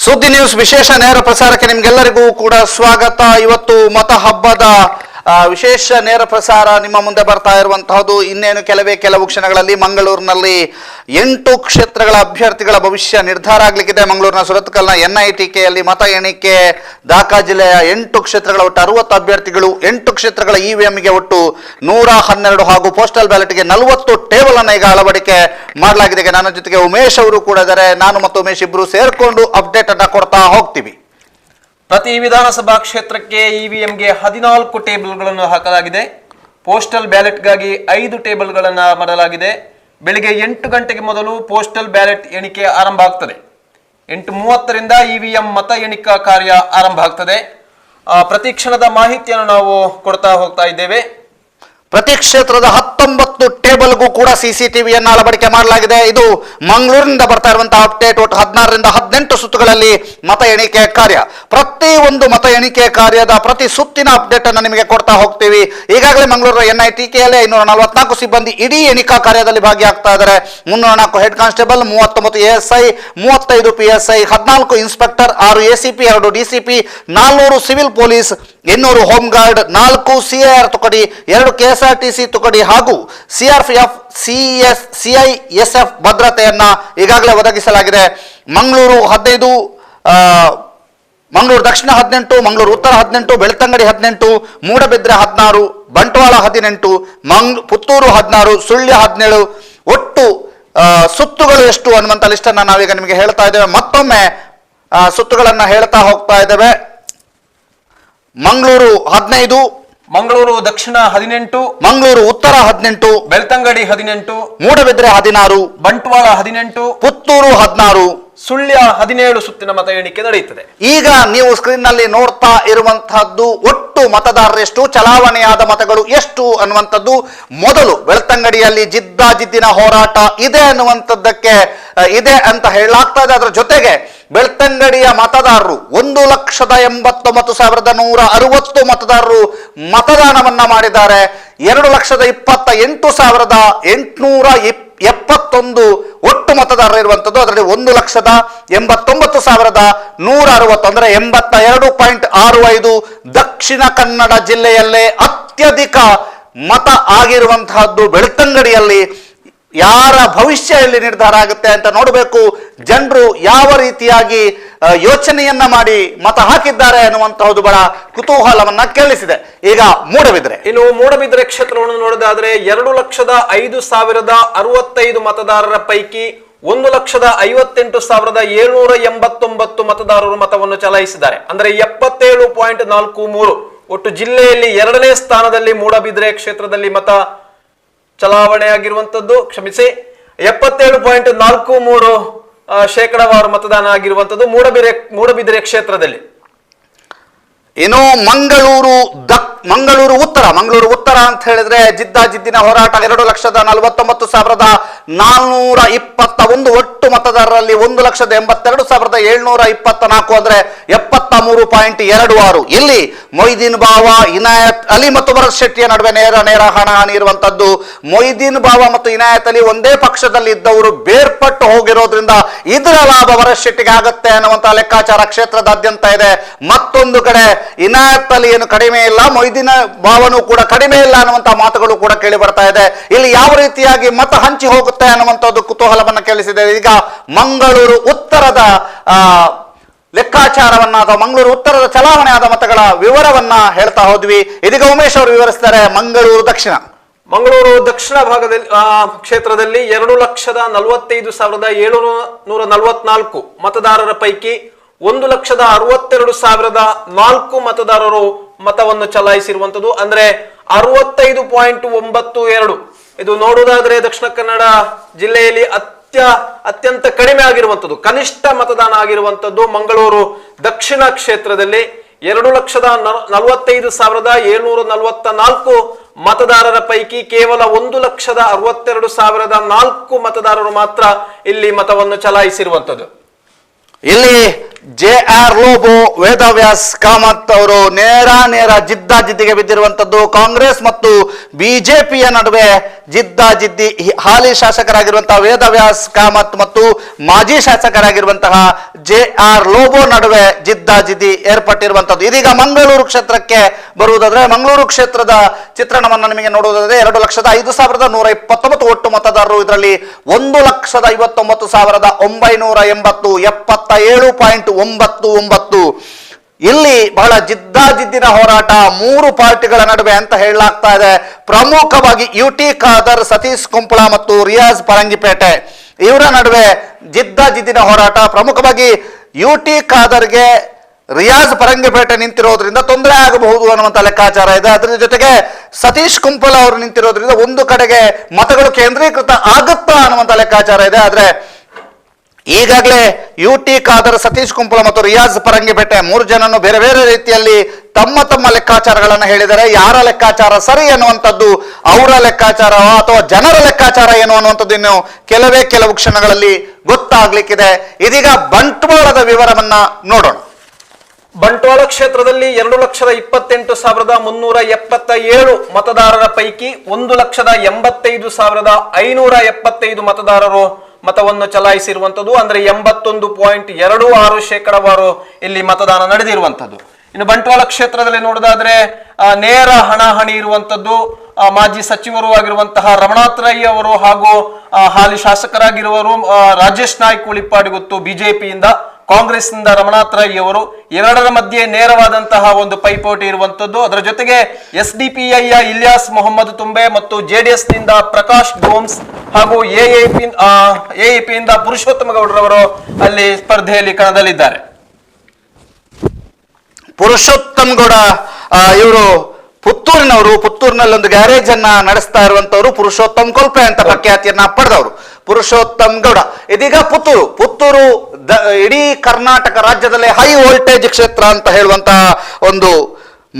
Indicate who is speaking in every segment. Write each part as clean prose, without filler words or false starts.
Speaker 1: ಸುದ್ದಿ ನ್ಯೂಸ್ ವಿಶೇಷ ನೇರ ಪ್ರಸಾರಕ್ಕೆ ನಿಮ್ಗೆಲ್ಲರಿಗೂ ಕೂಡ ಸ್ವಾಗತ. ಇವತ್ತು ಮತ ಹಬ್ಬದ ವಿಶೇಷ ನೇರ ಪ್ರಸಾರ ನಿಮ್ಮ ಮುಂದೆ ಬರ್ತಾ ಇರುವಂತಹದ್ದು. ಇನ್ನೇನು ಕೆಲವು ಕ್ಷಣಗಳಲ್ಲಿ ಮಂಗಳೂರಿನಲ್ಲಿ 8 ಕ್ಷೇತ್ರಗಳ ಅಭ್ಯರ್ಥಿಗಳ ಭವಿಷ್ಯ ನಿರ್ಧಾರ ಆಗಲಿಕ್ಕಿದೆ. ಮಂಗಳೂರಿನ ಸುರತ್ಕಲ್ನ NITKಯಲ್ಲಿ ಮತ ಎಣಿಕೆ ದಾಖಾ ಜಿಲ್ಲೆಯ 8 ಕ್ಷೇತ್ರಗಳ ಒಟ್ಟು 60 ಅಭ್ಯರ್ಥಿಗಳು, 8 ಕ್ಷೇತ್ರಗಳ EVMಗೆ ಒಟ್ಟು 112 ಹಾಗೂ ಪೋಸ್ಟಲ್ ಬ್ಯಾಲೆಟ್ಗೆ 40 ಟೇಬಲ್ ಅನ್ನು ಈಗ ಅಳವಡಿಕೆ ಮಾಡಲಾಗಿದೆ. ನನ್ನ ಜೊತೆಗೆ ಉಮೇಶ್ ಅವರು ಕೂಡ ಇದ್ದಾರೆ. ನಾನು ಮತ್ತು ಉಮೇಶ್ ಇಬ್ರು ಸೇರ್ಕೊಂಡು ಅಪ್ಡೇಟ್ ಅನ್ನ ಕೊಡ್ತಾ ಹೋಗ್ತೀವಿ.
Speaker 2: ಪ್ರತಿ ವಿಧಾನಸಭಾ ಕ್ಷೇತ್ರಕ್ಕೆ EVMಗೆ 14 ಟೇಬಲ್ಗಳನ್ನು ಹಾಕಲಾಗಿದೆ. ಪೋಸ್ಟಲ್ ಬ್ಯಾಲೆಟ್ಗಾಗಿ 5 ಟೇಬಲ್ಗಳನ್ನು ಮಾಡಲಾಗಿದೆ. ಬೆಳಿಗ್ಗೆ 8 ಗಂಟೆಗೆ ಮೊದಲು ಪೋಸ್ಟಲ್ ಬ್ಯಾಲೆಟ್ ಎಣಿಕೆ ಆರಂಭ ಆಗ್ತದೆ. 8:30ರಿಂದ EVM ಮತ ಎಣಿಕಾ ಕಾರ್ಯ ಆರಂಭ ಆಗ್ತದೆ. ಪ್ರತಿ ಕ್ಷಣದ ಮಾಹಿತಿಯನ್ನು ನಾವು ಕೊಡ್ತಾ ಹೋಗ್ತಾ ಇದ್ದೇವೆ.
Speaker 1: ಪ್ರತಿ ಕ್ಷೇತ್ರದ 19 ಟೇಬಲ್ಗೂ ಕೂಡ CCTVಯನ್ನು ಅಳವಡಿಕೆ ಮಾಡಲಾಗಿದೆ. ಇದು ಮಂಗಳೂರಿನಿಂದ ಬರ್ತಾ ಇರುವಂತಹ ಅಪ್ಡೇಟ್. ಒಟ್ಟು 16ರಿಂದ 18 ಸುತ್ತುಗಳಲ್ಲಿ ಮತ ಎಣಿಕೆ ಕಾರ್ಯ. ಪ್ರತಿ ಒಂದು ಮತ ಎಣಿಕೆ ಕಾರ್ಯದ ಪ್ರತಿ ಸುತ್ತಿನ ಅಪ್ಡೇಟ್ ಅನ್ನು ನಿಮಗೆ ಕೊಡ್ತಾ ಹೋಗ್ತೀವಿ. ಈಗಾಗಲೇ ಮಂಗಳೂರಿನ NITKಯಲ್ಲಿ 544 ಸಿಬ್ಬಂದಿ ಇಡೀ ಎಣಿಕಾ ಕಾರ್ಯದಲ್ಲಿ ಭಾಗಿಯಾಗ್ತಾ ಇದ್ದಾರೆ. 304 head constable, 39 ASI, 35 PSI, 14 inspector, 6 ACP, 2 DCP, 400 civil police, 200 home guard, 4 CIR ತುಕಡಿ, 2 KSRTC ತುಕಡಿ ಹಾಗೂ CRPF, CISF ಭದ್ರತೆಯನ್ನ ಈಗಾಗಲೇ ಒದಗಿಸಲಾಗಿದೆ. ಮಂಗಳೂರು 15, ಮಂಗಳೂರು ದಕ್ಷಿಣ 18, ಮಂಗಳೂರು ಉತ್ತರ 18, ಬೆಳ್ತಂಗಡಿ 18, ಮೂಡಬಿದ್ರೆ 16, ಬಂಟ್ವಾಳ 18, ಪುತ್ತೂರು 16, ಸುಳ್ಯ 17. ಒಟ್ಟು ಸುತ್ತುಗಳು ಎಷ್ಟು ಅನ್ನುವಂಥ ಲಿಸ್ಟ್ ಅನ್ನ ನಾವೀಗ ನಿಮಗೆ ಹೇಳ್ತಾ ಇದ್ದೇವೆ. ಮತ್ತೊಮ್ಮೆ ಸುತ್ತುಗಳನ್ನ ಹೇಳ್ತಾ ಹೋಗ್ತಾ ಇದ್ದೇವೆ. ಮಂಗಳೂರು 15,
Speaker 2: ಮಂಗಳೂರು ದಕ್ಷಿಣ 18,
Speaker 1: ಮಂಗಳೂರು ಉತ್ತರ 18,
Speaker 2: ಬೆಳ್ತಂಗಡಿ 18,
Speaker 1: ಮೂಡಬಿದ್ರೆ 16,
Speaker 2: ಬಂಟ್ವಾಳ 18,
Speaker 1: ಪುತ್ತೂರು 16,
Speaker 2: ಸುಳ್ಯ 17 ಸುತ್ತಿನ ಮತ ಎಣಿಕೆ ನಡೆಯುತ್ತದೆ.
Speaker 1: ಈಗ ನೀವು ಸ್ಕ್ರೀನ್ ನಲ್ಲಿ ನೋಡ್ತಾ ಇರುವಂತಹದ್ದು ಒಟ್ಟು ಮತದಾರರೆಷ್ಟು, ಚಲಾವಣೆಯಾದ ಮತಗಳು ಎಷ್ಟು ಅನ್ನುವಂಥದ್ದು. ಮೊದಲು ಬೆಳ್ತಂಗಡಿಯಲ್ಲಿ ಜಿದ್ದಾಜಿದ್ದಿನ ಹೋರಾಟ ಇದೆ ಅನ್ನುವಂಥದ್ದಕ್ಕೆ ಇದೆ ಅಂತ ಹೇಳಲಾಗ್ತಾ ಇದೆ. ಅದರ ಜೊತೆಗೆ ಬೆಳ್ತಂಗಡಿಯ ಮತದಾರರು 1,89,160 ಮತದಾರರು ಮತದಾನವನ್ನ ಮಾಡಿದ್ದಾರೆ. 2,28,871 ಒಟ್ಟು ಮತದಾರರು ಇರುವಂಥದ್ದು. ಅದರಲ್ಲಿ 1,89,160 ಅಂದರೆ 82.65 ದಕ್ಷಿಣ ಕನ್ನಡ ಜಿಲ್ಲೆಯಲ್ಲೇ ಅತ್ಯಧಿಕ ಮತ ಆಗಿರುವಂತಹದ್ದು ಬೆಳ್ತಂಗಡಿಯಲ್ಲಿ. ಯಾರ ಭವಿಷ್ಯ ಇಲ್ಲಿ ನಿರ್ಧಾರ ಆಗುತ್ತೆ ಅಂತ ನೋಡಬೇಕು. ಜನರು ಯಾವ ರೀತಿಯಾಗಿ ಯೋಚನೆಯನ್ನ ಮಾಡಿ ಮತ ಹಾಕಿದ್ದಾರೆ ಅನ್ನುವಂತಹದ್ದು ಬಹಳ ಕುತೂಹಲವನ್ನ ಕೇಳಿಸಿದೆ. ಈಗ ಮೂಡಬಿದ್ರೆ,
Speaker 2: ಇನ್ನು ಮೂಡಬಿದ್ರೆ ಕ್ಷೇತ್ರವನ್ನು ನೋಡೋದಾದ್ರೆ 2,05,065 ಮತದಾರರ ಪೈಕಿ 1,58,789 ಮತದಾರರು ಮತವನ್ನು ಚಲಾಯಿಸಿದ್ದಾರೆ. ಅಂದ್ರೆ 77.43. ಒಟ್ಟು ಜಿಲ್ಲೆಯಲ್ಲಿ 2ನೇ ಸ್ಥಾನದಲ್ಲಿ ಮೂಡಬಿದ್ರೆ ಕ್ಷೇತ್ರದಲ್ಲಿ ಮತ ಚಲಾವಣೆ ಆಗಿರುವಂತದ್ದು, ಕ್ಷಮಿಸಿ 77.43 ಶೇಕಡಾವಾರು ಮತದಾನ ಆಗಿರುವಂತದ್ದು ಮೂಡಬಿದ್ರೆ ಕ್ಷೇತ್ರದಲ್ಲಿ.
Speaker 1: ಇನ್ನು ಮಂಗಳೂರು ಉತ್ತರ ಅಂತ ಹೇಳಿದ್ರೆ ಜಿದ್ದಾಜಿದ್ದಿನ ಹೋರಾಟ. 2,49,421 ಒಟ್ಟು ಮತದಾರರಲ್ಲಿ 1,82,724 ಅಂದ್ರೆ 73.26. ಇಲ್ಲಿ ಮೊಯ್ದೀನ್ ಬಾವ, ಇನಾಯತ್ ಅಲಿ ಮತ್ತು ಭರತ್ ಶೆಟ್ಟಿಯ ನಡುವೆ ನೇರ ಹಣಾಹಣಿ ಇರುವಂತದ್ದು. ಮೊಯ್ದೀನ್ ಬಾವ ಮತ್ತು ಇನಾಯತ್ ಅಲಿ ಒಂದೇ ಪಕ್ಷದಲ್ಲಿ ಇದ್ದವರು ಬೇರ್ಪಟ್ಟು ಹೋಗಿರೋದ್ರಿಂದ ಇದರ ಲಾಭ ಭರತ್ ಶೆಟ್ಟಿಗೆ ಆಗುತ್ತೆ ಅನ್ನುವಂತಹ ಲೆಕ್ಕಾಚಾರ ಕ್ಷೇತ್ರದಾದ್ಯಂತ ಇದೆ. ಮತ್ತೊಂದು ಕಡೆ ಇನಾಯತ್ ಅಲಿ ಏನು ಕಡಿಮೆ ಇಲ್ಲ, ಮೊಯ್ದೀನ್ ಬಾವನು ಕೂಡ ಕಡಿಮೆ ಇಲ್ಲ ಅನ್ನುವಂತಹ ಮಾತುಗಳು ಕೂಡ ಕೇಳಿ ಬರ್ತಾ ಇದೆ. ಇಲ್ಲಿ ಯಾವ ರೀತಿಯಾಗಿ ಮತ ಹಂಚಿ ಹೋಗುತ್ತೆ ಅನ್ನುವಂಥದ್ದು ಕುತೂಹಲವನ್ನ ಕೇಳಿಸಿದೆ. ಈಗ ಮಂಗಳೂರು ಉತ್ತರದ ಲೆಕ್ಕಾಚಾರವನ್ನ ಅಥವಾ ಮಂಗಳೂರು ಉತ್ತರದ ಚಲಾವಣೆ ಆದ ಮತಗಳ ವಿವರವನ್ನ ಹೇಳ್ತಾ ಹೋದ್ವಿ. ಇದೀಗ ಉಮೇಶ್ ಅವರು ವಿವರಿಸ್ತಾರೆ ಮಂಗಳೂರು ದಕ್ಷಿಣ ಭಾಗದಲ್ಲಿ ಕ್ಷೇತ್ರದಲ್ಲಿ 2,45,744 ಮತದಾರರ ಪೈಕಿ 1,62,004 ಮತದಾರರು ಮತವನ್ನು ಚಲಾಯಿಸಿರುವಂತದ್ದು. ಅಂದ್ರೆ 65.92. ಇದು ನೋಡುವುದಾದ್ರೆ ದಕ್ಷಿಣ ಕನ್ನಡ ಜಿಲ್ಲೆಯಲ್ಲಿ ಅತ್ಯಂತ ಕಡಿಮೆ ಆಗಿರುವಂತದ್ದು, ಕನಿಷ್ಠ ಮತದಾನ ಆಗಿರುವಂತದ್ದು ಮಂಗಳೂರು ದಕ್ಷಿಣ ಕ್ಷೇತ್ರದಲ್ಲಿ. 2,45,744 ಮತದಾರರ ಪೈಕಿ ಕೇವಲ 1,62,004 ಮತದಾರರು ಮಾತ್ರ ಇಲ್ಲಿ ಮತವನ್ನು ಚಲಾಯಿಸಿರುವಂತದ್ದು. ಇಲ್ಲಿ JR ಲೋಬೋ, ವೇದವ್ಯಾಸ್ ಕಾಮತ್ ಅವರು ನೇರ ಜಿದ್ದಾಜಿದ್ದಿಗೆ ಬಿದ್ದಿರುವಂತದ್ದು. ಕಾಂಗ್ರೆಸ್ ಮತ್ತು ಬಿಜೆಪಿಯ ನಡುವೆ ಜಿದ್ದಾಜಿದ್ದಿ. ಹಾಲಿ ಶಾಸಕರಾಗಿರುವಂತಹ ವೇದವ್ಯಾಸ್ ಕಾಮತ್ ಮತ್ತು ಮಾಜಿ ಶಾಸಕರಾಗಿರುವಂತಹ JR ಲೋಬೋ ನಡುವೆ ಜಿದ್ದಾಜಿದ್ದಿ ಏರ್ಪಟ್ಟಿರುವಂತದ್ದು. ಇದೀಗ ಮಂಗಳೂರು ಕ್ಷೇತ್ರಕ್ಕೆ ಬರುವುದಾದ್ರೆ, ಮಂಗಳೂರು ಕ್ಷೇತ್ರದ ಚಿತ್ರಣವನ್ನು ನಿಮಗೆ ನೋಡುವುದಾದ್ರೆ 2,05,129 ಒಟ್ಟು ಮತದಾರರು. ಇದರಲ್ಲಿ 1,59,980 77.99. ಇಲ್ಲಿ ಬಹಳ ಜಿದ್ದಾಜಿದ್ದಿನ ಹೋರಾಟ ಮೂರು ಪಾರ್ಟಿಗಳ ನಡುವೆ ಅಂತ ಹೇಳಲಾಗ್ತಾ ಇದೆ. ಪ್ರಮುಖವಾಗಿ UT ಖಾದರ್, ಸತೀಶ್ ಕುಂಪಳ ಮತ್ತು ರಿಯಾಜ್ ಪರಂಗಿಪೇಟೆ ಇವರ ನಡುವೆ ಜಿದ್ದಾಜಿದ್ದಿನ ಹೋರಾಟ. ಪ್ರಮುಖವಾಗಿ UT ಖಾದರ್ಗೆ ರಿಯಾಜ್ ಪರಂಗಿಪೇಟೆ ನಿಂತಿರೋದ್ರಿಂದ ತೊಂದರೆ ಆಗಬಹುದು ಅನ್ನುವಂಥ ಲೆಕ್ಕಾಚಾರ ಇದೆ. ಅದರ ಜೊತೆಗೆ ಸತೀಶ್ ಕುಂಪಲ ಅವರು ನಿಂತಿರೋದ್ರಿಂದ ಒಂದು ಕಡೆಗೆ ಮತಗಳು ಕೇಂದ್ರೀಕೃತ ಆಗುತ್ತಾ ಅನ್ನುವಂಥ ಲೆಕ್ಕಾಚಾರ ಇದೆ. ಆದ್ರೆ ಈಗಾಗಲೇ UT ಖಾದರ್, ಸತೀಶ್ ಕುಂಪಲ ಮತ್ತು ರಿಯಾಜ್ ಪರಂಗಿಪೇಟೆ ಮೂರು ಜನನು ಬೇರೆ ಬೇರೆ ರೀತಿಯಲ್ಲಿ ತಮ್ಮ ಲೆಕ್ಕಾಚಾರಗಳನ್ನು ಹೇಳಿದ್ದಾರೆ. ಯಾರ ಲೆಕ್ಕಾಚಾರ ಸರಿ ಅನ್ನುವಂಥದ್ದು ಅವರ ಲೆಕ್ಕಾಚಾರ ಅಥವಾ ಜನರ ಲೆಕ್ಕಾಚಾರ ಏನು ಅನ್ನುವಂಥದ್ದು ಇನ್ನು ಕೆಲವು ಕ್ಷಣಗಳಲ್ಲಿ ಗೊತ್ತಾಗ್ಲಿಕ್ಕಿದೆ. ಇದೀಗ ಬಂಟ್ವಾಳದ ವಿವರವನ್ನ ನೋಡೋಣ.
Speaker 2: ಬಂಟ್ವಾಳ ಕ್ಷೇತ್ರದಲ್ಲಿ 2,28,377 ಮತದಾರರ ಪೈಕಿ 1,85,575 ಮತದಾರರು ಮತವನ್ನು ಚಲಾಯಿಸಿರುವಂತದ್ದು. ಅಂದ್ರೆ 81.26% ಇಲ್ಲಿ ಮತದಾನ ನಡೆದಿರುವಂತದ್ದು. ಇನ್ನು ಬಂಟ್ವಾಳ ಕ್ಷೇತ್ರದಲ್ಲಿ ನೋಡೋದಾದ್ರೆ ನೇರ ಹಣಾಹಣಿ ಇರುವಂತದ್ದು. ಮಾಜಿ ಸಚಿವರು ಆಗಿರುವಂತಹ ರಮಣಾಥ್ ರೈ ಅವರು ಹಾಗೂ ಹಾಲಿ ಶಾಸಕರಾಗಿರುವರು ರಾಜೇಶ್ ನಾಯ್ಕ್ ಉಳಿಪ್ಪಾಡಿಗುತ್ತು ಬಿಜೆಪಿಯಿಂದ, ಕಾಂಗ್ರೆಸ್ನಿಂದ ರಮಣಾಥ್ ರೈ ಅವರು, ಎರಡರ ಮಧ್ಯೆ ನೇರವಾದಂತಹ ಒಂದು ಪೈಪೋಟಿ ಇರುವಂತದ್ದು. ಅದರ ಜೊತೆಗೆ SDPI ಇಲಿಯಾಸ್ ಮೊಹಮ್ಮದ್ ತುಂಬೆ ಮತ್ತು JDS ನಿಂದ ಪ್ರಕಾಶ್ ಗೋಮ್ಸ್ ಹಾಗೂ AAP ಇಂದ ಪುರುಷೋತ್ತಮ ಗೌಡರವರು ಅಲ್ಲಿ ಸ್ಪರ್ಧೆಯಲ್ಲಿ ಕಣದಲ್ಲಿದ್ದಾರೆ.
Speaker 1: ಪುರುಷೋತ್ತಮ್ ಗೌಡ ಇವರು ಪುತ್ತೂರಿನವರು. ಪುತ್ತೂರಿನಲ್ಲಿ ಒಂದು ಗ್ಯಾರೇಜ್ ಅನ್ನ ನಡೆಸ್ತಾ ಇರುವಂತವರು. ಪುರುಷೋತ್ತಮ್ ಕೊಲ್ಪೆ ಅಂತ ಪ್ರಖ್ಯಾತಿಯನ್ನ ಪಡೆದವರು ಪುರುಷೋತ್ತಮ್ ಗೌಡ. ಇದೀಗ ಪುತ್ತೂರು ಇಡೀ ಕರ್ನಾಟಕ ರಾಜ್ಯದಲ್ಲೇ ಹೈ ವೋಲ್ಟೇಜ್ ಕ್ಷೇತ್ರ ಅಂತ ಹೇಳುವಂತಹ ಒಂದು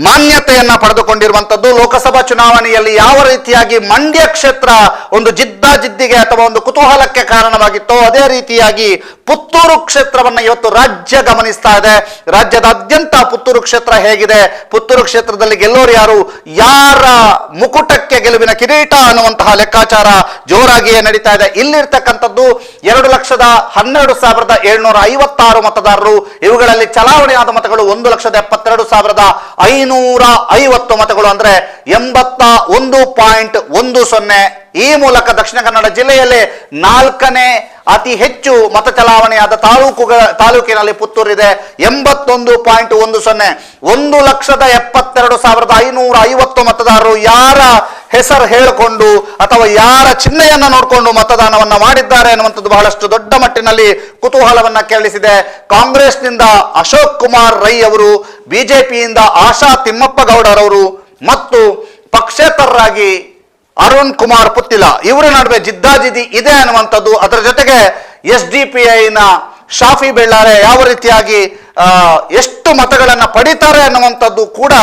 Speaker 1: ಮಾನ್ಯತೆಯನ್ನ ಪಡೆದುಕೊಂಡಿರುವಂತದ್ದು. ಲೋಕಸಭಾ ಚುನಾವಣೆಯಲ್ಲಿ ಯಾವ ರೀತಿಯಾಗಿ ಮಂಡ್ಯ ಕ್ಷೇತ್ರ ಒಂದು ಜಿದ್ದಾಜಿದ್ದಿಗೆ ಅಥವಾ ಒಂದು ಕುತೂಹಲಕ್ಕೆ ಕಾರಣವಾಗಿತ್ತೋ ಅದೇ ರೀತಿಯಾಗಿ ಪುತ್ತೂರು ಕ್ಷೇತ್ರವನ್ನ ಇವತ್ತು ರಾಜ್ಯ ಗಮನಿಸ್ತಾ ಇದೆ. ರಾಜ್ಯದಾದ್ಯಂತ ಪುತ್ತೂರು ಕ್ಷೇತ್ರ ಹೇಗಿದೆ, ಪುತ್ತೂರು ಕ್ಷೇತ್ರದಲ್ಲಿ ಗೆಲ್ಲೋರು ಯಾರು, ಯಾರ ಮುಕುಟಕ್ಕೆ ಗೆಲುವಿನ ಕಿರೀಟ ಅನ್ನುವಂತಹ ಲೆಕ್ಕಾಚಾರ ಜೋರಾಗಿಯೇ ನಡೀತಾ ಇದೆ. ಇಲ್ಲಿರ್ತಕ್ಕಂಥದ್ದು 2,12,756 ಮತದಾರರು. ಇವುಗಳಲ್ಲಿ ಚಲಾವಣೆಯಾದ ಮತಗಳು 1,72,550 ಮತಗಳು, ಅಂದ್ರೆ 81.10. ಈ ಮೂಲಕ ದಕ್ಷಿಣ ಕನ್ನಡ ಜಿಲ್ಲೆಯಲ್ಲೇ 4ನೇ ಅತಿ ಹೆಚ್ಚು ಮತ ಚಲಾವಣೆಯಾದ ತಾಲೂಕಿನಲ್ಲಿ ಪುತ್ತೂರಿದೆ. 81.10. 1,72,550 ಮತದಾರರು ಯಾರ ಹೆಸರು ಹೇಳಿಕೊಂಡು ಅಥವಾ ಯಾರ ಚಿಹ್ನೆಯನ್ನ ನೋಡಿಕೊಂಡು ಮತದಾನವನ್ನ ಮಾಡಿದ್ದಾರೆ ಅನ್ನುವಂಥದ್ದು ಬಹಳಷ್ಟು ದೊಡ್ಡ ಮಟ್ಟಿನಲ್ಲಿ ಕುತೂಹಲವನ್ನ ಕೆರಳಿಸಿದೆ. ಕಾಂಗ್ರೆಸ್ನಿಂದ ಅಶೋಕ್ ಕುಮಾರ್ ರೈ ಅವರು, ಬಿಜೆಪಿಯಿಂದ ಆಶಾ ತಿಮ್ಮಪ್ಪ ಗೌಡರವರು ಮತ್ತು ಪಕ್ಷೇತರರಾಗಿ ಅರುಣ್ ಕುಮಾರ್ ಪುತ್ತಿಲ ಇವರ ನಡುವೆ ಜಿದ್ದಾಜಿದ್ದಿ ಇದೆ ಅನ್ನುವಂಥದ್ದು. ಅದರ ಜೊತೆಗೆ SDPIನ ಶಾಫಿ ಬೆಳ್ಳಾರೆ ಯಾವ ರೀತಿಯಾಗಿ ಎಷ್ಟು ಮತಗಳನ್ನ ಪಡಿತಾರೆ ಅನ್ನುವಂಥದ್ದು ಕೂಡ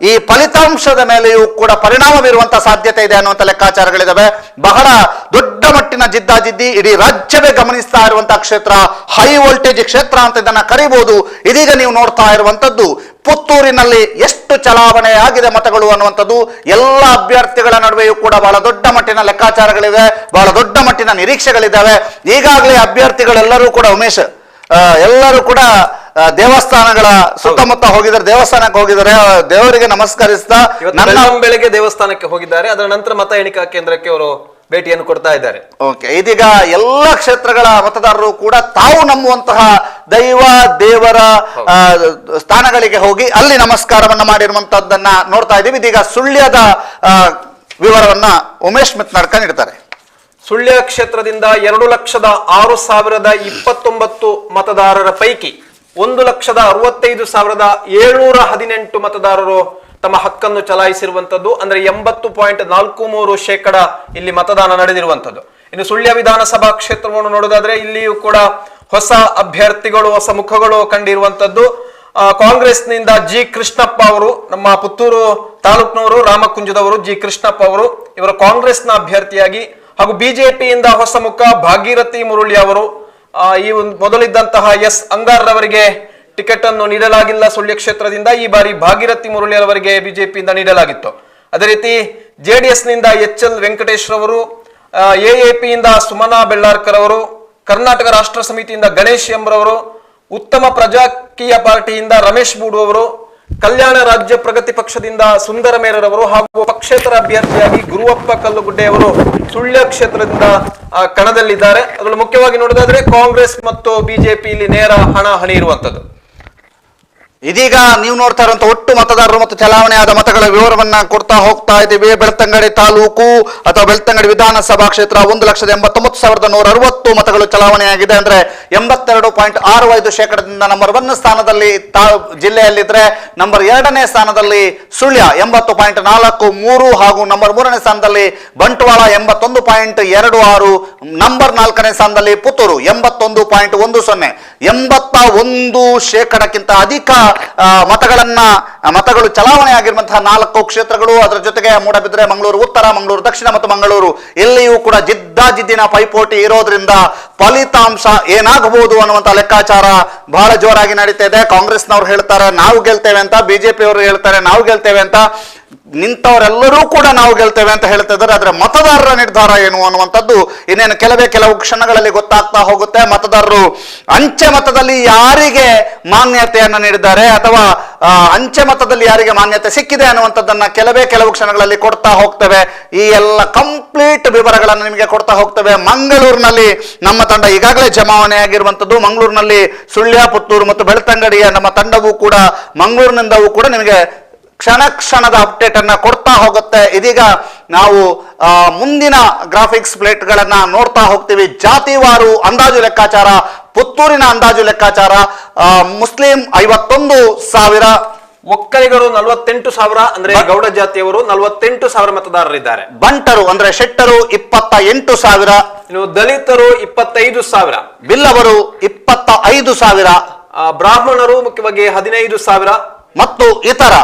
Speaker 1: ಈ ಫಲಿತಾಂಶದ ಮೇಲೆಯೂ ಕೂಡ ಪರಿಣಾಮ ಬೀರುವಂತಹ ಸಾಧ್ಯತೆ ಇದೆ ಅನ್ನುವಂಥ ಲೆಕ್ಕಾಚಾರಗಳಿದಾವೆ. ಬಹಳ ದೊಡ್ಡ ಮಟ್ಟಿನ ಜಿದ್ದಾಜಿದ್ದಿ ಇಡೀ ರಾಜ್ಯವೇ ಗಮನಿಸ್ತಾ ಇರುವಂತಹ ಕ್ಷೇತ್ರ, ಹೈ ವೋಲ್ಟೇಜ್ ಕ್ಷೇತ್ರ ಅಂತ ಇದನ್ನ ಕರೀಬಹುದು. ಇದೀಗ ನೀವು ನೋಡ್ತಾ ಇರುವಂತದ್ದು ಪುತ್ತೂರಿನಲ್ಲಿ ಎಷ್ಟು ಚಲಾವಣೆ ಆಗಿದೆ ಮತಗಳು ಅನ್ನುವಂಥದ್ದು. ಎಲ್ಲ ಅಭ್ಯರ್ಥಿಗಳ ನಡುವೆಯೂ ಕೂಡ ಬಹಳ ದೊಡ್ಡ ಮಟ್ಟಿನ ಲೆಕ್ಕಾಚಾರಗಳಿವೆ, ಬಹಳ ದೊಡ್ಡ ಮಟ್ಟಿನ ನಿರೀಕ್ಷೆಗಳಿದ್ದಾವೆ. ಈಗಾಗಲೇ ಅಭ್ಯರ್ಥಿಗಳೆಲ್ಲರೂ ಕೂಡ ಉಮೇಶ್ ಎಲ್ಲರೂ ಕೂಡ ದೇವಸ್ಥಾನಗಳ ಸುತ್ತಮುತ್ತ ಹೋಗಿದ್ದಾರೆ, ದೇವಸ್ಥಾನಕ್ಕೆ ಹೋಗಿದ್ದಾರೆ, ದೇವರಿಗೆ ನಮಸ್ಕರಿಸ್ತಾ
Speaker 2: ಬೆಳಗ್ಗೆ ದೇವಸ್ಥಾನಕ್ಕೆ ಹೋಗಿದ್ದಾರೆ. ಅದರ ನಂತರ ಮತ ಎಣಿಕಾ ಕೇಂದ್ರಕ್ಕೆ ಅವರು ಭೇಟಿಯನ್ನು ಕೊಡ್ತಾ ಇದ್ದಾರೆ.
Speaker 1: ಓಕೆ, ಇದೀಗ ಎಲ್ಲ ಕ್ಷೇತ್ರಗಳ ಮತದಾರರು ಕೂಡ ತಾವು ನಂಬುವಂತಹ ದೈವ ದೇವರ ಸ್ಥಾನಗಳಿಗೆ ಹೋಗಿ ಅಲ್ಲಿ ನಮಸ್ಕಾರವನ್ನ ಮಾಡಿರುವಂತದ್ದನ್ನ ನೋಡ್ತಾ ಇದ್ದೀವಿ. ಇದೀಗ ಸುಳ್ಯದ ವಿವರವನ್ನ ಉಮೇಶ್ ಮಿತ್ನಾಡ್ಕ ನೀಡ್ತಾರೆ.
Speaker 2: ಸುಳ್ಯ ಕ್ಷೇತ್ರದಿಂದ 2,06,029 ಮತದಾರರ ಪೈಕಿ 1,65,718 ಮತದಾರರು ತಮ್ಮ ಹಕ್ಕನ್ನು ಚಲಾಯಿಸಿರುವಂತದ್ದು. ಅಂದ್ರೆ 80.43% ಇಲ್ಲಿ ಮತದಾನ ನಡೆದಿರುವಂತದ್ದು. ಇನ್ನು ಸುಳ್ಯ ವಿಧಾನಸಭಾ ಕ್ಷೇತ್ರವನ್ನು ನೋಡೋದಾದ್ರೆ ಇಲ್ಲಿಯೂ ಕೂಡ ಹೊಸ ಅಭ್ಯರ್ಥಿಗಳು, ಹೊಸ ಮುಖಗಳು ಕಂಡಿರುವಂತದ್ದು. ಕಾಂಗ್ರೆಸ್ನಿಂದ ಜಿ ಕೃಷ್ಣಪ್ಪ ಅವರು, ನಮ್ಮ ಪುತ್ತೂರು ತಾಲೂಕಿನವರು, ರಾಮಕುಂಜದವರು ಜಿ ಕೃಷ್ಣಪ್ಪ ಅವರು, ಇವರು ಕಾಂಗ್ರೆಸ್ನ ಅಭ್ಯರ್ಥಿಯಾಗಿ, ಹಾಗೂ ಬಿಜೆಪಿಯಿಂದ ಹೊಸ ಮುಖ ಭಾಗೀರಥಿ ಮುರುಳಿ ಅವರು, ಈ ಮೊದಲಿದ್ದಂತಹ ಎಸ್ ಅಂಗಾರ್ ರವರಿಗೆ ಟಿಕೆಟ್ ಅನ್ನು ನೀಡಲಾಗಿಲ್ಲ ಸುಳ್ಯ ಕ್ಷೇತ್ರದಿಂದ. ಈ ಬಾರಿ ಭಾಗೀರಥಿ ಮುರಳಿ ಅವರಿಗೆ ಬಿಜೆಪಿಯಿಂದ ನೀಡಲಾಗಿತ್ತು. ಅದೇ ರೀತಿ ಜೆಡಿಎಸ್ ನಿಂದ HL ವೆಂಕಟೇಶ್ ರವರು, AAP-ಯಿಂದ ಸುಮನಾ ಬೆಳ್ಳಾರ್ಕರ್ ಅವರು, ಕರ್ನಾಟಕ ರಾಷ್ಟ್ರ ಸಮಿತಿಯಿಂದ ಗಣೇಶ್ ಎಂರವರು, ಉತ್ತಮ ಪ್ರಜಾಕೀಯ ಪಾರ್ಟಿಯಿಂದ ರಮೇಶ್ ಬೂಡು ಅವರು, ಕಲ್ಯಾಣ ರಾಜ್ಯ ಪ್ರಗತಿ ಪಕ್ಷದಿಂದ ಸುಂದರ ಮೇರರವರು ಹಾಗೂ ಪಕ್ಷೇತರ ಅಭ್ಯರ್ಥಿಯಾಗಿ ಗುರುವಪ್ಪ ಕಲ್ಲುಗುಡ್ಡೆ ಅವರು ಸುಳ್ಯ ಕ್ಷೇತ್ರದಿಂದ ಕಣದಲ್ಲಿದ್ದಾರೆ. ಅದರಲ್ಲಿ ಮುಖ್ಯವಾಗಿ ನೋಡೋದಾದ್ರೆ ಕಾಂಗ್ರೆಸ್ ಮತ್ತು ಬಿಜೆಪಿ ಇಲ್ಲಿ ನೇರ ಹಣಾಹಣಿ ಇರುವಂತದ್ದು.
Speaker 1: ಇದೀಗ ನೀವು ನೋಡ್ತಾ ಇರುವಂತ ಒಟ್ಟು ಮತದಾರರು ಮತ್ತು ಚಲಾವಣೆ ಆದ ಮತಗಳ ವಿವರವನ್ನ ಕೊಡ್ತಾ ಹೋಗ್ತಾ ಇದ್ದೀವಿ. ಬೆಳ್ತಂಗಡಿ ತಾಲೂಕು ಅಥವಾ ಬೆಳ್ತಂಗಡಿ ವಿಧಾನಸಭಾ ಕ್ಷೇತ್ರ 1,89,160 ಮತಗಳು ಚಲಾವಣೆಯಾಗಿದೆ. ಅಂದ್ರೆ 82.65% ನಂಬರ್ 1 ಸ್ಥಾನದಲ್ಲಿ ಜಿಲ್ಲೆಯಲ್ಲಿದ್ರೆ, ನಂಬರ್ 2ನೇ ಸ್ಥಾನದಲ್ಲಿ ಸುಳ್ಯ 80.43 ಹಾಗೂ ನಂಬರ್ 3ನೇ ಸ್ಥಾನದಲ್ಲಿ ಬಂಟ್ವಾಳ 81.26, ನಂಬರ್ 4ನೇ ಸ್ಥಾನದಲ್ಲಿ ಪುತ್ತೂರು 81.10. 81% ಅಧಿಕ ಮತಗಳು ಚಲಾವಣೆ ಆಗಿರುವಂತಹ 4 ಕ್ಷೇತ್ರಗಳು. ಅದರ ಜೊತೆಗೆ ಮೂಡಬಿದ್ರೆ, ಮಂಗಳೂರು ಉತ್ತರ, ಮಂಗಳೂರು ದಕ್ಷಿಣ ಮತ್ತು ಮಂಗಳೂರು ಇಲ್ಲಿಯೂ ಕೂಡ ಜಿದ್ದಾಜಿದ್ದಿನ ಪೈಪೋಟಿ ಇರೋದ್ರಿಂದ ಫಲಿತಾಂಶ ಏನಾಗಬಹುದು ಅನ್ನುವಂತ ಲೆಕ್ಕಾಚಾರ ಬಹಳ ಜೋರಾಗಿ ನಡೀತಾ ಇದೆ. ಕಾಂಗ್ರೆಸ್ನವ್ರು ಹೇಳ್ತಾರೆ ನಾವು ಗೆಲ್ತೇವೆ ಅಂತ, ಬಿಜೆಪಿ ಅವರು ಹೇಳ್ತಾರೆ ನಾವು ಗೆಲ್ತೇವೆ ಅಂತ, ನಿಂತವರೆಲ್ಲರೂ ಕೂಡ ನಾವು ಗೆಲ್ತೇವೆ ಅಂತ ಹೇಳ್ತಾ ಇದ್ದಾರೆ. ಆದ್ರೆ ಮತದಾರರ ನಿರ್ಧಾರ ಏನು ಅನ್ನುವಂಥದ್ದು ಇನ್ನೇನು ಕೆಲವು ಕ್ಷಣಗಳಲ್ಲಿ ಗೊತ್ತಾಗ್ತಾ ಹೋಗುತ್ತೆ. ಮತದಾರರು ಅಂಚೆ ಮತದಲ್ಲಿ ಯಾರಿಗೆ ಮಾನ್ಯತೆಯನ್ನು ನೀಡಿದ್ದಾರೆ ಅಥವಾ ಅಂಚೆ ಮತದಲ್ಲಿ ಯಾರಿಗೆ ಮಾನ್ಯತೆ ಸಿಕ್ಕಿದೆ ಅನ್ನುವಂಥದ್ದನ್ನ ಕೆಲವು ಕ್ಷಣಗಳಲ್ಲಿ ಕೊಡ್ತಾ ಹೋಗ್ತೇವೆ. ಈ ಎಲ್ಲ ಕಂಪ್ಲೀಟ್ ವಿವರಗಳನ್ನು ನಿಮಗೆ ಕೊಡ್ತಾ ಹೋಗ್ತೇವೆ. ಮಂಗಳೂರಿನಲ್ಲಿ ನಮ್ಮ ತಂಡ ಈಗಾಗಲೇ ಜಮಾವಣೆ ಆಗಿರುವಂಥದ್ದು. ಮಂಗಳೂರಿನಲ್ಲಿ ಸುಳ್ಯ, ಪುತ್ತೂರು ಮತ್ತು ಬೆಳ್ತಂಗಡಿಯ ನಮ್ಮ ತಂಡವೂ ಕೂಡ ಮಂಗಳೂರಿನಿಂದವೂ ಕೂಡ ನಿಮಗೆ ಕ್ಷಣದ ಅಪ್ಡೇಟ್ ಅನ್ನ ಕೊಡ್ತಾ ಹೋಗುತ್ತೆ. ಇದೀಗ ನಾವು ಮುಂದಿನ ಗ್ರಾಫಿಕ್ಸ್ ಪ್ಲೇಟ್ಗಳನ್ನ ನೋಡ್ತಾ ಹೋಗ್ತೀವಿ. ಜಾತಿವಾರು ಅಂದಾಜು ಲೆಕ್ಕಾಚಾರ, ಪುತ್ತೂರಿನ ಅಂದಾಜು ಲೆಕ್ಕಾಚಾರ, ಮುಸ್ಲಿಂ 51,000,
Speaker 2: ಒಕ್ಕಲಿಗರು 48,000, ಅಂದ್ರೆ ಗೌಡ ಜಾತಿಯವರು 48,000 ಮತದಾರರಿದ್ದಾರೆ.
Speaker 1: ಬಂಟರು ಅಂದ್ರೆ ಶೆಟ್ಟರು 28,000,
Speaker 2: ಇನ್ನು ದಲಿತರು 25,000,
Speaker 1: ಬಿಲ್ಲವರು 25,000,
Speaker 2: ಬ್ರಾಹ್ಮಣರು ಮುಖ್ಯವಾಗಿ 15,000
Speaker 1: ಮತ್ತು ಇತರ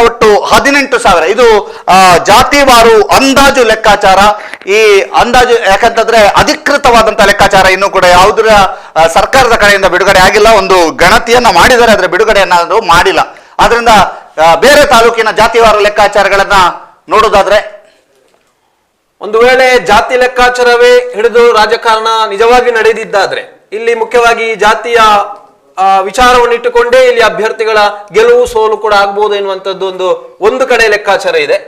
Speaker 1: ಒಟ್ಟು 18,000. ಇದು ಜಾತಿವಾರು ಅಂದಾಜು ಲೆಕ್ಕಾಚಾರ. ಈ ಅಂದಾಜು ಯಾಕಂತಂದ್ರೆ ಅಧಿಕೃತವಾದಂತಹ ಲೆಕ್ಕಾಚಾರ ಇನ್ನೂ ಕೂಡ ಯಾವುದರ ಸರ್ಕಾರದ ಕಡೆಯಿಂದ ಬಿಡುಗಡೆ ಆಗಿಲ್ಲ. ಒಂದು ಗಣತಿಯನ್ನ ಮಾಡಿದರೆ ಅದರ ಬಿಡುಗಡೆಯನ್ನಾದರೂ ಮಾಡಿಲ್ಲ. ಆದ್ರಿಂದ ಬೇರೆ ತಾಲೂಕಿನ ಜಾತಿವಾರು ಲೆಕ್ಕಾಚಾರಗಳನ್ನ ನೋಡೋದಾದ್ರೆ,
Speaker 2: ಒಂದು ವೇಳೆ ಜಾತಿ ಲೆಕ್ಕಾಚಾರವೇ ಹಿಡಿದು ರಾಜಕಾರಣ ನಿಜವಾಗಿ ನಡೆದಿದ್ದಾದ್ರೆ ಇಲ್ಲಿ ಮುಖ್ಯವಾಗಿ ಜಾತಿಯ ವಿಚಾರವನ್ನು ಇಟ್ಟುಕೊಂಡೇ ಇಲ್ಲಿ ಅಭ್ಯರ್ಥಿಗಳ ಗೆಲುವು ಸೋಲು ಕೂಡ ಆಗ್ಬಹುದು ಎನ್ನುವಂಥದ್ದು ಒಂದು ಕಡೆ ಲೆಕ್ಕಾಚಾರ ಇದೆ.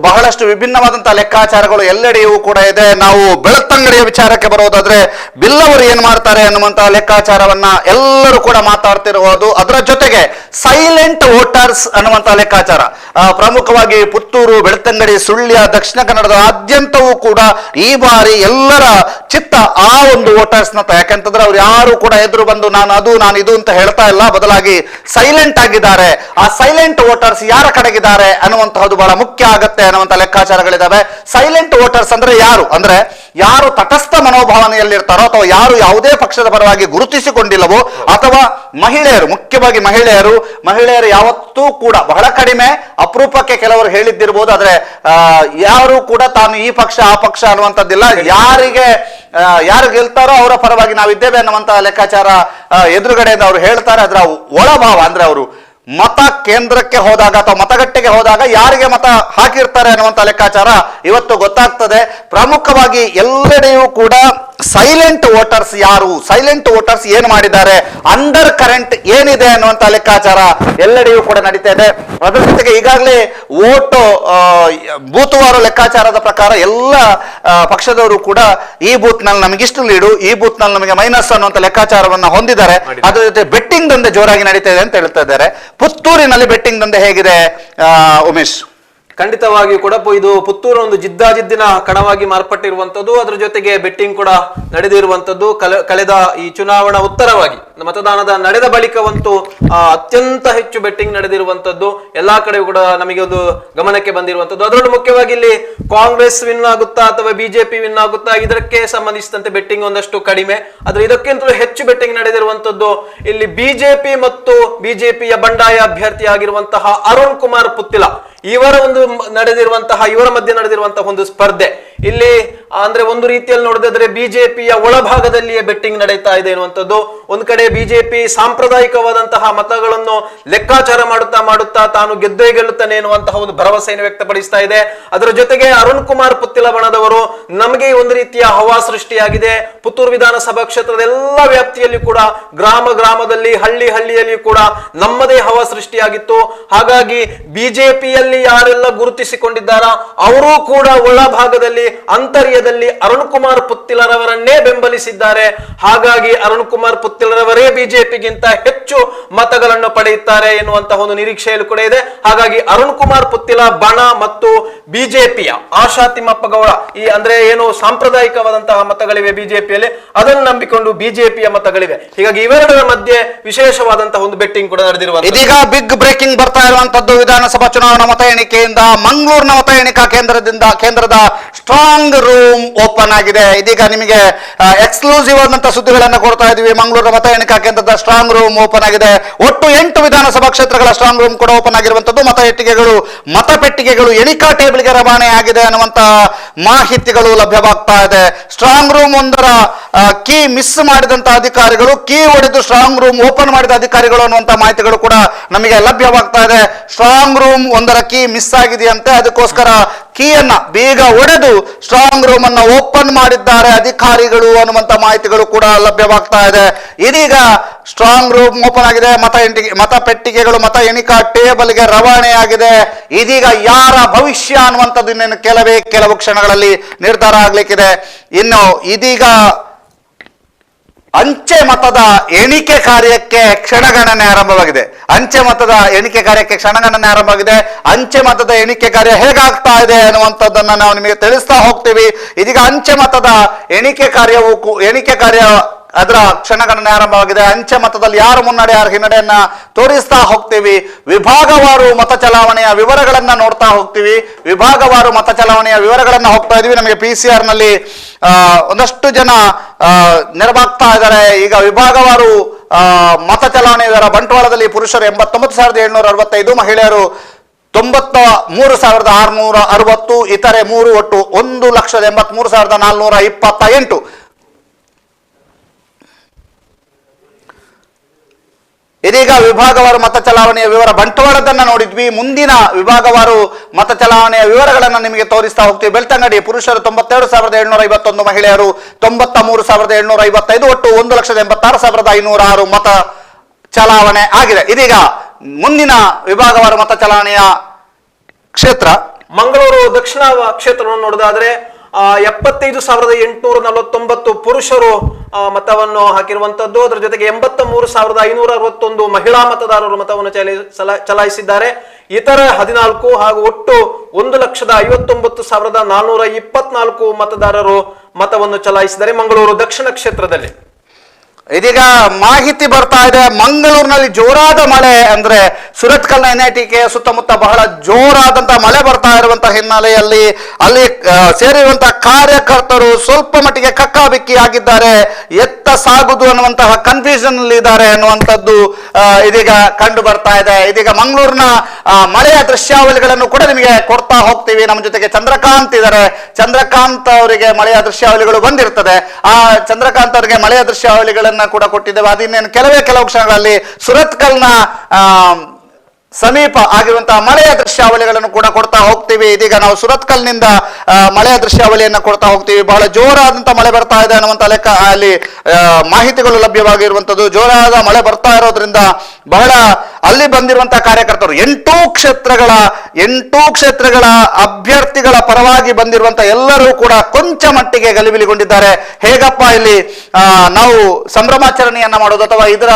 Speaker 1: ಬಹಳಷ್ಟು ವಿಭಿನ್ನವಾದಂತಹ ಲೆಕ್ಕಾಚಾರಗಳು ಎಲ್ಲೆಡೆಯೂ ಕೂಡ ಇದೆ. ನಾವು ಬೆಳ್ತಂಗಡಿಯ ವಿಚಾರಕ್ಕೆ ಬರೋದಾದ್ರೆ ಬಿಲ್ಲವರು ಏನ್ ಮಾಡ್ತಾರೆ ಅನ್ನುವಂತಹ ಲೆಕ್ಕಾಚಾರವನ್ನ ಎಲ್ಲರೂ ಕೂಡ ಮಾತಾಡ್ತಿರುವುದು. ಅದರ ಜೊತೆಗೆ ಸೈಲೆಂಟ್ ವೋಟರ್ಸ್ ಅನ್ನುವಂತಹ ಲೆಕ್ಕಾಚಾರ ಪ್ರಮುಖವಾಗಿ ಪುತ್ತೂರು, ಬೆಳ್ತಂಗಡಿ, ಸುಳ್ಯ, ದಕ್ಷಿಣ ಕನ್ನಡದ ಆದ್ಯಂತವೂ ಕೂಡ ಈ ಬಾರಿ ಎಲ್ಲರ ಚಿತ್ತ ಆ ಒಂದು ವೋಟರ್ಸ್ ನತ್ತ. ಯಾಕಂತಂದ್ರೆ ಅವ್ರು ಯಾರು ಕೂಡ ಎದುರು ಬಂದು ನಾನು ಇದು ಅಂತ ಹೇಳ್ತಾ ಇಲ್ಲ, ಬದಲಾಗಿ ಸೈಲೆಂಟ್ ಆಗಿದ್ದಾರೆ. ಆ ಸೈಲೆಂಟ್ ವೋಟರ್ಸ್ ಯಾರ ಕಡೆಗಿದ್ದಾರೆ ಅನ್ನುವಂತಹ ಬಹಳ ಮುಖ್ಯ ಆಗತ್ತೆ ಅನ್ನುವಂತ ಲೆಕ್ಕಾಚಾರಗಳಿದಾವೆ. ಸೈಲೆಂಟ್ ವೋಟರ್ಸ್ ಅಂದ್ರೆ ಯಾರು ತಟಸ್ಥ ಮನೋಭಾವನೆಯಲ್ಲಿರ್ತಾರೋ ಅಥವಾ ಯಾರು ಯಾವುದೇ ಪಕ್ಷದ ಪರವಾಗಿ ಗುರುತಿಸಿಕೊಂಡಿಲ್ಲವೋ, ಅಥವಾ ಮಹಿಳೆಯರು, ಮುಖ್ಯವಾಗಿ ಮಹಿಳೆಯರು ಯಾವತ್ತೂ ಕೂಡ ಬಹಳ ಕಡಿಮೆ, ಅಪರೂಪಕ್ಕೆ ಕೆಲವರು ಹೇಳಿದ್ದಿರ್ಬೋದು, ಆದ್ರೆ ಯಾರು ಕೂಡ ತಾನು ಈ ಪಕ್ಷ ಆ ಪಕ್ಷ ಅನ್ನುವಂಥದ್ದಿಲ್ಲ. ಯಾರು ಗೆಲ್ತಾರೋ ಅವರ ಪರವಾಗಿ ನಾವಿದ್ದೇವೆ ಅನ್ನುವಂತಹ ಲೆಕ್ಕಾಚಾರ ಎದುರುಗಡೆಯಿಂದ ಅವರು ಹೇಳ್ತಾರೆ. ಅದರ ಒಳಭಾವ ಅಂದ್ರೆ ಅವರು ಮತ ಕೇಂದ್ರಕ್ಕೆ ಹೋದಾಗ ಅಥವಾ ಮತಗಟ್ಟೆಗೆ ಹೋದಾಗ ಯಾರಿಗೆ ಮತ ಹಾಕಿರ್ತಾರೆ ಅನ್ನುವಂಥ ಲೆಕ್ಕಾಚಾರ ಇವತ್ತು ಗೊತ್ತಾಗ್ತದೆ. ಪ್ರಮುಖವಾಗಿ ಎಲ್ಲೆಡೆಯೂ ಕೂಡ ಸೈಲೆಂಟ್ ವೋಟರ್ಸ್ ಯಾರು, ಸೈಲೆಂಟ್ ವೋಟರ್ಸ್ ಏನು ಮಾಡಿದ್ದಾರೆ, ಅಂಡರ್ ಕರೆಂಟ್ ಏನಿದೆ ಅನ್ನುವಂಥ ಲೆಕ್ಕಾಚಾರ ಎಲ್ಲೆಡೆಯೂ ಕೂಡ ನಡೀತಾ ಇದೆ. ಅದರ ಜೊತೆಗೆ ಈಗಾಗಲೇ ಬೂತ್ವಾರು ಲೆಕ್ಕಾಚಾರದ ಪ್ರಕಾರ ಎಲ್ಲ ಪಕ್ಷದವರು ಕೂಡ ಈ ಬೂತ್ ನಲ್ಲಿ ನಮಗಿಷ್ಟು ಲೀಡು, ಈ ಬೂತ್ ನಲ್ಲಿ ನಮಗೆ ಮೈನಸ್ ಅನ್ನುವಂಥ ಲೆಕ್ಕಾಚಾರವನ್ನ ಹೊಂದಿದ್ದಾರೆ. ಅದರ ಜೊತೆ ಬೆಟ್ಟಿಂಗ್ ದಂಧೆ ಜೋರಾಗಿ ನಡೀತಾ ಇದೆ ಅಂತ ಹೇಳ್ತಾ ಇದ್ದಾರೆ. ಪುತ್ತೂರಿನಲ್ಲಿ ಬೆಟ್ಟಿಂಗ್ ದಂಧೆ ಹೇಗಿದೆ ಉಮೇಶ್?
Speaker 2: ಖಂಡಿತವಾಗಿಯೂ ಕೂಡ ಇದು ಪುತ್ತೂರು ಒಂದು ಜಿದ್ದಾಜಿದ್ದಿನ ಕಣವಾಗಿ ಮಾರ್ಪಟ್ಟಿರುವಂತದ್ದು. ಅದರ ಜೊತೆಗೆ ಬೆಟ್ಟಿಂಗ್ ಕೂಡ ನಡೆದಿರುವಂತದ್ದು. ಕಳೆದ ಈ ಚುನಾವಣಾ ಉತ್ತರವಾಗಿ ಮತದಾನದ ನಡೆದ ಬಳಿಕವಂತೂ ಅತ್ಯಂತ ಹೆಚ್ಚು ಬೆಟ್ಟಿಂಗ್ ನಡೆದಿರುವಂತದ್ದು. ಎಲ್ಲಾ ಕಡೆ ಕೂಡ ನಮಗೆ ಒಂದು ಗಮನಕ್ಕೆ ಬಂದಿರುವಂತದ್ದು. ಅದರಲ್ಲೂ ಮುಖ್ಯವಾಗಿ ಇಲ್ಲಿ ಕಾಂಗ್ರೆಸ್ ವಿನ್ ಆಗುತ್ತಾ ಅಥವಾ ಬಿಜೆಪಿ ವಿನ್ ಆಗುತ್ತಾ ಇದಕ್ಕೆ ಸಂಬಂಧಿಸಿದಂತೆ ಬೆಟ್ಟಿಂಗ್ ಒಂದಷ್ಟು ಕಡಿಮೆ. ಆದ್ರೆ ಇದಕ್ಕಿಂತಲೂ ಹೆಚ್ಚು ಬೆಟ್ಟಿಂಗ್ ನಡೆದಿರುವಂತದ್ದು ಇಲ್ಲಿ ಬಿಜೆಪಿ ಮತ್ತು ಬಿಜೆಪಿಯ ಬಂಡಾಯ ಅಭ್ಯರ್ಥಿ ಆಗಿರುವಂತಹ ಅರುಣ್ ಕುಮಾರ್ ಪುತ್ತಿಲ ಇವರ ಮಧ್ಯೆ ನಡೆದಿರುವಂತಹ ಒಂದು ಸ್ಪರ್ಧೆ. ಇಲ್ಲಿ ಅಂದ್ರೆ ಒಂದು ರೀತಿಯಲ್ಲಿ ನೋಡಿದ್ರೆ ಬಿಜೆಪಿಯ ಒಳಭಾಗದಲ್ಲಿಯೇ ಬೆಟ್ಟಿಂಗ್ ನಡೀತಾ ಇದೆ ಎನ್ನುವಂಥದ್ದು. ಒಂದ್ ಕಡೆ ಬಿಜೆಪಿ ಸಾಂಪ್ರದಾಯಿಕವಾದಂತಹ ಮತಗಳನ್ನು ಲೆಕ್ಕಾಚಾರ ಮಾಡುತ್ತಾ ತಾನು ಗೆದ್ದೇ ಗೆಲ್ಲುತ್ತಾನೆ ಎನ್ನುವಂತಹ ಒಂದು ಭರವಸೆಯನ್ನು ವ್ಯಕ್ತಪಡಿಸ್ತಾ ಇದೆ. ಅದರ ಜೊತೆಗೆ ಅರುಣ್ ಕುಮಾರ್ ಪುತ್ತಿಲ ಬಣದವರು ನಮಗೆ ಒಂದು ರೀತಿಯ ಹವಾ ಸೃಷ್ಟಿಯಾಗಿದೆ, ಪುತ್ತೂರು ವಿಧಾನಸಭಾ ಕ್ಷೇತ್ರದ ಎಲ್ಲ ವ್ಯಾಪ್ತಿಯಲ್ಲಿ ಕೂಡ ಗ್ರಾಮದಲ್ಲಿ ಹಳ್ಳಿಯಲ್ಲಿ ಕೂಡ ನಮ್ಮದೇ ಹವಾ ಸೃಷ್ಟಿಯಾಗಿತ್ತು. ಹಾಗಾಗಿ ಬಿಜೆಪಿಯಲ್ಲಿ ಯಾರೆಲ್ಲ ಗುರುತಿಸಿಕೊಂಡಿದ್ದಾರ ಅವರು ಕೂಡ ಒಳಭಾಗದಲ್ಲಿ ಅಂತರ್ಯದಲ್ಲಿ ಅರುಣ್ ಕುಮಾರ್ ಪುತ್ತಿಲರವರನ್ನೇ ಬೆಂಬಲಿಸಿದ್ದಾರೆ. ಹಾಗಾಗಿ ಅರುಣ್ ಕುಮಾರ್ ಪುತ್ತಿಲರವರೇ ಬಿಜೆಪಿಗಿಂತ ಹೆಚ್ಚು ಮತಗಳನ್ನು ಪಡೆಯುತ್ತಾರೆ ಎನ್ನುವಂತಹ ಒಂದು ನಿರೀಕ್ಷೆಯಲ್ಲೂ ಕೂಡ ಇದೆ. ಹಾಗಾಗಿ ಅರುಣ್ ಕುಮಾರ್ ಪುತ್ತಿಲ ಬಣ ಮತ್ತು ಬಿಜೆಪಿಯ ಆಶಾ ತಿಮ್ಮಪ್ಪ ಗೌಡ ಈ ಅಂದ್ರೆ ಏನು ಸಾಂಪ್ರದಾಯಿಕವಾದಂತಹ ಮತಗಳಿವೆ ಬಿಜೆಪಿಯಲ್ಲಿ, ಅದನ್ನು ನಂಬಿಕೊಂಡು ಬಿಜೆಪಿಯ ಮತಗಳಿವೆ. ಹೀಗಾಗಿ ಇವೆರಡರ ಮಧ್ಯೆ ವಿಶೇಷವಾದಂತಹ ಒಂದು ಬೆಟ್ಟಿಂಗ್ ಕೂಡ ನಡೆದಿರುವ
Speaker 1: ಇದೀಗ ಬಿಗ್ ಬ್ರೇಕಿಂಗ್ ಬರ್ತಾ ಇರುವಂತದ್ದು ವಿಧಾನಸಭಾ ಚುನಾವಣಾ ಮತ ಎಣಿಕೆಯಿಂದ ಮಂಗಳೂರಿನ ಮತ ಎಣಿಕಾ ಕೇಂದ್ರದ ಸ್ಟ್ರಾಂಗ್ ರೂಮ್ ಓಪನ್ ಆಗಿದೆ. ಇದೀಗ ನಿಮಗೆ ಎಕ್ಸ್ಕ್ಲೂಸಿವ್ ಆದಂತಹ ಸುದ್ದಿಗಳನ್ನು ಕೊಡ್ತಾ ಇದೀವಿ. ಮಂಗಳೂರಿನ ಮತ ಎಣಿಕಾ ಕೇಂದ್ರದ ಸ್ಟ್ರಾಂಗ್ ರೂಮ್ ಓಪನ್ ಆಗಿದೆ. ಒಟ್ಟು 8 ವಿಧಾನಸಭಾ ಕ್ಷೇತ್ರಗಳ ಸ್ಟ್ರಾಂಗ್ ರೂಮ್ ಕೂಡ ಓಪನ್ ಆಗಿರುವಂತದ್ದು. ಮತಪೆಟ್ಟಿಗೆಗಳು ಎಣಿಕಾ ಟೇಬಲ್ಗೆ ರವಾನೆ ಆಗಿದೆ ಅನ್ನುವಂತ ಮಾಹಿತಿಗಳು ಲಭ್ಯವಾಗ್ತಾ ಇದೆ. ಸ್ಟ್ರಾಂಗ್ ರೂಮ್ ಒಂದರ ಕೀ ಮಿಸ್ ಮಾಡಿದಂತ ಅಧಿಕಾರಿಗಳು, ಕೀ ಹೊಡೆದು ಸ್ಟ್ರಾಂಗ್ ರೂಮ್ ಓಪನ್ ಮಾಡಿದ ಅಧಿಕಾರಿಗಳು ಅನ್ನುವಂತ ಮಾಹಿತಿಗಳು ಕೂಡ ನಮಗೆ ಲಭ್ಯವಾಗ್ತಾ ಇದೆ. ಸ್ಟ್ರಾಂಗ್ ರೂಮ್ ಒಂದರ ಕೀ ಮಿಸ್ ಆಗಿದೆಯಂತೆ, ಅದಕ್ಕೋಸ್ಕರ ಕೀಯನ್ನ ಬೇಗ ಒಡೆದು ಸ್ಟ್ರಾಂಗ್ ರೂಮ್ ಅನ್ನ ಓಪನ್ ಮಾಡಿದ್ದಾರೆ ಅಧಿಕಾರಿಗಳು ಅನ್ನುವಂತ ಮಾಹಿತಿಗಳು ಕೂಡ ಲಭ್ಯವಾಗ್ತಾ ಇದೆ. ಇದೀಗ ಸ್ಟ್ರಾಂಗ್ ರೂಮ್ ಓಪನ್ ಆಗಿದೆ, ಮತಪೆಟ್ಟಿಗೆಗಳು ಮತ ಎಣಿಕಾ ಟೇಬಲ್ಗೆ ರವಾನೆ ಆಗಿದೆ. ಇದೀಗ ಯಾರ ಭವಿಷ್ಯ ಅನ್ನುವಂಥದ್ದು ಇನ್ನೇನು ಕೆಲವು ಕ್ಷಣಗಳಲ್ಲಿ ನಿರ್ಧಾರ ಆಗ್ಲಿಕ್ಕಿದೆ. ಇನ್ನು ಇದೀಗ ಅಂಚೆ ಮತದ ಎಣಿಕೆ ಕಾರ್ಯಕ್ಕೆ ಕ್ಷಣಗಣನೆ ಆರಂಭವಾಗಿದೆ. ಅಂಚೆ ಮತದ ಎಣಿಕೆ ಕಾರ್ಯ ಹೇಗಾಗ್ತಾ ಇದೆ ಅನ್ನುವಂಥದ್ದನ್ನ ನಾವು ನಿಮಗೆ ತಿಳಿಸ್ತಾ ಹೋಗ್ತೀವಿ. ಇದೀಗ ಅಂಚೆ ಮತದ ಎಣಿಕೆ ಕಾರ್ಯ ಅದರ ಕ್ಷಣಗಣನೆ ಆರಂಭವಾಗಿದೆ. ಅಂಚೆ ಮತದಲ್ಲಿ ಯಾರು ಮುನ್ನಡೆ ಯಾರು ಹಿನ್ನಡೆಯನ್ನ ತೋರಿಸ್ತಾ ಹೋಗ್ತೀವಿ. ವಿಭಾಗವಾರು ಮತ ಚಲಾವಣೆಯ ವಿವರಗಳನ್ನ ನೋಡ್ತಾ ಹೋಗ್ತೀವಿ. ಹೋಗ್ತಾ ಇದೀವಿ. ನಮಗೆ PCR ನಲ್ಲಿ ಒಂದಷ್ಟು ಜನ ನೆರವಾಗ್ತಾ ಇದ್ದಾರೆ. ಈಗ ವಿಭಾಗವಾರು ಮತ ಚಲಾವಣೆ ವಿವರ ಬಂಟ್ವಾಳದಲ್ಲಿ ಪುರುಷರು 89,765, ಮಹಿಳೆಯರು 93,660, ಇತರೆ 3 ಒಟ್ಟು 1,83,428. ಇದೀಗ ವಿಭಾಗವಾರು ಮತ ಚಲಾವಣೆಯ ವಿವರ ಬಂಟ್ವಾಳದನ್ನ ನೋಡಿದ್ವಿ. ಮುಂದಿನ ವಿಭಾಗವಾರು ಮತ ಚಲಾವಣೆಯ ವಿವರಗಳನ್ನ ನಿಮಗೆ ತೋರಿಸ್ತಾ ಹೋಗ್ತೀವಿ. ಬೆಳ್ತಂಗಡಿ ಪುರುಷರು 92,751, ಮಹಿಳೆಯರು 93,755, ಒಟ್ಟು 1,86,506 ಮತ ಚಲಾವಣೆ ಆಗಿದೆ. ಇದೀಗ ಮುಂದಿನ ವಿಭಾಗವಾರು ಮತ ಚಲಾವಣೆಯ ಕ್ಷೇತ್ರ
Speaker 2: ಮಂಗಳೂರು ದಕ್ಷಿಣ ಕ್ಷೇತ್ರವನ್ನು ನೋಡೋದಾದ್ರೆ 75,849 ಪುರುಷರು ಮತವನ್ನು ಹಾಕಿರುವಂತದ್ದು. ಅದರ ಜೊತೆಗೆ 83,561 ಮಹಿಳಾ ಮತದಾರರು ಮತವನ್ನು ಚಲಾಯಿಸಿದ್ದಾರೆ. ಇತರ 14 ಹಾಗೂ ಒಟ್ಟು 1,59,424 ಮತದಾರರು ಮತವನ್ನು ಚಲಾಯಿಸಿದ್ದಾರೆ ಮಂಗಳೂರು ದಕ್ಷಿಣ ಕ್ಷೇತ್ರದಲ್ಲಿ.
Speaker 1: ಇದೀಗ ಮಾಹಿತಿ ಬರ್ತಾ ಇದೆ, ಮಂಗಳೂರಿನಲ್ಲಿ ಜೋರಾದ ಮಳೆ, ಅಂದ್ರೆ ಸುರತ್ಕಲ್ನ NITK ಸುತ್ತಮುತ್ತ ಬಹಳ ಜೋರಾದಂತಹ ಮಳೆ ಬರ್ತಾ ಇರುವಂತಹ ಹಿನ್ನೆಲೆಯಲ್ಲಿ ಅಲ್ಲಿ ಸೇರಿರುವಂತಹ ಕಾರ್ಯಕರ್ತರು ಸ್ವಲ್ಪ ಮಟ್ಟಿಗೆ ಕಕ್ಕಾಬಿಕ್ಕಿ ಆಗಿದ್ದಾರೆ. ಎತ್ತ ಸಾಗುದು ಅನ್ನುವಂತಹ ಕನ್ಫ್ಯೂಷನ್ ಅಲ್ಲಿ ಇದ್ದಾರೆ ಅನ್ನುವಂಥದ್ದು ಇದೀಗ ಕಂಡು ಬರ್ತಾ ಇದೆ. ಇದೀಗ ಮಂಗಳೂರಿನ ಮಳೆಯ ದೃಶ್ಯಾವಳಿಗಳನ್ನು ಕೂಡ ನಿಮಗೆ ಕೊಡ್ತಾ ಹೋಗ್ತೀವಿ. ನಮ್ಮ ಜೊತೆಗೆ ಚಂದ್ರಕಾಂತ್ ಇದ್ದಾರೆ. ಚಂದ್ರಕಾಂತ್ ಅವರಿಗೆ ಮಳೆಯ ದೃಶ್ಯಾವಳಿಗಳು ಬಂದಿರ್ತದೆ. ಆ ಚಂದ್ರಕಾಂತ್ ಅವರಿಗೆ ಮಳೆಯ ದೃಶ್ಯಾವಳಿಗಳನ್ನು ಕೂಡ ಕೊಟ್ಟಿದ್ದೇವೆ. ಅದಿನ್ನೇನು ಕೆಲವು ಕ್ಷಣಗಳಲ್ಲಿ ಸುರತ್ಕಲ್ನ ಸಮೀಪ ಆಗಿರುವಂತಹ ಮಳೆಯ ದೃಶ್ಯಾವಳಿಗಳನ್ನು ಕೂಡ ಕೊಡ್ತಾ ಹೋಗ್ತೀವಿ. ಇದೀಗ ನಾವು ಸುರತ್ಕಲ್ನಿಂದ ಮಳೆಯ ದೃಶ್ಯಾವಳಿಯನ್ನು ಕೊಡ್ತಾ ಹೋಗ್ತೀವಿ. ಬಹಳ ಜೋರಾದಂತಹ ಮಳೆ ಬರ್ತಾ ಇದೆ ಅನ್ನುವಂತ ಲೆಕ್ಕ ಅಲ್ಲಿ ಮಾಹಿತಿಗಳು ಲಭ್ಯವಾಗಿರುವಂತದ್ದು. ಜೋರಾದ ಮಳೆ ಬರ್ತಾ ಇರೋದ್ರಿಂದ ಬಹಳ ಅಲ್ಲಿ ಬಂದಿರುವಂತಹ ಕಾರ್ಯಕರ್ತರು 8 ಕ್ಷೇತ್ರಗಳ ಅಭ್ಯರ್ಥಿಗಳ ಪರವಾಗಿ ಬಂದಿರುವಂತಹ ಎಲ್ಲರೂ ಕೂಡ ಕೊಂಚ ಮಟ್ಟಿಗೆ ಗಲಿಬಿಲಿಗೊಂಡಿದ್ದಾರೆ. ಹೇಗಪ್ಪ ಇಲ್ಲಿ ನಾವು ಸಂಭ್ರಮಾಚರಣೆಯನ್ನ ಮಾಡೋದು ಅಥವಾ ಇದರ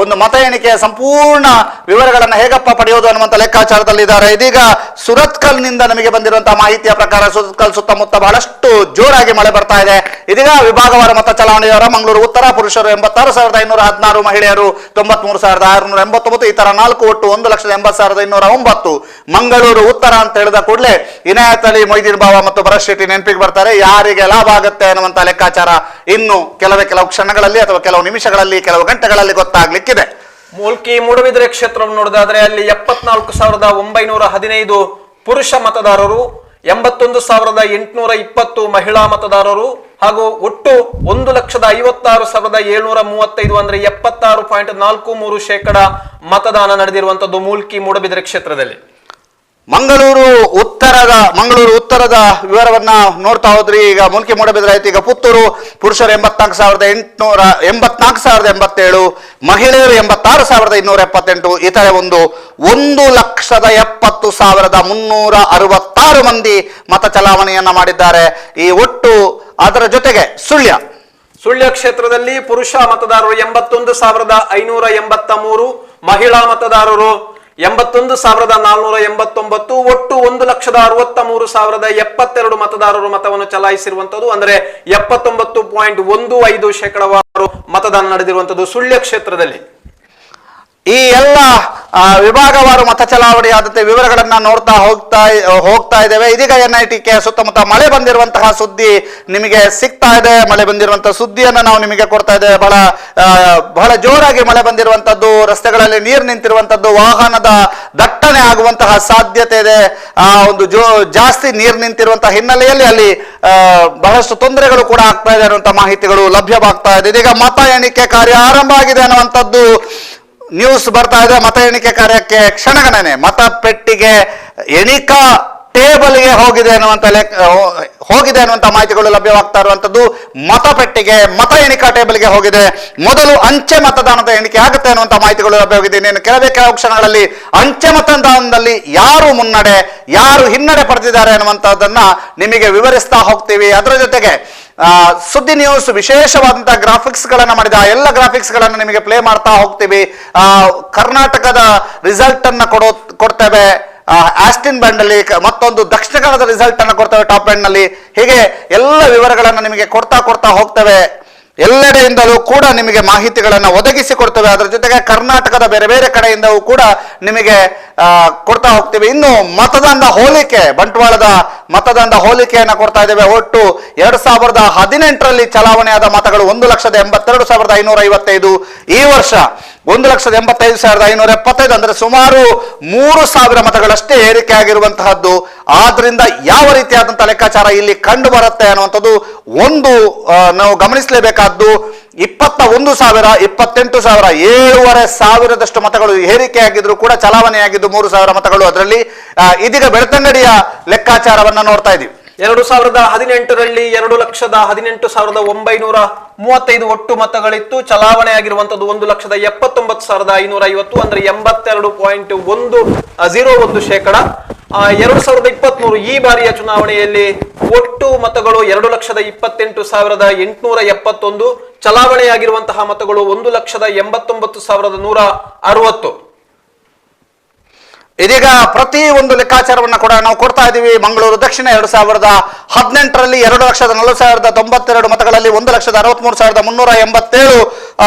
Speaker 1: ಒಂದು ಮತ ಎಣಿಕೆಯ ಸಂಪೂರ್ಣ ವಿವರಗಳನ್ನ ಹೇಗಪ್ಪ ಪಡೆಯೋದು ಅನ್ನುವಂತ ಲೆಕ್ಕಾಚಾರದಲ್ಲಿದ್ದಾರೆ. ಇದೀಗ ಸುರತ್ಕಲ್ನಿಂದ ನಮಗೆ ಬಂದಿರುವಂತಹ ಮಾಹಿತಿಯ ಪ್ರಕಾರ ಸುರತ್ಕಲ್ ಸುತ್ತಮುತ್ತ ಬಹಳಷ್ಟು ಜೋರಾಗಿ ಮಳೆ ಬರ್ತಾ ಇದೆ. ಇದೀಗ ವಿಭಾಗವಾರ ಮತ ಚಲಾವಣೆಯವರ ಮಂಗಳೂರು ಉತ್ತರ ಪುರುಷರು 86,516, ಮಹಿಳೆಯರು 93,689, ಇತರ 4 ಒಟ್ಟು 1,80,209. ಮಂಗಳೂರು ಉತ್ತರ ಅಂತ ಹೇಳಿದ ಕೂಡಲೇ ಇನಾಯತ್ ಅಲಿ, ಮೊಯ್ದೀನ್ ಬಾವ ಮತ್ತು ಭರತ್ ಶೆಟ್ಟಿ ನೆನಪಿಗೆ ಬರ್ತಾರೆ. ಯಾರಿಗೆ ಲಾಭ ಆಗುತ್ತೆ ಅನ್ನುವಂತ ಲೆಕ್ಕಾಚಾರ ಇನ್ನು ಕೆಲವು ಕ್ಷಣಗಳಲ್ಲಿ ಅಥವಾ ಕೆಲವು ನಿಮಿಷಗಳಲ್ಲಿ, ಕೆಲವು ಗಂಟೆಗಳಲ್ಲಿ ಗೊತ್ತಾಗ್ಲಿಕ್ಕಿದೆ.
Speaker 2: ಮೂಲ್ಕಿ ಮೂಡಬಿದ್ರೆ ಕ್ಷೇತ್ರವನ್ನು ನೋಡಿದಾದ್ರೆ ಅಲ್ಲಿ 74,915 ಪುರುಷ ಮತದಾರರು, 81,820 ಮಹಿಳಾ ಮತದಾರರು ಹಾಗೂ ಒಟ್ಟು 1,56,735 ಅಂದ್ರೆ 76.43% ಮತದಾನ ನಡೆದಿರುವಂತದ್ದು ಮೂಲ್ಕಿ ಮೂಡಬಿದರೆ ಕ್ಷೇತ್ರದಲ್ಲಿ.
Speaker 1: ಮಂಗಳೂರು ಉತ್ತರದ ವಿವರವನ್ನ ನೋಡ್ತಾ ಹೋದ್ರಿ. ಈಗ ಮೂಲ್ಕಿ ಮೂಡಬಿದ್ರೆ ಆಯ್ತು. ಈಗ ಪುತ್ತೂರು ಪುರುಷರು 84,887, ಮಹಿಳೆಯರು 86,278, ಇತರೆ 1,70,366 ಮಂದಿ ಮತ ಚಲಾವಣೆಯನ್ನ ಮಾಡಿದ್ದಾರೆ. ಈ ಒಟ್ಟು ಅದರ ಜೊತೆಗೆ
Speaker 2: ಸುಳ್ಯ ಕ್ಷೇತ್ರದಲ್ಲಿ ಪುರುಷ ಮತದಾರರು 81,583, ಮಹಿಳಾ ಮತದಾರರು 81,489, ಒಟ್ಟು 1,63,072 ಮತದಾರರು ಮತವನ್ನು ಚಲಾಯಿಸಿರುವಂತದ್ದು. ಅಂದ್ರೆ 79.15% ಮತದಾನ ನಡೆದಿರುವಂತದ್ದು ಸುಳ್ಯ ಕ್ಷೇತ್ರದಲ್ಲಿ.
Speaker 1: ಈ ಎಲ್ಲ ವಿಭಾಗವಾರು ಮತ ಚಲಾವಣೆಯಾದಂತೆ ವಿವರಗಳನ್ನ ನೋಡ್ತಾ ಹೋಗ್ತಾ ಇದ್ದೇವೆ. ಇದೀಗ NITK ಸುತ್ತಮುತ್ತ ಮಳೆ ಬಂದಿರುವಂತಹ ಸುದ್ದಿ ನಿಮಗೆ ಸಿಗ್ತಾ ಇದೆ. ಮಳೆ ಬಂದಿರುವಂತಹ ಸುದ್ದಿಯನ್ನ ನಾವು ನಿಮಗೆ ಕೊಡ್ತಾ ಇದ್ದೇವೆ. ಬಹಳ ಜೋರಾಗಿ ಮಳೆ ಬಂದಿರುವಂತದ್ದು, ರಸ್ತೆಗಳಲ್ಲಿ ನೀರು ನಿಂತಿರುವಂತದ್ದು, ವಾಹನದ ದಟ್ಟಣೆ ಆಗುವಂತಹ ಸಾಧ್ಯತೆ ಇದೆ. ಜಾಸ್ತಿ ನೀರು ನಿಂತಿರುವಂತಹ ಹಿನ್ನೆಲೆಯಲ್ಲಿ ಅಲ್ಲಿ ಬಹಳಷ್ಟು ತೊಂದರೆಗಳು ಕೂಡ ಆಗ್ತಾ ಇದೆ ಅನ್ನುವಂಥ ಮಾಹಿತಿಗಳು ಲಭ್ಯವಾಗ್ತಾ ಇದೆ. ಇದೀಗ ಮತ ಎಣಿಕೆ ಕಾರ್ಯ ಆರಂಭ ಆಗಿದೆ ಅನ್ನುವಂಥದ್ದು ನ್ಯೂಸ್ ಬರ್ತಾ ಇದೆ. ಮತ ಎಣಿಕೆ ಕಾರ್ಯಕ್ಕೆ ಕ್ಷಣಗಣನೆ, ಮತ ಪೆಟ್ಟಿಗೆ ಎಣಿಕಾ ಟೇಬಲ್ಗೆ ಹೋಗಿದೆ ಅನ್ನುವಂಥ ಮಾಹಿತಿಗಳು ಲಭ್ಯವಾಗ್ತಾ ಇರುವಂತದ್ದು. ಮತಪೆಟ್ಟಿಗೆ ಮತ ಎಣಿಕಾ ಟೇಬಲ್ಗೆ ಹೋಗಿದೆ. ಮೊದಲು ಅಂಚೆ ಮತದಾನದ ಎಣಿಕೆ ಆಗುತ್ತೆ ಅನ್ನುವಂಥ ಮಾಹಿತಿಗಳು ಲಭ್ಯವಾಗಿದೆ. ಇನ್ನೇನು ಕೆಲವೇ ಕ್ಷಣಗಳಲ್ಲಿ ಅಂಚೆ ಮತದಾನದಲ್ಲಿ ಯಾರು ಮುನ್ನಡೆ ಯಾರು ಹಿನ್ನಡೆ ಪಡೆದಿದ್ದಾರೆ ಅನ್ನುವಂಥದ್ದನ್ನ ನಿಮಗೆ ವಿವರಿಸ್ತಾ ಹೋಗ್ತೀವಿ. ಅದರ ಜೊತೆಗೆ ಸುದ್ದಿ ನ್ಯೂಸ್ ವಿಶೇಷವಾದಂತಹ ಗ್ರಾಫಿಕ್ಸ್ ಗಳನ್ನ ಮಾಡಿದ ಎಲ್ಲ ಗ್ರಾಫಿಕ್ಸ್ ಗಳನ್ನ ನಿಮಗೆ ಪ್ಲೇ ಮಾಡ್ತಾ ಹೋಗ್ತೀವಿ. ಕರ್ನಾಟಕದ ರಿಸಲ್ಟ್ ಅನ್ನ ಕೊಡ್ತೇವೆ ಆಸ್ಟಿನ್ ಬ್ಯಾಂಡ್ ಅಲ್ಲಿ, ಮತ್ತೊಂದು ದಕ್ಷಿಣ ಕನ್ನಡದ ರಿಸಲ್ಟ್ ಅನ್ನು ಕೊಡ್ತೇವೆ ಟಾಪ್ ಬ್ಯಾಂಡ್ ನಲ್ಲಿ. ಹೀಗೆ ಎಲ್ಲ ವಿವರಗಳನ್ನ ನಿಮಗೆ ಕೊಡ್ತಾ ಹೋಗ್ತೇವೆ. ಎಲ್ಲೆಡೆಯಿಂದಲೂ ಕೂಡ ನಿಮಗೆ ಮಾಹಿತಿಗಳನ್ನು ಒದಗಿಸಿ ಕೊಡ್ತೇವೆ. ಅದರ ಜೊತೆಗೆ ಕರ್ನಾಟಕದ ಬೇರೆ ಬೇರೆ ಕಡೆಯಿಂದಲೂ ಕೂಡ ನಿಮಗೆ ಕೊಡ್ತಾ ಹೋಗ್ತೀವಿ. ಇನ್ನು ಮತದಾನದ ಹೋಲಿಕೆ, ಬಂಟ್ವಾಳದ ಮತದಾನದ ಹೋಲಿಕೆಯನ್ನು ಕೊಡ್ತಾ ಇದ್ದೇವೆ. ಒಟ್ಟು 2018ರಲ್ಲಿ ಚಲಾವಣೆಯಾದ ಮತಗಳು 1,82,555. ಈ ವರ್ಷ 1,85,575, ಅಂದ್ರೆ ಸುಮಾರು 3,000 ಮತಗಳಷ್ಟೇ ಏರಿಕೆ ಆಗಿರುವಂತಹದ್ದು. ಆದ್ರಿಂದ ಯಾವ ರೀತಿಯಾದಂತಹ ಲೆಕ್ಕಾಚಾರ ಇಲ್ಲಿ ಕಂಡು ಬರುತ್ತೆ ಅನ್ನುವಂಥದ್ದು ನಾವು ಗಮನಿಸಲೇಬೇಕಾದ್ದು. 21,000, 28,000, 7,500 ಮತಗಳು ಏರಿಕೆಯಾಗಿದ್ರು ಕೂಡ ಚಲಾವಣೆಯಾಗಿದ್ದು 3,000 ಮತಗಳು. ಅದರಲ್ಲಿ ಇದೀಗ ಬೆಳ್ತಂಗಡಿಯ ಲೆಕ್ಕಾಚಾರವನ್ನ ನೋಡ್ತಾ ಇದ್ದೀವಿ.
Speaker 2: 2018ರಲ್ಲಿ 2,18,935 ಒಟ್ಟು ಮತಗಳಿತ್ತು. ಚಲಾವಣೆ ಆಗಿರುವಂತದ್ದು 1,79,550, ಅಂದ್ರೆ 82.101%. 2023 ಈ ಬಾರಿಯ ಚುನಾವಣೆಯಲ್ಲಿ ಒಟ್ಟು ಮತಗಳು 2,28,871, ಚಲಾವಣೆಯಾಗಿರುವಂತಹ ಮತಗಳು 1,89,160.
Speaker 1: ಇದೀಗ ಪ್ರತಿ ಒಂದು ಲೆಕ್ಕಾಚಾರವನ್ನ ಕೂಡ ನಾವು ಕೊಡ್ತಾ ಇದ್ದೀವಿ. ಮಂಗಳೂರು ದಕ್ಷಿಣ 2018ರಲ್ಲಿ 2,40,092 ಮತಗಳಲ್ಲಿ 1,63,387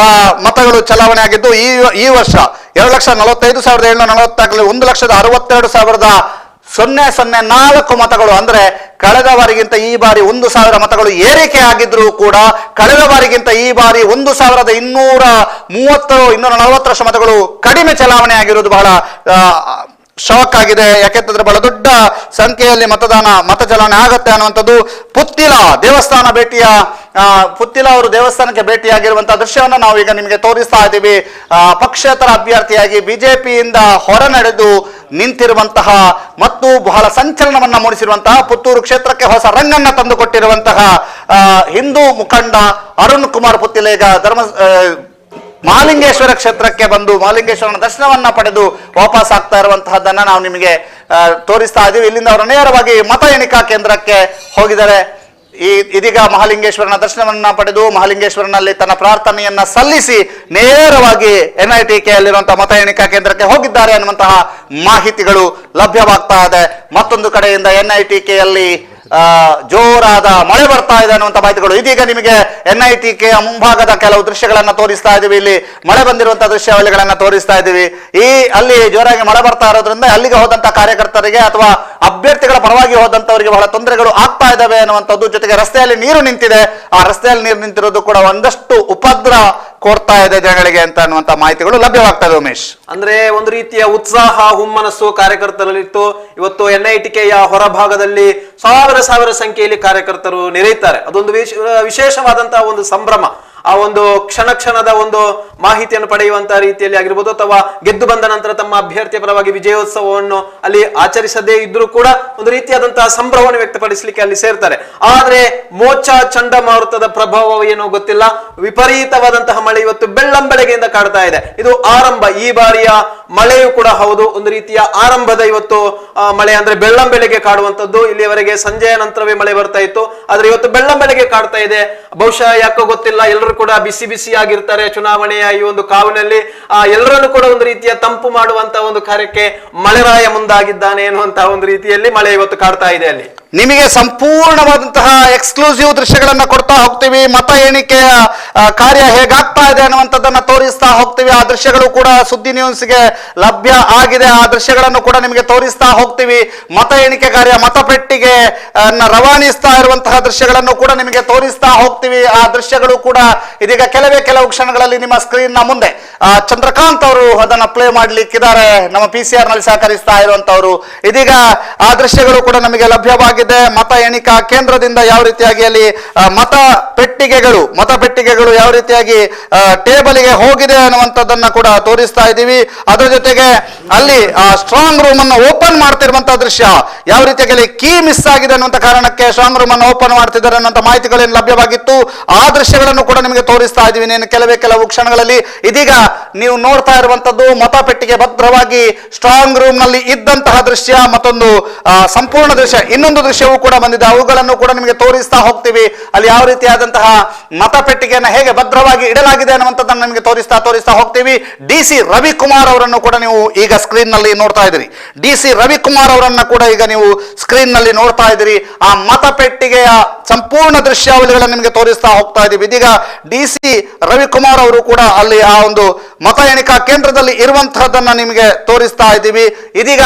Speaker 1: ಮತಗಳು ಚಲಾವಣೆ ಆಗಿದ್ದು, ಈ ವರ್ಷ 2,45,744ರಲ್ಲಿ 1,62,004 ಮತಗಳು, ಅಂದ್ರೆ ಕಳೆದ ಬಾರಿಗಿಂತ ಈ ಬಾರಿ 1,000 ಮತಗಳು ಏರಿಕೆ ಆಗಿದ್ರು ಕೂಡ ಕಳೆದ ಬಾರಿಗಿಂತ ಈ ಬಾರಿ 1,240 ಮತಗಳು ಕಡಿಮೆ ಚಲಾವಣೆ ಆಗಿರುವುದು ಬಹಳ ಶಾಕ್ ಆಗಿದೆ. ಯಾಕೆಂತಂದ್ರೆ ಬಹಳ ದೊಡ್ಡ ಸಂಖ್ಯೆಯಲ್ಲಿ ಮತ ಚಲಾವಣೆ ಆಗತ್ತೆ ಅನ್ನುವಂಥದ್ದು. ಪುತ್ತಿಲ ಅವರು ದೇವಸ್ಥಾನಕ್ಕೆ ಭೇಟಿಯಾಗಿರುವಂತಹ ದೃಶ್ಯವನ್ನು ನಾವು ಈಗ ನಿಮಗೆ ತೋರಿಸ್ತಾ ಇದ್ದೀವಿ. ಪಕ್ಷೇತರ ಅಭ್ಯರ್ಥಿಯಾಗಿ ಬಿಜೆಪಿಯಿಂದ ಹೊರ ನಡೆದು ನಿಂತಿರುವಂತಹ ಮತ್ತು ಬಹಳ ಸಂಚಲನವನ್ನ ಮೂಡಿಸಿರುವಂತಹ ಪುತ್ತೂರು ಕ್ಷೇತ್ರಕ್ಕೆ ಹೊಸ ರಂಗನ್ನ ತಂದುಕೊಟ್ಟಿರುವಂತಹ ಹಿಂದೂ ಮುಖಂಡ ಅರುಣ್ ಕುಮಾರ್ ಪುತ್ತಿಲ ಈಗ ಮಹಾಲಿಂಗೇಶ್ವರ ಕ್ಷೇತ್ರಕ್ಕೆ ಬಂದು ಮಹಾಲಿಂಗೇಶ್ವರನ ದರ್ಶನವನ್ನ ಪಡೆದು ವಾಪಸ್ ಆಗ್ತಾ ಇರುವಂತಹದ್ದನ್ನ ನಾವು ನಿಮಗೆ ತೋರಿಸ್ತಾ ಇದ್ದೀವಿ. ಇಲ್ಲಿಂದ ಅವರು ನೇರವಾಗಿ ಮತ ಎಣಿಕಾ ಕೇಂದ್ರಕ್ಕೆ ಹೋಗಿದ್ದಾರೆ. ಇದೀಗ ಮಹಾಲಿಂಗೇಶ್ವರನ ದರ್ಶನವನ್ನ ಪಡೆದು ಮಹಾಲಿಂಗೇಶ್ವರನಲ್ಲಿ ತನ್ನ ಪ್ರಾರ್ಥನೆಯನ್ನ ಸಲ್ಲಿಸಿ ನೇರವಾಗಿ NITK ಅಲ್ಲಿರುವಂತಹ ಮತ ಎಣಿಕಾ ಕೇಂದ್ರಕ್ಕೆ ಹೋಗಿದ್ದಾರೆ ಅನ್ನುವಂತಹ ಮಾಹಿತಿಗಳು ಲಭ್ಯವಾಗ್ತಾ ಇದೆ. ಮತ್ತೊಂದು ಕಡೆಯಿಂದ NITK ಯಲ್ಲಿ ಜೋರಾದ ಮಳೆ ಬರ್ತಾ ಇದೆ ಅನ್ನುವಂಥ ಮಾಹಿತಿಗಳು. ಇದೀಗ ನಿಮಗೆ NITK ಮುಂಭಾಗದ ಕೆಲವು ದೃಶ್ಯಗಳನ್ನ ತೋರಿಸ್ತಾ ಇದ್ದೀವಿ. ಇಲ್ಲಿ ಮಳೆ ಬಂದಿರುವಂತಹ ದೃಶ್ಯಾವಳಿಗಳನ್ನ ತೋರಿಸ್ತಾ ಇದ್ದೀವಿ. ಅಲ್ಲಿ ಜೋರಾಗಿ ಮಳೆ ಬರ್ತಾ ಇರೋದ್ರಿಂದ ಅಲ್ಲಿಗೆ ಹೋದಂತ ಕಾರ್ಯಕರ್ತರಿಗೆ ಅಥವಾ ಅಭ್ಯರ್ಥಿಗಳ ಪರವಾಗಿ ಹೋದಂತವರಿಗೆ ಬಹಳ ತೊಂದರೆಗಳು ಆಗ್ತಾ ಇದಾವೆ ಅನ್ನುವಂಥದ್ದು. ಜೊತೆಗೆ ರಸ್ತೆಯಲ್ಲಿ ನೀರು ನಿಂತಿದೆ. ಆ ರಸ್ತೆಯಲ್ಲಿ ನೀರು ನಿಂತಿರೋದು ಕೂಡ ಒಂದಷ್ಟು ಉಪದ್ರ ಕೊಡ್ತಾ ಇದೆ ಜನಗಳಿಗೆ ಅಂತ ಅನ್ನುವಂತ ಮಾಹಿತಿಗಳು ಲಭ್ಯವಾಗ್ತದೆ ಉಮೇಶ್.
Speaker 2: ಅಂದ್ರೆ ಒಂದು ರೀತಿಯ ಉತ್ಸಾಹ ಹುಮ್ಮನಸ್ಸು ಕಾರ್ಯಕರ್ತರಲ್ಲಿತ್ತು. ಇವತ್ತು NITKಯ ಹೊರಭಾಗದಲ್ಲಿ ಸಾವಿರ ಸಂಖ್ಯೆಯಲ್ಲಿ ಕಾರ್ಯಕರ್ತರು ನೆರೆಯುತ್ತಾರೆ. ಅದೊಂದು ವಿಶೇಷವಾದಂತಹ ಒಂದು ಸಂಭ್ರಮ. ಆ ಒಂದು ಕ್ಷಣದ ಒಂದು ಮಾಹಿತಿಯನ್ನು ಪಡೆಯುವಂತಹ ರೀತಿಯಲ್ಲಿ ಆಗಿರ್ಬೋದು, ಅಥವಾ ಗೆದ್ದು ಬಂದ ನಂತರ ತಮ್ಮ ಅಭ್ಯರ್ಥಿಯ ಪರವಾಗಿ ವಿಜಯೋತ್ಸವವನ್ನು ಅಲ್ಲಿ ಆಚರಿಸದೇ ಇದ್ರೂ ಕೂಡ ಒಂದು ರೀತಿಯಾದಂತಹ ಸಂಭ್ರಮವನ್ನು ವ್ಯಕ್ತಪಡಿಸಲಿಕ್ಕೆ ಅಲ್ಲಿ ಸೇರ್ತಾರೆ. ಆದ್ರೆ ಮೋಚಾ ಚಂಡಮಾರುತದ ಪ್ರಭಾವ ಏನೋ ಗೊತ್ತಿಲ್ಲ, ವಿಪರೀತವಾದಂತಹ ಮಳೆ ಇವತ್ತು ಬೆಳ್ಳಂಬೆಳಗ್ಗೆಯಿಂದ ಕಾಡ್ತಾ ಇದೆ. ಇದು ಆರಂಭ, ಈ ಬಾರಿಯ ಮಳೆಯೂ ಕೂಡ ಹೌದು, ಒಂದು ರೀತಿಯ ಆರಂಭದ ಇವತ್ತು ಮಳೆ. ಅಂದ್ರೆ ಬೆಳ್ಳಂಬೆಳಗ್ಗೆ ಕಾಡುವಂತದ್ದು. ಇಲ್ಲಿಯವರೆಗೆ ಸಂಜೆಯ ನಂತರವೇ ಮಳೆ ಬರ್ತಾ ಇತ್ತು, ಆದ್ರೆ ಇವತ್ತು ಬೆಳ್ಳಂಬೆಳಗ್ಗೆ ಕಾಡ್ತಾ ಇದೆ. ಬಹುಶಃ ಯಾಕೋ ಗೊತ್ತಿಲ್ಲ, ಎಲ್ಲರೂ ಕೂಡ ಬಿಸಿ ಆಗಿರ್ತಾರೆ ಚುನಾವಣೆಯ ಈ ಒಂದು ಕಾವಿನಲ್ಲಿ. ಎಲ್ಲರನ್ನು ಕೂಡ ಒಂದು ರೀತಿಯ ತಂಪು ಮಾಡುವಂತಹ ಒಂದು ಕಾರ್ಯಕ್ಕೆ ಮಳೆರಾಯ ಮುಂದಾಗಿದ್ದಾನೆ ಎನ್ನುವಂತಹ ಒಂದು ರೀತಿಯಲ್ಲಿ ಮಳೆ ಇವತ್ತು ಕಾಡ್ತಾ ಇದೆ. ಅಲ್ಲಿ
Speaker 1: ನಿಮಗೆ ಸಂಪೂರ್ಣವಾದಂತಹ ಎಕ್ಸ್ಕ್ಲೂಸಿವ್ ದೃಶ್ಯಗಳನ್ನ ಕೊಡ್ತಾ ಹೋಗ್ತೀವಿ. ಮತ ಎಣಿಕೆಯ ಕಾರ್ಯ ಹೇಗಾಗ್ತಾ ಇದೆ ಅನ್ನುವಂಥದ್ದನ್ನ ತೋರಿಸ್ತಾ ಹೋಗ್ತೀವಿ. ಆ ದೃಶ್ಯಗಳು ಕೂಡ ಸುದ್ದಿ ನ್ಯೂಸ್ಗೆ ಲಭ್ಯ ಆಗಿದೆ. ಆ ದೃಶ್ಯಗಳನ್ನು ಕೂಡ ನಿಮಗೆ ತೋರಿಸ್ತಾ ಹೋಗ್ತೀವಿ. ಮತ ಎಣಿಕೆ ಕಾರ್ಯ, ಮತಪೆಟ್ಟಿಗೆ ರವಾನಿಸ್ತಾ ಇರುವಂತಹ ದೃಶ್ಯಗಳನ್ನು ಕೂಡ ನಿಮಗೆ ತೋರಿಸ್ತಾ ಹೋಗ್ತೀವಿ. ಆ ದೃಶ್ಯಗಳು ಕೂಡ ಇದೀಗ ಕೆಲವು ಕ್ಷಣಗಳಲ್ಲಿ ನಿಮ್ಮ ಸ್ಕ್ರೀನ್ ನ ಮುಂದೆ ಚಂದ್ರಕಾಂತ್ ಅವರು ಅದನ್ನ ಪ್ಲೇ ಮಾಡ್ಲಿಕ್ಕಿದ್ದಾರೆ. ನಮ್ಮ PCR ನಲ್ಲಿ ಸಹಕರಿಸ್ತಾ ಇರುವಂತವರು. ಇದೀಗ ಆ ದೃಶ್ಯಗಳು ಕೂಡ ನಮಗೆ ಲಭ್ಯವಾಗಿದೆ. ಮತ ಎಣಿಕಾ ಕೇಂದ್ರದಿಂದ ಯಾವ ರೀತಿಯಾಗಿ ಅಲ್ಲಿ ಮತ ಪೆಟ್ಟಿಗೆಗಳು ಯಾವ ರೀತಿಯಾಗಿ ಟೇಬಲ್ಗೆ ಹೋಗಿದೆ ಅನ್ನುವಂಥದ್ದನ್ನ ಕೂಡ ತೋರಿಸ್ತಾ ಇದ್ದೀವಿ. ಅದರ ಜೊತೆಗೆ ಅಲ್ಲಿ ಸ್ಟ್ರಾಂಗ್ ರೂಮ್ ಅನ್ನು ಓಪನ್ ಮಾಡ್ತಿರುವಂತಹ ದೃಶ್ಯ, ಯಾವ ರೀತಿಯಾಗಿ ಅಲ್ಲಿ ಕೀ ಮಿಸ್ ಆಗಿದೆ ಅನ್ನುವಂಥ ಕಾರಣಕ್ಕೆ ಸ್ಟ್ರಾಂಗ್ ರೂಮ್ ಅನ್ನು ಓಪನ್ ಮಾಡ್ತಿದ್ದಾರೆ ಅನ್ನುವಂಥ ಮಾಹಿತಿಗಳೇನು ಲಭ್ಯವಾಗಿತ್ತು. ಆ ದೃಶ್ಯಗಳನ್ನು ಕೂಡ ನಿಮಗೆ ತೋರಿಸ್ತಾ ಇದ್ದೀವಿ ಕೆಲವು ಕ್ಷಣಗಳಲ್ಲಿ. ಇದೀಗ ನೀವು ನೋಡ್ತಾ ಇರುವಂತದ್ದು ಮತಪೆಟ್ಟಿಗೆ ಭದ್ರವಾಗಿ ಸ್ಟ್ರಾಂಗ್ ರೂಮ್ ನಲ್ಲಿ ಇದ್ದಂತಹ ದೃಶ್ಯ. ಮತ್ತೊಂದು ಸಂಪೂರ್ಣ ದೃಶ್ಯ, ಇನ್ನೊಂದು ದೃಶ್ಯವೂ ಕೂಡ ಬಂದಿದೆ. ಅವುಗಳನ್ನು ಕೂಡ ನಿಮಗೆ ತೋರಿಸ್ತಾ ಹೋಗ್ತೀವಿ. ಅಲ್ಲಿ ಯಾವ ರೀತಿಯಾದಂತಹ ಮತಪೆಟ್ಟಿಗೆಯನ್ನು ಹೇಗೆ ಭದ್ರವಾಗಿ ಇಡಲಾಗಿದೆ ಅನ್ನುವಂಥದ್ದನ್ನು ನಿಮಗೆ ತೋರಿಸ್ತಾ ಹೋಗ್ತೀವಿ. DC ರವಿಕುಮಾರ್ ಅವರನ್ನು ಕೂಡ ನೀವು ಈಗ ಸ್ಕ್ರೀನ್ ನಲ್ಲಿ ನೋಡ್ತಾ ಇದ್ದೀರಿ. DC ರವಿಕುಮಾರ್ ಅವರನ್ನ ಕೂಡ ಈಗ ನೀವು ಸ್ಕ್ರೀನ್ ನಲ್ಲಿ ನೋಡ್ತಾ ಇದ್ದೀರಿ. ಆ ಮತಪೆಟ್ಟಿಗೆಯ ಸಂಪೂರ್ಣ ದೃಶ್ಯಾವಳಿಗಳನ್ನು ನಿಮಗೆ ತೋರಿಸ್ತಾ ಹೋಗ್ತಾ ಇದ್ದೀವಿ. ಇದೀಗ DC ರವಿಕುಮಾರ್ ಅವರು ಕೂಡ ಅಲ್ಲಿ ಆ ಒಂದು ಮತ ಎಣಿಕಾ ಕೇಂದ್ರದಲ್ಲಿ ಇರುವಂತಹದ್ದನ್ನ ನಿಮಗೆ ತೋರಿಸ್ತಾ ಇದ್ದೀವಿ. ಇದೀಗ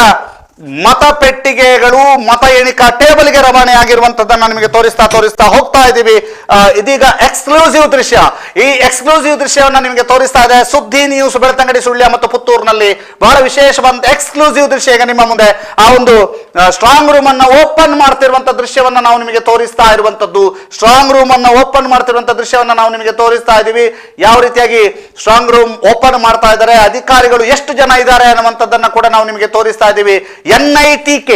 Speaker 1: ಮತಪೆಟ್ಟಿಗೆಗಳು ಮತ ಎಣಿಕಾ ಟೇಬಲ್ಗೆ ರವಾನೆ ಆಗಿರುವಂತದ್ದನ್ನ ನಿಮಗೆ ತೋರಿಸ್ತಾ ಹೋಗ್ತಾ ಇದ್ದೀವಿ. ಇದೀಗ ಎಕ್ಸ್ಕ್ಲೂಸಿವ್ ದೃಶ್ಯ, ಈ ಎಕ್ಸ್ಕ್ಲೂಸಿವ್ ದೃಶ್ಯವನ್ನ ನಿಮಗೆ ತೋರಿಸ್ತಾ ಇದೆ ಸುದ್ದಿ ನ್ಯೂಸ್ ಬೆಳ್ತಂಗಡಿ, ಸುಳ್ಯ ಮತ್ತು ಪುತ್ತೂರಿನಲ್ಲಿ. ಬಹಳ ವಿಶೇಷವಾದ ಎಕ್ಸ್ಕ್ಲೂಸಿವ್ ದೃಶ್ಯ ಈಗ ನಿಮ್ಮ ಮುಂದೆ. ಆ ಒಂದು ಸ್ಟ್ರಾಂಗ್ ರೂಮ್ ಅನ್ನ ಓಪನ್ ಮಾಡ್ತಿರುವಂತ ದೃಶ್ಯವನ್ನ ನಾವು ನಿಮಗೆ ತೋರಿಸ್ತಾ ಇರುವಂತದ್ದು. ಸ್ಟ್ರಾಂಗ್ ರೂಮ್ ಅನ್ನ ಓಪನ್ ಮಾಡ್ತಿರುವಂತ ದೃಶ್ಯವನ್ನ ನಾವು ನಿಮಗೆ ತೋರಿಸ್ತಾ ಇದ್ದೀವಿ. ಯಾವ ರೀತಿಯಾಗಿ ಸ್ಟ್ರಾಂಗ್ ರೂಮ್ ಓಪನ್ ಮಾಡ್ತಾ ಇದ್ದಾರೆ, ಅಧಿಕಾರಿಗಳು ಎಷ್ಟು ಜನ ಇದ್ದಾರೆ ಅನ್ನುವಂಥದ್ದನ್ನ ಕೂಡ ನಾವು ನಿಮಗೆ ತೋರಿಸ್ತಾ ಇದ್ದೀವಿ. NITK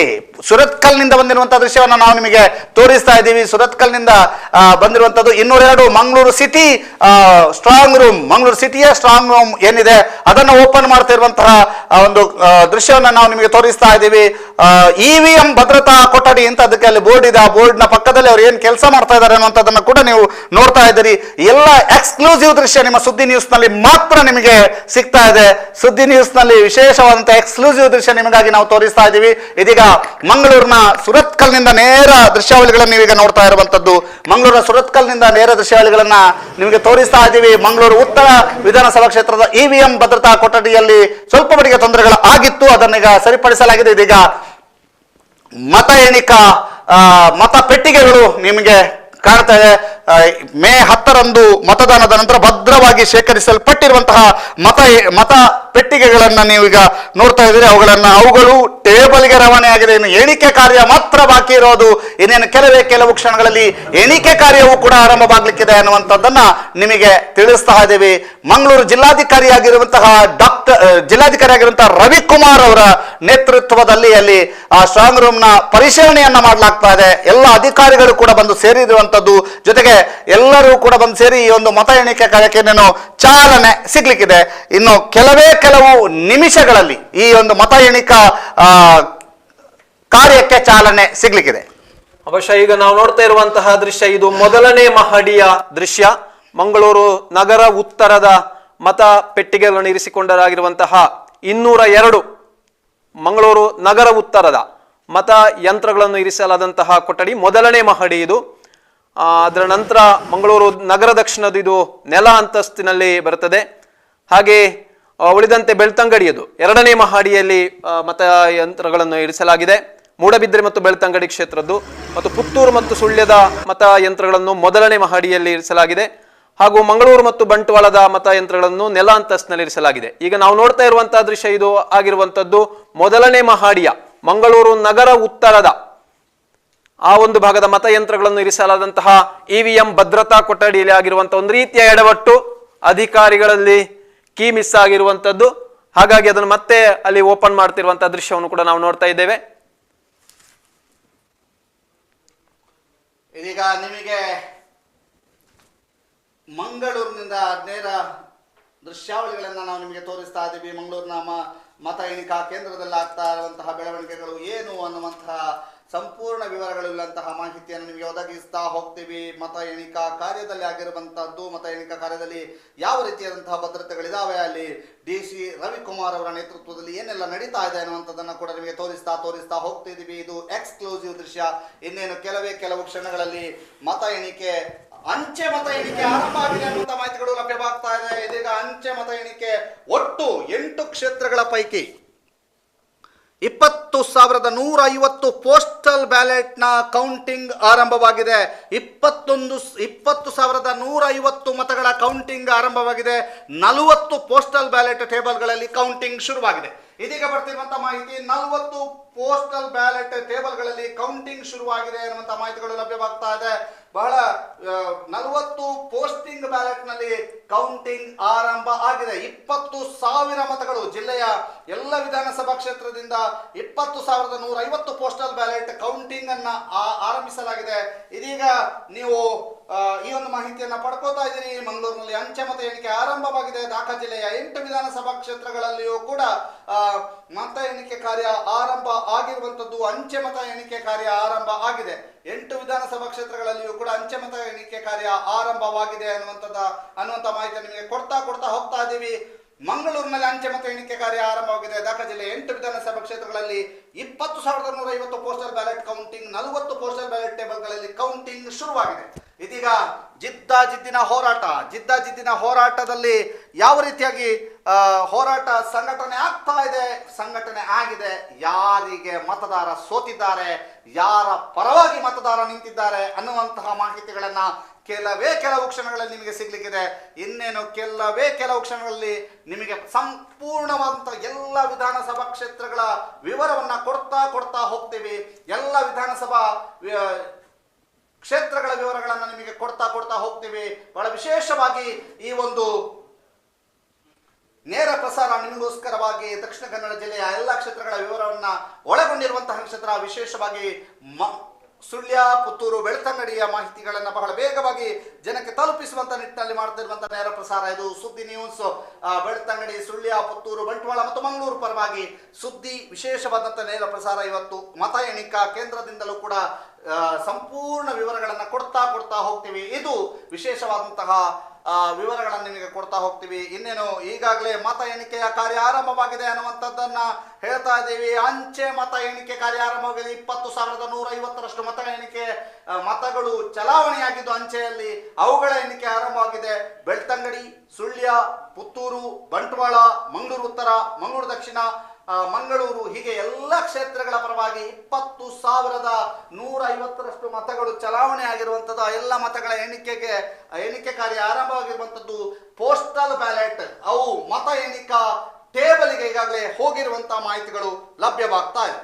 Speaker 1: ಸುರತ್ಕಲ್ ನಿಂದ ಬಂದಿರುವಂತಹ ದೃಶ್ಯವನ್ನು ನಾವು ನಿಮಗೆ ತೋರಿಸ್ತಾ ಇದ್ದೀವಿ. ಸುರತ್ಕಲ್ ನಿಂದ ಬಂದಿರುವಂತದ್ದು 202 Mangaluru city strong room, Mangaluru ಸಿಟಿಯ ಸ್ಟ್ರಾಂಗ್ ರೂಮ್ ಏನಿದೆ ಅದನ್ನು ಓಪನ್ ಮಾಡ್ತಿರುವಂತಹ ಒಂದು ದೃಶ್ಯವನ್ನು ನಾವು ನಿಮಗೆ ತೋರಿಸ್ತಾ ಇದ್ದೀವಿ. EVM ಭದ್ರತಾ ಕೊಠಡಿ ಅಂತ ಅದಕ್ಕೆ ಅಲ್ಲಿ ಬೋರ್ಡ್ ಇದೆ. ಆ ಬೋರ್ಡ್ ನ ಪಕ್ಕದಲ್ಲಿ ಅವ್ರು ಏನ್ ಕೆಲಸ ಮಾಡ್ತಾ ಇದ್ದಾರೆ ಅನ್ನುವಂಥದ್ದನ್ನು ಕೂಡ ನೀವು ನೋಡ್ತಾ ಇದ್ದೀರಿ. ಎಲ್ಲ ಎಕ್ಸ್ಕ್ಲೂಸಿವ್ ದೃಶ್ಯ ನಿಮ್ಮ ಸುದ್ದಿ ನ್ಯೂಸ್ ನಲ್ಲಿ ಮಾತ್ರ ನಿಮಗೆ ಸಿಗ್ತಾ ಇದೆ. ಸುದ್ದಿ ನ್ಯೂಸ್ ನಲ್ಲಿ ವಿಶೇಷವಾದಂತಹ ಎಕ್ಸ್ಕ್ಲೂಸಿವ್ ದೃಶ್ಯ ನಿಮಗಾಗಿ ನಾವು ತೋರಿಸ್ತಾ ಇದ್ದೀವಿ. ಇದೀಗ ಮಂಗಳೂರಿನ ಸುರತ್ಕಲ್ ನಿಂದ ನೇರ ದೃಶ್ಯಾವಳಿಗಳನ್ನು ನೀವೀಗ ನೋಡ್ತಾ ಇರುವಂತದ್ದು. ಮಂಗಳೂರಿನ ಸುರತ್ಕಲ್ ನಿಂದ ನೇರ ದೃಶ್ಯಾವಳಿಗಳನ್ನ ನಿಮಗೆ ತೋರಿಸ್ತಾ ಇದ್ದೀವಿ. ಮಂಗಳೂರು ಉತ್ತರ ವಿಧಾನಸಭಾ ಕ್ಷೇತ್ರದ EVM ಭದ್ರತಾ ಕೊಠಡಿಯಲ್ಲಿ ಸ್ವಲ್ಪ ಮಟ್ಟಿಗೆ ತೊಂದರೆಗಳು ಆಗಿತ್ತು, ಅದನ್ನೀಗ ಸರಿಪಡಿಸಲಾಗಿದೆ. ಇದೀಗ ಮತ ಎಣಿಕಾ ಮತ ಪೆಟ್ಟಿಗೆಗಳು ನಿಮಗೆ ಕಾಣ್ತಾ ಇದೆ. ಮೇ 10ರಂದು ಮತದಾನದ ನಂತರ ಭದ್ರವಾಗಿ ಶೇಖರಿಸಲ್ಪಟ್ಟಿರುವಂತಹ ಮತ ಪೆಟ್ಟಿಗೆಗಳನ್ನ ನೀವೀಗ ನೋಡ್ತಾ ಇದ್ದೀರಿ. ಅವುಗಳು ಟೇಬಲ್ಗೆ ರವಾನೆ ಆಗಿದೆ. ಇನ್ನು ಎಣಿಕೆ ಕಾರ್ಯ ಮಾತ್ರ ಬಾಕಿ ಇರೋದು. ಇನ್ನೇನು ಕೆಲವು ಕ್ಷಣಗಳಲ್ಲಿ ಎಣಿಕೆ ಕಾರ್ಯವೂ ಕೂಡ ಆರಂಭವಾಗಲಿಕ್ಕಿದೆ ಅನ್ನುವಂಥದ್ದನ್ನ ನಿಮಗೆ ತಿಳಿಸ್ತಾ ಇದ್ದೀವಿ. ಮಂಗಳೂರು ಜಿಲ್ಲಾಧಿಕಾರಿಯಾಗಿರುವಂತಹ ರವಿಕುಮಾರ್ ಅವರ ನೇತೃತ್ವದಲ್ಲಿ ಅಲ್ಲಿ ಆ ಸ್ಟ್ರಾಂಗ್ ರೂಮ್ ನ ಪರಿಶೀಲನೆಯನ್ನ ಮಾಡಲಾಗ್ತಾ ಇದೆ. ಎಲ್ಲ ಅಧಿಕಾರಿಗಳು ಕೂಡ ಬಂದು ಸೇರಿರುವಂತದ್ದು, ಜೊತೆಗೆ ಎಲ್ಲರೂ ಕೂಡ ಬಂದು ಸೇರಿ ಈ ಒಂದು ಮತ ಎಣಿಕೆ ಕಾರ್ಯಕ್ಕೆ ಚಾಲನೆ ಸಿಗ್ಲಿಕ್ಕಿದೆ. ಇನ್ನು ಕೆಲವು ನಿಮಿಷಗಳಲ್ಲಿ ಈ ಒಂದು ಮತ ಎಣಿಕಾ ಕಾರ್ಯಕ್ಕೆ ಚಾಲನೆ ಸಿಗ್ಲಿಕ್ಕಿದೆ.
Speaker 2: ಅವಶ್ಯ ಈಗ ನಾವು ನೋಡ್ತಾ ಇರುವಂತಹ ದೃಶ್ಯ ಇದು ಮೊದಲನೇ ಮಹಡಿಯ ದೃಶ್ಯ. ಮಂಗಳೂರು ನಗರ ಉತ್ತರದ ಮತ ಪೆಟ್ಟಿಗೆಗಳನ್ನು ಇರಿಸಿಕೊಂಡರಾಗಿರುವಂತಹ 202 ಮಂಗಳೂರು ನಗರ ಉತ್ತರದ ಮತ ಯಂತ್ರಗಳನ್ನು ಇರಿಸಲಾದಂತಹ ಕೊಠಡಿ ಮೊದಲನೇ ಮಹಡಿ ಇದು. ಅದರ ನಂತರ ಮಂಗಳೂರು ನಗರ ದಕ್ಷಿಣದ ಇದು ನೆಲ ಅಂತಸ್ತಿನಲ್ಲಿ ಬರುತ್ತದೆ. ಹಾಗೆ ಉಳಿದಂತೆ ಬೆಳ್ತಂಗಡಿಯದು 2ನೇ ಮಹಡಿಯಲ್ಲಿ ಮತ ಯಂತ್ರಗಳನ್ನು ಇರಿಸಲಾಗಿದೆ. ಮೂಡಬಿದ್ರೆ ಮತ್ತು ಬೆಳ್ತಂಗಡಿ ಕ್ಷೇತ್ರದ್ದು ಮತ್ತು ಪುತ್ತೂರು ಮತ್ತು ಸುಳ್ಯದ ಮತ ಯಂತ್ರಗಳನ್ನು ಮೊದಲನೇ ಮಹಡಿಯಲ್ಲಿ ಇರಿಸಲಾಗಿದೆ. ಹಾಗೂ ಮಂಗಳೂರು ಮತ್ತು ಬಂಟ್ವಾಳದ ಮತಯಂತ್ರಗಳನ್ನು ನೆಲ ಅಂತಸ್ತಿನಲ್ಲಿ ಇರಿಸಲಾಗಿದೆ. ಈಗ ನಾವು ನೋಡ್ತಾ ಇರುವಂತಹ ದೃಶ್ಯ ಇದು ಆಗಿರುವಂತದ್ದು ಮೊದಲನೇ ಮಹಡಿಯ ಮಂಗಳೂರು ನಗರ ಉತ್ತರದ ಆ ಒಂದು ಭಾಗದ ಮತಯಂತ್ರಗಳನ್ನು ಇರಿಸಲಾದಂತಹ ಇವಿಎಂ ಭದ್ರತಾ ಕೊಠಡಿಯಲ್ಲಿ ಆಗಿರುವಂತಹ ಒಂದು ರೀತಿಯ ಎಡವಟ್ಟು, ಅಧಿಕಾರಿಗಳಲ್ಲಿ ಕೀ ಮಿಸ್ ಆಗಿರುವಂತದ್ದು. ಹಾಗಾಗಿ ಅದನ್ನು ಮತ್ತೆ ಅಲ್ಲಿ ಓಪನ್ ಮಾಡ್ತಿರುವಂತಹ ದೃಶ್ಯವನ್ನು ಕೂಡ ನಾವು ನೋಡ್ತಾ ಇದ್ದೇವೆ.
Speaker 1: ಇದೀಗ ನಿಮಗೆ ಮಂಗಳೂರಿನಿಂದ ನೇರ ದೃಶ್ಯಾವಳಿಗಳನ್ನ ನಾವು ನಿಮಗೆ ತೋರಿಸ್ತಾ ಇದ್ದೀವಿ. ಮಂಗಳೂರಿನ ಮತ ಎಣಿಕಾ ಕೇಂದ್ರದಲ್ಲಿ ಆಗ್ತಾ ಇರುವಂತಹ ಬೆಳವಣಿಗೆಗಳು ಏನು ಅನ್ನುವಂತಹ ಸಂಪೂರ್ಣ ವಿವರಗಳಿಲ್ಲಂತಹ ಮಾಹಿತಿಯನ್ನು ನಿಮಗೆ ಒದಗಿಸ್ತಾ ಹೋಗ್ತೀವಿ. ಮತ ಎಣಿಕಾ ಕಾರ್ಯದಲ್ಲಿ ಆಗಿರುವಂತಹದ್ದು, ಮತ ಎಣಿಕಾ ಕಾರ್ಯದಲ್ಲಿ ಯಾವ ರೀತಿಯಾದಂತಹ ಭದ್ರತೆಗಳಿದಾವೆ, ಅಲ್ಲಿ DC ರವಿಕುಮಾರ್ ಅವರ ನೇತೃತ್ವದಲ್ಲಿ ಏನೆಲ್ಲ ನಡೀತಾ ಇದೆ ಅನ್ನುವಂಥದ್ದನ್ನು ಕೂಡ ನಿಮಗೆ ತೋರಿಸ್ತಾ ಹೋಗ್ತಿದ್ದೀವಿ. ಇದು ಎಕ್ಸ್ಕ್ಲೂಸಿವ್ ದೃಶ್ಯ. ಇನ್ನೇನು ಕೆಲವು ಕ್ಷಣಗಳಲ್ಲಿ ಮತ ಎಣಿಕೆ, ಅಂಚೆ ಮತ ಎಣಿಕೆ ಆರಂಭ ಆಗಿದೆ ಅನ್ನುವಂಥ ಮಾಹಿತಿಗಳು ಲಭ್ಯವಾಗ್ತಾ ಇದೆ. ಇದೀಗ ಅಂಚೆ ಮತ ಎಣಿಕೆ ಒಟ್ಟು 8 ಕ್ಷೇತ್ರಗಳ ಪೈಕಿ 20,150 ಪೋಸ್ಟಲ್ ಬ್ಯಾಲೆಟ್ ನ ಕೌಂಟಿಂಗ್ ಆರಂಭವಾಗಿದೆ. 20,150 ಮತಗಳ ಕೌಂಟಿಂಗ್ ಆರಂಭವಾಗಿದೆ. 40 ಪೋಸ್ಟಲ್ ಬ್ಯಾಲೆಟ್ ಟೇಬಲ್ಗಳಲ್ಲಿ ಕೌಂಟಿಂಗ್ ಶುರುವಾಗಿದೆ. ಇದೀಗ ಬರ್ತಿರುವಂತಹ ಮಾಹಿತಿ 40 ಪೋಸ್ಟಲ್ ಬ್ಯಾಲೆಟ್ ಟೇಬಲ್ಗಳಲ್ಲಿ ಕೌಂಟಿಂಗ್ ಶುರುವಾಗಿದೆ ಅನ್ನುವಂಥ ಮಾಹಿತಿಗಳು ಲಭ್ಯವಾಗ್ತಾ ಇದೆ. ಬಹಳ 40 ಪೋಸ್ಟಿಂಗ್ ಬ್ಯಾಲೆಟ್ ನಲ್ಲಿ ಕೌಂಟಿಂಗ್ ಆರಂಭ ಆಗಿದೆ. 20,000 ಮತಗಳು ಜಿಲ್ಲೆಯ ಎಲ್ಲ ವಿಧಾನಸಭಾ ಕ್ಷೇತ್ರದಿಂದ 20,150 ಪೋಸ್ಟಲ್ ಬ್ಯಾಲೆಟ್ ಕೌಂಟಿಂಗ್ ಅನ್ನ ಆರಂಭಿಸಲಾಗಿದೆ. ಇದೀಗ ನೀವು ಈ ಒಂದು ಮಾಹಿತಿಯನ್ನ ಪಡ್ಕೋತಾ ಇದ್ದೀರಿ. ಮಂಗಳೂರಿನಲ್ಲಿ ಅಂಚೆ ಮತ ಎಣಿಕೆ ಆರಂಭವಾಗಿದೆ. ದಾಖಾ ಜಿಲ್ಲೆಯ 8 ವಿಧಾನಸಭಾ ಕ್ಷೇತ್ರಗಳಲ್ಲಿಯೂ ಕೂಡ ಮತ ಎಣಿಕೆ ಕಾರ್ಯ ಆರಂಭ ಆಗಿರುವಂತದ್ದು. ಅಂಚೆ ಮತ ಎಣಿಕೆ ಕಾರ್ಯ ಆರಂಭ ಆಗಿದೆ. 8 ವಿಧಾನಸಭಾ ಕ್ಷೇತ್ರಗಳಲ್ಲಿಯೂ ಕೂಡ ಅಂಚೆ ಮತ ಎಣಿಕೆ ಕಾರ್ಯ ಆರಂಭವಾಗಿದೆ ಅನ್ನುವಂತ ಮಾಹಿತಿ ನಿಮಗೆ ಕೊಡ್ತಾ ಹೋಗ್ತಾ ಇದ್ದೀವಿ. ಮಂಗಳೂರಿನಲ್ಲಿ ಅಂಚೆ ಮತ ಎಣಿಕೆ ಕಾರ್ಯ ಆರಂಭವಾಗಿದೆ. ದಾಖಾ ಜಿಲ್ಲೆ 8 ವಿಧಾನಸಭಾ ಕ್ಷೇತ್ರಗಳಲ್ಲಿ 20,150 postal ballot counting, 40 postal ballot ಟೇಬಲ್ಗಳಲ್ಲಿ ಕೌಂಟಿಂಗ್ ಶುರುವಾಗಿದೆ. ಇದೀಗ ಜಿದ್ದಿನ ಹೋರಾಟದಲ್ಲಿ ಯಾವ ರೀತಿಯಾಗಿ ಹೋರಾಟ ಸಂಘಟನೆ ಆಗ್ತಾ ಇದೆ, ಸಂಘಟನೆ ಆಗಿದೆ, ಯಾರಿಗೆ ಮತದಾರ ಸೋತಿದ್ದಾರೆ, ಯಾರ ಪರವಾಗಿ ಮತದಾರ ನಿಂತಿದ್ದಾರೆ ಅನ್ನುವಂತಹ ಮಾಹಿತಿಗಳನ್ನ ಕೆಲವು ಕ್ಷಣಗಳಲ್ಲಿ ನಿಮಗೆ ಸಿಗ್ಲಿಕ್ಕಿದೆ. ಇನ್ನೇನು ಕೆಲವು ಕ್ಷಣಗಳಲ್ಲಿ ನಿಮಗೆ ಸಂಪೂರ್ಣವಾದಂತಹ ಎಲ್ಲ ವಿಧಾನಸಭಾ ಕ್ಷೇತ್ರಗಳ ವಿವರವನ್ನ ಕೊಡ್ತಾ ಹೋಗ್ತೀವಿ. ಎಲ್ಲ ವಿಧಾನಸಭಾ ಕ್ಷೇತ್ರಗಳ ವಿವರಗಳನ್ನು ನಿಮಗೆ ಕೊಡ್ತಾ ಹೋಗ್ತೀವಿ. ಬಹಳ ವಿಶೇಷವಾಗಿ ಈ ಒಂದು ನೇರ ಪ್ರಸಾರ ನಿಮಗೋಸ್ಕರವಾಗಿ ದಕ್ಷಿಣ ಕನ್ನಡ ಜಿಲ್ಲೆಯ ಎಲ್ಲ ಕ್ಷೇತ್ರಗಳ ವಿವರವನ್ನ ಒಳಗೊಂಡಿರುವಂತಹ ಕ್ಷೇತ್ರ, ವಿಶೇಷವಾಗಿ ಸುಳ್ಯ, ಪುತ್ತೂರು, ಬೆಳ್ತಂಗಡಿಯ ಮಾಹಿತಿಗಳನ್ನು ಬಹಳ ವೇಗವಾಗಿ ಜನಕ್ಕೆ ತಲುಪಿಸುವಂತ ನಿಟ್ಟಿನಲ್ಲಿ ಮಾಡ್ತಿರುವಂತಹ ನೇರ ಪ್ರಸಾರ ಇದು. ಸುದ್ದಿ ನ್ಯೂಸ್ ಬೆಳ್ತಂಗಡಿ, ಸುಳ್ಯ, ಪುತ್ತೂರು, ಬಂಟ್ವಾಳ ಮತ್ತು ಮಂಗಳೂರು ಪರವಾಗಿ ಸುದ್ದಿ ವಿಶೇಷವಾದಂತಹ ನೇರ ಪ್ರಸಾರ ಇವತ್ತು ಮತ ಎಣಿಕಾ ಕೇಂದ್ರದಿಂದಲೂ ಕೂಡ ಸಂಪೂರ್ಣ ವಿವರಗಳನ್ನು ಕೊಡ್ತಾ ಹೋಗ್ತೀವಿ. ಇದು ವಿಶೇಷವಾದಂತಹ ವಿವರಗಳನ್ನು ನಿಮಗೆ ಕೊಡ್ತಾ ಹೋಗ್ತೀವಿ. ಇನ್ನೇನು ಈಗಾಗಲೇ ಮತ ಎಣಿಕೆಯ ಕಾರ್ಯ ಆರಂಭವಾಗಿದೆ ಅನ್ನುವಂಥದ್ದನ್ನ ಹೇಳ್ತಾ ಇದ್ದೀವಿ. ಅಂಚೆ ಮತ ಎಣಿಕೆ ಕಾರ್ಯ ಆರಂಭವಾಗಿದೆ. 20,150 ಮತ ಎಣಿಕೆ ಮತಗಳು ಚಲಾವಣೆಯಾಗಿದ್ದು ಅಂಚೆಯಲ್ಲಿ ಅವುಗಳ ಎಣಿಕೆ ಆರಂಭವಾಗಿದೆ. ಬೆಳ್ತಂಗಡಿ, ಸುಳ್ಯ, ಪುತ್ತೂರು, ಬಂಟ್ವಾಳ, ಮಂಗಳೂರು ಉತ್ತರ, ಮಂಗಳೂರು ದಕ್ಷಿಣ, ಮಂಗಳೂರು, ಹೀಗೆ ಎಲ್ಲ ಕ್ಷೇತ್ರಗಳ ಪರವಾಗಿ 20,150 ಮತಗಳು ಚಲಾವಣೆ ಆಗಿರುವಂಥದ್ದು. ಎಲ್ಲ ಮತಗಳ ಎಣಿಕೆ ಕಾರ್ಯ ಆರಂಭವಾಗಿರುವಂಥದ್ದು. ಪೋಸ್ಟಲ್ ಬ್ಯಾಲೆಟ್ ಅವು ಮತ ಎಣಿಕಾ ಟೇಬಲ್ಗೆ ಈಗಾಗಲೇ ಹೋಗಿರುವಂತಹ ಮಾಹಿತಿಗಳು ಲಭ್ಯವಾಗ್ತಾ ಇದೆ.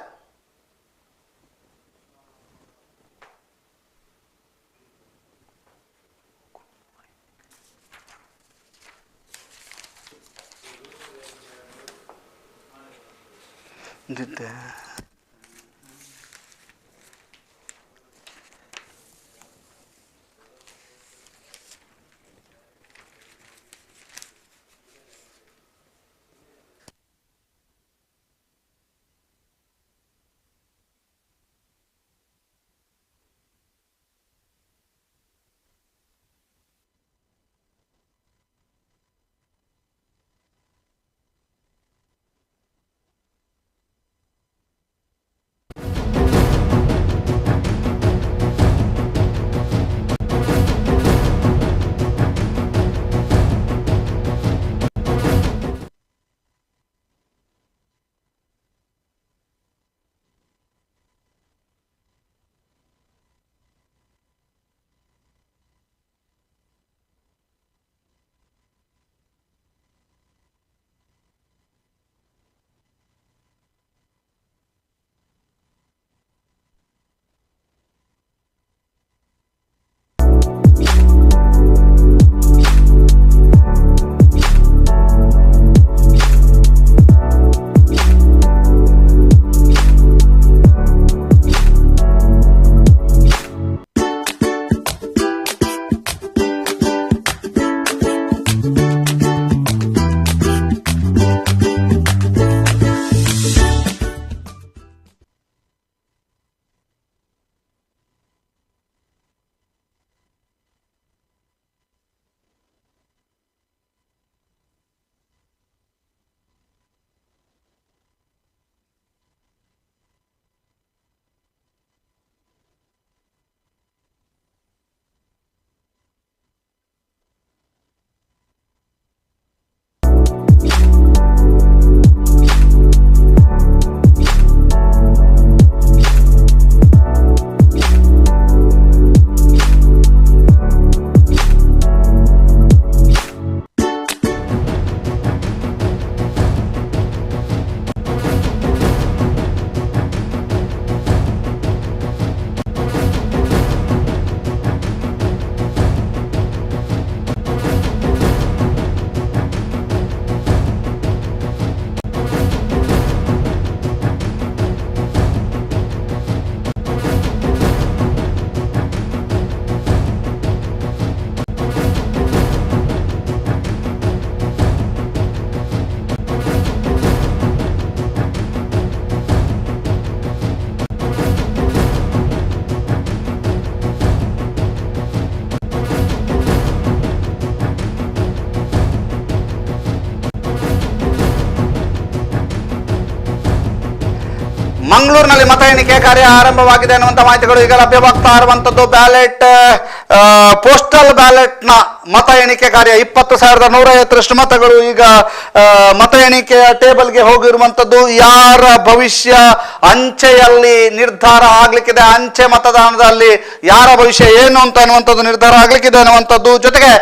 Speaker 1: ಮಂಗಳೂರಿನಲ್ಲಿ ಮತ ಎಣಿಕೆ ಕಾರ್ಯ ಆರಂಭವಾಗಿದೆ ಅನ್ನುವಂಥ ಮಾಹಿತಿಗಳು ಈಗ ಲಭ್ಯವಾಗ್ತಾ ಇರುವಂತದ್ದು. ಬ್ಯಾಲೆಟ್ ಪೋಸ್ಟಲ್ ಬ್ಯಾಲೆಟ್ ನ ಮತ ಎಣಿಕೆ ಕಾರ್ಯ 20,150 ಮತಗಳು ಈಗ ಮತ ಎಣಿಕೆಯ ಟೇಬಲ್ಗೆ ಹೋಗಿರುವಂತದ್ದು. ಯಾರ ಭವಿಷ್ಯ ಅಂಚೆಯಲ್ಲಿ ನಿರ್ಧಾರ ಆಗ್ಲಿಕ್ಕಿದೆ, ಅಂಚೆ ಮತದಾನದಲ್ಲಿ ಯಾರ ಭವಿಷ್ಯ ಏನು ಅಂತ ಅನ್ನುವಂಥದ್ದು ನಿರ್ಧಾರ ಆಗ್ಲಿಕ್ಕಿದೆ ಅನ್ನುವಂಥದ್ದು. ಜೊತೆಗೆ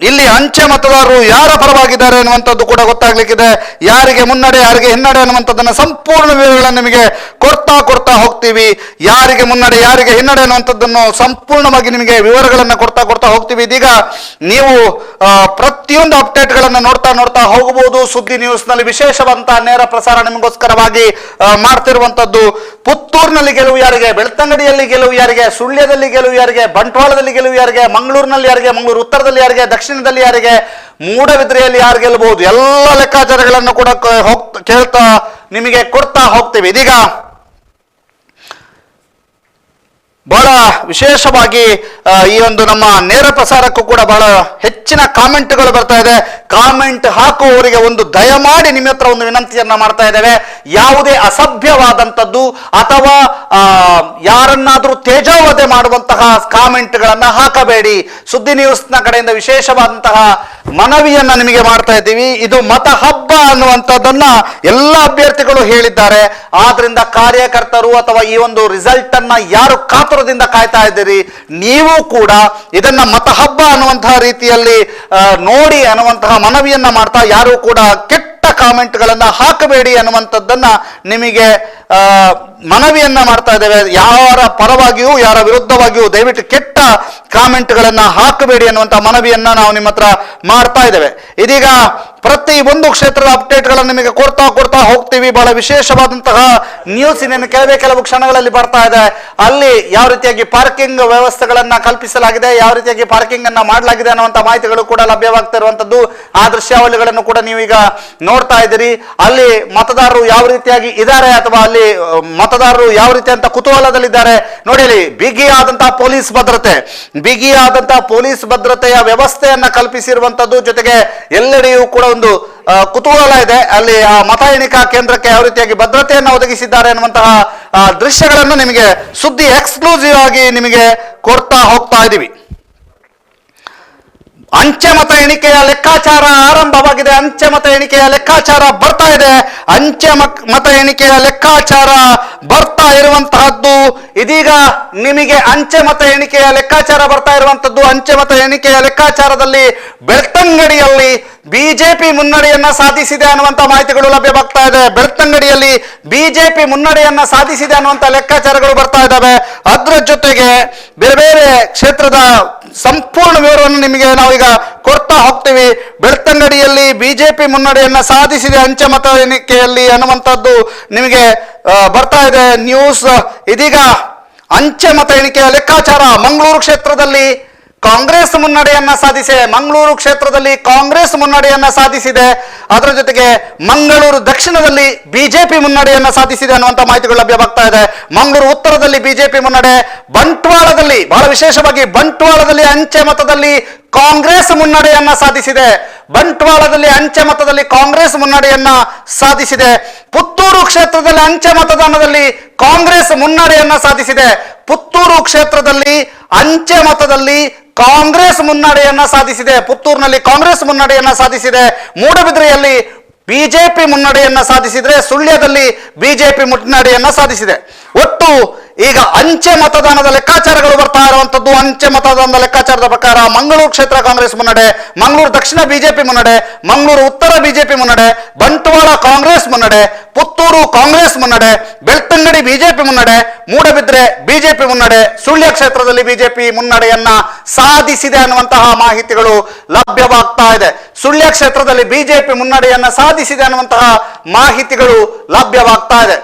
Speaker 1: ಇಲ್ಲಿ ಅಂಚೆ ಮತದಾರರು ಯಾರ ಪರವಾಗಿದ್ದಾರೆ ಅನ್ನುವಂಥದ್ದು ಕೂಡ ಗೊತ್ತಾಗ್ಲಿಕ್ಕಿದೆ. ಯಾರಿಗೆ ಮುನ್ನಡೆ ಯಾರಿಗೆ ಹಿನ್ನಡೆ ಅನ್ನುವಂಥದ್ದನ್ನ ಸಂಪೂರ್ಣ ವಿವರಗಳನ್ನು ನಿಮಗೆ ಕೊಡ್ತಾ ಹೋಗ್ತೀವಿ. ಯಾರಿಗೆ ಮುನ್ನಡೆ ಯಾರಿಗೆ ಹಿನ್ನಡೆ ಅನ್ನುವಂಥದ್ದನ್ನು ಸಂಪೂರ್ಣವಾಗಿ ನಿಮಗೆ ವಿವರಗಳನ್ನು ಕೊಡ್ತಾ ಹೋಗ್ತೀವಿ. ಇದೀಗ ನೀವು ಪ್ರತಿಯೊಂದು ಅಪ್ಡೇಟ್ಗಳನ್ನು ನೋಡ್ತಾ ಹೋಗಬಹುದು. ಸುದ್ದಿ ನ್ಯೂಸ್ ನಲ್ಲಿ ವಿಶೇಷವಂತ ನೇರ ಪ್ರಸಾರ ನಿಮಗೋಸ್ಕರವಾಗಿ ಮಾಡ್ತಿರುವಂತದ್ದು. ಪುತ್ತೂರಿನಲ್ಲಿ ಗೆಲುವು ಯಾರಿಗೆ, ಬೆಳ್ತಂಗಡಿಯಲ್ಲಿ ಗೆಲುವು ಯಾರಿಗೆ, ಸುಳ್ಯದಲ್ಲಿ ಗೆಲುವು ಯಾರಿಗೆ, ಬಂಟ್ವಾಳದಲ್ಲಿ ಗೆಲುವು ಯಾರಿಗೆ, ಮಂಗಳೂರಿನಲ್ಲಿ ಯಾರಿಗೆ, ಮಂಗಳೂರು ಉತ್ತರದಲ್ಲಿ ಯಾರಿಗೆ, ದಕ್ಷಿಣದಲ್ಲಿ ಯಾರಿಗೆ, ಮೂಡಬಿದ್ರೆಯಲ್ಲಿ ಯಾರು ಗೆಲ್ಲಬಹುದು, ಎಲ್ಲ ಲೆಕ್ಕಾಚಾರಗಳನ್ನು ಕೂಡ ಕೇಳ್ತಾ ನಿಮಗೆ ಕೊಡ್ತಾ ಹೋಗ್ತೀವಿ. ಇದೀಗ ಬಹಳ ವಿಶೇಷವಾಗಿ ಈ ಒಂದು ನಮ್ಮ ನೇರ ಪ್ರಸಾರಕ್ಕೂ ಕೂಡ ಬಹಳ ಹೆಚ್ಚಿನ ಕಾಮೆಂಟ್ಗಳು ಬರ್ತಾ ಇದೆ. ಕಾಮೆಂಟ್ ಹಾಕುವವರಿಗೆ ಒಂದು ದಯಮಾಡಿ ನಿಮ್ಮ ಹತ್ರ ಒಂದು ವಿನಂತಿಯನ್ನ ಮಾಡ್ತಾ ಇದ್ದೇವೆ. ಯಾವುದೇ ಅಸಭ್ಯವಾದಂಥದ್ದು ಅಥವಾ ಯಾರನ್ನಾದ್ರೂ ತೇಜೋವಧೆ ಮಾಡುವಂತಹ ಕಾಮೆಂಟ್ಗಳನ್ನ ಹಾಕಬೇಡಿ. ಸುದ್ದಿ ನ್ಯೂಸ್ನ ಕಡೆಯಿಂದ ವಿಶೇಷವಾದಂತಹ ಮನವಿಯನ್ನ ನಿಮಗೆ ಮಾಡ್ತಾ ಇದ್ದೀವಿ. ಇದು ಮತ ಹಬ್ಬ ಅನ್ನುವಂಥದ್ದನ್ನ ಎಲ್ಲ ಅಭ್ಯರ್ಥಿಗಳು ಹೇಳಿದ್ದಾರೆ. ಆದ್ರಿಂದ ಕಾರ್ಯಕರ್ತರು ಅಥವಾ ಈ ಒಂದು ರಿಸಲ್ಟ್ ಅನ್ನ ಯಾರು ಕಾತುರದಿಂದ ಕಾಯ್ತಾ ಇದ್ದೀರಿ, ನೀವು ಕೂಡ ಇದನ್ನ ಮತ ಹಬ್ಬ ಅನ್ನುವಂತಹ ರೀತಿಯಲ್ಲಿ ನೋಡಿ ಅನ್ನುವಂತಹ ಮನವಿಯನ್ನ ಮಾಡ್ತಾ ಯಾರು ಕೂಡ ಕೆಟ್ಟ ಕಾಮೆಂಟ್ಗಳನ್ನ ಹಾಕಬೇಡಿ ಅನ್ನುವಂಥದ್ದನ್ನ ನಿಮಗೆ ಮನವಿಯನ್ನ ಮಾಡ್ತಾ ಇದ್ದೇವೆ. ಯಾರ ಪರವಾಗಿಯೂ ಯಾರ ವಿರುದ್ಧವಾಗಿಯೂ ದಯವಿಟ್ಟು ಕೆಟ್ಟ ಕಾಮೆಂಟ್ಗಳನ್ನ ಹಾಕಬೇಡಿ ಅನ್ನುವಂಥ ಮನವಿಯನ್ನ ನಾವು ನಿಮ್ಮ ಹತ್ರ ಮಾಡ್ತಾ ಇದ್ದೇವೆ. ಇದೀಗ ಪ್ರತಿ ಒಂದು ಕ್ಷೇತ್ರದ ಅಪ್ಡೇಟ್ಗಳನ್ನು ನಿಮಗೆ ಕೊಡ್ತಾ ಹೋಗ್ತೀವಿ. ಬಹಳ ವಿಶೇಷವಾದಂತಹ ನ್ಯೂಸ್ ಇನ್ನೇನು ಕೆಲವು ಕ್ಷಣಗಳಲ್ಲಿ ಬರ್ತಾ ಇದೆ. ಅಲ್ಲಿ ಯಾವ ರೀತಿಯಾಗಿ ಪಾರ್ಕಿಂಗ್ ವ್ಯವಸ್ಥೆಗಳನ್ನ ಕಲ್ಪಿಸಲಾಗಿದೆ, ಯಾವ ರೀತಿಯಾಗಿ ಪಾರ್ಕಿಂಗ್ ಅನ್ನ ಮಾಡಲಾಗಿದೆ ಅನ್ನುವಂಥ ಮಾಹಿತಿಗಳು ಕೂಡ ಲಭ್ಯವಾಗ್ತಿರುವಂತದ್ದು. ಆ ದೃಶ್ಯಾವಳಿಗಳನ್ನು ಕೂಡ ನೀವು ಈಗ ನೋಡ್ತಾ ಇದ್ದೀರಿ. ಅಲ್ಲಿ ಮತದಾರರು ಯಾವ ರೀತಿಯಾಗಿ ಇದ್ದಾರೆ ಅಥವಾ ಅಲ್ಲಿ ಮತದಾರರು ಯಾವ ರೀತಿ ಅಂತ ಕುತೂಹಲದಲ್ಲಿದ್ದಾರೆ ನೋಡಿ. ಅಲ್ಲಿ ಬಿಗಿಯಾದಂತಹ ಪೊಲೀಸ್ ಭದ್ರತೆಯ ವ್ಯವಸ್ಥೆಯನ್ನ ಕಲ್ಪಿಸಿರುವಂತದ್ದು. ಜೊತೆಗೆ ಎಲ್ಲೆಡೆಯೂ ಕೂಡ ಒಂದು ಕುತೂಹಲ ಇದೆ. ಅಲ್ಲಿ ಆ ಮತ ಎಣಿಕಾ ಕೇಂದ್ರಕ್ಕೆ ಯಾವ ರೀತಿಯಾಗಿ ಭದ್ರತೆಯನ್ನು ಒದಗಿಸಿದ್ದಾರೆ ಅನ್ನುವಂತಹ ದೃಶ್ಯಗಳನ್ನು ನಿಮಗೆ ಸುದ್ದಿ ಎಕ್ಸ್ಕ್ಲೂಸಿವ್ ಆಗಿ ನಿಮಗೆ ಕೊಡ್ತಾ ಹೋಗ್ತಾ ಇದ್ದೀವಿ. ಅಂಚೆ ಮತ ಎಣಿಕೆಯ ಲೆಕ್ಕಾಚಾರ ಆರಂಭವಾಗಿದೆ. ಅಂಚೆ ಮತ ಎಣಿಕೆಯ ಲೆಕ್ಕಾಚಾರ ಬರ್ತಾ ಇದೆ. ಅಂಚೆ ಮತ ಎಣಿಕೆಯ ಲೆಕ್ಕಾಚಾರ ಬರ್ತಾ ಇರುವಂತಹದ್ದು ಇದೀಗ ನಿಮಗೆ ಅಂಚೆ ಮತ ಎಣಿಕೆಯ ಲೆಕ್ಕಾಚಾರ ಬರ್ತಾ ಇರುವಂತದ್ದು. ಅಂಚೆ ಮತ ಎಣಿಕೆಯ ಲೆಕ್ಕಾಚಾರದಲ್ಲಿ ಬೆಳ್ತಂಗಡಿಯಲ್ಲಿ ಬಿಜೆಪಿ ಮುನ್ನಡೆಯನ್ನ ಸಾಧಿಸಿದೆ ಅನ್ನುವಂಥ ಮಾಹಿತಿಗಳು ಲಭ್ಯವಾಗ್ತಾ ಇದೆ. ಬೆಳ್ತಂಗಡಿಯಲ್ಲಿ ಬಿಜೆಪಿ ಮುನ್ನಡೆಯನ್ನ ಸಾಧಿಸಿದೆ ಅನ್ನುವಂಥ ಲೆಕ್ಕಾಚಾರಗಳು ಬರ್ತಾ ಇದ್ದಾವೆ. ಅದರ ಜೊತೆಗೆ ಬೇರೆ ಬೇರೆ ಕ್ಷೇತ್ರದ ಸಂಪೂರ್ಣ ವಿವರವನ್ನು ನಿಮಗೆ ನಾವೀಗ ಕೊಡ್ತಾ ಹೋಗ್ತೀವಿ. ಬೆಳ್ತಂಗಡಿಯಲ್ಲಿ ಬಿಜೆಪಿ ಮುನ್ನಡೆಯನ್ನ ಸಾಧಿಸಿದೆ ಅಂಚೆ ಮತ ಎಣಿಕೆಯಲ್ಲಿ ಅನ್ನುವಂಥದ್ದು ನಿಮಗೆ ಬರ್ತಾ ಇದೆ ನ್ಯೂಸ್. ಇದೀಗ ಅಂಚೆ ಮತ ಎಣಿಕೆಯ ಲೆಕ್ಕಾಚಾರ ಮಂಗಳೂರು ಕ್ಷೇತ್ರದಲ್ಲಿ ಕಾಂಗ್ರೆಸ್ ಮುನ್ನಡೆಯನ್ನ ಸಾಧಿಸಿದೆ. ಅದರ ಜೊತೆಗೆ ಮಂಗಳೂರು ದಕ್ಷಿಣದಲ್ಲಿ ಬಿಜೆಪಿ ಮುನ್ನಡೆಯನ್ನ ಸಾಧಿಸಿದೆ ಅನ್ನುವಂಥ ಮಾಹಿತಿಗಳು ಲಭ್ಯವಾಗ್ತಾ ಇದೆ. ಮಂಗಳೂರು ಉತ್ತರದಲ್ಲಿ ಬಿಜೆಪಿ ಮುನ್ನಡೆ, ಬಂಟ್ವಾಳದಲ್ಲಿ ಬಹಳ ವಿಶೇಷವಾಗಿ ಬಂಟ್ವಾಳದಲ್ಲಿ ಅಂಚೆ ಮತದಲ್ಲಿ ಕಾಂಗ್ರೆಸ್ ಮುನ್ನಡೆಯನ್ನ ಸಾಧಿಸಿದೆ. ಪುತ್ತೂರು ಕ್ಷೇತ್ರದಲ್ಲಿ ಅಂಚೆ ಮತದಾನದಲ್ಲಿ ಕಾಂಗ್ರೆಸ್ ಮುನ್ನಡೆಯನ್ನ ಸಾಧಿಸಿದೆ. ಪುತ್ತೂರಿನಲ್ಲಿ ಕಾಂಗ್ರೆಸ್ ಮುನ್ನಡೆಯನ್ನ ಸಾಧಿಸಿದೆ. ಮೂಡಬಿದ್ರೆಯಲ್ಲಿ ಬಿಜೆಪಿ ಮುನ್ನಡೆಯನ್ನ ಸಾಧಿಸಿದ್ರೆ, ಸುಳ್ಯದಲ್ಲಿ ಬಿಜೆಪಿ ಮುನ್ನಡೆಯನ್ನ ಸಾಧಿಸಿದೆ. ಒಟ್ಟು ಈಗ ಅಂಚೆ ಮತದಾನದ ಲೆಕ್ಕಾಚಾರಗಳು ಬರ್ತಾ ಇರುವಂತದ್ದು. ಅಂಚೆ ಮತದಾನದ ಲೆಕ್ಕಾಚಾರದ ಪ್ರಕಾರ ಮಂಗಳೂರು ಕ್ಷೇತ್ರ ಕಾಂಗ್ರೆಸ್ ಮುನ್ನಡೆ, ಮಂಗಳೂರು ದಕ್ಷಿಣ ಬಿಜೆಪಿ ಮುನ್ನಡೆ, ಮಂಗಳೂರು ಉತ್ತರ ಬಿಜೆಪಿ ಮುನ್ನಡೆ, ಬಂಟ್ವಾಳ ಕಾಂಗ್ರೆಸ್ ಮುನ್ನಡೆ, ಪುತ್ತೂರು ಕಾಂಗ್ರೆಸ್ ಮುನ್ನಡೆ, ಬೆಳ್ತಂಗಡಿ ಬಿಜೆಪಿ ಮುನ್ನಡೆ, ಮೂಡಬಿದ್ರೆ ಬಿಜೆಪಿ ಮುನ್ನಡೆ, ಸುಳ್ಯ ಕ್ಷೇತ್ರದಲ್ಲಿ ಬಿಜೆಪಿ ಮುನ್ನಡೆಯನ್ನ ಸಾಧಿಸಿದೆ ಅನ್ನುವಂತಹ ಮಾಹಿತಿಗಳು ಲಭ್ಯವಾಗ್ತಾ ಇದೆ. ಸುಳ್ಯ ಕ್ಷೇತ್ರದಲ್ಲಿ ಬಿಜೆಪಿ ಮುನ್ನಡೆಯನ್ನ ಸಾಧಿಸಿದೆ ಅನ್ನುವಂತಹ ಮಾಹಿತಿಗಳು ಲಭ್ಯವಾಗ್ತಾ ಇದೆ.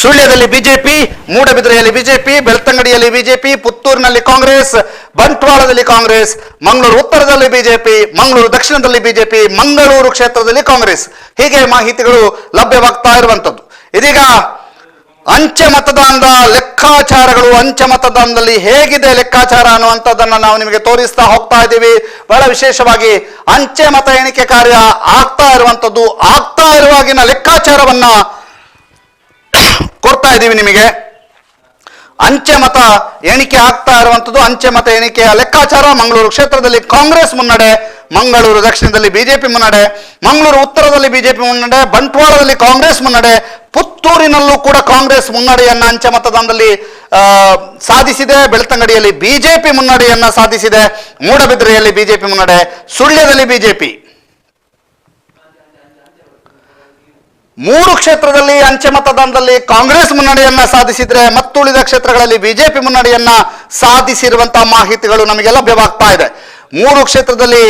Speaker 1: ಸುಳ್ಯದಲ್ಲಿ ಬಿಜೆಪಿ, ಮೂಡಬಿದ್ರೆಯಲ್ಲಿ ಬಿಜೆಪಿ, ಬೆಳ್ತಂಗಡಿಯಲ್ಲಿ ಬಿಜೆಪಿ, ಪುತ್ತೂರಿನಲ್ಲಿ ಕಾಂಗ್ರೆಸ್, ಬಂಟ್ವಾಳದಲ್ಲಿ ಕಾಂಗ್ರೆಸ್, ಮಂಗಳೂರು ಉತ್ತರದಲ್ಲಿ ಬಿಜೆಪಿ, ಮಂಗಳೂರು ದಕ್ಷಿಣದಲ್ಲಿ ಬಿಜೆಪಿ, ಮಂಗಳೂರು ಕ್ಷೇತ್ರದಲ್ಲಿ ಕಾಂಗ್ರೆಸ್. ಹೀಗೆ ಮಾಹಿತಿಗಳು ಲಭ್ಯವಾಗ್ತಾ ಇರುವಂತದ್ದು. ಇದೀಗ ಅಂಚೆ ಮತದಾನದ ಲೆಕ್ಕಾಚಾರಗಳು, ಅಂಚೆ ಮತದಾನದಲ್ಲಿ ಹೇಗಿದೆ ಲೆಕ್ಕಾಚಾರ ಅನ್ನುವಂಥದ್ದನ್ನು ನಾವು ನಿಮಗೆ ತೋರಿಸ್ತಾ ಹೋಗ್ತಾ ಇದ್ದೀವಿ. ಬಹಳ ವಿಶೇಷವಾಗಿ ಅಂಚೆ ಮತ ಎಣಿಕೆ ಕಾರ್ಯ ಆಗ್ತಾ ಇರುವಂಥದ್ದು, ಆಗ್ತಾ ಇರುವಾಗಿನ ಲೆಕ್ಕಾಚಾರವನ್ನ ಕೊಡ್ತಾ ಇದ್ದೀವಿ ನಿಮಗೆ. ಅಂಚೆ ಮತ ಎಣಿಕೆ ಆಗ್ತಾ ಇರುವಂಥದ್ದು, ಅಂಚೆ ಮತ ಎಣಿಕೆಯ ಲೆಕ್ಕಾಚಾರ. ಮಂಗಳೂರು ಕ್ಷೇತ್ರದಲ್ಲಿ ಕಾಂಗ್ರೆಸ್ ಮುನ್ನಡೆ, ಮಂಗಳೂರು ದಕ್ಷಿಣದಲ್ಲಿ ಬಿಜೆಪಿ ಮುನ್ನಡೆ, ಮಂಗಳೂರು ಉತ್ತರದಲ್ಲಿ ಬಿಜೆಪಿ ಮುನ್ನಡೆ, ಬಂಟ್ವಾಳದಲ್ಲಿ ಕಾಂಗ್ರೆಸ್ ಮುನ್ನಡೆ, ಪುತ್ತೂರಿನಲ್ಲೂ ಕೂಡ ಕಾಂಗ್ರೆಸ್ ಮುನ್ನಡೆಯನ್ನ ಅಂಚೆ ಮತದಾನದಲ್ಲಿ ಸಾಧಿಸಿದೆ. ಬೆಳ್ತಂಗಡಿಯಲ್ಲಿ ಬಿಜೆಪಿ ಮುನ್ನಡೆಯನ್ನ ಸಾಧಿಸಿದೆ. ಮೂಡಬಿದ್ರೆಯಲ್ಲಿ ಬಿಜೆಪಿ ಮುನ್ನಡೆ, ಸುಳ್ಯದಲ್ಲಿ ಬಿಜೆಪಿ. 3 ಕ್ಷೇತ್ರದಲ್ಲಿ ಅಂಚೆ ಮತದಾನದಲ್ಲಿ ಕಾಂಗ್ರೆಸ್ ಮುನ್ನಡೆಯನ್ನ ಸಾಧಿಸಿದ್ರೆ ಮತ್ತುಳಿದ ಕ್ಷೇತ್ರಗಳಲ್ಲಿ ಬಿಜೆಪಿ ಮುನ್ನಡೆಯನ್ನ ಸಾಧಿಸಿರುವಂತಹ ಮಾಹಿತಿಗಳು ನಮಗೆ ಲಭ್ಯವಾಗ್ತಾ ಇದೆ. 3 ಕ್ಷೇತ್ರದಲ್ಲಿ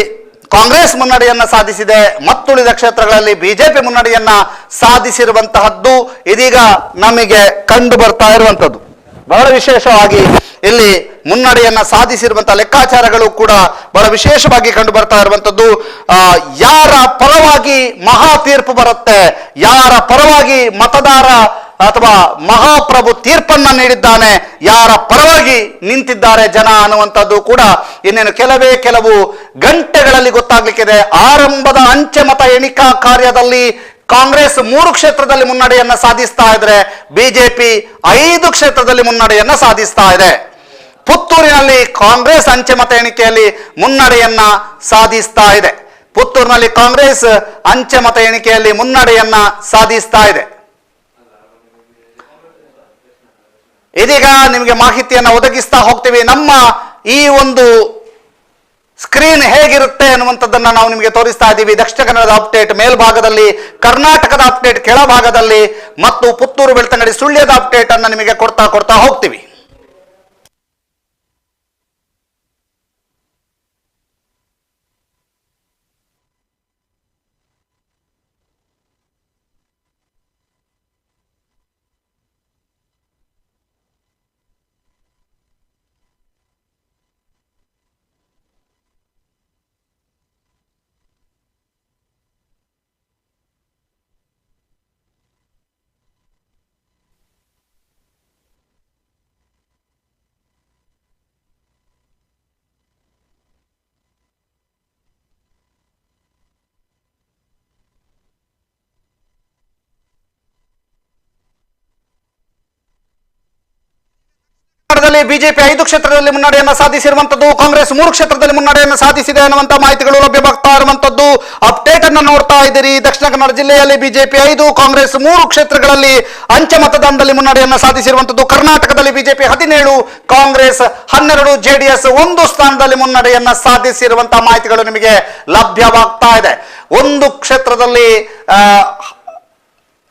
Speaker 1: ಕಾಂಗ್ರೆಸ್ ಮುನ್ನಡೆಯನ್ನ ಸಾಧಿಸಿದೆ, ಮತ್ತುಳಿದ ಕ್ಷೇತ್ರಗಳಲ್ಲಿ ಬಿಜೆಪಿ ಮುನ್ನಡೆಯನ್ನ ಸಾಧಿಸಿರುವಂತಹದ್ದು ಇದೀಗ ನಮಗೆ ಕಂಡು ಬರ್ತಾ ಇರುವಂತದ್ದು. ಬಹಳ ವಿಶೇಷವಾಗಿ ಇಲ್ಲಿ ಮುನ್ನಡೆಯನ್ನ ಸಾಧಿಸಿರುವಂತಹ ಲೆಕ್ಕಾಚಾರಗಳು ಕೂಡ ಬಹಳ ವಿಶೇಷವಾಗಿ ಕಂಡು ಬರ್ತಾ ಇರುವಂತದ್ದು. ಯಾರ ಪರವಾಗಿ ಮಹಾ ತೀರ್ಪು ಬರುತ್ತೆ, ಯಾರ ಪರವಾಗಿ ಮತದಾರ ಅಥವಾ ಮಹಾಪ್ರಭು ತೀರ್ಪನ್ನ ನೀಡಿದ್ದಾನೆ, ಯಾರ ಪರವಾಗಿ ನಿಂತಿದ್ದಾರೆ ಜನ ಅನ್ನುವಂಥದ್ದು ಕೂಡ ಇನ್ನೇನು ಕೆಲವು ಗಂಟೆಗಳಲ್ಲಿ ಗೊತ್ತಾಗ್ಲಿಕ್ಕಿದೆ. ಆರಂಭದ ಅಂಚೆ ಮತ ಎಣಿಕಾ ಕಾರ್ಯದಲ್ಲಿ ಕಾಂಗ್ರೆಸ್ 3 ಕ್ಷೇತ್ರದಲ್ಲಿ ಮುನ್ನಡೆಯನ್ನ ಸಾಧಿಸ್ತಾ ಇದ್ರೆ ಬಿಜೆಪಿ 5 ಕ್ಷೇತ್ರದಲ್ಲಿ ಮುನ್ನಡೆಯನ್ನ ಸಾಧಿಸ್ತಾ ಇದೆ. ಪುತ್ತೂರಿನಲ್ಲಿ ಕಾಂಗ್ರೆಸ್ ಅಂಚೆ ಮತ ಎಣಿಕೆಯಲ್ಲಿ ಮುನ್ನಡೆಯನ್ನ ಸಾಧಿಸ್ತಾ ಇದೆ. ಪುತ್ತೂರಿನಲ್ಲಿ ಕಾಂಗ್ರೆಸ್ ಅಂಚೆ ಮತ ಎಣಿಕೆಯಲ್ಲಿ ಮುನ್ನಡೆಯನ್ನ ಸಾಧಿಸ್ತಾ ಇದೆ. ಇದೀಗ ನಿಮಗೆ ಮಾಹಿತಿಯನ್ನು ಒದಗಿಸ್ತಾ ಹೋಗ್ತೀವಿ. ನಮ್ಮ ಈ ಒಂದು ಸ್ಕ್ರೀನ್ ಹೇಗಿರುತ್ತೆ ಅನ್ನುವಂಥದ್ದನ್ನ ನಾವು ನಿಮಗೆ ತೋರಿಸ್ತಾ ಇದ್ದೀವಿ. ದಕ್ಷಿಣ ಕನ್ನಡದ ಅಪ್ಡೇಟ್ ಮೇಲ್ಭಾಗದಲ್ಲಿ, ಕರ್ನಾಟಕದ ಅಪ್ಡೇಟ್ ಕೆಳಭಾಗದಲ್ಲಿ ಮತ್ತು ಪುತ್ತೂರು ಬೆಳ್ತಂಗಡಿ ಸುಳ್ಯದ ಅಪ್ಡೇಟ್ ಅನ್ನು ನಿಮಗೆ ಕೊಡ್ತಾ ಹೋಗ್ತೀವಿ. ಬಿಜೆಪಿ 5 ಕ್ಷೇತ್ರದಲ್ಲಿ ಮುನ್ನಡೆಯನ್ನ ಸಾಧಿಸಿರುವಂತದ್ದು, ಕಾಂಗ್ರೆಸ್ 3 ಕ್ಷೇತ್ರದಲ್ಲಿ ಮುನ್ನಡೆಯನ್ನು ಸಾಧಿಸಿದೆ ಅನ್ನುವಂತ ಮಾಹಿತಿಗಳು ಲಭ್ಯವಾಗ್ತಾ ಇರುವಂತದ್ದು. ಅಪ್ಡೇಟ್ ಅನ್ನು ನೋಡ್ತಾ ಇದ್ದೀರಿ. ದಕ್ಷಿಣ ಕನ್ನಡ ಜಿಲ್ಲೆಯಲ್ಲಿ ಬಿಜೆಪಿ 5, ಕಾಂಗ್ರೆಸ್ 3 ಕ್ಷೇತ್ರಗಳಲ್ಲಿ ಅಂಚೆ ಮತದಾನದಲ್ಲಿ ಮುನ್ನಡೆಯನ್ನು ಸಾಧಿಸಿರುವಂತದ್ದು. ಕರ್ನಾಟಕದಲ್ಲಿ ಬಿಜೆಪಿ 17, ಕಾಂಗ್ರೆಸ್ 12, ಜೆಡಿಎಸ್ 1 ಸ್ಥಾನದಲ್ಲಿ ಮುನ್ನಡೆಯನ್ನ ಸಾಧಿಸಿರುವಂತಹ ಮಾಹಿತಿಗಳು ನಿಮಗೆ ಲಭ್ಯವಾಗ್ತಾ ಇದೆ. 1 ಕ್ಷೇತ್ರದಲ್ಲಿ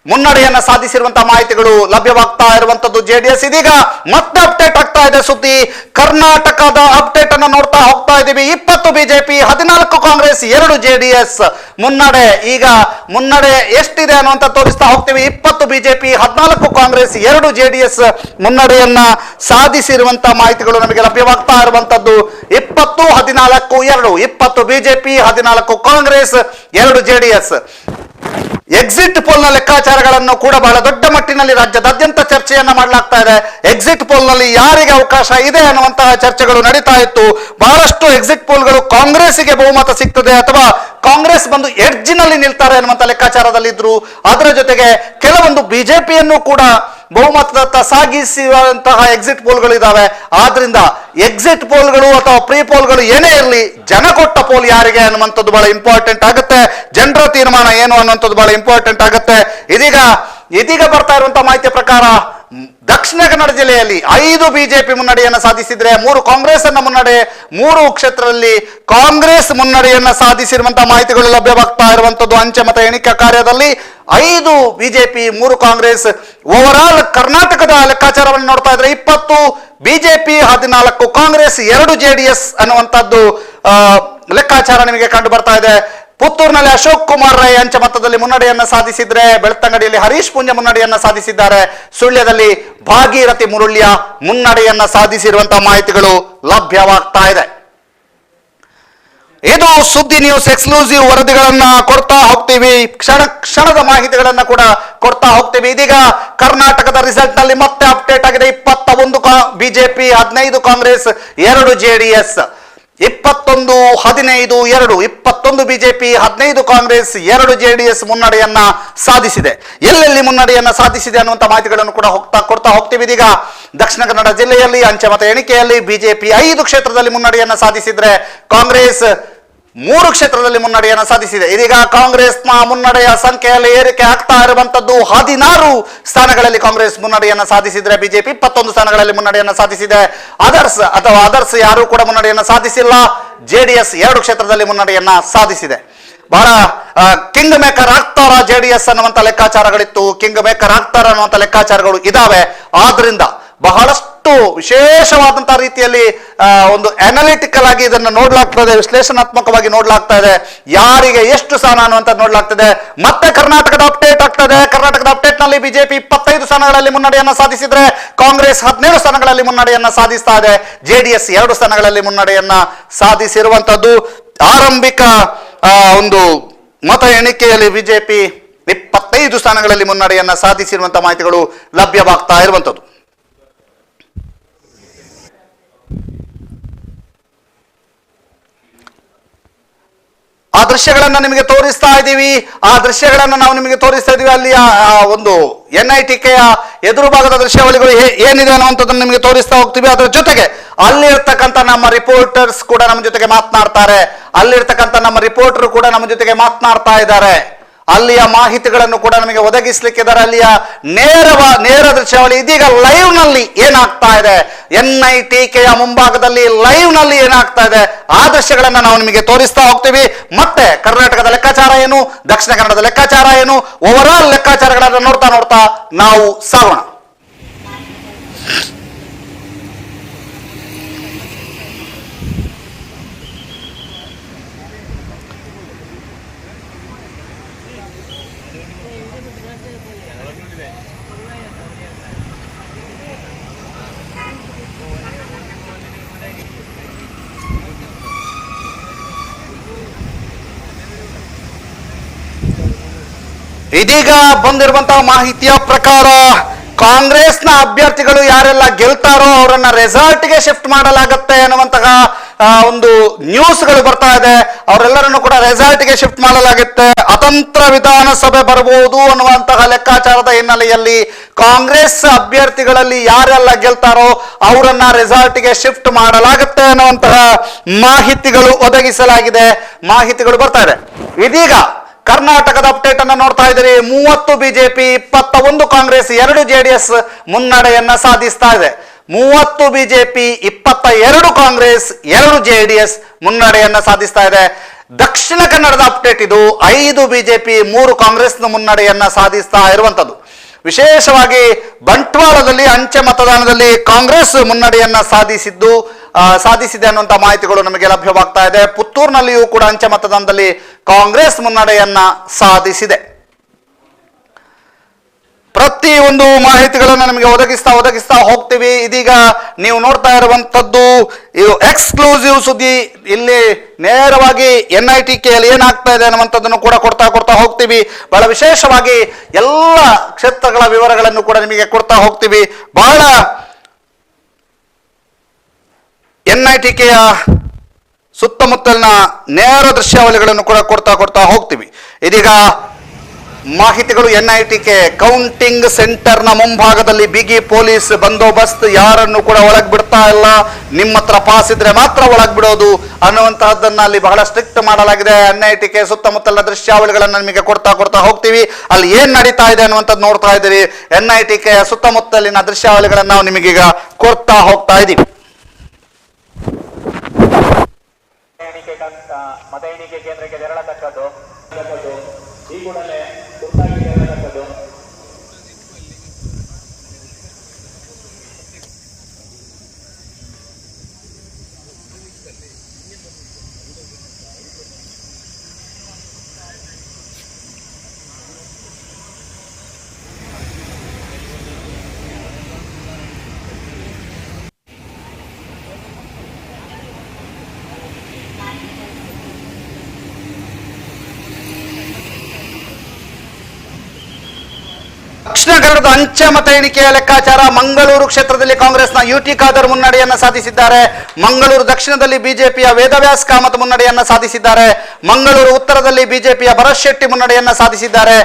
Speaker 1: ಮುನ್ನಡೆಯನ್ನ ಸಾಧಿಸಿರುವಂತಹ ಮಾಹಿತಿಗಳು ಲಭ್ಯವಾಗ್ತಾ ಇರುವಂತದ್ದು ಜೆಡಿಎಸ್. ಇದೀಗ ಮತ್ತೆ ಅಪ್ಡೇಟ್ ಆಗ್ತಾ ಇದೆ ಸುದ್ದಿ. ಕರ್ನಾಟಕದ ಅಪ್ಡೇಟ್ ಅನ್ನು ನೋಡ್ತಾ ಹೋಗ್ತಾ ಇದ್ದೀವಿ. 20 ಬಿಜೆಪಿ, 14 ಕಾಂಗ್ರೆಸ್, 2 ಜೆಡಿಎಸ್ ಮುನ್ನಡೆ. ಈಗ ಮುನ್ನಡೆ ಎಷ್ಟಿದೆ ಅನ್ನುವಂತ ತೋರಿಸ್ತಾ ಹೋಗ್ತೀವಿ. 20 ಬಿಜೆಪಿ, 14 ಕಾಂಗ್ರೆಸ್, 2 ಜೆಡಿಎಸ್ ಮುನ್ನಡೆಯನ್ನ ಸಾಧಿಸಿರುವಂತಹ ಮಾಹಿತಿಗಳು ನಮಗೆ ಲಭ್ಯವಾಗ್ತಾ ಇರುವಂತದ್ದು. 20, 14, 2, 20 BJP, 14 Congress, 2 JDS. Exit poll ನ ಲೆಕ್ಕಾಚಾರಗಳನ್ನು ಕೂಡ ಬಹಳ ದೊಡ್ಡ ಮಟ್ಟಿನಲ್ಲಿ ರಾಜ್ಯದಾದ್ಯಂತ ಚರ್ಚೆಯನ್ನ ಮಾಡಲಾಗ್ತಾ ಇದೆ. ಎಕ್ಸಿಟ್ ಪೋಲ್ ನಲ್ಲಿ ಯಾರಿಗೆ ಅವಕಾಶ ಇದೆ ಅನ್ನುವಂತಹ ಚರ್ಚೆಗಳು ನಡೀತಾ ಇತ್ತು. ಬಹಳಷ್ಟು ಎಕ್ಸಿಟ್ ಪೋಲ್ಗಳು ಕಾಂಗ್ರೆಸ್ಗೆ ಬಹುಮತ ಸಿಗ್ತದೆ ಅಥವಾ ಕಾಂಗ್ರೆಸ್ ಬಂದು ಎಡ್ಜಿನಲ್ಲಿ ನಿಲ್ತಾರೆ ಅನ್ನುವಂತ ಲೆಕ್ಕಾಚಾರದಲ್ಲಿದ್ರು. ಅದರ ಜೊತೆಗೆ ಕೆಲವೊಂದು ಬಿಜೆಪಿಯನ್ನು ಕೂಡ ಬಹುಮತದತ್ತ ಸಾಗಿಸುವಂತಹ ಎಕ್ಸಿಟ್ ಪೋಲ್ಗಳು ಇದಾವೆ. ಆದ್ರಿಂದ ಎಕ್ಸಿಟ್ ಪೋಲ್ಗಳು ಅಥವಾ ಪ್ರೀ ಪೋಲ್ಗಳು ಏನೇ ಇರಲಿ, ಜನ ಕೊಟ್ಟ ಪೋಲ್ ಯಾರಿಗೆ ಅನ್ನುವಂಥದ್ದು ಬಹಳ ಇಂಪಾರ್ಟೆಂಟ್ ಆಗುತ್ತೆ. ಜನರ ತೀರ್ಮಾನ ಏನು ಅನ್ನುವಂಥದ್ದು ಬಹಳ ಇಂಪಾರ್ಟೆಂಟ್ ಆಗುತ್ತೆ. ಇದೀಗ ಬರ್ತಾ ಇರುವಂತಹ ಮಾಹಿತಿಯ ಪ್ರಕಾರ ದಕ್ಷಿಣ ಕನ್ನಡ ಜಿಲ್ಲೆಯಲ್ಲಿ 5 ಬಿಜೆಪಿ ಮುನ್ನಡೆಯನ್ನು ಸಾಧಿಸಿದ್ರೆ 3 ಕಾಂಗ್ರೆಸ್ ಅನ್ನ ಮುನ್ನಡೆ, 3 ಕ್ಷೇತ್ರದಲ್ಲಿ ಕಾಂಗ್ರೆಸ್ ಮುನ್ನಡೆಯನ್ನ ಸಾಧಿಸಿರುವಂತಹ ಮಾಹಿತಿಗಳು ಲಭ್ಯವಾಗ್ತಾ ಇರುವಂತದ್ದು. ಅಂಚೆ ಮತ ಎಣಿಕಾ ಕಾರ್ಯದಲ್ಲಿ 5 ಬಿಜೆಪಿ, 3 ಕಾಂಗ್ರೆಸ್. ಓವರ್ ಕರ್ನಾಟಕದ ಲೆಕ್ಕಾಚಾರವನ್ನು ನೋಡ್ತಾ ಇದ್ರೆ 20 ಬಿಜೆಪಿ, 14 ಕಾಂಗ್ರೆಸ್, 2 ಜೆಡಿಎಸ್ ಅನ್ನುವಂಥದ್ದು ಲೆಕ್ಕಾಚಾರ ನಿಮಗೆ ಕಂಡು ಬರ್ತಾ ಇದೆ. ಪುತ್ತೂರಿನಲ್ಲಿ ಅಶೋಕ್ ಕುಮಾರ್ ರೈ ಅಂಚೆ ಮತದಲ್ಲಿ ಮುನ್ನಡೆಯನ್ನ ಸಾಧಿಸಿದ್ರೆ, ಬೆಳ್ತಂಗಡಿಯಲ್ಲಿ ಹರೀಶ್ ಪುಂಜ ಮುನ್ನಡೆಯನ್ನ ಸಾಧಿಸಿದ್ದಾರೆ. ಸುಳ್ಯದಲ್ಲಿ ಭಾಗೀರಥಿ ಮುರುಳ್ಯ ಮುನ್ನಡೆಯನ್ನ ಸಾಧಿಸಿರುವಂತಹ ಮಾಹಿತಿಗಳು ಲಭ್ಯವಾಗ್ತಾ ಇದೆ. ಇದು ಸುದ್ದಿ ನ್ಯೂಸ್ ಎಕ್ಸ್ಕ್ಲೂಸಿವ್ ವರದಿಗಳನ್ನ ಕೊಡ್ತಾ ಹೋಗ್ತೀವಿ, ಕ್ಷಣ ಕ್ಷಣದ ಮಾಹಿತಿಗಳನ್ನ ಕೂಡ ಕೊಡ್ತಾ ಹೋಗ್ತೀವಿ. ಇದೀಗ ಕರ್ನಾಟಕದ ರಿಸಲ್ಟ್ ನಲ್ಲಿ ಮತ್ತೆ ಅಪ್ಡೇಟ್ ಆಗಿದೆ. 21 BJP, 15 Congress, 2 JDS. 21-15-2 BJP, 15 Congress, 2 JDS ಮುನ್ನಡೆಯನ್ನ ಸಾಧಿಸಿದೆ. ಎಲ್ಲೆಲ್ಲಿ ಮುನ್ನಡೆಯನ್ನ ಸಾಧಿಸಿದೆ ಅನ್ನುವಂಥ ಮಾಹಿತಿಗಳನ್ನು ಕೂಡ ಕೊಡ್ತಾ ಹೋಗ್ತೀವಿ. ಇದೀಗ ದಕ್ಷಿಣ ಕನ್ನಡ ಜಿಲ್ಲೆಯಲ್ಲಿ ಅಂಚೆ ಮತ ಎಣಿಕೆಯಲ್ಲಿ ಬಿಜೆಪಿ 5 ಕ್ಷೇತ್ರದಲ್ಲಿ ಮುನ್ನಡೆಯನ್ನ ಸಾಧಿಸಿದ್ರೆ ಕಾಂಗ್ರೆಸ್ 3 ಕ್ಷೇತ್ರದಲ್ಲಿ ಮುನ್ನಡೆಯನ್ನ ಸಾಧಿಸಿದೆ. ಇದೀಗ ಕಾಂಗ್ರೆಸ್ನ ಮುನ್ನಡೆಯ ಸಂಖ್ಯೆಯಲ್ಲಿ ಏರಿಕೆ ಆಗ್ತಾ ಇರುವಂತದ್ದು. 16 ಸ್ಥಾನಗಳಲ್ಲಿ ಕಾಂಗ್ರೆಸ್ ಮುನ್ನಡೆಯನ್ನ ಸಾಧಿಸಿದ್ರೆ ಬಿಜೆಪಿ 21 ಸ್ಥಾನಗಳಲ್ಲಿ ಮುನ್ನಡೆಯನ್ನ ಸಾಧಿಸಿದೆ. ಅದರ್ಸ್ ಯಾರು ಕೂಡ ಮುನ್ನಡೆಯನ್ನ ಸಾಧಿಸಿಲ್ಲ. ಜೆಡಿಎಸ್ 2 ಕ್ಷೇತ್ರದಲ್ಲಿ ಮುನ್ನಡೆಯನ್ನ ಸಾಧಿಸಿದೆ. ಬಹಳ ಕಿಂಗ್ ಮೇಕರ್ ಆಗ್ತಾರ ಜೆಡಿಎಸ್ ಅನ್ನುವಂಥ ಲೆಕ್ಕಾಚಾರಗಳಿತ್ತು. ಕಿಂಗ್ ಮೇಕರ್ ಆಗ್ತಾರ ಅನ್ನುವಂಥ ಲೆಕ್ಕಾಚಾರಗಳು ಇದಾವೆ. ಆದ್ರಿಂದ ಬಹಳಷ್ಟು ವಿಶೇಷವಾದಂತಹ ರೀತಿಯಲ್ಲಿ ಒಂದು ಅನಾಲಿಟಿಕಲ್ ಆಗಿ ಇದನ್ನು ನೋಡ್ಲಾಗ್ತದೆ, ವಿಶ್ಲೇಷಣಾತ್ಮಕವಾಗಿ ನೋಡ್ಲಾಗ್ತಾ ಇದೆ. ಯಾರಿಗೆ ಎಷ್ಟು ಸ್ಥಾನ ಅನ್ನುವಂಥದ್ದು ನೋಡ್ಲಾಗ್ತದೆ. ಮತ್ತೆ ಕರ್ನಾಟಕದ ಅಪ್ಡೇಟ್ ಆಗ್ತದೆ. ಕರ್ನಾಟಕದ ಅಪ್ಡೇಟ್ ನಲ್ಲಿ ಬಿಜೆಪಿ 25 ಸ್ಥಾನಗಳಲ್ಲಿ ಮುನ್ನಡೆಯನ್ನ ಸಾಧಿಸಿದ್ರೆ ಕಾಂಗ್ರೆಸ್ 17 ಸ್ಥಾನಗಳಲ್ಲಿ ಮುನ್ನಡೆಯನ್ನ ಸಾಧಿಸ್ತಾ ಇದೆ. ಜೆಡಿಎಸ್ 2 ಸ್ಥಾನಗಳಲ್ಲಿ ಮುನ್ನಡೆಯನ್ನ ಸಾಧಿಸಿರುವಂತದ್ದು. ಆರಂಭಿಕ ಒಂದು ಮತ ಎಣಿಕೆಯಲ್ಲಿ ಬಿಜೆಪಿ 25 ಸ್ಥಾನಗಳಲ್ಲಿ ಮುನ್ನಡೆಯನ್ನ ಸಾಧಿಸಿರುವಂತಹ ಮಾಹಿತಿಗಳು ಲಭ್ಯವಾಗ್ತಾ ಇರುವಂತದ್ದು. ಆ ದೃಶ್ಯಗಳನ್ನ ನಿಮಗೆ ತೋರಿಸ್ತಾ ಇದ್ದೀವಿ. ಆ ದೃಶ್ಯಗಳನ್ನ ನಾವು ನಿಮಗೆ ತೋರಿಸ್ತಾ ಇದೀವಿ. ಅಲ್ಲಿಯ ಒಂದು NITKಯ ಎದುರು ಭಾಗದ ದೃಶ್ಯಾವಳಿಗಳು ಏನಿದೆ ಅನ್ನುವಂಥದ್ದನ್ನು ನಿಮಗೆ ತೋರಿಸ್ತಾ ಹೋಗ್ತೀವಿ. ಅದರ ಜೊತೆಗೆ ಅಲ್ಲಿರ್ತಕ್ಕಂಥ ನಮ್ಮ ರಿಪೋರ್ಟರ್ಸ್ ಕೂಡ ನಮ್ಮ ಜೊತೆಗೆ ಮಾತನಾಡ್ತಾರೆ. ಅಲ್ಲಿರ್ತಕ್ಕಂಥ ನಮ್ಮ ರಿಪೋರ್ಟರ್ ಕೂಡ ನಮ್ಮ ಜೊತೆಗೆ ಮಾತನಾಡ್ತಾ ಇದ್ದಾರೆ. ಅಲ್ಲಿಯ ಮಾಹಿತಿಗಳನ್ನು ಕೂಡ ನಮಗೆ ಒದಗಿಸ್ಲಿಕ್ಕಿದ್ದಾರೆ. ಅಲ್ಲಿಯ ನೇರ ದೃಶ್ಯಾವಳಿ ಇದೀಗ ಲೈವ್ ನಲ್ಲಿ ಏನಾಗ್ತಾ ಇದೆ, NITKಯ ಮುಂಭಾಗದಲ್ಲಿ ಲೈವ್ ನಲ್ಲಿ ಏನಾಗ್ತಾ ಇದೆ, ಆ ದೃಶ್ಯಗಳನ್ನ ನಾವು ನಿಮಗೆ ತೋರಿಸ್ತಾ ಹೋಗ್ತೀವಿ. ಮತ್ತೆ ಕರ್ನಾಟಕದ ಲೆಕ್ಕಾಚಾರ ಏನು, ದಕ್ಷಿಣ ಕನ್ನಡದ ಲೆಕ್ಕಾಚಾರ ಏನು, ಓವರ್ ಆಲ್ ಲೆಕ್ಕಾಚಾರಗಳನ್ನ ನೋಡ್ತಾ ನಾವು ಸಾಗೋಣ. ಇದೀಗ ಬಂದಿರುವಂತಹ ಮಾಹಿತಿಯ ಪ್ರಕಾರ ಕಾಂಗ್ರೆಸ್ನ ಅಭ್ಯರ್ಥಿಗಳು ಯಾರೆಲ್ಲ ಗೆಲ್ತಾರೋ ಅವರನ್ನ ರೆಸಾರ್ಟ್ಗೆ ಶಿಫ್ಟ್ ಮಾಡಲಾಗುತ್ತೆ ಅನ್ನುವಂತಹ ಒಂದು ನ್ಯೂಸ್ಗಳು ಬರ್ತಾ ಇದೆ. ಅವರೆಲ್ಲರನ್ನು ಕೂಡ ರೆಸಾರ್ಟ್ಗೆ ಶಿಫ್ಟ್ ಮಾಡಲಾಗುತ್ತೆ. ಅತಂತ್ರ ವಿಧಾನಸಭೆ ಬರಬಹುದು ಅನ್ನುವಂತಹ ಲೆಕ್ಕಾಚಾರದ ಹಿನ್ನೆಲೆಯಲ್ಲಿ ಕಾಂಗ್ರೆಸ್ ಅಭ್ಯರ್ಥಿಗಳಲ್ಲಿ ಯಾರೆಲ್ಲ ಗೆಲ್ತಾರೋ ಅವರನ್ನ ರೆಸಾರ್ಟ್ಗೆ ಶಿಫ್ಟ್ ಮಾಡಲಾಗುತ್ತೆ ಅನ್ನುವಂತಹ ಮಾಹಿತಿಗಳು ಒದಗಿಸಲಾಗಿದೆ. ಮಾಹಿತಿಗಳು ಬರ್ತಾ ಇದೆ. ಇದೀಗ ಕರ್ನಾಟಕದ ಅಪ್ಡೇಟ್ ಅನ್ನ ನೋಡ್ತಾ ಇದ್ದೀರಿ. 30 ಬಿಜೆಪಿ, 21 ಕಾಂಗ್ರೆಸ್, 2 ಜೆಡಿಎಸ್ ಮುನ್ನಡೆಯನ್ನ ಸಾಧಿಸ್ತಾ ಇದೆ. 30 ಬಿಜೆಪಿ, 22 ಕಾಂಗ್ರೆಸ್, 2 ಜೆಡಿಎಸ್ ಮುನ್ನಡೆಯನ್ನ ಸಾಧಿಸ್ತಾ ಇದೆ. ದಕ್ಷಿಣ ಕನ್ನಡದ ಅಪ್ಡೇಟ್ ಇದು. 5 ಬಿಜೆಪಿ, 3 ಕಾಂಗ್ರೆಸ್ನ ಮುನ್ನಡೆಯನ್ನ ಸಾಧಿಸ್ತಾ ಇರುವಂತದ್ದು. ವಿಶೇಷವಾಗಿ ಬಂಟ್ವಾಳದಲ್ಲಿ ಅಂಚೆ ಮತದಾನದಲ್ಲಿ ಕಾಂಗ್ರೆಸ್ ಮುನ್ನಡೆಯನ್ನ ಸಾಧಿಸಿದೆ ಅನ್ನುವಂಥ ಮಾಹಿತಿಗಳು ನಮಗೆ ಲಭ್ಯವಾಗ್ತಾ ಇದೆ. ಪುತ್ತೂರಿನಲ್ಲಿಯೂ ಕೂಡ ಅಂಚೆ ಮತದಾನದಲ್ಲಿ ಕಾಂಗ್ರೆಸ್ ಮುನ್ನಡೆಯನ್ನ ಸಾಧಿಸಿದೆ. ಪ್ರತಿಯೊಂದು ಮಾಹಿತಿಗಳನ್ನು ನಮಗೆ ಒದಗಿಸ್ತಾ ಹೋಗ್ತೀವಿ. ಇದೀಗ ನೀವು ನೋಡ್ತಾ ಇರುವಂತದ್ದು ಇದು ಎಕ್ಸ್ಕ್ಲೂಸಿವ್ ಸುದ್ದಿ. ಇಲ್ಲಿ ನೇರವಾಗಿ NITKಯಲ್ಲಿ ಏನಾಗ್ತಾ ಇದೆ ಅನ್ನುವಂಥದ್ದನ್ನು ಕೂಡ ಕೊಡ್ತಾ ಹೋಗ್ತೀವಿ. ಬಹಳ ವಿಶೇಷವಾಗಿ ಎಲ್ಲ ಕ್ಷೇತ್ರಗಳ ವಿವರಗಳನ್ನು ಕೂಡ ನಿಮಗೆ ಕೊಡ್ತಾ ಹೋಗ್ತೀವಿ. ಬಹಳ NITKಯ ಸುತ್ತಮುತ್ತಲಿನ ನೇರ ದೃಶ್ಯಾವಳಿಗಳನ್ನು ಕೂಡ ಕೊಡ್ತಾ ಹೋಗ್ತೀವಿ. ಇದೀಗ ಮಾಹಿತಿಗಳು. NITK ಕೌಂಟಿಂಗ್ ಸೆಂಟರ್ನ ಮುಂಭಾಗದಲ್ಲಿ ಬಿಗಿ ಪೊಲೀಸ್ ಬಂದೋಬಸ್ತ್, ಯಾರನ್ನು ಕೂಡ ಒಳಗ್ ಬಿಡ್ತಾ ಇಲ್ಲ, ನಿಮ್ಮ ಹತ್ರ ಪಾಸ್ ಇದ್ರೆ ಮಾತ್ರ ಒಳಗ್ ಬಿಡೋದು ಅನ್ನುವಂತಹದ್ದನ್ನ ಅಲ್ಲಿ ಬಹಳ ಸ್ಟ್ರಿಕ್ಟ್ ಮಾಡಲಾಗಿದೆ. NITK ಸುತ್ತಮುತ್ತಲಿನ ದೃಶ್ಯಾವಳಿಗಳನ್ನ ನಿಮಗೆ ಕೊಡ್ತಾ ಹೋಗ್ತೀವಿ. ಅಲ್ಲಿ ಏನ್ ನಡೀತಾ ಇದೆ ಅನ್ನುವಂಥದ್ದು ನೋಡ್ತಾ ಇದ್ದೀರಿ. NITK ಸುತ್ತಮುತ್ತಲಿನ ದೃಶ್ಯಾವಳಿಗಳನ್ನ ನಾವು ನಿಮಗೀಗ ಕೊಡ್ತಾ ಹೋಗ್ತಾ ಇದ್ದೀವಿ.
Speaker 3: ಮತ ಎಣಿಕೆ ಕೇಂದ್ರಕ್ಕೆ ತೆರಳತಕ್ಕದ್ದು ಈ ಕೂಡಲೇ ತುರ್ತಾಗಿ ತೆರಳತಕ್ಕದ್ದು.
Speaker 1: ದಕ್ಷಿಣ ಕನ್ನಡದ ಅಂಚೆ ಮತ ಎಣಿಕೆಯ ಲೆಕ್ಕಾಚಾರ. ಮಂಗಳೂರು ಕ್ಷೇತ್ರದಲ್ಲಿ ಕಾಂಗ್ರೆಸ್ನ ಯುಟಿ ಖಾದರ್ ಮುನ್ನಡೆಯನ್ನ ಸಾಧಿಸಿದ್ದಾರೆ. ಮಂಗಳೂರು ದಕ್ಷಿಣದಲ್ಲಿ ಬಿಜೆಪಿಯ ವೇದವ್ಯಾಸ್ ಕಾಮತ್ ಮುನ್ನಡೆಯನ್ನ ಸಾಧಿಸಿದ್ದಾರೆ. ಮಂಗಳೂರು ಉತ್ತರದಲ್ಲಿ ಬಿಜೆಪಿಯ ಭರತ್ ಶೆಟ್ಟಿ ಮುನ್ನಡೆಯನ್ನ ಸಾಧಿಸಿದ್ದಾರೆ.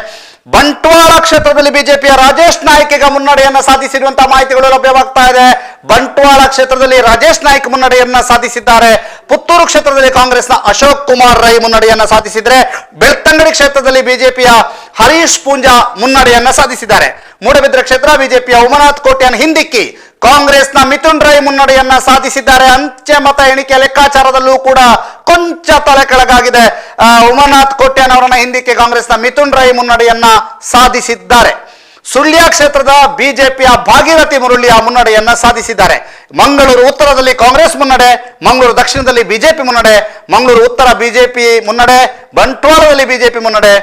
Speaker 1: ಬಂಟ್ವಾಳ ಕ್ಷೇತ್ರದಲ್ಲಿ ಬಿಜೆಪಿಯ ರಾಜೇಶ್ ನಾಯ್ಕ್ ಈಗ ಮುನ್ನಡೆಯನ್ನ ಸಾಧಿಸಿರುವಂತಹ ಮಾಹಿತಿಗಳು ಲಭ್ಯವಾಗ್ತಾ ಇದೆ. ಬಂಟ್ವಾಳ ಕ್ಷೇತ್ರದಲ್ಲಿ ರಾಜೇಶ್ ನಾಯ್ಕ್ ಮುನ್ನಡೆಯನ್ನ ಸಾಧಿಸಿದ್ದಾರೆ. ಪುತ್ತೂರು ಕ್ಷೇತ್ರದಲ್ಲಿ ಕಾಂಗ್ರೆಸ್ನ ಅಶೋಕ್ ಕುಮಾರ್ ರೈ ಮುನ್ನಡೆಯನ್ನ ಸಾಧಿಸಿದ್ರೆ, ಬೆಳ್ತಂಗಡಿ ಕ್ಷೇತ್ರದಲ್ಲಿ ಬಿಜೆಪಿಯ ಹರೀಶ್ ಪೂಂಜಾ ಮುನ್ನಡೆಯನ್ನ ಸಾಧಿಸಿದ್ದಾರೆ. ಮೂಡಬಿದ್ರೆ ಕ್ಷೇತ್ರ ಬಿಜೆಪಿಯ ಉಮನಾಥ್ ಕೋಟ್ಯಾನ್ ಹಿಂದಿಕ್ಕಿ ಕಾಂಗ್ರೆಸ್ನ ಮಿಥುನ್ ರೈ ಮುನ್ನಡೆಯನ್ನ ಸಾಧಿಸಿದ್ದಾರೆ. ಅಂಚೆ ಮತ ಎಣಿಕೆ ಲೆಕ್ಕಾಚಾರದಲ್ಲೂ ಕೂಡ ಕೊಂಚ ತಲೆ ಕೆಳಗಾಗಿದೆ. ಉಮನಾಥ್ ಕೋಟ್ಯಾನ್ ಅವರನ್ನ ಹಿಂದಿಕ್ಕಿ ಕಾಂಗ್ರೆಸ್ನ ಮಿಥುನ್ ರೈ ಮುನ್ನಡೆಯನ್ನ ಸಾಧಿಸಿದ್ದಾರೆ. ಸುಳ್ಯ ಕ್ಷೇತ್ರದ ಬಿಜೆಪಿಯ ಭಾಗೀರಥಿ ಮುರುಳಿಯ ಮುನ್ನಡೆಯನ್ನ ಸಾಧಿಸಿದ್ದಾರೆ. ಮಂಗಳೂರು ಉತ್ತರದಲ್ಲಿ ಕಾಂಗ್ರೆಸ್ ಮುನ್ನಡೆ, ಮಂಗಳೂರು ದಕ್ಷಿಣದಲ್ಲಿ ಬಿಜೆಪಿ ಮುನ್ನಡೆ, ಮಂಗಳೂರು ಉತ್ತರ ಬಿಜೆಪಿ ಮುನ್ನಡೆ, ಬಂಟ್ವಾಳದಲ್ಲಿ ಬಿಜೆಪಿ ಮುನ್ನಡೆ,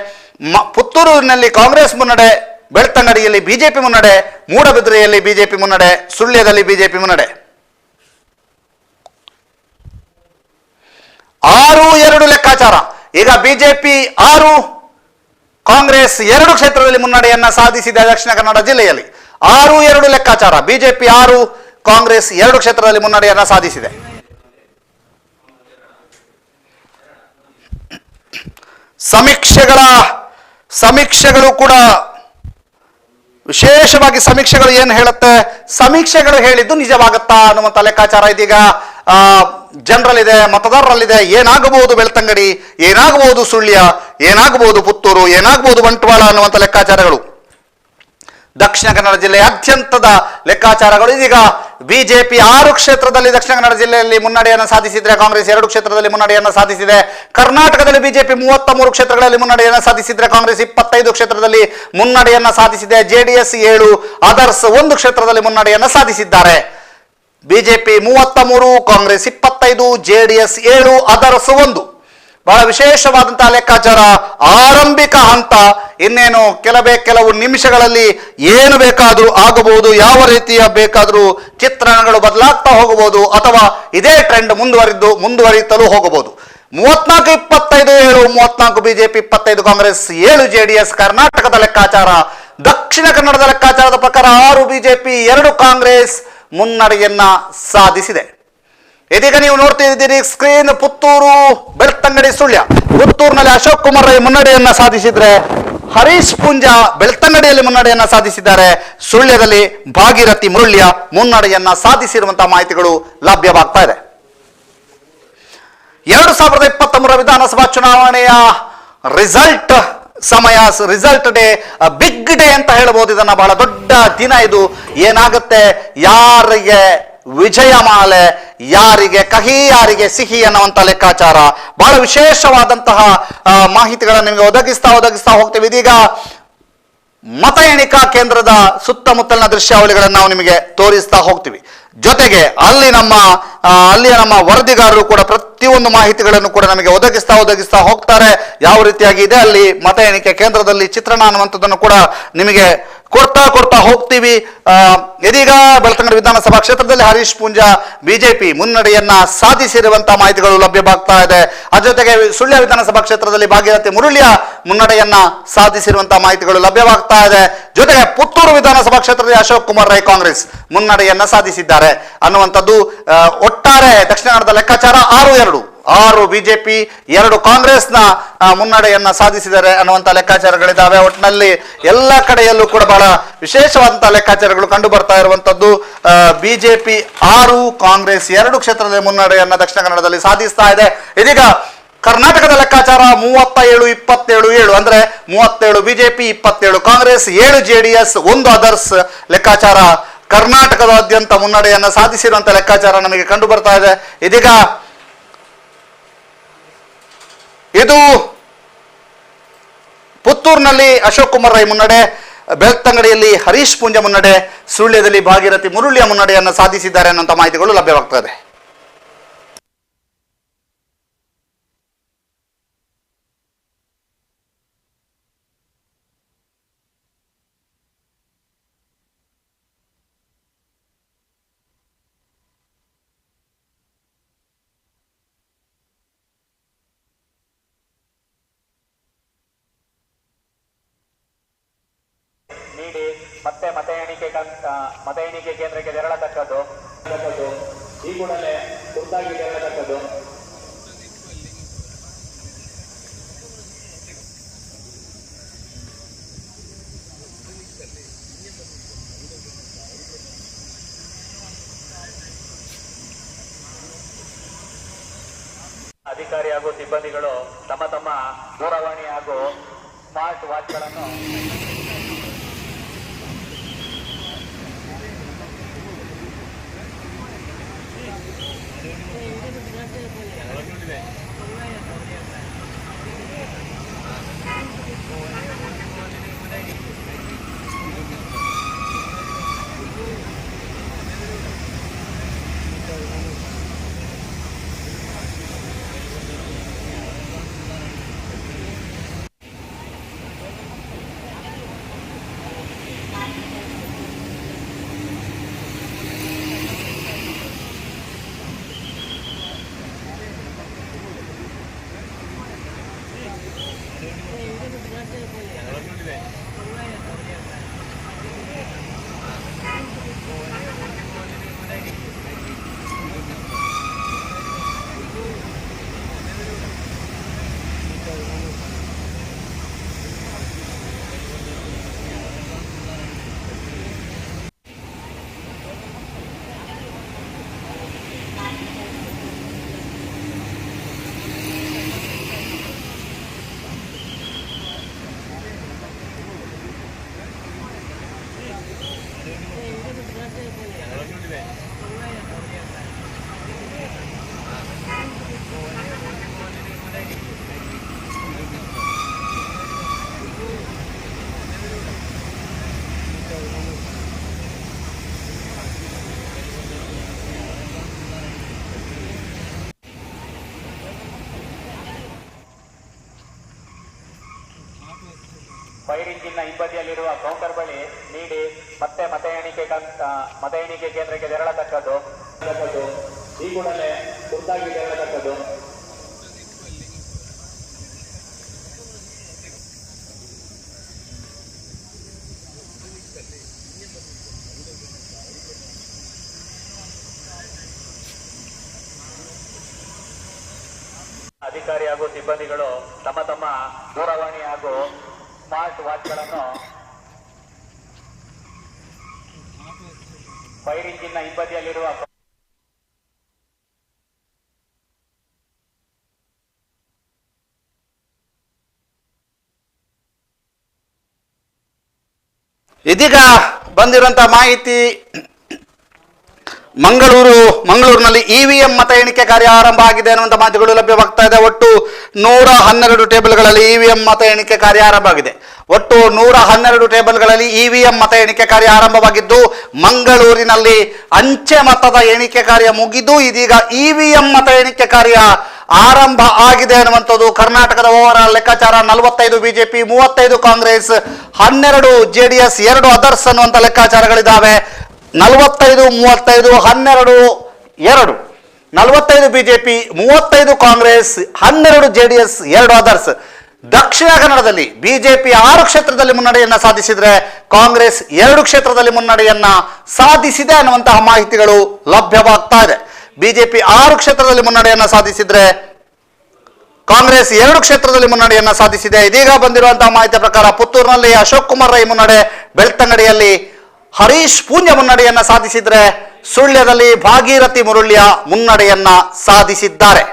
Speaker 1: ಪುತ್ತೂರಿನಲ್ಲಿ ಕಾಂಗ್ರೆಸ್ ಮುನ್ನಡೆ, ಬೆಳ್ತಂಗಡಿಯಲ್ಲಿ ಬಿಜೆಪಿ ಮುನ್ನಡೆ, ಮೂಡಬಿದ್ರೆಯಲ್ಲಿ ಬಿಜೆಪಿ ಮುನ್ನಡೆ, ಸುಳ್ಯದಲ್ಲಿ ಬಿಜೆಪಿ ಮುನ್ನಡೆ. 6-2 ಲೆಕ್ಕಾಚಾರ. ಈಗ ಬಿಜೆಪಿ 6, ಕಾಂಗ್ರೆಸ್ 2 ಕ್ಷೇತ್ರದಲ್ಲಿ ಮುನ್ನಡೆಯನ್ನ ಸಾಧಿಸಿದೆ. ದಕ್ಷಿಣ ಕನ್ನಡ ಜಿಲ್ಲೆಯಲ್ಲಿ 6-2 ಲೆಕ್ಕಾಚಾರ. ಬಿಜೆಪಿ 6, ಕಾಂಗ್ರೆಸ್ 2 ಕ್ಷೇತ್ರದಲ್ಲಿ ಮುನ್ನಡೆಯನ್ನ ಸಾಧಿಸಿದೆ. ಸಮೀಕ್ಷೆಗಳು ಕೂಡ ವಿಶೇಷವಾಗಿ ಸಮೀಕ್ಷೆಗಳು ಏನು ಹೇಳುತ್ತೆ, ಸಮೀಕ್ಷೆಗಳು ಹೇಳಿದ್ದು ನಿಜವಾಗುತ್ತಾ ಅನ್ನುವಂಥ ಲೆಕ್ಕಾಚಾರ ಇದೀಗ ಜನರಲ್ಲಿದೆ, ಮತದಾರರಲ್ಲಿದೆ. ಏನಾಗಬಹುದು ಬೆಳ್ತಂಗಡಿ, ಏನಾಗಬಹುದು ಸುಳ್ಯ, ಏನಾಗಬಹುದು ಪುತ್ತೂರು, ಏನಾಗಬಹುದು ಬಂಟ್ವಾಳ ಅನ್ನುವಂಥ ಲೆಕ್ಕಾಚಾರಗಳು ದಕ್ಷಿಣ ಕನ್ನಡ ಜಿಲ್ಲೆಯಾದ್ಯಂತದ ಲೆಕ್ಕಾಚಾರಗಳು. ಇದೀಗ ಬಿಜೆಪಿ 6 ಕ್ಷೇತ್ರದಲ್ಲಿ ದಕ್ಷಿಣ ಕನ್ನಡ ಜಿಲ್ಲೆಯಲ್ಲಿ ಮುನ್ನಡೆಯನ್ನು ಸಾಧಿಸಿದ್ರೆ, ಕಾಂಗ್ರೆಸ್ 2 ಕ್ಷೇತ್ರದಲ್ಲಿ ಮುನ್ನಡೆಯನ್ನು ಸಾಧಿಸಿದೆ. ಕರ್ನಾಟಕದಲ್ಲಿ ಬಿಜೆಪಿ 33 ಕ್ಷೇತ್ರಗಳಲ್ಲಿ ಮುನ್ನಡೆಯನ್ನು ಸಾಧಿಸಿದ್ರೆ, ಕಾಂಗ್ರೆಸ್ 25 ಕ್ಷೇತ್ರದಲ್ಲಿ ಮುನ್ನಡೆಯನ್ನು ಸಾಧಿಸಿದೆ. ಜೆಡಿಎಸ್ 7, ಅದರ್ಸ್ 1 ಕ್ಷೇತ್ರದಲ್ಲಿ ಮುನ್ನಡೆಯನ್ನು ಸಾಧಿಸಿದ್ದಾರೆ. BJP 33, Congress 25, JDS 7, others 1. ಬಹಳ ವಿಶೇಷವಾದಂತಹ ಲೆಕ್ಕಾಚಾರ. ಆರಂಭಿಕ ಹಂತ. ಇನ್ನೇನು ಕೆಲವು ನಿಮಿಷಗಳಲ್ಲಿ ಏನು ಬೇಕಾದರೂ ಆಗಬಹುದು, ಯಾವ ರೀತಿಯ ಬೇಕಾದರೂ ಚಿತ್ರಣಗಳು ಬದಲಾಗ್ತಾ ಹೋಗಬಹುದು, ಅಥವಾ ಇದೇ ಟ್ರೆಂಡ್ ಮುಂದುವರಿತಲು ಹೋಗಬಹುದು. 34-25, 34 ಬಿಜೆಪಿ, 25 ಕಾಂಗ್ರೆಸ್, 7 ಜೆಡಿಎಸ್ ಕರ್ನಾಟಕದ ಲೆಕ್ಕಾಚಾರ. ದಕ್ಷಿಣ ಕನ್ನಡದ ಲೆಕ್ಕಾಚಾರದ ಪ್ರಕಾರ 6 ಬಿಜೆಪಿ, 2 ಕಾಂಗ್ರೆಸ್ ಮುನ್ನಡೆಯನ್ನ ಸಾಧಿಸಿದೆ. ಇದೀಗ ನೀವು ನೋಡ್ತಿದ್ದೀರಿ ಸ್ಕ್ರೀನ್. ಪುತ್ತೂರು, ಬೆಳ್ತಂಗಡಿ, ಸುಳ್ಯ. ಪುತ್ತೂರಿನಲ್ಲಿ ಅಶೋಕ್ ಕುಮಾರ್ ರೈ ಮುನ್ನಡೆಯನ್ನ ಸಾಧಿಸಿದ್ರೆ, ಹರೀಶ್ ಪೂಂಜಾ ಬೆಳ್ತಂಗಡಿಯಲ್ಲಿ ಮುನ್ನಡೆಯನ್ನ ಸಾಧಿಸಿದ್ದಾರೆ. ಸುಳ್ಯದಲ್ಲಿ ಭಾಗೀರಥಿ ಮುರುಳ್ಯ ಮುನ್ನಡೆಯನ್ನ ಸಾಧಿಸಿರುವಂತಹ ಮಾಹಿತಿಗಳು ಲಭ್ಯವಾಗ್ತಾ ಇದೆ. 2023 ವಿಧಾನಸಭಾ ಚುನಾವಣೆಯ ರಿಸಲ್ಟ್ ಡೇ, ಬಿಗ್ ಡೇ ಅಂತ ಹೇಳಬಹುದು. ಇದನ್ನ ಬಹಳ ದೊಡ್ಡ ದಿನ ಇದು. ಏನಾಗುತ್ತೆ, ಯಾರಿಗೆ ವಿಜಯ ಮಾಲೆ, ಯಾರಿಗೆ ಕಹಿ, ಯಾರಿಗೆ ಸಿಹಿ ಅನ್ನುವಂಥ ಲೆಕ್ಕಾಚಾರ. ಬಹಳ ವಿಶೇಷವಾದಂತಹ ಮಾಹಿತಿಗಳನ್ನು ನಿಮಗೆ ಒದಗಿಸ್ತಾ ಹೋಗ್ತೀವಿ. ಇದೀಗ ಮತ ಎಣಿಕಾ ಕೇಂದ್ರದ ಸುತ್ತಮುತ್ತಲಿನ ದೃಶ್ಯಾವಳಿಗಳನ್ನು ನಾವು ನಿಮಗೆ ತೋರಿಸ್ತಾ ಹೋಗ್ತೀವಿ. ಜೊತೆಗೆ ಅಲ್ಲಿಯ ನಮ್ಮ ವರದಿಗಾರರು ಕೂಡ ಪ್ರತಿಯೊಂದು ಮಾಹಿತಿಗಳನ್ನು ಕೂಡ ನಮಗೆ ಒದಗಿಸ್ತಾ ಹೋಗ್ತಾರೆ. ಯಾವ ರೀತಿಯಾಗಿ ಇದೆ ಅಲ್ಲಿ ಮತ ಎಣಿಕೆ ಕೇಂದ್ರದಲ್ಲಿ ಚಿತ್ರಣ ಅನ್ನುವಂಥದ್ದನ್ನು ಕೂಡ ನಿಮಗೆ ಕೊಡ್ತಾ ಹೋಗ್ತೀವಿ. ಇದೀಗ ಬೆಳ್ತಂಗಡಿ ವಿಧಾನಸಭಾ ಕ್ಷೇತ್ರದಲ್ಲಿ ಹರೀಶ್ ಪೂಂಜಾ ಬಿಜೆಪಿ ಮುನ್ನಡೆಯನ್ನ ಸಾಧಿಸಿರುವಂತಹ ಮಾಹಿತಿಗಳು ಲಭ್ಯವಾಗ್ತಾ ಇದೆ. ಅದ್ರ ಜೊತೆಗೆ ಸುಳ್ಯ ವಿಧಾನಸಭಾ ಕ್ಷೇತ್ರದಲ್ಲಿ ಭಾಗೀರಥಿ ಮುರುಳಿಯ ಮುನ್ನಡೆಯನ್ನ ಸಾಧಿಸಿರುವಂತಹ ಮಾಹಿತಿಗಳು ಲಭ್ಯವಾಗ್ತಾ ಇದೆ. ಜೊತೆಗೆ ಪುತ್ತೂರು ವಿಧಾನಸಭಾ ಕ್ಷೇತ್ರದಲ್ಲಿ ಅಶೋಕ್ ಕುಮಾರ್ ರೈ ಕಾಂಗ್ರೆಸ್ ಮುನ್ನಡೆಯನ್ನ ಸಾಧಿಸಿದ್ದಾರೆ ಅನ್ನುವಂಥದ್ದು ಒಟ್ಟಾರೆ ದಕ್ಷಿಣ ಕನ್ನಡದ ಲೆಕ್ಕಾಚಾರ. 6 ಬಿಜೆಪಿ, 2 ಕಾಂಗ್ರೆಸ್ನ ಮುನ್ನಡೆಯನ್ನ ಸಾಧಿಸಿದ್ದಾರೆ ಅನ್ನುವಂಥ ಲೆಕ್ಕಾಚಾರಗಳಿದ್ದಾವೆ. ಒಟ್ಟಿನಲ್ಲಿ ಎಲ್ಲ ಕಡೆಯಲ್ಲೂ ಕೂಡ ಬಹಳ ವಿಶೇಷವಾದಂತಹ ಲೆಕ್ಕಾಚಾರಗಳು ಕಂಡು ಬರ್ತಾ ಇರುವಂತದ್ದು. ಬಿಜೆಪಿ 6, ಕಾಂಗ್ರೆಸ್ 2 ಕ್ಷೇತ್ರದಲ್ಲಿ ಮುನ್ನಡೆಯನ್ನ ದಕ್ಷಿಣ ಕನ್ನಡದಲ್ಲಿ ಸಾಧಿಸ್ತಾ ಇದೆ. ಇದೀಗ ಕರ್ನಾಟಕದ ಲೆಕ್ಕಾಚಾರ 37-27, ಅಂದ್ರೆ 37 ಬಿಜೆಪಿ, 27 ಕಾಂಗ್ರೆಸ್, 7 ಜೆಡಿಎಸ್, 1 ಅದರ್ಸ್ ಲೆಕ್ಕಾಚಾರ. ಕರ್ನಾಟಕದಾದ್ಯಂತ ಮುನ್ನಡೆಯನ್ನ ಸಾಧಿಸಿರುವಂತಹ ಲೆಕ್ಕಾಚಾರ ನಮಗೆ ಕಂಡು ಬರ್ತಾ ಇದೆ. ಇದೀಗ ಇದು ಪುತ್ತೂರಿನಲ್ಲಿ ಅಶೋಕ್ ಕುಮಾರ್ ರೈ ಮುನ್ನಡೆ, ಬೆಳ್ತಂಗಡಿಯಲ್ಲಿ ಹರೀಶ್ ಪೂಂಜಾ ಮುನ್ನಡೆ, ಸುಳ್ಯದಲ್ಲಿ ಭಾಗೀರಥಿ ಮುರುಳಿಯ ಮುನ್ನಡೆಯನ್ನು ಸಾಧಿಸಿದ್ದಾರೆ ಅನ್ನುವಂಥ ಮಾಹಿತಿಗಳು ಲಭ್ಯವಾಗ್ತದೆ.
Speaker 3: ನೀಡಿ ಮತ್ತೆ ಮತ ಎಣಿಕೆ ಕೇಂದ್ರಕ್ಕೆ ತೆರಳತಕ್ಕದ್ದು. ಈ ಕೂಡಲೇ ತುರ್ತಾಗಿ ತೆರಳತಕ್ಕದ್ದು. ಅಧಿಕಾರಿ ಹಾಗೂ ಸಿಬ್ಬಂದಿಗಳು ತಮ್ಮ ತಮ್ಮ ದೂರವಾಣಿ ಹಾಗೂ ಸ್ಮಾರ್ಟ್ ವಾಚ್ಗಳನ್ನು ಫೈರ್ ಇಂಜಿನ್ ಹಿಂಬದಿಯಲ್ಲಿರುವ ಕೌಂಟರ್ ಬಳಿ ನೀಡಿ ಮತ್ತೆ ಮತ ಎಣಿಕೆ ಕೇಂದ್ರಕ್ಕೆ ತೆರಳತಕ್ಕದ್ದು. ಈ ಕೂಡಲೇ ತುರ್ತಾಗಿ ತೆರಳತಕ್ಕದ್ದು. ಅಧಿಕಾರಿ ಹಾಗೂ ಸಿಬ್ಬಂದಿಗಳು ತಮ್ಮ ತಮ್ಮ ದೂರವಾಣಿ ಹಾಗೂ ಸ್ಮಾರ್ಟ್ ವಾಚ್ಗಳನ್ನು ಫೈರ್ ಇಂಜಿನ್ ಹಿಂಬದಿಯಲ್ಲಿರುವ
Speaker 1: ಇದೀಗ ಬಂದಿರುವಂತಹ ಮಾಹಿತಿ, ಮಂಗಳೂರಿನಲ್ಲಿ ಇವಿಎಂ ಮತ ಎಣಿಕೆ ಕಾರ್ಯ ಆರಂಭ ಆಗಿದೆ ಅನ್ನುವಂಥ ಮಾಹಿತಿಗಳು ಲಭ್ಯವಾಗ್ತಾ ಇದೆ. ಒಟ್ಟು 112 ಟೇಬಲ್ಗಳಲ್ಲಿ ಇವಿಎಂ ಮತ ಎಣಿಕೆ ಕಾರ್ಯ ಆರಂಭ ಆಗಿದೆ. ಒಟ್ಟು 112 ಟೇಬಲ್ಗಳಲ್ಲಿ ಇವಿಎಂ ಮತ ಎಣಿಕೆ ಕಾರ್ಯ ಆರಂಭವಾಗಿದ್ದು, ಮಂಗಳೂರಿನಲ್ಲಿ ಅಂಚೆ ಮತದ ಎಣಿಕೆ ಕಾರ್ಯ ಮುಗಿದು ಇದೀಗ ಇವಿಎಂ ಮತ ಎಣಿಕೆ ಕಾರ್ಯ ಆರಂಭ ಆಗಿದೆ ಅನ್ನುವಂಥದ್ದು ಕರ್ನಾಟಕದ ಓವರಾಲ್ ಲೆಕ್ಕಾಚಾರ. 45 ಬಿಜೆಪಿ, 35 ಕಾಂಗ್ರೆಸ್, 12 JDS, 2 ಅದರ್ಸ್ ಅನ್ನುವಂಥ ಲೆಕ್ಕಾಚಾರಗಳಿದ್ದಾವೆ. 45, 35, 12, 2, 45 ಬಿಜೆಪಿ, 35 ಕಾಂಗ್ರೆಸ್, 12 JDS, 2 ಅದರ್ಸ್. ದಕ್ಷಿಣ ಕನ್ನಡದಲ್ಲಿ ಬಿಜೆಪಿ 6 ಕ್ಷೇತ್ರದಲ್ಲಿ ಮುನ್ನಡೆಯನ್ನ ಸಾಧಿಸಿದ್ರೆ ಕಾಂಗ್ರೆಸ್ 2 ಕ್ಷೇತ್ರದಲ್ಲಿ ಮುನ್ನಡೆಯನ್ನ ಸಾಧಿಸಿದೆ ಅನ್ನುವಂತಹ ಮಾಹಿತಿಗಳು ಲಭ್ಯವಾಗ್ತಾ ಇದೆ. ಬಿಜೆಪಿ 6 ಕ್ಷೇತ್ರದಲ್ಲಿ ಮುನ್ನಡೆಯನ್ನ ಸಾಧಿಸಿದ್ರೆ ಕಾಂಗ್ರೆಸ್ 2 ಕ್ಷೇತ್ರದಲ್ಲಿ ಮುನ್ನಡೆಯನ್ನ ಸಾಧಿಸಿದೆ. ಇದೀಗ ಬಂದಿರುವಂತಹ ಮಾಹಿತಿಯ ಪ್ರಕಾರ ಪುತ್ತೂರಿನಲ್ಲಿ ಅಶೋಕ್ ಕುಮಾರ್ ರೈ ಮುನ್ನಡೆ, ಬೆಳ್ತಂಗಡಿಯಲ್ಲಿ ಹರೀಶ್ ಪೂಂಜ ಮುನ್ನಡೆಯನ್ನ ಸಾಧಿಸಿದ್ರೆ ಸುಳ್ಯದಲ್ಲಿ ಭಾಗೀರಥಿ ಮುರುಳ್ಯ ಮುನ್ನಡೆಯನ್ನ ಸಾಧಿಸಿದ್ದಾರೆ.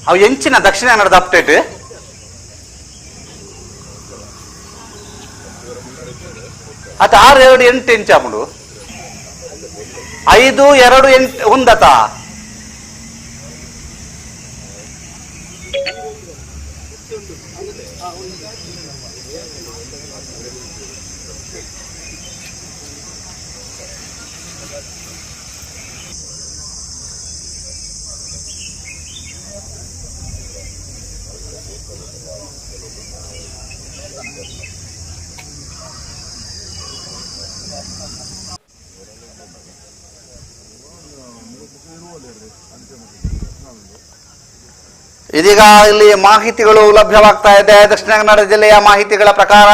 Speaker 1: ಅವು ಎಂಚಿನ ದಕ್ಷಿಣ ಕನ್ನಡದ ಅಪ್ಡೇಟ್ ಅದು 6-2-8 ಇಂಚ ಮುಡು 5-2-8 ಒಂದತ ಇದೀಗ ಇಲ್ಲಿ ಮಾಹಿತಿಗಳು ಲಭ್ಯವಾಗ್ತಾ ಇದೆ. ದಕ್ಷಿಣ ಕನ್ನಡ ಜಿಲ್ಲೆಯ ಮಾಹಿತಿಗಳ ಪ್ರಕಾರ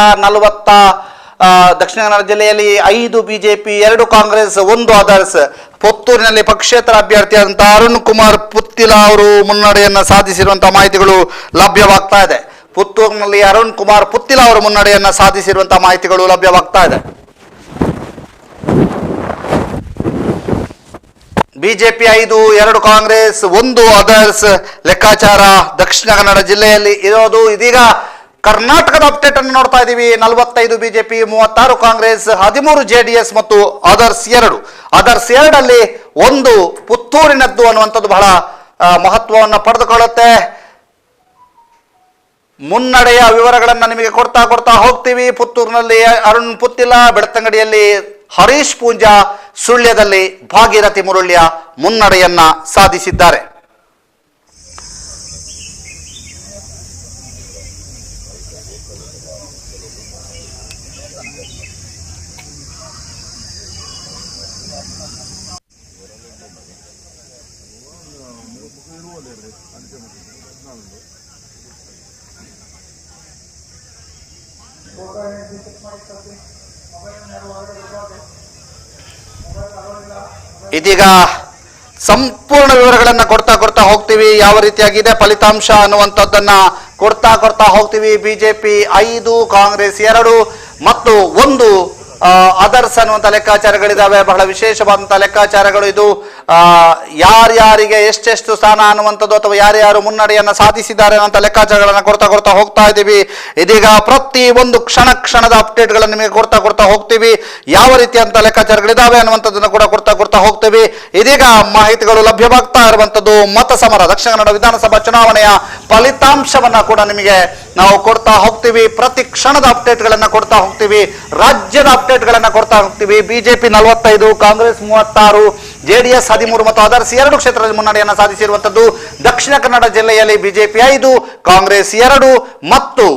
Speaker 1: ದಕ್ಷಿಣ ಕನ್ನಡ ಜಿಲ್ಲೆಯಲ್ಲಿ 5 ಬಿಜೆಪಿ, 2 ಕಾಂಗ್ರೆಸ್, 1 ಅದರ್ಸ್. ಪುತ್ತೂರಿನಲ್ಲಿ ಪಕ್ಷೇತರ ಅಭ್ಯರ್ಥಿಯಾದಂತಹ ಅರುಣ್ ಕುಮಾರ್ ಪುತ್ತಿಲ ಅವರು ಮುನ್ನಡೆಯನ್ನ ಸಾಧಿಸಿರುವಂತಹ ಮಾಹಿತಿಗಳು ಲಭ್ಯವಾಗ್ತಾ ಇದೆ. ಪುತ್ತೂರಿನಲ್ಲಿ ಅರುಣ್ ಕುಮಾರ್ ಪುತ್ತಿಲ ಅವರು ಮುನ್ನಡೆಯನ್ನ ಸಾಧಿಸಿರುವಂತಹ ಮಾಹಿತಿಗಳು ಲಭ್ಯವಾಗ್ತಾ ಇದೆ. ಬಿಜೆಪಿ 5, 2 ಕಾಂಗ್ರೆಸ್, 1 ಅದರ್ಸ್ ಲೆಕ್ಕಾಚಾರ ದಕ್ಷಿಣ ಕನ್ನಡ ಜಿಲ್ಲೆಯಲ್ಲಿ ಇರೋದು. ಇದೀಗ ಕರ್ನಾಟಕದ ಅಪ್ಡೇಟ್ ಅನ್ನು ನೋಡ್ತಾ ಇದ್ದೀವಿ. 45 ಬಿಜೆಪಿ, 36 ಕಾಂಗ್ರೆಸ್, 13 ಜೆಡಿಎಸ್ ಮತ್ತು ಅದರ್ಸ್ 2. ಅದರ್ಸ್ 2ರಲ್ಲಿ 1 ಪುತ್ತೂರಿನದ್ದು ಅನ್ನುವಂಥದ್ದು ಬಹಳ ಮಹತ್ವವನ್ನು ಪಡೆದುಕೊಳ್ಳುತ್ತೆ. ಮುನ್ನಡೆಯ ವಿವರಗಳನ್ನು ನಿಮಗೆ ಕೊಡ್ತಾ ಹೋಗ್ತೀವಿ. ಪುತ್ತೂರಿನಲ್ಲಿ ಅರುಣ್ ಪುತ್ತಿಲ, ಬೆಳ್ತಂಗಡಿಯಲ್ಲಿ ಹರೀಶ್ ಪೂಂಜಾ, ಸುಳ್ಯದಲ್ಲಿ ಭಾಗೀರಥಿ ಮುರುಳ್ಯ ಮುನ್ನಡೆಯನ್ನ ಸಾಧಿಸಿದ್ದಾರೆ. ಇದೀಗ ಸಂಪೂರ್ಣ ವಿವರಗಳನ್ನ ಕೊಡ್ತಾ ಹೋಗ್ತೀವಿ. ಯಾವ ರೀತಿಯಾಗಿದೆ ಫಲಿತಾಂಶ ಅನ್ನುವಂಥದ್ದನ್ನ ಕೊಡ್ತಾ ಹೋಗ್ತೀವಿ. ಬಿಜೆಪಿ 5, ಕಾಂಗ್ರೆಸ್ 2 ಮತ್ತು 1 ಅದರ್ಸ್ ಅನ್ನುವಂಥ ಲೆಕ್ಕಾಚಾರಗಳಿದಾವೆ. ಬಹಳ ವಿಶೇಷವಾದಂತಹ ಲೆಕ್ಕಾಚಾರಗಳು ಇದು. ಯಾರ್ಯಾರಿಗೆ ಎಷ್ಟೆಷ್ಟು ಸ್ಥಾನ ಅನ್ನುವಂಥದ್ದು ಅಥವಾ ಯಾರ್ಯಾರು ಮುನ್ನಡೆಯನ್ನ ಸಾಧಿಸಿದ್ದಾರೆ ಅನ್ನುವಂಥ ಲೆಕ್ಕಾಚಾರಗಳನ್ನ ಕೊಡ್ತಾ ಹೋಗ್ತಾ ಇದ್ದೀವಿ. ಇದೀಗ ಪ್ರತಿ ಒಂದು ಕ್ಷಣದ ಅಪ್ಡೇಟ್ಗಳನ್ನು ನಿಮಗೆ ಕೊಡ್ತಾ ಹೋಗ್ತೀವಿ. ಯಾವ ರೀತಿಯಂತ ಲೆಕ್ಕಾಚಾರಗಳಿದಾವೆ ಅನ್ನುವಂಥದ್ದನ್ನು ಕೂಡ ಕೊಡ್ತಾ ಹೋಗ್ತೀವಿ. ಇದೀಗ ಮಾಹಿತಿಗಳು ಲಭ್ಯವಾಗ್ತಾ ಇರುವಂತದ್ದು ಮತ ಸಮರ ದಕ್ಷಿಣ ಕನ್ನಡ ವಿಧಾನಸಭಾ ಚುನಾವಣೆಯ ಫಲಿತಾಂಶವನ್ನ ಕೂಡ ನಿಮಗೆ ನಾವು ಕೊಡ್ತಾ ಹೋಗ್ತೀವಿ. ಪ್ರತಿ ಕ್ಷಣದ ಅಪ್ಡೇಟ್ಗಳನ್ನ ಕೊಡ್ತಾ ಹೋಗ್ತೀವಿ. ರಾಜ್ಯದ ಅಪ್ಡೇಟ್ಗಳನ್ನ ಕೊಡ್ತಾ ಹೋಗ್ತೀವಿ. ಬಿಜೆಪಿ 45, ಕಾಂಗ್ರೆಸ್ 36, ಜೆಡಿಎಸ್ 13 ಮತ್ತು ಅದರ್ಸ್ 2 ಕ್ಷೇತ್ರದಲ್ಲಿ ಮುನ್ನಡೆಯನ್ನ ಸಾಧಿಸಿರುವಂತದ್ದು. ದಕ್ಷಿಣ ಕನ್ನಡ ಜಿಲ್ಲೆಯಲ್ಲಿ ಬಿಜೆಪಿ 5, ಕಾಂಗ್ರೆಸ್ 2 ಮತ್ತು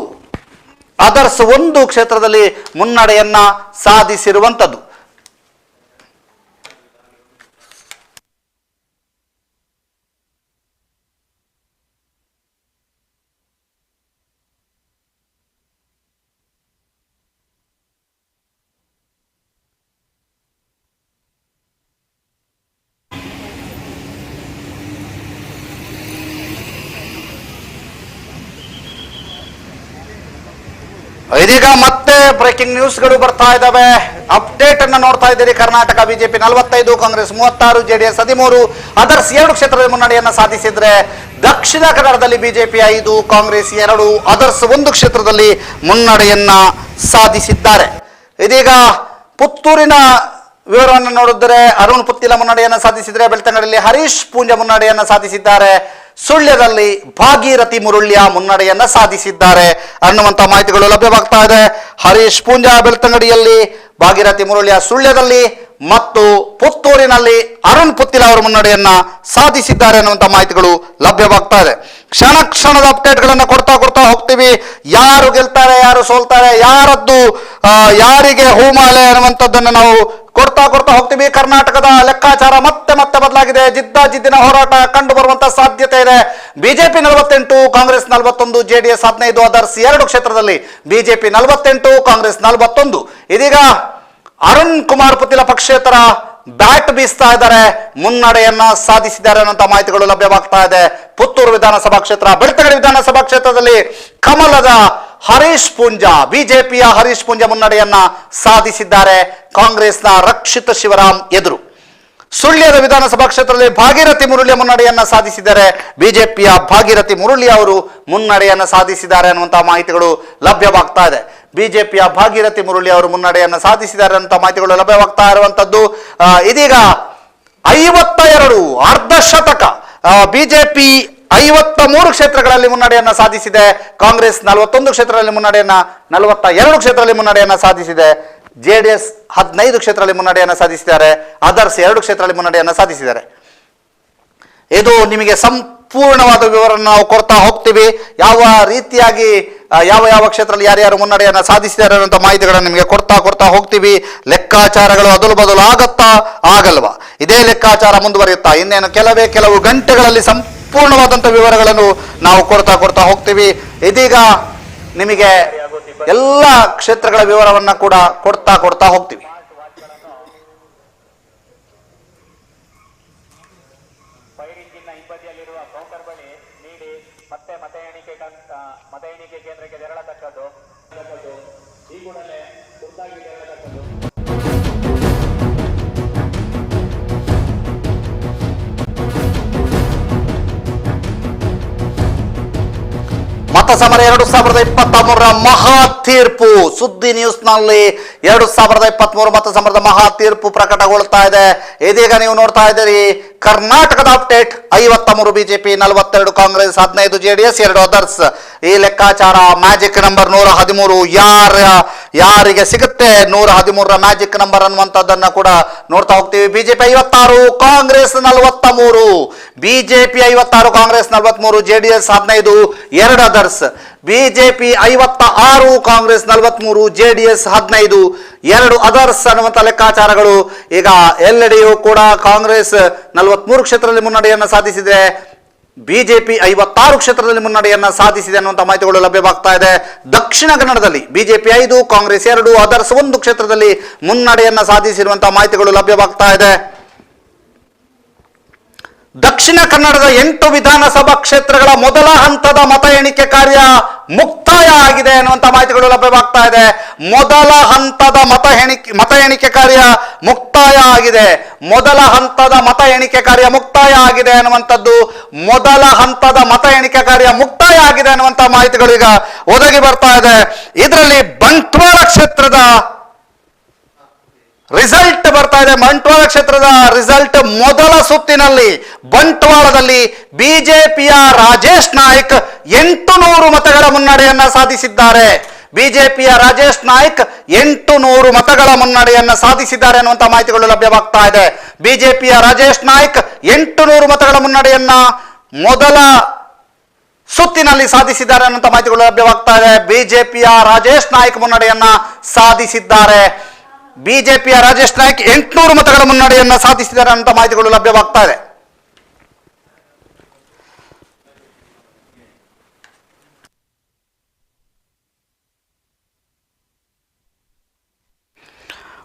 Speaker 1: ಅದರ್ಸ್ 1 ಕ್ಷೇತ್ರದಲ್ಲಿ ಮುನ್ನಡೆಯನ್ನ ಸಾಧಿಸಿರುವಂತದ್ದು. ಇದೀಗ ಮತ್ತೆ ಬ್ರೇಕಿಂಗ್ ನ್ಯೂಸ್ಗಳು ಬರ್ತಾ ಇದ್ದಾವೆ. ಅಪ್ಡೇಟ್ ಅನ್ನ ನೋಡ್ತಾ ಇದ್ದೀರಿ. Karnataka BJP 45, Congress 36, JDS 13, others 2 ಕ್ಷೇತ್ರದಲ್ಲಿ ಮುನ್ನಡೆಯನ್ನ ಸಾಧಿಸಿದ್ರೆ, ದಕ್ಷಿಣ ಕನ್ನಡದಲ್ಲಿ ಬಿಜೆಪಿ 5, ಕಾಂಗ್ರೆಸ್ 2, ಅದರ್ಸ್ 1 ಕ್ಷೇತ್ರದಲ್ಲಿ ಮುನ್ನಡೆಯನ್ನ ಸಾಧಿಸಿದ್ದಾರೆ. ಇದೀಗ ಪುತ್ತೂರಿನ ವಿವರವನ್ನು ನೋಡಿದರೆ ಅರುಣ್ ಪುತ್ತಿಲ ಮುನ್ನಡೆಯನ್ನ ಸಾಧಿಸಿದರೆ, ಬೆಳ್ತಂಗಡಿಯಲ್ಲಿ ಹರೀಶ್ ಪೂಂಜಾ ಮುನ್ನಡೆಯನ್ನ ಸಾಧಿಸಿದ್ದಾರೆ, ಸುಳ್ಯದಲ್ಲಿ ಭಾಗೀರಥಿ ಮುರುಳ್ಯ ಮುನ್ನಡೆಯನ್ನ ಸಾಧಿಸಿದ್ದಾರೆ ಅನ್ನುವಂಥ ಮಾಹಿತಿಗಳು ಲಭ್ಯವಾಗ್ತಾ ಇದೆ. ಹರೀಶ್ ಪೂಂಜಾ ಬೆಳ್ತಂಗಡಿಯಲ್ಲಿ, ಭಾಗೀರಥಿ ಮುರುಳ್ಯ ಸುಳ್ಯದಲ್ಲಿ ಮತ್ತು ಪುತ್ತೂರಿನಲ್ಲಿ ಅರುಣ್ ಪುತ್ತಿಲ ಅವರು ಮುನ್ನಡೆಯನ್ನ ಸಾಧಿಸಿದ್ದಾರೆ ಅನ್ನುವಂಥ ಮಾಹಿತಿಗಳು ಲಭ್ಯವಾಗ್ತಾ ಇದೆ. ಕ್ಷಣದ ಅಪ್ಡೇಟ್ಗಳನ್ನ ಕೊಡ್ತಾ ಹೋಗ್ತೀವಿ. ಯಾರು ಗೆಲ್ತಾರೆ, ಯಾರು ಸೋಲ್ತಾರೆ, ಯಾರದ್ದು ಯಾರಿಗೆ ಹೂಮಾಲೆ ಅನ್ನುವಂಥದ್ದನ್ನು ನಾವು ಕೊಡ್ತಾ ಹೋಗ್ತೀವಿ. ಕರ್ನಾಟಕದ ಲೆಕ್ಕಾಚಾರ ಮತ್ತೆ ಬದಲಾಗಿದೆ. ಜಿದ್ದಿನ ಹೋರಾಟ ಕಂಡು ಬರುವಂತ ಸಾಧ್ಯತೆ ಇದೆ. ಬಿಜೆಪಿ 48, ಕಾಂಗ್ರೆಸ್ 41, ಜೆಡಿಎಸ್ 15, ಅದರ್ಸ್ 2 ಕ್ಷೇತ್ರದಲ್ಲಿ ಬಿಜೆಪಿ 48, ಕಾಂಗ್ರೆಸ್ 41. ಇದೀಗ ಅರುಣ್ ಕುಮಾರ್ ಪುತಿಲ ಪಕ್ಷೇತರ ಬ್ಯಾಟ್ ಬೀಸ್ತಾ ಇದ್ದಾರೆ, ಮುನ್ನಡೆಯನ್ನ ಸಾಧಿಸಿದ್ದಾರೆ ಅನ್ನುವಂತ ಮಾಹಿತಿಗಳು ಲಭ್ಯವಾಗ್ತಾ ಇದೆ. ಪುತ್ತೂರು ವಿಧಾನಸಭಾ ಕ್ಷೇತ್ರ, ಬೆಳ್ತಂಗಡಿ ವಿಧಾನಸಭಾ ಕ್ಷೇತ್ರದಲ್ಲಿ ಕಮಲದ ಹರೀಶ್ ಪೂಂಜಾ, ಬಿಜೆಪಿಯ ಹರೀಶ್ ಪೂಂಜಾ ಮುನ್ನಡೆಯನ್ನ ಸಾಧಿಸಿದ್ದಾರೆ ಕಾಂಗ್ರೆಸ್ನ ರಕ್ಷಿತ್ ಶಿವರಾಮ್ ಎದುರು. ಸುಳ್ಯದ ವಿಧಾನಸಭಾ ಕ್ಷೇತ್ರದಲ್ಲಿ ಭಾಗೀರಥಿ ಮುರಳಿ ಮುನ್ನಡೆಯನ್ನ ಸಾಧಿಸಿದ್ದಾರೆ. ಬಿಜೆಪಿಯ ಭಾಗೀರಥಿ ಮುರಳಿ ಅವರು ಮುನ್ನಡೆಯನ್ನ ಸಾಧಿಸಿದ್ದಾರೆ ಅನ್ನುವಂತಹ ಮಾಹಿತಿಗಳು ಲಭ್ಯವಾಗ್ತಾ ಇದೆ. ಬಿಜೆಪಿಯ ಭಾಗೀರಥಿ ಮುರಳಿ ಅವರು ಮುನ್ನಡೆಯನ್ನ ಸಾಧಿಸಿದ್ದಾರೆ ಅಂತ ಮಾಹಿತಿಗಳು ಲಭ್ಯವಾಗ್ತಾ ಇರುವಂತದ್ದು. ಇದೀಗ 52 ಅರ್ಧ ಶತಕ, ಬಿಜೆಪಿ 53 ಕ್ಷೇತ್ರಗಳಲ್ಲಿ ಮುನ್ನಡೆಯನ್ನ ಸಾಧಿಸಿದೆ. ಕಾಂಗ್ರೆಸ್ 41 ಕ್ಷೇತ್ರದಲ್ಲಿ ಮುನ್ನಡೆಯನ್ನ 42 ಕ್ಷೇತ್ರದಲ್ಲಿ ಮುನ್ನಡೆಯನ್ನ ಸಾಧಿಸಿದೆ. ಜೆಡಿಎಸ್ 15 ಕ್ಷೇತ್ರದಲ್ಲಿ ಮುನ್ನಡೆಯನ್ನ ಸಾಧಿಸಿದ್ದಾರೆ. ಅದರ್ಸ್ 2 ಕ್ಷೇತ್ರದಲ್ಲಿ ಮುನ್ನಡೆಯನ್ನ ಸಾಧಿಸಿದ್ದಾರೆ. ಇದು ನಿಮಗೆ ಸಂಪೂರ್ಣವಾದ ವಿವರ ನಾವು ಕೊಡ್ತಾ ಹೋಗ್ತೀವಿ. ಯಾವ ರೀತಿಯಾಗಿ ಯಾವ ಕ್ಷೇತ್ರದಲ್ಲಿ ಯಾರ್ಯಾರು ಮುನ್ನಡೆಯನ್ನ ಸಾಧಿಸಿದ್ದಾರೆ ಅನ್ನೋ ಮಾಹಿತಿಗಳನ್ನು ನಿಮಗೆ ಕೊಡ್ತಾ ಹೋಗ್ತೀವಿ. ಲೆಕ್ಕಾಚಾರಗಳು ಅದಲು ಬದಲು ಆಗಲ್ವಾ? ಇದೇ ಲೆಕ್ಕಾಚಾರ ಮುಂದುವರಿಯುತ್ತಾ ಇನ್ನೇನು ಕೆಲವು ಗಂಟೆಗಳಲ್ಲಿ ಸಂಪೂರ್ಣವಾದಂಥ ವಿವರಗಳನ್ನು ನಾವು ಕೊಡ್ತಾ ಹೋಗ್ತೀವಿ. ಇದೀಗ ನಿಮಗೆ ಎಲ್ಲ ಕ್ಷೇತ್ರಗಳ ವಿವರವನ್ನ ಕೂಡ ಕೊಡ್ತಾ ಹೋಗ್ತೀವಿ.
Speaker 3: ಫೈರ್ ಇಂಜಿನ್ ಹಿಂಬದಿಯಲ್ಲಿರುವ ಕೌಂಟರ್ ಬಳಿ ನೀಡಿ ಮತ್ತೆ ಮತ ಎಣಿಕೆ ಕೇಂದ್ರಕ್ಕೆ ತೆರಳತಕ್ಕದ್ದು. ಈ ಕೂಡಲೇ ತುರ್ತಾಗಿ ತೆರಳತಕ್ಕದ್ದು.
Speaker 1: ಮತ ಸಮರ 2023ರ ಮಹಾ ತೀರ್ಪು ಸುದ್ದಿ ನ್ಯೂಸ್ನಲ್ಲಿ 2023 ಮತ ಸಮರದ ಮಹಾ ತೀರ್ಪು ಪ್ರಕಟಗೊಳ್ತಾ ಇದೆ. ಇದೀಗ ನೀವು ನೋಡ್ತಾ ಇದ್ದೀರಿ ಕರ್ನಾಟಕದ update. 53 BJP, 42 Congress, 15 JDS, 2 others. ಈ ಲೆಕ್ಕಾಚಾರ ಮ್ಯಾಜಿಕ್ ನಂಬರ್ 113 ಯಾರಿಗೆ ಸಿಗುತ್ತೆ 113ರ ಮ್ಯಾಜಿಕ್ ನಂಬರ್ ಅನ್ನುವಂಥದ್ದನ್ನ ಕೂಡ ನೋಡ್ತಾ ಹೋಗ್ತೀವಿ. BJP 56, Congress 43. BJP 56, Congress 43, JDS 15, 2 others. BJP 56, Congress 43, JDS 15, 2 others ಅನ್ನುವಂಥ ಲೆಕ್ಕಾಚಾರಗಳು. ಈಗ ಎಲ್ಲೆಡೆಯೂ ಕೂಡ ಕಾಂಗ್ರೆಸ್ 43 ಕ್ಷೇತ್ರದಲ್ಲಿ ಮುನ್ನಡೆಯನ್ನ ಸಾಧಿಸಿದೆ. ಬಿಜೆಪಿ 56 ಕ್ಷೇತ್ರದಲ್ಲಿ ಮುನ್ನಡೆಯನ್ನ ಸಾಧಿಸಿದೆ ಅನ್ನುವಂಥ ಮಾಹಿತಿಗಳು ಲಭ್ಯವಾಗ್ತಾ ಇದೆ. ದಕ್ಷಿಣ ಕನ್ನಡದಲ್ಲಿ ಬಿಜೆಪಿ 5, ಕಾಂಗ್ರೆಸ್ 2, ಅದರ್ಸ್ 1 ಕ್ಷೇತ್ರದಲ್ಲಿ ಮುನ್ನಡೆಯನ್ನ ಸಾಧಿಸಿರುವಂತಹ ಮಾಹಿತಿಗಳು ಲಭ್ಯವಾಗ್ತಾ ಇದೆ. ದಕ್ಷಿಣ ಕನ್ನಡದ 8 ವಿಧಾನಸಭಾ ಕ್ಷೇತ್ರಗಳ ಮೊದಲ ಹಂತದ ಮತ ಎಣಿಕೆ ಕಾರ್ಯ ಮುಕ್ತಾಯ ಆಗಿದೆ ಅನ್ನುವಂಥ ಮಾಹಿತಿಗಳು ಲಭ್ಯವಾಗ್ತಾ ಇದೆ. ಮೊದಲ ಹಂತದ ಮತ ಎಣಿಕೆ ಕಾರ್ಯ ಮುಕ್ತಾಯ ಆಗಿದೆ. ಮೊದಲ ಹಂತದ ಮತ ಎಣಿಕೆ ಕಾರ್ಯ ಮುಕ್ತಾಯ ಆಗಿದೆ ಅನ್ನುವಂಥದ್ದು. ಮೊದಲ ಹಂತದ ಮತ ಎಣಿಕೆ ಕಾರ್ಯ ಮುಕ್ತಾಯ ಆಗಿದೆ ಅನ್ನುವಂಥ ಮಾಹಿತಿಗಳು ಈಗ ಒದಗಿ ಬರ್ತಾ ಇದೆ. ಇದರಲ್ಲಿ ಬಂಟ್ವಾಳ ಕ್ಷೇತ್ರದ ರಿಸಲ್ಟ್ ಬರ್ತಾ ಇದೆ. ಬಂಟ್ವಾಳ ಕ್ಷೇತ್ರದ ರಿಸಲ್ಟ್ ಮೊದಲ ಸುತ್ತಿನಲ್ಲಿ ಬಂಟ್ವಾಳದಲ್ಲಿ ಬಿಜೆಪಿಯ ರಾಜೇಶ್ ನಾಯ್ಕ್ 800 ಮತಗಳ ಮುನ್ನಡೆಯನ್ನ ಸಾಧಿಸಿದ್ದಾರೆ. ಬಿಜೆಪಿಯ ರಾಜೇಶ್ ನಾಯ್ಕ್ 800 ಮತಗಳ ಮುನ್ನಡೆಯನ್ನ ಸಾಧಿಸಿದ್ದಾರೆ ಅನ್ನುವಂಥ ಮಾಹಿತಿಗಳು ಲಭ್ಯವಾಗ್ತಾ ಇದೆ. ಬಿಜೆಪಿಯ ರಾಜೇಶ್ ನಾಯ್ಕ್ 800 ಮತಗಳ ಮುನ್ನಡೆಯನ್ನ ಮೊದಲ ಸುತ್ತಿನಲ್ಲಿ ಸಾಧಿಸಿದ್ದಾರೆ ಅನ್ನುವಂಥ ಮಾಹಿತಿಗಳು ಲಭ್ಯವಾಗ್ತಾ ಇದೆ. ಬಿಜೆಪಿಯ ರಾಜೇಶ್ ನಾಯ್ಕ್ ಮುನ್ನಡೆಯನ್ನ ಸಾಧಿಸಿದ್ದಾರೆ. ಬಿಜೆಪಿಯ ರಾಜೇಶ್ ನಾಯ್ಕ್ 800 ಮತಗಳ ಮುನ್ನಡೆಯನ್ನ ಸಾಧಿಸಿದ್ದಾರೆ ಅಂತ ಮಾಹಿತಿಗಳು ಲಭ್ಯವಾಗ್ತಾ ಇದೆ.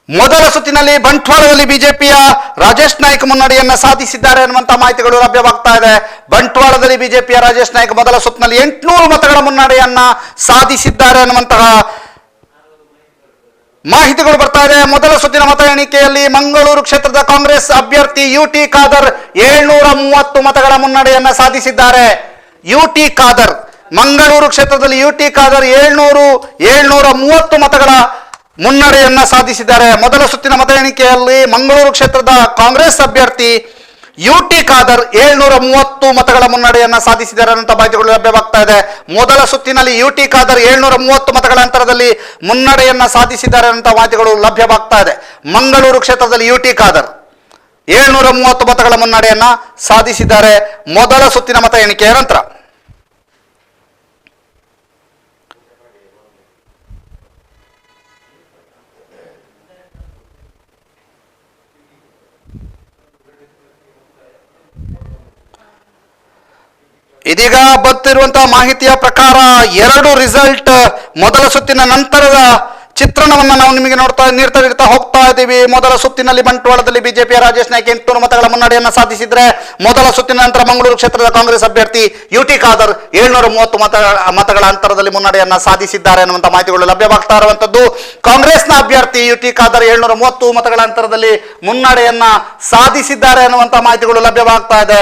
Speaker 1: ಮೊದಲ ಸುತ್ತಿನಲ್ಲಿ ಬಂಟ್ವಾಳದಲ್ಲಿ ಬಿಜೆಪಿಯ ರಾಜೇಶ್ ನಾಯ್ಕ್ ಮುನ್ನಡೆಯನ್ನ ಸಾಧಿಸಿದ್ದಾರೆ ಅನ್ನುವಂಥ ಮಾಹಿತಿಗಳು ಲಭ್ಯವಾಗ್ತಾ ಇದೆ. ಬಂಟ್ವಾಳದಲ್ಲಿ ಬಿಜೆಪಿಯ ರಾಜೇಶ್ ನಾಯ್ಕ್ ಮೊದಲ ಸುತ್ತಿನಲ್ಲಿ 800 ಮತಗಳ ಮುನ್ನಡೆಯನ್ನ ಸಾಧಿಸಿದ್ದಾರೆ ಅನ್ನುವಂತಹ ಮಾಹಿತಿಗಳು ಬರ್ತಾ ಇದೆ. ಮೊದಲ ಸುತ್ತಿನ ಮತ ಎಣಿಕೆಯಲ್ಲಿ ಮಂಗಳೂರು ಕ್ಷೇತ್ರದ ಕಾಂಗ್ರೆಸ್ ಅಭ್ಯರ್ಥಿ ಯುಟಿ ಖಾದರ್ 730 ಮತಗಳ ಮುನ್ನಡೆಯನ್ನ ಸಾಧಿಸಿದ್ದಾರೆ. ಯುಟಿ ಖಾದರ್ ಮಂಗಳೂರು ಕ್ಷೇತ್ರದಲ್ಲಿ ಯುಟಿ ಖಾದರ್ 730 ಮತಗಳ ಮುನ್ನಡೆಯನ್ನ ಸಾಧಿಸಿದ್ದಾರೆ. ಮೊದಲ ಸುತ್ತಿನ ಮತ ಎಣಿಕೆಯಲ್ಲಿ ಮಂಗಳೂರು ಕ್ಷೇತ್ರದ ಕಾಂಗ್ರೆಸ್ ಅಭ್ಯರ್ಥಿ ಯುಟಿ ಖಾದರ್ 730 ಮತಗಳ ಮುನ್ನಡೆಯನ್ನ ಸಾಧಿಸಿದ್ದಾರೆ ಅಂತ ಮಾಹಿತಿಗಳು ಲಭ್ಯವಾಗ್ತಾ ಇದೆ. ಮೊದಲ ಸುತ್ತಿನಲ್ಲಿ ಯುಟಿ ಖಾದರ್ 730 ಮತಗಳ ಅಂತರದಲ್ಲಿ ಮುನ್ನಡೆಯನ್ನ ಸಾಧಿಸಿದ್ದಾರೆ ಅಂತ ಮಾಹಿತಿಗಳು ಲಭ್ಯವಾಗ್ತಾ ಇದೆ. ಮಂಗಳೂರು ಕ್ಷೇತ್ರದಲ್ಲಿ ಯುಟಿ ಖಾದರ್ 730 ಮತಗಳ ಮುನ್ನಡೆಯನ್ನ ಸಾಧಿಸಿದ್ದಾರೆ ಮೊದಲ ಸುತ್ತಿನ ಮತ ಎಣಿಕೆಯ ನಂತರ. ಇದೀಗ ಬರ್ತಿರುವಂತಹ ಮಾಹಿತಿಯ ಪ್ರಕಾರ ಎರಡು ರಿಸಲ್ಟ್ ಮೊದಲ ಸುತ್ತಿನ ನಂತರದ ಚಿತ್ರಣವನ್ನ ನಾವು ನಿಮಗೆ ನೀಡ್ತಾ ಹೋಗ್ತಾ ಇದ್ದೀವಿ. ಮೊದಲ ಸುತ್ತಿನಲ್ಲಿ ಬಂಟ್ವಾಳದಲ್ಲಿ ಬಿಜೆಪಿಯ ರಾಜೇಶ್ ನಾಯ್ಕ 800 ಮತಗಳ ಮುನ್ನಡೆಯನ್ನ ಸಾಧಿಸಿದ್ರೆ, ಮೊದಲ ಸುತ್ತಿನ ನಂತರ ಮಂಗಳೂರು ಕ್ಷೇತ್ರದ ಕಾಂಗ್ರೆಸ್ ಅಭ್ಯರ್ಥಿ ಯುಟಿ ಖಾದರ್ 730 ಮತಗಳ ಅಂತರದಲ್ಲಿ ಮುನ್ನಡೆಯನ್ನ ಸಾಧಿಸಿದ್ದಾರೆ ಅನ್ನುವಂಥ ಮಾಹಿತಿಗಳು ಲಭ್ಯವಾಗ್ತಾ ಇರುವಂತದ್ದು. ಕಾಂಗ್ರೆಸ್ನ ಅಭ್ಯರ್ಥಿ ಯುಟಿ ಖಾದರ್ 730 ಮತಗಳ ಅಂತರದಲ್ಲಿ ಮುನ್ನಡೆಯನ್ನ ಸಾಧಿಸಿದ್ದಾರೆ ಅನ್ನುವಂಥ ಮಾಹಿತಿಗಳು ಲಭ್ಯವಾಗ್ತಾ ಇದೆ.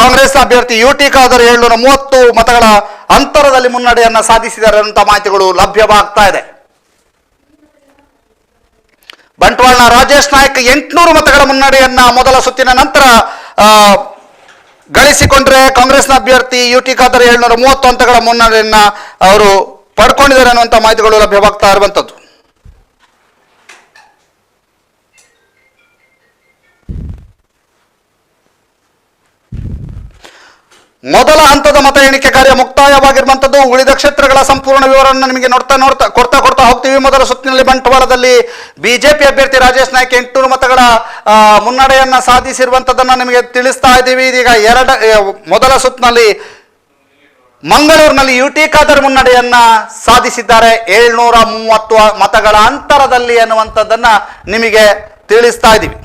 Speaker 1: ಕಾಂಗ್ರೆಸ್ ಅಭ್ಯರ್ಥಿ ಯುಟಿ ಖಾದರ್ 730 ಮತಗಳ ಅಂತರದಲ್ಲಿ ಮುನ್ನಡೆಯನ್ನ ಸಾಧಿಸಿದ್ದಾರೆ ಅನ್ನುವಂಥ ಮಾಹಿತಿಗಳು ಲಭ್ಯವಾಗ್ತಾ ಇದೆ. ಬಂಟ್ವಾಳನ ರಾಜೇಶ್ ನಾಯ್ಕ್ 800 ಮತಗಳ ಮುನ್ನಡೆಯನ್ನ ಮೊದಲ ಸುತ್ತಿನ ನಂತರ ಗಳಿಸಿಕೊಂಡ್ರೆ, ಕಾಂಗ್ರೆಸ್ನ ಅಭ್ಯರ್ಥಿ ಯುಟಿ ಖಾದರ್ 730 ಅಂತಗಳ ಮುನ್ನಡೆಯನ್ನ ಅವರು ಪಡ್ಕೊಂಡಿದ್ದಾರೆ ಅನ್ನುವಂಥ ಮಾಹಿತಿಗಳು ಲಭ್ಯವಾಗ್ತಾ ಇರುವಂತದ್ದು. ಮೊದಲ ಹಂತದ ಮತ ಎಣಿಕೆ ಕಾರ್ಯ ಮುಕ್ತಾಯವಾಗಿರುವಂತದ್ದು. ಉಳಿದ ಕ್ಷೇತ್ರಗಳ ಸಂಪೂರ್ಣ ವಿವರವನ್ನು ನಿಮಗೆ ಕೊಡ್ತಾ ಹೋಗ್ತೀವಿ. ಮೊದಲ ಸುತ್ತಿನಲ್ಲಿ ಬಂಟ್ವಾಳದಲ್ಲಿ ಬಿಜೆಪಿ ಅಭ್ಯರ್ಥಿ ರಾಜೇಶ್ ನಾಯ್ಕ್ 800 ಮತಗಳ ಮುನ್ನಡೆಯನ್ನ ಸಾಧಿಸಿರುವಂತದನ್ನ ನಿಮಗೆ ತಿಳಿಸ್ತಾ ಇದ್ದೀವಿ. ಇದೀಗ ಮೊದಲ ಸುತ್ತಿನಲ್ಲಿ ಮಂಗಳೂರಿನಲ್ಲಿ ಯುಟಿ ಖಾದರ್ ಮುನ್ನಡೆಯನ್ನ ಸಾಧಿಸಿದ್ದಾರೆ 730 ಮತಗಳ ಅಂತರದಲ್ಲಿ ಅನ್ನುವಂಥದ್ದನ್ನ ನಿಮಗೆ ತಿಳಿಸ್ತಾ ಇದ್ದೀವಿ.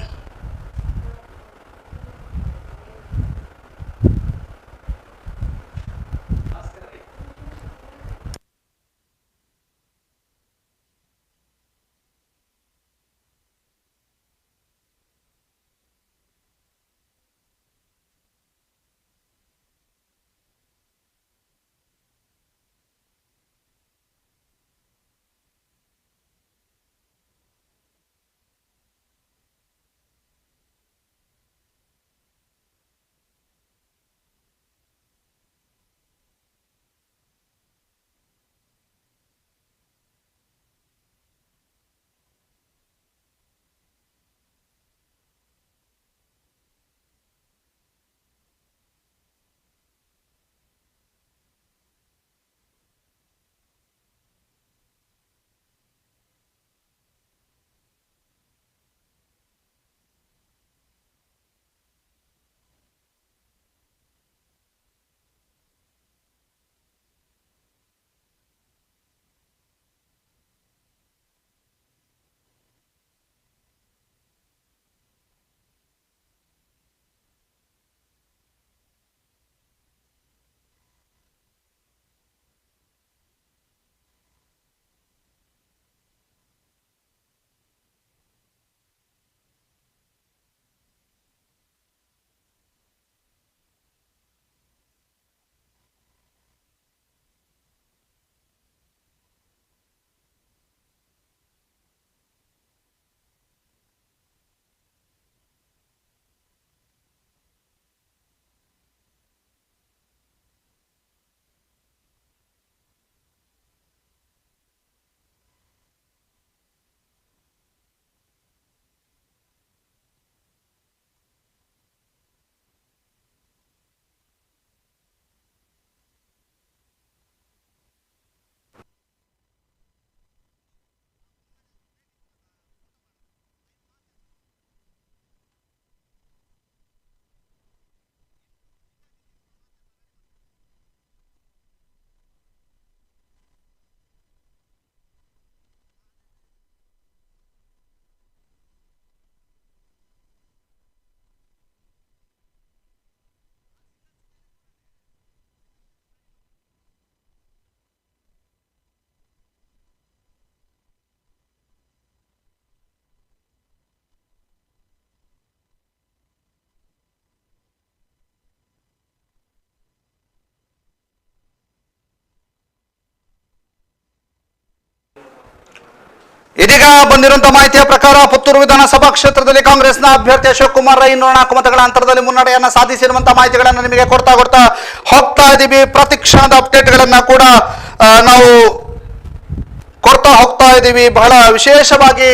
Speaker 1: ಇದೀಗ ಬಂದಿರುವಂತಹ ಮಾಹಿತಿಯ ಪ್ರಕಾರ ಪುತ್ತೂರು ವಿಧಾನಸಭಾ ಕ್ಷೇತ್ರದಲ್ಲಿ ಕಾಂಗ್ರೆಸ್ನ ಅಭ್ಯರ್ಥಿ ಅಶೋಕ್ ಕುಮಾರ್ ರೈ 204 ಮತಗಳ ಅಂತರದಲ್ಲಿ ಮುನ್ನಡೆಯನ್ನ ಸಾಧಿಸಿರುವಂತಹ ಮಾಹಿತಿಗಳನ್ನು ನಿಮಗೆ ಕೊಡ್ತಾ ಹೋಗ್ತಾ ಇದ್ದೀವಿ. ಪ್ರತಿ ಕ್ಷಣದ ಅಪ್ಡೇಟ್ಗಳನ್ನ ಕೂಡ ನಾವು ಕೊಡ್ತಾ ಹೋಗ್ತಾ ಇದ್ದೀವಿ. ಬಹಳ ವಿಶೇಷವಾಗಿ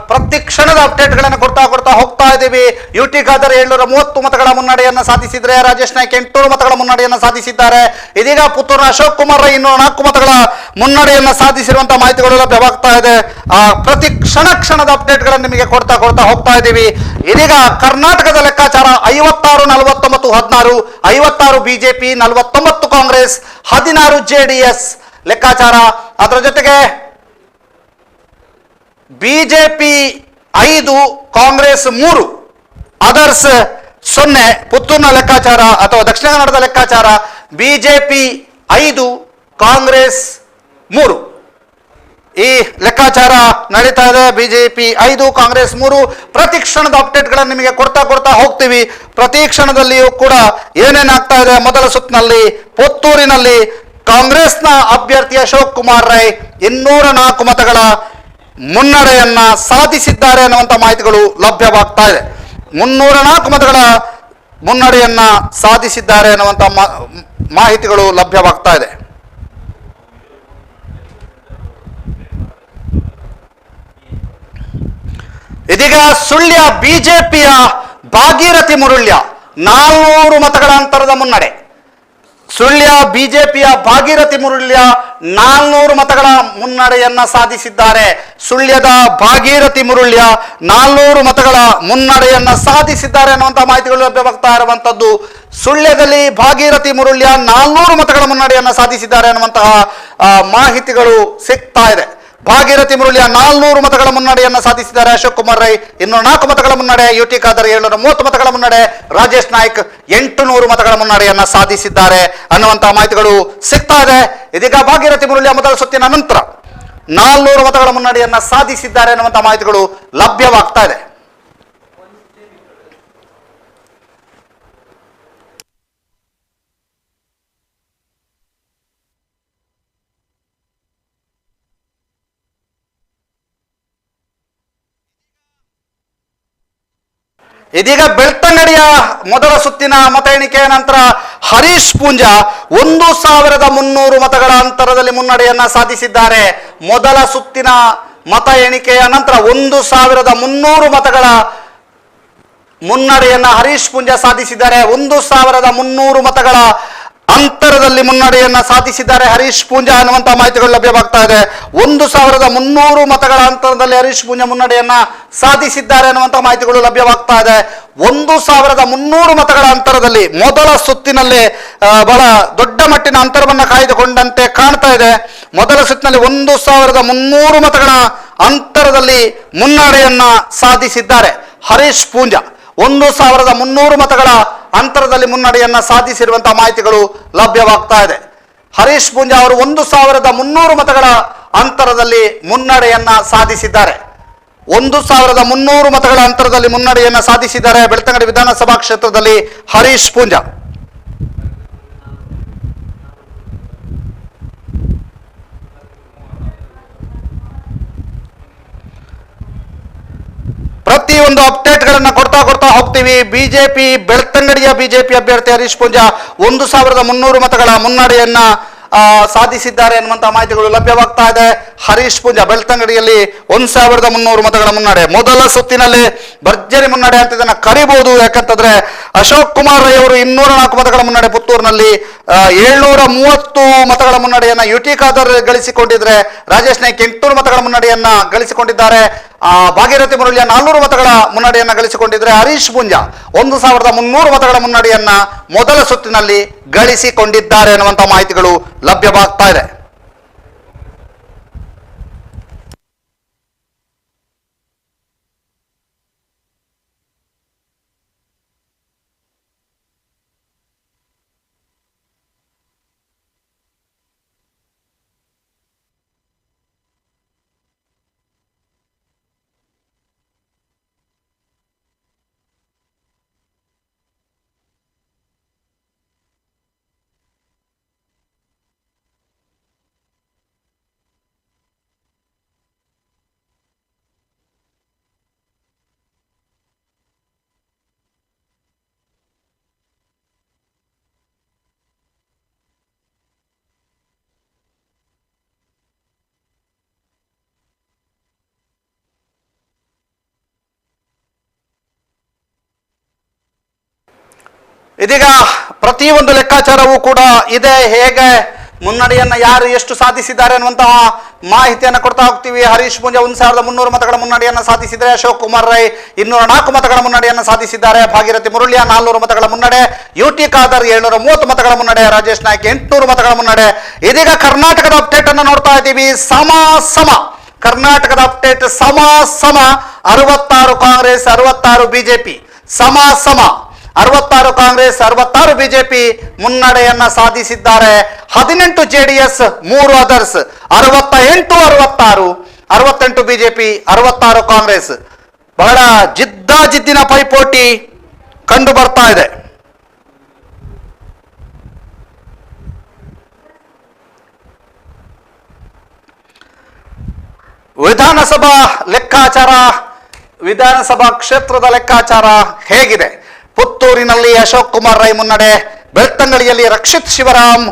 Speaker 1: ಪ್ರತಿ ಕ್ಷಣದ ಅಪ್ಡೇಟ್ಗಳನ್ನು ಕೊಡ್ತಾ ಹೋಗ್ತಾ ಇದ್ದೀವಿ. ಯುಟಿ ಖಾದರ್ 730 ಮತಗಳ ಮುನ್ನಡೆಯನ್ನ ಸಾಧಿಸಿದ್ರೆ, ರಾಜೇಶ್ ನಾಯ್ಕ್ 800 ಮತಗಳ ಮುನ್ನಡೆಯನ್ನ ಸಾಧಿಸಿದ್ದಾರೆ. ಇದೀಗ ಪುತ್ತೂರಿನ ಅಶೋಕ್ ಕುಮಾರ್ 204 ಮತಗಳ ಮುನ್ನಡೆಯನ್ನ ಸಾಧಿಸಿರುವಂತಹ ಮಾಹಿತಿಗಳು ಲಭ್ಯವಾಗ್ತಾ ಇದೆ. ಪ್ರತಿ ಕ್ಷಣದ ಅಪ್ಡೇಟ್ಗಳನ್ನು ನಿಮಗೆ ಕೊಡ್ತಾ ಹೋಗ್ತಾ ಇದ್ದೀವಿ. ಇದೀಗ ಕರ್ನಾಟಕದ ಲೆಕ್ಕಾಚಾರ 56-49-16, 56 ಬಿಜೆಪಿ, 49 ಕಾಂಗ್ರೆಸ್, 16 ಜೆಡಿಎಸ್ ಲೆಕ್ಕಾಚಾರ. ಅದರ ಜೊತೆಗೆ ಬಿಜೆಪಿ 5, ಕಾಂಗ್ರೆಸ್ 3, ಅದರ್ಸ್ 0. ಪುತ್ತೂರಿನ ಲೆಕ್ಕಾಚಾರ ಅಥವಾ ದಕ್ಷಿಣ ಕನ್ನಡದ ಲೆಕ್ಕಾಚಾರ ಬಿಜೆಪಿ 5, ಕಾಂಗ್ರೆಸ್ 3. ಈ ಲೆಕ್ಕಾಚಾರ ನಡೀತಾ ಇದೆ. ಬಿಜೆಪಿ 5, ಕಾಂಗ್ರೆಸ್ 3. ಪ್ರತಿ ಕ್ಷಣದ ಅಪ್ಡೇಟ್ಗಳನ್ನು ನಿಮಗೆ ಕೊಡ್ತಾ ಹೋಗ್ತೀವಿ. ಪ್ರತಿ ಕ್ಷಣದಲ್ಲಿಯೂ ಕೂಡ ಏನೇನಾಗ್ತಾ ಇದೆ. ಮೊದಲ ಸುತ್ತಿನಲ್ಲಿ ಪುತ್ತೂರಿನಲ್ಲಿ ಕಾಂಗ್ರೆಸ್ನ ಅಭ್ಯರ್ಥಿ ಅಶೋಕ್ ಕುಮಾರ್ ರೈ 204 ಮತಗಳ ಮುನ್ನಡೆಯನ್ನ ಸಾಧಿಸಿದ್ದಾರೆ ಅನ್ನುವಂಥ ಮಾಹಿತಿಗಳು ಲಭ್ಯವಾಗ್ತಾ ಇದೆ. 304 ಮತಗಳ ಮುನ್ನಡೆಯನ್ನ ಸಾಧಿಸಿದ್ದಾರೆ ಅನ್ನುವಂಥ ಮಾಹಿತಿಗಳು ಲಭ್ಯವಾಗ್ತಾ ಇದೆ. ಇದೀಗ ಸುಳ್ಯ ಬಿಜೆಪಿಯ ಭಾಗೀರಥಿ ಮುರುಳ್ಯ 400 ಮತಗಳ ಅಂತರದ ಮುನ್ನಡೆ. ಸುಳ್ಯ ಬಿಜೆಪಿಯ ಭಾಗೀರಥಿ ಮುರುಳ್ಯ 400 ಮತಗಳ ಮುನ್ನಡೆಯನ್ನ ಸಾಧಿಸಿದ್ದಾರೆ. ಸುಳ್ಯದ ಭಾಗೀರಥಿ ಮುರುಳ್ಯ 400 ಮತಗಳ ಮುನ್ನಡೆಯನ್ನ ಸಾಧಿಸಿದ್ದಾರೆ ಅನ್ನುವಂತಹ ಮಾಹಿತಿಗಳು ಲಭ್ಯವಾಗ್ತಾ ಇರುವಂತದ್ದು. ಸುಳ್ಯದಲ್ಲಿ ಭಾಗೀರಥಿ ಮುರುಳ್ಯ 400 ಮತಗಳ ಮುನ್ನಡೆಯನ್ನ ಸಾಧಿಸಿದ್ದಾರೆ ಅನ್ನುವಂತಹ ಮಾಹಿತಿಗಳು ಸಿಗ್ತಾ ಇದೆ. ಭಾಗೀರಥಿ ಮುರುಳಿಯ 400 ಮತಗಳ ಮುನ್ನಡೆಯನ್ನ ಸಾಧಿಸಿದ್ದಾರೆ ಅಶೋಕ್ ಕುಮಾರ್ ರೈ. 204 ಮತಗಳ ಮುನ್ನಡೆ. ಯುಟಿ ಖಾದರ್ 730 ಮತಗಳ ಮುನ್ನಡೆ. ರಾಜೇಶ್ ನಾಯ್ಕ್ 800 ಮತಗಳ ಮುನ್ನಡೆಯನ್ನ ಸಾಧಿಸಿದ್ದಾರೆ ಅನ್ನುವಂತಹ ಮಾಹಿತಿಗಳು ಸಿಗ್ತಾ ಇದೆ. ಇದೀಗ ಭಾಗೀರಥಿ ಮುರುಳಿಯ ಮೊದಲ ಸುತ್ತಿನ ನಂತರ 400 ಮತಗಳ ಮುನ್ನಡೆಯನ್ನ ಸಾಧಿಸಿದ್ದಾರೆ ಅನ್ನುವಂತಹ ಮಾಹಿತಿಗಳು ಲಭ್ಯವಾಗ್ತಾ ಇದೆ. ಇದೀಗ ಬೆಳ್ತಂಗಡಿಯ ಮೊದಲ ಸುತ್ತಿನ ಮತ ಎಣಿಕೆಯ ನಂತರ ಹರೀಶ್ ಪೂಂಜಾ 1300 ಮತಗಳ ಅಂತರದಲ್ಲಿ ಮುನ್ನಡೆಯನ್ನ ಸಾಧಿಸಿದ್ದಾರೆ. ಮೊದಲ ಸುತ್ತಿನ ಮತ ಎಣಿಕೆಯ ನಂತರ 1300 ಮತಗಳ ಮುನ್ನಡೆಯನ್ನ ಹರೀಶ್ ಪೂಂಜಾ ಸಾಧಿಸಿದ್ದಾರೆ. 1300 ಮತಗಳ ಅಂತರದಲ್ಲಿ ಮುನ್ನಡೆಯನ್ನ ಸಾಧಿಸಿದ್ದಾರೆ ಹರೀಶ್ ಪೂಂಜಾ ಅನ್ನುವಂತಹ ಮಾಹಿತಿಗಳು ಲಭ್ಯವಾಗ್ತಾ ಇದೆ. 1300 ಮತಗಳ ಅಂತರದಲ್ಲಿ ಹರೀಶ್ ಪೂಂಜಾ ಮುನ್ನಡೆಯನ್ನ ಸಾಧಿಸಿದ್ದಾರೆ ಅನ್ನುವಂತಹ ಮಾಹಿತಿಗಳು ಲಭ್ಯವಾಗ್ತಾ ಇದೆ. 1300 ಮತಗಳ ಅಂತರದಲ್ಲಿ ಮೊದಲ ಸುತ್ತಿನಲ್ಲಿ ಬಹಳ ದೊಡ್ಡ ಮಟ್ಟಿನ ಅಂತರವನ್ನು ಕಾಯ್ದುಕೊಂಡಂತೆ ಕಾಣ್ತಾ ಇದೆ. ಮೊದಲ ಸುತ್ತಿನಲ್ಲಿ 1300 ಮತಗಳ ಅಂತರದಲ್ಲಿ ಮುನ್ನಡೆಯನ್ನ ಸಾಧಿಸಿದ್ದಾರೆ ಹರೀಶ್ ಪೂಂಜಾ. 1300 ಮತಗಳ ಅಂತರದಲ್ಲಿ ಮುನ್ನಡೆಯನ್ನ ಸಾಧಿಸಿರುವಂತಹ ಮಾಹಿತಿಗಳು ಲಭ್ಯವಾಗ್ತಾ ಇದೆ. ಹರೀಶ್ ಪೂಂಜಾ ಅವರು 1300 ಮತಗಳ ಅಂತರದಲ್ಲಿ ಮುನ್ನಡೆಯನ್ನ ಸಾಧಿಸಿದ್ದಾರೆ. 1300 ಮತಗಳ ಅಂತರದಲ್ಲಿ ಮುನ್ನಡೆಯನ್ನ ಸಾಧಿಸಿದ್ದಾರೆ ಬೆಳ್ತಂಗಡಿ ವಿಧಾನಸಭಾ ಕ್ಷೇತ್ರದಲ್ಲಿ ಹರೀಶ್ ಪೂಂಜಾ. ಪ್ರತಿಯೊಂದು ಅಪ್ಡೇಟ್ಗಳನ್ನ ಕೊಡ್ತಾ ಹೋಗ್ತೀವಿ. ಬಿಜೆಪಿ ಬೆಳ್ತಂಗಡಿಯ ಬಿಜೆಪಿ ಅಭ್ಯರ್ಥಿ ಹರೀಶ್ ಪೂಂಜಾ 1300 ಮತಗಳ ಮುನ್ನಡೆಯನ್ನ ಸಾಧಿಸಿದ್ದಾರೆ ಎನ್ನುವಂತಹ ಮಾಹಿತಿಗಳು ಲಭ್ಯವಾಗ್ತಾ ಇದೆ. ಹರೀಶ್ ಪೂಂಜಾ ಬೆಳ್ತಂಗಡಿಯಲ್ಲಿ 1300 ಮತಗಳ ಮುನ್ನಡೆ. ಮೊದಲ ಸುತ್ತಿನಲ್ಲಿ ಭರ್ಜರಿ ಮುನ್ನಡೆ ಅಂತ ಇದನ್ನ ಕರಿಬಹುದು. ಯಾಕಂತಂದ್ರೆ ಅಶೋಕ್ ಕುಮಾರ್ ರೈ ಅವರು 204 ಮತಗಳ ಮುನ್ನಡೆ, ಪುತ್ತೂರಿನಲ್ಲಿ 730 ಮತಗಳ ಮುನ್ನಡೆಯನ್ನ ಯುಟಿ ಖಾದರ್ ಗಳಿಸಿಕೊಂಡಿದ್ರೆ, ರಾಜೇಶ್ ನಾಯ್ಕ್ 800 ಮತಗಳ ಮುನ್ನಡೆಯನ್ನ ಗಳಿಸಿಕೊಂಡಿದ್ದಾರೆ. ಭಾಗೀರಥಿ ಮುರುಳಿಯ 400 ಮತಗಳ ಮುನ್ನಡೆಯನ್ನ ಗಳಿಸಿಕೊಂಡಿದ್ರೆ, ಹರೀಶ್ ಪೂಂಜಾ 1300 ಮತಗಳ ಮುನ್ನಡೆಯನ್ನ ಮೊದಲ ಸುತ್ತಿನಲ್ಲಿ ಗಳಿಸಿಕೊಂಡಿದ್ದಾರೆ ಅನ್ನುವಂತಹ ಮಾಹಿತಿಗಳು ಲಭ್ಯವಾಗ್ತಾ ಇದೆ. ಇದೀಗ ಪ್ರತಿಯೊಂದು ಲೆಕ್ಕಾಚಾರವೂ ಕೂಡ ಇದೆ. ಹೇಗೆ ಮುನ್ನಡೆಯನ್ನ ಯಾರು ಎಷ್ಟು ಸಾಧಿಸಿದ್ದಾರೆ ಅನ್ನುವಂತಹ ಮಾಹಿತಿಯನ್ನು ಕೊಡ್ತಾ ಹೋಗ್ತೀವಿ. ಹರೀಶ್ ಪೂಂಜಾ 1300 ಮತಗಳ ಮುನ್ನಡೆಯನ್ನು ಸಾಧಿಸಿದರೆ, ಅಶೋಕ್ ಕುಮಾರ್ ರೈ 204 ಮತಗಳ ಮುನ್ನಡೆಯನ್ನು ಸಾಧಿಸಿದ್ದಾರೆ. ಭಾಗೀರಥಿ ಮುರುಳಿಯಾ 400 ಮತಗಳ ಮುನ್ನಡೆ, ಯುಟಿ ಖಾದರ್ 730 ಮತಗಳ ಮುನ್ನಡೆ, ರಾಜೇಶ್ ನಾಯ್ಕ್ 800 ಮತಗಳ ಮುನ್ನಡೆ. ಇದೀಗ ಕರ್ನಾಟಕದ ಅಪ್ಡೇಟ್ ಅನ್ನು ನೋಡ್ತಾ ಇದ್ದೀವಿ. ಸಮ ಕರ್ನಾಟಕದ ಅಪ್ಡೇಟ್ ಸಮ 66 ಕಾಂಗ್ರೆಸ್ 66 ಬಿಜೆಪಿ, ಸಮ 66 ಕಾಂಗ್ರೆಸ್ 66 ಬಿಜೆಪಿ ಮುನ್ನಡೆಯನ್ನ ಸಾಧಿಸಿದ್ದಾರೆ. 18 ಜೆಡಿಎಸ್, 3 ಅದರ್ಸ್, 68 ಬಿಜೆಪಿ, 66 ಕಾಂಗ್ರೆಸ್. ಬಹಳ ಜಿದ್ದಾಜಿದ್ದಿನ ಪೈಪೋಟಿ ಕಂಡು ಬರ್ತಾ ಇದೆ. ವಿಧಾನಸಭಾ ಕ್ಷೇತ್ರದ ಲೆಕ್ಕಾಚಾರ ಹೇಗಿದೆ? ಪುತ್ತೂರಿನಲ್ಲಿ ಅಶೋಕ್ ಕುಮಾರ್ ರೈ ಮುನ್ನಡೆ, ಬೆಳ್ತಂಗಡಿಯಲ್ಲಿ ರಕ್ಷಿತ್ ಶಿವರಾಮ್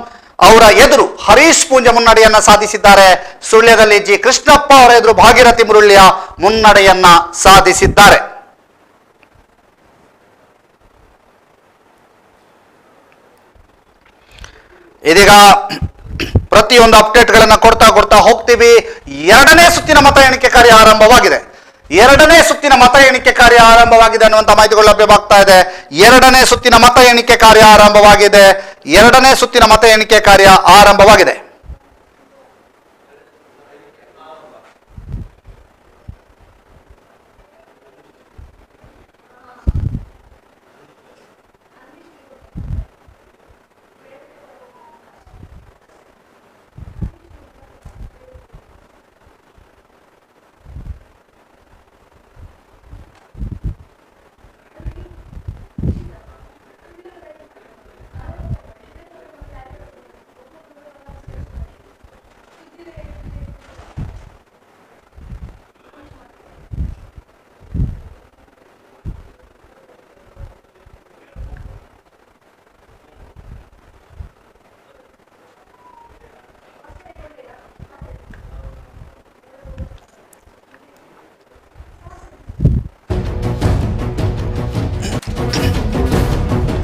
Speaker 1: ಅವರ ಎದುರು ಹರೀಶ್ ಪೂಂಜಾ ಮುನ್ನಡೆಯನ್ನ ಸಾಧಿಸಿದ್ದಾರೆ. ಸುಳ್ಯದಲ್ಲಿ ಜಿ ಕೃಷ್ಣಪ್ಪ ಅವರ ಎದುರು ಭಾಗೀರಥಿ ಮುರುಳಿಯ ಮುನ್ನಡೆಯನ್ನ ಸಾಧಿಸಿದ್ದಾರೆ. ಇದೀಗ ಪ್ರತಿಯೊಂದು ಅಪ್ಡೇಟ್ಗಳನ್ನು ಕೊಡ್ತಾ ಹೋಗ್ತೀವಿ. ಎರಡನೇ ಸುತ್ತಿನ ಮತ ಎಣಿಕೆ ಕಾರ್ಯ ಆರಂಭವಾಗಿದೆ. ಅನ್ನುವಂಥ ಮಾಹಿತಿಗಳು ಲಭ್ಯವಾಗ್ತಾ ಇದೆ. ಎರಡನೇ ಸುತ್ತಿನ ಮತ ಎಣಿಕೆ ಕಾರ್ಯ ಆರಂಭವಾಗಿದೆ.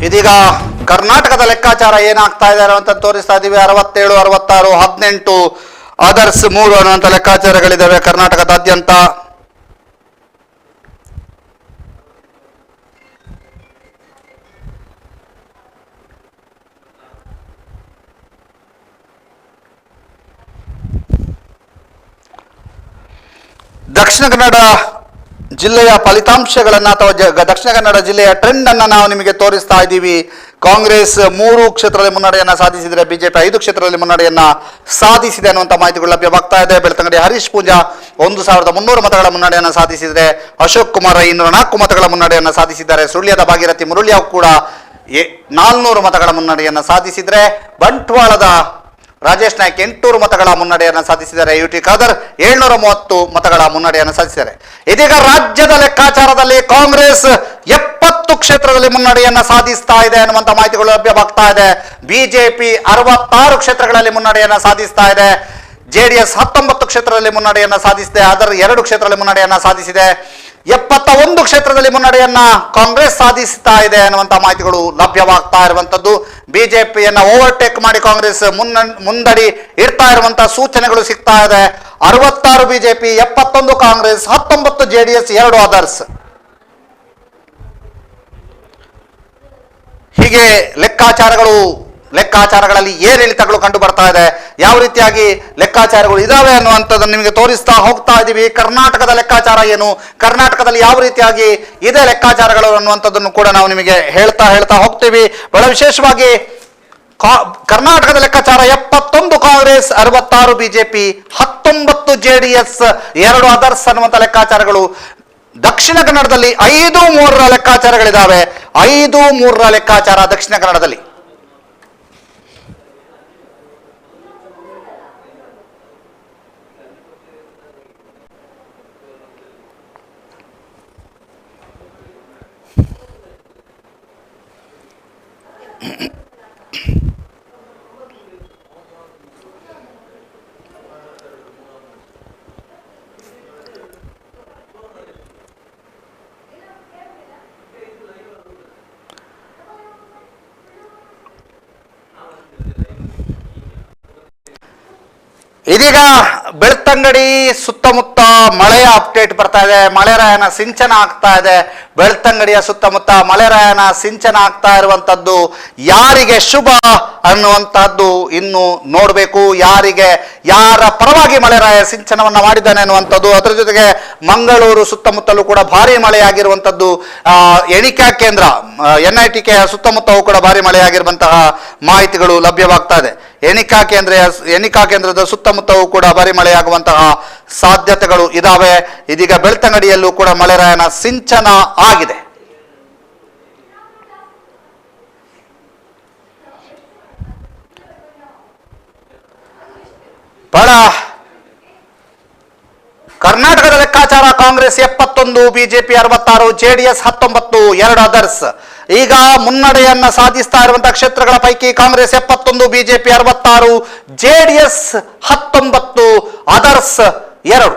Speaker 1: ಇದೀಗ ಕರ್ನಾಟಕದ ಲೆಕ್ಕಾಚಾರ ಏನಾಗ್ತಾ ಇದೆ ಅಂತ ತೋರಿಸ್ತಾ ಇದ್ದೀವಿ. 67, 66, 18 ಅದರ್ಸ್ 3 ಅನ್ನುವಂಥ ಲೆಕ್ಕಾಚಾರಗಳಿದ್ದಾವೆ ಕರ್ನಾಟಕದಾದ್ಯಂತ. ದಕ್ಷಿಣ ಕನ್ನಡ ಜಿಲ್ಲೆಯ ಫಲಿತಾಂಶಗಳನ್ನು ಅಥವಾ ದಕ್ಷಿಣ ಕನ್ನಡ ಜಿಲ್ಲೆಯ ಟ್ರೆಂಡ್ ಅನ್ನು ನಾವು ನಿಮಗೆ ತೋರಿಸ್ತಾ ಇದ್ದೀವಿ. ಕಾಂಗ್ರೆಸ್ 3 ಕ್ಷೇತ್ರದಲ್ಲಿ ಮುನ್ನಡೆಯನ್ನು ಸಾಧಿಸಿದರೆ, ಬಿಜೆಪಿ 5 ಕ್ಷೇತ್ರದಲ್ಲಿ ಮುನ್ನಡೆಯನ್ನು ಸಾಧಿಸಿದೆ ಅನ್ನುವಂಥ ಮಾಹಿತಿಗಳು ಲಭ್ಯವಾಗ್ತಾ ಇದೆ. ಬೆಳ್ತಂಗಡಿ ಹರೀಶ್ ಪೂಂಜಾ 1300 ಮತಗಳ ಮುನ್ನಡೆಯನ್ನು ಸಾಧಿಸಿದರೆ, ಅಶೋಕ್ ಕುಮಾರ್ 204 ಮತಗಳ ಮುನ್ನಡೆಯನ್ನು ಸಾಧಿಸಿದ್ದಾರೆ. ಸುಳ್ಯದ ಭಾಗೀರಥಿ ಮುರುಳಿಯಾ ಕೂಡ 400 ಮತಗಳ ಮುನ್ನಡೆಯನ್ನು ಸಾಧಿಸಿದರೆ, ಬಂಟ್ವಾಳದ ರಾಜೇಶ್ ನಾಯ್ಕ್ 800 ಮತಗಳ ಮುನ್ನಡೆಯನ್ನು ಸಾಧಿಸಿದ್ದಾರೆ. ಯುಟಿ ಖಾದರ್ 730 ಮತಗಳ ಮುನ್ನಡೆಯನ್ನು ಸಾಧಿಸಿದ್ದಾರೆ. ಇದೀಗ ರಾಜ್ಯದ ಲೆಕ್ಕಾಚಾರದಲ್ಲಿ ಕಾಂಗ್ರೆಸ್ 70 ಕ್ಷೇತ್ರದಲ್ಲಿ ಮುನ್ನಡೆಯನ್ನು ಸಾಧಿಸ್ತಾ ಇದೆ ಅನ್ನುವಂಥ ಮಾಹಿತಿಗಳು ಲಭ್ಯವಾಗ್ತಾ ಇದೆ. ಬಿಜೆಪಿ 66 ಕ್ಷೇತ್ರಗಳಲ್ಲಿ ಮುನ್ನಡೆಯನ್ನು ಸಾಧಿಸ್ತಾ ಇದೆ. ಜೆಡಿಎಸ್ 19 ಕ್ಷೇತ್ರದಲ್ಲಿ ಮುನ್ನಡೆಯನ್ನು ಸಾಧಿಸಿದೆ. ಅದರ್ 2 ಕ್ಷೇತ್ರದಲ್ಲಿ ಮುನ್ನಡೆಯನ್ನು ಸಾಧಿಸಿದೆ. 71 ಕ್ಷೇತ್ರದಲ್ಲಿ ಮುನ್ನಡೆಯನ್ನ ಕಾಂಗ್ರೆಸ್ ಸಾಧಿಸ್ತಾ ಇದೆ ಅನ್ನುವಂಥ ಮಾಹಿತಿಗಳು ಲಭ್ಯವಾಗ್ತಾ ಇರುವಂತದ್ದು. ಬಿಜೆಪಿಯನ್ನ ಓವರ್ಟೇಕ್ ಮಾಡಿ ಕಾಂಗ್ರೆಸ್ ಮುಂದಡಿ ಇಡ್ತಾ ಇರುವಂತಹ ಸೂಚನೆಗಳು ಸಿಗ್ತಾ ಇದೆ. 66 ಬಿಜೆಪಿ, 71 ಕಾಂಗ್ರೆಸ್, 19 ಜೆಡಿಎಸ್, 2 ಅದರ್ಸ್. ಹೀಗೆ ಲೆಕ್ಕಾಚಾರಗಳಲ್ಲಿ ಏರಿಳಿತಗಳು ಕಂಡು ಬರ್ತಾ ಇದೆ. ಯಾವ ರೀತಿಯಾಗಿ ಲೆಕ್ಕಾಚಾರಗಳು ಇದಾವೆ ಅನ್ನುವಂಥದ್ದನ್ನು ನಿಮಗೆ ತೋರಿಸ್ತಾ ಹೋಗ್ತಾ ಇದ್ದೀವಿ. ಕರ್ನಾಟಕದ ಲೆಕ್ಕಾಚಾರ ಏನು, ಕರ್ನಾಟಕದಲ್ಲಿ ಯಾವ ರೀತಿಯಾಗಿ ಇದೆ ಲೆಕ್ಕಾಚಾರಗಳು ಅನ್ನುವಂಥದ್ದನ್ನು ಕೂಡ ನಾವು ನಿಮಗೆ ಹೇಳ್ತಾ ಹೋಗ್ತೀವಿ. ಬಹಳ ವಿಶೇಷವಾಗಿ ಕರ್ನಾಟಕದ ಲೆಕ್ಕಾಚಾರ 71 ಕಾಂಗ್ರೆಸ್, 66 ಬಿಜೆಪಿ, 19 ಜೆಡಿಎಸ್, 2 ಅದರ್ಸ್ ಅನ್ನುವಂಥ ಲೆಕ್ಕಾಚಾರಗಳು. ದಕ್ಷಿಣ ಕನ್ನಡದಲ್ಲಿ 5-3 ಲೆಕ್ಕಾಚಾರಗಳಿದ್ದಾವೆ. 5-3 ಲೆಕ್ಕಾಚಾರ ದಕ್ಷಿಣ ಕನ್ನಡದಲ್ಲಿ. ಇದೀಗ ಬೆಳ್ತಂಗಡಿ ಸುತ್ತಮುತ್ತ ಮಳೆಯ ಅಪ್ಡೇಟ್ ಬರ್ತಾ ಇದೆ. ಮಳೆರಾಯನ ಸಿಂಚನ ಆಗ್ತಾ ಇದೆ. ಬೆಳ್ತಂಗಡಿಯ ಸುತ್ತಮುತ್ತ ಮಳೆರಾಯನ ಸಿಂಚನ ಆಗ್ತಾ ಇರುವಂತದ್ದು ಯಾರಿಗೆ ಶುಭ ಅನ್ನುವಂತಹದ್ದು ಇನ್ನು ನೋಡಬೇಕು. ಯಾರ ಪರವಾಗಿ ಮಳೆರಾಯ ಸಿಂಚನವನ್ನ ಮಾಡಿದ್ದಾನೆ ಅನ್ನುವಂಥದ್ದು. ಅದರ ಜೊತೆಗೆ ಮಂಗಳೂರು ಸುತ್ತಮುತ್ತಲೂ ಕೂಡ ಭಾರಿ ಮಳೆಯಾಗಿರುವಂಥದ್ದು. ಎಣಿಕಾ ಕೇಂದ್ರ NITK ಸುತ್ತಮುತ್ತವೂ ಕೂಡ ಭಾರಿ ಮಳೆಯಾಗಿರುವಂತಹ ಮಾಹಿತಿಗಳು ಲಭ್ಯವಾಗ್ತಾ ಇದೆ. ಎಣಿಕಾ ಕೇಂದ್ರದ ಸುತ್ತಮುತ್ತವೂ ಕೂಡ ಭಾರಿ ಮಳೆಯಾಗುವಂತಹ ಸಾಧ್ಯತೆಗಳು ಇದಾವೆ. ಇದೀಗ ಬೆಳ್ತಂಗಡಿಯಲ್ಲೂ ಕೂಡ ಮಳೆರಾಯನ ಸಿಂಚನ ಆಗಿದೆ. ಬಹಳ ಕರ್ನಾಟಕದ ಲೆಕ್ಕಾಚಾರ ಕಾಂಗ್ರೆಸ್ 71, ಬಿಜೆಪಿ 66, JDS 19, 2 ಅದರ್ಸ್. ಈಗ ಮುನ್ನಡೆಯನ್ನ ಸಾಧಿಸ್ತಾ ಇರುವಂತಹ ಕ್ಷೇತ್ರಗಳ ಪೈಕಿ ಕಾಂಗ್ರೆಸ್ 71, ಬಿಜೆಪಿ 66, JDS 19, ಅದರ್ಸ್ 2.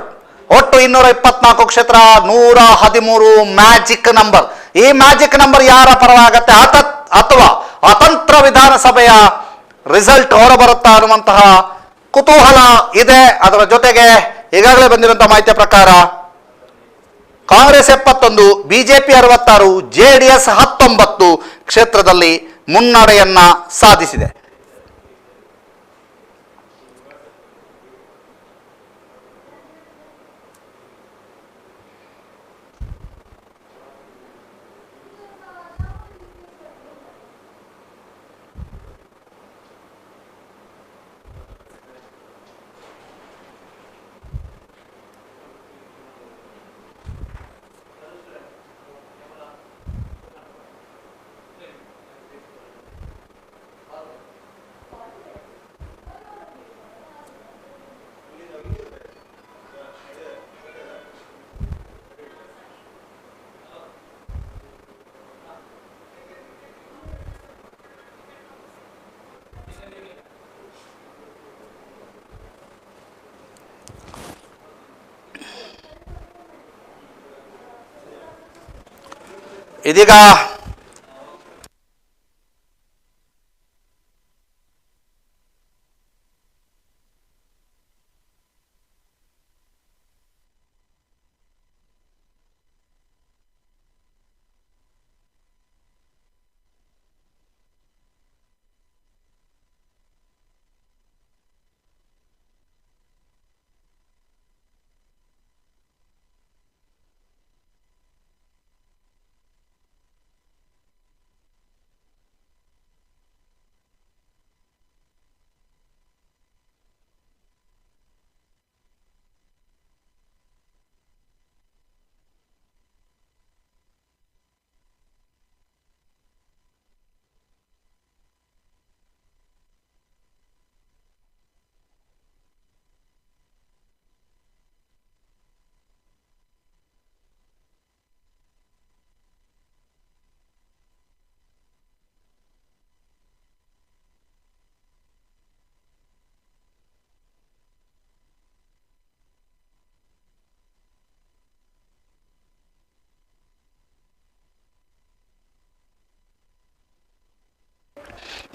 Speaker 1: ಒಟ್ಟು 224 ಕ್ಷೇತ್ರ, 113 ಮ್ಯಾಜಿಕ್ ನಂಬರ್. ಈ ಮ್ಯಾಜಿಕ್ ನಂಬರ್ ಯಾರ ಪರವಾಗತ್ತೆ ಅಥವಾ ಅತಂತ್ರ ವಿಧಾನಸಭೆಯ ರಿಸಲ್ಟ್ ಹೊರಬರುತ್ತಾ ಅನ್ನುವಂತಹ ಕುತೂಹಲ ಇದೆ. ಅದರ ಜೊತೆಗೆ ಈಗಾಗಲೇ ಬಂದಿರುವಂತಹ ಮಾಹಿತಿಯ ಪ್ರಕಾರ ಕಾಂಗ್ರೆಸ್ 71, ಬಿಜೆಪಿ 66, JDS 19 ಕ್ಷೇತ್ರದಲ್ಲಿ ಮುನ್ನಡೆಯನ್ನ ಸಾಧಿಸಿದೆ. ಇದೀಗ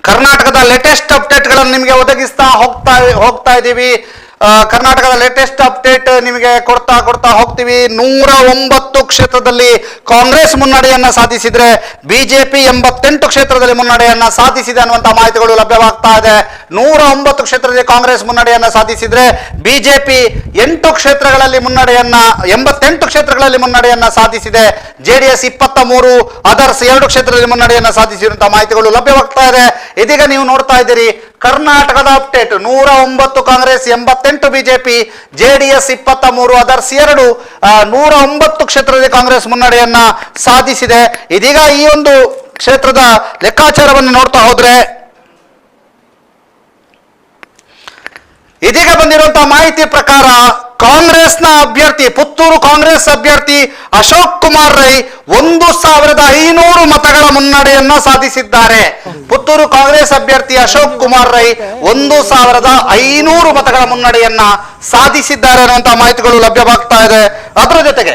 Speaker 1: ಕರ್ನಾಟಕದ ಲೇಟೆಸ್ಟ್ ಅಪ್ಡೇಟ್ಗಳನ್ನು ನಿಮಗೆ ಒದಗಿಸ್ತಾ ಹೋಗ್ತಾ ಇದ್ದೀವಿ. ಕರ್ನಾಟಕದ ಲೇಟೆಸ್ಟ್ ಅಪ್ಡೇಟ್ ನಿಮಗೆ ಕೊಡ್ತಾ ಹೋಗ್ತೀವಿ. 109 ಕ್ಷೇತ್ರದಲ್ಲಿ ಕಾಂಗ್ರೆಸ್ ಮುನ್ನಡೆಯನ್ನ ಸಾಧಿಸಿದ್ರೆ ಬಿಜೆಪಿ 88 ಕ್ಷೇತ್ರದಲ್ಲಿ ಮುನ್ನಡೆಯನ್ನ ಸಾಧಿಸಿದೆ ಅನ್ನುವಂತಹ ಮಾಹಿತಿಗಳು ಲಭ್ಯವಾಗ್ತಾ ಇದೆ. 109 ಕ್ಷೇತ್ರದಲ್ಲಿ ಕಾಂಗ್ರೆಸ್ ಮುನ್ನಡೆಯನ್ನ ಸಾಧಿಸಿದ್ರೆ ಬಿಜೆಪಿ 88 ಕ್ಷೇತ್ರಗಳಲ್ಲಿ ಮುನ್ನಡೆಯನ್ನ ಸಾಧಿಸಿದೆ. JDS 23, ಅದರ್ಸ್ 2 ಕ್ಷೇತ್ರದಲ್ಲಿ ಮುನ್ನಡೆಯನ್ನ ಸಾಧಿಸಿರುವಂತಹ ಮಾಹಿತಿಗಳು ಲಭ್ಯವಾಗ್ತಾ ಇದೆ. ಇದೀಗ ನೀವು ನೋಡ್ತಾ ಇದ್ದೀರಿ ಕರ್ನಾಟಕದ update. 109 Congress, 88 BJP, JDS 23, others 2, 109 ಕ್ಷೇತ್ರದಲ್ಲಿ ಕಾಂಗ್ರೆಸ್ ಮುನ್ನಡೆಯನ್ನ ಸಾಧಿಸಿದೆ. ಇದೀಗ ಈ ಒಂದು ಕ್ಷೇತ್ರದ ಲೆಕ್ಕಾಚಾರವನ್ನು ನೋಡ್ತಾ ಹೋದ್ರೆ ಇದೀಗ ಬಂದಿರುವಂತಹ ಮಾಹಿತಿ ಪ್ರಕಾರ ಕಾಂಗ್ರೆಸ್ನ ಅಭ್ಯರ್ಥಿ, ಪುತ್ತೂರು ಕಾಂಗ್ರೆಸ್ ಅಭ್ಯರ್ಥಿ ಅಶೋಕ್ ಕುಮಾರ್ ರೈ 1500 ಮತಗಳ ಮುನ್ನಡೆಯನ್ನ ಸಾಧಿಸಿದ್ದಾರೆ. ಪುತ್ತೂರು ಕಾಂಗ್ರೆಸ್ ಅಭ್ಯರ್ಥಿ ಅಶೋಕ್ ಕುಮಾರ್ ರೈ 1500 ಮತಗಳ ಮುನ್ನಡೆಯನ್ನ ಸಾಧಿಸಿದ್ದಾರೆ ಅನ್ನುವಂತಹ ಮಾಹಿತಿಗಳು ಲಭ್ಯವಾಗ್ತಾ ಇದೆ. ಅದರ ಜೊತೆಗೆ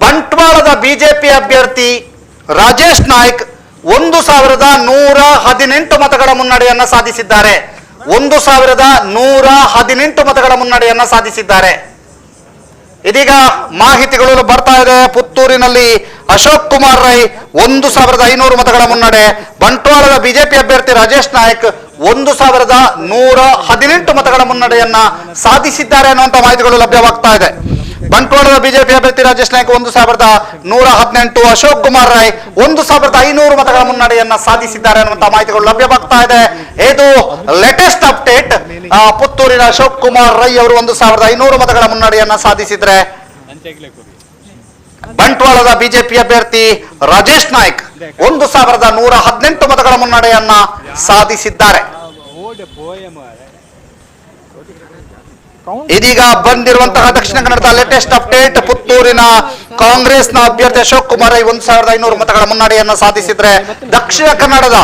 Speaker 1: ಬಂಟ್ವಾಳದ ಬಿಜೆಪಿ ಅಭ್ಯರ್ಥಿ ರಾಜೇಶ್ ನಾಯ್ಕ್ 1118 ಮತಗಳ ಮುನ್ನಡೆಯನ್ನ ಸಾಧಿಸಿದ್ದಾರೆ. 1118 ಮತಗಳ ಮುನ್ನಡೆಯನ್ನ ಸಾಧಿಸಿದ್ದಾರೆ. ಇದೀಗ ಮಾಹಿತಿಗಳು ಬರ್ತಾ ಇದೆ. ಪುತ್ತೂರಿನಲ್ಲಿ ಅಶೋಕ್ ಕುಮಾರ್ ರೈ 1500 ಮತಗಳ ಮುನ್ನಡೆ. ಬಂಟ್ವಾಳದ ಬಿಜೆಪಿ ಅಭ್ಯರ್ಥಿ ರಾಜೇಶ್ ನಾಯಕ್ 1118 ಮತಗಳ ಮುನ್ನಡೆಯನ್ನ ಸಾಧಿಸಿದ್ದಾರೆ ಅನ್ನುವಂತ ಮಾಹಿತಿಗಳು ಲಭ್ಯವಾಗ್ತಾ ಇದೆ. ಬಂಟ್ವಾಳದ ಬಿಜೆಪಿ ಅಭ್ಯರ್ಥಿ ರಾಜೇಶ್ ನಾಯಕ್ 1118, ಅಶೋಕ್ ಕುಮಾರ್ ರೈ 1500 ಮತಗಳ ಮುನ್ನಡೆಯನ್ನ ಸಾಧಿಸಿದ್ದಾರೆ ಅನ್ನುವಂತ ಮಾಹಿತಿಗಳು ಲಭ್ಯವಾಗ್ತಾ ಇದೆ. ಇದು ಲೇಟೆಸ್ಟ್ ಅಪ್ಡೇಟ್. ಪುತ್ತೂರಿನ ಅಶೋಕ್ ಕುಮಾರ್ ರೈ ಅವರು 1500 ಮತಗಳ ಮುನ್ನಡೆಯನ್ನ ಸಾಧಿಸಿದ್ರೆ, ಬಂಟ್ವಾಳದ ಬಿಜೆಪಿ ಅಭ್ಯರ್ಥಿ ರಾಜೇಶ್ ನಾಯಕ್ 1118 ಮತಗಳ ಮುನ್ನಡೆಯನ್ನ ಸಾಧಿಸಿದ್ದಾರೆ. ಇದೀಗ ಬಂದಿರುವಂತಹ ದಕ್ಷಿಣ ಕನ್ನಡದ ಲೇಟೆಸ್ಟ್ ಅಪ್ಡೇಟ್. ಪುತ್ತೂರಿನ ಕಾಂಗ್ರೆಸ್ನ ಅಭ್ಯರ್ಥಿ ಅಶೋಕ್ ಕುಮಾರ್ ರೈ 1500 ಮತಗಳ ಮುನ್ನಡೆಯನ್ನ ಸಾಧಿಸಿದ್ರೆ, ದಕ್ಷಿಣ ಕನ್ನಡದ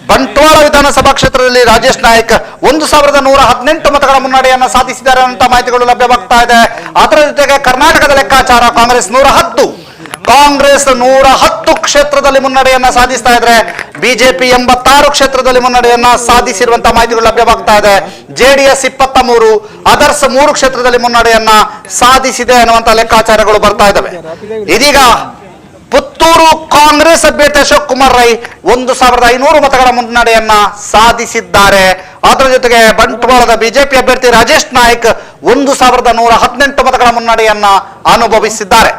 Speaker 1: ಬಂಟ್ವಾಳ ವಿಧಾನಸಭಾ ಕ್ಷೇತ್ರದಲ್ಲಿ ರಾಜೇಶ್ ನಾಯಕ್ 1118 ಮತಗಳ ಮುನ್ನಡೆಯನ್ನ ಸಾಧಿಸಿದ್ದಾರೆ ಅಂತ ಮಾಹಿತಿಗಳು ಲಭ್ಯವಾಗ್ತಾ ಇದೆ. ಅದರ ಜೊತೆಗೆ ಕರ್ನಾಟಕದ ಲೆಕ್ಕಾಚಾರ ಕಾಂಗ್ರೆಸ್ 110 ಕ್ಷೇತ್ರದಲ್ಲಿ ಮುನ್ನಡೆಯನ್ನ ಸಾಧಿಸ್ತಾ ಇದ್ರೆ, ಬಿಜೆಪಿ 86 ಕ್ಷೇತ್ರದಲ್ಲಿ ಮುನ್ನಡೆಯನ್ನ ಸಾಧಿಸಿರುವಂತಹ ಮಾಹಿತಿಗಳು ಲಭ್ಯವಾಗ್ತಾ ಇದೆ. ಜೆಡಿಎಸ್ 23, ಅದರ್ಸ್ 3 ಕ್ಷೇತ್ರದಲ್ಲಿ ಮುನ್ನಡೆಯನ್ನ ಸಾಧಿಸಿದೆ ಅನ್ನುವಂತ ಲೆಕ್ಕಾಚಾರಗಳು ಬರ್ತಾ ಇದ್ದಾವೆ. ಇದೀಗ ಪುತ್ತೂರು ಕಾಂಗ್ರೆಸ್ ಅಭ್ಯರ್ಥಿ ಅಶೋಕ್ ಕುಮಾರ್ ರೈ 1500 ಮತಗಳ ಮುನ್ನಡೆಯನ್ನ ಸಾಧಿಸಿದ್ದಾರೆ. ಅದರ ಜೊತೆಗೆ ಬಂಟ್ವಾಳದ ಬಿಜೆಪಿ ಅಭ್ಯರ್ಥಿ ರಾಜೇಶ್ ನಾಯಕ್ 1118 ಮತಗಳ ಮುನ್ನಡೆಯನ್ನ ಅನುಭವಿಸಿದ್ದಾರೆ.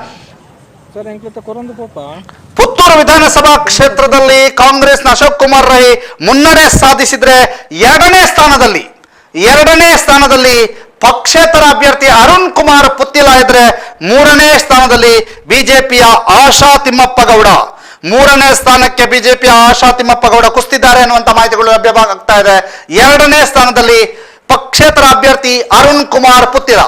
Speaker 1: ಪುತ್ತೂರು ವಿಧಾನಸಭಾ ಕ್ಷೇತ್ರದಲ್ಲಿ ಕಾಂಗ್ರೆಸ್ನ ಅಶೋಕ್ ಕುಮಾರ್ ರೈ ಮುನ್ನಡೆ ಸಾಧಿಸಿದ್ರೆ, ಎರಡನೇ ಸ್ಥಾನದಲ್ಲಿ ಪಕ್ಷೇತರ ಅಭ್ಯರ್ಥಿ ಅರುಣ್ ಕುಮಾರ್ ಪುತ್ತಿಲ ಇದ್ರೆ, ಮೂರನೇ ಸ್ಥಾನದಲ್ಲಿ ಬಿಜೆಪಿಯ ಆಶಾ ತಿಮ್ಮಪ್ಪ ಗೌಡ, ಮೂರನೇ ಸ್ಥಾನಕ್ಕೆ ಬಿಜೆಪಿಯ ಆಶಾ ತಿಮ್ಮಪ್ಪ ಗೌಡ ಕುಸ್ತಿದ್ದಾರೆ ಅನ್ನುವಂತ ಮಾಹಿತಿಗಳು ಲಭ್ಯವಾಗ್ತಾ ಇದೆ. ಎರಡನೇ ಸ್ಥಾನದಲ್ಲಿ ಪಕ್ಷೇತರ ಅಭ್ಯರ್ಥಿ ಅರುಣ್ ಕುಮಾರ್ ಪುತ್ತಿಲ.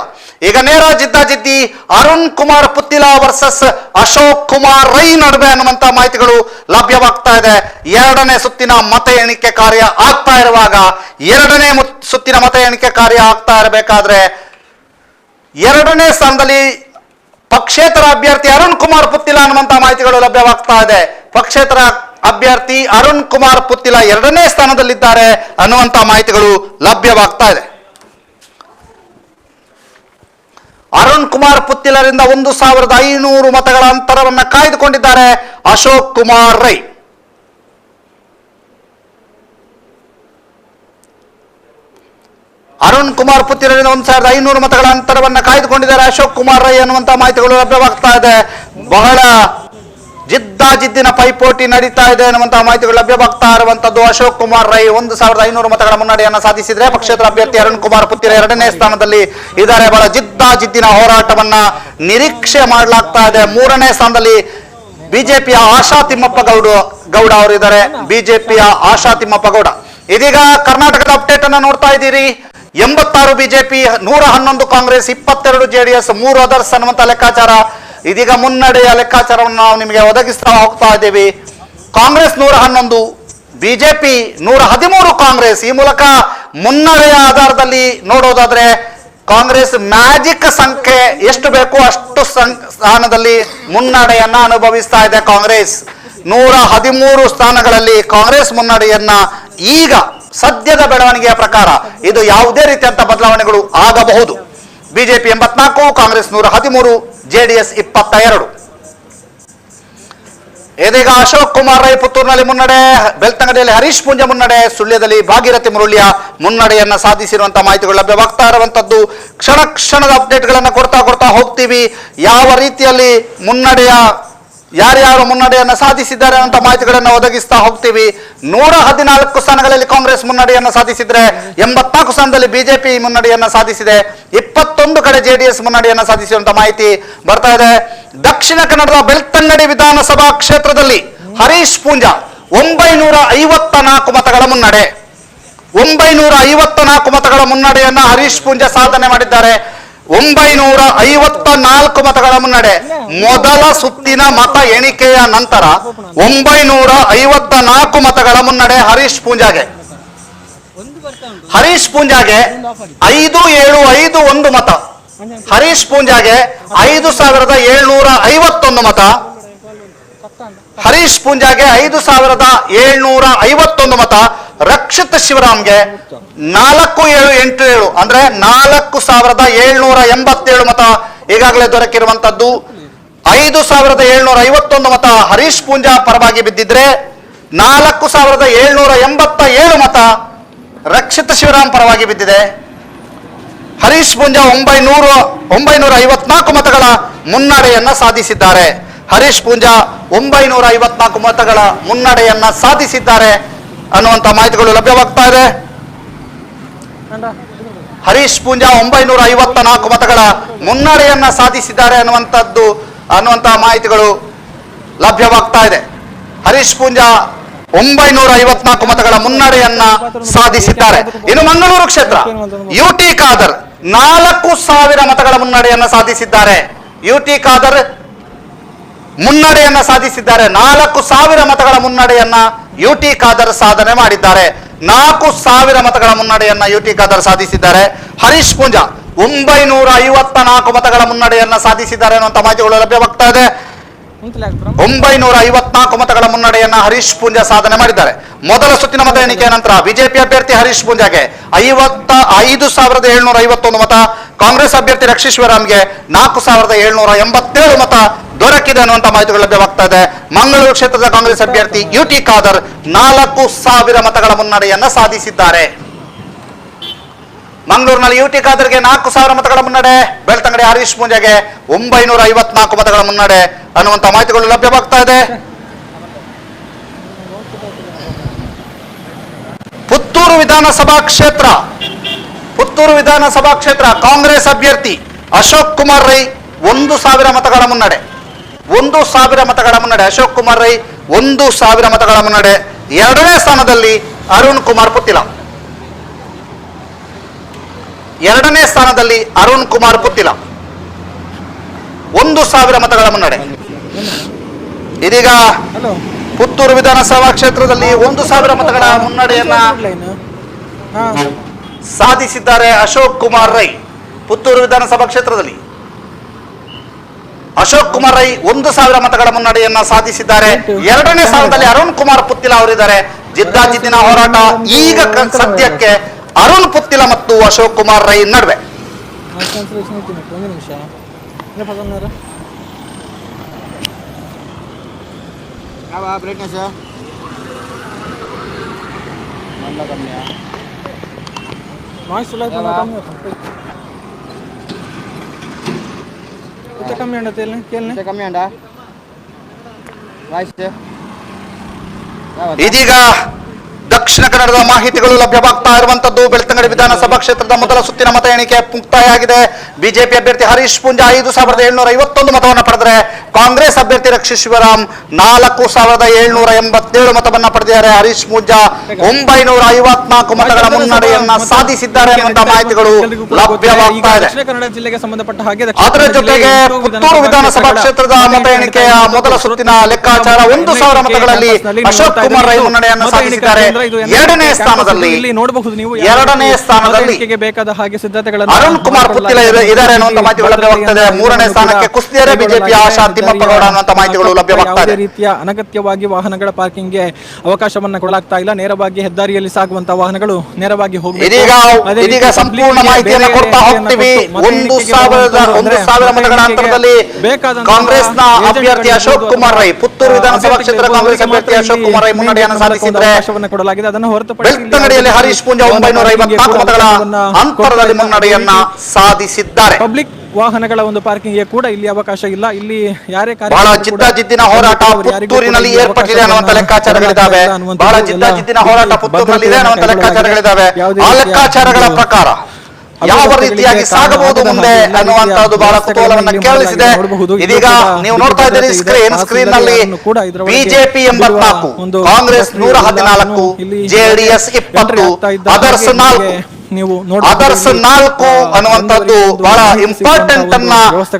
Speaker 1: ಈಗ ನೇರ ಜಿದ್ದಾಜಿದ್ದಿ ಅರುಣ್ ಕುಮಾರ್ ಪುತ್ತಿಲ ವರ್ಸಸ್ ಅಶೋಕ್ ಕುಮಾರ್ ರೈ ನಡುವೆ ಅನ್ನುವಂತ ಮಾಹಿತಿಗಳು ಲಭ್ಯವಾಗ್ತಾ ಇದೆ. ಎರಡನೇ ಸುತ್ತಿನ ಮತ ಎಣಿಕೆ ಕಾರ್ಯ ಆಗ್ತಾ ಇರುವಾಗ, ಎರಡನೇ ಸುತ್ತಿನ ಮತ ಎಣಿಕೆ ಕಾರ್ಯ ಆಗ್ತಾ ಇರಬೇಕಾದ್ರೆ, ಎರಡನೇ ಸ್ಥಾನದಲ್ಲಿ ಪಕ್ಷೇತರ ಅಭ್ಯರ್ಥಿ ಅರುಣ್ ಕುಮಾರ್ ಪುತ್ತಿಲ ಅನ್ನುವಂತ ಮಾಹಿತಿಗಳು ಲಭ್ಯವಾಗ್ತಾ ಇದೆ. ಪಕ್ಷೇತರ ಅಭ್ಯರ್ಥಿ ಅರುಣ್ ಕುಮಾರ್ ಪುತ್ತಿಲ ಎರಡನೇ ಸ್ಥಾನದಲ್ಲಿದ್ದಾರೆ ಅನ್ನುವಂತ ಮಾಹಿತಿಗಳು ಲಭ್ಯವಾಗ್ತಾ ಇದೆ. ಅರುಣ್ ಕುಮಾರ್ ಪುತ್ತಿಲರಿಂದ 1500 ಮತಗಳ ಅಂತರವನ್ನು ಕಾಯ್ದುಕೊಂಡಿದ್ದಾರೆ ಅಶೋಕ್ ಕುಮಾರ್ ರೈ. ಅರುಣ್ ಕುಮಾರ್ ಪುತ್ತಿಲರಿಂದ 1500 ಮತಗಳ ಅಂತರವನ್ನು ಕಾಯ್ದುಕೊಂಡಿದ್ದಾರೆ ಅಶೋಕ್ ಕುಮಾರ್ ರೈ ಅನ್ನುವಂತ ಮಾಹಿತಿಗಳು ಲಭ್ಯವಾಗ್ತಾ ಇದೆ. ಬಹಳ ಜಿದ್ದಾಜಿದ್ದಿನ ಪೈಪೋಟಿ ನಡೀತಾ ಇದೆ ಅನ್ನುವಂತಹ ಮಾಹಿತಿಗಳು ಲಭ್ಯವಾಗ್ತಾ ಇರುವಂತದ್ದು. ಅಶೋಕ್ ಕುಮಾರ್ ರೈ 1500 ಮತಗಳ ಮುನ್ನಡೆಯನ್ನ ಸಾಧಿಸಿದ್ರೆ, ಪಕ್ಷೇತರ ಅಭ್ಯರ್ಥಿ ಅರುಣ್ ಕುಮಾರ್ ಪುತ್ತಿಲ ಎರಡನೇ ಸ್ಥಾನದಲ್ಲಿ ಇದ್ದಾರೆ. ಬಹಳ ಜಿದ್ದಾಜಿದ್ದಿನ ಹೋರಾಟವನ್ನ ನಿರೀಕ್ಷೆ ಮಾಡಲಾಗ್ತಾ ಇದೆ. ಮೂರನೇ ಸ್ಥಾನದಲ್ಲಿ ಬಿಜೆಪಿಯ ಆಶಾ ತಿಮ್ಮಪ್ಪ ಗೌಡ ಅವರಿದ್ದಾರೆ. ಬಿಜೆಪಿಯ ಆಶಾ ತಿಮ್ಮಪ್ಪ ಗೌಡ. ಇದೀಗ ಕರ್ನಾಟಕದ ಅಪ್ಡೇಟ್ ಅನ್ನ ನೋಡ್ತಾ ಇದ್ದೀರಿ. 86 ಬಿಜೆಪಿ, 111 ಕಾಂಗ್ರೆಸ್, 22 ಜೆಡಿಎಸ್, 3 ಅದರ್ಸ್ ಅನ್ನುವಂತ ಲೆಕ್ಕಾಚಾರ. ಇದೀಗ ಮುನ್ನಡೆಯ ಲೆಕ್ಕಾಚಾರವನ್ನು ನಾವು ನಿಮಗೆ ಒದಗಿಸ್ತಾ ಹೋಗ್ತಾ ಇದ್ದೀವಿ. ಕಾಂಗ್ರೆಸ್ 111, ಬಿಜೆಪಿ 113 ಕಾಂಗ್ರೆಸ್. ಈ ಮೂಲಕ ಮುನ್ನಡೆಯ ಆಧಾರದಲ್ಲಿ ನೋಡೋದಾದ್ರೆ ಕಾಂಗ್ರೆಸ್ ಮ್ಯಾಜಿಕ್ ಸಂಖ್ಯೆ ಎಷ್ಟು ಬೇಕು ಅಷ್ಟು ಸ್ಥಾನದಲ್ಲಿ ಮುನ್ನಡೆಯನ್ನ ಅನುಭವಿಸ್ತಾ ಇದೆ. ಕಾಂಗ್ರೆಸ್ 113 ಸ್ಥಾನಗಳಲ್ಲಿ ಕಾಂಗ್ರೆಸ್ ಮುನ್ನಡೆಯನ್ನ ಈಗ ಸದ್ಯದ ಬೆಳವಣಿಗೆಯ ಪ್ರಕಾರ ಇದು ಯಾವುದೇ ರೀತಿಯಂತ ಬದಲಾವಣೆಗಳು ಆಗಬಹುದು. BJP 84, Congress 113, JDS 22. ಇದೀಗ ಅಶೋಕ್ ಕುಮಾರ್ ರೈ ಪುತ್ತೂರಿನಲ್ಲಿ ಮುನ್ನಡೆ, ಬೆಳ್ತಂಗಡಿಯಲ್ಲಿ ಹರೀಶ್ ಪೂಂಜ ಮುನ್ನಡೆ, ಸುಳ್ಯದಲ್ಲಿ ಭಾಗೀರಥಿ ಮುರುಳಿಯ ಮುನ್ನಡೆಯನ್ನ ಸಾಧಿಸಿರುವಂತಹ ಮಾಹಿತಿಗಳು ಲಭ್ಯವಾಗ್ತಾ ಇರುವಂತದ್ದು. ಕ್ಷಣದ ಅಪ್ಡೇಟ್ಗಳನ್ನ ಕೊಡ್ತಾ ಹೋಗ್ತೀವಿ. ಯಾವ ರೀತಿಯಲ್ಲಿ ಯಾರ್ಯಾರು ಮುನ್ನಡೆಯನ್ನ ಸಾಧಿಸಿದ್ದಾರೆ ಅಂತ ಮಾಹಿತಿಗಳನ್ನ ಒದಗಿಸ್ತಾ ಹೋಗ್ತೀವಿ. 114 ಸ್ಥಾನಗಳಲ್ಲಿ ಕಾಂಗ್ರೆಸ್ ಮುನ್ನಡೆಯನ್ನ ಸಾಧಿಸಿದ್ರೆ, 84 ಸ್ಥಾನದಲ್ಲಿ ಬಿಜೆಪಿ ಮುನ್ನಡೆಯನ್ನ ಸಾಧಿಸಿದೆ. 21 ಕಡೆ ಜೆಡಿಎಸ್ ಮುನ್ನಡೆಯನ್ನ ಸಾಧಿಸಿರುವಂತ ಮಾಹಿತಿ ಬರ್ತಾ ಇದೆ. ದಕ್ಷಿಣ ಕನ್ನಡದ ಬೆಳ್ತಂಗಡಿ ವಿಧಾನಸಭಾ ಕ್ಷೇತ್ರದಲ್ಲಿ ಹರೀಶ್ ಪೂಂಜ 954 ಮತಗಳ ಮುನ್ನಡೆ. 954 ಮತಗಳ ಮುನ್ನಡೆಯನ್ನ ಹರೀಶ್ ಪೂಂಜ ಸಾಧನೆ ಮಾಡಿದ್ದಾರೆ. 954 ಮತಗಳ ಮುನ್ನಡೆ. ಮೊದಲ ಸುತ್ತಿನ ಮತ ಎಣಿಕೆಯ ನಂತರ 954 ಮತಗಳ ಮುನ್ನಡೆ ಹರೀಶ್ ಪೂಂಜಾಗೆ 5751 ಮತ. ಹರೀಶ್ ಪೂಂಜಾಗೆ 5751 ಮತ. ಹರೀಶ್ ಪೂಂಜಾಗೆ 5751 ಮತ. ರಕ್ಷಿತ್ ಶಿವರಾಮ್ಗೆ 4787 ಅಂದ್ರೆ 4787 ಮತ ಈಗಾಗಲೇ ದೊರಕಿರುವಂತದ್ದು. 5751 ಮತ ಹರೀಶ್ ಪೂಂಜಾ ಪರವಾಗಿ ಬಿದ್ದಿದ್ರೆ 4787 ಮತ ರಕ್ಷಿತ್ ಶಿವರಾಮ್ ಪರವಾಗಿ ಬಿದ್ದಿದೆ. ಹರೀಶ್ ಪೂಂಜಾ 954 ಮತಗಳ ಮುನ್ನಡೆಯನ್ನ ಸಾಧಿಸಿದ್ದಾರೆ. ಹರೀಶ್ ಪೂಂಜಾ 954 ಮತಗಳ ಮುನ್ನಡೆಯನ್ನ ಸಾಧಿಸಿದ್ದಾರೆ ಅನ್ನುವಂತ ಮಾಹಿತಿಗಳು ಲಭ್ಯವಾಗ್ತಾ ಇದೆ. ಹರೀಶ್ ಪೂಂಜಾ 954 ಮತಗಳ ಮುನ್ನಡೆಯನ್ನ ಸಾಧಿಸಿದ್ದಾರೆ ಅನ್ನುವಂತ ಮಾಹಿತಿಗಳು ಲಭ್ಯವಾಗ್ತಾ ಇದೆ. ಹರೀಶ್ ಪೂಂಜಾ 954 ಮತಗಳ ಮುನ್ನಡೆಯನ್ನ ಸಾಧಿಸಿದ್ದಾರೆ. ಇನ್ನು ಮಂಗಳೂರು ಕ್ಷೇತ್ರ ಯುಟಿ ಖಾದರ್ 4000 ಮತಗಳ ಮುನ್ನಡೆಯನ್ನ ಸಾಧಿಸಿದ್ದಾರೆ. ಯುಟಿ ಖಾದರ್ ಮುನ್ನಡೆಯನ್ನ ಸಾಧಿಸಿದ್ದಾರೆ. 4000 ಮತಗಳ ಮುನ್ನಡೆಯನ್ನ ಯುಟಿ ಖಾದರ್ ಸಾಧನೆ ಮಾಡಿದ್ದಾರೆ. 4000 ಮತಗಳ ಮುನ್ನಡೆಯನ್ನ ಯುಟಿ ಖಾದರ್ ಸಾಧಿಸಿದ್ದಾರೆ. ಹರೀಶ್ ಪೂಂಜಾ 954 ಮತಗಳ ಮುನ್ನಡೆಯನ್ನ ಸಾಧಿಸಿದ್ದಾರೆ ಅನ್ನುವಂತ ಮಾಹಿತಿಗಳು ಲಭ್ಯವಾಗ್ತಾ ಇದೆ. 954 ಮತಗಳ ಮುನ್ನಡೆಯನ್ನ ಹರೀಶ್ ಪೂಂಜಾ ಸಾಧನೆ ಮಾಡಿದ್ದಾರೆ. ಮೊದಲ ಸುತ್ತಿನ ಮತ ಎಣಿಕೆಯ ನಂತರ ಬಿಜೆಪಿ ಅಭ್ಯರ್ಥಿ ಹರೀಶ್ ಪೂಂಜಾಗೆ 5751 ಮತ, ಕಾಂಗ್ರೆಸ್ ಅಭ್ಯರ್ಥಿ ರಕ್ಷಿತ್ ಶಿವರಾಮ್ಗೆ 4787 ಮತ ದೊರಕಿದೆ ಅನ್ನುವಂತ ಮಾಹಿತಿಗಳು ಲಭ್ಯವಾಗ್ತಾ ಇದೆ. ಮಂಗಳೂರು ಕ್ಷೇತ್ರದ ಕಾಂಗ್ರೆಸ್ ಅಭ್ಯರ್ಥಿ ಯುಟಿ ಖಾದರ್ 4000 ಮತಗಳ ಮುನ್ನಡೆಯನ್ನ ಸಾಧಿಸಿದ್ದಾರೆ. ಮಂಗಳೂರಿನಲ್ಲಿ ಯುಟಿ ಖಾದರ್ಗೆ 4000 ಮತಗಳ ಮುನ್ನಡೆ, ಬೆಳ್ತಂಗಡಿ ಹರೀಶ್ ಪೂಂಜಾಗೆ 954 ಮತಗಳ ಮುನ್ನಡೆ ಅನ್ನುವಂತ ಮಾಹಿತಿಗಳು ಲಭ್ಯವಾಗ್ತಾ ಇದೆ. ಪುತ್ತೂರು ವಿಧಾನಸಭಾ ಕ್ಷೇತ್ರ ಕಾಂಗ್ರೆಸ್ ಅಭ್ಯರ್ಥಿ ಅಶೋಕ್ ಕುಮಾರ್ ರೈ 1000 ಮತಗಳ ಮುನ್ನಡೆ. 1000 ಮತಗಳ ಮುನ್ನಡೆ ಅಶೋಕ್ ಕುಮಾರ್ ರೈ 1000 ಮತಗಳ ಮುನ್ನಡೆ. ಎರಡನೇ ಸ್ಥಾನದಲ್ಲಿ ಅರುಣ್ ಕುಮಾರ್ ಪುತ್ತಿಲ. 1000 ಮತಗಳ ಮುನ್ನಡೆ. ಇದೀಗ ಪುತ್ತೂರು ವಿಧಾನಸಭಾ ಕ್ಷೇತ್ರದಲ್ಲಿ 1000 ಮತಗಳ ಮುನ್ನಡೆಯನ್ನ ಸಾಧಿಸಿದ್ದಾರೆ ಅಶೋಕ್ ಕುಮಾರ್ ರೈ. ಪುತ್ತೂರು ವಿಧಾನಸಭಾ ಕ್ಷೇತ್ರದಲ್ಲಿ ಅಶೋಕ್ ಕುಮಾರ್ ರೈ 1000 ಮತಗಳ ಮುನ್ನಡೆಯನ್ನ ಸಾಧಿಸಿದ್ದಾರೆ. ಎರಡನೇ ಸ್ಥಾನದಲ್ಲಿ ಅರುಣ್ ಕುಮಾರ್ ಪುತ್ತಿಲ ಅವರಿದ್ದಾರೆ. ಜಿದ್ದಾಜಿದ್ದಿನ ಹೋರಾಟ ಈಗ ಸದ್ಯಕ್ಕೆ ಅರುಣ್ ಪುತ್ತಿಲ ಮತ್ತು ಅಶೋಕ್ ಕುಮಾರ್ ರೈ ನಡುವೆ. ಇದೀಗ ದಕ್ಷಿಣ ಕನ್ನಡದ ಮಾಹಿತಿಗಳು ಲಭ್ಯವಾಗ್ತಾ ಇರುವಂತದ್ದು. ಬೆಳ್ತಂಗಡಿ ವಿಧಾನಸಭಾ ಕ್ಷೇತ್ರದ ಮೊದಲ ಸುತ್ತಿನ ಮತ ಎಣಿಕೆ ಮುಕ್ತಾಯ ಆಗಿದೆ. ಬಿಜೆಪಿ ಅಭ್ಯರ್ಥಿ ಹರೀಶ್ ಪೂಂಜಾ 5751 ಮತವನ್ನು ಪಡೆದರೆ ಕಾಂಗ್ರೆಸ್ ಅಭ್ಯರ್ಥಿ ರಕ್ಷಿತ್ ಶಿವರಾಮ್ 4787 ಮತವನ್ನ ಪಡೆದಿದ್ದಾರೆ. ಹರೀಶ್ ಪೂಂಜಾ 954 ಮತಗಳ ಮುನ್ನಡೆಯನ್ನ ಸಾಧಿಸಿದ್ದಾರೆ ಎನ್ನುವಂತ ಮಾಹಿತಿಗಳು ಲಭ್ಯವಾಗ್ತಾ ಇದೆ. ಅದರ ಜೊತೆಗೆ ಪುತ್ತೂರು ವಿಧಾನಸಭಾ ಕ್ಷೇತ್ರದ ಮತ ಎಣಿಕೆಯ ಮೊದಲ ಸುತ್ತಿನ ಲೆಕ್ಕಾಚಾರ 1000 ಮತಗಳಲ್ಲಿ ಅಶೋಕ್ ಕುಮಾರ್ ರೈ ಮುನ್ನಡೆಯನ್ನು ಸಾಧಿಸಿದ್ದಾರೆ. ಎರಡನೇ ಸ್ಥಾನದಲ್ಲಿ
Speaker 4: ಬೇಕಾದ ಹಾಗೆ ಸಿದ್ಧತೆಗಳನ್ನು
Speaker 1: ಅರುಣ್ ಕುಮಾರ್ ಪುತ್ತಿಲ ಇದ್ದಾರೆ ಅನ್ನುವಂತ ಮಾಹಿತಿಗಳು ಲಭ್ಯವಾಗ್ತದೆ. ಮೂರನೇ ಸ್ಥಾನಕ್ಕೆ ಕುಸ್ತಿಯರೇ ಬಿಜೆಪಿಯ ಆಶಾ ತಿಮ್ಮಪ್ಪಗೌಡ ಅನ್ನುವಂತ ಮಾಹಿತಿಗಳು ಲಭ್ಯವಾಗ್ತದೆ.
Speaker 4: ರೀತಿಯ ಅನಗತ್ಯವಾಗಿ ವಾಹನಗಳ ಪಾರ್ಕಿಂಗ್ಗೆ ಅವಕಾಶವನ್ನ ಕೊಡಲಾಗ್ತಾ ಇಲ್ಲ. ನೇರವಾಗಿ ಹೆದ್ದಾರಿಯಲ್ಲಿ ಸಾಗುವಂತಹ ವಾಹನಗಳು ನೇರವಾಗಿ ಹೋಗಬೇಕು.
Speaker 1: ಇದೀಗ ಸಂಪೂರ್ಣ ಮಾಹಿತಿಯನ್ನು ಕೊಡ್ತಾ ಹೋಗ್ತೀವಿ. 1000 ಮತಗಳ ಅಂತರದಲ್ಲಿ ಕಾಂಗ್ರೆಸ್ನ ಅಭ್ಯರ್ಥಿ ಅಶೋಕ್ ಕುಮಾರ್ ರೈ, ಪುತ್ತೂರು ವಿಧಾನಸಭಾ ಕ್ಷೇತ್ರ ಕಾಂಗ್ರೆಸ್ ಅಭ್ಯರ್ಥಿ ಅಶೋಕ್ ಕುಮಾರ್ ರೈ ಮುನ್ನಡೆಯನ್ನು ಸಾಧಿಸಿದ್ರೆ ಬೆಳ್ತಂಗಡಿಯಲ್ಲಿ ಹರೀಶ್ ಪೂಂಜಾ 954 ಮತಗಳ ಅಂತರದಲ್ಲಿ ಮುನ್ನಡೆಯನ್ನ ಸಾಧಿಸಿದ್ದಾರೆ.
Speaker 4: ಪಬ್ಲಿಕ್ ವಾಹನಗಳ ಒಂದು ಪಾರ್ಕಿಂಗ್ ಕೂಡ ಇಲ್ಲಿ ಅವಕಾಶ ಇಲ್ಲ. ಇಲ್ಲಿ ಯಾರೇ
Speaker 1: ಬಹಳ ಜಿದ್ದಾಜಿದ್ದಿನ ಹೋರಾಟ ಪುತ್ತೂರಿನಲ್ಲಿ ಏರ್ಪಟ್ಟಿದೆ ಅನ್ನುವಂತ ಲೆಕ್ಕಾಚಾರಗಳಿದ್ದಾವೆ. ಬಹಳ ಜಿದ್ದಾಜಿದ್ದಿನ ಹೋರಾಟ ಪುತ್ತೂರಿನಲ್ಲಿ ಇದೆ ಅನ್ನುವಂತ ಲೆಕ್ಕಾಚಾರಗಳಿದ್ದಾವೆ. ಆ ಲೆಕ್ಕಾಚಾರಗಳ ಪ್ರಕಾರ ಯಾವ ರೀತಿಯಾಗಿ ಸಾಗಬಹುದು ಮುಂದೆ ಅನ್ನುವಂತಹದ್ದು ಬಹಳ ಕುತೂಹಲವನ್ನ ಕೇಳಿಸಿದೆ. ಇದೀಗ ನೀವು ನೋಡ್ತಾ ಇದ್ದೀರಿ ಸ್ಕ್ರೀನ್ ನಲ್ಲಿ BJP 84, Congress 114, JDS 20, others 4. Others 4 ಅನ್ನುವಂಥದ್ದು ಬಹಳ ಇಂಪಾರ್ಟೆಂಟ್ ಅನ್ನ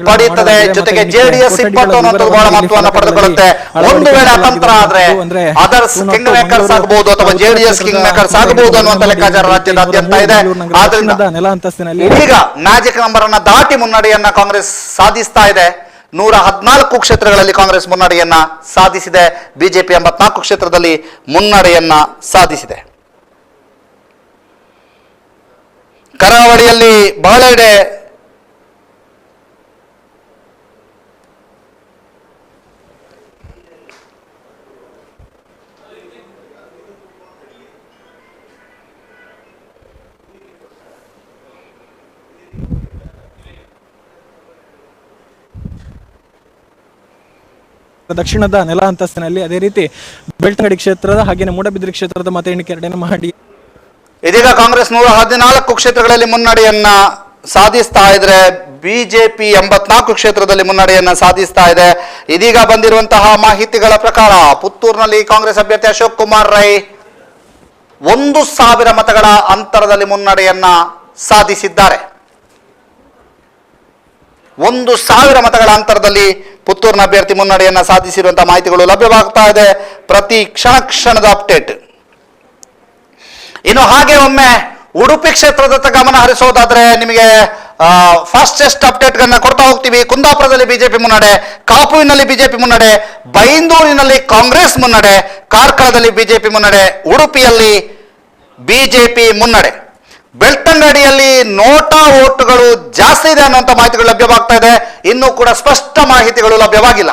Speaker 1: ಪಡೆಯುತ್ತದೆ. ಜೊತೆಗೆ ಜೆಡಿಎಸ್ 20 ಅನ್ನುವಂಥದ್ದು ಬಹಳ ಮಹತ್ವವನ್ನು ಪಡೆದುಕೊಳ್ಳುತ್ತೆ. ಒಂದು ವೇಳೆ ಅತಂತ್ರ ಆದ್ರೆ ಅದರ್ಸ್ ಕಿಂಗ್ ಮೇಕರ್ಸ್ ಆಗಬಹುದು ಅಥವಾ ಜೆಡಿಎಸ್ ಕಿಂಗ್ ಮೇಕರ್ಸ್ ಆಗಬಹುದು ಅನ್ನುವಂತ ಲೆಕ್ಕಾಚಾರ ರಾಜ್ಯದಾದ್ಯಂತ ಇದೆ. ಆದ್ರಿಂದ ಈಗ ಮ್ಯಾಜಿಕ್ ನಂಬರ್ ಅನ್ನ ದಾಟಿ ಮುನ್ನಡೆಯನ್ನ ಕಾಂಗ್ರೆಸ್ ಸಾಧಿಸ್ತಾ ಇದೆ. 114 ಕ್ಷೇತ್ರಗಳಲ್ಲಿ ಕಾಂಗ್ರೆಸ್ ಮುನ್ನಡೆಯನ್ನ ಸಾಧಿಸಿದೆ. ಬಿಜೆಪಿ 84 ಕ್ಷೇತ್ರದಲ್ಲಿ ಮುನ್ನಡೆಯನ್ನ ಸಾಧಿಸಿದೆ. ಕರಾವಳಿಯಲ್ಲಿ ಬಹಳೆಡೆ
Speaker 4: ದಕ್ಷಿಣದ ನೆಲ ಅಂತಸ್ತಿನಲ್ಲಿ, ಅದೇ ರೀತಿ ಬೆಳ್ತಂಗಡಿ ಕ್ಷೇತ್ರದ ಹಾಗೆಯೇ ಮೂಡಬಿದಿರೆ ಕ್ಷೇತ್ರದ ಮತ ಎಣಿಕೆ ಎರಡನೇ ಮಾಡಿ
Speaker 1: ಇದೀಗ ಕಾಂಗ್ರೆಸ್ 114 ಕ್ಷೇತ್ರಗಳಲ್ಲಿ ಮುನ್ನಡೆಯನ್ನ ಸಾಧಿಸ್ತಾ ಇದ್ರೆ, ಬಿಜೆಪಿ 84 ಕ್ಷೇತ್ರದಲ್ಲಿ ಮುನ್ನಡೆಯನ್ನ ಸಾಧಿಸ್ತಾ ಇದೆ. ಇದೀಗ ಬಂದಿರುವಂತಹ ಮಾಹಿತಿಗಳ ಪ್ರಕಾರ ಪುತ್ತೂರಿನಲ್ಲಿ ಕಾಂಗ್ರೆಸ್ ಅಭ್ಯರ್ಥಿ ಅಶೋಕ್ ಕುಮಾರ್ ರೈ 1,000 ಮತಗಳ ಅಂತರದಲ್ಲಿ ಮುನ್ನಡೆಯನ್ನ ಸಾಧಿಸಿದ್ದಾರೆ. 1,000 ಮತಗಳ ಅಂತರದಲ್ಲಿ ಪುತ್ತೂರಿನ ಅಭ್ಯರ್ಥಿ ಮುನ್ನಡೆಯನ್ನ ಸಾಧಿಸಿರುವಂತಹ ಮಾಹಿತಿಗಳು ಲಭ್ಯವಾಗ್ತಾ ಇದೆ. ಪ್ರತಿ ಕ್ಷಣದ ಅಪ್ಡೇಟ್. ಇನ್ನು ಹಾಗೆ ಒಮ್ಮೆ ಉಡುಪಿ ಕ್ಷೇತ್ರದ ಗಮನ ಹರಿಸೋದಾದ್ರೆ ನಿಮಗೆ ಫಾಸ್ಟೆಸ್ಟ್ ಅಪ್ಡೇಟ್ ಗಳನ್ನ ಕೊಡ್ತಾ ಹೋಗ್ತೀವಿ. ಕುಂದಾಪುರದಲ್ಲಿ ಬಿಜೆಪಿ ಮುನ್ನಡೆ, ಕಾಪುವಿನಲ್ಲಿ ಬಿಜೆಪಿ ಮುನ್ನಡೆ, ಬೈಂದೂರಿನಲ್ಲಿ ಕಾಂಗ್ರೆಸ್ ಮುನ್ನಡೆ, ಕಾರ್ಕಳದಲ್ಲಿ ಬಿಜೆಪಿ ಮುನ್ನಡೆ, ಉಡುಪಿಯಲ್ಲಿ ಬಿಜೆಪಿ ಮುನ್ನಡೆ. ಬೆಳ್ತಂಗಡಿಯಲ್ಲಿ ನೋಟಾ ಓಟುಗಳು ಜಾಸ್ತಿ ಇದೆ ಅನ್ನುವಂಥ ಮಾಹಿತಿಗಳು ಲಭ್ಯವಾಗ್ತಾ ಇದೆ. ಇನ್ನೂ ಕೂಡ ಸ್ಪಷ್ಟ ಮಾಹಿತಿಗಳು ಲಭ್ಯವಾಗಿಲ್ಲ.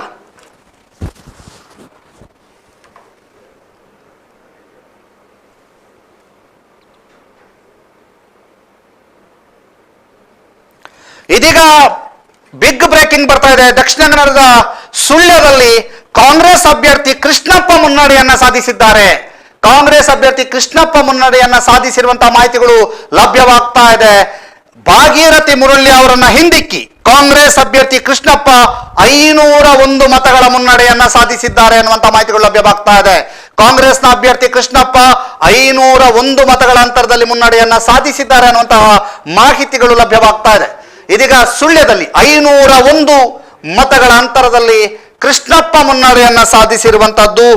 Speaker 1: ಇದೀಗ ಬಿಗ್ ಬ್ರೇಕಿಂಗ್ ಬರ್ತಾ ಇದೆ. ದಕ್ಷಿಣ ಕನ್ನಡದ ಸುಳ್ಯದಲ್ಲಿ ಕಾಂಗ್ರೆಸ್ ಅಭ್ಯರ್ಥಿ ಕೃಷ್ಣಪ್ಪ ಮುನ್ನಡೆಯನ್ನ ಸಾಧಿಸಿದ್ದಾರೆ. ಕಾಂಗ್ರೆಸ್ ಅಭ್ಯರ್ಥಿ ಕೃಷ್ಣಪ್ಪ ಮುನ್ನಡೆಯನ್ನ ಸಾಧಿಸಿರುವಂತಹ ಮಾಹಿತಿಗಳು ಲಭ್ಯವಾಗ್ತಾ ಇದೆ. ಭಾಗೀರಥಿ ಮುರಳಿ ಅವರನ್ನ ಹಿಂದಿಕ್ಕಿ ಕಾಂಗ್ರೆಸ್ ಅಭ್ಯರ್ಥಿ ಕೃಷ್ಣಪ್ಪ 501 ಮತಗಳ ಮುನ್ನಡೆಯನ್ನ ಸಾಧಿಸಿದ್ದಾರೆ ಅನ್ನುವಂತಹ ಮಾಹಿತಿಗಳು ಲಭ್ಯವಾಗ್ತಾ ಇದೆ. ಕಾಂಗ್ರೆಸ್ನ ಅಭ್ಯರ್ಥಿ ಕೃಷ್ಣಪ್ಪ 501 ಮತಗಳ ಅಂತರದಲ್ಲಿ ಮುನ್ನಡೆಯನ್ನ ಸಾಧಿಸಿದ್ದಾರೆ ಅನ್ನುವಂತಹ ಮಾಹಿತಿಗಳು ಲಭ್ಯವಾಗ್ತಾ ಇದೆ. ಇದೀಗ ಸುಳ್ಯದಲ್ಲಿ 501 ಮತಗಳ ಅಂತರದಲ್ಲಿ ಕೃಷ್ಣಪ್ಪ ಮುನ್ನಡೆಯನ್ನ ಸಾಧಿಸಿರುವಂತಹದ್ದು.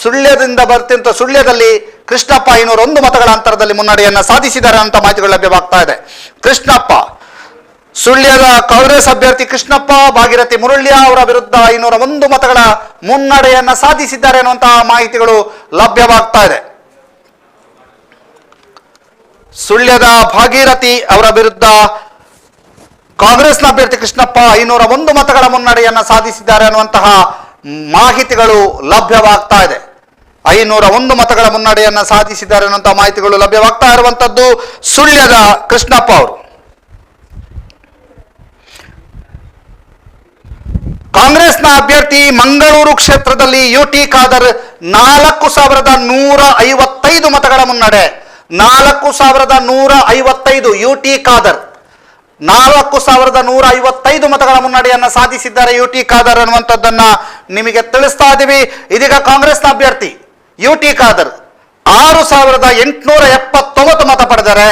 Speaker 1: ಸುಳ್ಯದಿಂದ ಬರ್ತಿಂತ ಸುಳ್ಯದಲ್ಲಿ ಕೃಷ್ಣಪ್ಪ 501 ಮತಗಳ ಅಂತರದಲ್ಲಿ ಮುನ್ನಡೆಯನ್ನ ಸಾಧಿಸಿದ್ದಾರೆ ಅಂತ ಮಾಹಿತಿಗಳು ಲಭ್ಯವಾಗ್ತಾ ಇದೆ. ಕೃಷ್ಣಪ್ಪ, ಸುಳ್ಯದ ಕಾಂಗ್ರೆಸ್ ಅಭ್ಯರ್ಥಿ ಕೃಷ್ಣಪ್ಪ ಭಾಗೀರಥಿ ಮುರಳ್ಯ ಅವರ ವಿರುದ್ಧ 501 ಮತಗಳ ಮುನ್ನಡೆಯನ್ನ ಸಾಧಿಸಿದ್ದಾರೆ ಅನ್ನುವಂತಹ ಮಾಹಿತಿಗಳು ಲಭ್ಯವಾಗ್ತಾ ಇದೆ. ಸುಳ್ಯದ ಭಾಗೀರಥಿ ಅವರ ವಿರುದ್ಧ ಕಾಂಗ್ರೆಸ್ನ ಅಭ್ಯರ್ಥಿ ಕೃಷ್ಣಪ್ಪ 501 ಮತಗಳ ಮುನ್ನಡೆಯನ್ನ ಸಾಧಿಸಿದ್ದಾರೆ ಅನ್ನುವಂತಹ ಮಾಹಿತಿಗಳು ಲಭ್ಯವಾಗ್ತಾ ಇದೆ. 501 ಮತಗಳ ಮುನ್ನಡೆಯನ್ನ ಸಾಧಿಸಿದ್ದಾರೆ ಅನ್ನುವಂತಹ ಮಾಹಿತಿಗಳು ಲಭ್ಯವಾಗ್ತಾ ಇರುವಂತದ್ದು ಸುಳ್ಯದ ಕೃಷ್ಣಪ್ಪ ಅವರು. ಕಾಂಗ್ರೆಸ್ನ ಅಭ್ಯರ್ಥಿ ಮಂಗಳೂರು ಕ್ಷೇತ್ರದಲ್ಲಿ ಯುಟಿ ಖಾದರ್ 4,155 ಮತಗಳ ಮುನ್ನಡೆ. 4,155 ಯುಟಿ ಖಾದರ್ 4,155 ಮತಗಳ ಮುನ್ನಡೆಯನ್ನ ಸಾಧಿಸಿದ್ದಾರೆ ಯುಟಿ ಖಾದರ್ ಅನ್ನುವಂಥದ್ದನ್ನ ನಿಮಗೆ ತಿಳಿಸ್ತಾ ಇದ್ದೀವಿ. ಇದೀಗ ಕಾಂಗ್ರೆಸ್ನ ಅಭ್ಯರ್ಥಿ ಯುಟಿ ಖಾದರ್ 6,879 ಮತ ಪಡೆದರೆ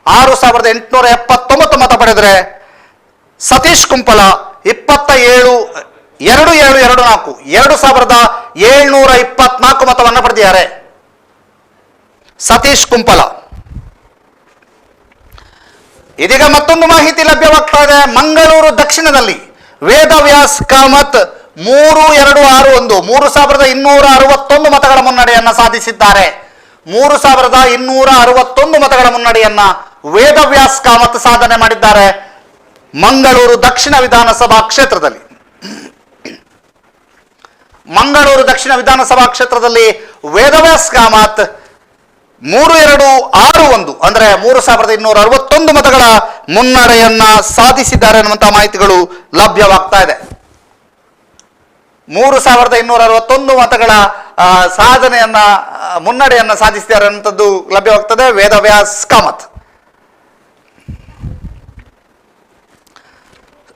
Speaker 1: 6,879 ಮತ ಪಡೆದರೆ ಸತೀಶ್ ಕುಂಪಲ 2,724 ಮತವನ್ನು ಪಡೆದಿದ್ದಾರೆ. ಸತೀಶ್ ಕುಂಪಲ. ಇದೀಗ ಮತ್ತೊಂದು ಮಾಹಿತಿ ಲಭ್ಯವಾಗ್ತಾ ಇದೆ. ಮಂಗಳೂರು ದಕ್ಷಿಣದಲ್ಲಿ ವೇದವ್ಯಾಸ್ ಕಾಮತ್ 3,261 ಮತಗಳ ಮುನ್ನಡೆಯನ್ನ ಸಾಧಿಸಿದ್ದಾರೆ. 3,261 ಮತಗಳ ಮುನ್ನಡೆಯನ್ನ ವೇದವ್ಯಾಸ್ ಕಾಮತ್ ಸಾಧನೆ ಮಾಡಿದ್ದಾರೆ ಮಂಗಳೂರು ದಕ್ಷಿಣ ವಿಧಾನಸಭಾ ಕ್ಷೇತ್ರದಲ್ಲಿ. ಮಂಗಳೂರು ದಕ್ಷಿಣ ವಿಧಾನಸಭಾ ಕ್ಷೇತ್ರದಲ್ಲಿ ವೇದವ್ಯಾಸ್ ಕಾಮತ್ 3,261 ಅಂದ್ರೆ 3,261 ಮತಗಳ ಮುನ್ನಡೆಯನ್ನ ಸಾಧಿಸಿದ್ದಾರೆ ಅನ್ನುವಂತಹ ಮಾಹಿತಿಗಳು ಲಭ್ಯವಾಗ್ತಾ ಇದೆ. 3,261 ಮತಗಳ ಸಾಧನೆಯನ್ನ ಮುನ್ನಡೆಯನ್ನ ಸಾಧಿಸಿದ್ದಾರೆ ಅನ್ನುವಂಥದ್ದು ಲಭ್ಯವಾಗ್ತದೆ ವೇದವ್ಯಾಸ್ ಕಾಮತ್.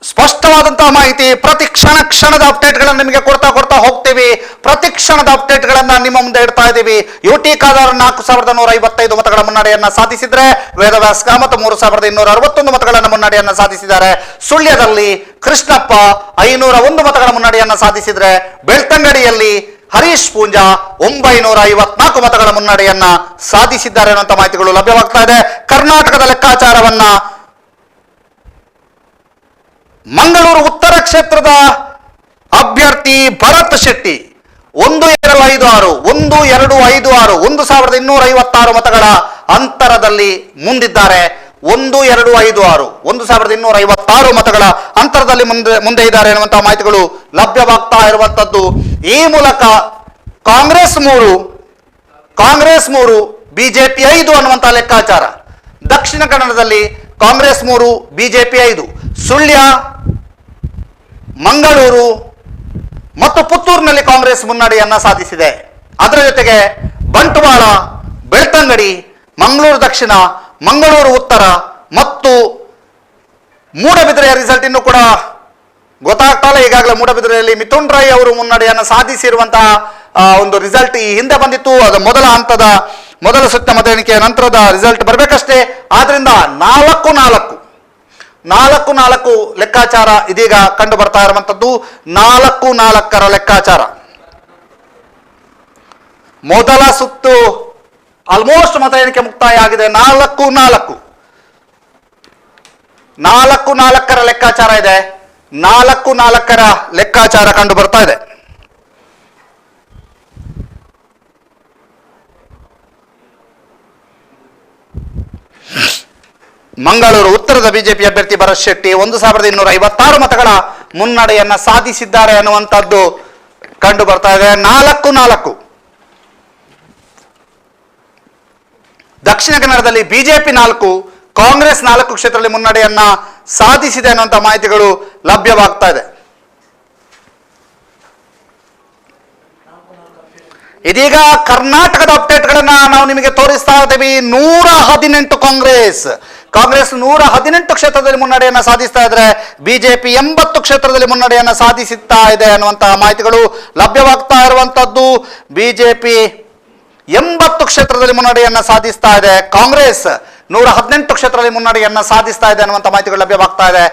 Speaker 1: ಸ್ಪಷ್ಟವಾದಂತಹ ಮಾಹಿತಿ. ಪ್ರತಿ ಕ್ಷಣದ ಅಪ್ಡೇಟ್ಗಳನ್ನು ನಿಮಗೆ ಕೊಡ್ತಾ ಹೋಗ್ತೀವಿ. ಪ್ರತಿ ಕ್ಷಣದ ಅಪ್ಡೇಟ್ಗಳನ್ನ ನಿಮ್ಮ ಮುಂದೆ ಇಡ್ತಾ ಇದ್ದೀವಿ. ಯುಟಿ ಖಾದರ್ 4,155 ಮತಗಳ ಮುನ್ನಡೆಯನ್ನ ಸಾಧಿಸಿದ್ರೆ ವೇದವ್ಯಾಸ್ ಕಾಮತ್ 3,261 ಮತಗಳನ್ನು ಮುನ್ನಡೆಯನ್ನ ಸಾಧಿಸಿದ್ದಾರೆ. ಸುಳ್ಯದಲ್ಲಿ ಕೃಷ್ಣಪ್ಪ 501 ಮತಗಳ ಮುನ್ನಡೆಯನ್ನ ಸಾಧಿಸಿದ್ರೆ ಬೆಳ್ತಂಗಡಿಯಲ್ಲಿ ಹರೀಶ್ ಪೂಂಜಾ 954 ಮತಗಳ ಮುನ್ನಡೆಯನ್ನ ಸಾಧಿಸಿದ್ದಾರೆ ಅನ್ನುವಂಥ ಮಾಹಿತಿಗಳು ಲಭ್ಯವಾಗ್ತಾ ಇದೆ. ಕರ್ನಾಟಕದ ಲೆಕ್ಕಾಚಾರವನ್ನ ಮಂಗಳೂರು ಉತ್ತರ ಕ್ಷೇತ್ರದ ಅಭ್ಯರ್ಥಿ ಭರತ್ ಶೆಟ್ಟಿ 1,256 1,256 1,256 ಮತಗಳ ಅಂತರದಲ್ಲಿ ಮುಂದಿದ್ದಾರೆ. 1256 1256 ಮತಗಳ ಅಂತರದಲ್ಲಿ ಮುಂದೆ ಇದ್ದಾರೆ ಎನ್ನುವಂತಹ ಮಾಹಿತಿಗಳು ಲಭ್ಯವಾಗ್ತಾ ಇರುವಂತದ್ದು. ಈ ಮೂಲಕ ಕಾಂಗ್ರೆಸ್ 3 ಬಿಜೆಪಿ 5 ಅನ್ನುವಂತಹ ಲೆಕ್ಕಾಚಾರ. ದಕ್ಷಿಣ ಕನ್ನಡದಲ್ಲಿ ಕಾಂಗ್ರೆಸ್ 3 ಬಿಜೆಪಿ 5, ಸುಳ್ಯ, ಮಂಗಳೂರು ಮತ್ತು ಪುತ್ತೂರಿನಲ್ಲಿ ಕಾಂಗ್ರೆಸ್ ಮುನ್ನಡೆಯನ್ನ ಸಾಧಿಸಿದೆ. ಅದರ ಜೊತೆಗೆ ಬಂಟ್ವಾಳ, ಬೆಳ್ತಂಗಡಿ, ಮಂಗಳೂರು ದಕ್ಷಿಣ, ಮಂಗಳೂರು ಉತ್ತರ ಮತ್ತು ಮೂಡಬಿದಿರೆಯ ರಿಸಲ್ಟ್ ಇನ್ನೂ ಕೂಡ ಗೊತ್ತಾಗ್ತಾ ಇಲ್ಲ. ಈಗಾಗಲೇ ಮೂಡಬಿದಿರೆಯಲ್ಲಿ ಮಿಥುನ್ ರೈ ಅವರು ಮುನ್ನಡೆಯನ್ನು ಸಾಧಿಸಿರುವಂತಹ ಒಂದು ರಿಸಲ್ಟ್ ಈ ಹಿಂದೆ ಬಂದಿತ್ತು. ಅದು ಮೊದಲ ಸುತ್ತಿನ ಮತ ಎಣಿಕೆಯ ನಂತರದ ರಿಸಲ್ಟ್ ಬರಬೇಕಷ್ಟೇ. ಆದ್ರಿಂದ 4-4 ಲೆಕ್ಕಾಚಾರ ಇದೀಗ ಕಂಡು ಬರ್ತಾ ಇರುವಂತದ್ದು. 4-4 ಲೆಕ್ಕಾಚಾರ. ಮೊದಲ ಸುತ್ತು ಆಲ್ಮೋಸ್ಟ್ ಮತ ಎಣಿಕೆ ಮುಕ್ತಾಯ ಆಗಿದೆ. 4-4 ಲೆಕ್ಕಾಚಾರ ಇದೆ. 4-4 ಲೆಕ್ಕಾಚಾರ ಕಂಡು ಬರ್ತಾ ಇದೆ. ಮಂಗಳೂರು ಉತ್ತರದ ಬಿಜೆಪಿ ಅಭ್ಯರ್ಥಿ ಭರತ್ ಶೆಟ್ಟಿ 1256 ಮತಗಳ ಮುನ್ನಡೆಯನ್ನ ಸಾಧಿಸಿದ್ದಾರೆ ಅನ್ನುವಂಥದ್ದು ಕಂಡು ಬರ್ತಾ ಇದೆ. 4-4. ದಕ್ಷಿಣ ಕನ್ನಡದಲ್ಲಿ ಬಿಜೆಪಿ 4, ಕಾಂಗ್ರೆಸ್ 4 ಕ್ಷೇತ್ರದಲ್ಲಿ ಮುನ್ನಡೆಯನ್ನ ಸಾಧಿಸಿದೆ ಅನ್ನುವಂಥ ಮಾಹಿತಿಗಳು ಲಭ್ಯವಾಗ್ತಾ ಇದೆ. ಇದೀಗ ಕರ್ನಾಟಕದ ಅಪ್ಡೇಟ್ಗಳನ್ನ ನಾವು ನಿಮಗೆ ತೋರಿಸ್ತಾ ಇದ್ದೀವಿ. 118 ಕಾಂಗ್ರೆಸ್ 118 ಕ್ಷೇತ್ರದಲ್ಲಿ ಮುನ್ನಡೆಯನ್ನ ಸಾಧಿಸ್ತಾ ಇದ್ರೆ, ಬಿಜೆಪಿ 80 ಕ್ಷೇತ್ರದಲ್ಲಿ ಮುನ್ನಡೆಯನ್ನ ಸಾಧಿಸುತ್ತಾ ಇದೆ ಅನ್ನುವಂತಹ ಮಾಹಿತಿಗಳು ಲಭ್ಯವಾಗ್ತಾ ಇರುವಂತದ್ದು. ಬಿಜೆಪಿ 80 ಕ್ಷೇತ್ರದಲ್ಲಿ ಮುನ್ನಡೆಯನ್ನ ಸಾಧಿಸ್ತಾ ಇದೆ, ಕಾಂಗ್ರೆಸ್ 118 ಕ್ಷೇತ್ರದಲ್ಲಿ ಮುನ್ನಡೆಯನ್ನ ಸಾಧಿಸ್ತಾ ಇದೆ ಅನ್ನುವಂಥ ಮಾಹಿತಿಗಳು ಲಭ್ಯವಾಗ್ತಾ ಇದೆ.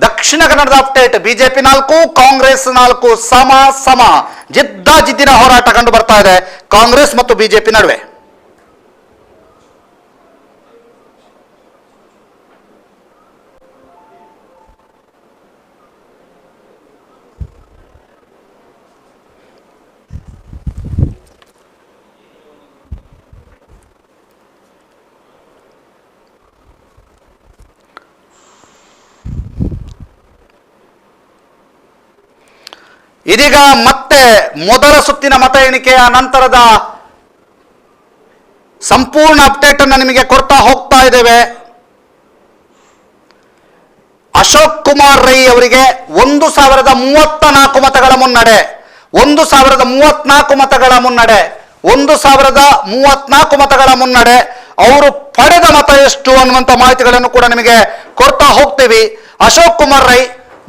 Speaker 1: ದಕ್ಷಿಣ ಕನ್ನಡದ ಅಪ್ಡೇಟ್ ಬಿಜೆಪಿ 4, ಕಾಂಗ್ರೆಸ್ 4 ಸಮ ಜಿದ್ದಿನ ಹೋರಾಟ ಕಂಡು ಬರ್ತಾ ಇದೆ ಕಾಂಗ್ರೆಸ್ ಮತ್ತು ಬಿಜೆಪಿ ನಡುವೆ. ಇದೀಗ ಮತ್ತೆ ಮೊದಲ ಸುತ್ತಿನ ಮತ ಎಣಿಕೆಯ ನಂತರದ ಸಂಪೂರ್ಣ ಅಪ್ಡೇಟ್ ಅನ್ನು ನಿಮಗೆ ಕೊಡ್ತಾ ಹೋಗ್ತಾ ಇದ್ದೇವೆ. ಅಶೋಕ್ ಕುಮಾರ್ ರೈ ಅವರಿಗೆ 1034 ಮತಗಳ ಮುನ್ನಡೆ. 1034 ಮತಗಳ ಮುನ್ನಡೆ. ಅವರು ಪಡೆದ ಮತ ಎಷ್ಟು ಅನ್ನುವಂಥ ಮಾಹಿತಿಗಳನ್ನು ಕೂಡ ನಿಮಗೆ ಕೊಡ್ತಾ ಹೋಗ್ತೀವಿ. ಅಶೋಕ್ ಕುಮಾರ್ ರೈ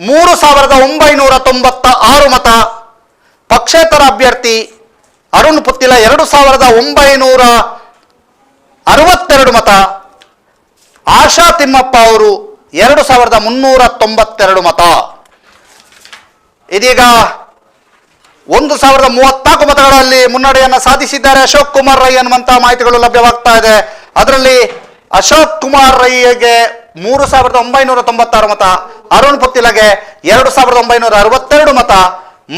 Speaker 1: 3996 ಮತ. ಪಕ್ಷೇತರ ಅಭ್ಯರ್ಥಿ ಅರುಣ್ ಪುತ್ತಿಲ 2962 ಮತ. ಆಶಾ ತಿಮ್ಮಪ್ಪ ಅವರು 2392 ಮತ. ಇದೀಗ 1034 ಮತಗಳಲ್ಲಿ ಮುನ್ನಡೆಯನ್ನು ಸಾಧಿಸಿದ್ದಾರೆ ಅಶೋಕ್ ಕುಮಾರ್ ರೈ ಅನ್ನುವಂತಹ ಮಾಹಿತಿಗಳು ಲಭ್ಯವಾಗ್ತಾ ಇದೆ. ಅದರಲ್ಲಿ ಅಶೋಕ್ ಕುಮಾರ್ ರೈಗೆ 3996 ಮತ, ಅರುಣ್ ಪುತ್ತಿಲಗೆ 2962 ಮತ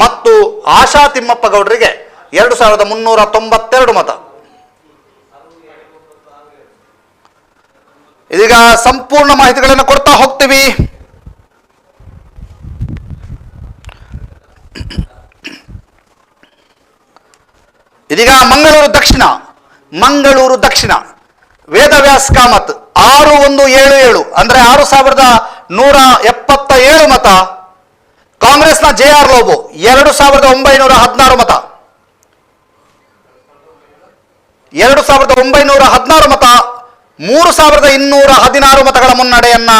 Speaker 1: ಮತ್ತು ಆಶಾ ತಿಮ್ಮಪ್ಪ ಗೌಡರಿಗೆ 2392 ಮತ. ಇದೀಗ ಸಂಪೂರ್ಣ ಮಾಹಿತಿಗಳನ್ನು ಕೊಡ್ತಾ ಹೋಗ್ತೀವಿ. ಇದೀಗ ಮಂಗಳೂರು ದಕ್ಷಿಣ ವೇದವ್ಯಾಸ್ ಕಾಮತ್ 6177 ಅಂದ್ರೆ 6177 ಮತ. ಕಾಂಗ್ರೆಸ್ನ JR ಲೋಬೋ 2916 ಮತ. 2916 ಮತ. 3216 ಮತಗಳ ಮುನ್ನಡೆಯನ್ನ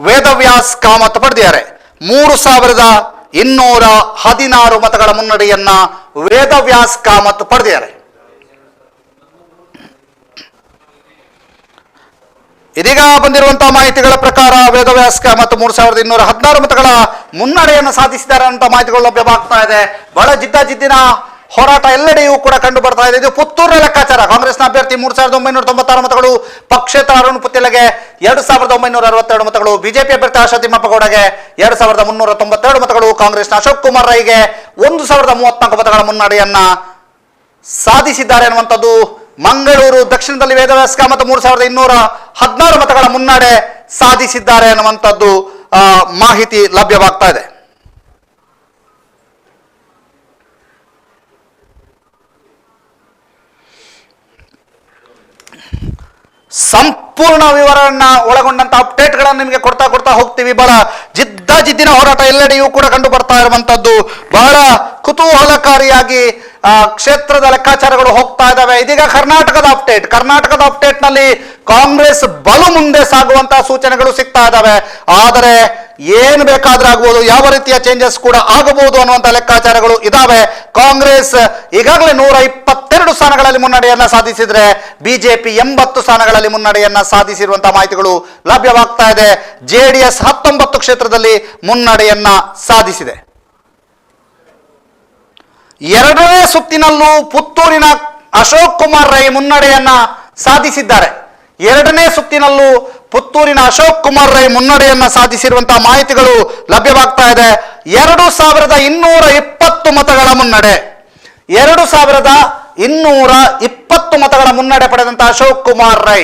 Speaker 1: ವೇದವ್ಯಾಸ್ ಕಾಮತ್ ಪಡೆದಿದ್ದಾರೆ. 3216 ಮತಗಳ ಮುನ್ನಡೆಯನ್ನ ವೇದವ್ಯಾಸ್ ಕಾಮತ್ ಪಡೆದಿದ್ದಾರೆ. ಇದೀಗ ಬಂದಿರುವಂತಹ ಮಾಹಿತಿಗಳ ಪ್ರಕಾರ ವೇದವ್ಯಾಸ್ ಕಾಮತ್ 3216 ಮತಗಳ ಮುನ್ನಡೆಯನ್ನು ಸಾಧಿಸಿದ್ದಾರೆ ಅಂತ ಮಾಹಿತಿಗಳು ಲಭ್ಯವಾಗ್ತಾ ಇದೆ. ಬಹಳ ಜಿದ್ದಿನ ಹೋರಾಟ ಎಲ್ಲೆಡೆಯೂ ಕೂಡ ಕಂಡು ಬರ್ತಾ ಇದೆ. ಇದು ಪುತ್ತೂರಿನ ಲೆಕ್ಕಾಚಾರ. ಕಾಂಗ್ರೆಸ್ನ ಅಭ್ಯರ್ಥಿ 3996 ಮತಗಳು, ಪಕ್ಷೇತರ ಅರುಣ್ ಪುತ್ತಿಲಗೆ 2962 ಮತಗಳು, ಬಿಜೆಪಿ ಅಭ್ಯರ್ಥಿ ಆಶಾ ತಿಮ್ಮಪ್ಪ ಗೌಡಗೆ 2392 ಮತಗಳು, ಕಾಂಗ್ರೆಸ್ನ ಅಶೋಕ್ ಕುಮಾರ್ ರೈಗೆ 1034 ಮತಗಳ ಮುನ್ನಡೆಯನ್ನ ಸಾಧಿಸಿದ್ದಾರೆ ಅನ್ನುವಂಥದ್ದು ಮಂಗಳೂರು ದಕ್ಷಿಣದಲ್ಲಿ ವೇದವ್ಯಾಸ ಕಾಮತ್ 3216 ಮತಗಳ ಮುನ್ನಡೆ ಸಾಧಿಸಿದ್ದಾರೆ ಅನ್ನುವಂಥದ್ದು ಮಾಹಿತಿ ಲಭ್ಯವಾಗ್ತಾ ಇದೆ. ಸಂಪೂರ್ಣ ವಿವರನ್ನ ಒಳಗೊಂಡಂತ ಅಪ್ಡೇಟ್ಗಳನ್ನು ನಿಮಗೆ ಕೊಡ್ತಾ ಹೋಗ್ತೀವಿ. ಬಹಳ ಜಿದ್ದಿನ ಹೋರಾಟ ಎಲ್ಲೆಡೆಯೂ ಕೂಡ ಕಂಡು ಬರ್ತಾ ಇರುವಂತದ್ದು. ಬಹಳ ಕುತೂಹಲಕಾರಿಯಾಗಿ ಕ್ಷೇತ್ರದ ಲೆಕ್ಕಾಚಾರಗಳು ಹೋಗ್ತಾ ಇದ್ದಾವೆ. ಇದೀಗ ಕರ್ನಾಟಕದ ಅಪ್ಡೇಟ್ ನಲ್ಲಿ ಕಾಂಗ್ರೆಸ್ ಬಲು ಮುಂದೆ ಸಾಗುವಂತಹ ಸೂಚನೆಗಳು ಸಿಗ್ತಾ ಇದ್ದಾವೆ. ಆದರೆ ಏನು ಬೇಕಾದ್ರೂ ಆಗ್ಬೋದು, ಯಾವ ರೀತಿಯ ಚೇಂಜಸ್ ಕೂಡ ಆಗಬಹುದು ಅನ್ನುವಂಥ ಲೆಕ್ಕಾಚಾರಗಳು ಇದಾವೆ. ಕಾಂಗ್ರೆಸ್ ಈಗಾಗಲೇ 122 ಸ್ಥಾನಗಳಲ್ಲಿ ಮುನ್ನಡೆಯನ್ನ ಸಾಧಿಸಿದ್ರೆ ಬಿಜೆಪಿ 80 ಸ್ಥಾನಗಳಲ್ಲಿ ಮುನ್ನಡೆಯನ್ನ ಸಾಧಿಸಿರುವಂತಹ ಮಾಹಿತಿಗಳು ಲಭ್ಯವಾಗ್ತಾ ಇದೆ. ಜೆಡಿಎಸ್ 19 ಕ್ಷೇತ್ರದಲ್ಲಿ ಮುನ್ನಡೆಯನ್ನ ಸಾಧಿಸಿದೆ. ಎರಡನೇ ಸುತ್ತಿನಲ್ಲೂ ಪುತ್ತೂರಿನ ಅಶೋಕ್ ಕುಮಾರ್ ರೈ ಮುನ್ನಡೆಯನ್ನ ಸಾಧಿಸಿದ್ದಾರೆ. ಎರಡನೇ ಸುತ್ತಿನಲ್ಲೂ ಪುತ್ತೂರಿನ ಅಶೋಕ್ ಕುಮಾರ್ ರೈ ಮುನ್ನಡೆಯನ್ನ ಸಾಧಿಸಿರುವಂತಹ ಮಾಹಿತಿಗಳು ಲಭ್ಯವಾಗ್ತಾ ಇದೆ. 2220 ಮತಗಳ ಮುನ್ನಡೆ, 2220 ಮತಗಳ ಮುನ್ನಡೆ ಪಡೆದಂತಹ ಅಶೋಕ್ ಕುಮಾರ್ ರೈ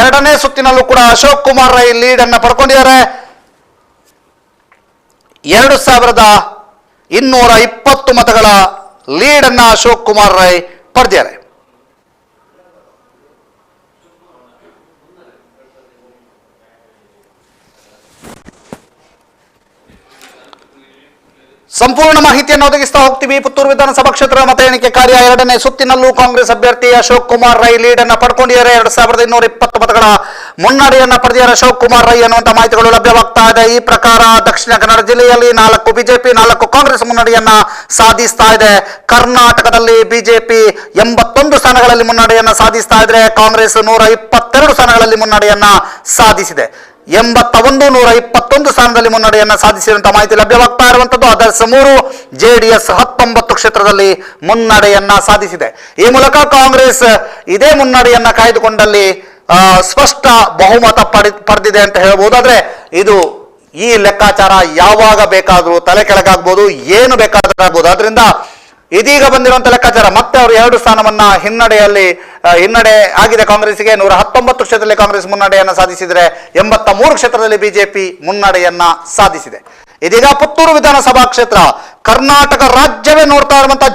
Speaker 1: ಎರಡನೇ ಸುತ್ತಿನಲ್ಲೂ ಕೂಡ ಅಶೋಕ್ ಕುಮಾರ್ ರೈ ಲೀಡ್ ಅನ್ನ ಪಡ್ಕೊಂಡಿದ್ದಾರೆ. 2220 ಮತಗಳ ಲೀಡ್ ಅನ್ನ ಅಶೋಕ್ ಕುಮಾರ್ ರೈ ಪಡೆದಿದ್ದಾರೆ. ಸಂಪೂರ್ಣ ಮಾಹಿತಿಯನ್ನು ಒದಗಿಸ್ತಾ ಹೋಗ್ತೀವಿ. ಪುತ್ತೂರು ವಿಧಾನಸಭಾ ಕ್ಷೇತ್ರದ ಮತ ಎಣಿಕೆ ಕಾರ್ಯ ಎರಡನೇ ಸುತ್ತಿನಲ್ಲೂ ಕಾಂಗ್ರೆಸ್ ಅಭ್ಯರ್ಥಿ ಅಶೋಕ್ ಕುಮಾರ್ ರೈ ಲೀಡ್ ಅನ್ನ ಪಡ್ಕೊಂಡಿದ್ದಾರೆ. 2220 ಮತಗಳ ಮುನ್ನಡೆಯನ್ನ ಪಡೆದಿದ್ದಾರೆ ಅಶೋಕ್ ಕುಮಾರ್ ರೈ ಅನ್ನುವಂಥ ಮಾಹಿತಿಗಳು ಲಭ್ಯವಾಗ್ತಾ ಇದೆ. ಈ ಪ್ರಕಾರ ದಕ್ಷಿಣ ಕನ್ನಡ ಜಿಲ್ಲೆಯಲ್ಲಿ 4 ಬಿಜೆಪಿ 4 ಕಾಂಗ್ರೆಸ್ ಮುನ್ನಡೆಯನ್ನ ಸಾಧಿಸ್ತಾ ಇದೆ. ಕರ್ನಾಟಕದಲ್ಲಿ ಬಿಜೆಪಿ 81 ಸ್ಥಾನಗಳಲ್ಲಿ ಮುನ್ನಡೆಯನ್ನ ಸಾಧಿಸ್ತಾ ಇದ್ರೆ ಕಾಂಗ್ರೆಸ್ 122 ಸ್ಥಾನಗಳಲ್ಲಿ ಮುನ್ನಡೆಯನ್ನ ಸಾಧಿಸಿದೆ. 121 ಸ್ಥಾನದಲ್ಲಿ ಮುನ್ನಡೆಯನ್ನ ಸಾಧಿಸಿರುವಂತಹ ಮಾಹಿತಿ ಲಭ್ಯವಾಗ್ತಾ ಇರುವಂತದ್ದು. ಅದರ್ಸ್ 3 ಜೆಡಿಎಸ್ 19 ಕ್ಷೇತ್ರದಲ್ಲಿ ಮುನ್ನಡೆಯನ್ನ ಸಾಧಿಸಿದೆ. ಈ ಮೂಲಕ ಕಾಂಗ್ರೆಸ್ ಇದೇ ಮುನ್ನಡೆಯನ್ನ ಕಾಯ್ದುಕೊಂಡಲ್ಲಿ ಸ್ಪಷ್ಟ ಬಹುಮತ ಪಡೆದಿದೆ ಅಂತ ಹೇಳ್ಬೋದು. ಆದ್ರೆ ಇದು ಈ ಲೆಕ್ಕಾಚಾರ ಯಾವಾಗ ಬೇಕಾದ್ರೂ ತಲೆ ಕೆಳಗಾಗ್ಬೋದು, ಏನು ಬೇಕಾದ್ರೂ ಆಗ್ಬೋದು. ಆದ್ರಿಂದ ಇದೀಗ ಬಂದಿರುವಂತಹ ಲೆಕ್ಕಾಚಾರ ಮತ್ತೆ ಅವರು 2 ಸ್ಥಾನವನ್ನ ಹಿನ್ನಡೆ ಆಗಿದೆ ಕಾಂಗ್ರೆಸ್ಗೆ. 119 ಕ್ಷೇತ್ರದಲ್ಲಿ ಕಾಂಗ್ರೆಸ್ ಮುನ್ನಡೆಯನ್ನ ಸಾಧಿಸಿದರೆ 83 ಕ್ಷೇತ್ರದಲ್ಲಿ ಬಿಜೆಪಿ ಮುನ್ನಡೆಯನ್ನ ಸಾಧಿಸಿದೆ. ಇದೀಗ ಪುತ್ತೂರು ವಿಧಾನಸಭಾ ಕ್ಷೇತ್ರ ಕರ್ನಾಟಕ ರಾಜ್ಯವೇ ನೋಡ್ತಾ ಇರುವಂತಹ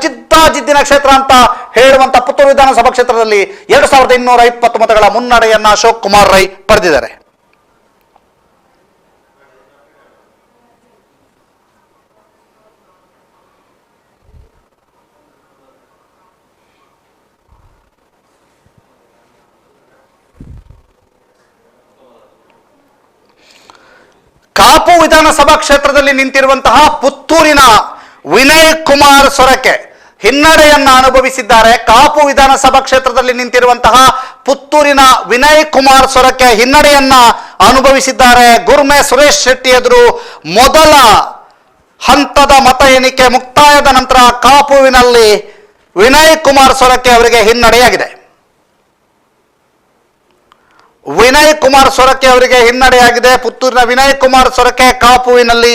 Speaker 1: ಜಿದ್ದಿನ ಕ್ಷೇತ್ರ ಅಂತ ಹೇಳುವಂತ ಪುತ್ತೂರು ವಿಧಾನಸಭಾ ಕ್ಷೇತ್ರದಲ್ಲಿ 2220 ಮತಗಳ ಮುನ್ನಡೆಯನ್ನ ಅಶೋಕ್ ಕುಮಾರ್ ರೈ ಪಡೆದಿದ್ದಾರೆ. ಕಾಪು ವಿಧಾನಸಭಾ ಕ್ಷೇತ್ರದಲ್ಲಿ ನಿಂತಿರುವಂತಹ ಪುತ್ತೂರಿನ ವಿನಯ್ ಕುಮಾರ್ ಸೊರಕೆ ಹಿನ್ನಡೆಯನ್ನ ಅನುಭವಿಸಿದ್ದಾರೆ. ಕಾಪು ವಿಧಾನಸಭಾ ಕ್ಷೇತ್ರದಲ್ಲಿ ನಿಂತಿರುವಂತಹ ಪುತ್ತೂರಿನ ವಿನಯ್ ಕುಮಾರ್ ಸೊರಕೆ ಹಿನ್ನಡೆಯನ್ನ ಅನುಭವಿಸಿದ್ದಾರೆ. ಗುರ್ಮೆ ಸುರೇಶ್ ಶೆಟ್ಟಿ ಎದುರು ಮೊದಲ ಹಂತದ ಮತ ಎಣಿಕೆ ಮುಕ್ತಾಯದ ನಂತರ ಕಾಪುವಿನಲ್ಲಿ ವಿನಯ್ ಕುಮಾರ್ ಸೊರಕೆ ಅವರಿಗೆ ಹಿನ್ನಡೆಯಾಗಿದೆ. ವಿನಯ್ ಕುಮಾರ್ ಸೊರಕೆ ಅವರಿಗೆ ಹಿನ್ನಡೆಯಾಗಿದೆ. ಪುತ್ತೂರಿನ ವಿನಯ್ ಕುಮಾರ್ ಸೊರಕೆ ಕಾಪುವಿನಲ್ಲಿ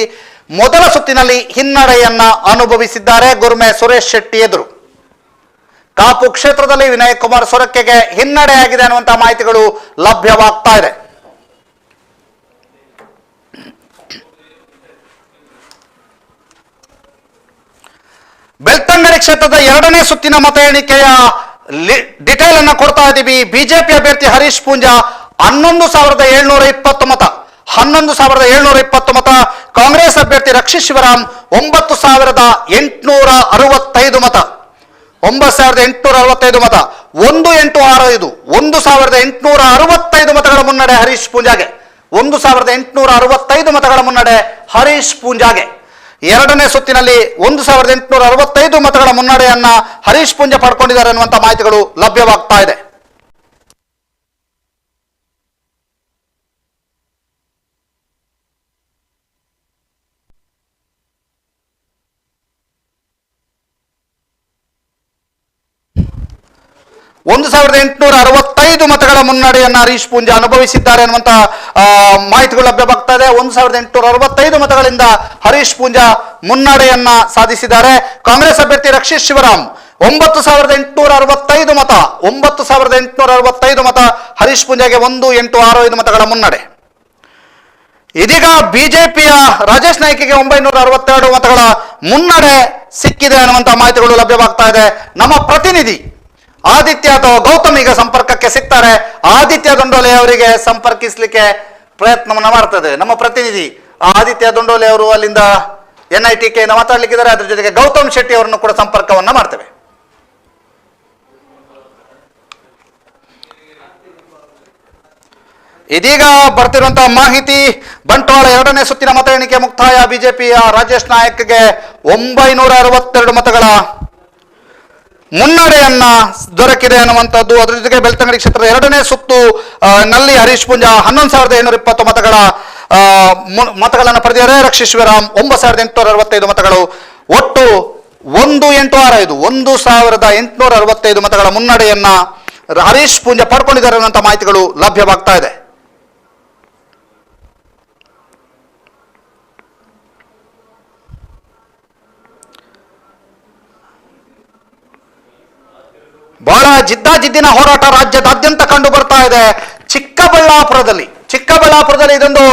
Speaker 1: ಮೊದಲ ಸುತ್ತಿನಲ್ಲಿ ಹಿನ್ನಡೆಯನ್ನ ಅನುಭವಿಸಿದ್ದಾರೆ ಗುರ್ಮೆ ಸುರೇಶ್ ಶೆಟ್ಟಿ ಎದುರು. ಕಾಪು ಕ್ಷೇತ್ರದಲ್ಲಿ ವಿನಯ್ ಕುಮಾರ್ ಸೊರಕೆಗೆ ಹಿನ್ನಡೆಯಾಗಿದೆ ಅನ್ನುವಂತಹ ಮಾಹಿತಿಗಳು ಲಭ್ಯವಾಗ್ತಾ ಇದೆ. ಬೆಳ್ತಂಗಡಿ ಕ್ಷೇತ್ರದ ಎರಡನೇ ಸುತ್ತಿನ ಮತ ಎಣಿಕೆಯ ಡಿಟೇಲ್ ಅನ್ನ ಕೊಡ್ತಾ ಇದ್ದೀವಿ. ಬಿಜೆಪಿ ಅಭ್ಯರ್ಥಿ ಹರೀಶ್ ಪೂಂಜಾ 11,720 ಮತ, 11,720 ಮತ. ಕಾಂಗ್ರೆಸ್ ಅಭ್ಯರ್ಥಿ ರಕ್ಷಿತ್ ಶಿವರಾಮ್ 9,865 ಮತ, 9,865 ಮತ. 1,865 ಮತಗಳ ಮುನ್ನಡೆ ಹರೀಶ್ ಪೂಂಜಾಗೆ, 1,865 ಮತಗಳ ಮುನ್ನಡೆ ಹರೀಶ್ ಪೂಂಜಾಗೆ. ಎರಡನೇ ಸುತ್ತಿನಲ್ಲಿ 1,865 ಮತಗಳ ಮುನ್ನಡೆಯನ್ನ ಹರೀಶ್ ಪೂಂಜಾ ಪಡ್ಕೊಂಡಿದ್ದಾರೆ ಅನ್ನುವಂಥ ಮಾಹಿತಿಗಳು ಲಭ್ಯವಾಗ್ತಾ ಇದೆ. ಒಂದು 1,865 ಮತಗಳ ಮುನ್ನಡೆಯನ್ನ ಹರೀಶ್ ಪೂಂಜಾ ಅನುಭವಿಸಿದ್ದಾರೆ ಅನ್ನುವಂತ ಮಾಹಿತಿಗಳು ಲಭ್ಯವಾಗ್ತಾ ಇದೆ. 1,865 ಮತಗಳಿಂದ ಹರೀಶ್ ಪೂಂಜಾ ಮುನ್ನಡೆಯನ್ನ ಸಾಧಿಸಿದ್ದಾರೆ. ಕಾಂಗ್ರೆಸ್ ಅಭ್ಯರ್ಥಿ ರಕ್ಷಿತ್ ಶಿವರಾಮ್ 9,865 ಮತ, 9,865 ಮತ ಹರೀಶ್ ಪೂಂಜಾಗೆ 1865 ಮತಗಳ ಮುನ್ನಡೆ. ಇದೀಗ ಬಿಜೆಪಿಯ ರಾಜೇಶ್ ನಾಯ್ಕಿಗೆ 962 ಮತಗಳ ಮುನ್ನಡೆ ಸಿಕ್ಕಿದೆ ಅನ್ನುವಂಥ ಮಾಹಿತಿಗಳು ಲಭ್ಯವಾಗ್ತಾ ಇದೆ. ನಮ್ಮ ಪ್ರತಿನಿಧಿ ಆದಿತ್ಯ ಅಥವಾ ಗೌತಮ್ ಈಗ ಸಂಪರ್ಕಕ್ಕೆ ಸಿಗ್ತಾರೆ. ಆದಿತ್ಯ ದೊಂಡೋಲೆ ಅವರಿಗೆ ಸಂಪರ್ಕಿಸಲಿಕ್ಕೆ ಪ್ರಯತ್ನವನ್ನ ಮಾಡ್ತದೆ ನಮ್ಮ ಪ್ರತಿನಿಧಿ ಆದಿತ್ಯ ದೊಂಡೋಲೆ ಅವರು. ಅಲ್ಲಿಂದ NITK ಮಾತಾಡ್ಲಿಕ್ಕಿದ್ದಾರೆ. ಅದ್ರ ಜೊತೆಗೆ ಗೌತಮ್ ಶೆಟ್ಟಿ ಅವರನ್ನು ಕೂಡ ಸಂಪರ್ಕವನ್ನ ಮಾಡ್ತೇವೆ. ಇದೀಗ ಬರ್ತಿರುವಂತಹ ಮಾಹಿತಿ, ಬಂಟ್ವಾಳ 2ನೇ ಸುತ್ತಿನ ಮತ ಎಣಿಕೆ ಮುಕ್ತಾಯ. ಬಿಜೆಪಿಯ ರಾಜೇಶ್ ನಾಯಕ್ಗೆ 962 ಮತಗಳ ಮುನ್ನಡೆಯನ್ನ ದೊರಕಿದೆ ಅನ್ನುವಂಥದ್ದು. ಅದರ ಜೊತೆಗೆ ಬೆಳ್ತಂಗಡಿ ಕ್ಷೇತ್ರದ 2ನೇ ಸುತ್ತು ನಲ್ಲಿ ಹರೀಶ್ ಪೂಂಜಾ 11,720 ಮತಗಳನ್ನು ಪಡೆದಿದ್ದಾರೆ. ರಕ್ಷಿ ಶಿವರಾಮ್ 9,865 ಮತಗಳು. ಒಟ್ಟು 1,865 ಮತಗಳ ಮುನ್ನಡೆಯನ್ನ ಹರೀಶ್ ಪೂಂಜಾ ಪಡ್ಕೊಂಡಿದ್ದಾರೆ ಅನ್ನುವಂಥ ಮಾಹಿತಿಗಳು ಲಭ್ಯವಾಗ್ತಾ ಇದೆ. ಬಹಳ ಜಿದ್ದಾಜಿದ್ದಿನ ಹೋರಾಟ ರಾಜ್ಯದಾದ್ಯಂತ ಕಂಡು ಬರ್ತಾ ಇದೆ. ಚಿಕ್ಕಬಳ್ಳಾಪುರದಲ್ಲಿ ಇದೊಂದು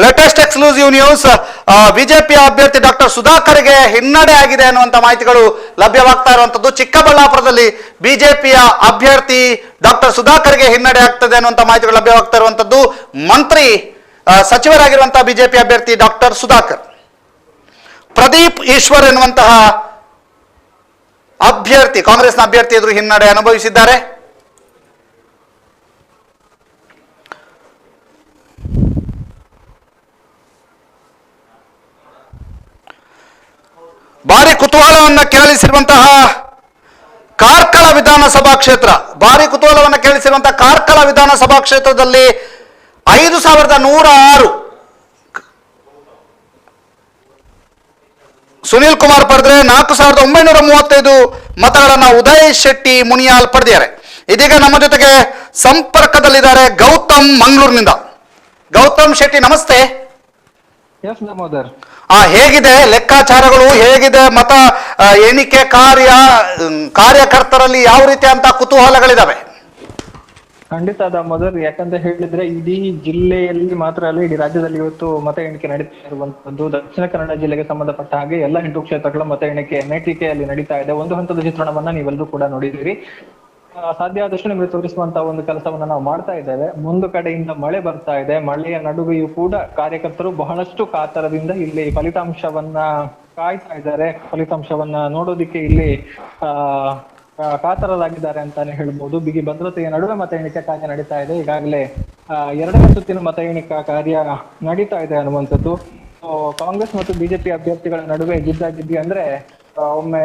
Speaker 1: ಲೇಟೆಸ್ಟ್ ಎಕ್ಸ್ಕ್ಲೂಸಿವ್ ನ್ಯೂಸ್. ಬಿಜೆಪಿಯ ಅಭ್ಯರ್ಥಿ ಡಾಕ್ಟರ್ ಸುಧಾಕರ್ಗೆ ಹಿನ್ನಡೆ ಆಗಿದೆ ಅನ್ನುವಂಥ ಮಾಹಿತಿಗಳು ಲಭ್ಯವಾಗ್ತಾ ಇರುವಂತದ್ದು. ಚಿಕ್ಕಬಳ್ಳಾಪುರದಲ್ಲಿ ಬಿಜೆಪಿಯ ಅಭ್ಯರ್ಥಿ ಡಾಕ್ಟರ್ ಸುಧಾಕರ್ಗೆ ಹಿನ್ನಡೆ ಆಗ್ತದೆ ಅನ್ನುವಂಥ ಮಾಹಿತಿಗಳು ಲಭ್ಯವಾಗ್ತಾ ಇರುವಂತದ್ದು. ಮಂತ್ರಿ ಸಚಿವರಾಗಿರುವಂತಹ ಬಿಜೆಪಿ ಅಭ್ಯರ್ಥಿ ಡಾಕ್ಟರ್ ಸುಧಾಕರ್, ಪ್ರದೀಪ್ ಈಶ್ವರ್ ಎನ್ನುವಂತಹ ಅಭ್ಯರ್ಥಿ, ಕಾಂಗ್ರೆಸ್ನ ಅಭ್ಯರ್ಥಿ ಎದುರು ಹಿನ್ನಡೆ ಅನುಭವಿಸಿದ್ದಾರೆ. ಭಾರಿ ಕುತೂಹಲವನ್ನು ಕೆರಳಿಸಿರುವಂತಹ ಕಾರ್ಕಳ ವಿಧಾನಸಭಾ ಕ್ಷೇತ್ರದಲ್ಲಿ 5,106 ಸುನೀಲ್ ಕುಮಾರ್ ಪಡೆದ್ರೆ 4,935 ಮತಗಳನ್ನ ಉದಯ್ ಶೆಟ್ಟಿ ಮುನಿಯಾಲ್ ಪಡೆದಿದ್ದಾರೆ. ಇದೀಗ ನಮ್ಮ ಜೊತೆಗೆ ಸಂಪರ್ಕದಲ್ಲಿದ್ದಾರೆ ಗೌತಮ್ ಮಂಗಳೂರಿನಿಂದ. ಗೌತಮ್ ಶೆಟ್ಟಿ, ನಮಸ್ತೆ. ಹೇಗಿದೆ ಲೆಕ್ಕಾಚಾರಗಳು, ಹೇಗಿದೆ ಮತ ಎಣಿಕೆ ಕಾರ್ಯಕರ್ತರಲ್ಲಿ ಯಾವ ರೀತಿ ಅಂತ ಕುತೂಹಲಗಳಿದಾವೆ?
Speaker 5: ಖಂಡಿತ ದಾಮೋದರ್, ಯಾಕಂತ ಹೇಳಿದ್ರೆ ಇಡೀ ಜಿಲ್ಲೆಯಲ್ಲಿ ಮಾತ್ರ ಅಲ್ಲ, ಇಡೀ ರಾಜ್ಯದಲ್ಲಿ ಇವತ್ತು ಮತ ಎಣಿಕೆ ನಡೀತಾ ಇರುವಂತದ್ದು. ದಕ್ಷಿಣ ಕನ್ನಡ ಜಿಲ್ಲೆಗೆ ಸಂಬಂಧಪಟ್ಟ ಹಾಗೆ ಎಲ್ಲ 8 ಕ್ಷೇತ್ರಗಳ ಮತ ಎಣಿಕೆ NITK ಅಲ್ಲಿ ನಡೀತಾ ಇದೆ. ಒಂದು ಹಂತದ ಚಿತ್ರಣವನ್ನ ನೀವೆಲ್ಲರೂ ಕೂಡ ನೋಡಿದಿರಿ. ಸಾಧ್ಯ ಆದಷ್ಟು ನಿಮಗೆ ತೋರಿಸುವಂತ ಒಂದು ಕೆಲಸವನ್ನ ನಾವು ಮಾಡ್ತಾ ಇದ್ದೇವೆ. ಒಂದು ಕಡೆಯಿಂದ ಮಳೆ ಬರ್ತಾ ಇದೆ. ಮಳೆಯ ನಡುವೆಯೂ ಕೂಡ ಕಾರ್ಯಕರ್ತರು ಬಹಳಷ್ಟು ಕಾತರದಿಂದ ಇಲ್ಲಿ ಫಲಿತಾಂಶವನ್ನ ಕಾಯ್ತಾ ಇದ್ದಾರೆ. ಫಲಿತಾಂಶವನ್ನ ನೋಡೋದಿಕ್ಕೆ ಇಲ್ಲಿ ಕಾತರರಾಗಿದ್ದಾರೆ ಅಂತಾನೆ ಹೇಳ್ಬೋದು. ಬಿಗಿ ಭದ್ರತೆಯ ನಡುವೆ ಮತ ಎಣಿಕೆ ಕಾರ್ಯ ನಡೀತಾ ಇದೆ. ಈಗಾಗಲೇ 2ನೇ ಸುತ್ತಿನ ಮತ ಎಣಿಕಾ ಕಾರ್ಯ ನಡೀತಾ ಇದೆ ಅನ್ನುವಂಥದ್ದು. ಕಾಂಗ್ರೆಸ್ ಮತ್ತು ಬಿಜೆಪಿ ಅಭ್ಯರ್ಥಿಗಳ ನಡುವೆ ಜಿದ್ದಾಜಿದ್ದಿ ಅಂದ್ರೆ ಒಮ್ಮೆ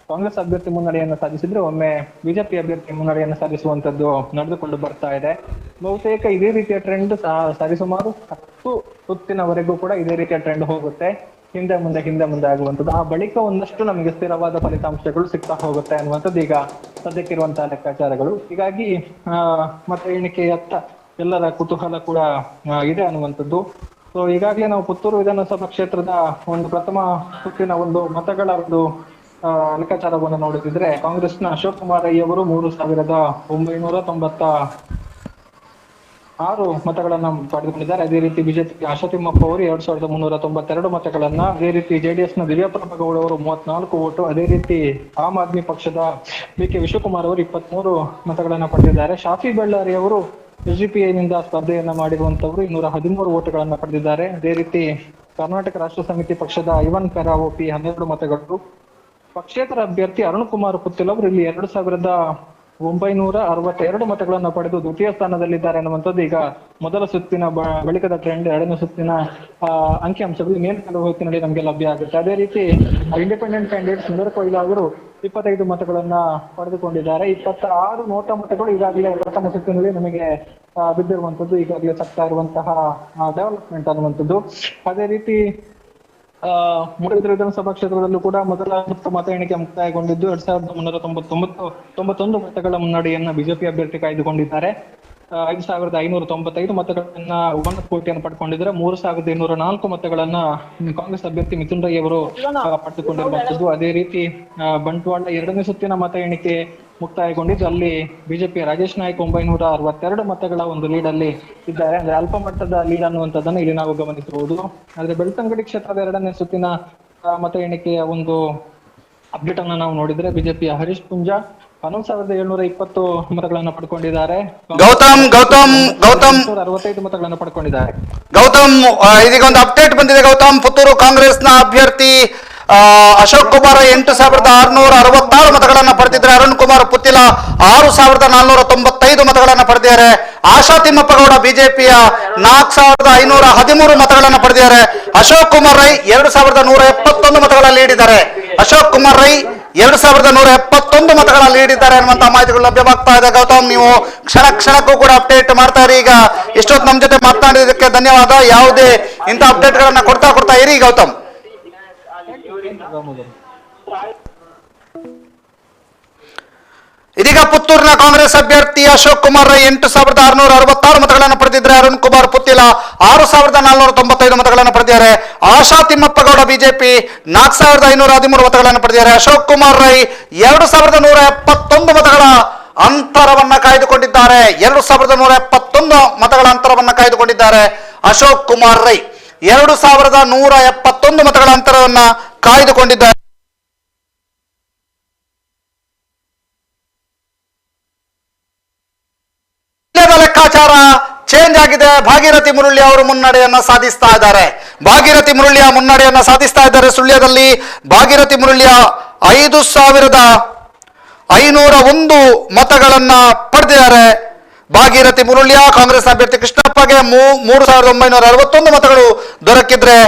Speaker 5: ಕಾಂಗ್ರೆಸ್ ಅಭ್ಯರ್ಥಿ ಮುನ್ನಡೆಯನ್ನು ಸಾಧಿಸಿದ್ರೆ ಒಮ್ಮೆ ಬಿಜೆಪಿ ಅಭ್ಯರ್ಥಿ ಮುನ್ನಡೆಯನ್ನು ಸಾಧಿಸುವಂತದ್ದು ನಡೆದುಕೊಂಡು ಬರ್ತಾ ಇದೆ. ಬಹುತೇಕ ಇದೇ ರೀತಿಯ ಟ್ರೆಂಡ್ ಸರಿಸುಮಾರು 10 ಸುತ್ತಿನವರೆಗೂ ಕೂಡ ಇದೇ ರೀತಿಯ ಟ್ರೆಂಡ್ ಹೋಗುತ್ತೆ. ಹಿಂದೆ ಮುಂದೆ ಆಗುವಂಥದ್ದು. ಆ ಬಳಿಕ ಒಂದಷ್ಟು ನಮಗೆ ಸ್ಥಿರವಾದ ಫಲಿತಾಂಶಗಳು ಸಿಗ್ತಾ ಹೋಗುತ್ತೆ ಅನ್ನುವಂಥದ್ದು ಈಗ ಸದ್ಯಕ್ಕಿರುವಂತಹ ಲೆಕ್ಕಾಚಾರಗಳು. ಹೀಗಾಗಿ ಮತ ಎಣಿಕೆಯತ್ತ ಎಲ್ಲರ ಕುತೂಹಲ ಕೂಡ ಇದೆ ಅನ್ನುವಂಥದ್ದು. ಸೊ ಈಗಾಗಲೇ ನಾವು ಪುತ್ತೂರು ವಿಧಾನಸಭಾ ಕ್ಷೇತ್ರದ ಒಂದು ಪ್ರಥಮ ಸುತ್ತಿನ ಒಂದು ಮತಗಳ ಒಂದು ಲೆಕ್ಕಾಚಾರವನ್ನು ನೋಡುತ್ತಿದ್ರೆ ಕಾಂಗ್ರೆಸ್ನ ಅಶೋಕ್ ಕುಮಾರ್ ರೈ ಅವರು 3,996 ಮತಗಳನ್ನ ಪಡೆದುಕೊಂಡಿದ್ದಾರೆ. ಅದೇ ರೀತಿ ಬಿಜೆಪಿ ಆಶಾ ತಿಮ್ಮಪ್ಪ ಅವರು 2,392 ಮತಗಳನ್ನ, ಅದೇ ರೀತಿ JDS ನ ದಿವ್ಯಾಪ್ರಭಾ ಗೌಡ ಅವರು 34 ವೋಟು, ಅದೇ ರೀತಿ ಆಮ್ ಆದ್ಮಿ ಪಕ್ಷದ BK ವಿಶ್ವಕುಮಾರ್ ಅವರು 23 ಮತಗಳನ್ನ ಪಡೆದಿದ್ದಾರೆ. ಶಾಫಿ ಬೆಳ್ಳಾರಿ ಅವರು SDPI ನಿಂದ ಸ್ಪರ್ಧೆಯನ್ನ ಮಾಡಿರುವಂತವರು 213 ವೋಟುಗಳನ್ನ ಪಡೆದಿದ್ದಾರೆ. ಅದೇ ರೀತಿ ಕರ್ನಾಟಕ ರಾಷ್ಟ್ರ ಸಮಿತಿ ಪಕ್ಷದ ಐವನ್ ಪೆರಾವೋ P 12 ಮತಗಳು. ಪಕ್ಷೇತರ ಅಭ್ಯರ್ಥಿ ಅರುಣ್ ಕುಮಾರ್ ಪುತ್ತಿಲ್ ಅವರು ಇಲ್ಲಿ 2,962 ಮತಗಳನ್ನ ಪಡೆದು ದ್ವಿತೀಯ ಸ್ಥಾನದಲ್ಲಿದ್ದಾರೆ ಅನ್ನುವಂಥದ್ದು ಈಗ ಮೊದಲ ಸುತ್ತಿನ ಬಳಿಕದ ಟ್ರೆಂಡ್. 2ನೇ ಸುತ್ತಿನ ಅಂಕಿಅಂಶಗಳು ಮೇಲ್ಕಂಡ ಹೊತ್ತಿನಲ್ಲಿ ನಮಗೆ ಲಭ್ಯ ಆಗುತ್ತೆ. ಅದೇ ರೀತಿ ಇಂಡಿಪೆಂಡೆಂಟ್ ಕ್ಯಾಂಡಿಡೇಟ್ ಸುಂದರ ಕೊಯ್ಲಾ ಅವರು 25 ಮತಗಳನ್ನ ಪಡೆದುಕೊಂಡಿದ್ದಾರೆ. 26 ನೋಟಾ ಮತಗಳು ಈಗಾಗಲೇ ಪ್ರಥಮ ಸುತ್ತಿನಲ್ಲಿ ನಮಗೆ ಬಿದ್ದಿರುವಂತದ್ದು, ಈಗಾಗಲೇ ಸಾಗ್ತಾ ಇರುವಂತಹ ಡೆವಲಪ್ಮೆಂಟ್ ಅನ್ನುವಂಥದ್ದು. ಅದೇ ರೀತಿ ಮೂಡಬಿದ್ರೆ ವಿಧಾನಸಭಾ ಕ್ಷೇತ್ರದಲ್ಲೂ ಕೂಡ ಮೊದಲ ಮತ ಎಣಿಕೆ ಮುಕ್ತಾಯಗೊಂಡಿದ್ದು 2,391 ಮತಗಳ ಮುನ್ನಡೆಯನ್ನ ಬಿಜೆಪಿ ಅಭ್ಯರ್ಥಿ ಕಾಯ್ದುಕೊಂಡಿದ್ದಾರೆ. 5,595 ಮತಗಳನ್ನ ಉಮಾನಾಥ್ ಕೋಟಿಯನ್ನು ಪಡ್ಕೊಂಡಿದ್ರೆ 3,204 ಮತಗಳನ್ನ ಕಾಂಗ್ರೆಸ್ ಅಭ್ಯರ್ಥಿ ಮಿಥುನ್ ರೈ ಅವರು ಪಡೆದುಕೊಂಡಿರುವಂತದ್ದು. ಅದೇ ರೀತಿ ಬಂಟ್ವಾಳ 2ನೇ ಸುತ್ತಿನ ಮತ ಎಣಿಕೆ ಮುಕ್ತಾಯಗೊಂಡಿದ್ದು ಅಲ್ಲಿ ಬಿಜೆಪಿ ರಾಜೇಶ್ ನಾಯ್ಕ್ 962 ಮತಗಳ ಒಂದು ಲೀಡ್ ಅಲ್ಲಿ ಇದ್ದಾರೆ. ಅಂದ್ರೆ ಅಲ್ಪ ಮಟ್ಟದ ಲೀಡ್ ಅನ್ನುವಂಥದ್ದನ್ನ ಇಲ್ಲಿ ನಾವು ಗಮನಿಸಬಹುದು. ಆದ್ರೆ ಬೆಳ್ತಂಗಡಿ ಕ್ಷೇತ್ರದ 2ನೇ ಸುತ್ತಿನ ಮತ ಎಣಿಕೆಯ ಒಂದು ಅಪ್ಡೇಟ್ ಅನ್ನ ನಾವು ನೋಡಿದ್ರೆ ಬಿಜೆಪಿಯ ಹರೀಶ್ ಪುಂಜಾ 11,720 ಮತಗಳನ್ನ ಪಡ್ಕೊಂಡಿದ್ದಾರೆ.
Speaker 1: ಗೌತಮ್
Speaker 5: 65 ಮತಗಳನ್ನ ಪಡ್ಕೊಂಡಿದ್ದಾರೆ.
Speaker 1: ಗೌತಮ್, ಇದೀಗ ಒಂದು ಅಪ್ಡೇಟ್ ಬಂದಿದೆ ಗೌತಮ್. ಪುತ್ತೂರು ಕಾಂಗ್ರೆಸ್ನ ಅಭ್ಯರ್ಥಿ ಅಶೋಕ್ ಕುಮಾರ್ 8,666 ಮತಗಳನ್ನ ಪಡೆದಿದ್ದಾರೆ. ಅರುಣ್ ಕುಮಾರ್ ಪುತ್ತಿಲ 6,495 ಮತಗಳನ್ನ ಪಡೆದಿದ್ದಾರೆ. ಆಶಾ ತಿಮ್ಮಪ್ಪ ಗೌಡ ಬಿಜೆಪಿಯ 4,513 ಮತಗಳನ್ನ ಪಡೆದಿದ್ದಾರೆ. ಅಶೋಕ್ ಕುಮಾರ್ ರೈ 2,171 ಮತಗಳ ಲೀಡ್ ಇದ್ದಾರೆ. ಅಶೋಕ್ ಕುಮಾರ್ ರೈ 2,171 ಮತಗಳ ಲೀಡ್ ಇದ್ದಾರೆ ಅನ್ನುವಂತ ಮಾಹಿತಿಗಳು ಲಭ್ಯವಾಗ್ತಾ ಇದೆ. ಗೌತಮ್, ನೀವು ಕ್ಷಣಕ್ಕೂ ಕೂಡ ಅಪ್ಡೇಟ್ ಮಾಡ್ತಾ ಇರಿ. ಈಗ ಎಷ್ಟೊತ್ತು ನಮ್ಮ ಜೊತೆ ಮಾತನಾಡಿದಕ್ಕೆ ಧನ್ಯವಾದ. ಯಾವುದೇ ಇಂಥ ಅಪ್ಡೇಟ್ ಗಳನ್ನ ಕೊಡ್ತಾ ಇರಿ ಗೌತಮ್. ಇದೀಗ ಪುತ್ತೂರಿನ ಕಾಂಗ್ರೆಸ್ ಅಭ್ಯರ್ಥಿ ಅಶೋಕ್ ಕುಮಾರ್ ರೈ 8,666 ಮತಗಳನ್ನು ಪಡೆದಿದ್ದಾರೆ. ಅರುಣ್ ಕುಮಾರ್ ಪುತ್ತಿಲ 6,495 ಮತಗಳನ್ನು ಪಡೆದಿದ್ದಾರೆ. ಆಶಾ ತಿಮ್ಮಪ್ಪ ಗೌಡ ಬಿಜೆಪಿ 4,513 ಮತಗಳನ್ನು ಪಡೆದಿದ್ದಾರೆ. ಅಶೋಕ್ ಕುಮಾರ್ ರೈ 2,171 ಮತಗಳ ಅಂತರವನ್ನ ಕಾಯ್ದುಕೊಂಡಿದ್ದಾರೆ. 2,171 ಮತಗಳ ಅಂತರವನ್ನ ಕಾಯ್ದುಕೊಂಡಿದ್ದಾರೆ. ಅಶೋಕ್ ಕುಮಾರ್ ರೈ 2,171 ಮತಗಳ ಅಂತರವನ್ನ ಕಾಯ್ದುಕೊಂಡಿದ್ದಾರೆ. ಲೆಕ್ಕಾಚಾರ ಚೇಂಜ್ ಆಗಿದೆ. ಭಾಗೀರಥಿ ಮುರಳಿ ಅವರು ಮುನ್ನಡೆಯನ್ನ ಸಾಧಿಸ್ತಾ ಇದ್ದಾರೆ. ಸುಳ್ಯದಲ್ಲಿ ಭಾಗೀರಥಿ ಮುರಳಿಯ 5,501 ಮತಗಳನ್ನ ಪಡೆದಿದ್ದಾರೆ. ಭಾಗೀರಥಿ ಮುರಳಿಯ ಕಾಂಗ್ರೆಸ್ ಅಭ್ಯರ್ಥಿ ಕೃಷ್ಣಪ್ಪಗೆ 3,961 ಮತಗಳು ದೊರಕಿದ್ರೆ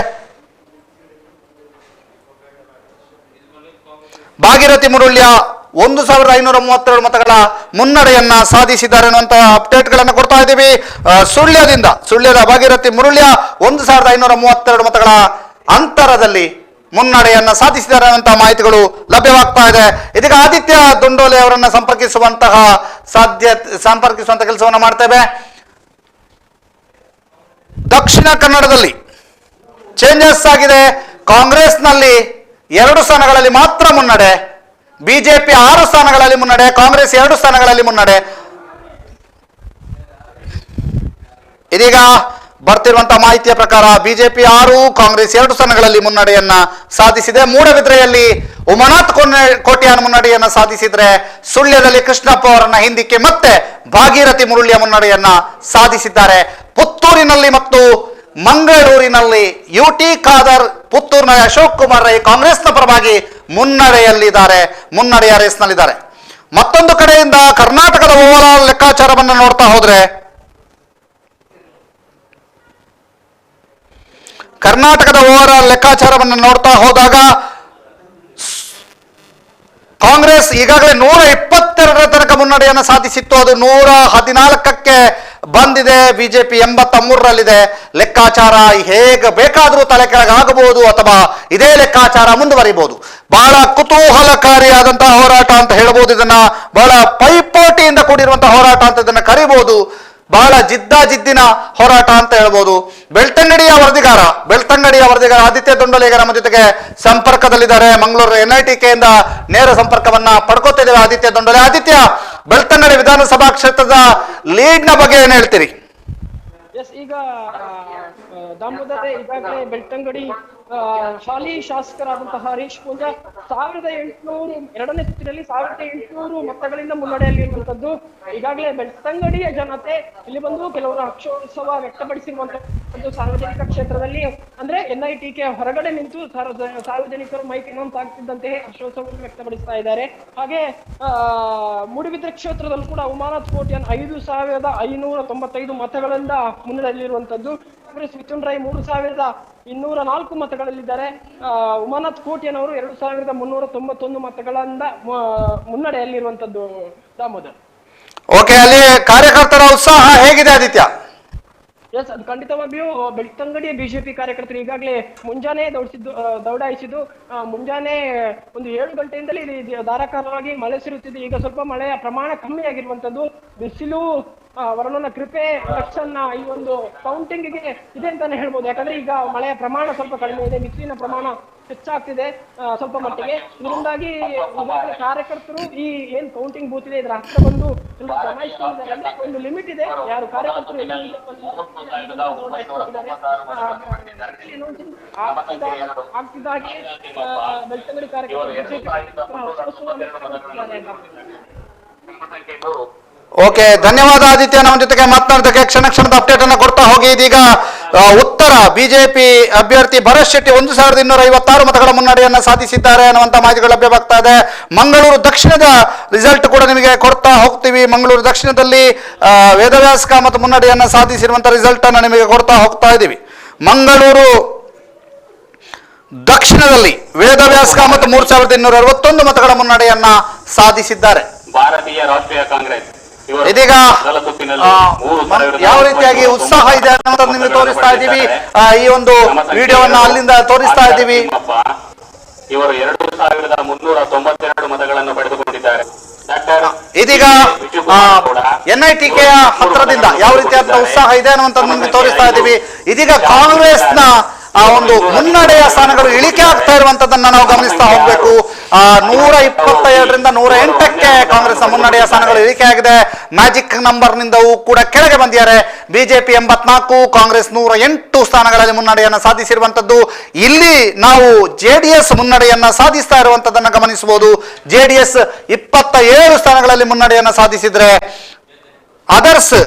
Speaker 1: ಭಾಗೀರಥಿ ಮುರಳಿಯ 1,532 ಮತಗಳ ಮುನ್ನಡೆಯನ್ನ ಸಾಧಿಸಿದ್ದಾರೆ ಅನ್ನುವಂತಹ ಅಪ್ಡೇಟ್ ಗಳನ್ನ ಕೊಡ್ತಾ ಇದ್ದೀವಿ. ಸುಳ್ಯದ ಭಾಗೀರಥಿ ಮುರಳಿಯ 1,532 ಮತಗಳ ಅಂತರದಲ್ಲಿ ಮುನ್ನಡೆಯನ್ನ ಸಾಧಿಸಿದ್ದಾರೆ ಅನ್ನುವಂತಹ ಮಾಹಿತಿಗಳು ಲಭ್ಯವಾಗ್ತಾ ಇದೆ. ಇದೀಗ ಆದಿತ್ಯ ದುಂಡೋಲೆ ಅವರನ್ನ ಸಂಪರ್ಕಿಸುವಂತ ಕೆಲಸವನ್ನ ಮಾಡ್ತೇವೆ. ದಕ್ಷಿಣ ಕನ್ನಡದಲ್ಲಿ ಚೇಂಜಸ್ ಆಗಿದೆ. ಕಾಂಗ್ರೆಸ್ನಲ್ಲಿ 2 ಸ್ಥಾನಗಳಲ್ಲಿ ಮಾತ್ರ ಮುನ್ನಡೆ, ಬಿಜೆಪಿ 6 ಸ್ಥಾನಗಳಲ್ಲಿ ಮುನ್ನಡೆ, ಕಾಂಗ್ರೆಸ್ 2 ಸ್ಥಾನಗಳಲ್ಲಿ ಮುನ್ನಡೆ. ಇದೀಗ ಬರ್ತಿರುವಂತಹ ಮಾಹಿತಿಯ ಪ್ರಕಾರ ಬಿಜೆಪಿ 6, ಕಾಂಗ್ರೆಸ್ 2 ಸ್ಥಾನಗಳಲ್ಲಿ ಮುನ್ನಡೆಯನ್ನ ಸಾಧಿಸಿದೆ. ಮೂಡಬಿದ್ರೆಯಲ್ಲಿ ಉಮಾನಾಥ್ ಕೋಟಿಯಾನ್ ಮುನ್ನಡೆಯನ್ನ ಸಾಧಿಸಿದ್ರೆ, ಸುಳ್ಯದಲ್ಲಿ ಕೃಷ್ಣಪ್ಪ ಅವರನ್ನ ಹಿಂದಿಕ್ಕೆ ಮತ್ತೆ ಭಾಗೀರಥಿ ಮುರಳಿಯ ಮುನ್ನಡೆಯನ್ನ ಸಾಧಿಸಿದ್ದಾರೆ. ಪುತ್ತೂರಿನಲ್ಲಿ ಮತ್ತು ಮಂಗಳೂರಿನಲ್ಲಿ ಯುಟಿ ಖಾದರ್, ಪುತ್ತೂರಿನ ಅಶೋಕ್ ಕುಮಾರ್ ರೈ ಕಾಂಗ್ರೆಸ್ನ ಪರವಾಗಿ ಮುನ್ನಡೆಯ ರೇಸ್ನಲ್ಲಿದ್ದಾರೆ. ಮತ್ತೊಂದು ಕಡೆಯಿಂದ ಕರ್ನಾಟಕದ ಓವರಾಲ್ ಲೆಕ್ಕಾಚಾರವನ್ನು ನೋಡ್ತಾ ಹೋದಾಗ ಕಾಂಗ್ರೆಸ್ ಈಗಾಗಲೇ 122 ತನಕ ಮುನ್ನಡೆಯನ್ನು ಸಾಧಿಸಿತ್ತು. ಅದು 114ಕ್ಕೆ ಬಂದಿದೆ. ಬಿಜೆಪಿ 83ರಲ್ಲಿದೆ. ಲೆಕ್ಕಾಚಾರ ಹೇಗೆ ಬೇಕಾದರೂ ತಲೆ ಕೆಳಗಾಗಬಹುದು ಅಥವಾ ಇದೇ ಲೆಕ್ಕಾಚಾರ ಮುಂದುವರಿಬಹುದು. ಬಹಳ ಕುತೂಹಲಕಾರಿಯಾದಂತಹ ಹೋರಾಟ ಅಂತ ಹೇಳ್ಬೋದು. ಇದನ್ನ ಬಹಳ ಪೈಪೋಟಿಯಿಂದ ಕೂಡಿರುವಂತಹ ಹೋರಾಟ ಅಂತ ಇದನ್ನ ಕರಿಬಹುದು. ಬಹಳ ಜಿದ್ದಿನ ಹೋರಾಟ ಅಂತ ಹೇಳ್ಬೋದು. ಬೆಳ್ತಂಗಡಿಯ ವರದಿಗಾರ ಆದಿತ್ಯ ದುಂಡೋಲೆ ನಮ್ಮ ಜೊತೆಗೆ ಸಂಪರ್ಕದಲ್ಲಿದ್ದಾರೆ. ಮಂಗಳೂರು NITKಯಿಂದ ನೇರ ಸಂಪರ್ಕವನ್ನ ಪಡ್ಕೋತಿದ್ದೇವೆ. ಆದಿತ್ಯ ದುಂಡೋಲೆ, ಬೆಳ್ತಂಗಡಿ ವಿಧಾನಸಭಾ ಕ್ಷೇತ್ರದ ಲೀಡ್ನ ಬಗ್ಗೆ ಏನ್ ಹೇಳ್ತೀರಿ?
Speaker 6: ಈಗ ದಾಮೋದರ ಈಗಾಗಲೇ ಬೆಳ್ತಂಗಡಿ ಹಾಲಿ ಶಾಸಕರಾದಂತಹ ಹರೀಶ್ ಪೂಂಜಾ 1,800 2ನೇ ಸುತ್ತಿನಲ್ಲಿ 1,800 ಮತಗಳಿಂದ ಮುನ್ನಡೆಯಲ್ಲಿರುವಂತದ್ದು. ಈಗಾಗಲೇ ಬೆಳ್ತಂಗಡಿಯ ಜನತೆ ಇಲ್ಲಿ ಬಂದು ಕೆಲವರು ಹರ್ಷೋತ್ಸವ ವ್ಯಕ್ತಪಡಿಸಿರುವಂತದ್ದು. ಸಾರ್ವಜನಿಕ ಕ್ಷೇತ್ರದಲ್ಲಿ ಅಂದ್ರೆ NITK ಹೊರಗಡೆ ನಿಂತು ಸಾರ್ವಜನಿಕರು ಮೈಕ್ ಅನೌನ್ಸ್ ಆಗ್ತಿದ್ದಂತೆಯೇ ಹರ್ಷೋತ್ಸವವನ್ನು ವ್ಯಕ್ತಪಡಿಸ್ತಾ ಇದ್ದಾರೆ. ಹಾಗೆ ಮೂಡುಬಿದ್ರೆ ಕ್ಷೇತ್ರದಲ್ಲೂ ಕೂಡ ಉಮಾನಾಥ್ ಕೋಟಿಯಾನ್ 5,595 ಮತಗಳಿಂದ ಮುನ್ನಡೆಯಲ್ಲಿರುವಂತದ್ದು. ಕಾಂಗ್ರೆಸ್ ಮಿಥುನ್ ರೈ 3,204 ಮತಗಳಲ್ಲಿದ್ದಾರೆ. ಉಮಾನಾಥ್ ಕೋಟಿಯಾನ್ ಅವರು 2,391 ಮತಗಳಿಂದ ಮುನ್ನಡೆಯಲ್ಲಿರುವಂತದ್ದು. ದಾಮೋದರ್,
Speaker 1: ಓಕೆ, ಅಲ್ಲಿ ಕಾರ್ಯಕರ್ತರ ಉತ್ಸಾಹ ಹೇಗಿದೆ ಆದಿತ್ಯ?
Speaker 6: ಎಸ್, ಅದು ಖಂಡಿತವಾಗಿಯೂ ಬೆಳ್ತಂಗಡಿಯ ಬಿಜೆಪಿ ಕಾರ್ಯಕರ್ತರು ಈಗಾಗಲೇ ಮುಂಜಾನೆ ದೌಡಾಯಿಸಿದ್ದು. ಮುಂಜಾನೆ ಒಂದು 7 ಗಂಟೆಯಿಂದಲೇ ಧಾರಾಕಾರವಾಗಿ ಮಳೆ ಸುರಿಯುತ್ತಿದೆ. ಈಗ ಸ್ವಲ್ಪ ಮಳೆಯ ಪ್ರಮಾಣ ಕಮ್ಮಿ ಆಗಿರುವಂತದ್ದು. ಬಿಸಿಲು ವರುಣನ ಕೃಪೆ ರಕ್ಷನ್ನ ಈ ಒಂದು ಕೌಂಟಿಂಗ್ಗೆ ಇದೆ ಅಂತಾನೆ ಹೇಳ್ಬೋದು. ಯಾಕಂದ್ರೆ ಈಗ ಮಳೆಯ ಪ್ರಮಾಣ ಸ್ವಲ್ಪ ಕಡಿಮೆ ಇದೆ, ಬಿಸಿಲಿನ ಪ್ರಮಾಣ ಹೆಚ್ಚಾಗ್ತಿದೆ ಸ್ವಲ್ಪ ಮಟ್ಟಿಗೆ. ಇದರಿಂದಾಗಿ ಈಗಾಗಲೇ ಕಾರ್ಯಕರ್ತರು ಈ ಏನ್ ಕೌಂಟಿಂಗ್ ಬೂತ್ ಇದೆ ಇದರ ಹತ್ರ ಬಂದು ಜಮಾಯಿಸ್ತಿದ್ದಾರೆ. ಅಂದ್ರೆ ಒಂದು ಲಿಮಿಟ್ ಇದೆ, ಯಾರು ಕಾರ್ಯಕರ್ತರು ಆಗ್ತಿದ್ದಾಗೆ ಬೆಳ್ತಂಗಡಿ ಕಾರ್ಯಕರ್ತರು.
Speaker 1: ಓಕೆ, ಧನ್ಯವಾದ ಆದಿತ್ಯ. ನಮ್ಮ ಜೊತೆಗೆ ಮಾತನಾಡೋದಕ್ಕೆ ಕ್ಷಣದ ಅಪ್ಡೇಟ್ ಅನ್ನು ಕೊಡ್ತಾ ಹೋಗಿ. ಇದೀಗ ಉತ್ತರ ಬಿಜೆಪಿ ಅಭ್ಯರ್ಥಿ ಭರತ್ ಶೆಟ್ಟಿ 1256 ಮತಗಳ ಮುನ್ನಡೆಯನ್ನ ಸಾಧಿಸಿದ್ದಾರೆ ಅನ್ನುವಂತ ಮಾಹಿತಿಗಳು ಲಭ್ಯವಾಗ್ತಾ ಇದೆ. ಮಂಗಳೂರು ದಕ್ಷಿಣದ ರಿಸಲ್ಟ್ ಕೂಡ ನಿಮಗೆ ಕೊಡ್ತಾ ಹೋಗ್ತೀವಿ. ಮಂಗಳೂರು ದಕ್ಷಿಣದಲ್ಲಿ ವೇದವ್ಯಾಸ್ ಕಾಮತ್ ಮುನ್ನಡೆಯನ್ನ ಸಾಧಿಸಿರುವಂತ ರಿಸಲ್ಟ್ ಅನ್ನು ನಿಮಗೆ ಕೊಡ್ತಾ ಹೋಗ್ತಾ ಇದ್ದೀವಿ. ಮಂಗಳೂರು ದಕ್ಷಿಣದಲ್ಲಿ ವೇದವ್ಯಾಸ್ ಕಾಮತ್ 3261 ಮತಗಳ ಮುನ್ನಡೆಯನ್ನ ಸಾಧಿಸಿದ್ದಾರೆ.
Speaker 3: ಭಾರತೀಯ ರಾಷ್ಟ್ರೀಯ ಕಾಂಗ್ರೆಸ್
Speaker 1: ಇದೀಗ ಯಾವ ರೀತಿಯಾಗಿ ಉತ್ಸಾಹ ಇದೆ ಅಂತ ನಿಮಗೆ ತೋರಿಸ್ತಾ ಇದ್ದೀವಿ. ಈ ಒಂದು ವಿಡಿಯೋವನ್ನ ಅಲ್ಲಿಂದ ತೋರಿಸ್ತಾ ಇದ್ದೀವಿ.
Speaker 3: ಇವರು 2392 ಮತಗಳನ್ನು ಪಡೆದುಕೊಂಡಿದ್ದಾರೆ.
Speaker 1: ಇದೀಗ NITK ಹತ್ರದಿಂದ ಯಾವ ರೀತಿಯಾದ ಉತ್ಸಾಹ ಇದೆ ಅನ್ನುವಂಥದ್ದು ನಿಮಗೆ ತೋರಿಸ್ತಾ ಇದ್ದೀವಿ. ಇದೀಗ ಕಾಂಗ್ರೆಸ್ನ ಆ ಒಂದು ಮುನ್ನಡೆಯ ಸ್ಥಾನಗಳು ಇಳಿಕೆ ಆಗ್ತಾ ಇರುವಂತದನ್ನ ನಾವು ಗಮನಿಸ್ತಾ ಹೋಗ್ಬೇಕು. 127ರಿಂದ 108ಕ್ಕೆ ಕಾಂಗ್ರೆಸ್ನ ಮುನ್ನಡೆಯ ಸ್ಥಾನಗಳು ಇಳಿಕೆ ಆಗಿದೆ. ಮ್ಯಾಜಿಕ್ ನಂಬರ್ ನಿಂದವೂ ಕೂಡ ಕೆಳಗೆ ಬಂದಿದ್ದಾರೆ. ಬಿಜೆಪಿ 84, ಕಾಂಗ್ರೆಸ್ 108 ಸ್ಥಾನಗಳಲ್ಲಿ ಮುನ್ನಡೆಯನ್ನ ಸಾಧಿಸಿರುವಂತದ್ದು. ಇಲ್ಲಿ ನಾವು JDS ಮುನ್ನಡೆಯನ್ನ ಸಾಧಿಸ್ತಾ ಇರುವಂತದನ್ನ ಗಮನಿಸಬಹುದು. JDS 27 ಸ್ಥಾನಗಳಲ್ಲಿ ಮುನ್ನಡೆಯನ್ನ ಸಾಧಿಸಿದ್ರೆ ಅದರ್ಸ್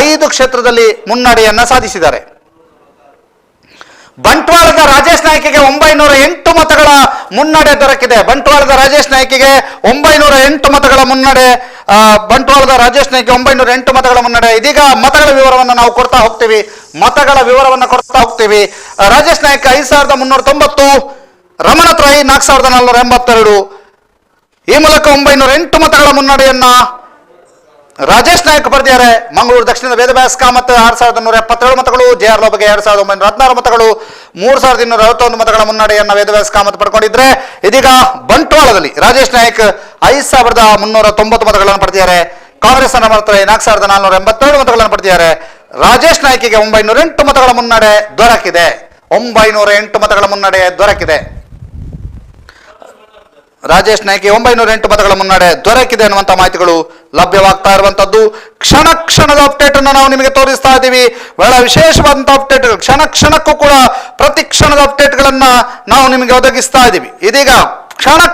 Speaker 1: 5 ಕ್ಷೇತ್ರದಲ್ಲಿ ಮುನ್ನಡೆಯನ್ನ ಸಾಧಿಸಿದ್ದಾರೆ. ಬಂಟ್ವಾಳದ ರಾಜೇಶ್ ನಾಯ್ಕಿಗೆ 908 ಮತಗಳ ಮುನ್ನಡೆ ದೊರಕಿದೆ. ಬಂಟ್ವಾಳದ ರಾಜೇಶ್ ನಾಯ್ಕಿಗೆ 908 ಮತಗಳ ಮುನ್ನಡೆ. ಬಂಟ್ವಾಳದ ರಾಜೇಶ್ ನಾಯ್ಕ 908 ಮತಗಳ ಮುನ್ನಡೆ. ಇದೀಗ ಮತಗಳ ವಿವರವನ್ನು ನಾವು ಕೊಡ್ತಾ ಹೋಗ್ತೀವಿ. ರಾಜೇಶ್ ನಾಯ್ಕ 5390, ರಮಣತ್ ರೈ 4482. ಈ ಮೂಲಕ 908 ಮತಗಳ ಮುನ್ನಡೆಯನ್ನ ರಾಜೇಶ್ ನಾಯ್ಕ ಪಡೆದಿದ್ದಾರೆ. ಮಂಗಳೂರು ದಕ್ಷಿಣದ ವೇದವ್ಯಾಸ್ ಕಾಮತ್ 6177 ಮತಗಳು, JR ಲೋಬಗೆ 2916 ಮತಗಳು, 3261 ಮತಗಳ ಮುನ್ನಡೆಯನ್ನ ವೇದವ್ಯಾಸ್ ಕಾಮತ್ ಪಡ್ಕೊಂಡಿದ್ರೆ, ಇದೀಗ ಬಂಟ್ವಾಳದಲ್ಲಿ ರಾಜೇಶ್ ನಾಯ್ಕ್ 5390 ಮತಗಳನ್ನು ಪಡೆದಿದ್ದಾರೆ. ಕಾಂಗ್ರೆಸ್ ರಮಣತ್ ರೈ 4482 ಮತಗಳನ್ನು ಪಡೆದಿದ್ದಾರೆ. ರಾಜೇಶ್ ನಾಯ್ಕಿಗೆ 908 ಮತಗಳ ಮುನ್ನಡೆ ದೊರಕಿದೆ. 908 ಮತಗಳ ಮುನ್ನಡೆ ದೊರಕಿದೆ. ರಾಜೇಶ್ ನಾಯ್ಕ 908 ಮತಗಳ ಮುನ್ನಡೆ ದೊರಕಿದೆ ಅನ್ನುವಂಥ ಮಾಹಿತಿಗಳು ಲಭ್ಯವಾಗ್ತಾ ಇರುವಂತದ್ದು. ಕ್ಷಣದ ಅಪ್ಡೇಟ್ ಅನ್ನು ನಾವು ನಿಮಗೆ ತೋರಿಸ್ತಾ ಇದ್ದೀವಿ. ಬಹಳ ವಿಶೇಷವಾದಂತಹ ಅಪ್ಡೇಟ್, ಕ್ಷಣಕ್ಕೂ ಕೂಡ ಪ್ರತಿ ಕ್ಷಣದ ಅಪ್ಡೇಟ್ಗಳನ್ನ ನಾವು ನಿಮಗೆ ಒದಗಿಸ್ತಾ ಇದ್ದೀವಿ. ಇದೀಗ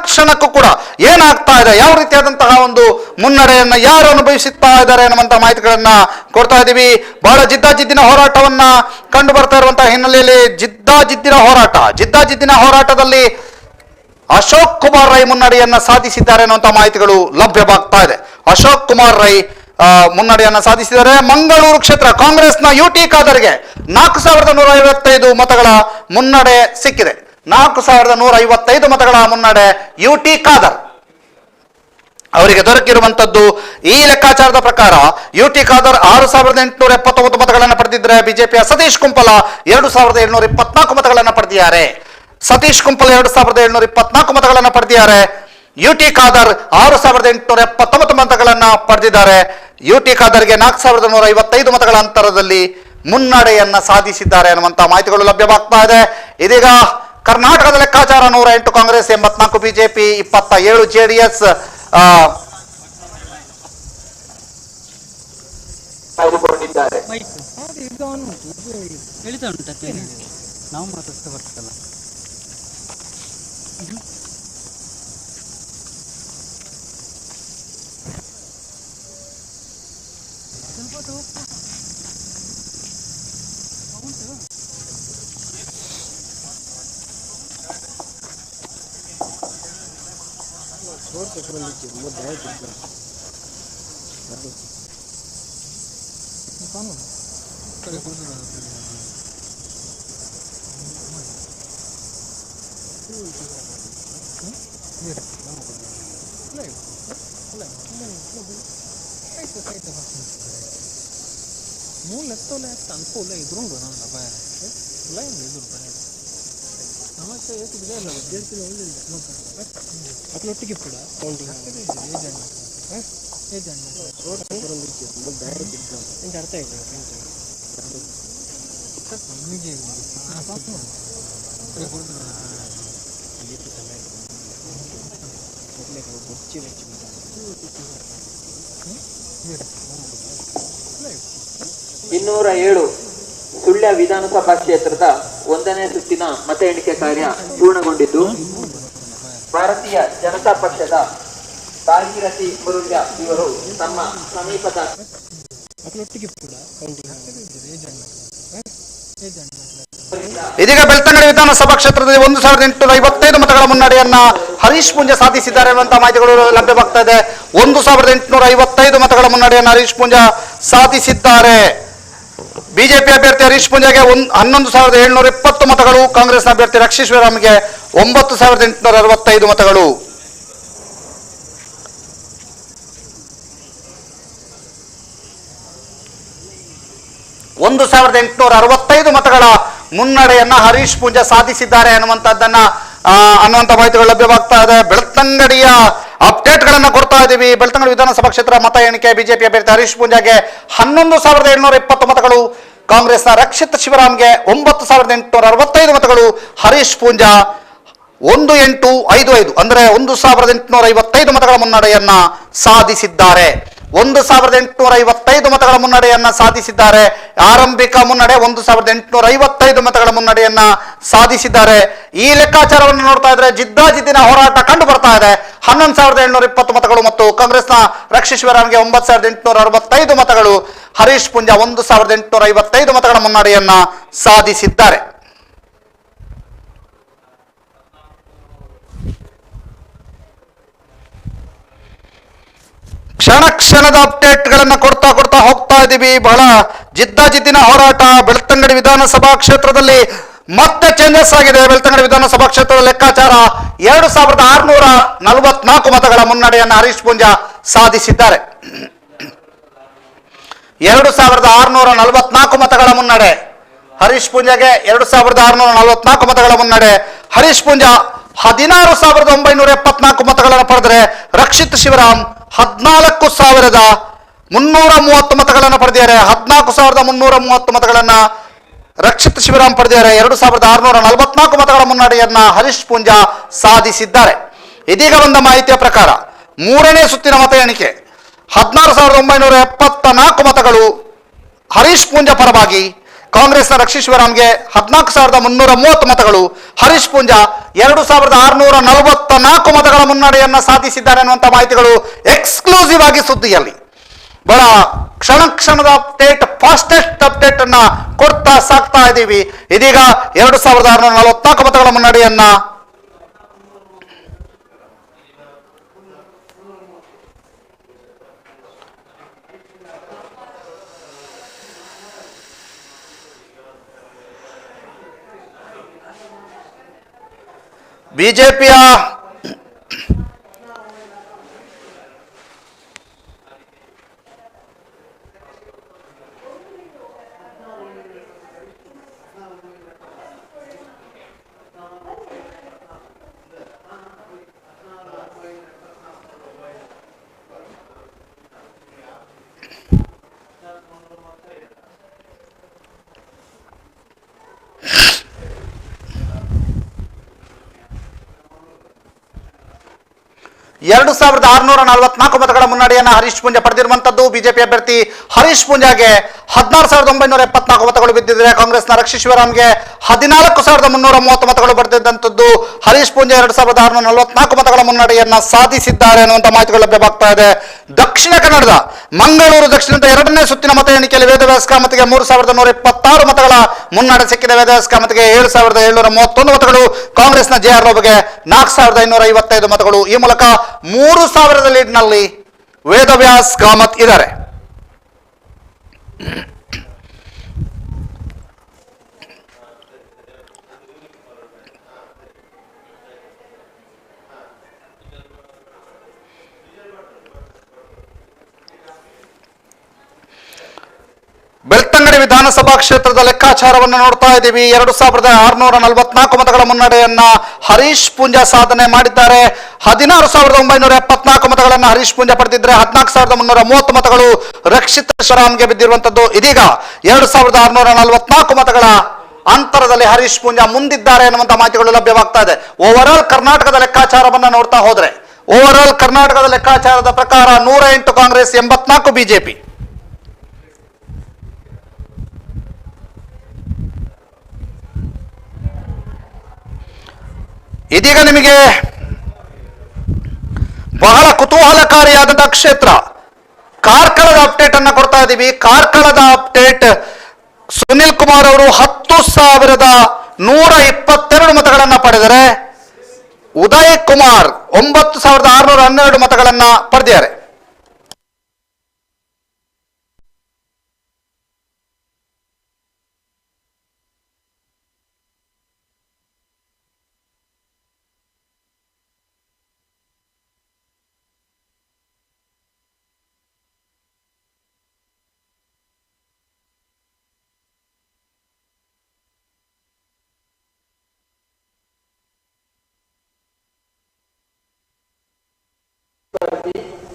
Speaker 1: ಕ್ಷಣಕ್ಕೂ ಕೂಡ ಏನಾಗ್ತಾ ಇದೆ, ಯಾವ ರೀತಿಯಾದಂತಹ ಒಂದು ಮುನ್ನಡೆಯನ್ನ ಯಾರು ಅನುಭವಿಸುತ್ತಾ ಇದ್ದಾರೆ ಅನ್ನುವಂಥ ಮಾಹಿತಿಗಳನ್ನ ಕೊಡ್ತಾ ಇದ್ದೀವಿ. ಬಹಳ ಜಿದ್ದಾಜಿದ್ದಿನ ಹೋರಾಟವನ್ನ ಕಂಡು ಬರ್ತಾ ಇರುವಂತಹ ಹಿನ್ನೆಲೆಯಲ್ಲಿ ಜಿದ್ದಾಜಿದ್ದಿನ ಹೋರಾಟದಲ್ಲಿ ಅಶೋಕ್ ಕುಮಾರ್ ರೈ ಮುನ್ನಡೆಯನ್ನ ಸಾಧಿಸಿದ್ದಾರೆ ಅನ್ನುವಂಥ ಮಾಹಿತಿಗಳು ಲಭ್ಯವಾಗ್ತಾ ಇದೆ. ಅಶೋಕ್ ಕುಮಾರ್ ರೈ ಮುನ್ನಡೆಯನ್ನ ಸಾಧಿಸಿದ್ದಾರೆ. ಮಂಗಳೂರು ಕ್ಷೇತ್ರ ಕಾಂಗ್ರೆಸ್ನ UT ಖಾದರ್ಗೆ 4155 ಮತಗಳ ಮುನ್ನಡೆ ಸಿಕ್ಕಿದೆ. 4155 ಮತಗಳ ಮುನ್ನಡೆ UT ಖಾದರ್ ಅವರಿಗೆ ದೊರಕಿರುವಂತದ್ದು. ಈ ಲೆಕ್ಕಾಚಾರದ ಪ್ರಕಾರ UT ಖಾದರ್ 6879 ಮತಗಳನ್ನು ಪಡೆದಿದ್ದಾರೆ. ಬಿಜೆಪಿಯ ಸತೀಶ್ ಕುಂಪಲ 2724 ಮತಗಳನ್ನು ಪಡೆದಿದ್ದಾರೆ. 2724 ಮತಗಳನ್ನು ಪಡೆದಿದ್ದಾರೆ. UT ಖಾದರ್ 6879 ಮತಗಳನ್ನು ಪಡೆದಿದ್ದಾರೆ. UT ಖಾದರ್ಗೆ 4155 ಮತಗಳ ಅಂತರದಲ್ಲಿ ಮುನ್ನಡೆಯನ್ನ ಸಾಧಿಸಿದ್ದಾರೆ ಅನ್ನುವಂಥ ಮಾಹಿತಿಗಳು ಲಭ್ಯವಾಗ್ತಾ ಇದೆ. ಇದೀಗ ಕರ್ನಾಟಕದ ಲೆಕ್ಕಾಚಾರ 108 ಕಾಂಗ್ರೆಸ್, 84 ಬಿಜೆಪಿ, 27 JDS.
Speaker 7: ನಾವು ಮಾತಾಡ್ತಾ ಬರ್ತಲ್ಲ.
Speaker 6: ಅಕ್ಲೊಟ್ಟಿಗೆ ಕೂಡ
Speaker 8: ಇನ್ನೂರ 7 ಸುಳ್ಯ ವಿಧಾನಸಭಾ ಕ್ಷೇತ್ರದ 1ನೇ ಸುತ್ತಿನ ಮತ ಎಣಿಕೆ ಕಾರ್ಯ ಪೂರ್ಣಗೊಂಡಿದ್ದು ಭಾರತೀಯ ಜನತಾ ಪಕ್ಷದ ಭಾಗೀರಥಿ ಮುರುಘ ಇವರು ತಮ್ಮ ಸಮೀಪದ
Speaker 1: ಇದೀಗ ಬೆಳ್ತಂಗಡಿ ವಿಧಾನಸಭಾ ಕ್ಷೇತ್ರದಲ್ಲಿ 1855 ಮತಗಳ ಮುನ್ನಡೆಯನ್ನ ಹರೀಶ್ ಪೂಂಜಾ ಸಾಧಿಸಿದ್ದಾರೆ ಎನ್ನುವಂತಹ ಮಾಹಿತಿಗಳು ಲಭ್ಯವಾಗ್ತಾ ಇದೆ. 1855 ಮತಗಳ ಮುನ್ನಡೆಯನ್ನ ಹರೀಶ್ ಪೂಂಜಾ ಸಾಧಿಸಿದ್ದಾರೆ. ಬಿಜೆಪಿ ಅಭ್ಯರ್ಥಿ ಹರೀಶ್ ಪೂಂಜಾಗೆ 11,720 ಮತಗಳು, ಕಾಂಗ್ರೆಸ್ನ ಅಭ್ಯರ್ಥಿ ರಕ್ಷಿತ್ ಶಿವರಾಮ್ಗೆ 9,865 ಮತಗಳು. ಒಂದು 1,865 ಮತಗಳ ಮುನ್ನಡೆಯನ್ನ ಹರೀಶ್ ಪೂಂಜಾ ಸಾಧಿಸಿದ್ದಾರೆ ಅನ್ನುವಂತ ಮಾಹಿತಿಗಳು ಲಭ್ಯವಾಗ್ತಾ ಇದೆ. ಬೆಳ್ತಂಗಡಿಯ ಅಪ್ಡೇಟ್ ಗಳನ್ನ ಕೊಡ್ತಾ ಇದ್ದೀವಿ. ಬೆಳ್ತಂಗಡಿ ವಿಧಾನಸಭಾ ಕ್ಷೇತ್ರ ಮತ ಎಣಿಕೆ ಬಿಜೆಪಿ ಅಭ್ಯರ್ಥಿ ಹರೀಶ್ ಪೂಂಜಾಗೆ 11,720 ಮತಗಳು, ಕಾಂಗ್ರೆಸ್ನ ರಕ್ಷಿತ್ ಶಿವರಾಮ್ಗೆ 9,865 ಮತಗಳು. ಹರೀಶ್ ಪೂಂಜಾ 1855 ಅಂದ್ರೆ 1,855 ಮತಗಳ ಮುನ್ನಡೆಯನ್ನ ಸಾಧಿಸಿದ್ದಾರೆ. 1,855 ಮತಗಳ ಮುನ್ನಡೆಯನ್ನ ಸಾಧಿಸಿದ್ದಾರೆ. ಆರಂಭಿಕ ಮುನ್ನಡೆ 1,855 ಮತಗಳ ಮುನ್ನಡೆಯನ್ನ ಸಾಧಿಸಿದ್ದಾರೆ. ಈ ಲೆಕ್ಕಾಚಾರವನ್ನು ನೋಡ್ತಾ ಇದ್ರೆ ಜಿದ್ದಾಜಿದ್ದಿನ ಹೋರಾಟ ಕಂಡು ಬರ್ತಾ ಇದೆ. 11,720 ಮತಗಳು ಮತ್ತು ಕಾಂಗ್ರೆಸ್ನ ರಕ್ಷಿತ್ ಶಿವರಾಮ್ಗೆ 9,865 ಮತಗಳು. ಹರೀಶ್ ಪೂಂಜಾ 1,855 ಮತಗಳ ಮುನ್ನಡೆಯನ್ನ ಸಾಧಿಸಿದ್ದಾರೆ. ಕ್ಷಣ ಕ್ಷಣದ ಅಪ್ಡೇಟ್ ಗಳನ್ನ ಕೊಡ್ತಾ ಹೋಗ್ತಾ ಇದ್ದೀವಿ. ಬಹಳ ಜಿದ್ದಾಜಿದ್ದಿನ ಹೋರಾಟ ಬೆಳ್ತಂಗಡಿ ವಿಧಾನಸಭಾ ಕ್ಷೇತ್ರದಲ್ಲಿ ಮತ್ತೆ ಚೇಂಜಸ್ ಆಗಿದೆ. ಬೆಳ್ತಂಗಡಿ ವಿಧಾನಸಭಾ ಕ್ಷೇತ್ರದ ಲೆಕ್ಕಾಚಾರ 2,644 ಮತಗಳ ಮುನ್ನಡೆಯನ್ನು ಹರೀಶ್ ಪೂಂಜಾ ಸಾಧಿಸಿದ್ದಾರೆ. 2,644 ಮತಗಳ ಮುನ್ನಡೆ ಹರೀಶ್ ಪೂಂಜಾಗೆ 2,644 ಮತಗಳ ಮುನ್ನಡೆ. ಹರೀಶ್ ಪೂಂಜಾ 16,974 ಮತಗಳನ್ನು ಪಡೆದರೆ ರಕ್ಷಿತ್ ಶಿವರಾಮ್ 14,330 ಮತಗಳನ್ನು ಪಡೆದಿದ್ದಾರೆ. 14,330 ಮತಗಳನ್ನ ರಕ್ಷಿತ್ ಶಿವರಾಮ್ ಪಡೆದಿದ್ದಾರೆ. 2,644 ಮತಗಳ ಮುನ್ನಡೆಯನ್ನ ಹರೀಶ್ ಪೂಂಜಾ ಸಾಧಿಸಿದ್ದಾರೆ. ಇದೀಗ ಬಂದ ಮಾಹಿತಿಯ ಪ್ರಕಾರ 3ನೇ ಸುತ್ತಿನ ಮತ ಎಣಿಕೆ 16,974 ಮತಗಳು ಹರೀಶ್ ಪೂಂಜಾ ಪರವಾಗಿ, ಕಾಂಗ್ರೆಸ್ನ ರಕ್ಷಿತ್ ಶಿವರಾಮ್ಗೆ 14,330 ಮತಗಳು. ಹರೀಶ್ ಪೂಂಜಾ 2,644 ಮತಗಳ ಮುನ್ನಡೆಯನ್ನ ಸಾಧಿಸಿದ್ದಾರೆ ಅನ್ನುವಂಥ ಮಾಹಿತಿಗಳು ಎಕ್ಸ್ಕ್ಲೂಸಿವ್ ಆಗಿ ಸುದ್ದಿಯಲ್ಲಿ ಬಹಳ ಕ್ಷಣದ ಅಪ್ಡೇಟ್, ಫಾಸ್ಟೆಸ್ಟ್ ಅಪ್ಡೇಟ್ ಅನ್ನ ಕೊಡ್ತಾ ಸಾಕ್ತಾ ಇದ್ದೀವಿ. ಇದೀಗ 2,644 ಮತಗಳ ಮುನ್ನಡೆಯನ್ನ ಬಿಜೆಪಿಯ ಎರಡು 2,644 ಮತಗಳ ಮುನ್ನಡೆಯನ್ನು ಹರೀಶ್ ಪೂಂಜಾ ಪಡೆದಿರುವಂತದ್ದು. ಬಿಜೆಪಿ ಅಭ್ಯರ್ಥಿ ಹರೀಶ್ ಪೂಂಜಾಗೆ 16,974 ಮತಗಳು ಬಿದ್ದಿದ್ರೆ, ಕಾಂಗ್ರೆಸ್ನ ರಕ್ಷಿತ್ ಶಿವರಾಮ್ಗೆ 14,330 ಮತಗಳು ಪಡೆದಿದ್ದಂಥದ್ದು. ಹರೀಶ್ ಪೂಂಜಾ 2,644 ಮತಗಳ ಮುನ್ನಡೆಯನ್ನ ಸಾಧಿಸಿದ್ದಾರೆ ಅನ್ನುವಂಥ ಮಾಹಿತಿಗಳು ಲಭ್ಯವಾಗ್ತಾ ಇದೆ. ದಕ್ಷಿಣ ಕನ್ನಡದ ಮಂಗಳೂರು ದಕ್ಷಿಣದ 2ನೇ ಸುತ್ತಿನ ಮತ ಎಣಿಕೆಯಲ್ಲಿ ವೇದವ್ಯಾಸ ಕಾಮತ್ಗೆ 3,126 ಮತಗಳ ಮುನ್ನಡೆ ಸಿಕ್ಕಿದೆ. ವೇದವ್ಯಾಸ ಕಾಮತ್ಗೆ 7,731 ಮತಗಳು, ಕಾಂಗ್ರೆಸ್ನ JR ಲೋಬ್ಗೆ 4,555 ಮತಗಳು. ಈ ಮೂಲಕ 3,000 ಲೀಡ್ನಲ್ಲಿ ವೇದವ್ಯಾಸ್ ಕಾಮತ್ ಇದ್ದಾರೆ. ಬೆಳ್ತಂಗಡಿ ವಿಧಾನಸಭಾ ಕ್ಷೇತ್ರದ ಲೆಕ್ಕಾಚಾರವನ್ನು ನೋಡ್ತಾ ಇದ್ದೀವಿ. 2644 ಮತಗಳ ಮುನ್ನಡೆಯನ್ನ ಹರೀಶ್ ಪೂಂಜಾ ಸಾಧನೆ ಮಾಡಿದ್ದಾರೆ. 16,974 ಮತಗಳನ್ನು ಹರೀಶ್ ಪೂಂಜಾ ಪಡೆದಿದ್ರೆ 14,330 ಮತಗಳು ರಕ್ಷಿತ್ ಶರಾಮ್ಗೆ ಬಿದ್ದಿರುವಂತದ್ದು. ಇದೀಗ 2,644 ಮತಗಳ ಅಂತರದಲ್ಲಿ ಹರೀಶ್ ಪೂಂಜಾ ಮುಂದಿದ್ದಾರೆ ಎನ್ನುವಂತ ಮಾಹಿತಿಗಳು ಲಭ್ಯವಾಗ್ತಾ ಇದೆ. ಓವರ್ ಆಲ್ ಕರ್ನಾಟಕದ ಲೆಕ್ಕಾಚಾರವನ್ನ ನೋಡ್ತಾ ಹೋದ್ರೆ, ಓವರ್ ಆಲ್ ಕರ್ನಾಟಕದ ಲೆಕ್ಕಾಚಾರದ ಪ್ರಕಾರ 108 ಕಾಂಗ್ರೆಸ್, 84 ಬಿಜೆಪಿ. ಇದೀಗ ನಿಮಗೆ ಬಹಳ ಕುತೂಹಲಕಾರಿಯಾದಂತಹ ಕ್ಷೇತ್ರ ಕಾರ್ಕಳದ ಅಪ್ಡೇಟ್ ಅನ್ನ ಕೊಡ್ತಾ ಇದ್ದೀವಿ. ಕಾರ್ಕಳದ ಅಪ್ಡೇಟ್, ಸುನಿಲ್ ಕುಮಾರ್ ಅವರು 10,122 ಮತಗಳನ್ನ ಪಡೆದರೆ ಉದಯ್ ಕುಮಾರ್ 9,612 ಮತಗಳನ್ನ ಪಡೆದಿದ್ದಾರೆ.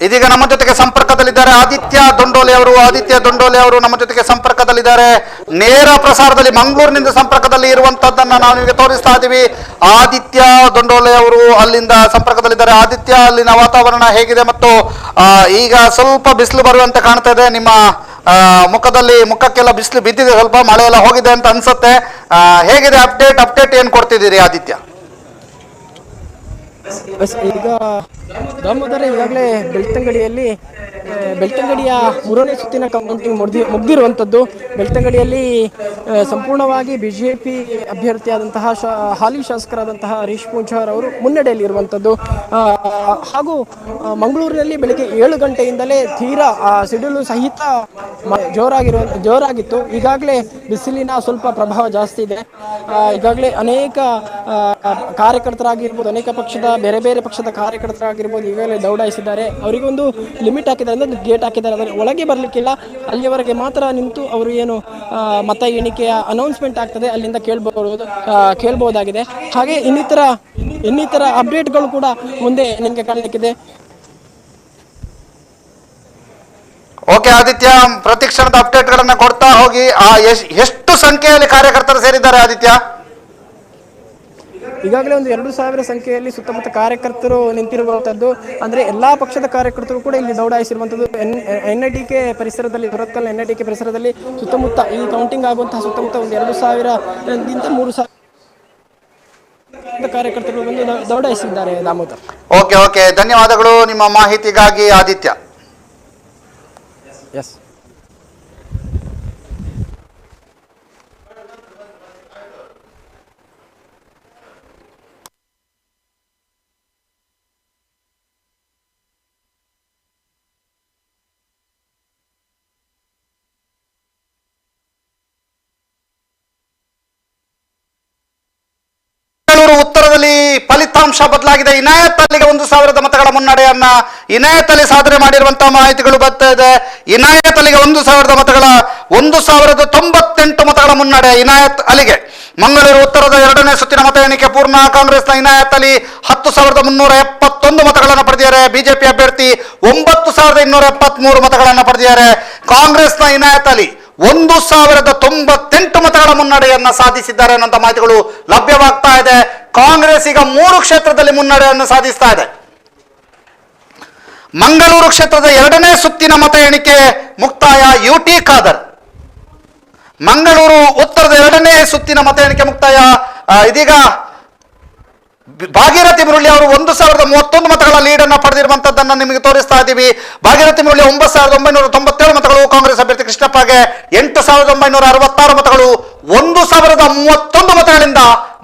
Speaker 1: ಇದೀಗ ನಮ್ಮ ಜೊತೆಗೆ ಸಂಪರ್ಕದಲ್ಲಿದ್ದಾರೆ ಆದಿತ್ಯ ದೊಂಡೋಲೆ ಅವರು. ಆದಿತ್ಯ ದೊಂಡೋಲೆ ಅವರು ನಮ್ಮ ಜೊತೆಗೆ ಸಂಪರ್ಕದಲ್ಲಿದ್ದಾರೆ. ನೇರ ಪ್ರಸಾರದಲ್ಲಿ ಮಂಗಳೂರಿನಿಂದ ಸಂಪರ್ಕದಲ್ಲಿ ಇರುವಂತದ್ದನ್ನ ನಾವು ನಿಮಗೆ ತೋರಿಸ್ತಾ ಇದ್ದೀವಿ. ಆದಿತ್ಯ ದೊಂಡೋಲೆ ಅವರು ಅಲ್ಲಿಂದ ಸಂಪರ್ಕದಲ್ಲಿದ್ದಾರೆ. ಆದಿತ್ಯ, ಅಲ್ಲಿನ ವಾತಾವರಣ ಹೇಗಿದೆ ಮತ್ತು ಈಗ ಸ್ವಲ್ಪ ಬಿಸಿಲು ಬರುವಂತೆ ಕಾಣ್ತಾ ಇದೆ. ನಿಮ್ಮ ಮುಖಕ್ಕೆಲ್ಲ ಬಿಸಿಲು ಬಿದ್ದಿದೆ, ಸ್ವಲ್ಪ ಮಳೆ ಎಲ್ಲ ಹೋಗಿದೆ ಅಂತ ಅನ್ಸುತ್ತೆ. ಹೇಗಿದೆ ಅಪ್ಡೇಟ್ ಏನ್ ಕೊಡ್ತಿದ್ದೀರಿ ಆದಿತ್ಯ?
Speaker 6: ಈಗ ದಾಮೋದರ ಈಗಾಗಲೇ ಬೆಳ್ತಂಗಡಿಯ 3ನೇ ಸುತ್ತಿನ ಕೌಂಟಿಂಗ್ ಮುಗ್ದಿರುವಂಥದ್ದು. ಬೆಳ್ತಂಗಡಿಯಲ್ಲಿ ಸಂಪೂರ್ಣವಾಗಿ ಬಿಜೆಪಿ ಅಭ್ಯರ್ಥಿಯಾದಂತಹ ಹಾಲಿ ಶಾಸಕರಾದಂತಹ ಹರೀಶ್ ಪೂಂಜಾ ಅವರು ಮುನ್ನಡೆಯಲ್ಲಿ ಇರುವಂಥದ್ದು. ಹಾಗೂ ಮಂಗಳೂರಿನಲ್ಲಿ ಬೆಳಗ್ಗೆ 7 ಗಂಟೆಯಿಂದಲೇ ತೀರಾ ಸಿಡಿಲು ಸಹಿತ ಜೋರಾಗಿತ್ತು. ಈಗಾಗಲೇ ಬಿಸಿಲಿನ ಸ್ವಲ್ಪ ಪ್ರಭಾವ ಜಾಸ್ತಿ ಇದೆ. ಈಗಾಗಲೇ ಅನೇಕ ಕಾರ್ಯಕರ್ತರಾಗಿರ್ಬೋದು, ಅನೇಕ ಪಕ್ಷದ ಬೇರೆ ಬೇರೆ ಪಕ್ಷದ ಕಾರ್ಯಕರ್ತರಾಗಿರ್ಬೋದು ಈಗಾಗಲೇ ದೌಡಾಯಿಸಿದ್ದಾರೆ. ಅವರಿಗೊಂದು ಲಿಮಿಟ್ ಹಾಕಿದ್ದಾರೆ, ಅಂದರೆ ಗೇಟ್ ಹಾಕಿದ್ದಾರೆ. ಅದರ ಒಳಗೆ ಬರಲಿಕ್ಕಿಲ್ಲ, ಅಲ್ಲಿಯವರೆಗೆ ಮಾತ್ರ ನಿಂತು ಅವರು ಏನು ಮತ ಎಣಿಕೆಯ ಅನೌನ್ಸ್ಮೆಂಟ್ ಆಗ್ತದೆ ಅಲ್ಲಿಂದ ಕೇಳ್ಬೋದಾಗಿದೆ. ಹಾಗೆ ಇನ್ನಿತರ ಅಪ್ಡೇಟ್ಗಳು ಕೂಡ ಮುಂದೆ ನಿಮಗೆ ಕಾಣಲಿಕ್ಕಿದೆ.
Speaker 1: ಓಕೆ ಆದಿತ್ಯ, ಪ್ರತಿಕ್ಷಣದ ಅಪ್ಡೇಟ್ ಗಳನ್ನ ಕೊಡ್ತಾ ಹೋಗಿ. ಎಷ್ಟು ಸಂಖ್ಯೆಯಲ್ಲಿ ಕಾರ್ಯಕರ್ತರು ಸೇರಿದ್ದಾರೆ ಆದಿತ್ಯ?
Speaker 6: ಈಗಾಗಲೇ ಒಂದು 2,000 ಸಂಖ್ಯೆಯಲ್ಲಿ ಸುತ್ತಮುತ್ತ ಕಾರ್ಯಕರ್ತರು ನಿಂತಿರುವಂಥದ್ದು. ಅಂದರೆ ಎಲ್ಲ ಪಕ್ಷದ ಕಾರ್ಯಕರ್ತರು ಕೂಡ ಇಲ್ಲಿ ದೌಡಾಯಿಸಿರುವಂಥದ್ದು. NITK ಪರಿಸರದಲ್ಲಿ, ಸುರತ್ಕಲ್ NITK ಪರಿಸರದಲ್ಲಿ ಸುತ್ತಮುತ್ತ ಈ ಕೌಂಟಿಂಗ್ ಆಗುವಂತಹ ಸುತ್ತಮುತ್ತ ಒಂದು 2,000ಗಿಂತ 3,000 ಕಾರ್ಯಕರ್ತರು ಬಂದು ದೌಡಾಯಿಸಿದ್ದಾರೆ. ದಾಮೋದರ್,
Speaker 1: ಓಕೆ, ಧನ್ಯವಾದಗಳು ನಿಮ್ಮ ಮಾಹಿತಿಗಾಗಿ ಆದಿತ್ಯ.
Speaker 6: ಎಸ್.
Speaker 1: ಉತ್ತರದಲ್ಲಿ ಫಲಿತಾಂಶ ಬದಲಾಗಿದೆ. ಇನಾಯತ್ ಅಲಿಗೆ 1,000 ಮತಗಳ ಮುನ್ನಡೆಯನ್ನ ಇನಾಯತ್ ಅಲಿ ಸಾಧನೆ ಮಾಡಿರುವಂತಹ ಮಾಹಿತಿಗಳು ಬರ್ತಾ ಇದೆ. ಇನಾಯತ್ ಅಲಿಗೆ 1,000 ಮತಗಳ 1,098 ಮತಗಳ ಮುನ್ನಡೆ ಇನಾಯತ್ ಅಲಿಗೆ. ಮಂಗಳೂರು ಉತ್ತರದ 2ನೇ ಸುತ್ತಿನ ಮತ ಎಣಿಕೆ ಪೂರ್ಣ. ಕಾಂಗ್ರೆಸ್ನ ಇನಾಯತ್ ಅಲಿ 10,371 ಮತಗಳನ್ನು ಪಡೆದಿದ್ದಾರೆ. ಬಿಜೆಪಿ ಅಭ್ಯರ್ಥಿ 9,273 ಮತಗಳನ್ನು ಪಡೆದಿದ್ದಾರೆ. ಕಾಂಗ್ರೆಸ್ನ ಇನಾಯತ್ ಅಲಿ 1,098 ಮತಗಳ ಮುನ್ನಡೆಯನ್ನ ಸಾಧಿಸಿದ್ದಾರೆ ಅನ್ನುವಂಥ ಮಾಹಿತಿಗಳು ಲಭ್ಯವಾಗ್ತಾ ಇದೆ. ಕಾಂಗ್ರೆಸ್ ಈಗ 3 ಕ್ಷೇತ್ರದಲ್ಲಿ ಮುನ್ನಡೆಯನ್ನು ಸಾಧಿಸ್ತಾ ಇದೆ. ಮಂಗಳೂರು ಕ್ಷೇತ್ರದ 2ನೇ ಸುತ್ತಿನ ಮತ ಎಣಿಕೆ ಮುಕ್ತಾಯ. UT ಖಾದರ್. ಮಂಗಳೂರು ಉತ್ತರದ 2ನೇ ಸುತ್ತಿನ ಮತ ಎಣಿಕೆ ಮುಕ್ತಾಯ. ಇದೀಗ ಭಾಗೀರಥಿ ಮುರಳಿ ಅವರು 1,031 ಮತಗಳ ಲೀಡ್ ಅನ್ನ ಪಡೆದಿರುವಂತದ್ದನ್ನ ನಿಮಗೆ ತೋರಿಸ್ತಾ ಇದ್ದೀವಿ. ಭಾಗೀರಥಿ ಮುರಳಿ 9,997 ಮತಗಳು. ಕಾಂಗ್ರೆಸ್ ಅಭ್ಯರ್ಥಿ ಕೃಷ್ಣಪ್ಪಗೆ 8,966 ಮತಗಳು. 1,031 ಮತಗಳಿಂದ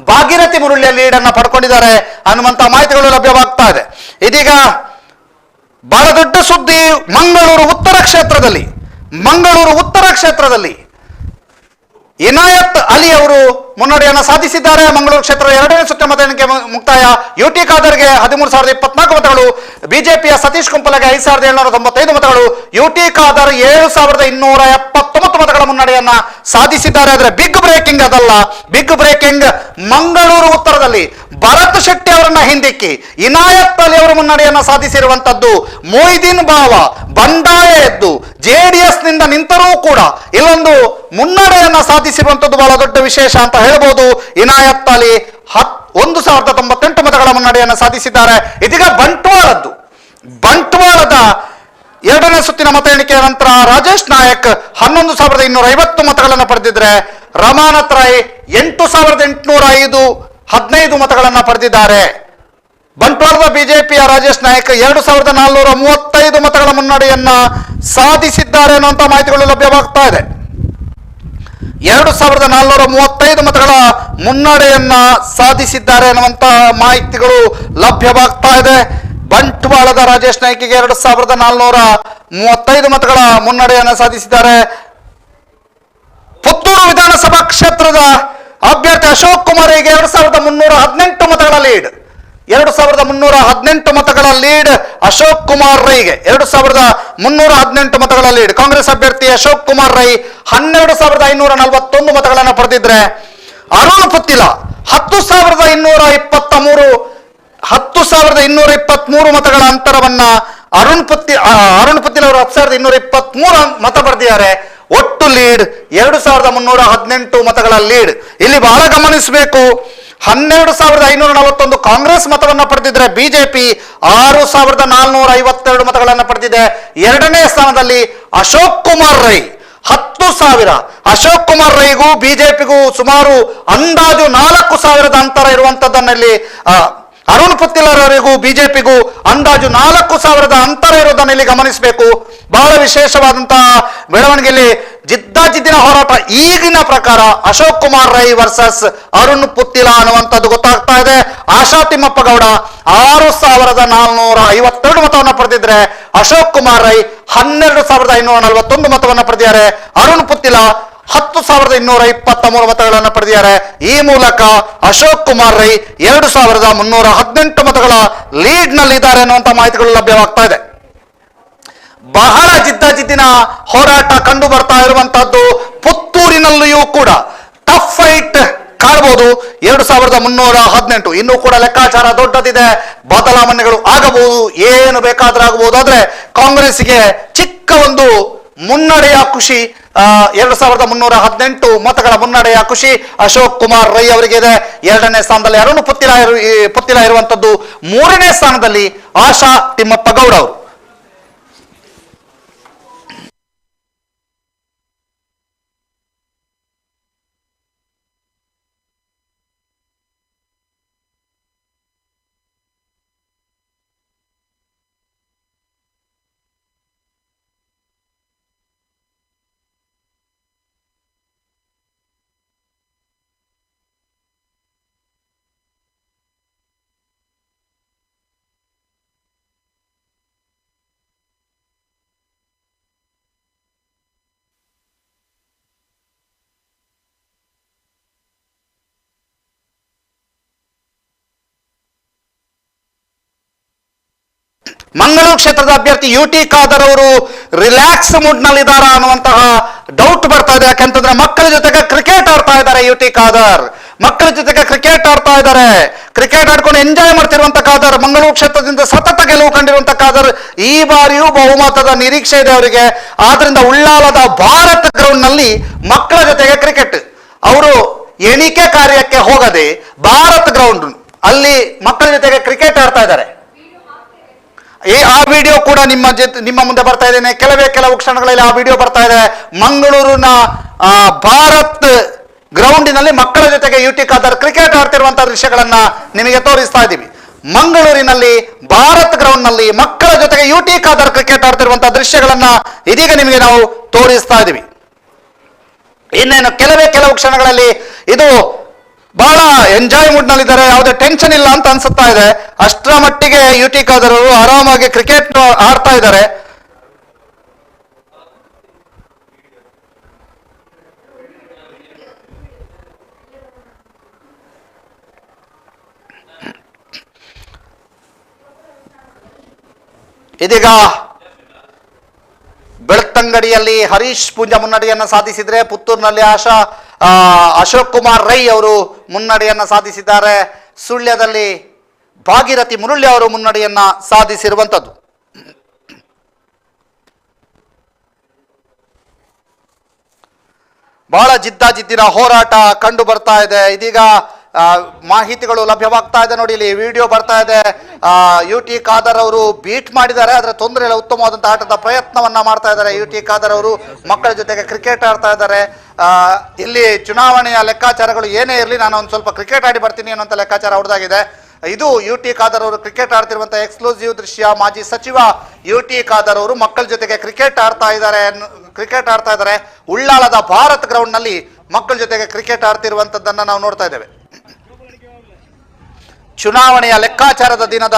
Speaker 1: ಭಾಗೀರಥಿ ಮುರಳಿಯ ಲೀಡ್ ಅನ್ನ ಪಡ್ಕೊಂಡಿದ್ದಾರೆ ಅನ್ನುವಂತ ಮಾಹಿತಿಗಳು ಲಭ್ಯವಾಗ್ತಾ ಇದೆ. ಇದೀಗ ಬಹಳ ದೊಡ್ಡ ಸುದ್ದಿ. ಮಂಗಳೂರು ಉತ್ತರ ಕ್ಷೇತ್ರದಲ್ಲಿ ಇನಾಯತ್ ಅಲಿ ಅವರು ಮುನ್ನಡೆಯನ್ನು ಸಾಧಿಸಿದ್ದಾರೆ. ಮಂಗಳೂರು ಕ್ಷೇತ್ರ 2ನೇ ಸುತ್ತಿನ ಮತ ಎಣಿಕೆ ಮುಕ್ತಾಯ. ಯುಟಿ ಖಾದರ್ಗೆ 13,024 ಮತಗಳು, ಬಿಜೆಪಿಯ ಸತೀಶ್ ಕುಂಪಲಗೆ 5,795 ಮತಗಳು, ಯುಟಿ ಖಾದರ್ 7,279 ಮತಗಳ ಮುನ್ನಡೆಯನ್ನ ಸಾಧಿಸಿದ್ದಾರೆ. ಆದರೆ ಬಿಗ್ ಬ್ರೇಕಿಂಗ್ ಅದಲ್ಲ, ಬಿಗ್ ಬ್ರೇಕಿಂಗ್ ಮಂಗಳೂರು ಉತ್ತರದಲ್ಲಿ ಭರತ್ ಶೆಟ್ಟಿ ಅವರನ್ನ ಹಿಂದಿಕ್ಕಿ ಇನಾಯತ್ ಅಲಿ ಅವರು ಮುನ್ನಡೆಯನ್ನ ಸಾಧಿಸಿರುವಂತದ್ದು. ಮೊಯ್ದೀನ್ ಬಾವ ಬಂಡಾಯ ಎದ್ದು JDS ನಿಂದ ನಿಂತರೂ ಕೂಡ ಇಲ್ಲೊಂದು ಮುನ್ನಡೆಯನ್ನ ಸಾಧಿಸಿರುವಂತದ್ದು ಬಹಳ ದೊಡ್ಡ ವಿಶೇಷ ಅಂತ ಹೇಳ್ಬೋದು. ಇನಾಯತ್ ಅಲಿ 1,098 ಮತಗಳ ಮುನ್ನಡೆಯನ್ನು ಸಾಧಿಸಿದ್ದಾರೆ. ಇದೀಗ ಬಂಟ್ವಾಳದ 2ನೇ ಸುತ್ತಿನ ಮತ ಎಣಿಕೆಯ ನಂತರ ರಾಜೇಶ್ ನಾಯಕ್ 11,250 ಮತಗಳನ್ನು ಪಡೆದಿದ್ರೆ, ರಮಾನಾಥ್ ರಾಯ್ 8,805 15 ಮತಗಳನ್ನು ಪಡೆದಿದ್ದಾರೆ. ಬಂಟ್ವಾಳದ ಬಿಜೆಪಿಯ ರಾಜೇಶ್ ನಾಯಕ್ 2,435 ಮತಗಳ ಮುನ್ನಡೆಯನ್ನ ಸಾಧಿಸಿದ್ದಾರೆ ಅನ್ನುವಂಥ ಮಾಹಿತಿಗಳು ಲಭ್ಯವಾಗ್ತಾ ಇದೆ. 2,435 ಮತಗಳ ಮುನ್ನಡೆಯನ್ನ ಸಾಧಿಸಿದ್ದಾರೆ ಅನ್ನುವಂಥ ಮಾಹಿತಿಗಳು ಲಭ್ಯವಾಗ್ತಾ ಇದೆ. ಬಂಟ್ವಾಳದ ರಾಜೇಶ್ ನಾಯ್ಕಿಗೆ 2,435 ಮತಗಳ ಮುನ್ನಡೆಯನ್ನು ಸಾಧಿಸಿದ್ದಾರೆ. ಪುತ್ತೂರು ವಿಧಾನಸಭಾ ಕ್ಷೇತ್ರದ ಅಭ್ಯರ್ಥಿ ಅಶೋಕ್ ಕುಮಾರಿಗೆ 2,318 ಮತಗಳ ಲೀಡ್. 2,318 ಮತಗಳ ಲೀಡ್ ಅಶೋಕ್ ಕುಮಾರ್ ರೈಗೆ 2,318 ಮತಗಳ ಲೀಡ್. ಕಾಂಗ್ರೆಸ್ ಅಭ್ಯರ್ಥಿ ಅಶೋಕ್ ಕುಮಾರ್ ರೈ 12,541 ಮತಗಳನ್ನು ಪಡೆದಿದ್ರೆ, ಅರುಣ್ ಪುತ್ತಿಲ 10,223 ಮತಗಳ ಅಂತರವನ್ನ ಅರುಣ್ ಪುತ್ತಿಲ ಅವರು 10,223 ಮತ ಪಡೆದಿದ್ದಾರೆ. ಒಟ್ಟು ಲೀಡ್ 2,318 ಮತಗಳ ಲೀಡ್. ಇಲ್ಲಿ ಬಹಳ ಗಮನಿಸಬೇಕು, 12,541 ಕಾಂಗ್ರೆಸ್ ಮತವನ್ನ ಪಡೆದಿದ್ರೆ, ಬಿಜೆಪಿ 6,452 ಮತಗಳನ್ನು ಪಡೆದಿದೆ. 2ನೇ ಸ್ಥಾನದಲ್ಲಿ ಅಶೋಕ್ ಕುಮಾರ್ ರೈ 10,000. ಅಶೋಕ್ ಕುಮಾರ್ ರೈಗೂ ಬಿಜೆಪಿಗೂ ಸುಮಾರು ಅಂದಾಜು 4,000 ಅಂತರ ಇರುವಂತದ್ದನ್ನಲ್ಲಿ, ಅರುಣ್ ಪುತ್ತಿಲರವರಿಗೂ ಬಿಜೆಪಿಗೂ ಅಂದಾಜು 4,000 ಅಂತರ ಇರುವುದನ್ನು ಇಲ್ಲಿ ಗಮನಿಸಬೇಕು. ಬಹಳ ವಿಶೇಷವಾದಂತಹ ಬೆಳವಣಿಗೆಯಲ್ಲಿ ಜಿದ್ದಾಜಿದ್ದಿನ ಹೋರಾಟ. ಈಗಿನ ಪ್ರಕಾರ ಅಶೋಕ್ ಕುಮಾರ್ ರೈ ವರ್ಸಸ್ ಅರುಣ್ ಪುತ್ತಿಲ ಅನ್ನುವಂಥದ್ದು ಗೊತ್ತಾಗ್ತಾ ಇದೆ. ಆಶಾ ತಿಮ್ಮಪ್ಪ ಗೌಡ 6,452 ಮತವನ್ನು ಪಡೆದಿದ್ರೆ, ಅಶೋಕ್ ಕುಮಾರ್ ರೈ 12,541 ಮತವನ್ನು ಪಡೆದಿದ್ದಾರೆ. ಅರುಣ್ ಪುತ್ತಿಲ 10,223 ಮತಗಳನ್ನು ಪಡೆದಿದ್ದಾರೆ. ಈ ಮೂಲಕ ಅಶೋಕ್ ಕುಮಾರ್ ರೈ 2,318 ಮತಗಳ ಲೀಡ್ ನಲ್ಲಿ ಇದ್ದಾರೆ ಅನ್ನುವಂಥ ಮಾಹಿತಿಗಳು ಲಭ್ಯವಾಗ್ತಾ ಇದೆ. ಬಹಳ ಜಿದ್ದಾಜಿದ್ದಿನ ಹೋರಾಟ ಕಂಡು ಬರ್ತಾ ಇರುವಂತಹದ್ದು. ಪುತ್ತೂರಿನಲ್ಲಿಯೂ ಕೂಡ ಟಫ್ ಫೈಟ್ ಕಾಣಬಹುದು. 2,318 ಇನ್ನೂ ಕೂಡ ಲೆಕ್ಕಾಚಾರ ದೊಡ್ಡದಿದೆ. ಬದಲಾವಣೆಗಳು ಆಗಬಹುದು, ಏನು ಬೇಕಾದ್ರೂ ಆಗಬಹುದು. ಆದ್ರೆ ಕಾಂಗ್ರೆಸ್ಗೆ ಚಿಕ್ಕ ಒಂದು ಮುನ್ನಡೆಯ ಖುಷಿ, 2,318 ಮತಗಳ ಮುನ್ನಡೆಯ ಖುಷಿ ಅಶೋಕ್ ಕುಮಾರ್ ರೈ ಅವರಿಗೆ ಇದೆ. 2ನೇ ಸ್ಥಾನದಲ್ಲಿ ಅರುಣ್ ಪುತ್ತಿಲ ಇರುವಂತದ್ದು. 3ನೇ ಸ್ಥಾನದಲ್ಲಿ ಆಶಾ ತಿಮ್ಮಪ್ಪ ಗೌಡ ಅವರು. ಮಂಗಳೂರು ಕ್ಷೇತ್ರದ ಅಭ್ಯರ್ಥಿ ಯುಟಿ ಖಾದರ್ ಅವರು ರಿಲ್ಯಾಕ್ಸ್ ಮೂಡ್ ನಲ್ಲಿ ಇದ್ದಾರಾ ಅನ್ನುವಂತಹ ಡೌಟ್ ಬರ್ತಾ ಇದೆ. ಯಾಕಂತಂದ್ರೆ ಮಕ್ಕಳ ಜೊತೆಗೆ ಕ್ರಿಕೆಟ್ ಆಡ್ತಾ ಇದ್ದಾರೆ ಯುಟಿ ಖಾದರ್. ಮಕ್ಕಳ ಜೊತೆಗೆ ಕ್ರಿಕೆಟ್ ಆಡ್ತಾ ಇದ್ದಾರೆ. ಕ್ರಿಕೆಟ್ ಆಡ್ಕೊಂಡು ಎಂಜಾಯ್ ಮಾಡ್ತಿರುವಂತ ಖಾದರ್, ಮಂಗಳೂರು ಕ್ಷೇತ್ರದಿಂದ ಸತತ ಗೆಲುವು ಕಂಡಿರುವಂತ ಖಾದರ್ ಈ ಬಾರಿಯೂ ಬಹುಮತದ ನಿರೀಕ್ಷೆ ಇದೆ ಅವರಿಗೆ. ಆದ್ರಿಂದ ಉಳ್ಳಾಲದ ಭಾರತ್ ಗ್ರೌಂಡ್ ನಲ್ಲಿ ಮಕ್ಕಳ ಜೊತೆಗೆ ಕ್ರಿಕೆಟ್, ಅವರು ಎಣಿಕೆ ಕಾರ್ಯಕ್ಕೆ ಹೋಗದೆ ಭಾರತ್ ಗ್ರೌಂಡ್ ಅಲ್ಲಿ ಮಕ್ಕಳ ಜೊತೆಗೆ ಕ್ರಿಕೆಟ್ ಆಡ್ತಾ ಇದ್ದಾರೆ. ಆ ವಿಡಿಯೋ ಕೂಡ ನಿಮ್ಮ ಮುಂದೆ ಬರ್ತಾ ಇದ್ದೇನೆ. ಕೆಲವು ಕ್ಷಣಗಳಲ್ಲಿ ಆ ವಿಡಿಯೋ ಬರ್ತಾ ಇದೆ. ಮಂಗಳೂರಿನ ಭಾರತ್ ಗ್ರೌಂಡಿನಲ್ಲಿ ಮಕ್ಕಳ ಜೊತೆಗೆ ಯುಟಿ ಖಾದರ್ ಕ್ರಿಕೆಟ್ ಆಡ್ತಿರುವಂತಹ ದೃಶ್ಯಗಳನ್ನ ನಿಮಗೆ ತೋರಿಸ್ತಾ ಇದ್ದೀವಿ. ಮಂಗಳೂರಿನಲ್ಲಿ ಭಾರತ್ ಗ್ರೌಂಡ್ ನಲ್ಲಿ ಮಕ್ಕಳ ಜೊತೆಗೆ ಯುಟಿ ಖಾದರ್ ಕ್ರಿಕೆಟ್ ಆಡ್ತಿರುವಂತಹ ದೃಶ್ಯಗಳನ್ನ ಇದೀಗ ನಿಮಗೆ ನಾವು ತೋರಿಸ್ತಾ ಇದ್ದೀವಿ. ಇನ್ನೇನು ಕೆಲವು ಕ್ಷಣಗಳಲ್ಲಿ ಇದು ಬಹಳ ಎಂಜಾಯ್ ಮೂಡ್ ನಲ್ಲಿದ್ದಾರೆ, ಯಾವುದೇ ಟೆನ್ಷನ್ ಇಲ್ಲ ಅಂತ ಅನ್ಸುತ್ತಾ ಇದೆ. ಅಷ್ಟರ ಮಟ್ಟಿಗೆ ಯುಟಿ ಖಾದರ್ ಅವರು ಆರಾಮಾಗಿ ಕ್ರಿಕೆಟ್ ಆಡ್ತಾ ಇದ್ದಾರೆ. ಇದೀಗ ಬೆಳ್ತಂಗಡಿಯಲ್ಲಿ ಹರೀಶ್ ಪೂಂಜಾ ಮುನ್ನಡೆಯನ್ನು ಸಾಧಿಸಿದರೆ ಪುತ್ತೂರಿನಲ್ಲಿ ಅಶೋಕ್ ಕುಮಾರ್ ರೈ ಅವರು ಮುನ್ನಡೆಯನ್ನು ಸಾಧಿಸಿದ್ದಾರೆ. ಸುಳ್ಯದಲ್ಲಿ ಭಾಗೀರಥಿ ಮುರುಳ್ಳಿ ಅವರು ಮುನ್ನಡೆಯನ್ನು ಸಾಧಿಸಿರುವಂಥದ್ದು. ಬಹಳ ಜಿದ್ದಾಜಿದ್ದಿನ ಹೋರಾಟ ಕಂಡು ಬರ್ತಾ ಇದೆ. ಇದೀಗ ಮಾಹಿತಿಗಳು ಲಭ್ಯವಾಗ್ತಾ ಇದೆ. ನೋಡಿ, ಇಲ್ಲಿ ವಿಡಿಯೋ ಬರ್ತಾ ಇದೆ. UT ಖಾದರ್ ಅವರು ಬೀಟ್ ಮಾಡಿದ್ದಾರೆ, ಆದರೆ ತೊಂದರೆ ಇಲ್ಲ, ಉತ್ತಮವಾದಂಥ ಆಟದ ಪ್ರಯತ್ನವನ್ನ ಮಾಡ್ತಾ ಇದ್ದಾರೆ. UT ಖಾದರ್ ಅವರು ಮಕ್ಕಳ ಜೊತೆಗೆ ಕ್ರಿಕೆಟ್ ಆಡ್ತಾ ಇದ್ದಾರೆ. ಇಲ್ಲಿ ಚುನಾವಣೆಯ ಲೆಕ್ಕಾಚಾರಗಳು ಏನೇ ಇರಲಿ, ನಾನು ಒಂದು ಸ್ವಲ್ಪ ಕ್ರಿಕೆಟ್ ಆಡಿ ಬರ್ತೀನಿ ಅನ್ನೋಂಥ ಲೆಕ್ಕಾಚಾರ ಅವ್ರದ್ದಾಗಿದೆ. ಇದು UT ಖಾದರ್ ಅವರು ಕ್ರಿಕೆಟ್ ಆಡ್ತಿರುವಂಥ ಎಕ್ಸ್ಕ್ಲೂಸಿವ್ ದೃಶ್ಯ. ಮಾಜಿ ಸಚಿವ UT ಖಾದರ್ ಅವರು ಮಕ್ಕಳ ಜೊತೆಗೆ ಕ್ರಿಕೆಟ್ ಆಡ್ತಾ ಇದ್ದಾರೆ. ಉಳ್ಳಾಲದ ಭಾರತ್ ಗ್ರೌಂಡ್ ನಲ್ಲಿ ಮಕ್ಕಳ ಜೊತೆಗೆ ಕ್ರಿಕೆಟ್ ಆಡ್ತಿರುವಂತದ್ದನ್ನ ನಾವು ನೋಡ್ತಾ ಇದ್ದೇವೆ. ಚುನಾವಣೆಯ ಲೆಕ್ಕಾಚಾರದ ದಿನದ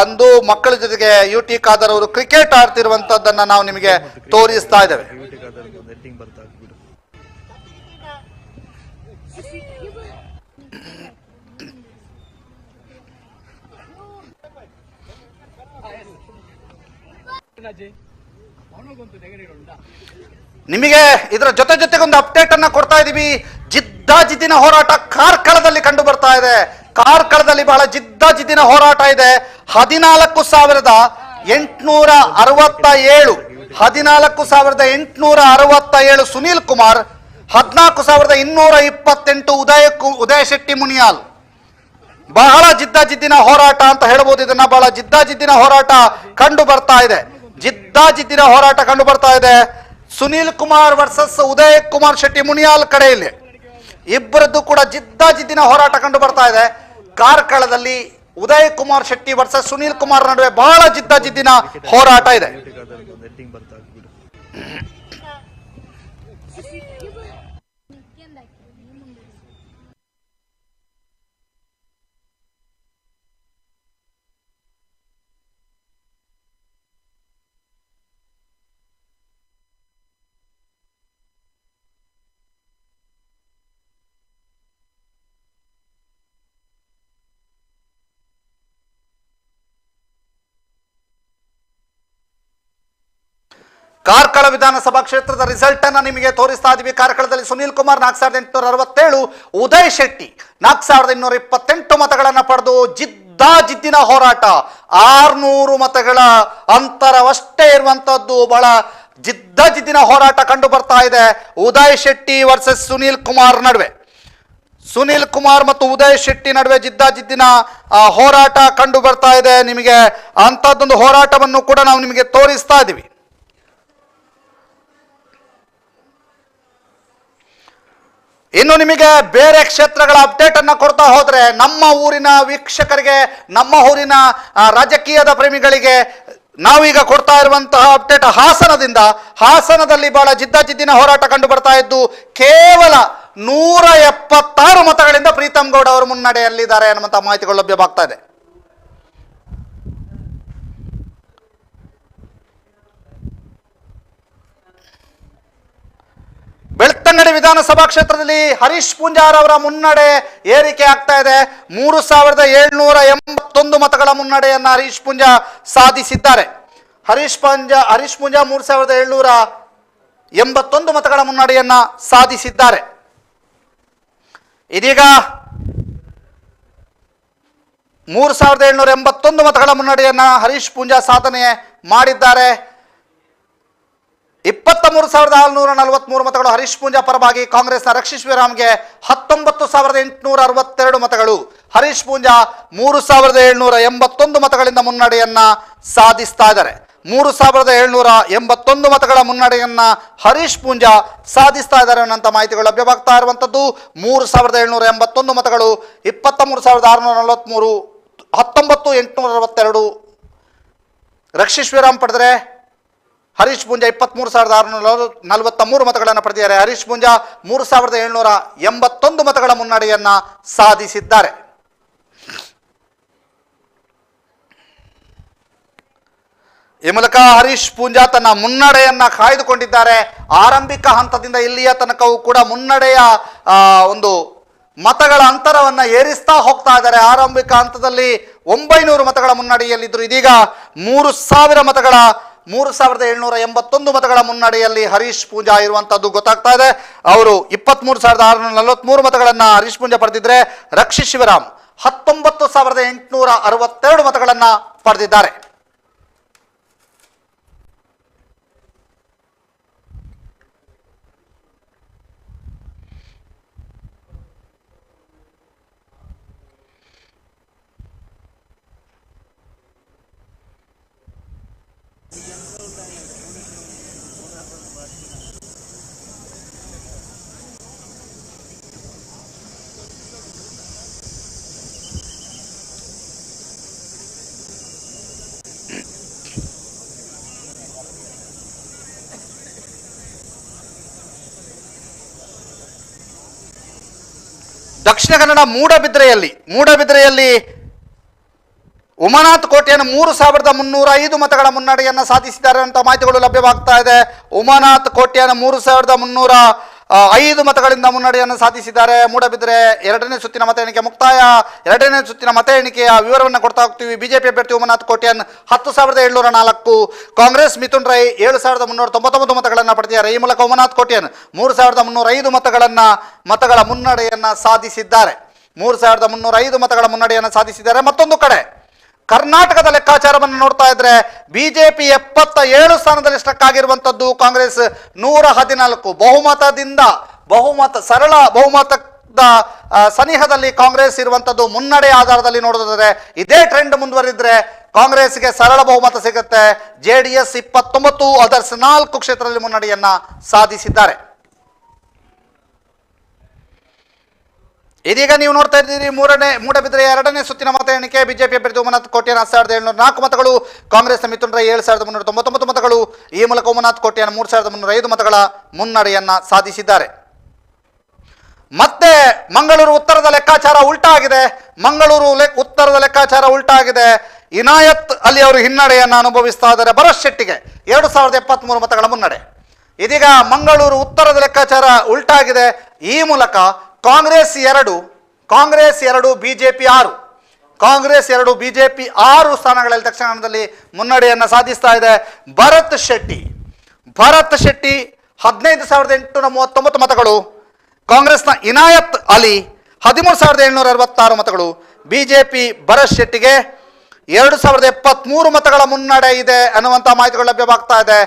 Speaker 1: ಅಂದು ಮಕ್ಕಳ ಜೊತೆಗೆ UT ಖಾದರ್ ಅವರು ಕ್ರಿಕೆಟ್ ಆಡ್ತಿರುವಂತದ್ದನ್ನ ನಾವು ನಿಮಗೆ ತೋರಿಸ್ತಾ ಇದ್ದೇವೆ. ನಿಮಗೆ ಇದರ ಜೊತೆಗೆ ಒಂದು ಅಪ್ಡೇಟ್ ಅನ್ನ ಕೊಡ್ತಾ ಇದೀವಿ. ಜಿದ್ದಾಜಿದ್ದಿನ ಹೋರಾಟ ಕಾರ್ಕಳದಲ್ಲಿ ಕಂಡು ಬರ್ತಾ ಇದೆ. ಕಾರ್ಕಳದಲ್ಲಿ ಬಹಳ ಜಿದ್ದಾಜಿದ್ದಿನ ಹೋರಾಟ ಇದೆ. 14,867 ಸುನೀಲ್ ಕುಮಾರ್, 14,228 ಉದಯ ಶೆಟ್ಟಿ ಮುನಿಯಾಲ್. ಬಹಳ ಜಿದ್ದಾಜಿದ್ದಿನ ಹೋರಾಟ ಅಂತ ಹೇಳ್ಬೋದು. ಇದನ್ನ ಬಹಳ ಜಿದ್ದಾಜಿದ್ದಿನ ಹೋರಾಟ ಕಂಡು ಬರ್ತಾ ಇದೆ. ಸುನೀಲ್ ಕುಮಾರ್ ವರ್ಸಸ್ ಉದಯ್ ಕುಮಾರ್ ಶೆಟ್ಟಿ ಮುನಿಯಾಲ್ ಕಡೆಯಲ್ಲಿ ಇಬ್ಬರದ್ದು ಕೂಡ ಜಿದ್ದಾಜಿದ್ದಿನ ಹೋರಾಟ ಕಂಡು ಬರ್ತಾ ಇದೆ. ಕಾರ್ಕಳದಲ್ಲಿ ಉದಯ್ ಕುಮಾರ್ ಶೆಟ್ಟಿ ವರ್ಸಸ್ ಸುನೀಲ್ ಕುಮಾರ್ ನಡುವೆ ಬಹಳ ಜಿದ್ದಾಜಿದ್ದಿನ ಹೋರಾಟ ಇದೆ. ಕಾರ್ಕಳ ವಿಧಾನಸಭಾ ಕ್ಷೇತ್ರದ ರಿಸಲ್ಟ್ ಅನ್ನ ನಿಮಗೆ ತೋರಿಸ್ತಾ ಇದೀವಿ. ಕಾರ್ಕಳದಲ್ಲಿ ಸುನೀಲ್ ಕುಮಾರ್ 4,867, ಉದಯ್ ಶೆಟ್ಟಿ 4,228 ಮತಗಳನ್ನು ಪಡೆದು ಜಿದ್ದಾಜಿದ್ದಿನ ಹೋರಾಟ. 600 ಮತಗಳ ಅಂತರವಷ್ಟೇ ಇರುವಂತದ್ದು. ಬಹಳ ಜಿದ್ದಾಜಿದ್ದಿನ ಹೋರಾಟ ಕಂಡು ಬರ್ತಾ ಇದೆ ಉದಯ್ ಶೆಟ್ಟಿ ವರ್ಸಸ್ ಸುನೀಲ್ ಕುಮಾರ್ ನಡುವೆ. ಸುನೀಲ್ ಕುಮಾರ್ ಮತ್ತು ಉದಯ್ ಶೆಟ್ಟಿ ನಡುವೆ ಜಿದ್ದಾಜಿದ್ದಿನ ಹೋರಾಟ ಕಂಡು ಬರ್ತಾ ಇದೆ. ನಿಮಗೆ ಅಂತಹದ್ದೊಂದು ಹೋರಾಟವನ್ನು ಕೂಡ ನಾವು ನಿಮಗೆ ತೋರಿಸ್ತಾ ಇದ್ದೀವಿ. ಇನ್ನು ನಿಮಗೆ ಬೇರೆ ಕ್ಷೇತ್ರಗಳ ಅಪ್ಡೇಟ್ ಅನ್ನ ಕೊಡ್ತಾ ಹೋದ್ರೆ, ನಮ್ಮ ಊರಿನ ವೀಕ್ಷಕರಿಗೆ, ನಮ್ಮ ಊರಿನ ರಾಜಕೀಯದ ಪ್ರೇಮಿಗಳಿಗೆ ನಾವೀಗ ಕೊಡ್ತಾ ಇರುವಂತಹ ಅಪ್ಡೇಟ್ ಹಾಸನದಲ್ಲಿ ಬಹಳ ಜಿದ್ದಾಜಿದ್ದಿನ ಹೋರಾಟ ಕಂಡು ಬರ್ತಾ ಇದ್ದು, ಕೇವಲ 176 ಮತಗಳಿಂದ ಪ್ರೀತಮ್ ಗೌಡ ಅವರು ಮುನ್ನಡೆಯಲ್ಲಿದ್ದಾರೆ ಅನ್ನುವಂಥ ಮಾಹಿತಿಗಳು ಲಭ್ಯವಾಗ್ತಾ ಇದೆ. ಬೆಳ್ತಂಗಡಿ ವಿಧಾನಸಭಾ ಕ್ಷೇತ್ರದಲ್ಲಿ ಹರೀಶ್ ಪೂಂಜಾರ್ ಅವರ ಮುನ್ನಡೆ ಏರಿಕೆ ಆಗ್ತಾ ಇದೆ. 3,781 ಮತಗಳ ಮುನ್ನಡೆಯನ್ನ ಹರೀಶ್ ಪೂಂಜಾ ಸಾಧಿಸಿದ್ದಾರೆ. ಹರೀಶ್ ಪೂಂಜಾ 3,781 ಮತಗಳ ಮುನ್ನಡೆಯನ್ನ ಸಾಧಿಸಿದ್ದಾರೆ. ಇದೀಗ 3,781 ಮತಗಳ ಮುನ್ನಡೆಯನ್ನ ಹರೀಶ್ ಪೂಂಜಾ ಸಾಧನೆ ಮಾಡಿದ್ದಾರೆ. 23,643 ಮತಗಳು ಹರೀಶ್ ಪೂಂಜಾ ಪರವಾಗಿ. ಕಾಂಗ್ರೆಸ್ನ ರಕ್ಷಿತ್ ಶ್ರೀರಾಮ್ಗೆ 19,862 ಮತಗಳು. ಹರೀಶ್ ಪೂಂಜಾ 3,781 ಮತಗಳಿಂದ ಮುನ್ನಡೆಯನ್ನ ಸಾಧಿಸ್ತಾ ಇದ್ದಾರೆ. 3,781 ಮತಗಳ ಮುನ್ನಡೆಯನ್ನ ಹರೀಶ್ ಪೂಂಜಾ ಸಾಧಿಸ್ತಾ ಇದ್ದಾರೆ ಅನ್ನೋಂಥ ಮಾಹಿತಿಗಳು ಲಭ್ಯವಾಗ್ತಾ ಇರುವಂಥದ್ದು. 3,781 ಮತಗಳು, 23,643, 19,862 ರಕ್ಷಿತ್ ಶ್ರೀರಾಮ್ ಪಡೆದರೆ ಹರೀಶ್ ಪೂಂಜಾ 23,643 ಮತಗಳನ್ನು ಪಡೆದಿದ್ದಾರೆ. ಹರೀಶ್ ಪೂಂಜಾ 3,781 ಮತಗಳ ಮುನ್ನಡೆಯನ್ನ ಸಾಧಿಸಿದ್ದಾರೆ. ಈ ಮೂಲಕ ಹರೀಶ್ ಪೂಂಜಾ ತನ್ನ ಮುನ್ನಡೆಯನ್ನ ಕಾಯ್ದುಕೊಂಡಿದ್ದಾರೆ. ಆರಂಭಿಕ ಹಂತದಿಂದ ಇಲ್ಲಿಯ ತನಕವೂ ಕೂಡ ಮುನ್ನಡೆಯ ಒಂದು ಮತಗಳ ಅಂತರವನ್ನ ಏರಿಸ್ತಾ ಹೋಗ್ತಾ ಇದ್ದಾರೆ. ಆರಂಭಿಕ ಹಂತದಲ್ಲಿ 900 ಮತಗಳ ಮುನ್ನಡೆಯಲ್ಲಿದ್ದರು. ಇದೀಗ 3781 ಮತಗಳ ಮುನ್ನಡೆಯಲ್ಲಿ ಹರೀಶ್ ಪೂಂಜಾ ಇರುವಂತದ್ದು ಗೊತ್ತಾಗ್ತಾ ಇದೆ. ಅವರು 23,643 ಮತಗಳನ್ನ ಹರೀಶ್ ಪೂಂಜಾ ಪಡೆದಿದ್ರೆ, ರಕ್ಷಿ ಶಿವರಾಮ್ 19,862 ಮತಗಳನ್ನ ಪಡೆದಿದ್ದಾರೆ. ದಕ್ಷಿಣ ಕನ್ನಡ ಮೂಡಬಿದ್ರೆಯಲ್ಲಿ ಉಮಾನಾಥ್ ಕೋಟೆಯನ್ನು 3,305 ಮತಗಳ ಮುನ್ನಡೆಯನ್ನು ಸಾಧಿಸಿದ್ದಾರೆ ಅಂತ ಮಾಹಿತಿಗಳು ಲಭ್ಯವಾಗ್ತಾ ಇದೆ. ಉಮಾನಾಥ್ ಕೋಟೆಯನ್ನು 3,305 ಮತಗಳಿಂದ ಮುನ್ನಡೆಯನ್ನು ಸಾಧಿಸಿದ್ದಾರೆ. ಮೂಡಬಿದ್ರೆ ಎರಡನೇ ಸುತ್ತಿನ ಮತ ಎಣಿಕೆ ಮುಕ್ತಾಯ. ಎರಡನೇ ಸುತ್ತಿನ ಮತ ಎಣಿಕೆಯ ವಿವರವನ್ನು ಕೊಡ್ತಾ ಹೋಗ್ತೀವಿ. ಬಿಜೆಪಿ ಅಭ್ಯರ್ಥಿ ಉಮಾನಾಥ್ ಕೋಟೆಯನ್ನು 10,704, ಕಾಂಗ್ರೆಸ್ ಮಿಥುನ್ ರೈ 7,399 ಮತಗಳನ್ನು ಪಡೆದಿದ್ದಾರೆ. ಈ ಮೂಲಕ ಉಮಾನಾಥ್ ಕೋಟೆಯನ್ನು 3,305 ಮತಗಳ ಮುನ್ನಡೆಯನ್ನು ಸಾಧಿಸಿದ್ದಾರೆ. 3,305 ಮತಗಳ ಮುನ್ನಡೆಯನ್ನು ಸಾಧಿಸಿದ್ದಾರೆ. ಮತ್ತೊಂದು ಕಡೆ ಕರ್ನಾಟಕದ ಲೆಕ್ಕಾಚಾರವನ್ನು ನೋಡ್ತಾ ಇದ್ರೆ ಬಿಜೆಪಿ 77 ಸ್ಥಾನದಲ್ಲಿ ಸ್ಟಕ್ ಆಗಿರುವಂತದ್ದು, ಕಾಂಗ್ರೆಸ್ 114 ಸರಳ ಬಹುಮತದ ಸನಿಹದಲ್ಲಿ ಕಾಂಗ್ರೆಸ್ ಇರುವಂತದ್ದು. ಮುನ್ನಡೆ ಆಧಾರದಲ್ಲಿ ನೋಡೋದಾದ್ರೆ ಇದೇ ಟ್ರೆಂಡ್ ಮುಂದುವರಿದ್ರೆ ಕಾಂಗ್ರೆಸ್ಗೆ ಸರಳ ಬಹುಮತ ಸಿಗುತ್ತೆ. ಜೆಡಿಎಸ್ 29, ಅದರ್ಸ್ 4 ಕ್ಷೇತ್ರದಲ್ಲಿ ಮುನ್ನಡೆಯನ್ನ ಸಾಧಿಸಿದ್ದಾರೆ. ಇದೀಗ ನೀವು ನೋಡ್ತಾ ಇದ್ದೀರಿ ಮೂಡಬಿದ್ರೆ ಎರಡನೇ ಸುತ್ತಿನ ಮತ ಎಣಿಕೆ. ಬಿಜೆಪಿ ಅಭ್ಯರ್ಥಿ ಉಮಾನಾಥ್ ಕೋಟೆಯನ್ನು 10,704 ಮತಗಳು, ಕಾಂಗ್ರೆಸ್ ಮಿಥುನ್ ರೈ 7,399 ಮತಗಳು. ಈ ಮೂಲಕ ಉಮಾನಾಥ್ ಕೋಟೆಯನ್ನು 3,305 ಮತಗಳ ಮುನ್ನಡೆಯನ್ನ ಸಾಧಿಸಿದ್ದಾರೆ. ಮತ್ತೆ ಮಂಗಳೂರು ಉತ್ತರದ ಲೆಕ್ಕಾಚಾರ ಉಲ್ಟಾ ಆಗಿದೆ. ಇನಾಯತ್ ಅಲಿ ಅವರು ಹಿನ್ನಡೆಯನ್ನು ಅನುಭವಿಸ್ತಾ ಇದ್ದಾರೆ. ಭರತ್ ಶೆಟ್ಟಿಗೆ 2,073 ಮತಗಳ ಮುನ್ನಡೆ. ಇದೀಗ ಮಂಗಳೂರು ಉತ್ತರದ ಲೆಕ್ಕಾಚಾರ ಉಲ್ಟಾ ಆಗಿದೆ. ಈ ಮೂಲಕ ಕಾಂಗ್ರೆಸ್ 2 ಬಿಜೆಪಿ 6 ಸ್ಥಾನಗಳಲ್ಲಿ ದಕ್ಷಿಣ ಕನ್ನಡದಲ್ಲಿ ಮುನ್ನಡೆಯನ್ನು ಸಾಧಿಸ್ತಾ ಇದೆ. ಭರತ್ ಶೆಟ್ಟಿ 15,839 ಮತಗಳು, ಕಾಂಗ್ರೆಸ್ನ ಇನಾಯತ್ ಅಲಿ 13,766 ಮತಗಳು. ಬಿಜೆಪಿ ಭರತ್ ಶೆಟ್ಟಿಗೆ 2,073 ಮತಗಳ ಮುನ್ನಡೆ ಇದೆ ಅನ್ನುವಂಥ ಮಾಹಿತಿಗಳು ಲಭ್ಯವಾಗ್ತಾ ಇದೆ.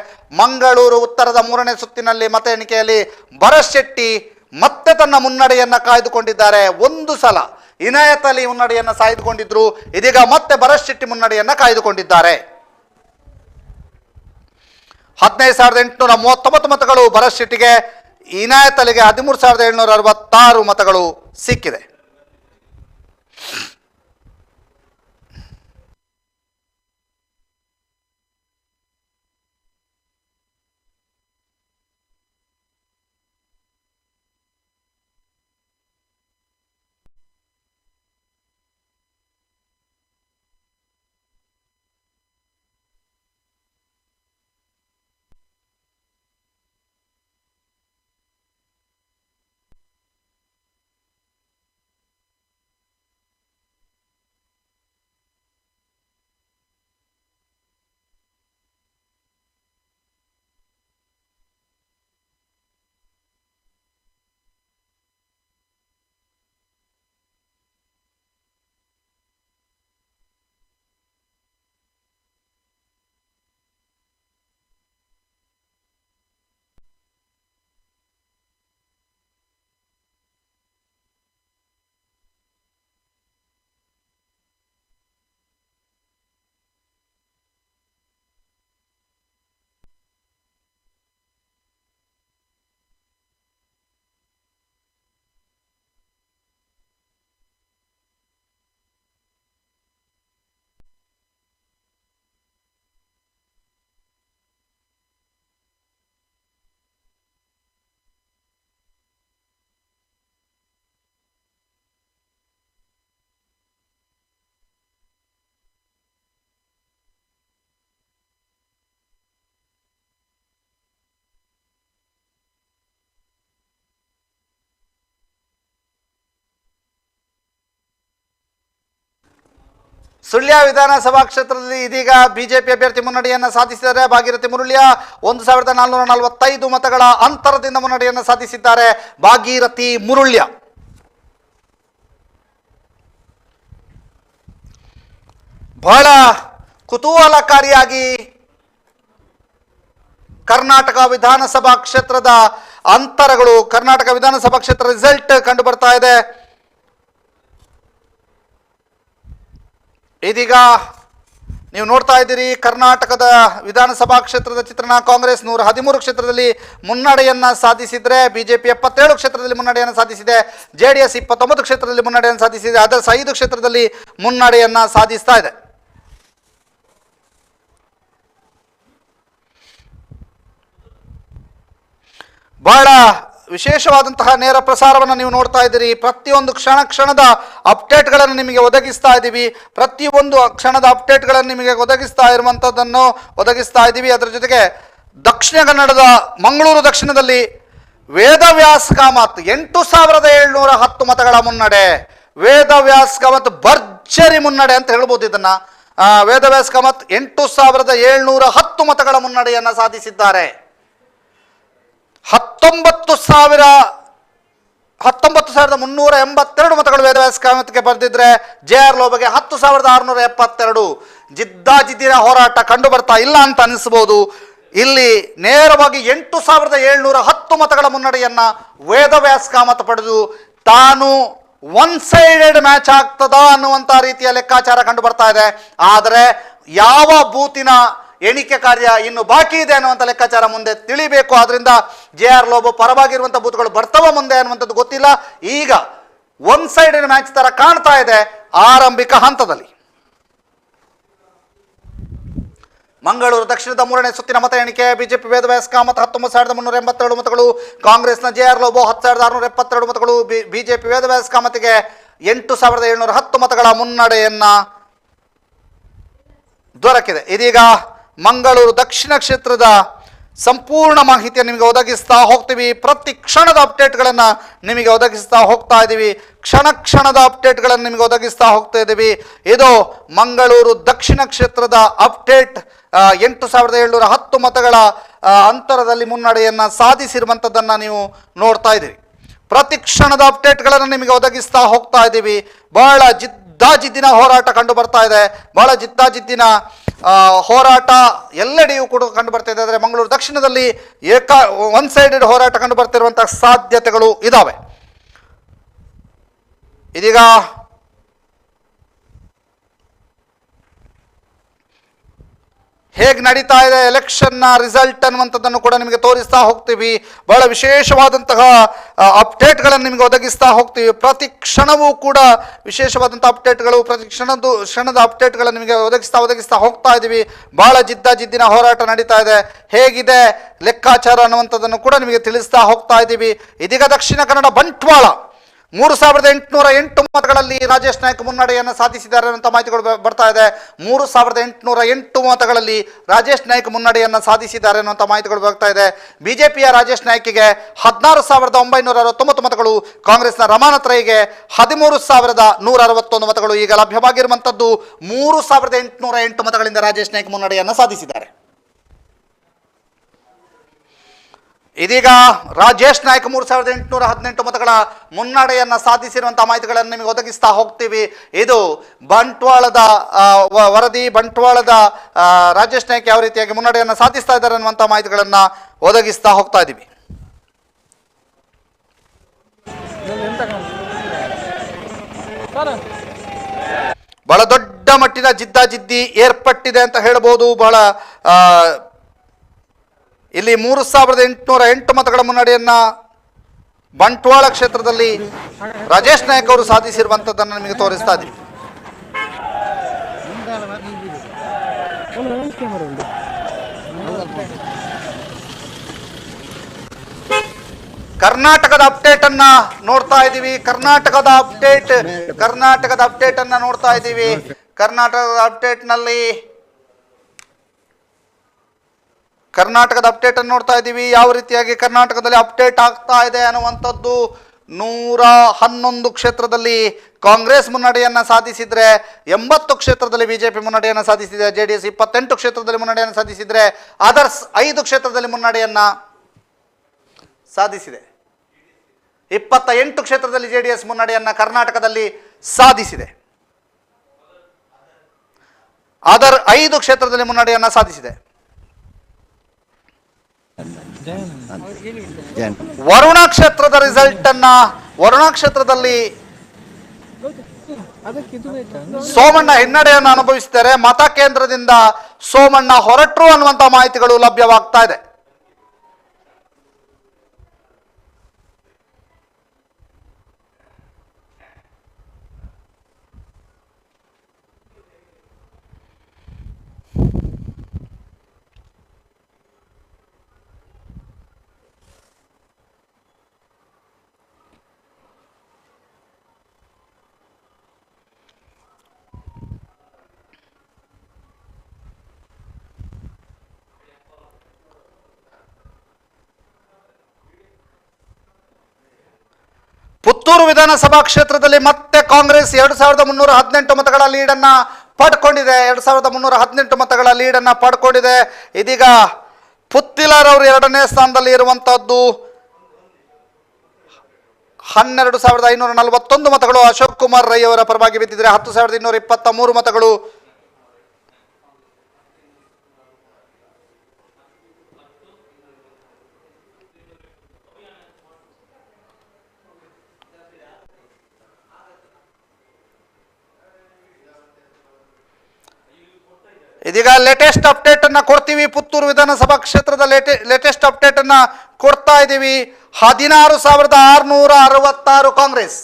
Speaker 1: ಮಂಗಳೂರು ಉತ್ತರದ 3ನೇ ಸುತ್ತಿನಲ್ಲಿ ಮತ ಎಣಿಕೆಯಲ್ಲಿ ಭರತ್ ಶೆಟ್ಟಿ ಮತ್ತೆ ತನ್ನ ಮುನ್ನಡೆಯನ್ನ ಕಾಯ್ದುಕೊಂಡಿದ್ದಾರೆ. ಒಂದು ಸಲ ಇನಾಯತ್ ಅಲಿ ಮುನ್ನಡೆಯನ್ನ ಕಾಯ್ದುಕೊಂಡಿದ್ರು, ಇದೀಗ ಮತ್ತೆ ಭರತ್ ಶೆಟ್ಟಿ ಮುನ್ನಡೆಯನ್ನ ಕಾಯ್ದುಕೊಂಡಿದ್ದಾರೆ. 15,839 ಮತಗಳು ಭರತ್ ಶೆಟ್ಟಿಗೆ, ಇನಾಯತ್ ಅಲಿಗೆ 13,766 ಮತಗಳು ಸಿಕ್ಕಿದೆ. ಸುಳ್ಯ ವಿಧಾನಸಭಾ ಕ್ಷೇತ್ರದಲ್ಲಿ ಇದೀಗ ಬಿಜೆಪಿ ಅಭ್ಯರ್ಥಿ ಮುನ್ನಡೆಯನ್ನು ಸಾಧಿಸಿದ್ದಾರೆ. ಭಾಗೀರಥಿ ಮುರುಳ್ಯ 1445 ಮತಗಳ ಅಂತರದಿಂದ ಮುನ್ನಡೆಯನ್ನು ಸಾಧಿಸಿದ್ದಾರೆ. ಭಾಗೀರಥಿ ಮುರುಳ್ಯ ಬಹಳ ಕುತೂಹಲಕಾರಿಯಾಗಿ ಕರ್ನಾಟಕ ವಿಧಾನಸಭಾ ಕ್ಷೇತ್ರದ ಅಂತರಗಳು, ಕರ್ನಾಟಕ ವಿಧಾನಸಭಾ ಕ್ಷೇತ್ರ ರಿಸಲ್ಟ್ ಕಂಡು ಬರ್ತಾ ಇದೆ. ಇದೀಗ ನೀವು ನೋಡ್ತಾ ಇದ್ದೀರಿ ಕರ್ನಾಟಕದ ವಿಧಾನಸಭಾ ಕ್ಷೇತ್ರದ ಚಿತ್ರಣ. ಕಾಂಗ್ರೆಸ್ 113 ಕ್ಷೇತ್ರದಲ್ಲಿ ಮುನ್ನಡೆಯನ್ನು ಸಾಧಿಸಿದರೆ ಬಿಜೆಪಿ 77 ಕ್ಷೇತ್ರದಲ್ಲಿ ಮುನ್ನಡೆಯನ್ನು ಸಾಧಿಸಿದೆ. JDS 29 ಕ್ಷೇತ್ರದಲ್ಲಿ ಮುನ್ನಡೆಯನ್ನು ಸಾಧಿಸಿದೆ. ಅದರ್ಸ್ 5 ಕ್ಷೇತ್ರದಲ್ಲಿ ಮುನ್ನಡೆಯನ್ನು ಸಾಧಿಸ್ತಾ ಇದೆ. ಬಹಳ ವಿಶೇಷವಾದಂತಹ ನೇರ ಪ್ರಸಾರವನ್ನು ನೀವು ನೋಡ್ತಾ ಇದ್ದೀರಿ. ಪ್ರತಿಯೊಂದು ಕ್ಷಣದ ಅಪ್ಡೇಟ್ಗಳನ್ನು ನಿಮಗೆ ಒದಗಿಸ್ತಾ ಇದ್ದೀವಿ. ಪ್ರತಿಯೊಂದು ಕ್ಷಣದ ಅಪ್ಡೇಟ್ಗಳನ್ನು ನಿಮಗೆ ಒದಗಿಸ್ತಾ ಇದ್ದೀವಿ. ಅದರ ಜೊತೆಗೆ ದಕ್ಷಿಣ ಕನ್ನಡದ ಮಂಗಳೂರು ದಕ್ಷಿಣದಲ್ಲಿ ವೇದವ್ಯಾಸ್ ಕಾಮತ್ 8710 ಮತಗಳ ಮುನ್ನಡೆ. ವೇದವ್ಯಾಸ್ ಕಾಮತ್ ಭರ್ಜರಿ ಮುನ್ನಡೆ ಅಂತ ಹೇಳ್ಬೋದು ಇದನ್ನ. ವೇದವ್ಯಾಸ್ ಕಾಮತ್ 8710 ಮತಗಳ ಮುನ್ನಡೆಯನ್ನು ಸಾಧಿಸಿದ್ದಾರೆ. 19,382 ಮತಗಳು ವೇದವ್ಯಾಸ್ ಕಾಮತ್ಗೆ ಬರೆದಿದ್ರೆ JR ಲೋಬಗೆ 10,672. ಜಿದ್ದಾಜಿದ್ದಿನ ಹೋರಾಟ ಕಂಡು ಬರ್ತಾ ಇಲ್ಲ ಅಂತ ಅನಿಸ್ಬೋದು. ಇಲ್ಲಿ ನೇರವಾಗಿ 8,710 ಮತಗಳ ಮುನ್ನಡೆಯನ್ನ ವೇದವ್ಯಾಸ್ ಕಾಮತ್ ಪಡೆದು ತಾನು ಒನ್ ಸೈಡೆಡ್ ಮ್ಯಾಚ್ ಆಗ್ತದ ಅನ್ನುವಂಥ ರೀತಿಯ ಲೆಕ್ಕಾಚಾರ ಕಂಡು ಬರ್ತಾ ಇದೆ. ಆದರೆ ಯಾವ ಬೂತಿನ ಎಣಿಕೆ ಕಾರ್ಯ ಇನ್ನು ಬಾಕಿ ಇದೆ ಅನ್ನುವಂಥ ಲೆಕ್ಕಾಚಾರ ಮುಂದೆ ತಿಳಿಬೇಕು. ಆದ್ರಿಂದ JR ಲೋಬೋ ಪರವಾಗಿರುವಂಥ ಬೂತ್ಗಳು ಬರ್ತವ ಮುಂದೆ ಅನ್ನುವಂಥದ್ದು ಗೊತ್ತಿಲ್ಲ. ಈಗ ಒನ್ ಸೈಡೆಡ್ ಮ್ಯಾಚ್ ತರ ಕಾಣ್ತಾ ಇದೆ ಆರಂಭಿಕ ಹಂತದಲ್ಲಿ. ಮಂಗಳೂರು ದಕ್ಷಿಣದ 3ನೇ ಸುತ್ತಿನ ಮತ ಎಣಿಕೆ. ಬಿಜೆಪಿ ವೇದವ್ಯಾಸ್ ಕಾಮತ್ 19,382 ಮತಗಳು, ಕಾಂಗ್ರೆಸ್ನ JR ಲೋಬೋ 10,672 ಮತಗಳು. ಬಿಜೆಪಿ ವೇದವ್ಯಾಸ್ ಕಾಮತ್ಗೆ 8,710 ಮತಗಳ ಮುನ್ನಡೆಯನ್ನ ದೊರಕಿದೆ. ಇದೀಗ ಮಂಗಳೂರು ದಕ್ಷಿಣ ಕ್ಷೇತ್ರದ ಸಂಪೂರ್ಣ ಮಾಹಿತಿಯನ್ನು ನಿಮಗೆ ಒದಗಿಸ್ತಾ ಹೋಗ್ತೀವಿ. ಪ್ರತಿ ಕ್ಷಣದ ಅಪ್ಡೇಟ್ಗಳನ್ನು ನಿಮಗೆ ಒದಗಿಸ್ತಾ ಹೋಗ್ತಾ ಇದ್ದೀವಿ. ಕ್ಷಣದ ಅಪ್ಡೇಟ್ಗಳನ್ನು ನಿಮಗೆ ಒದಗಿಸ್ತಾ ಹೋಗ್ತಾ ಇದ್ದೀವಿ. ಇದು ಮಂಗಳೂರು ದಕ್ಷಿಣ ಕ್ಷೇತ್ರದ ಅಪ್ಡೇಟ್. 8,710 ಮತಗಳ ಅಂತರದಲ್ಲಿ ಮುನ್ನಡೆಯನ್ನು ಸಾಧಿಸಿರುವಂಥದ್ದನ್ನು ನೀವು ನೋಡ್ತಾ ಇದ್ದೀರಿ. ಪ್ರತಿ ಕ್ಷಣದ ಅಪ್ಡೇಟ್ಗಳನ್ನು ನಿಮಗೆ ಒದಗಿಸ್ತಾ ಹೋಗ್ತಾ ಇದ್ದೀವಿ. ಬಹಳ ಜಿದ್ದಾಜಿದ್ದಿನ ಹೋರಾಟ ಕಂಡು ಬರ್ತಾ ಇದೆ. ಬಹಳ ಜಿದ್ದಾಜಿದ್ದಿನ ಹೋರಾಟ ಎಲ್ಲೆಡೆಯೂ ಕೂಡ ಕಂಡು ಬರ್ತಾ ಇದೆ. ಆದರೆ ಮಂಗಳೂರು ದಕ್ಷಿಣದಲ್ಲಿ ಒನ್ ಸೈಡೆಡ್ ಹೋರಾಟ ಕಂಡು ಬರ್ತಿರುವಂತಹ ಸಾಧ್ಯತೆಗಳು ಇದಾವೆ. ಇದೀಗ ಹೇಗೆ ನಡೀತಾ ಇದೆ ಎಲೆಕ್ಷನ್ನ ರಿಸಲ್ಟ್ ಅನ್ನುವಂಥದ್ದನ್ನು ಕೂಡ ನಿಮಗೆ ತೋರಿಸ್ತಾ ಹೋಗ್ತೀವಿ. ಬಹಳ ವಿಶೇಷವಾದಂತಹ ಅಪ್ಡೇಟ್ಗಳನ್ನು ನಿಮಗೆ ಒದಗಿಸ್ತಾ ಹೋಗ್ತೀವಿ. ಪ್ರತಿ ಕ್ಷಣವೂ ಕೂಡ ವಿಶೇಷವಾದಂಥ ಅಪ್ಡೇಟ್ಗಳು, ಪ್ರತಿ ಕ್ಷಣದ ಅಪ್ಡೇಟ್ಗಳನ್ನು ನಿಮಗೆ ಒದಗಿಸ್ತಾ ಹೋಗ್ತಾ ಇದ್ದೀವಿ. ಬಹಳ ಜಿದ್ದಿನ ಹೋರಾಟ ನಡೀತಾ ಇದೆ. ಹೇಗಿದೆ ಲೆಕ್ಕಾಚಾರ ಅನ್ನುವಂಥದ್ದನ್ನು ಕೂಡ ನಿಮಗೆ ತಿಳಿಸ್ತಾ ಹೋಗ್ತಾ ಇದ್ದೀವಿ. ಇದೀಗ ದಕ್ಷಿಣ ಕನ್ನಡ ಬಂಟ್ವಾಳ 3,808 ಮತಗಳಲ್ಲಿ ರಾಜೇಶ್ ನಾಯ್ಕ್ ಮುನ್ನಡೆಯನ್ನು ಸಾಧಿಸಿದ್ದಾರೆ ಅಂತ ಮಾಹಿತಿಗಳು ಬರ್ತಾ ಇದೆ. 3,808 ಮತಗಳಲ್ಲಿ ರಾಜೇಶ್ ನಾಯ್ಕ್ ಮುನ್ನಡೆಯನ್ನು ಸಾಧಿಸಿದ್ದಾರೆ ಅನ್ನುವಂಥ ಮಾಹಿತಿಗಳು ಬರ್ತಾ ಇದೆ. ಬಿಜೆಪಿಯ ರಾಜೇಶ್ ನಾಯ್ಕಿಗೆ 16,969 ಮತಗಳು, ಕಾಂಗ್ರೆಸ್ನ ರಮಾನಾಥ್ ರೈಗೆ 13,161 ಮತಗಳು. ಈಗ ಲಭ್ಯವಾಗಿರುವಂಥದ್ದು 3,808 ಮತಗಳಿಂದ ರಾಜೇಶ್ ನಾಯ್ಕ್ ಮುನ್ನಡೆಯನ್ನು ಸಾಧಿಸಿದ್ದಾರೆ. ಇದೀಗ ರಾಜೇಶ್ ನಾಯ್ಕ್ 3,818 ಮತಗಳ ಮುನ್ನಡೆಯನ್ನು ಸಾಧಿಸಿರುವಂತಹ ಮಾಹಿತಿಗಳನ್ನು ನಿಮಗೆ ಒದಗಿಸ್ತಾ ಹೋಗ್ತೀವಿ. ಇದು ಬಂಟ್ವಾಳದ ವರದಿ. ಬಂಟ್ವಾಳದ ರಾಜೇಶ್ ನಾಯ್ಕ್ ಯಾವ ರೀತಿಯಾಗಿ ಮುನ್ನಡೆಯನ್ನು ಸಾಧಿಸ್ತಾ ಇದ್ದಾರೆ ಅನ್ನುವಂಥ ಮಾಹಿತಿಗಳನ್ನು ಒದಗಿಸ್ತಾ ಹೋಗ್ತಾ ಇದ್ದೀವಿ. ಬಹಳ ದೊಡ್ಡ ಮಟ್ಟಿನ ಜಿದ್ದಾಜಿದ್ದಿ ಏರ್ಪಟ್ಟಿದೆ ಅಂತ ಹೇಳ್ಬೋದು. ಬಹಳ ಇಲ್ಲಿ 3,808 ಮತಗಳ ಮುನ್ನಡೆಯನ್ನು ಬಂಟ್ವಾಳ ಕ್ಷೇತ್ರದಲ್ಲಿ ರಾಜೇಶ್ ನಾಯ್ಕ್ ಅವರು ಸಾಧಿಸಿರುವಂಥದ್ದನ್ನು ನಿಮಗೆ ತೋರಿಸ್ತಾ ಇದ್ದೀವಿ. ಕರ್ನಾಟಕದ ಅಪ್ಡೇಟ್ ಅನ್ನ ನೋಡ್ತಾ ಇದ್ದೀವಿ. ಕರ್ನಾಟಕದ ಅಪ್ಡೇಟ್ ಅನ್ನ ನೋಡ್ತಾ ಇದ್ದೀವಿ. ಕರ್ನಾಟಕದ ಅಪ್ಡೇಟ್ ಅನ್ನು ನೋಡ್ತಾ ಇದ್ದೀವಿ. ಯಾವ ರೀತಿಯಾಗಿ ಕರ್ನಾಟಕದಲ್ಲಿ ಅಪ್ಡೇಟ್ ಆಗ್ತಾ ಇದೆ ಅನ್ನುವಂಥದ್ದು 111 ಕ್ಷೇತ್ರದಲ್ಲಿ ಕಾಂಗ್ರೆಸ್ ಮುನ್ನಡೆಯನ್ನು ಸಾಧಿಸಿದರೆ 80 ಕ್ಷೇತ್ರದಲ್ಲಿ ಬಿಜೆಪಿ ಮುನ್ನಡೆಯನ್ನು ಸಾಧಿಸಿದೆ. JDS 28 ಕ್ಷೇತ್ರದಲ್ಲಿ ಮುನ್ನಡೆಯನ್ನು ಸಾಧಿಸಿದರೆ ಅದರ್ಸ್ 5 ಕ್ಷೇತ್ರದಲ್ಲಿ ಮುನ್ನಡೆಯನ್ನು ಸಾಧಿಸಿದೆ. 28 ಕ್ಷೇತ್ರದಲ್ಲಿ JDS ಮುನ್ನಡೆಯನ್ನು ಕರ್ನಾಟಕದಲ್ಲಿ ಸಾಧಿಸಿದೆ. ಅದರ್ 5 ಕ್ಷೇತ್ರದಲ್ಲಿ ಮುನ್ನಡೆಯನ್ನು ಸಾಧಿಸಿದೆ. ವರುಣ ಕ್ಷೇತ್ರದ ರಿಸಲ್ಟ್ ಅನ್ನ ವರುಣ ಕ್ಷೇತ್ರದಲ್ಲಿ ಸೋಮಣ್ಣ ಹಿನ್ನಡೆಯನ್ನು ಅನುಭವಿಸಿದ್ದಾರೆ. ಮತಕೇಂದ್ರದಿಂದ ಸೋಮಣ್ಣ ಹೊರಟರು ಅನ್ನುವಂಥ ಮಾಹಿತಿಗಳು ಲಭ್ಯವಾಗ್ತಾ ಇದೆ. ಪುತ್ತೂರು ವಿಧಾನಸಭಾ ಕ್ಷೇತ್ರದಲ್ಲಿ ಮತ್ತೆ ಕಾಂಗ್ರೆಸ್ 2318 ಮತಗಳ ಲೀಡನ್ನು ಪಡ್ಕೊಂಡಿದೆ. 2318 ಮತಗಳ ಲೀಡನ್ನು ಪಡ್ಕೊಂಡಿದೆ. ಇದೀಗ ಪುತ್ತಿಲರವರು 2ನೇ ಸ್ಥಾನದಲ್ಲಿ ಇರುವಂತಹದ್ದು 12541 ಮತಗಳು ಅಶೋಕ್ ಕುಮಾರ್ ರೈ ಅವರ ಪರವಾಗಿ ಬಿದ್ದಿದ್ರೆ 10223 ಮತಗಳು ಇದೀಗ ಲೇಟೆಸ್ಟ್ ಅಪ್ಡೇಟ್ ಅನ್ನ ಕೊಡ್ತೀವಿ. ಪುತ್ತೂರು ವಿಧಾನಸಭಾ ಕ್ಷೇತ್ರದ ಲೇಟೆಸ್ಟ್ ಅಪ್ಡೇಟ್ ಅನ್ನ ಕೊಡ್ತಾ ಇದ್ದೀವಿ. 16,666 ಕಾಂಗ್ರೆಸ್,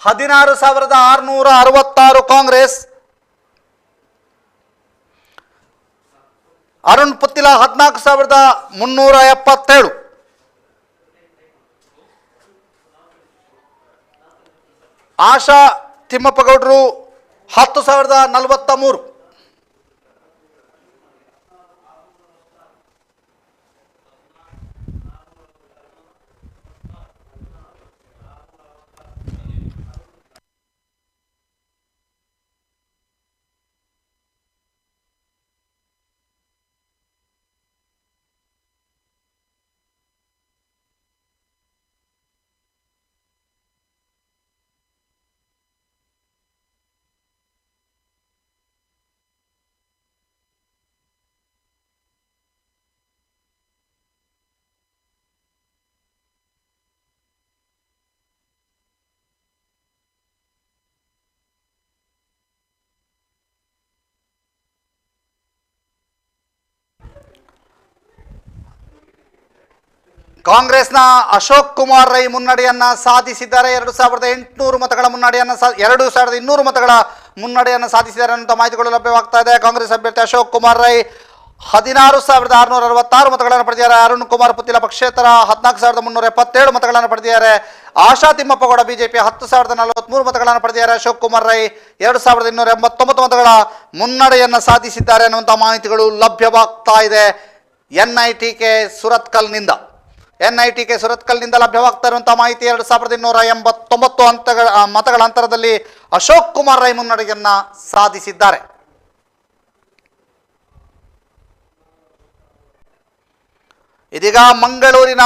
Speaker 1: 16,666 ಕಾಂಗ್ರೆಸ್. ಅರುಣ್ ಪುತ್ತಿಲ 14,377, ಆಶಾ ತಿಮ್ಮಪ್ಪಗೌಡರು 10,043, ಕಾಂಗ್ರೆಸ್ನ ಅಶೋಕ್ ಕುಮಾರ್ ರೈ ಮುನ್ನಡೆಯನ್ನ ಸಾಧಿಸಿದ್ದಾರೆ. 2800 ಮತಗಳ ಮುನ್ನಡೆಯನ್ನು 2200 ಮತಗಳ ಮುನ್ನಡೆಯನ್ನು ಸಾಧಿಸಿದ್ದಾರೆ ಅನ್ನುವಂಥ ಮಾಹಿತಿಗಳು ಲಭ್ಯವಾಗ್ತಾ ಇದೆ. ಕಾಂಗ್ರೆಸ್ ಅಭ್ಯರ್ಥಿ ಅಶೋಕ್ ಕುಮಾರ್ ರೈ 16,666 ಮತಗಳನ್ನು ಪಡೆದಿದ್ದಾರೆ. ಅರುಣ್ ಕುಮಾರ್ ಪುತ್ತಿಲ ಪಕ್ಷೇತರ 14,377 ಮತಗಳನ್ನು ಪಡೆದಿದ್ದಾರೆ. ಆಶಾ ತಿಮ್ಮಪ್ಪಗೌಡ ಬಿಜೆಪಿ 10,043 ಮತಗಳನ್ನು ಪಡೆದಿದ್ದಾರೆ. ಅಶೋಕ್ ಕುಮಾರ್ ರೈ 2,289 ಮತಗಳ ಮುನ್ನಡೆಯನ್ನು ಸಾಧಿಸಿದ್ದಾರೆ ಅನ್ನುವಂಥ ಮಾಹಿತಿಗಳು ಲಭ್ಯವಾಗ್ತಾ ಇದೆ. NITK ಸುರತ್ಕಲ್ನಿಂದ ಲಭ್ಯವಾಗ್ತಾ ಇರುವಂತಹ ಮಾಹಿತಿ 2,289 ಮತಗಳ ಅಂತರದಲ್ಲಿ ಅಶೋಕ್ ಕುಮಾರ್ ರೈ ಮುನ್ನಡೆಯನ್ನ ಸಾಧಿಸಿದ್ದಾರೆ. ಇದೀಗ ಮಂಗಳೂರಿನ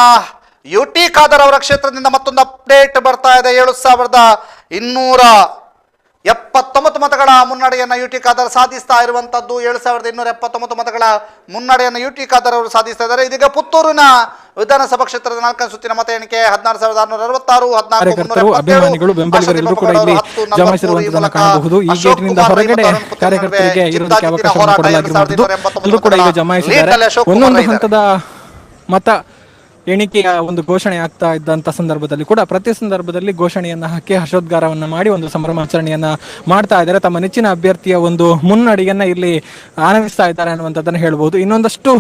Speaker 1: UT ಖಾದರ್ ಅವರ ಕ್ಷೇತ್ರದಿಂದ ಮತ್ತೊಂದು ಅಪ್ಡೇಟ್ ಬರ್ತಾ ಇದೆ. 7,279 ಮತಗಳ ಮುನ್ನಡೆಯನ್ನು UT ಖಾದರ್ ಸಾಧಿಸ್ತಾ ಇರುವಂತದ್ದು. 7,279 ಮತಗಳ ಮುನ್ನಡೆಯನ್ನು UT ಖಾದರ್ ಅವರು ಸಾಧಿಸ್ತಾ ಇದ್ದಾರೆ. ಇದೀಗ ಪುತ್ತೂರಿನ ವಿಧಾನಸಭಾ ಕ್ಷೇತ್ರದ 4ನೇ ಸುತ್ತಿನ ಮತ ಎಣಿಕೆ 16,666,
Speaker 4: 14,377 ಅಭಿಮಾನಿಗಳು ಬೆಂಬಲಿಗರೆಲ್ಲರೂ ಕೂಡ ಇಲ್ಲಿ ಜಮಾಯಿಸಿರುವಂತದನ್ನು ಕಾಣಬಹುದು. ಈ ಗೇಟಿನಿಂದ ಹೊರಗಡೆ ಕಾರ್ಯಕರ್ತರಿಗೆ ಇರೋದಕ್ಕೆ ಅವಕಾಶವನ್ನು ಕೊಡಲಾಗಿರುವಂತದ್ದು. ಎಲ್ಲರೂ ಕೂಡ ಈಗ ಜಮಾಯಿಸಿದ್ದಾರೆ. ಒಂದೊಂದು ಹಂತದ ಮತ ಎಣಿಕೆಯ ಒಂದು ಘೋಷಣೆ ಆಗ್ತಾ ಇದ್ದಂಥ ಸಂದರ್ಭದಲ್ಲಿ ಕೂಡ ಪ್ರತಿ ಸಂದರ್ಭದಲ್ಲಿ ಘೋಷಣೆಯನ್ನು ಹಾಕಿ ಹರ್ಷೋದ್ಗಾರವನ್ನು ಮಾಡಿ ಒಂದು ಸಂಭ್ರಮಾಚರಣೆಯನ್ನು ಮಾಡ್ತಾ ಇದ್ದಾರೆ. ತಮ್ಮ ನೆಚ್ಚಿನ ಅಭ್ಯರ್ಥಿಯ ಒಂದು ಮುನ್ನಡೆಯನ್ನು ಇಲ್ಲಿ ಆನಂದಿಸ್ತಾ ಇದ್ದಾರೆ ಅನ್ನುವಂಥದ್ದನ್ನು ಹೇಳ್ಬೋದು. ಇನ್ನೊಂದಷ್ಟು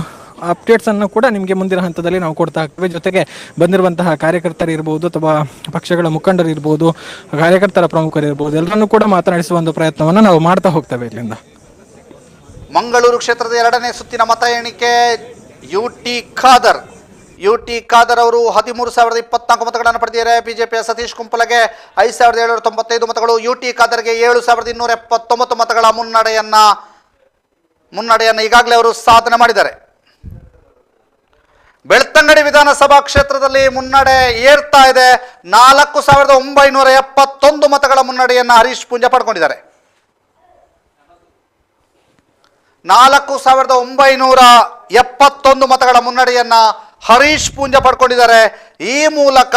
Speaker 4: ಅಪ್ಡೇಟ್ಸ್ ಅನ್ನು ಕೂಡ ನಿಮಗೆ ಮುಂದಿನ ಹಂತದಲ್ಲಿ ನಾವು ಕೊಡ್ತಾ ಹೋಗ್ತೇವೆ. ಜೊತೆಗೆ ಬಂದಿರುವಂತಹ ಕಾರ್ಯಕರ್ತರು ಇರ್ಬೋದು ಅಥವಾ ಪಕ್ಷಗಳ ಮುಖಂಡರು ಇರ್ಬೋದು, ಕಾರ್ಯಕರ್ತರ ಪ್ರಮುಖರು ಇರ್ಬೋದು, ಎಲ್ಲರನ್ನೂ ಕೂಡ ಮಾತನಾಡಿಸುವ ಒಂದು ಪ್ರಯತ್ನವನ್ನು ನಾವು ಮಾಡ್ತಾ ಹೋಗ್ತೇವೆ. ಇಲ್ಲಿಂದ
Speaker 1: ಮಂಗಳೂರು ಕ್ಷೇತ್ರದ 2ನೇ ಸುತ್ತಿನ ಮತ ಎಣಿಕೆ UT ಖಾದರ್ UT ಖಾದರ್ ಅವರು 13,024 ಮತಗಳನ್ನು ಪಡೆದಿದ್ದಾರೆ. ಬಿಜೆಪಿಯ ಸತೀಶ್ ಕುಂಪಲಗೆ 5,795 ಮತಗಳು. UT ಖಾದರ್ಗೆ 7,279 ಮತಗಳ ಮುನ್ನಡೆಯನ್ನ ಈಗಾಗಲೇ ಅವರು ಸಾಧನೆ ಮಾಡಿದ್ದಾರೆ. ಬೆಳ್ತಂಗಡಿ ವಿಧಾನಸಭಾ ಕ್ಷೇತ್ರದಲ್ಲಿ ಮುನ್ನಡೆ ಏರ್ತಾ ಇದೆ. 4,971 ಮತಗಳ ಮುನ್ನಡೆಯನ್ನ ಹರೀಶ್ ಪೂಂಜಾ ಪಡ್ಕೊಂಡಿದ್ದಾರೆ. 4,971 ಮತಗಳ ಮುನ್ನಡೆಯನ್ನ ಹರೀಶ್ ಪೂಂಜಾ ಪಡ್ಕೊಂಡಿದ್ದಾರೆ. ಈ ಮೂಲಕ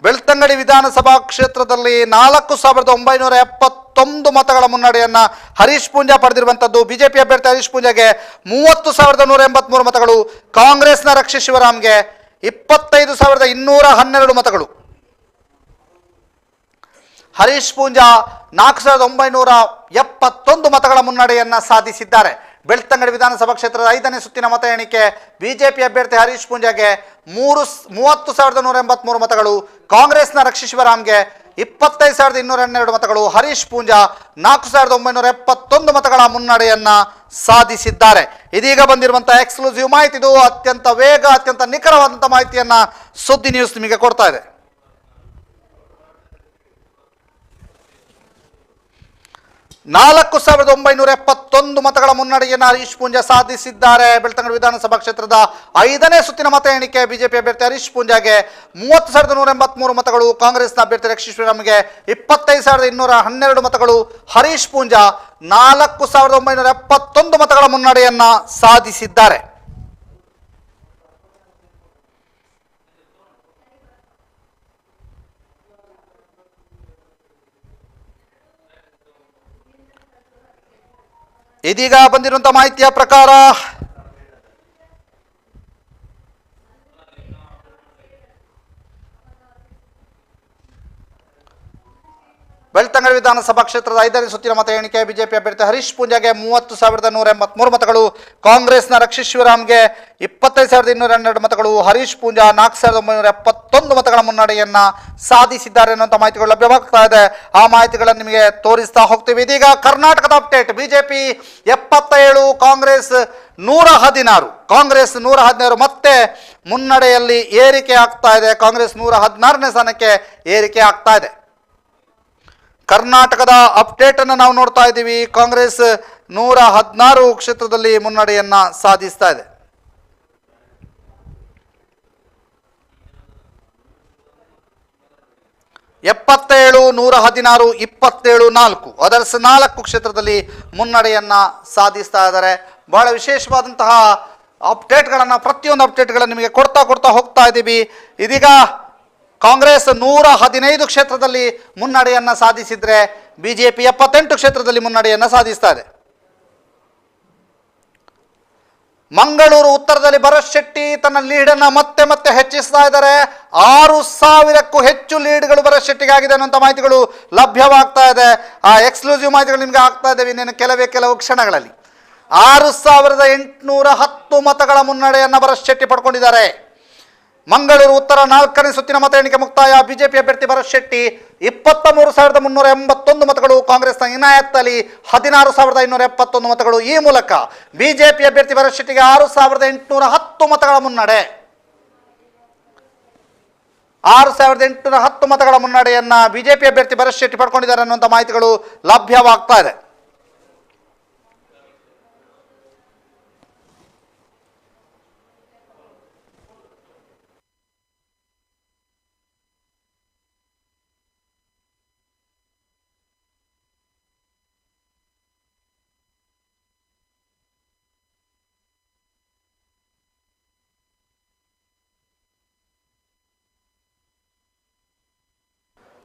Speaker 1: ಬೆಳ್ತಂಗಡಿ ವಿಧಾನಸಭಾ ಕ್ಷೇತ್ರದಲ್ಲಿ 4,971 ಮತಗಳ ಮುನ್ನಡೆಯನ್ನ ಹರೀಶ್ ಪೂಂಜಾ ಪಡೆದಿರುವಂತದ್ದು. ಬಿಜೆಪಿ ಅಭ್ಯರ್ಥಿ ಹರೀಶ್ ಪೂಂಜಾಗೆ 30,183 ಮತಗಳು, ಕಾಂಗ್ರೆಸ್ನ ರಕ್ಷಿತ್ ಶಿವರಾಮ್ಗೆ 25,212 ಮತಗಳು. ಹರೀಶ್ ಪೂಂಜಾ 4,971 ಮತಗಳ ಮುನ್ನಡೆಯನ್ನ ಸಾಧಿಸಿದ್ದಾರೆ. ಬೆಳ್ತಂಗಡಿ ವಿಧಾನಸಭಾ ಕ್ಷೇತ್ರದ 5ನೇ ಸುತ್ತಿನ ಮತ ಎಣಿಕೆ ಬಿಜೆಪಿ ಅಭ್ಯರ್ಥಿ ಹರೀಶ್ ಪೂಂಜಾಗೆ 30,183 ಮತಗಳು, ಕಾಂಗ್ರೆಸ್ನ ರಕ್ಷಿತ್ ಶಿವರಾಮ್ಗೆ 25,212 ಮತಗಳು. ಹರೀಶ್ ಪೂಂಜಾ 4,971 ಮತಗಳ ಮುನ್ನಡೆಯನ್ನ ಸಾಧಿಸಿದ್ದಾರೆ. ಇದೀಗ ಬಂದಿರುವಂತಹ ಎಕ್ಸ್ಕ್ಲೂಸಿವ್ ಮಾಹಿತಿ ಇದು. ಅತ್ಯಂತ ವೇಗ, ಅತ್ಯಂತ ನಿಖರವಾದಂತಹ ಮಾಹಿತಿಯನ್ನ ಸುದ್ದಿ ನ್ಯೂಸ್ ನಿಮಗೆ ಕೊಡ್ತಾ ಇದೆ. 4,971 ಮತಗಳ ಮುನ್ನಡೆಯನ್ನು ಹರೀಶ್ ಪೂಂಜಾ ಸಾಧಿಸಿದ್ದಾರೆ. ಬೆಳ್ತಂಗಡಿ ವಿಧಾನಸಭಾ ಕ್ಷೇತ್ರದ 5ನೇ ಸುತ್ತಿನ ಮತ ಎಣಿಕೆ ಬಿಜೆಪಿ ಅಭ್ಯರ್ಥಿ ಹರೀಶ್ ಪೂಂಜಾಗೆ 30,183 ಮತಗಳು, ಕಾಂಗ್ರೆಸ್ನ ಅಭ್ಯರ್ಥಿ ರಕ್ಷಿತ್ ಶಿವರಾಮ್ಗೆ 25,212 ಮತಗಳು. ಹರೀಶ್ ಪೂಂಜಾ 4,971 ಮತಗಳ ಮುನ್ನಡೆಯನ್ನ ಸಾಧಿಸಿದ್ದಾರೆ. ಇದೀಗ ಬಂದಿರುವಂತಹ ಮಾಹಿತಿಯ ಪ್ರಕಾರ ಬೆಳ್ತಂಗಡಿ ವಿಧಾನಸಭಾ ಕ್ಷೇತ್ರದ 5ನೇ ಸುತ್ತಿನ ಮತ ಎಣಿಕೆ ಬಿಜೆಪಿ ಅಭ್ಯರ್ಥಿ ಹರೀಶ್ ಪೂಂಜಾಗೆ 30,183 ಮತಗಳು, ಕಾಂಗ್ರೆಸ್ನ ರಕ್ಷಿತ್ ಶಿವರಾಮ್ಗೆ 25,212 ಮತಗಳು. ಹರೀಶ್ ಪೂಂಜಾ 4,971 ಮತಗಳ ಮುನ್ನಡೆಯನ್ನ ಸಾಧಿಸಿದ್ದಾರೆ ಅನ್ನುವಂಥ ಮಾಹಿತಿಗಳು ಲಭ್ಯವಾಗ್ತಾ ಇದೆ. ಆ ಮಾಹಿತಿಗಳನ್ನು ನಿಮಗೆ ತೋರಿಸ್ತಾ ಹೋಗ್ತೀವಿ. ಇದೀಗ ಕರ್ನಾಟಕದ ಅಪ್ಡೇಟ್. ಬಿಜೆಪಿ 77, ಕಾಂಗ್ರೆಸ್ 116. ಕಾಂಗ್ರೆಸ್ 116 ಮತ್ತೆ ಮುನ್ನಡೆಯಲ್ಲಿ ಏರಿಕೆ ಆಗ್ತಾ ಇದೆ. ಕಾಂಗ್ರೆಸ್ 116ನೇ ಸ್ಥಾನಕ್ಕೆ ಏರಿಕೆ ಆಗ್ತಾ ಇದೆ. ಕರ್ನಾಟಕದ ಅಪ್ಡೇಟ್ ಅನ್ನು ನಾವು ನೋಡ್ತಾ ಇದ್ದೀವಿ. ಕಾಂಗ್ರೆಸ್ 116 ಕ್ಷೇತ್ರದಲ್ಲಿ ಮುನ್ನಡೆಯನ್ನ ಸಾಧಿಸ್ತಾ ಇದೆ. 77, 116, 27, 4 ಅದರ್ಸ್ 4 ಕ್ಷೇತ್ರದಲ್ಲಿ ಮುನ್ನಡೆಯನ್ನ ಸಾಧಿಸ್ತಾ ಇದ್ದಾರೆ. ಬಹಳ ವಿಶೇಷವಾದಂತಹ ಅಪ್ಡೇಟ್ಗಳನ್ನು, ಪ್ರತಿಯೊಂದು ಅಪ್ಡೇಟ್ಗಳನ್ನು ನಿಮಗೆ ಕೊಡ್ತಾ ಹೋಗ್ತಾ ಇದ್ದೀವಿ. ಇದೀಗ ಕಾಂಗ್ರೆಸ್ 115 ಕ್ಷೇತ್ರದಲ್ಲಿ ಮುನ್ನಡೆಯನ್ನ ಸಾಧಿಸಿದ್ರೆ ಬಿಜೆಪಿ 78 ಕ್ಷೇತ್ರದಲ್ಲಿ ಮುನ್ನಡೆಯನ್ನ ಸಾಧಿಸ್ತಾ ಇದೆ. ಮಂಗಳೂರು ಉತ್ತರದಲ್ಲಿ ಭರತ್ ಶೆಟ್ಟಿ ತನ್ನ ಲೀಡನ್ನು ಮತ್ತೆ ಹೆಚ್ಚಿಸ್ತಾ ಇದ್ದಾರೆ. 6,000ಕ್ಕೂ ಹೆಚ್ಚು ಲೀಡ್ಗಳು ಭರತ್ ಶೆಟ್ಟಿಗೆ ಆಗಿದೆ ಅನ್ನುವಂಥ ಮಾಹಿತಿಗಳು ಲಭ್ಯವಾಗ್ತಾ ಇದೆ. ಆ ಎಕ್ಸ್ಕ್ಲೂಸಿವ್ ಮಾಹಿತಿಗಳು ನಿಮಗೆ ಆಗ್ತಾ ಇದ್ದಾವೆ ಇನ್ನೇನು ಕೆಲವು ಕ್ಷಣಗಳಲ್ಲಿ. 6,810 ಮತಗಳ ಮುನ್ನಡೆಯನ್ನು ಭರತ್ ಶೆಟ್ಟಿ ಪಡ್ಕೊಂಡಿದ್ದಾರೆ. ಮಂಗಳೂರು ಉತ್ತರ 4ನೇ ಸುತ್ತಿನ ಮತ ಎಣಿಕೆ ಮುಕ್ತಾಯ. ಬಿಜೆಪಿ ಅಭ್ಯರ್ಥಿ ಭರತ್ ಶೆಟ್ಟಿ 23,381 ಮತಗಳು, ಕಾಂಗ್ರೆಸ್ನ ಇನಾಯತ್ ಅಲಿ 16,571 ಮತಗಳು. ಈ ಮೂಲಕ ಬಿಜೆಪಿ ಅಭ್ಯರ್ಥಿ ಭರತ್ ಶೆಟ್ಟಿಗೆ 6,810 ಮತಗಳ ಮುನ್ನಡೆ. 6,810 ಮತಗಳ ಮುನ್ನಡೆಯನ್ನ ಬಿಜೆಪಿ ಅಭ್ಯರ್ಥಿ ಭರತ್ ಶೆಟ್ಟಿ ಪಡ್ಕೊಂಡಿದ್ದಾರೆ ಅನ್ನುವಂಥ ಮಾಹಿತಿಗಳು ಲಭ್ಯವಾಗ್ತಾ ಇದೆ.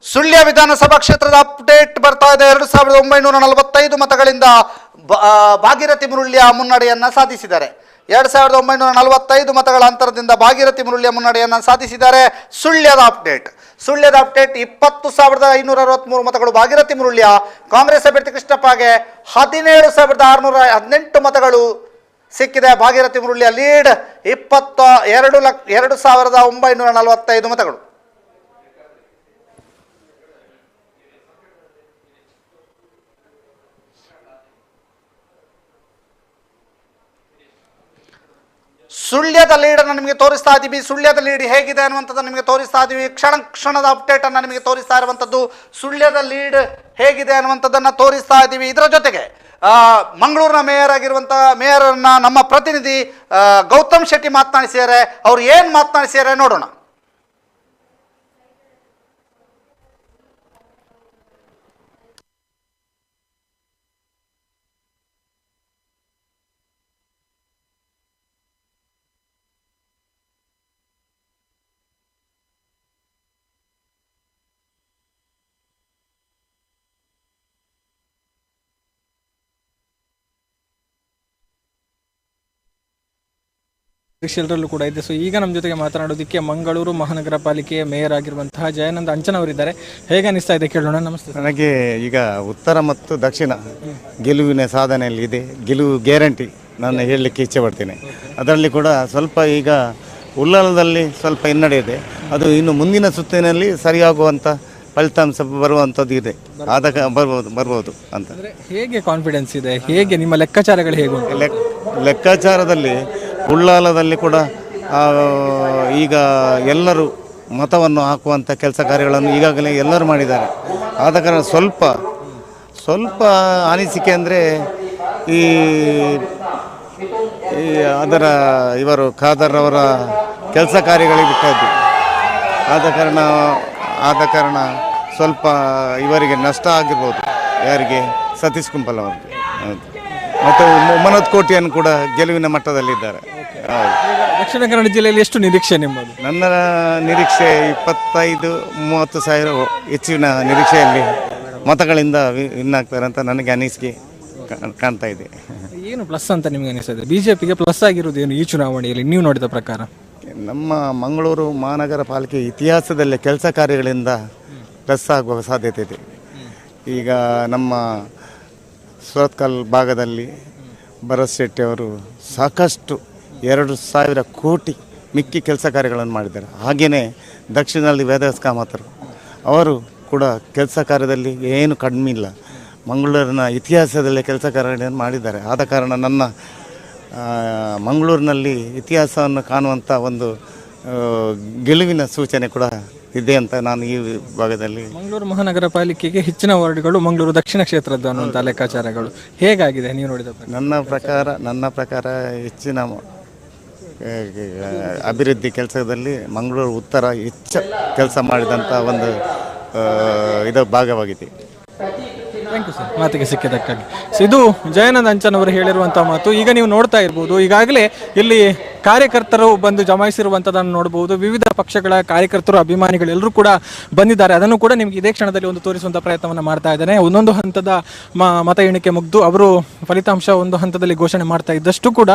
Speaker 1: ಸುಳ್ಯ ವಿಧಾನಸಭಾ ಕ್ಷೇತ್ರದ ಅಪ್ಡೇಟ್ ಬರ್ತಾ ಇದೆ. 2,945 ಮತಗಳಿಂದ ಭಾಗೀರಥಿ ಮುರುಳ್ಯ ಮುನ್ನಡೆಯನ್ನ ಸಾಧಿಸಿದ್ದಾರೆ. 2,945 ಮತಗಳ ಅಂತರದಿಂದ ಭಾಗೀರಥಿ ಮುರುಳ್ಯ ಮುನ್ನಡೆಯನ್ನ ಸಾಧಿಸಿದ್ದಾರೆ. ಸುಳ್ಯದ ಅಪ್ಡೇಟ್ 20,563 ಮತಗಳು ಭಾಗೀರಥಿ ಮುರುಳ್ಯ. ಕಾಂಗ್ರೆಸ್ ಅಭ್ಯರ್ಥಿ ಕೃಷ್ಣಪ್ಪಗೆ 17,618 ಮತಗಳು ಸಿಕ್ಕಿದೆ. ಭಾಗೀರಥಿ ಮುರುಳ್ಯ ಲೀಡ್ 2,945 ಮತಗಳು. ಸುಳ್ಯದ ಲೀಡನ್ನು ನಿಮಗೆ ತೋರಿಸ್ತಾ ಇದ್ದೀವಿ. ಸುಳ್ಯದ ಲೀಡ್ ಹೇಗಿದೆ ಅನ್ನುವಂಥದ್ದು ನಿಮಗೆ ತೋರಿಸ್ತಾ ಇದ್ದೀವಿ. ಕ್ಷಣದ ಅಪ್ಡೇಟ್ ಅನ್ನು ನಿಮಗೆ ತೋರಿಸ್ತಾ ಇರುವಂಥದ್ದು, ಸುಳ್ಯದ ಲೀಡ್ ಹೇಗಿದೆ ಅನ್ನುವಂಥದ್ದನ್ನು ತೋರಿಸ್ತಾ ಇದ್ದೀವಿ. ಇದರ ಜೊತೆಗೆ ಮಂಗಳೂರಿನ ಮೇಯರನ್ನ ನಮ್ಮ ಪ್ರತಿನಿಧಿ ಗೌತಮ್ ಶೆಟ್ಟಿ ಮಾತನಾಡಿಸಿದ್ದಾರೆ. ಅವ್ರು ಏನು ಮಾತನಾಡಿಸಿದ್ದಾರೆ ನೋಡೋಣ.
Speaker 4: ಎಲ್ಲರಲ್ಲೂ ಕೂಡ ಇದೆ. ಸೊ ಈಗ ನಮ್ಮ ಜೊತೆಗೆ ಮಾತನಾಡೋದಕ್ಕೆ ಮಂಗಳೂರು ಮಹಾನಗರ ಪಾಲಿಕೆಯ ಮೇಯರ್ ಆಗಿರುವಂತಹ ಜಯಾನಂದ್ ಅಂಚನ್ ಅವರಿದ್ದಾರೆ. ಹೇಗೆ ಅನಿಸ್ತಾ ಇದೆ ಕೇಳೋಣ. ನಮಸ್ತೆ.
Speaker 9: ನನಗೆ ಈಗ ಉತ್ತರ ಮತ್ತು ದಕ್ಷಿಣ ಗೆಲುವಿನ ಸಾಧನೆಯಲ್ಲಿ ಇದೆ. ಗೆಲುವು ಗ್ಯಾರಂಟಿ ನಾನು ಹೇಳಲಿಕ್ಕೆ ಇಚ್ಛೆ ಪಡ್ತೇನೆ. ಅದರಲ್ಲಿ ಕೂಡ ಸ್ವಲ್ಪ ಈಗ ಉಳ್ಳಾಲದಲ್ಲಿ ಸ್ವಲ್ಪ ಹಿನ್ನಡೆ ಇದೆ. ಅದು ಇನ್ನು ಮುಂದಿನ ಸುತ್ತಿನಲ್ಲಿ ಸರಿಯಾಗುವಂಥ ಫಲಿತಾಂಶ ಬರುವಂಥದ್ದು ಇದೆ. ಬರ್ಬೋದು ಅಂತ.
Speaker 4: ಹೇಗೆ ಕಾನ್ಫಿಡೆನ್ಸ್ ಇದೆ, ಹೇಗೆ ನಿಮ್ಮ ಲೆಕ್ಕಾಚಾರಗಳು ಹೇಗೆ ಉಂಟು?
Speaker 9: ಲೆಕ್ಕಾಚಾರದಲ್ಲಿ ಉಳ್ಳಾಲದಲ್ಲಿ ಕೂಡ ಈಗ ಎಲ್ಲರೂ ಮತವನ್ನು ಹಾಕುವಂಥ ಕೆಲಸ ಕಾರ್ಯಗಳನ್ನು ಈಗಾಗಲೇ ಎಲ್ಲರೂ ಮಾಡಿದ್ದಾರೆ. ಆದ ಕಾರಣ ಸ್ವಲ್ಪ ಅನಿಸಿಕೆ ಅಂದರೆ ಈ ಇವರು ಖಾದರ್ ಅವರ ಕೆಲಸ ಕಾರ್ಯಗಳಿಗೆ ಬಿಟ್ಟದ್ದು. ಆದ ಕಾರಣ ಸ್ವಲ್ಪ ಇವರಿಗೆ ನಷ್ಟ ಆಗಿರ್ಬೋದು. ಯಾರಿಗೆ? ಸತೀಶ್ ಕುಂಪಲ್ ಅವರಿಗೆ. ಮತ್ತು ಮನೋಜ್ ಕೋಟಿಯನ್ನು ಕೂಡ ಗೆಲುವಿನ ಮಟ್ಟದಲ್ಲಿದ್ದಾರೆ.
Speaker 4: ದಕ್ಷಿಣ ಕನ್ನಡ ಜಿಲ್ಲೆಯಲ್ಲಿ ಎಷ್ಟು ನಿರೀಕ್ಷೆ ನಿಮ್ಮದು?
Speaker 9: ನನ್ನ ನಿರೀಕ್ಷೆ 25-30 ಸಾವಿರ ಹೆಚ್ಚಿನ ನಿರೀಕ್ಷೆಯಲ್ಲಿ ಮತಗಳಿಂದ ವಿನ್ ಆಗ್ತಾರೆ ಅಂತ ನನಗೆ ಅನಿಸಿಕೆ ಕಾಣ್ತಾ ಇದೆ.
Speaker 4: ಏನು ಪ್ಲಸ್ ಅಂತ ನಿಮಗೆ ಅನಿಸ್ತದೆ? ಬಿಜೆಪಿಗೆ ಪ್ಲಸ್ ಆಗಿರೋದು ಏನು ಈ ಚುನಾವಣೆಯಲ್ಲಿ ನೀವು ನೋಡಿದ ಪ್ರಕಾರ?
Speaker 9: ನಮ್ಮ ಮಂಗಳೂರು ಮಹಾನಗರ ಪಾಲಿಕೆ ಇತಿಹಾಸದಲ್ಲೇ ಕೆಲಸ ಕಾರ್ಯಗಳಿಂದ ಪ್ಲಸ್ ಆಗುವ ಸಾಧ್ಯತೆ ಇದೆ. ಈಗ ನಮ್ಮ ಸುರತ್ಕಲ್ ಭಾಗದಲ್ಲಿ ಭರತ್ ಶೆಟ್ಟಿ ಅವರು ಸಾಕಷ್ಟು 2,000 ಕೋಟಿ ಮಿಕ್ಕಿ ಕೆಲಸ ಕಾರ್ಯಗಳನ್ನು ಮಾಡಿದ್ದಾರೆ. ಹಾಗೆಯೇ ದಕ್ಷಿಣದಲ್ಲಿ ವೇದವ್ಯಾಸ ಕಾಮತರು ಅವರು ಕೂಡ ಕೆಲಸ ಕಾರ್ಯದಲ್ಲಿ ಏನು ಕಡಿಮೆ ಇಲ್ಲ. ಮಂಗಳೂರಿನ ಇತಿಹಾಸದಲ್ಲೇ ಕೆಲಸ ಕಾರ್ಯಗಳನ್ನು ಮಾಡಿದ್ದಾರೆ. ಆದ ಕಾರಣ ನನ್ನ ಮಂಗಳೂರಿನಲ್ಲಿ ಇತಿಹಾಸವನ್ನು ಕಾಣುವಂಥ ಒಂದು ಗೆಲುವಿನ ಸೂಚನೆ ಕೂಡ ಇದೆ ಅಂತ ನಾನು ಈ ಭಾಗದಲ್ಲಿ.
Speaker 4: ಮಂಗಳೂರು ಮಹಾನಗರ ಪಾಲಿಕೆಗೆ ಹೆಚ್ಚಿನ ವಾರ್ಡ್ಗಳು ಮಂಗಳೂರು ದಕ್ಷಿಣ ಕ್ಷೇತ್ರದ್ದು ಅನ್ನುವಂಥ ಲೆಕ್ಕಾಚಾರಗಳು ಹೇಗಾಗಿದೆ ನೀವು ನೋಡಿದ?
Speaker 9: ನನ್ನ ಪ್ರಕಾರ ಹೆಚ್ಚಿನ ಅಭಿವೃದ್ಧಿ ಕೆಲಸದಲ್ಲಿ ಮಂಗಳೂರು ಉತ್ತರ ಹೆಚ್ಚು ಕೆಲಸ ಮಾಡಿದಂಥ ಒಂದು ಇದು ಭಾಗವಾಗಿದೆ.
Speaker 4: ಥ್ಯಾಂಕ್ ಯು ಸರ್, ಮಾತಿಗೆ ಸಿಕ್ಕಿದ್ದಕ್ಕಾಗಿ. ಇದು ಜಯಾನಂದ್ ಅಂಚನ್ ಅವರು ಹೇಳಿರುವಂಥ ಮಾತು. ಈಗ ನೀವು ನೋಡ್ತಾ ಇರ್ಬೋದು, ಈಗಾಗಲೇ ಇಲ್ಲಿ ಕಾರ್ಯಕರ್ತರು ಬಂದು ಜಮಾಯಿಸಿರುವಂಥದ್ದನ್ನು ನೋಡ್ಬೋದು. ವಿವಿಧ ಪಕ್ಷಗಳ ಕಾರ್ಯಕರ್ತರು, ಅಭಿಮಾನಿಗಳು ಎಲ್ಲರೂ ಕೂಡ ಬಂದಿದ್ದಾರೆ. ಅದನ್ನು ಕೂಡ ನಿಮಗೆ ಇದೇ ಕ್ಷಣದಲ್ಲಿ ಒಂದು ತೋರಿಸುವಂಥ ಪ್ರಯತ್ನವನ್ನು ಮಾಡ್ತಾ ಇದ್ದೇನೆ. ಒಂದೊಂದು ಹಂತದ ಮತ ಎಣಿಕೆ ಮುಗಿದು ಅವರು ಫಲಿತಾಂಶ ಒಂದು ಹಂತದಲ್ಲಿ ಘೋಷಣೆ ಮಾಡ್ತಾ ಇದ್ದಷ್ಟು ಕೂಡ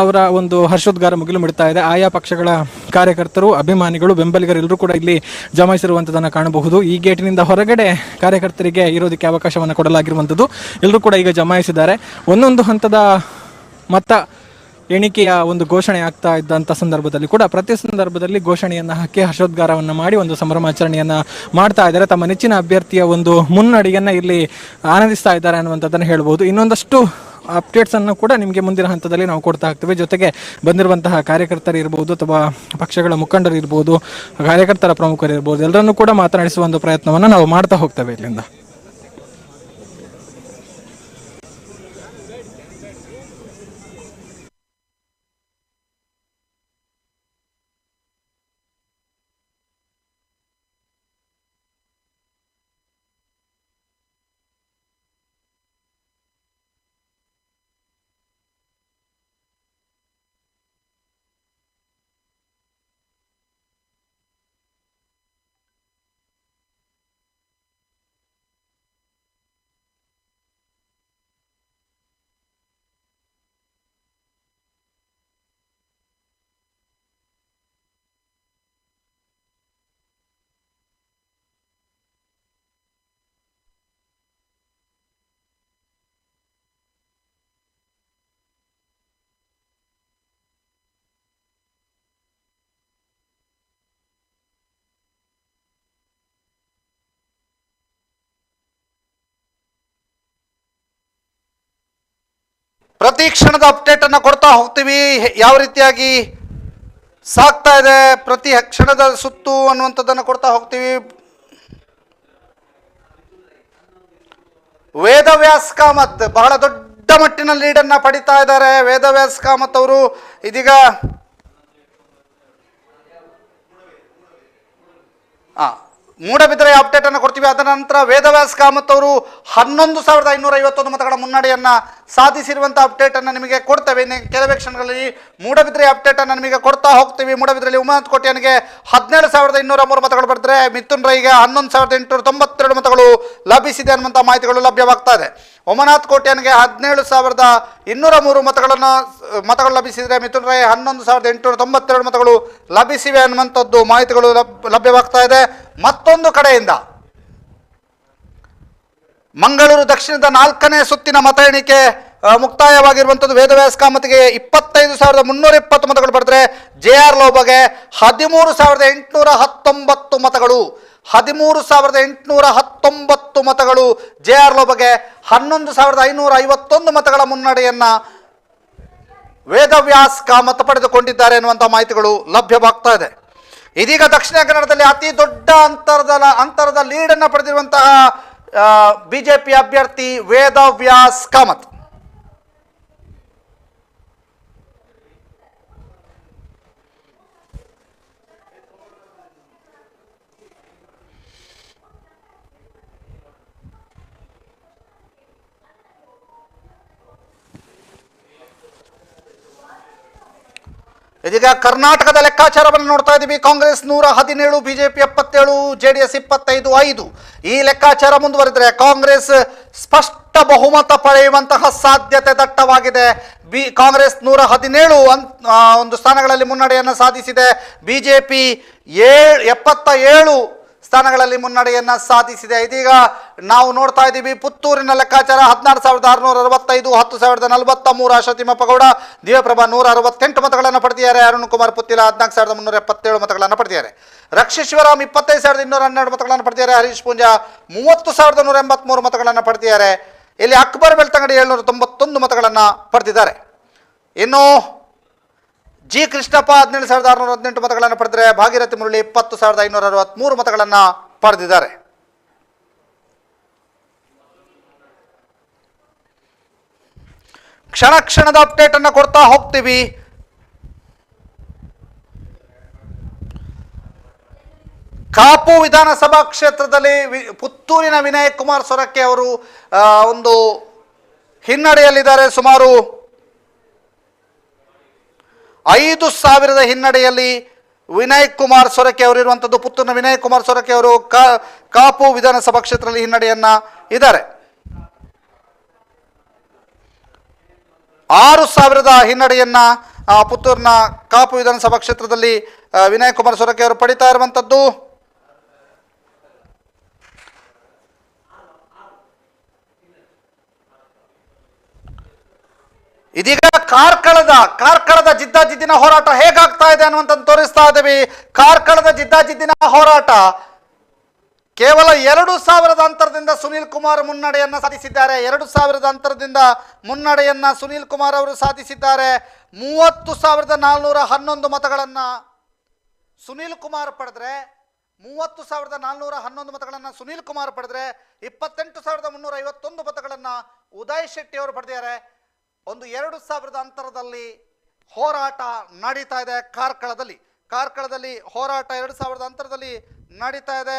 Speaker 4: ಅವರ ಒಂದು ಹರ್ಷೋದ್ಗಾರ ಮುಗಿಲು ಮುಡ್ತಾ ಇದೆ. ಆಯಾ ಪಕ್ಷಗಳ ಕಾರ್ಯಕರ್ತರು, ಅಭಿಮಾನಿಗಳು, ಬೆಂಬಲಿಗರು ಎಲ್ಲರೂ ಕೂಡ ಇಲ್ಲಿ ಜಮಾಯಿಸಿರುವಂಥದ್ದನ್ನು ಕಾಣಬಹುದು. ಈ ಗೇಟಿನಿಂದ ಹೊರಗಡೆ ಕಾರ್ಯಕರ್ತರಿಗೆ ಇರೋದಕ್ಕೆ ಅವಕಾಶವನ್ನು ಕೊಡಲಾಗಿರುವಂಥದ್ದು. ಎಲ್ಲರೂ ಕೂಡ ಈಗ ಜಮಾಯಿಸಿದ್ದಾರೆ. ಒಂದೊಂದು ಹಂತದ ಮತ ಎಣಿಕೆಯ ಒಂದು ಘೋಷಣೆ ಆಗ್ತಾ ಇದ್ದಂಥ ಸಂದರ್ಭದಲ್ಲಿ ಕೂಡ ಪ್ರತಿ ಸಂದರ್ಭದಲ್ಲಿ ಘೋಷಣೆಯನ್ನು ಹಾಕಿ ಹರ್ಷೋದ್ಗಾರವನ್ನು ಮಾಡಿ ಒಂದು ಸಂಭ್ರಮಾಚರಣೆಯನ್ನು ಮಾಡ್ತಾ ಇದ್ದಾರೆ. ತಮ್ಮ ನೆಚ್ಚಿನ ಅಭ್ಯರ್ಥಿಯ ಒಂದು ಮುನ್ನಡೆಯನ್ನು ಇಲ್ಲಿ ಆನಂದಿಸ್ತಾ ಇದ್ದಾರೆ ಅನ್ನುವಂಥದ್ದನ್ನು ಹೇಳ್ಬೋದು. ಇನ್ನೊಂದಷ್ಟು ಅಪ್ಡೇಟ್ಸನ್ನು ಕೂಡ ನಿಮಗೆ ಮುಂದಿನ ಹಂತದಲ್ಲಿ ನಾವು ಕೊಡ್ತಾ ಹೋಗ್ತೇವೆ. ಜೊತೆಗೆ ಬಂದಿರುವಂತಹ ಕಾರ್ಯಕರ್ತರು ಇರ್ಬೋದು ಅಥವಾ ಪಕ್ಷಗಳ ಮುಖಂಡರು ಇರ್ಬೋದು, ಕಾರ್ಯಕರ್ತರ ಪ್ರಮುಖರು ಇರ್ಬೋದು, ಎಲ್ಲರನ್ನೂ ಕೂಡ ಮಾತನಾಡಿಸುವ ಒಂದು ಪ್ರಯತ್ನವನ್ನು ನಾವು ಮಾಡ್ತಾ ಹೋಗ್ತೇವೆ ಇಲ್ಲಿಂದ.
Speaker 1: ಪ್ರತಿ ಕ್ಷಣದ ಅಪ್ಡೇಟ್ ಅನ್ನು ಕೊಡ್ತಾ ಹೋಗ್ತೀವಿ. ಯಾವ ರೀತಿಯಾಗಿ ಸಾಗ್ತಾ ಇದೆ. ಪ್ರತಿ ಕ್ಷಣದ ಸುತ್ತು ಅನ್ನುವಂಥದ್ದನ್ನು ಕೊಡ್ತಾ ಹೋಗ್ತೀವಿ. ವೇದವ್ಯಾಸ್ ಕಾಮತ್ ಬಹಳ ದೊಡ್ಡ ಮಟ್ಟಿನ ಲೀಡನ್ನು ಪಡಿತಾ ಇದ್ದಾರೆ. ವೇದವ್ಯಾಸ್ ಕಾಮತ್ ಅವರು ಇದೀಗ ಮೂಡಬಿದ್ರೆ ಅಪ್ಡೇಟ್ ಅನ್ನು ಕೊಡ್ತೀವಿ. ಅದರ ನಂತರ ವೇದವ್ಯಾಸ್ ಕಾಮತ್ ಅವರು 11,551 ಮತಗಳ ಮುನ್ನಡೆಯನ್ನು ಸಾಧಿಸಿರುವಂಥ ಅಪ್ಡೇಟ್ ಅನ್ನು ನಿಮಗೆ ಕೊಡ್ತೇವೆ. ಇನ್ನು ಕೆಲವೇ ಕ್ಷಣಗಳಲ್ಲಿ ಮೂಡಬಿದ್ರೆ ಅಪ್ಡೇಟ್ ಅನ್ನು ನಿಮಗೆ ಕೊಡ್ತಾ ಹೋಗ್ತೀವಿ. ಮೂಡಬಿದ್ರೆಯಲ್ಲಿ ಉಮಾನಾಥ್ ಕೋಟ್ಯಾನ್ಗೆ 17,203 ಮತಗಳು ಬರೆದರೆ ಮಿಥುನ್ ರೈಗೆ 11,892 ಮತಗಳು ಲಭಿಸಿದೆ ಅನ್ನುವಂಥ ಮಾಹಿತಿಗಳು ಲಭ್ಯವಾಗ್ತಾ ಇದೆ. ಉಮಾನಾಥ್ ಕೋಟ್ಯಾನ್ಗೆ 17,203 ಮತಗಳು ಲಭಿಸಿದರೆ ಮಿಥುನ್ ರೈ 11,892 ಮತಗಳು ಲಭಿಸಿವೆ ಅನ್ನುವಂಥದ್ದು ಮಾಹಿತಿಗಳು ಲಭ್ಯವಾಗ್ತಾ ಇದೆ. ಮತ್ತೊಂದು ಕಡೆಯಿಂದ ಮಂಗಳೂರು ದಕ್ಷಿಣದ 4ನೇ ಸುತ್ತಿನ ಮತ ಎಣಿಕೆ ಮುಕ್ತಾಯವಾಗಿರುವಂಥದ್ದು. ವೇದವ್ಯಾಸ್ ಕಾಮತ್ಗೆ 25,320 ಮತಗಳು ಬರೆದರೆ JR ಲೋಬಗೆ 13,819 ಮತಗಳು 13,819 ಮತಗಳು JR ಲೋಬಗೆ 11,551 ಮತಗಳ ಮುನ್ನಡೆಯನ್ನ ವೇದವ್ಯಾಸ್ ಕಾಮತ್ ಪಡೆದುಕೊಂಡಿದ್ದಾರೆ ಎನ್ನುವಂಥ ಮಾಹಿತಿಗಳು ಲಭ್ಯವಾಗ್ತಾ ಇದೆ. ಇದೀಗ ದಕ್ಷಿಣ ಕನ್ನಡದಲ್ಲಿ ಅತಿ ದೊಡ್ಡ ಅಂತರದ ಲೀಡನ್ನು ಪಡೆದಿರುವಂತಹ ಬಿಜೆಪಿ ಅಭ್ಯರ್ಥಿ ವೇದವ್ಯಾಸ್ ಕಾಮತ್. ಇದೀಗ ಕರ್ನಾಟಕದ ಲೆಕ್ಕಾಚಾರವನ್ನು ನೋಡ್ತಾ ಇದ್ದೀವಿ. Congress 117, BJP 77, JDS 25. ಈ ಲೆಕ್ಕಾಚಾರ ಮುಂದುವರೆದರೆ ಕಾಂಗ್ರೆಸ್ ಸ್ಪಷ್ಟ ಬಹುಮತ ಪಡೆಯುವಂತಹ ಸಾಧ್ಯತೆ ದಟ್ಟವಾಗಿದೆ. ಕಾಂಗ್ರೆಸ್ 117 ಒಂದು ಸ್ಥಾನಗಳಲ್ಲಿ ಮುನ್ನಡೆಯನ್ನು ಸಾಧಿಸಿದೆ. ಬಿಜೆಪಿ 77 ಸ್ಥಾನಗಳಲ್ಲಿ ಮುನ್ನಡೆಯನ್ನು ಸಾಧಿಸಿದೆ. ಇದೀಗ ನಾವು ನೋಡ್ತಾ ಇದ್ದೀವಿ ಪುತ್ತೂರಿನ ಲೆಕ್ಕಾಚಾರ 16,665, 10,043 ಆಶಾ ತಿಮ್ಮಪ್ಪ ಗೌಡ, ದಿವ್ಯಪ್ರಭಾ 168 ಮತಗಳನ್ನು ಪಡೆದಿದ್ದಾರೆ. ಅರುಣ್ ಕುಮಾರ್ ಪುತ್ತಿಲ 14,377 ಮತಗಳನ್ನು ಪಡೆದಿದ್ದಾರೆ. ರಕ್ಷಿಶ್ವರಾಮ್ 25,212 ಮತಗಳನ್ನು ಪಡೆದಿದ್ದಾರೆ. ಹರೀಶ್ ಪೂಂಜಾ 30,183 ಮತಗಳನ್ನು ಪಡೆದಿದ್ದಾರೆ. ಇಲ್ಲಿ ಅಕ್ಬರ್ ಬೆಳ್ತಂಗಡಿ 791 ಮತಗಳನ್ನು ಪಡೆದಿದ್ದಾರೆ. ಇನ್ನು ಜಿ ಕೃಷ್ಣಪ್ಪ 17,618 ಮತಗಳನ್ನು ಪಡೆದರೆ ಭಾಗೀರಥಿ ಮುರಳಿ 20,563 ಮತಗಳನ್ನು ಪಡೆದಿದ್ದಾರೆ. ಕ್ಷಣ ಕ್ಷಣದ ಅಪ್ಡೇಟ್ ಅನ್ನು ಕೊಡ್ತಾ ಹೋಗ್ತೀವಿ. ಕಾಪು ವಿಧಾನಸಭಾ ಕ್ಷೇತ್ರದಲ್ಲಿ ಪುತ್ತೂರಿನ ವಿನಯ್ ಕುಮಾರ್ ಸೊರಕೆ ಅವರು ಒಂದು ಹಿನ್ನಡೆಯಲ್ಲಿದ್ದಾರೆ. ಸುಮಾರು 5,000 ಹಿನ್ನಡೆಯಲ್ಲಿ ವಿನಯ್ ಕುಮಾರ್ ಸೊರಕೆ ಅವರು ಇರುವಂಥದ್ದು. ಪುತ್ತೂರಿನ ವಿನಯ್ ಕುಮಾರ್ ಸೊರಕೆ ಅವರು ಕಾಪು ವಿಧಾನಸಭಾ ಕ್ಷೇತ್ರದಲ್ಲಿ ಹಿನ್ನಡೆಯನ್ನ ಇದ್ದಾರೆ. 6,000 ಹಿನ್ನಡೆಯನ್ನ ಪುತ್ತೂರಿನ ಕಾಪು ವಿಧಾನಸಭಾ ಕ್ಷೇತ್ರದಲ್ಲಿ ವಿನಯ್ ಕುಮಾರ್ ಸೊರಕೆ ಅವರು ಪಡಿತಾ ಇರುವಂಥದ್ದು. ಇದೀಗ ಕಾರ್ಕಳದ ಜಿದ್ದಾಜಿದ್ದಿನ ಹೋರಾಟ ಹೇಗಾಗ್ತಾ ಇದೆ ಅನ್ನುವಂಥದ್ದು ತೋರಿಸ್ತಾ ಇದ್ದೀವಿ. ಕಾರ್ಕಳದ ಜಿದ್ದಾಜಿದ್ದಿನ ಹೋರಾಟ ಕೇವಲ 2,000 ಅಂತರದಿಂದ ಸುನೀಲ್ ಕುಮಾರ್ ಮುನ್ನಡೆಯನ್ನ ಸಾಧಿಸಿದ್ದಾರೆ. 2,000 ಅಂತರದಿಂದ ಮುನ್ನಡೆಯನ್ನ ಸುನೀಲ್ ಕುಮಾರ್ ಅವರು ಸಾಧಿಸಿದ್ದಾರೆ. 30,411 ಮತಗಳನ್ನು ಸುನೀಲ್ ಕುಮಾರ್ ಪಡೆದ್ರೆ 30,411 ಮತಗಳನ್ನು ಸುನೀಲ್ ಕುಮಾರ್ ಪಡೆದ್ರೆ 28,351 ಮತಗಳನ್ನು ಉದಯ್ ಶೆಟ್ಟಿ ಅವರು ಪಡೆದಿದ್ದಾರೆ. ಒಂದು 2,000 ಅಂತರದಲ್ಲಿ ಹೋರಾಟ ನಡೀತಾ ಇದೆ. ಕಾರ್ಕಳದಲ್ಲಿ ಹೋರಾಟ 2,000 ಅಂತರದಲ್ಲಿ ನಡೀತಾ ಇದೆ.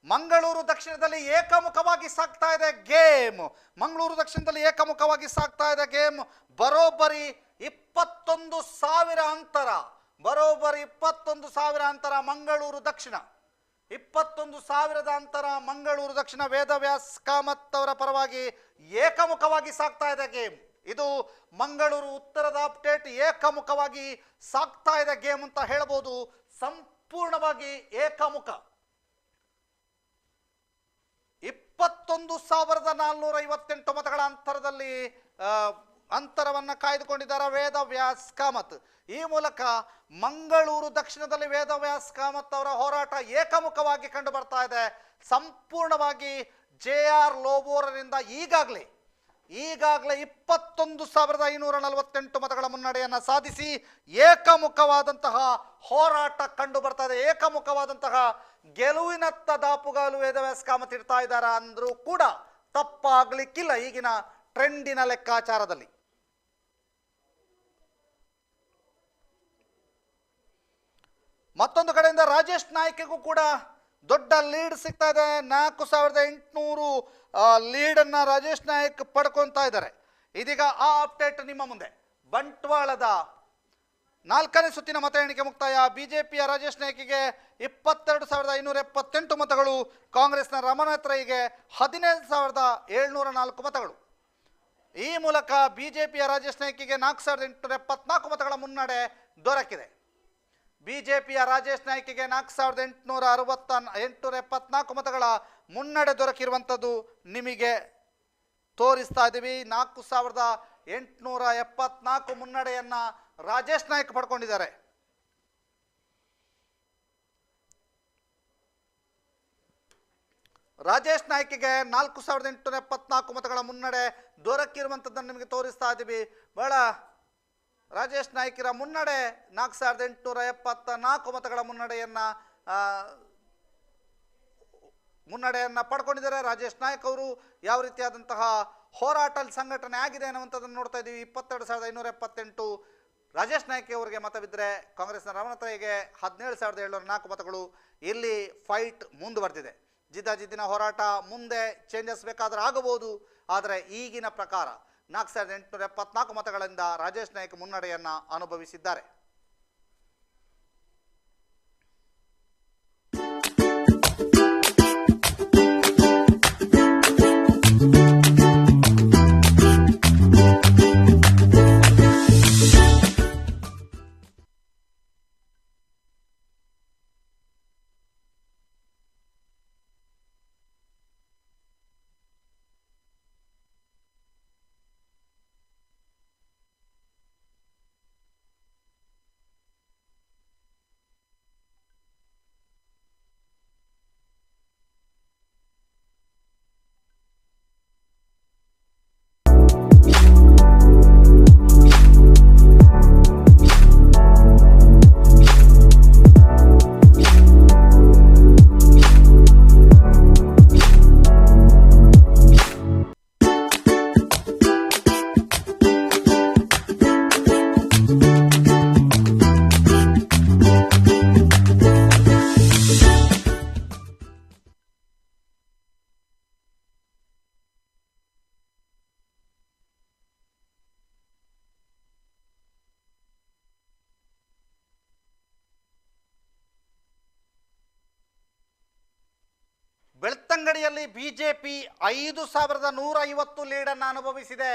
Speaker 1: ಮಂಗಳೂರು ದಕ್ಷಿಣದಲ್ಲಿ ಏಕಮುಖವಾಗಿ ಸಾಗ್ತಾ ಇದೆ ಗೇಮ್. ಮಂಗಳೂರು ದಕ್ಷಿಣದಲ್ಲಿ ಏಕಮುಖವಾಗಿ ಸಾಗ್ತಾ ಇದೆ ಗೇಮ್. ಬರೋಬ್ಬರಿ 21,000 ಅಂತರ, ಬರೋಬ್ಬರಿ 21,000 ಅಂತರ ಮಂಗಳೂರು ದಕ್ಷಿಣ, 21,000 ಅಂತರ ಮಂಗಳೂರು ದಕ್ಷಿಣ. ವೇದವ್ಯಾಸ್ ಕಾಮತ್ ಅವರ ಪರವಾಗಿ ಏಕಮುಖವಾಗಿ ಸಾಗ್ತಾ ಇದೆ ಗೇಮ್. ಇದು ಮಂಗಳೂರು ಉತ್ತರದ ಅಪ್ಡೇಟ್. ಏಕಮುಖವಾಗಿ ಸಾಗ್ತಾ ಇದೆ ಗೇಮ್ ಅಂತ ಹೇಳಬಹುದು. ಸಂಪೂರ್ಣವಾಗಿ ಏಕಮುಖ. 21,458 ಮತಗಳ ಅಂತರದಲ್ಲಿ ಅಂತರವನ್ನು ಕಾಯ್ದುಕೊಂಡಿದ್ದಾರೆ ವೇದವ್ಯಾಸ್ ಕಾಮತ್. ಈ ಮೂಲಕ ಮಂಗಳೂರು ದಕ್ಷಿಣದಲ್ಲಿ ವೇದವ್ಯಾಸ್ ಕಾಮತ್ ಅವರ ಹೋರಾಟ ಏಕಮುಖವಾಗಿ ಕಂಡು ಬರ್ತಾ ಇದೆ. ಸಂಪೂರ್ಣವಾಗಿ JR ಲೋಬೋರರಿಂದ ಈಗಾಗಲೇ ಈಗಾಗಲೇ 21,548 ಮತಗಳ ಮುನ್ನಡೆಯನ್ನು ಸಾಧಿಸಿ ಏಕಮುಖವಾದಂತಹ ಹೋರಾಟ ಕಂಡು ಬರ್ತಾ ಇದೆ. ಏಕಮುಖವಾದಂತಹ ಗೆಲುವಿನತ್ತ ದಾಪುಗಾಲು ವೇದವ್ಯಾಸ ಕಾಮತ್ ಇಡ್ತಾ ಇದ್ದಾರೆ ಅಂದ್ರೂ ಕೂಡ ತಪ್ಪಾಗ್ಲಿಕ್ಕಿಲ್ಲ ಈಗಿನ ಟ್ರೆಂಡಿನ ಲೆಕ್ಕಾಚಾರದಲ್ಲಿ. ಮತ್ತೊಂದು ಕಡೆಯಿಂದ ರಾಜೇಶ್ ನಾಯ್ಕಿಗೂ ಕೂಡ ದೊಡ್ಡ ಲೀಡ್ ಸಿಗ್ತಾ ಇದೆ. 4,800 ಲೀಡನ್ನು ರಾಜೇಶ್ ನಾಯ್ಕ್ ಪಡ್ಕೊತಾ ಇದ್ದಾರೆ. ಇದೀಗ ಆ ಅಪ್ಡೇಟ್ ನಿಮ್ಮ ಮುಂದೆ. ಬಂಟ್ವಾಳದ 4ನೇ ಸುತ್ತಿನ ಮತ ಎಣಿಕೆ ಮುಕ್ತಾಯ. ಬಿಜೆಪಿಯ ರಾಜೇಶ್ ನಾಯ್ಕಿಗೆ 22,578 ಮತಗಳು, ಕಾಂಗ್ರೆಸ್ನ ರಮನಾಥ್ ರೈಗೆ 15,704 ಮತಗಳು. ಈ ಮೂಲಕ ಬಿಜೆಪಿಯ ರಾಜೇಶ್ ನಾಯ್ಕಿಗೆ 4,874 ಮತಗಳ ಮುನ್ನಡೆ ದೊರಕಿದೆ. ಬಿಜೆಪಿಯ ರಾಜೇಶ್ ನಾಯ್ಕಿಗೆ 4,874 ಮತಗಳ ಮುನ್ನಡೆ ದೊರಕಿರುವಂಥದ್ದು ನಿಮಗೆ ತೋರಿಸ್ತಾ ಇದ್ದೀವಿ. 4,874 ಮುನ್ನಡೆಯನ್ನು ರಾಜೇಶ್ ನಾಯ್ಕ್ ಪಡ್ಕೊಂಡಿದ್ದಾರೆ. ರಾಜೇಶ್ ನಾಯ್ಕಿಗೆ 4,874 ಮತಗಳ ಮುನ್ನಡೆ ದೊರಕಿರುವಂಥದ್ದನ್ನು ನಿಮಗೆ ತೋರಿಸ್ತಾ ಇದ್ದೀವಿ. ಬಹಳ ರಾಜೇಶ್ ನಾಯ್ಕಿರ ಮುನ್ನಡೆ 4,874 ಮತಗಳ ಮುನ್ನಡೆಯನ್ನು ಪಡ್ಕೊಂಡಿದ್ದಾರೆ. ರಾಜೇಶ್ ನಾಯ್ಕ್ ಅವರು ಯಾವ ರೀತಿಯಾದಂತಹ ಹೋರಾಟ ಸಂಘಟನೆ ಆಗಿದೆ ಅನ್ನುವಂಥದ್ದನ್ನು ನೋಡ್ತಾ ಇದ್ದೀವಿ. 22,578 ರಾಜೇಶ್ ನಾಯ್ಕ್ ಅವರಿಗೆ ಮತ ಬಿದ್ದರೆ ಕಾಂಗ್ರೆಸ್ನ ರಮನಾಥ್ ರೈಗೆ 17,704 ಮತಗಳು. ಇಲ್ಲಿ ಫೈಟ್ ಮುಂದುವರೆದಿದೆ. ಜಿದ್ದಾಜಿದ್ದಿನ ಹೋರಾಟ, ಮುಂದೆ ಚೇಂಜಸ್ ಬೇಕಾದರೆ ಆಗಬಹುದು. ಆದರೆ ಈಗಿನ ಪ್ರಕಾರ 4,874 ಮತಗಳಿಂದ ರಾಜೇಶ್ ನಾಯ್ಕ್ ಮುನ್ನಡೆಯನ್ನು ಅನುಭವಿಸಿದ್ದಾರೆ. ಬೆಳ್ತಂಗಡಿಯಲ್ಲಿ ಬಿಜೆಪಿ 5,150 ಲೀಡನ್ನು ಅನುಭವಿಸಿದೆ.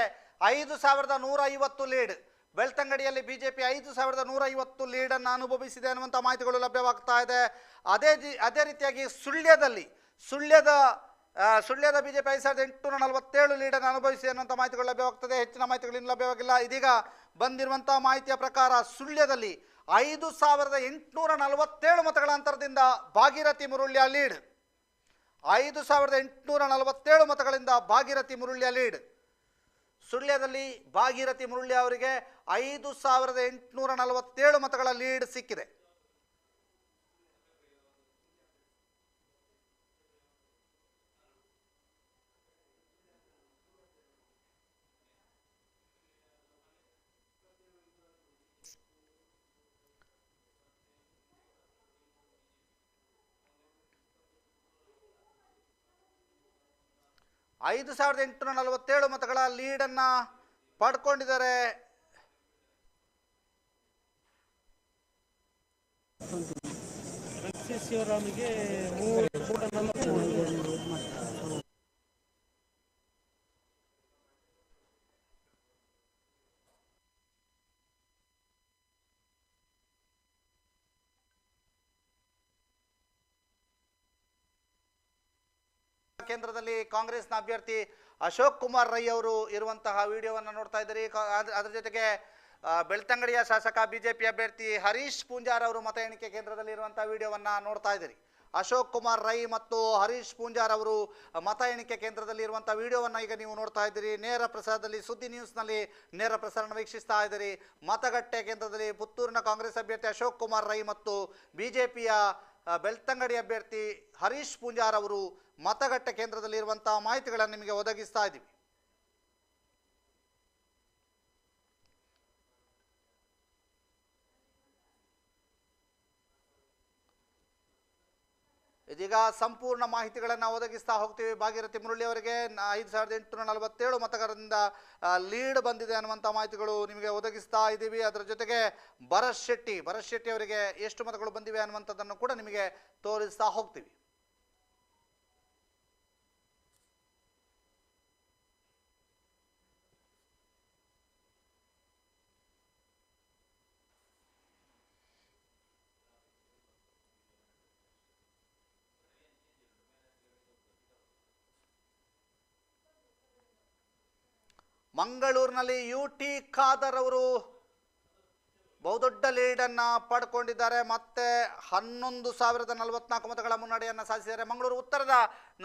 Speaker 1: 5,150 ಲೀಡ್. ಬೆಳ್ತಂಗಡಿಯಲ್ಲಿ ಬಿಜೆಪಿ 5,150 ಲೀಡನ್ನು ಅನುಭವಿಸಿದೆ ಅನ್ನುವಂಥ ಮಾಹಿತಿಗಳು ಲಭ್ಯವಾಗ್ತಾ ಇದೆ. ಅದೇ ರೀತಿಯಾಗಿ ಸುಳ್ಯದ ಬಿಜೆಪಿ 5,847 ಲೀಡನ್ನು ಅನುಭವಿಸಿದೆ ಅನ್ನುವಂಥ ಮಾಹಿತಿಗಳು ಲಭ್ಯವಾಗ್ತದೆ. ಹೆಚ್ಚಿನ ಮಾಹಿತಿಗಳು ಇನ್ನೂ ಲಭ್ಯವಾಗಿಲ್ಲ. ಇದೀಗ ಬಂದಿರುವಂಥ ಮಾಹಿತಿಯ ಪ್ರಕಾರ ಸುಳ್ಯದಲ್ಲಿ 5,847 ಮತಗಳ ಅಂತರದಿಂದ ಭಾಗೀರಥಿ ಮುರುಳ್ಯ ಲೀಡ್. 5,847 ಮತಗಳಿಂದ ಭಾಗೀರಥಿ ಮುರುಳ್ಯ ಲೀಡ್. ಸುಳ್ಯದಲ್ಲಿ ಭಾಗೀರಥಿ ಮುರುಳ್ಯ ಅವರಿಗೆ 5,847 ಮತಗಳ ಲೀಡ್ ಸಿಕ್ಕಿದೆ. ಐದು 5,847 ಮತಗಳ ಲೀಡನ್ನು ಪಡ್ಕೊಂಡಿದ್ದಾರೆ. ಕೇಂದ್ರದಲ್ಲಿ ಕಾಂಗ್ರೆಸ್ನ ಅಭ್ಯರ್ಥಿ ಅಶೋಕ್ ಕುಮಾರ್ ರೈ ಅವರು ಇರುವಂತಹ ವಿಡಿಯೋವನ್ನು ನೋಡ್ತಾ ಇದ್ದೀರಿ. ಅದರ ಜೊತೆಗೆ ಬೆಳ್ತಂಗಡಿಯ ಶಾಸಕ ಬಿಜೆಪಿ ಅಭ್ಯರ್ಥಿ ಹರೀಶ್ ಪೂಂಜಾರ್ ಅವರು ಮತ ಎಣಿಕೆ ಕೇಂದ್ರದಲ್ಲಿ ಇರುವಂತಹ ವಿಡಿಯೋವನ್ನು ನೋಡ್ತಾ ಇದ್ದೀರಿ. ಅಶೋಕ್ ಕುಮಾರ್ ರೈ ಮತ್ತು ಹರೀಶ್ ಪೂಂಜಾರ್ ಅವರು ಮತ ಎಣಿಕೆ ಕೇಂದ್ರದಲ್ಲಿ ಇರುವಂಥ ವಿಡಿಯೋವನ್ನು ಈಗ ನೀವು ನೋಡ್ತಾ ಇದ್ದೀರಿ. ನೇರ ಪ್ರಸಾರದಲ್ಲಿ ಸುದ್ದಿ ನ್ಯೂಸ್ನಲ್ಲಿ ನೇರ ಪ್ರಸಾರ ವೀಕ್ಷಿಸ್ತಾ ಇದ್ದೀರಿ. ಮತಗಟ್ಟೆ ಕೇಂದ್ರದಲ್ಲಿ ಪುತ್ತೂರಿನ ಕಾಂಗ್ರೆಸ್ ಅಭ್ಯರ್ಥಿ ಅಶೋಕ್ ಕುಮಾರ್ ರೈ ಮತ್ತು ಬಿಜೆಪಿಯ ಬೆಳ್ತಂಗಡಿ ಅಭ್ಯರ್ಥಿ ಹರೀಶ್ ಪೂಂಜಾರ್ ಅವರು ಮತಗಟ್ಟೆ ಕೇಂದ್ರದಲ್ಲಿ ಇರುವಂಥ ಮಾಹಿತಿಗಳನ್ನು ನಿಮಗೆ ಒದಗಿಸ್ತಾ ಇದ್ದೀವಿ. ಇದೀಗ ಸಂಪೂರ್ಣ ಮಾಹಿತಿಗಳನ್ನು ಒದಗಿಸ್ತಾ ಹೋಗ್ತೀವಿ. ಭಾಗೀರಥಿ ಮುರಳಿ ಅವರಿಗೆ 5847 ಮತಗಳಿಂದ ಲೀಡ್ ಬಂದಿದೆ ಅನ್ನುವಂಥ ಮಾಹಿತಿಗಳು ನಿಮಗೆ ಒದಗಿಸ್ತಾ ಇದ್ದೀವಿ. ಅದರ ಜೊತೆಗೆ ಭರತ್ ಶೆಟ್ಟಿ ಅವರಿಗೆ ಎಷ್ಟು ಮತಗಳು ಬಂದಿವೆ ಅನ್ನುವಂಥದ್ದನ್ನು ಕೂಡ ನಿಮಗೆ ತೋರಿಸ್ತಾ ಹೋಗ್ತೀವಿ. ಮಂಗಳೂರಿನಲ್ಲಿ UT ಖಾದರ್ ಅವರು ಬಹುದೊಡ್ಡ ಲೀಡನ್ನು ಪಡ್ಕೊಂಡಿದ್ದಾರೆ. ಮತ್ತೆ 11,044 ಮತಗಳ ಮುನ್ನಡೆಯನ್ನು ಸಾಧಿಸಿದ್ದಾರೆ. ಮಂಗಳೂರು ಉತ್ತರದ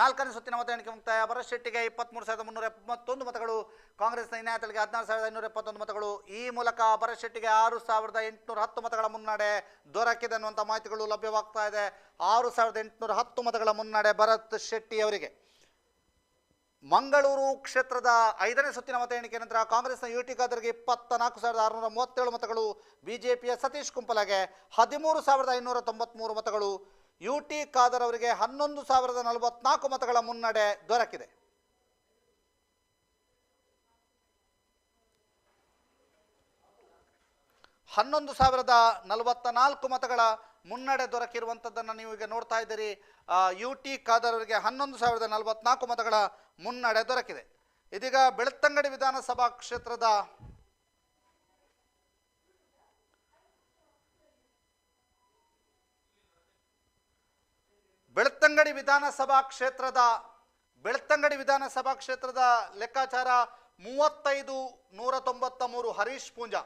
Speaker 1: 4ನೇ ಸುತ್ತಿನ ಮತ ಎಣಿಕೆ ಮುಕ್ತಾಯ. ಭರತ್ ಶೆಟ್ಟಿಗೆ 23,371 ಮತಗಳು, ಕಾಂಗ್ರೆಸ್ನ ಇನಾಯತಲ್ಗೆ 16,571 ಮತಗಳು. ಈ ಮೂಲಕ ಭರತ್ ಶೆಟ್ಟಿಗೆ 6,810 ಮತಗಳ ಮುನ್ನಡೆ ದೊರಕಿದೆ ಅನ್ನುವಂಥ ಮಾಹಿತಿಗಳು ಲಭ್ಯವಾಗ್ತಾ ಇದೆ. 6,810 ಮತಗಳ ಮುನ್ನಡೆ ಭರತ್ ಶೆಟ್ಟಿ ಅವರಿಗೆ. ಮಂಗಳೂರು ಕ್ಷೇತ್ರದ 5ನೇ ಸುತ್ತಿನ ಮತ ಎಣಿಕೆ ನಂತರ ಕಾಂಗ್ರೆಸ್ನ UT ಖಾದರ್ಗೆ 24,637 ಮತಗಳು, ಬಿಜೆಪಿಯ ಸತೀಶ್ ಕುಂಪಲಗೆ 13,593 ಮತಗಳು, UT ಖಾದರ್ ಅವರಿಗೆ 11,044 ಮತಗಳ ಮುನ್ನಡೆ ದೊರಕಿದೆ. 11,044 ಮತಗಳ ಮುನ್ನಡೆ ದೊರಕಿರುವಂಥದ್ದನ್ನು ನೀವು ಈಗ ನೋಡ್ತಾ ಇದ್ದೀರಿ. UT ಖಾದರ್ ಅವರಿಗೆ 11,044 ಮತಗಳ ಮುನ್ನಡೆ ದೊರಕಿದೆ. ಇದೀಗ ಬೆಳ್ತಂಗಡಿ ವಿಧಾನಸಭಾ ಕ್ಷೇತ್ರದ ಬೆಳ್ತಂಗಡಿ ವಿಧಾನಸಭಾ ಕ್ಷೇತ್ರದ ಲೆಕ್ಕಾಚಾರ 35,193 ಹರೀಶ್ ಪೂಂಜಾ.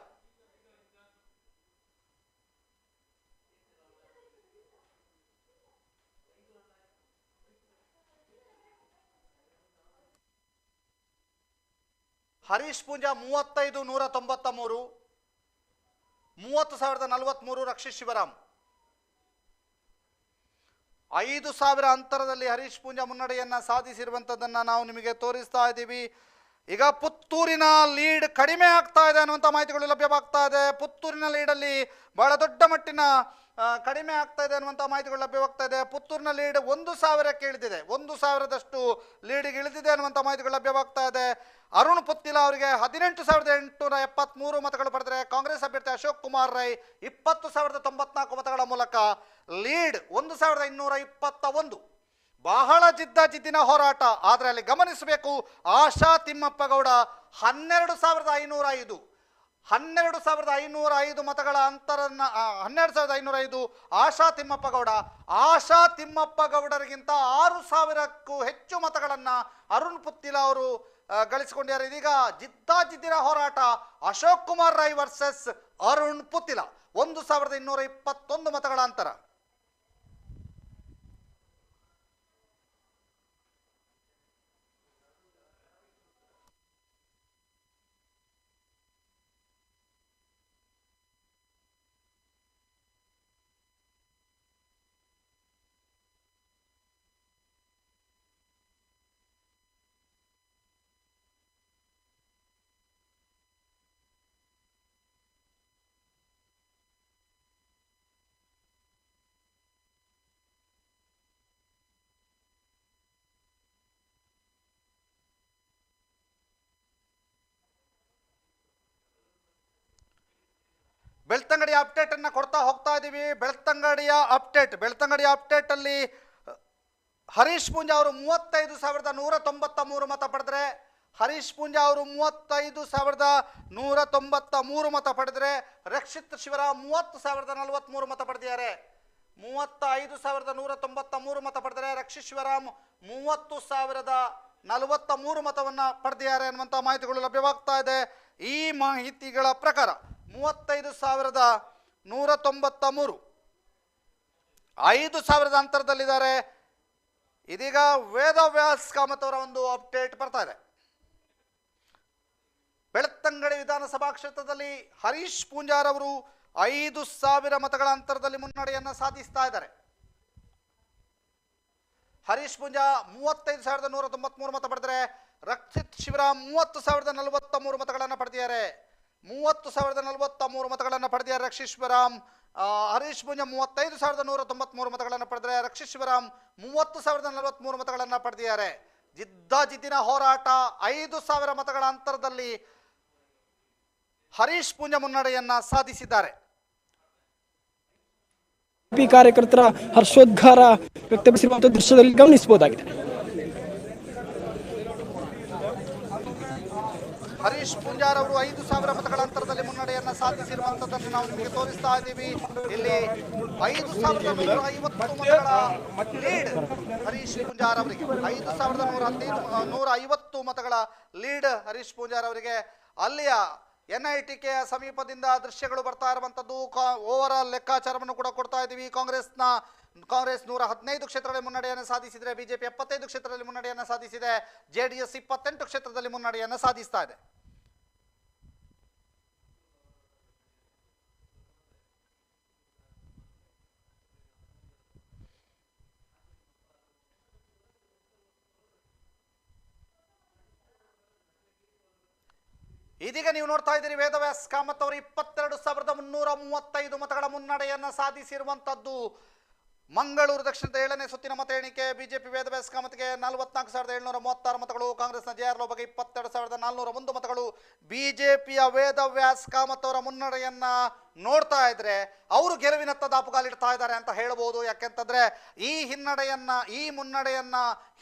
Speaker 1: ಹರೀಶ್ ಪೂಂಜಾ 35,193, 30,043 ರಕ್ಷಿತ್ ಶಿವರಾಮ್. 5,000 ಅಂತರದಲ್ಲಿ ಹರೀಶ್ ಪೂಂಜಾ ಮುನ್ನಡೆಯನ್ನು ಸಾಧಿಸಿರುವಂಥದ್ದನ್ನು ನಾವು ನಿಮಗೆ ತೋರಿಸ್ತಾ ಇದ್ದೀವಿ. ಈಗ ಪುತ್ತೂರಿನ ಲೀಡ್ ಕಡಿಮೆ ಆಗ್ತಾ ಇದೆ ಅನ್ನುವಂಥ ಮಾಹಿತಿಗಳು ಲಭ್ಯವಾಗ್ತಾ ಇದೆ. ಪುತ್ತೂರಿನ ಲೀಡಲ್ಲಿ ಬಹಳ ದೊಡ್ಡ ಮಟ್ಟಿನ ಕಡಿಮೆ ಆಗ್ತಾ ಇದೆ ಅನ್ನುವಂಥ ಮಾಹಿತಿಗಳು ಲಭ್ಯವಾಗ್ತಾ ಇದೆ. ಪುತ್ತೂರಿನ ಲೀಡ್ 1,000ಕ್ಕೆ ಇಳಿದಿದೆ, 1,000ದಷ್ಟು ಲೀಡಿಗೆ ಇಳಿದಿದೆ ಅನ್ನುವಂಥ ಮಾಹಿತಿಗಳು ಲಭ್ಯವಾಗ್ತಾ ಇದೆ. ಅರುಣ್ ಪುತ್ತಿಲ ಅವರಿಗೆ 18,873 ಮತಗಳು ಪಡೆದರೆ, ಕಾಂಗ್ರೆಸ್ ಅಭ್ಯರ್ಥಿ ಅಶೋಕ್ ಕುಮಾರ್ ರೈ 20,094 ಮತಗಳ ಮೂಲಕ ಲೀಡ್ 1,221. ಬಹಳ ಜಿದ್ದಿನ ಹೋರಾಟ. ಆದರೆ ಅಲ್ಲಿ ಗಮನಿಸಬೇಕು, ಆಶಾ ತಿಮ್ಮಪ್ಪ ಗೌಡ 12,505 ಮತಗಳ ಅಂತರನ್ನ 12,505 ಆಶಾ ತಿಮ್ಮಪ್ಪ ಗೌಡರಿಗಿಂತ 6,000ಕ್ಕೂ ಹೆಚ್ಚು ಮತಗಳನ್ನು ಅರುಣ್ ಪುತ್ತಿಲ ಅವರು ಗಳಿಸಿಕೊಂಡಿದ್ದಾರೆ. ಇದೀಗ ಜಿದ್ದಿನ ಹೋರಾಟ ಅಶೋಕ್ ಕುಮಾರ್ ರೈ ವರ್ಸಸ್ ಅರುಣ್ ಪುತ್ತಿಲ, 1,221 ಮತಗಳ ಅಂತರ. ಬೆಳ್ತಂಗಡಿಯ ಅಪ್ಡೇಟ್ ಅನ್ನು ಕೊಡ್ತಾ ಹೋಗ್ತಾ ಇದ್ದೀವಿ. ಬೆಳ್ತಂಗಡಿಯ ಅಪ್ಡೇಟ್ ಅಲ್ಲಿ ಹರೀಶ್ ಪೂಂಜಾ ಅವರು 35,193 ಮತ ಪಡೆದರೆ, ಮತ ಪಡೆದರೆ, ರಕ್ಷಿತ್ ಶಿವರಾಮ್ 30,043 ಮತ ಪಡೆದಿದ್ದಾರೆ. 35,193 ಮತ ಪಡೆದರೆ ರಕ್ಷಿತ್ ಶಿವರಾಮ್ 30,043 ಮತವನ್ನು ಪಡೆದಿದ್ದಾರೆ ಅನ್ನುವಂಥ ಮಾಹಿತಿಗಳು ಲಭ್ಯವಾಗ್ತಾ ಇದೆ. ಈ ಮಾಹಿತಿಗಳ ಪ್ರಕಾರ 35,193 5,000 ಅಂತರದಲ್ಲಿದ್ದಾರೆ. ಇದೀಗ ವೇದವ್ಯಾಸ್ ಕಾಮತ್ ಅವರ ಒಂದು ಅಪ್ಡೇಟ್ ಬರ್ತಾ ಇದೆ. ಬೆಳ್ತಂಗಡಿ ವಿಧಾನಸಭಾ ಕ್ಷೇತ್ರದಲ್ಲಿ ಹರೀಶ್ ಪೂಂಜಾರ್ ಅವರು 5,000 ಮತಗಳ ಅಂತರದಲ್ಲಿ ಮುನ್ನಡೆಯನ್ನ ಸಾಧಿಸ್ತಾ ಇದ್ದಾರೆ. ಹರೀಶ್ ಪೂಂಜಾ 35,193 ಮತ ಪಡೆದರೆ ರಕ್ಷಿತ್ ಶಿವರಾಮ್ 30,043 ಮತಗಳನ್ನು ಪಡೆದಿದ್ದಾರೆ. 30,043 ಮತಗಳನ್ನು ಪಡೆದಿದ್ದಾರೆ ರಕ್ಷಿತ್ ಶಿವರಾಮ್. ಹರೀಶ್ ಪೂಂಜಾ 35,193 ಮತಗಳನ್ನು ಪಡೆದರೆ ರಕ್ಷಿತ್ ಶಿವರಾಮ್ 30,043 ಮತಗಳನ್ನು ಪಡೆದಿದ್ದಾರೆ. ಜಿದ್ದಾಜಿದ್ದಿನ ಹೋರಾಟ, 5,000 ಮತಗಳ ಅಂತರದಲ್ಲಿ ಹರೀಶ್ ಪೂಂಜಾ ಮುನ್ನಡೆಯನ್ನ ಸಾಧಿಸಿದ್ದಾರೆ.
Speaker 4: ಕಾರ್ಯಕರ್ತರ ಹರ್ಷೋದ್ಗಾರ ವ್ಯಕ್ತಪಡಿಸಿರುವಂತಹ ದೃಶ್ಯದಲ್ಲಿ ಗಮನಿಸಬಹುದಾಗಿದೆ.
Speaker 1: ಹರೀಶ್ ಪೂಂಜಾರ್ ಅವರು 5,000 ಮತಗಳ ಅಂತರದಲ್ಲಿ ಮುನ್ನಡೆಯನ್ನ ಸಾಧಿಸಿರುವಂತದ್ದನ್ನು ನಾವು ನಿಮಗೆ ತೋರಿಸ್ತಾ ಇದ್ದೀವಿ. ಇಲ್ಲಿ 5,150 ಮತಗಳ ಲೀಡ್ ಹರೀಶ್ ಪೂಂಜಾರ್ ಅವರಿಗೆ, 5,150 ಮತಗಳ ಲೀಡ್ ಹರೀಶ್ ಪೂಂಜಾರ್ ಅವರಿಗೆ. ಅಲ್ಲಿಯ NITK ಸಮೀಪದಿಂದ ದೃಶ್ಯಗಳು ಬರ್ತಾ ಇರುವಂತದ್ದು. ಓವರ್ ಆಲ್ ಲೆಕ್ಕಾಚಾರವನ್ನು ಕೂಡ ಕೊಡ್ತಾ ಇದ್ದೀವಿ. ಕಾಂಗ್ರೆಸ್ 115 ಕ್ಷೇತ್ರಗಳಲ್ಲಿ ಮುನ್ನಡೆಯನ್ನು ಸಾಧಿಸಿದರೆ, ಬಿಜೆಪಿ 75 ಕ್ಷೇತ್ರದಲ್ಲಿ ಮುನ್ನಡೆಯನ್ನು ಸಾಧಿಸಿದೆ, JDS 28 ಕ್ಷೇತ್ರದಲ್ಲಿ ಮುನ್ನಡೆಯನ್ನು ಸಾಧಿಸ್ತಾ ಇದೆ. ಇದೀಗ ನೀವು ನೋಡ್ತಾ ಇದ್ದೀರಿ ವೇದವ್ಯಾಸ್ ಕಾಮತ್ ಅವರು 22,335 ಮತಗಳ ಮುನ್ನಡೆಯನ್ನ ಸಾಧಿಸಿರುವಂತದ್ದು. ಮಂಗಳೂರು ದಕ್ಷಿಣದ 7ನೇ ಸುತ್ತಿನ ಮತ ಎಣಿಕೆ. ಬಿಜೆಪಿ ವೇದವ್ಯಾಸ್ ಕಾಮತ್ಗೆ 44,736 ಮತಗಳು, ಕಾಂಗ್ರೆಸ್ನ JR ಲೋಬಗೆ 22,401 ಮತಗಳು. ಬಿಜೆಪಿಯ ವೇದವ್ಯಾಸ್ ಕಾಮತ್ ಅವರ ಮುನ್ನಡೆಯನ್ನ ನೋಡ್ತಾ ಇದ್ರೆ ಅವರು ಗೆಲುವಿನತ್ತ ದಾಪುಗಾಲಿಡ್ತಾ ಇದ್ದಾರೆ ಅಂತ ಹೇಳಬಹುದು. ಯಾಕೆಂತಂದ್ರೆ ಈ ಮುನ್ನಡೆಯನ್ನ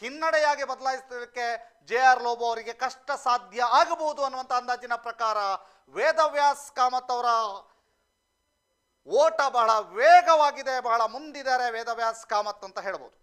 Speaker 1: ಹಿನ್ನಡೆಯಾಗಿ ಬದಲಾಯಿಸಲಿಕ್ಕೆ JR ಲೋಬೋ ಅವರಿಗೆ ಕಷ್ಟ ಸಾಧ್ಯ ಆಗಬಹುದು ಅನ್ನುವಂಥ ಅಂದಾಜಿನ ಪ್ರಕಾರ ವೇದವ್ಯಾಸ್ ಕಾಮತ್ ಅವರ ಓಟ ಬಹಳ ವೇಗವಾಗಿದೆ, ಬಹಳ ಮುಂದಿದ್ದಾರೆ ವೇದವ್ಯಾಸ್ ಕಾಮತ್ ಅಂತ ಹೇಳ್ಬೋದು.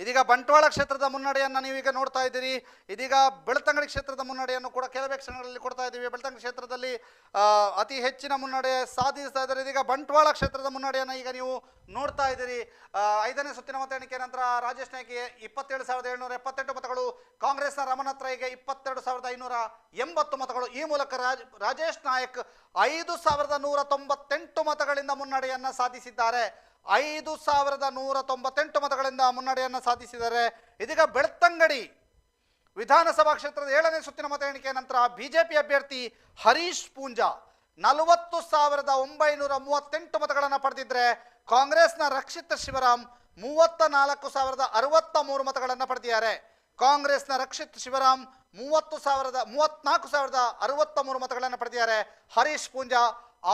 Speaker 1: ಇದೀಗ ಬಂಟ್ವಾಳ ಕ್ಷೇತ್ರದ ಮುನ್ನಡೆಯನ್ನು ನೀವೀಗ ನೋಡ್ತಾ ಇದ್ದೀರಿ. ಇದೀಗ ಬೆಳ್ತಂಗಡಿ ಕ್ಷೇತ್ರದ ಮುನ್ನಡೆಯನ್ನು ಕೂಡ ಕೆಲವೇ ಕ್ಷಣಗಳಲ್ಲಿ ಕೊಡ್ತಾ ಇದ್ದೀವಿ. ಬೆಳ್ತಂಗಡಿ ಕ್ಷೇತ್ರದಲ್ಲಿ ಅತಿ ಹೆಚ್ಚಿನ ಮುನ್ನಡೆ ಸಾಧಿಸ್ತಾ ಇದ್ದಾರೆ. ಇದೀಗ ಬಂಟ್ವಾಳ ಕ್ಷೇತ್ರದ ಮುನ್ನಡೆಯನ್ನು ಈಗ ನೀವು ನೋಡ್ತಾ ಇದ್ದೀರಿ. 5ನೇ ಸುತ್ತಿನ ಮತ ಎಣಿಕೆ ನಂತರ ರಾಜೇಶ್ ನಾಯ್ಕಿಗೆ 27,778 ಮತಗಳು, ಕಾಂಗ್ರೆಸ್ನ ರಮನಾಥ್ ರೈಗೆ 22,580 ಮತಗಳು. ಈ ಮೂಲಕ ರಾಜೇಶ್ ನಾಯಕ್ 5,198 ಮತಗಳಿಂದ ಮುನ್ನಡೆಯನ್ನು ಸಾಧಿಸಿದ್ದಾರೆ. 5,198 ಮತಗಳಿಂದ ಮುನ್ನಡೆಯನ್ನು ಸಾಧಿಸಿದ್ದಾರೆ. ಇದೀಗ ಬೆಳ್ತಂಗಡಿ ವಿಧಾನಸಭಾ ಕ್ಷೇತ್ರದ 7ನೇ ಸುತ್ತಿನ ಮತ ಎಣಿಕೆ ನಂತರ ಬಿಜೆಪಿ ಅಭ್ಯರ್ಥಿ ಹರೀಶ್ ಪೂಂಜಾ 40,938 ಮತಗಳನ್ನು ಪಡೆದಿದ್ರೆ, ಕಾಂಗ್ರೆಸ್ನ ರಕ್ಷಿತ್ ಶಿವರಾಮ್ 34,063 ಮತಗಳನ್ನು ಪಡೆದಿದ್ದಾರೆ. ಕಾಂಗ್ರೆಸ್ನ ರಕ್ಷಿತ್ ಶಿವರಾಮ್ 34,063 ಮತಗಳನ್ನು ಪಡೆದಿದ್ದಾರೆ. ಹರೀಶ್ ಪೂಂಜಾ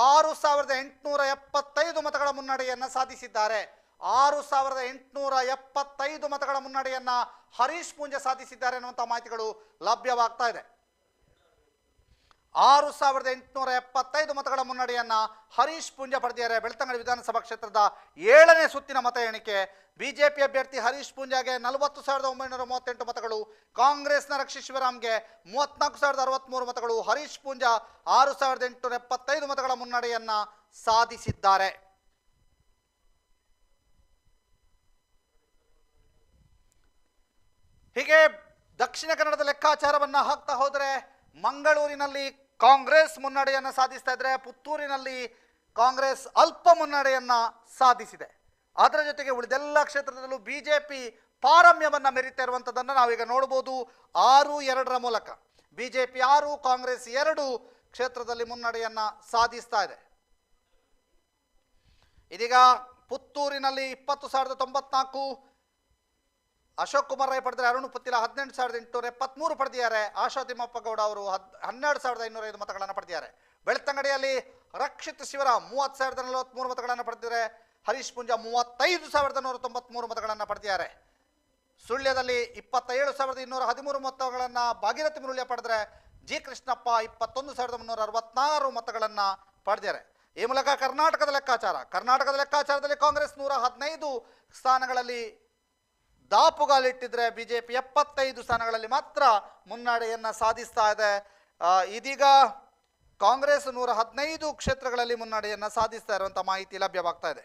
Speaker 1: 6,875 ಮತಗಳ ಮುನ್ನಡೆಯನ್ನ ಸಾಧಿಸಿದ್ದಾರೆ. 6,875 ಮತಗಳ ಮುನ್ನಡೆಯನ್ನ ಹರೀಶ್ ಪೂಂಜಾ ಸಾಧಿಸಿದ್ದಾರೆ ಅನ್ನುವಂಥ ಮಾಹಿತಿಗಳು ಲಭ್ಯವಾಗ್ತಾ ಇದೆ. 6,875 ಮತಗಳ ಮುನ್ನಡೆಯನ್ನ ಹರೀಶ್ ಪೂಂಜಾ ಪಡೆದಿದ್ದಾರೆ. ಬೆಳ್ತಂಗಡಿ ವಿಧಾನಸಭಾ ಕ್ಷೇತ್ರದ 7ನೇ ಸುತ್ತಿನ ಮತ ಎಣಿಕೆ. ಬಿಜೆಪಿ ಅಭ್ಯರ್ಥಿ ಹರೀಶ್ ಪೂಂಜಾಗೆ 40,938 ಮತಗಳು, ಕಾಂಗ್ರೆಸ್ನ ರಕ್ಷಿತ್ ಶಿವರಾಮ್ಗೆ 34,063 ಮತಗಳು, ಹರೀಶ್ ಪೂಂಜಾ 6,875 ಮತಗಳ ಮುನ್ನಡೆಯನ್ನ ಸಾಧಿಸಿದ್ದಾರೆ. ಹೀಗೆ ದಕ್ಷಿಣ ಕನ್ನಡದ ಲೆಕ್ಕಾಚಾರವನ್ನ ಹಾಕ್ತಾ ಹೋದರೆ ಮಂಗಳೂರಿನಲ್ಲಿ ಕಾಂಗ್ರೆಸ್ ಮುನ್ನಡೆಯನ್ನು ಸಾಧಿಸ್ತಾ ಇದ್ರೆ, ಪುತ್ತೂರಿನಲ್ಲಿ ಕಾಂಗ್ರೆಸ್ ಅಲ್ಪ ಮುನ್ನಡೆಯನ್ನ ಸಾಧಿಸಿದೆ. ಅದರ ಜೊತೆಗೆ ಉಳಿದೆಲ್ಲ ಕ್ಷೇತ್ರದಲ್ಲೂ ಬಿಜೆಪಿ ಪಾರಮ್ಯವನ್ನ ಮೆರೀತಾ ಇರುವಂಥದ್ದನ್ನು ನಾವೀಗ ನೋಡಬಹುದು. 6-2ರ ಮೂಲಕ ಬಿಜೆಪಿ 6, ಕಾಂಗ್ರೆಸ್ 2 ಕ್ಷೇತ್ರದಲ್ಲಿ ಮುನ್ನಡೆಯನ್ನ ಸಾಧಿಸ್ತಾ ಇದೆ. ಇದೀಗ ಪುತ್ತೂರಿನಲ್ಲಿ 20,094 ಅಶೋಕ್ ಕುಮಾರ್ ರೈ ಪಡೆದರೆ, ಅರುಣ್ ಪುತ್ತಿಲ 18,873 ಪಡೆದಿದ್ದಾರೆ. ಆಶಾ ತಿಮ್ಮಪ್ಪ ಗೌಡ ಅವರು 12,505 ಮತಗಳನ್ನು ಪಡೆದಿದ್ದಾರೆ. ಬೆಳ್ತಂಗಡಿಯಲ್ಲಿ ರಕ್ಷಿತ್ ಶಿವರಾಮ್ 30,043 ಮತಗಳನ್ನು ಪಡೆದಿದ್ದಾರೆ. ಹರೀಶ್ ಪೂಂಜಾ 35,193 ಮತಗಳನ್ನು ಪಡೆದಿದ್ದಾರೆ. ಸುಳ್ಯದಲ್ಲಿ 27,213 ಮತಗಳನ್ನು ಭಾಗೀರಥಿ ಮುರುಳ್ಯ ಪಡೆದರೆ, ಜಿ ಕೃಷ್ಣಪ್ಪ 21,366 ಮತಗಳನ್ನು ಪಡೆದಿದ್ದಾರೆ. ಈ ಮೂಲಕ ಕರ್ನಾಟಕದ ಲೆಕ್ಕಾಚಾರದಲ್ಲಿ ಕಾಂಗ್ರೆಸ್ 115 ಸ್ಥಾನಗಳಲ್ಲಿ ದಾಪುಗಾಲಿಟ್ಟಿದ್ರೆ, ಬಿಜೆಪಿ 75 ಸ್ಥಾನಗಳಲ್ಲಿ ಮಾತ್ರ ಮುನ್ನಡೆಯನ್ನ ಸಾಧಿಸ್ತಾ ಇದೆ. ಇದೀಗ ಕಾಂಗ್ರೆಸ್ 115 ಕ್ಷೇತ್ರಗಳಲ್ಲಿ ಮುನ್ನಡೆಯನ್ನ ಸಾಧಿಸ್ತಾ ಇರುವಂತಹ ಮಾಹಿತಿ ಲಭ್ಯವಾಗ್ತಾ ಇದೆ.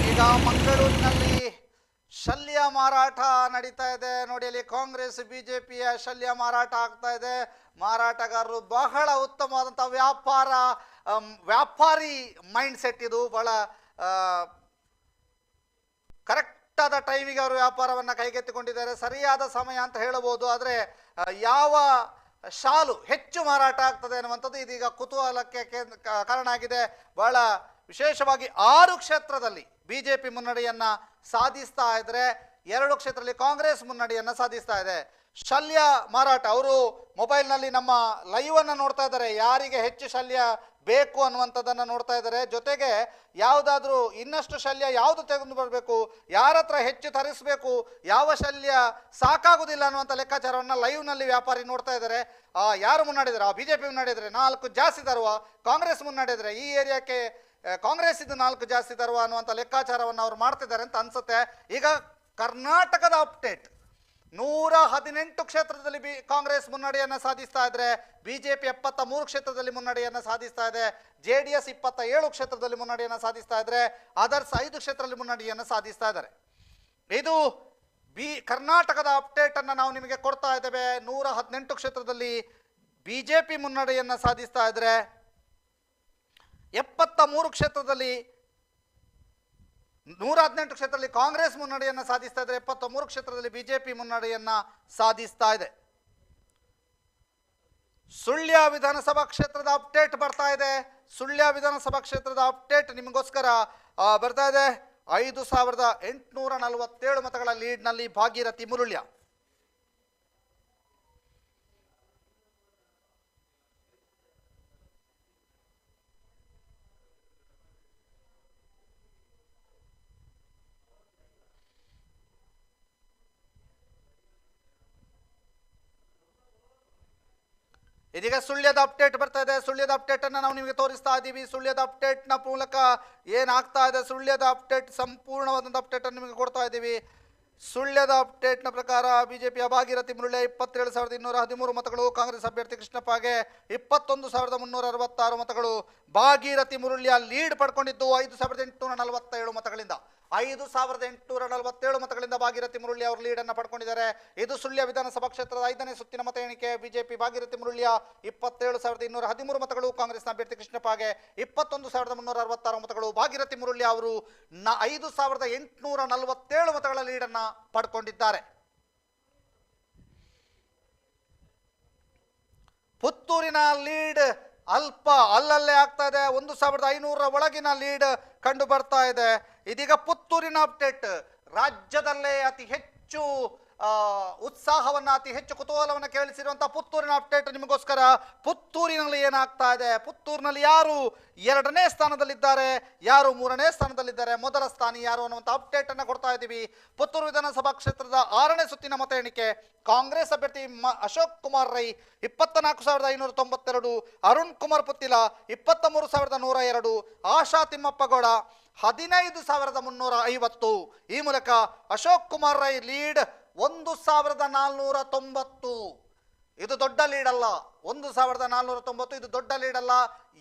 Speaker 1: ಈಗ ಮಂಗಳೂರಿನಲ್ಲಿ ಶಲ್ಯ ಮಾರಾಟ ನಡೀತಾ ಇದೆ. ನೋಡಿ, ಅಲ್ಲಿ ಕಾಂಗ್ರೆಸ್ ಬಿಜೆಪಿಯ ಶಲ್ಯ ಮಾರಾಟ ಆಗ್ತಾ ಇದೆ. ಮಾರಾಟಗಾರರು ಬಹಳ ಉತ್ತಮವಾದಂಥ ವ್ಯಾಪಾರಿ ಮೈಂಡ್ ಸೆಟ್ ಇದು. ಬಹಳ ಕರೆಕ್ಟ್ ಆದ ಟೈಮಿಗೆ ಅವರು ವ್ಯಾಪಾರವನ್ನು ಕೈಗೆತ್ತಿಕೊಂಡಿದ್ದಾರೆ. ಸರಿಯಾದ ಸಮಯ ಅಂತ ಹೇಳಬಹುದು. ಆದರೆ ಯಾವ ಶಾಲು ಹೆಚ್ಚು ಮಾರಾಟ ಆಗ್ತದೆ ಅನ್ನುವಂಥದ್ದು ಇದೀಗ ಕುತೂಹಲಕ್ಕೆ ಕಾರಣ ಆಗಿದೆ. ಬಹಳ ವಿಶೇಷವಾಗಿ 6 ಕ್ಷೇತ್ರದಲ್ಲಿ ಬಿಜೆಪಿ ಮುನ್ನಡೆಯನ್ನ ಸಾಧಿಸ್ತಾ ಇದ್ರೆ, 2 ಕ್ಷೇತ್ರದಲ್ಲಿ ಕಾಂಗ್ರೆಸ್ ಮುನ್ನಡೆಯನ್ನ ಸಾಧಿಸ್ತಾ ಇದೆ. ಶಲ್ಯ ಮಾರಾಟ, ಅವರು ಮೊಬೈಲ್ನಲ್ಲಿ ನಮ್ಮ ಲೈವ್ ಅನ್ನು ನೋಡ್ತಾ ಇದ್ದಾರೆ. ಯಾರಿಗೆ ಹೆಚ್ಚು ಶಲ್ಯ ಬೇಕು ಅನ್ನುವಂಥದ್ದನ್ನು ನೋಡ್ತಾ ಇದ್ದಾರೆ. ಜೊತೆಗೆ ಯಾವುದಾದ್ರೂ ಇನ್ನಷ್ಟು ಶಲ್ಯ ಯಾವುದು ತೆಗೆದು ಬರಬೇಕು, ಯಾರ ಹತ್ರ ಹೆಚ್ಚು ತರಿಸಬೇಕು, ಯಾವ ಶಲ್ಯ ಸಾಕಾಗುವುದಿಲ್ಲ ಅನ್ನುವಂಥ ಲೆಕ್ಕಾಚಾರವನ್ನು ಲೈವ್ನಲ್ಲಿ ವ್ಯಾಪಾರಿ ನೋಡ್ತಾ ಇದ್ದಾರೆ. ಯಾರು ಮುನ್ನಡೆದ್ರೆ, ಬಿಜೆಪಿ ಮುನ್ನಡೆದ್ರೆ 4 ಜಾಸ್ತಿ ತರುವ, ಕಾಂಗ್ರೆಸ್ ಮುನ್ನಡೆದ್ರೆ ಈ ಏರಿಯಾಕ್ಕೆ ಕಾಂಗ್ರೆಸ್ ಇದು 4 ಜಾಸ್ತಿ ತರುವ ಅನ್ನುವಂಥ ಲೆಕ್ಕಾಚಾರವನ್ನು ಅವರು ಮಾಡ್ತಿದ್ದಾರೆ ಅಂತ ಅನ್ಸುತ್ತೆ. ಈಗ ಕರ್ನಾಟಕದ ಅಪ್ಡೇಟ್, 118 ಕ್ಷೇತ್ರದಲ್ಲಿ ಕಾಂಗ್ರೆಸ್ ಮುನ್ನಡೆಯನ್ನು ಸಾಧಿಸ್ತಾ ಇದ್ರೆ, ಬಿಜೆಪಿ 73 ಕ್ಷೇತ್ರದಲ್ಲಿ ಮುನ್ನಡೆಯನ್ನು ಸಾಧಿಸ್ತಾ ಇದೆ. JDS 27 ಕ್ಷೇತ್ರದಲ್ಲಿ ಮುನ್ನಡೆಯನ್ನು ಸಾಧಿಸ್ತಾ ಇದ್ರೆ, ಅದರ್ಸ್ 5 ಕ್ಷೇತ್ರದಲ್ಲಿ ಮುನ್ನಡೆಯನ್ನು ಸಾಧಿಸ್ತಾ ಇದ್ದಾರೆ. ಇದು ಕರ್ನಾಟಕದ ಅಪ್ಡೇಟ್ ಅನ್ನು ನಾವು ನಿಮಗೆ ಕೊಡ್ತಾ ಇದ್ದೇವೆ. 118 ಕ್ಷೇತ್ರದಲ್ಲಿ ಬಿಜೆಪಿ ಮುನ್ನಡೆಯನ್ನು ಸಾಧಿಸ್ತಾ ಇದ್ರೆ, 73 ಕ್ಷೇತ್ರದಲ್ಲಿ 118 ಕ್ಷೇತ್ರದಲ್ಲಿ ಕಾಂಗ್ರೆಸ್ ಮುನ್ನಡೆಯನ್ನು ಸಾಧಿಸ್ತಾ ಇದ್ರೆ, 73 ಕ್ಷೇತ್ರದಲ್ಲಿ ಬಿಜೆಪಿ ಮುನ್ನಡೆಯನ್ನ ಸಾಧಿಸ್ತಾ ಇದೆ. ಸುಳ್ಯ ವಿಧಾನಸಭಾ ಕ್ಷೇತ್ರದ ಅಪ್ಡೇಟ್ ಬರ್ತಾ ಇದೆ. ಸುಳ್ಯ ವಿಧಾನಸಭಾ ಕ್ಷೇತ್ರದ ಅಪ್ಡೇಟ್ ನಿಮಗೋಸ್ಕರ ಬರ್ತಾ ಇದೆ. 5,847 ಮತಗಳ ಲೀಡ್ನಲ್ಲಿ ಭಾಗೀರಥಿ ಮುರುಳ್ಯ. ಇದೀಗ ಸುಳ್ಯದ ಅಪ್ಡೇಟ್ ಬರ್ತಾ ಇದೆ. ಸುಳ್ಯದ ಅಪ್ಡೇಟ್ ಅನ್ನು ನಾವು ನಿಮಗೆ ತೋರಿಸ್ತಾ ಇದ್ದೀವಿ. ಸುಳ್ಯದ ಅಪ್ಡೇಟ್ನ ಮೂಲಕ ಏನಾಗ್ತಾ ಇದೆ, ಸುಳ್ಯದ ಅಪ್ಡೇಟ್ ಸಂಪೂರ್ಣವಾದಂಥ ಅಪ್ಡೇಟ್ ಅನ್ನು ನಿಮಗೆ ಕೊಡ್ತಾ ಇದ್ದೀವಿ. ಸುಳ್ಯದ ಅಪ್ಡೇಟ್ನ ಪ್ರಕಾರ ಬಿಜೆಪಿಯ ಭಾಗೀರಥಿ ಮುರುಳೆ 27,213 ಮತಗಳು, ಕಾಂಗ್ರೆಸ್ ಅಭ್ಯರ್ಥಿ ಕೃಷ್ಣಪ್ಪಗೆ 21,366 ಮತಗಳು. ಭಾಗೀರಥಿ ಮುರುಳಿಯ ಲೀಡ್ ಪಡ್ಕೊಂಡಿದ್ದು 5,847 ಮತಗಳಿಂದ. 5,847 ಮತಗಳಿಂದ ಭಾಗೀರಥಿ ಮುರುಳಿ ಅವರು ಲೀಡನ್ನು ಪಡ್ಕೊಂಡಿದ್ದಾರೆ. ಇದು ಸುಳ್ಯ ವಿಧಾನಸಭಾ ಕ್ಷೇತ್ರದ 5ನೇ ಸುತ್ತಿನ ಮತ ಎಣಿಕೆ. ಬಿಜೆಪಿ ಭಾಗೀರಥಿ ಮುರುಳಿಯ 27,213 ಮತಗಳು, ಕಾಂಗ್ರೆಸ್ನ ಅಭ್ಯರ್ಥಿ ಕೃಷ್ಣಪ್ಪಗೆ 21,366 ಮತಗಳು. ಭಾಗೀರಥಿ ಮುರುಳಿ ಅವರು 5,847 ಮತಗಳ ಲೀಡನ್ನು ಪಡ್ಕೊಂಡಿದ್ದಾರೆ. ಪುತ್ತೂರಿನ ಲೀಡ್ ಅಲ್ಪ ಅಲ್ಲಲ್ಲೇ ಆಗ್ತಾ ಇದೆ. 1,500 ಒಳಗಿನ ಲೀಡ್ ಕಂಡು ಬರ್ತಾ ಇದೆ. ಇದೀಗ ಪುತ್ತೂರಿನ ಅಪ್ಡೇಟ್. ರಾಜ್ಯದಲ್ಲೇ ಅತಿ ಹೆಚ್ಚು ಉತ್ಸಾಹವನ್ನ, ಅತಿ ಹೆಚ್ಚು ಕುತೂಹಲವನ್ನು ಕೇಳಿಸಿರುವಂತಹ ಪುತ್ತೂರಿನ ಅಪ್ಡೇಟ್ ನಿಮಗೋಸ್ಕರ. ಪುತ್ತೂರಿನಲ್ಲಿ ಏನಾಗ್ತಾ ಇದೆ, ಪುತ್ತೂರಿನಲ್ಲಿ ಯಾರು 2ನೇ ಸ್ಥಾನದಲ್ಲಿದ್ದಾರೆ, ಯಾರು 3ನೇ ಸ್ಥಾನದಲ್ಲಿದ್ದಾರೆ, ಮೊದಲ ಸ್ಥಾನಿ ಯಾರು ಅನ್ನುವಂಥ ಅಪ್ಡೇಟ್ ಅನ್ನು ಕೊಡ್ತಾ ಇದ್ದೀವಿ. ಪುತ್ತೂರು ವಿಧಾನಸಭಾ ಕ್ಷೇತ್ರದ 6ನೇ ಸುತ್ತಿನ ಮತ ಎಣಿಕೆ. ಕಾಂಗ್ರೆಸ್ ಅಭ್ಯರ್ಥಿ ಅಶೋಕ್ ಕುಮಾರ್ ರೈ 24,592, ಅರುಣ್ ಕುಮಾರ್ ಪುತ್ತಿಲ 23,102, ಆಶಾ ತಿಮ್ಮಪ್ಪಗೌಡ 15,350. ಈ ಮೂಲಕ ಅಶೋಕ್ ಕುಮಾರ್ ರೈ ಲೀಡ್ 1,490. ಇದು ದೊಡ್ಡ ಲೀಡ್ ಅಲ್ಲ. 1,490 ಇದು ದೊಡ್ಡ ಲೀಡ್ ಅಲ್ಲ.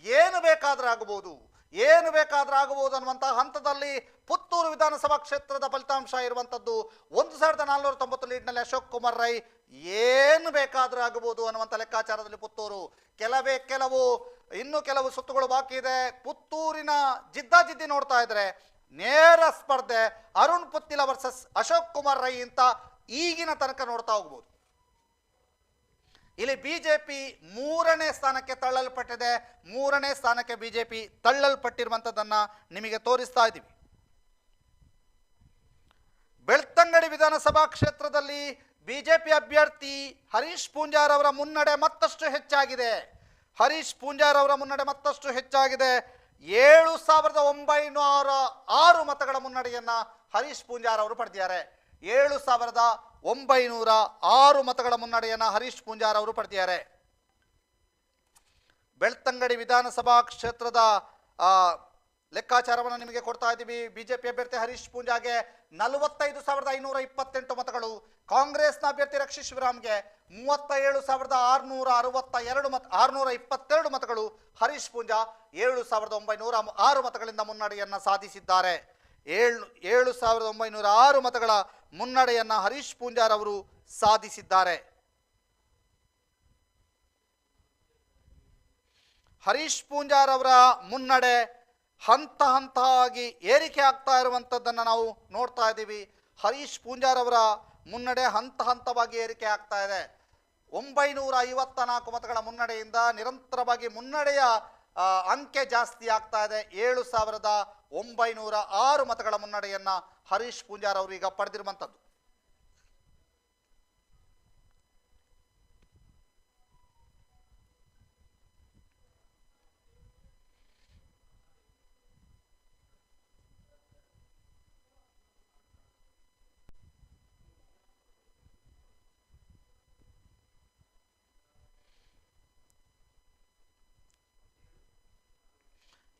Speaker 1: ಏನು ಬೇಕಾದ್ರೆ ಆಗಬಹುದು, ಏನು ಬೇಕಾದ್ರೆ ಆಗಬಹುದು ಅನ್ನುವಂತಹ ಹಂತದಲ್ಲಿ ಪುತ್ತೂರು ವಿಧಾನಸಭಾ ಕ್ಷೇತ್ರದ ಫಲಿತಾಂಶ ಇರುವಂಥದ್ದು. 1,490 ಲೀಡ್ನಲ್ಲಿ ಅಶೋಕ್ ಕುಮಾರ್ ರೈ ಏನು ಬೇಕಾದ್ರೆ ಆಗಬಹುದು ಅನ್ನುವಂಥ ಲೆಕ್ಕಾಚಾರದಲ್ಲಿ ಪುತ್ತೂರು. ಇನ್ನು ಕೆಲವು ಸುತ್ತುಗಳು ಬಾಕಿ ಇದೆ. ಪುತ್ತೂರಿನ ಜಿದ್ದಾಜಿದ್ದಿ ನೋಡ್ತಾ ಇದ್ರೆ ನೇರ ಸ್ಪರ್ಧೆ ಅರುಣ್ ಪುತ್ತಿಲ ವರ್ಸಸ್ ಅಶೋಕ್ ಕುಮಾರ್ ರೈ ಅಂತ ಈಗಿನ ತನಕ ನೋಡ್ತಾ ಹೋಗ್ಬೋದು. ಇಲ್ಲಿ ಬಿಜೆಪಿ 3ನೇ ಸ್ಥಾನಕ್ಕೆ ತಳ್ಳಲ್ಪಟ್ಟಿದೆ. 3ನೇ ಸ್ಥಾನಕ್ಕೆ ಬಿಜೆಪಿ ತಳ್ಳಲ್ಪಟ್ಟಿರುವಂಥದ್ದನ್ನು ನಿಮಗೆ ತೋರಿಸ್ತಾ ಇದ್ದೀವಿ. ಬೆಳ್ತಂಗಡಿ ವಿಧಾನಸಭಾ ಕ್ಷೇತ್ರದಲ್ಲಿ ಬಿಜೆಪಿ ಅಭ್ಯರ್ಥಿ ಹರೀಶ್ ಪೂಂಜಾರ್ ಅವರ ಮುನ್ನಡೆ ಮತ್ತಷ್ಟು ಹೆಚ್ಚಾಗಿದೆ. 7,906 ಮತಗಳ ಮುನ್ನಡೆಯನ್ನು ಹರೀಶ್ ಪೂಂಜಾರ್ ಅವರು ಪಡೆದಿದ್ದಾರೆ. 7,906 ಮತಗಳ ಮುನ್ನಡೆಯನ್ನು ಹರೀಶ್ ಪೂಂಜಾರ್ ಅವರು ಪಡೆದಿದ್ದಾರೆ. ಬೆಳ್ತಂಗಡಿ ವಿಧಾನಸಭಾ ಕ್ಷೇತ್ರದ ಲೆಕ್ಕಾಚಾರವನ್ನು ನಿಮಗೆ ಕೊಡ್ತಾ ಇದ್ದೀವಿ. ಬಿಜೆಪಿ ಅಭ್ಯರ್ಥಿ ಹರೀಶ್ ಪೂಂಜಾಗೆ 45,528 ಮತಗಳು, ಕಾಂಗ್ರೆಸ್ನ ಅಭ್ಯರ್ಥಿ ರಕ್ಷಿತ್ ಶಿವರಾಮ್ಗೆ 37,622 ಮತಗಳು. ಹರೀಶ್ ಪೂಂಜಾ 7,906 ಮತಗಳಿಂದ ಮುನ್ನಡೆಯನ್ನು ಸಾಧಿಸಿದ್ದಾರೆ. 7,906 ಮತಗಳ ಮುನ್ನಡೆಯನ್ನು ಹರೀಶ್ ಪೂಂಜಾರ್ ಅವರು ಸಾಧಿಸಿದ್ದಾರೆ. ಹರೀಶ್ ಪೂಂಜಾರ್ ಅವರ ಮುನ್ನಡೆ ಹಂತ ಹಂತವಾಗಿ ಏರಿಕೆ ಆಗ್ತಾ ಇರುವಂಥದ್ದನ್ನು ನಾವು ನೋಡ್ತಾ ಇದ್ದೀವಿ. ಹರೀಶ್ ಪೂಂಜಾರ್ ಅವರ ಮುನ್ನಡೆ ಹಂತ ಹಂತವಾಗಿ ಏರಿಕೆ ಆಗ್ತಾ ಇದೆ. 954 ಮತಗಳ ಮುನ್ನಡೆಯಿಂದ ನಿರಂತರವಾಗಿ ಮುನ್ನಡೆಯ ಅಂಕೆ ಜಾಸ್ತಿ ಆಗ್ತಾ ಇದೆ. 7,906 ಮತಗಳ ಮುನ್ನಡೆಯನ್ನು ಹರೀಶ್ ಪೂಂಜಾರ್ ಅವರು ಈಗ ಪಡೆದಿರುವಂಥದ್ದು.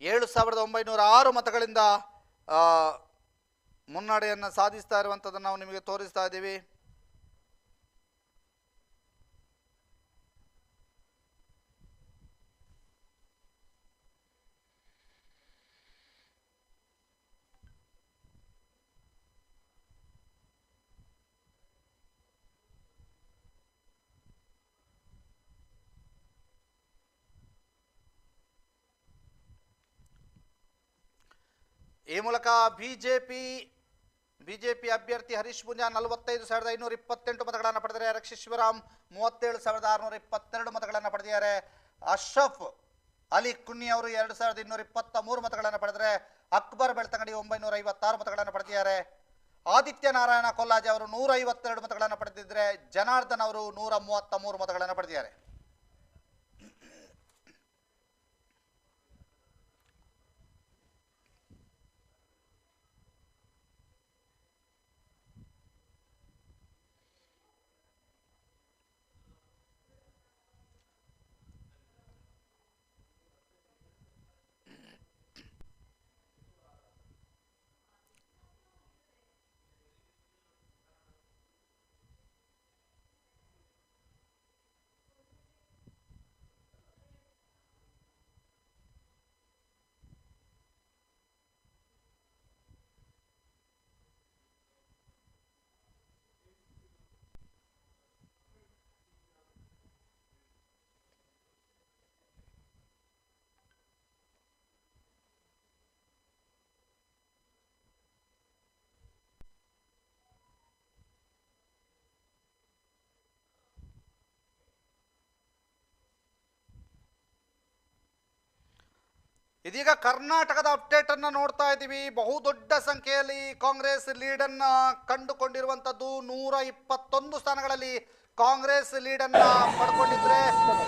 Speaker 1: ಏಳು 7,906 ಮತಗಳಿಂದ ಮುನ್ನಡೆಯನ್ನು ಸಾಧಿಸ್ತಾ ಇರುವಂಥದ್ದನ್ನು ನಾವು ನಿಮಗೆ ತೋರಿಸ್ತಾ ಇದ್ದೀವಿ. ಈ ಮೂಲಕ ಬಿಜೆಪಿ ಅಭ್ಯರ್ಥಿ ಹರೀಶ್ ಪೂಂಜಾ 45,528 ಮತಗಳನ್ನು ಪಡೆದರೆ, ರಕ್ಷಿತ್ ಶಿವರಾಮ್ 37,622 ಮತಗಳನ್ನು ಪಡೆದಿದ್ದಾರೆ. ಅಶ್ರಫ್ ಅಲಿ ಕುನ್ನಿ ಅವರು 2,223 ಮತಗಳನ್ನು ಪಡೆದರೆ, ಅಕ್ಬರ್ ಬೆಳ್ತಂಗಡಿ 956 ಮತಗಳನ್ನು ಪಡೆದಿದ್ದಾರೆ. ಆದಿತ್ಯ ನಾರಾಯಣ ಕೊಲ್ಲಾಜೆ ಅವರು 152 ಮತಗಳನ್ನು ಪಡೆದಿದ್ದರೆ, ಜನಾರ್ದನ್ ಅವರು 133 ಮತಗಳನ್ನು ಪಡೆದಿದ್ದಾರೆ. ಇದೀಗ ಕರ್ನಾಟಕದ ಅಪ್ಡೇಟ್ ಅನ್ನ ನೋಡ್ತಾ ಇದ್ದೀವಿ. ಬಹುದೊಡ್ಡ ಸಂಖ್ಯೆಯಲ್ಲಿ ಕಾಂಗ್ರೆಸ್ ಲೀಡನ್ನ ಕಂಡುಕೊಂಡಿರುವಂತದ್ದು. 121 ಸ್ಥಾನಗಳಲ್ಲಿ ಕಾಂಗ್ರೆಸ್ ಲೀಡನ್ನ ಪಡ್ಕೊಂಡಿದ್ರೆ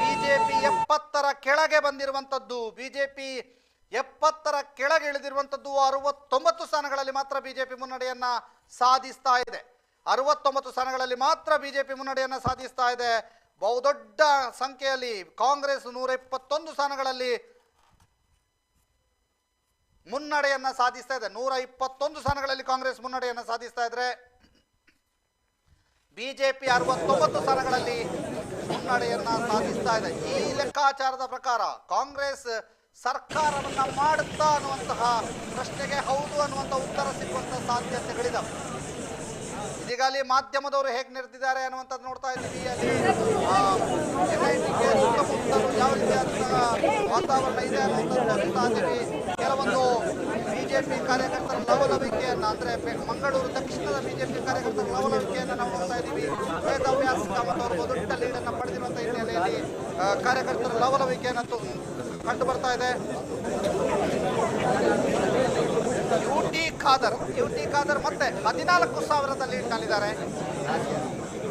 Speaker 1: ಬಿಜೆಪಿ 70ರ ಕೆಳಗೆ ಬಂದಿರುವಂತದ್ದು. ಬಿಜೆಪಿ 70ರ ಕೆಳಗೆ ಇಳಿದಿರುವಂತದ್ದು. 69 ಸ್ಥಾನಗಳಲ್ಲಿ ಮಾತ್ರ ಬಿಜೆಪಿ ಮುನ್ನಡೆಯನ್ನ ಸಾಧಿಸ್ತಾ ಇದೆ. 69 ಸ್ಥಾನಗಳಲ್ಲಿ ಮಾತ್ರ ಬಿಜೆಪಿ ಮುನ್ನಡೆಯನ್ನ ಸಾಧಿಸ್ತಾ ಇದೆ. ಬಹುದೊಡ್ಡ ಸಂಖ್ಯೆಯಲ್ಲಿ ಕಾಂಗ್ರೆಸ್ 121 ಸ್ಥಾನಗಳಲ್ಲಿ ಮುನ್ನಡೆಯನ್ನ ಸಾಧಿಸ್ತಾ ಇದೆ. 121 ಸ್ಥಾನಗಳಲ್ಲಿ ಕಾಂಗ್ರೆಸ್ ಮುನ್ನಡೆಯನ್ನ ಸಾಧಿಸ್ತಾ ಇದ್ರೆ ಬಿಜೆಪಿ 69 ಸ್ಥಾನಗಳಲ್ಲಿ ಮುನ್ನಡೆಯನ್ನ ಸಾಧಿಸ್ತಾ ಇದೆ. ಈ ಲೆಕ್ಕಾಚಾರದ ಪ್ರಕಾರ ಕಾಂಗ್ರೆಸ್ ಸರ್ಕಾರವನ್ನ ಮಾಡುತ್ತಾ ಅನ್ನುವಂತಹ ಪ್ರಶ್ನೆಗೆ ಹೌದು ಅನ್ನುವಂಥ ಉತ್ತರ ಸಿಗುವಂತಹ ಸಾಧ್ಯತೆಗಳಿದಾವೆ. ಇದೀಗ ಅಲ್ಲಿ ಮಾಧ್ಯಮದವರು ಹೇಗೆ ನಡೆದಿದ್ದಾರೆ ಅನ್ನುವಂಥದ್ದು ನೋಡ್ತಾ ಇದ್ದೀವಿ. ಅಲ್ಲಿ NITಗೆ ಸುತ್ತಮುತ್ತಲು ಯಾವ ರೀತಿಯಾದ ವಾತಾವರಣ ಇದೆ ಅನ್ನುವಂಥದ್ದು ನೋಡ್ತಾ ಇದ್ದೀವಿ. ಕೆಲವೊಂದು ಬಿಜೆಪಿ ಕಾರ್ಯಕರ್ತರ ಲವಲವಿಕೆಯನ್ನ ಅಂದ್ರೆ ಮಂಗಳೂರು ದಕ್ಷಿಣದ ಬಿಜೆಪಿ ಕಾರ್ಯಕರ್ತರ ಲವಲವಿಕೆಯನ್ನ ನಾವು ನೋಡ್ತಾ ಇದ್ದೀವಿ. ವೇದವ್ಯಾಸ ಕಾಮತ್ ಅವರು ದೊಡ್ಡ ಲೀಡನ್ನು ಪಡೆದಿರುವಂತಹ ಹಿನ್ನೆಲೆಯಲ್ಲಿ ಕಾರ್ಯಕರ್ತರ ಲವಲವಿಕೆಯನ್ನು ಕಂಡು ಬರ್ತಾ ಇದೆ. ಯುಟಿ ಖಾದರ್ ಮತ್ತೆ 14,000 ಲೀಡ್ನಲ್ಲಿದ್ದಾರೆ.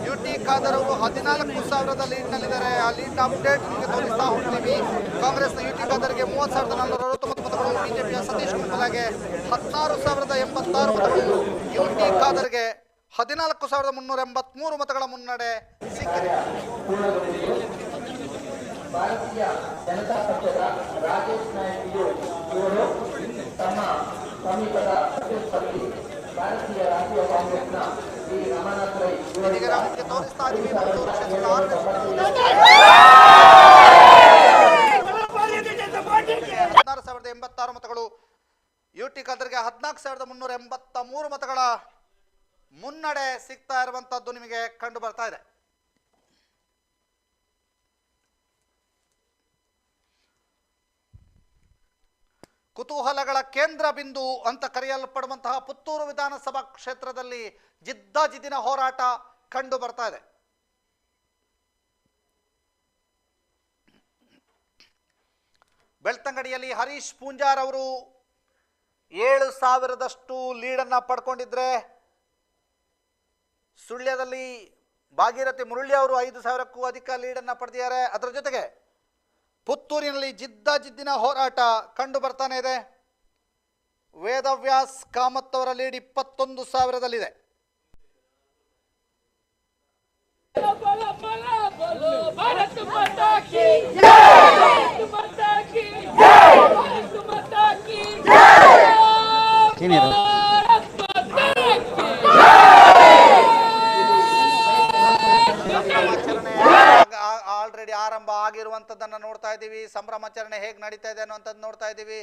Speaker 1: ಯುಟಿ ಖಾದರ್ ಅವರು 14,000 ಲೀಡ್ನಲ್ಲಿದ್ದಾರೆ. ಆ ಲೀಡ್ ಅಪ್ಡೇಟ್ ನಿಮಗೆ ತೋರಿಸ್ತಾ ಹೋಗ್ತೀವಿ. ಕಾಂಗ್ರೆಸ್ನ ಯುಟಿ ಖಾದರ್ಗೆ 30,469 ಮತಗಳು, ಬಿಜೆಪಿಯ ಸತೀಶ್ ಕುಂಬಲೆಗೆ 16,086 ಮತಗಳು, ಯುಟಿ ಖಾದರ್ಗೆ 14,383 ಮತಗಳ ಮುನ್ನಡೆ ಸಿಕ್ಕಿದೆ.
Speaker 8: ಭಾರತೀಯ ಜನತಾ ಪಕ್ಷದ ರಾಜೇಶ್ ನಾಯಕ್ ಇವರು ತಮ್ಮ ಸಮೀಪದ ಪ್ರತಿಸ್ಪರ್ಧಿ ಭಾರತೀಯ ರಾಷ್ಟ್ರೀಯ ಕಾಂಗ್ರೆಸ್ನ ಶ್ರೀ ರಮನಾಥ್ ರೈ
Speaker 1: ಇದೀಗ ನಾವು ನಿಮಗೆ ತೋರಿಸ್ತಾ ಇದ್ದೀವಿ. 16,086 ಮತಗಳು, ಯುಟಿ ಖಾದರ್ಗೆ 14,383 ಮತಗಳ ಮುನ್ನಡೆ ಸಿಗ್ತಾ ಇರುವಂತದ್ದು ನಿಮಗೆ ಕಂಡು ಬರ್ತಾ ಇದೆ. ಕುತೂಹಲಗಳ ಕೇಂದ್ರ ಬಿಂದು ಅಂತ ಕರೆಯಲ್ಪಡುವಂತಹ ಪುತ್ತೂರು ವಿಧಾನಸಭಾ ಕ್ಷೇತ್ರದಲ್ಲಿ ಜಿದ್ದಾಜಿದ್ದಿನ ಹೋರಾಟ ಕಂಡು ಬರ್ತಾ ಇದೆ. ಬೆಳ್ತಂಗಡಿಯಲ್ಲಿ ಹರೀಶ್ ಪೂಂಜಾರ್ ಅವರು 7,000ದಷ್ಟು ಲೀಡನ್ನು ಪಡ್ಕೊಂಡಿದ್ರೆ, ಸುಳ್ಯದಲ್ಲಿ ಭಾಗೀರಥಿ ಮುರಳಿ ಅವರು 5,000ಕ್ಕೂ ಅಧಿಕ ಲೀಡನ್ನು ಪಡೆದಿದ್ದಾರೆ. ಅದರ ಜೊತೆಗೆ ಪುತ್ತೂರಿನಲ್ಲಿ ಜಿದ್ದಾಜಿದ್ದಿನ ಹೋರಾಟ ಕಂಡು ಬರ್ತಾನೆ ಇದೆ. ವೇದವ್ಯಾಸ್ ಕಾಮತ್ ಅವರ ಲೀಡ್ 21,000ದಲ್ಲಿದೆ. ಆಲ್ರೆಡಿ ಆರಂಭ ಆಗಿರುವಂಥದ್ದನ್ನು ನೋಡ್ತಾ ಇದ್ದೀವಿ. ಸಂಭ್ರಮಾಚರಣೆ ಹೇಗೆ ನಡೀತಾ ಇದೆ ಅನ್ನುವಂಥದ್ದು ನೋಡ್ತಾ ಇದ್ದೀವಿ.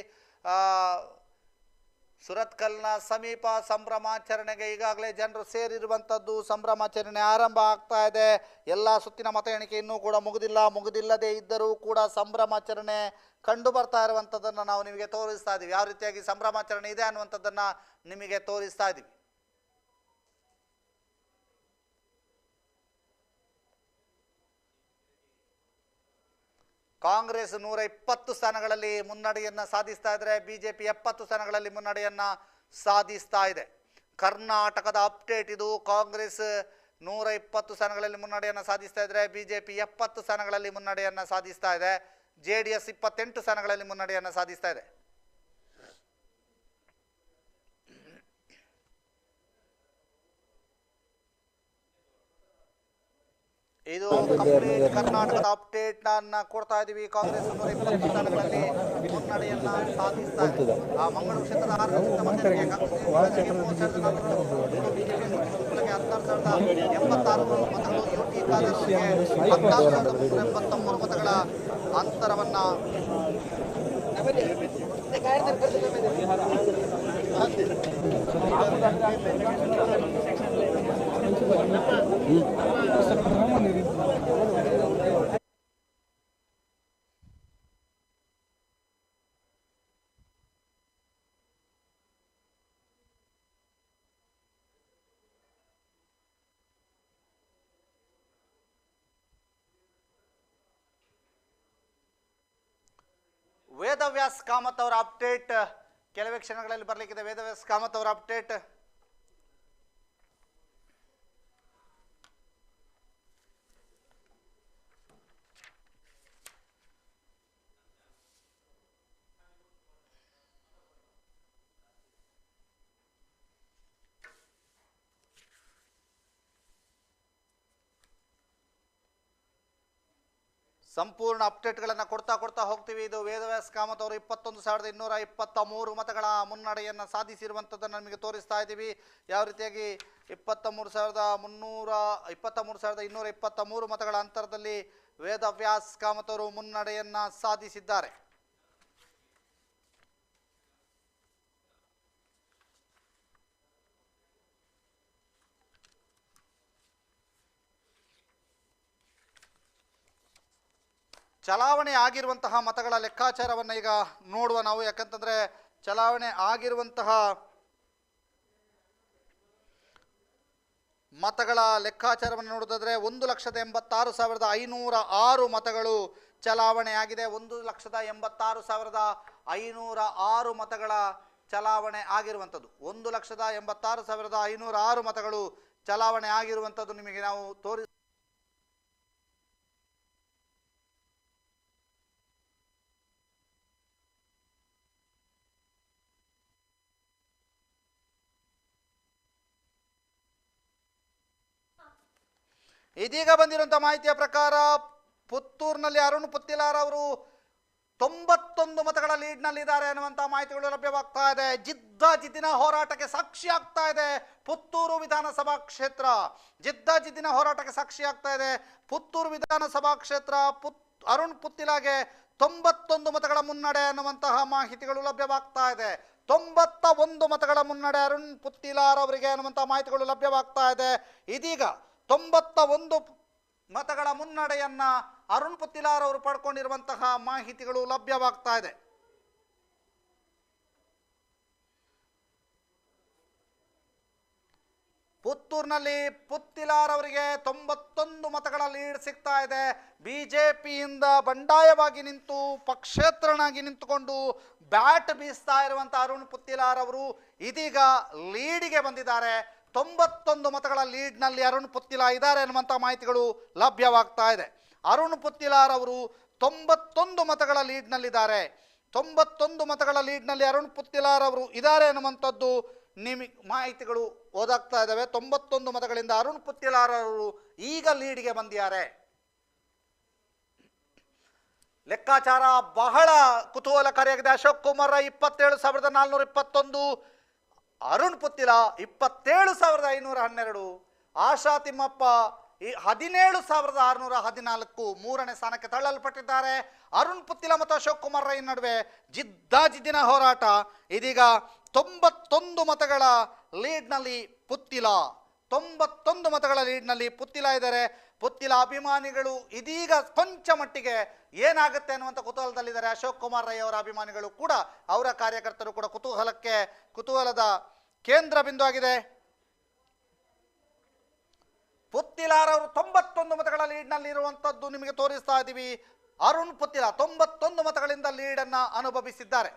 Speaker 1: ಸುರತ್ಕಲ್ನ ಸಮೀಪ ಸಂಭ್ರಮಾಚರಣೆಗೆ ಈಗಾಗಲೇ ಜನರು ಸೇರಿರುವಂಥದ್ದು. ಸಂಭ್ರಮಾಚರಣೆ ಆರಂಭ ಆಗ್ತಾ ಇದೆ. ಎಲ್ಲ ಸುತ್ತಿನ ಮತ ಎಣಿಕೆ ಇನ್ನೂ ಕೂಡ ಮುಗಿದಿಲ್ಲದೇ ಇದ್ದರೂ ಕೂಡ ಸಂಭ್ರಮಾಚರಣೆ ಕಂಡು ಬರ್ತಾ ಇರುವಂಥದ್ದನ್ನು ನಾವು ನಿಮಗೆ ತೋರಿಸ್ತಾ ಇದ್ದೀವಿ. ಯಾವ ರೀತಿಯಾಗಿ ಸಂಭ್ರಮಾಚರಣೆ ಇದೆ ಅನ್ನುವಂಥದ್ದನ್ನು ನಿಮಗೆ ತೋರಿಸ್ತಾ ಇದ್ದೀವಿ. ಕಾಂಗ್ರೆಸ್ 120 ಸ್ಥಾನಗಳಲ್ಲಿ ಮುನ್ನಡೆಯನ್ನ ಸಾಧಿಸ್ತಾ ಇದ್ರೆ, ಬಿಜೆಪಿ 70 ಸ್ಥಾನಗಳಲ್ಲಿ ಮುನ್ನಡೆಯನ್ನ ಸಾಧಿಸ್ತಾ ಇದೆ. ಕರ್ನಾಟಕದ ಅಪ್ಡೇಟ್ ಇದು. ಕಾಂಗ್ರೆಸ್ 120 ಸ್ಥಾನಗಳಲ್ಲಿ ಮುನ್ನಡೆಯನ್ನ ಸಾಧಿಸ್ತಾ ಇದ್ರೆ, ಬಿಜೆಪಿ 70 ಸ್ಥಾನಗಳಲ್ಲಿ ಮುನ್ನಡೆಯನ್ನ ಸಾಧಿಸ್ತಾ ಇದೆ. JDS 28 ಸ್ಥಾನಗಳಲ್ಲಿ ಮುನ್ನಡೆಯನ್ನ ಸಾಧಿಸ್ತಾ ಇದೆ. ಇದು ಕಂಪ್ಲೀಟ್ ಕರ್ನಾಟಕದ ಅಪ್ಡೇಟ್ ನನ್ನ ಕೊಡ್ತಾ ಇದೀವಿ. ಕಾಂಗ್ರೆಸ್ 120 ಸ್ಥಾನಗಳಲ್ಲಿ ಮುನ್ನಡೆಯನ್ನ ಸಾಧಿಸ್ತಾ ಇದೆ. ಮಂಗಳೂರು ಕ್ಷೇತ್ರದ 6 ಮತಗಳಿಗೆ ಮತಗಳು, ಯುಟಿ ಖಾದರ್ಗೆ 14,383 ಮತಗಳ ಅಂತರವನ್ನ ವೇದವ್ಯಾಸ್ ಕಾಮತ್ ಅವರ ಅಪ್ಡೇಟ್ ಕೆಲವೇ ಕ್ಷಣಗಳಲ್ಲಿ ಬರಲಿಕ್ಕಿದೆ. ವೇದವ್ಯಾಸ್ ಕಾಮತ್ ಅವರ ಅಪ್ಡೇಟ್. ಸಂಪೂರ್ಣ ಅಪ್ಡೇಟ್ಗಳನ್ನು ಕೊಡ್ತಾ ಹೋಗ್ತೀವಿ. ಇದು ವೇದವ್ಯಾಸ್ ಕಾಮತ್ ಅವರು 21,223 ಮತಗಳ ಮುನ್ನಡೆಯನ್ನು ಸಾಧಿಸಿರುವಂಥದ್ದನ್ನು ನಮಗೆ ತೋರಿಸ್ತಾ ಇದ್ದೀವಿ. ಯಾವ ರೀತಿಯಾಗಿ 23,223 ಮತಗಳ ಅಂತರದಲ್ಲಿ ವೇದವ್ಯಾಸ್ ಕಾಮತ್ ಅವರು ಮುನ್ನಡೆಯನ್ನು ಸಾಧಿಸಿದ್ದಾರೆ. ಚಲಾವಣೆ ಆಗಿರುವಂತಹ ಮತಗಳ ಲೆಕ್ಕಾಚಾರವನ್ನು ಈಗ ನೋಡುವ ನಾವು. ಯಾಕಂತಂದರೆ ಚಲಾವಣೆ ಆಗಿರುವಂತಹ ಮತಗಳ ಲೆಕ್ಕಾಚಾರವನ್ನು ನೋಡೋದಾದರೆ 1,86,506 ಮತಗಳು ಚಲಾವಣೆ ಆಗಿದೆ. 1,86,506 ಮತಗಳ ಚಲಾವಣೆ ಆಗಿರುವಂಥದ್ದು. 1,86,506 ಮತಗಳು ಚಲಾವಣೆ ಆಗಿರುವಂಥದ್ದು ನಿಮಗೆ ನಾವು ತೋರಿ ಇದೀಗ ಬಂದಿರುವಂಥ ಮಾಹಿತಿಯ ಪ್ರಕಾರ ಪುತ್ತೂರಿನಲ್ಲಿ ಅರುಣ್ ಪುತ್ತಿಲಾರ್ ಅವರು 91 ಮತಗಳ ಲೀಡ್ನಲ್ಲಿದ್ದಾರೆ ಅನ್ನುವಂಥ ಮಾಹಿತಿಗಳು ಲಭ್ಯವಾಗ್ತಾ ಇದೆ. ಜಿದ್ದಿನ ಹೋರಾಟಕ್ಕೆ ಸಾಕ್ಷಿ ಆಗ್ತಾ ಇದೆ ಪುತ್ತೂರು ವಿಧಾನಸಭಾ ಕ್ಷೇತ್ರ. ಜಿದ್ದಿನ ಹೋರಾಟಕ್ಕೆ ಸಾಕ್ಷಿ ಆಗ್ತಾ ಇದೆ ಪುತ್ತೂರು ವಿಧಾನಸಭಾ ಕ್ಷೇತ್ರ. ಅರುಣ್ ಪುತ್ತಿಲಾಗೆ 91 ಮತಗಳ ಮುನ್ನಡೆ ಅನ್ನುವಂತಹ ಮಾಹಿತಿಗಳು ಲಭ್ಯವಾಗ್ತಾ ಇದೆ. 91 ಮತಗಳ ಮುನ್ನಡೆ ಅರುಣ್ ಪುತ್ತಿಲಾರ್ ಅವರಿಗೆ ಅನ್ನುವಂಥ ಮಾಹಿತಿಗಳು ಲಭ್ಯವಾಗ್ತಾ ಇದೆ. ಇದೀಗ 91 ಮತಗಳ ಮುನ್ನಡೆಯನ್ನ ಅರುಣ್ ಪುತ್ತಿಲಾರ್ ಅವರು ಪಡ್ಕೊಂಡಿರುವಂತಹ ಮಾಹಿತಿಗಳು ಲಭ್ಯವಾಗ್ತಾ ಇದೆ. ಪುತ್ತೂರಿನಲ್ಲಿ ಪುತ್ತಿಲಾರ್ ಅವರಿಗೆ 91 ಮತಗಳ ಲೀಡ್ ಸಿಗ್ತಾ ಇದೆ. ಬಿಜೆಪಿಯಿಂದ ಬಂಡಾಯವಾಗಿ ನಿಂತು ಪಕ್ಷೇತರನಾಗಿ ನಿಂತುಕೊಂಡು ಬ್ಯಾಟ್ ಬೀಸ್ತಾ ಇರುವಂತಹ ಅರುಣ್ ಪುತ್ತಿಲಾರ್ ಅವರು ಇದೀಗ ಲೀಡಿಗೆ ಬಂದಿದ್ದಾರೆ. 91 ಮತಗಳ ಲೀಡ್ನಲ್ಲಿ ಅರುಣ್ ಪುತ್ತಿಲಾರ್ ಇದ್ದಾರೆ ಅನ್ನುವಂಥ ಮಾಹಿತಿಗಳು ಲಭ್ಯವಾಗ್ತಾ ಇದೆ. ಅರುಣ್ ಪುತ್ತಿಲಾರ್ ಅವರು 91 ಮತಗಳ ಲೀಡ್ನಲ್ಲಿದ್ದಾರೆ. 91 ಮತಗಳ ಲೀಡ್ನಲ್ಲಿ ಅರುಣ್ ಪುತ್ತಿಲಾರ್ ಅವರು ಇದ್ದಾರೆ ಅನ್ನುವಂಥದ್ದು ನಿಮಗೆ ಮಾಹಿತಿಗಳು ಓದಾಗ್ತಾ ಇದ್ದಾವೆ. 91 ಮತಗಳಿಂದ ಅರುಣ್ ಪುತ್ತಿಲಾರ್ ಅವರು ಈಗ ಲೀಡ್ಗೆ ಬಂದಿದ್ದಾರೆ. ಲೆಕ್ಕಾಚಾರ ಬಹಳ ಕುತೂಹಲಕಾರಿಯಾಗಿದೆ. ಅಶೋಕ್ ಕುಮಾರ್ ರೈ 27,421, ಅರುಣ್ ಪುತ್ತಿಲಾ 27,512, ಆಶಾ ತಿಮ್ಮಪ್ಪ 17,614 ಮೂರನೇ ಸ್ಥಾನಕ್ಕೆ ತಳ್ಳಲ್ಪಟ್ಟಿದ್ದಾರೆ. ಅರುಣ್ ಪುತ್ತಿಲಾ ಮತ್ತು ಅಶೋಕ್ ಕುಮಾರ್ ರೈ ನಡುವೆ ಜಿದ್ದಿನ ಹೋರಾಟ. ಇದೀಗ 91 ಮತಗಳ ಲೀಡ್ನಲ್ಲಿ ಪುತ್ತಿಲಾ 91 ಮತಗಳ ಲೀಡ್ನಲ್ಲಿ ಪುತ್ತಿಲಾ ಇದ್ದಾರೆ. ಪುತ್ತಿಲಾ ಅಭಿಮಾನಿಗಳು ಇದೀಗ ಕೊಂಚ ಮಟ್ಟಿಗೆ ಏನಾಗುತ್ತೆ ಅನ್ನುವಂಥ ಕುತೂಹಲದಲ್ಲಿದ್ದಾರೆ. ಅಶೋಕ್ ಕುಮಾರ್ ರೈ ಅವರ ಅಭಿಮಾನಿಗಳು ಕೂಡ, ಅವರ ಕಾರ್ಯಕರ್ತರು ಕೂಡ ಕುತೂಹಲದ ಕೇಂದ್ರ ಬಿಂದು ಆಗಿದೆ. ಪುತ್ತಿಲಾರ್ ಅವರು 91 ಮತಗಳ ಲೀಡ್ನಲ್ಲಿ ಇರುವಂಥದ್ದು ನಿಮಗೆ ತೋರಿಸ್ತಾ ಇದ್ದೀವಿ. ಅರುಣ್ ಪುತ್ತಿಲಾ 91 ಮತಗಳಿಂದ ಲೀಡನ್ನು ಅನುಭವಿಸಿದ್ದಾರೆ.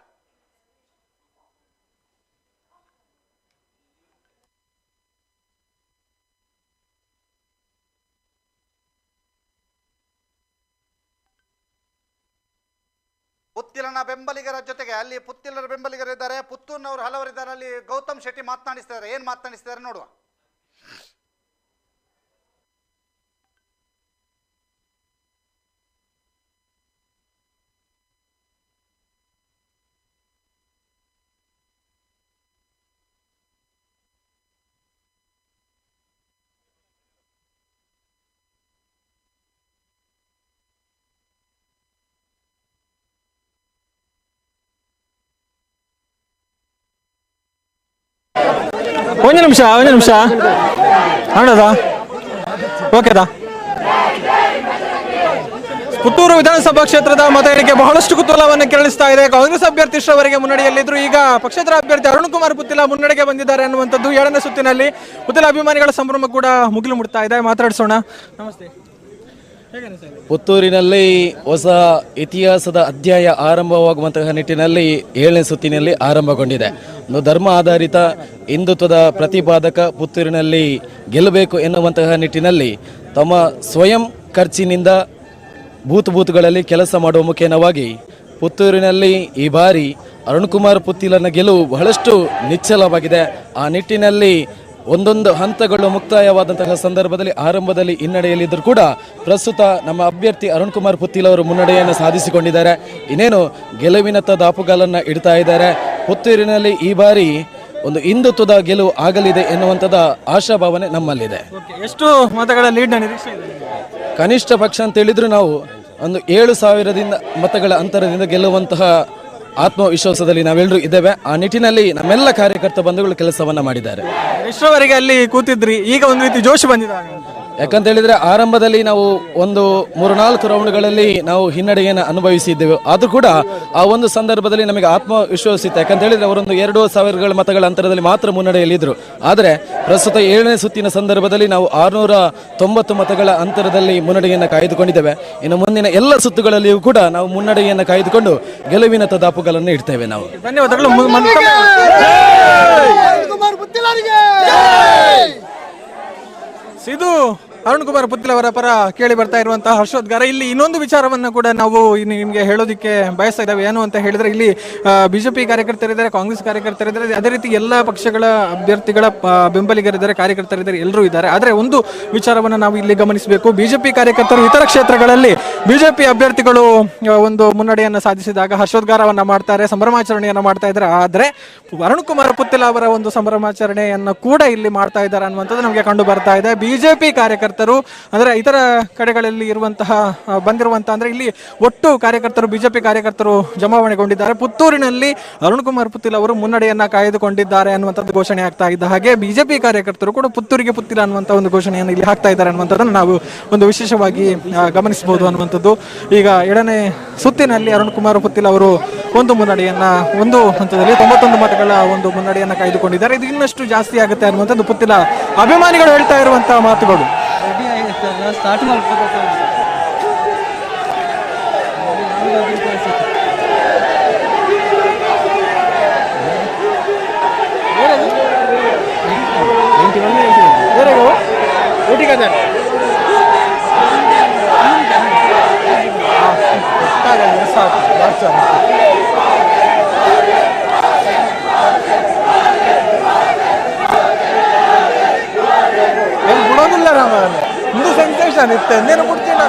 Speaker 1: ಪುತ್ತಿಲನ ಬೆಂಬಲಿಗರ ಜೊತೆಗೆ ಅಲ್ಲಿ ಪುತ್ತಿಲರ ಬೆಂಬಲಿಗರಿದ್ದಾರೆ, ಪುತ್ತೂರಿನವರು ಹಲವರಿದ್ದಾರೆ. ಅಲ್ಲಿ ಗೌತಮ್ ಶೆಟ್ಟಿ ಮಾತನಾಡಿಸ್ತಾರೆ. ಏನು ಮಾತನಾಡಿಸ್ತಾರೆ ನೋಡುವ.
Speaker 4: ಒಂದು ನಿಮಿಷ ನೋಡೋದ ಓಕೆದಾ. ಪುತ್ತೂರು ವಿಧಾನಸಭಾ ಕ್ಷೇತ್ರದ ಮತ ಎಣಿಕೆ ಬಹಳಷ್ಟು ಕುತೂಹಲವನ್ನು ಕೆರಳಿಸ್ತಾ ಇದೆ. ಕಾಂಗ್ರೆಸ್ ಅಭ್ಯರ್ಥಿ ಇಷ್ಟರವರೆಗೆ ಮುನ್ನಡೆಯಲ್ಲಿದ್ರು. ಈಗ ಪಕ್ಷೇತರ ಅಭ್ಯರ್ಥಿ ಅರುಣ್ ಕುಮಾರ್ ಪುತ್ತಿಲಾ ಮುನ್ನಡೆಗೆ ಬಂದಿದ್ದಾರೆ ಅನ್ನುವಂಥದ್ದು 7ನೇ ಸುತ್ತಿನಲ್ಲಿ ಪುತ್ತಿಲಾ ಅಭಿಮಾನಿಗಳ ಸಂಭ್ರಮ ಕೂಡ ಮುಗಿಲು ಮುಟ್ತಾ ಇದೆ. ಮಾತಾಡಿಸೋಣ. ನಮಸ್ತೆ.
Speaker 10: ಪುತ್ತೂರಿನಲ್ಲಿ ಹೊಸ ಇತಿಹಾಸದ ಅಧ್ಯಾಯ ಆರಂಭವಾಗುವಂತಹ ನಿಟ್ಟಿನಲ್ಲಿ 7ನೇ ಸುತ್ತಿನಲ್ಲಿ ಆರಂಭಗೊಂಡಿದೆ. ಒಂದು ಧರ್ಮ ಆಧಾರಿತ ಹಿಂದುತ್ವದ ಪ್ರತಿಪಾದಕ ಪುತ್ತೂರಿನಲ್ಲಿ ಗೆಲ್ಲಬೇಕು ಎನ್ನುವಂತಹ ನಿಟ್ಟಿನಲ್ಲಿ ತಮ್ಮ ಸ್ವಯಂ ಖರ್ಚಿನಿಂದ ಬೂತ್ಗಳಲ್ಲಿ ಕೆಲಸ ಮಾಡುವ ಮುಖೇನವಾಗಿ ಪುತ್ತೂರಿನಲ್ಲಿ ಈ ಬಾರಿ ಅರುಣ್ಕುಮಾರ್ ಪುತ್ತಿಲನ ಗೆಲುವು ಬಹಳಷ್ಟು ನಿಚ್ಚಳವಾಗಿದೆ. ಆ ನಿಟ್ಟಿನಲ್ಲಿ ಒಂದೊಂದು ಹಂತಗಳು ಮುಕ್ತಾಯವಾದಂತಹ ಸಂದರ್ಭದಲ್ಲಿ ಆರಂಭದಲ್ಲಿ ಹಿನ್ನಡೆಯಲ್ಲಿದ್ದರೂ ಕೂಡ ಪ್ರಸ್ತುತ ನಮ್ಮ ಅಭ್ಯರ್ಥಿ ಅರುಣ್ಕುಮಾರ್ ಪುತ್ತಿಲ್ ಅವರು ಮುನ್ನಡೆಯನ್ನು ಸಾಧಿಸಿಕೊಂಡಿದ್ದಾರೆ. ಇನ್ನೇನು ಗೆಲುವಿನತ್ತ ದಾಪುಗಾಲನ್ನು ಇಡ್ತಾ ಇದ್ದಾರೆ. ಪುತ್ತೂರಿನಲ್ಲಿ ಈ ಬಾರಿ ಒಂದು ಹಿಂದುತ್ವದ ಗೆಲುವು ಆಗಲಿದೆ ಎನ್ನುವಂಥದ್ದು ಆಶಾಭಾವನೆ ನಮ್ಮಲ್ಲಿದೆ.
Speaker 4: ಎಷ್ಟು ಮತಗಳ ಲೀಡ್ ನಿರೀಕ್ಷೆ ಇದೆ?
Speaker 10: ಕನಿಷ್ಠ ಪಕ್ಷ ಅಂತ ಹೇಳಿದ್ರು ನಾವು ಒಂದು 7,000 ಮತಗಳ ಅಂತರದಿಂದ ಗೆಲ್ಲುವಂತಹ ಆತ್ಮವಿಶ್ವಾಸದಲ್ಲಿ ನಾವೆಲ್ಲರೂ ಇದ್ದೇವೆ. ಆ ನಿಟ್ಟಿನಲ್ಲಿ ನಮ್ಮೆಲ್ಲ ಕಾರ್ಯಕರ್ತ ಬಂಧುಗಳು ಕೆಲಸವನ್ನ ಮಾಡಿದ್ದಾರೆ.
Speaker 4: ಎಷ್ಟರವರೆಗೆ ಅಲ್ಲಿ ಕೂತಿದ್ರಿ, ಈಗ ಒಂದು ರೀತಿ ಜೋಶ್ ಬಂದಿದೆ?
Speaker 10: ಯಾಕಂತ ಹೇಳಿದ್ರೆ ಆರಂಭದಲ್ಲಿ ನಾವು ಒಂದು 3-4 ರೌಂಡ್ಗಳಲ್ಲಿ ನಾವು ಹಿನ್ನಡೆಯನ್ನು ಅನುಭವಿಸಿದ್ದೆವು. ಆದರೂ ಕೂಡ ಆ ಒಂದು ಸಂದರ್ಭದಲ್ಲಿ ನಮಗೆ ಆತ್ಮವಿಶ್ವಾಸ ಇತ್ತು. ಯಾಕಂತ ಹೇಳಿದ್ರೆ ಅವರೊಂದು 2,000 ಮತಗಳ ಅಂತರದಲ್ಲಿ ಮಾತ್ರ ಮುನ್ನಡೆಯಲ್ಲಿದ್ದರು. ಆದರೆ ಪ್ರಸ್ತುತ 7ನೇ ಸುತ್ತಿನ ಸಂದರ್ಭದಲ್ಲಿ ನಾವು 690 ಮತಗಳ ಅಂತರದಲ್ಲಿ ಮುನ್ನಡೆಯನ್ನು ಕಾಯ್ದುಕೊಂಡಿದ್ದೇವೆ. ಇನ್ನು ಮುಂದಿನ ಎಲ್ಲ ಸುತ್ತುಗಳಲ್ಲಿಯೂ ಕೂಡ ನಾವು ಮುನ್ನಡೆಯನ್ನು ಕಾಯ್ದುಕೊಂಡು ಗೆಲುವಿನ ದಾಪುಗಳನ್ನು ಇಡ್ತೇವೆ. ನಾವು
Speaker 4: ಧನ್ಯವಾದಗಳು. ಇದು ಅರುಣ್ಕುಮಾರ್ ಪುತ್ತಿಲ್ ಅವರ ಪರ ಕೇಳಿ ಬರ್ತಾ ಇರುವಂತಹ ಹರ್ಷೋದ್ಗಾರ. ಇಲ್ಲಿ ಇನ್ನೊಂದು ವಿಚಾರವನ್ನು ಕೂಡ ನಾವು ನಿಮಗೆ ಹೇಳೋದಕ್ಕೆ ಬಯಸ್ತಾ ಇದ್ದಾವೆ. ಏನು ಅಂತ ಹೇಳಿದ್ರೆ, ಇಲ್ಲಿ ಬಿಜೆಪಿ ಕಾರ್ಯಕರ್ತರಿದ್ದಾರೆ, ಕಾಂಗ್ರೆಸ್ ಕಾರ್ಯಕರ್ತರಿದ್ದಾರೆ, ಅದೇ ರೀತಿ ಎಲ್ಲ ಪಕ್ಷಗಳ ಅಭ್ಯರ್ಥಿಗಳ ಬೆಂಬಲಿಗರಿದ್ದಾರೆ, ಕಾರ್ಯಕರ್ತರಿದ್ದಾರೆ, ಎಲ್ಲರೂ ಇದ್ದಾರೆ. ಆದರೆ ಒಂದು ವಿಚಾರವನ್ನು ನಾವು ಇಲ್ಲಿ ಗಮನಿಸಬೇಕು. ಬಿಜೆಪಿ ಕಾರ್ಯಕರ್ತರು ಇತರ ಕ್ಷೇತ್ರಗಳಲ್ಲಿ ಬಿಜೆಪಿ ಅಭ್ಯರ್ಥಿಗಳು ಒಂದು ಮುನ್ನಡೆಯನ್ನು ಸಾಧಿಸಿದಾಗ ಹರ್ಷೋದ್ಗಾರವನ್ನು ಮಾಡ್ತಾರೆ, ಸಂಭ್ರಮಾಚರಣೆಯನ್ನು ಮಾಡ್ತಾ ಇದ್ದಾರೆ. ಆದರೆ ಅರುಣ್ಕುಮಾರ್ ಪುತ್ತಿಲ್ ಅವರ ಒಂದು ಸಂಭ್ರಮಾಚರಣೆಯನ್ನು ಕೂಡ ಇಲ್ಲಿ ಮಾಡ್ತಾ ಇದ್ದಾರೆ ಅನ್ನುವಂಥದ್ದು ನಮಗೆ ಕಂಡು ಬರ್ತಾ ಇದೆ. ಬಿಜೆಪಿ ಕಾರ್ಯಕರ್ತರು ಅಂದ್ರೆ ಇತರ ಕಡೆಗಳಲ್ಲಿ ಇರುವಂತಹ ಬಂದಿರುವಂತಹ ಅಂದ್ರೆ ಇಲ್ಲಿ ಒಟ್ಟು ಕಾರ್ಯಕರ್ತರು ಬಿಜೆಪಿ ಕಾರ್ಯಕರ್ತರು ಜಮಾವಣೆಗೊಂಡಿದ್ದಾರೆ. ಪುತ್ತೂರಿನಲ್ಲಿ ಅರುಣ್ಕುಮಾರ್ ಪುತ್ತಿಲ್ ಅವರು ಮುನ್ನಡೆಯನ್ನ ಕಾಯ್ದುಕೊಂಡಿದ್ದಾರೆ ಅನ್ನುವಂಥದ್ದು ಘೋಷಣೆ ಆಗ್ತಾ ಇದ್ದ ಹಾಗೆ ಬಿಜೆಪಿ ಕಾರ್ಯಕರ್ತರು ಕೂಡ ಪುತ್ತೂರಿಗೆ ಪುತ್ತಿಲ ಅನ್ನುವಂಥ ಒಂದು ಘೋಷಣೆಯನ್ನು ಇಲ್ಲಿ ಹಾಕ್ತಾ ಇದ್ದಾರೆ ಅನ್ನುವಂಥದ್ದನ್ನು ನಾವು ಒಂದು ವಿಶೇಷವಾಗಿ ಗಮನಿಸಬಹುದು ಅನ್ನುವಂಥದ್ದು. ಈಗ 7ನೇ ಸುತ್ತಿನಲ್ಲಿ ಅರುಣ್ಕುಮಾರ್ ಪುತ್ತಿಲ್ ಅವರು ಒಂದು ಮುನ್ನಡೆಯನ್ನ ಒಂದು ಹಂತದಲ್ಲಿ 91 ಮತಗಳ ಒಂದು ಮುನ್ನಡೆಯನ್ನ ಕಾಯ್ದುಕೊಂಡಿದ್ದಾರೆ. ಇದು ಇನ್ನಷ್ಟು ಜಾಸ್ತಿ ಆಗುತ್ತೆ ಅನ್ನುವಂಥದ್ದು ಪುತ್ತಿಲ ಅಭಿಮಾನಿಗಳು ಹೇಳ್ತಾ ಇರುವಂತಹ ಮಾತುಗಳು.
Speaker 7: ಸ್ಟಾರ್ಟ್ ಮಾಡ್ಬೋದು.
Speaker 4: ಬಿಡೋದಿಲ್ಲ ರಾಮ, ಒಂದು ಸೆನ್ಸೇಷನ್ ಇತ್ತು. ಎಂದೇನು ಬಿಡ್ತಿಲ್ಲ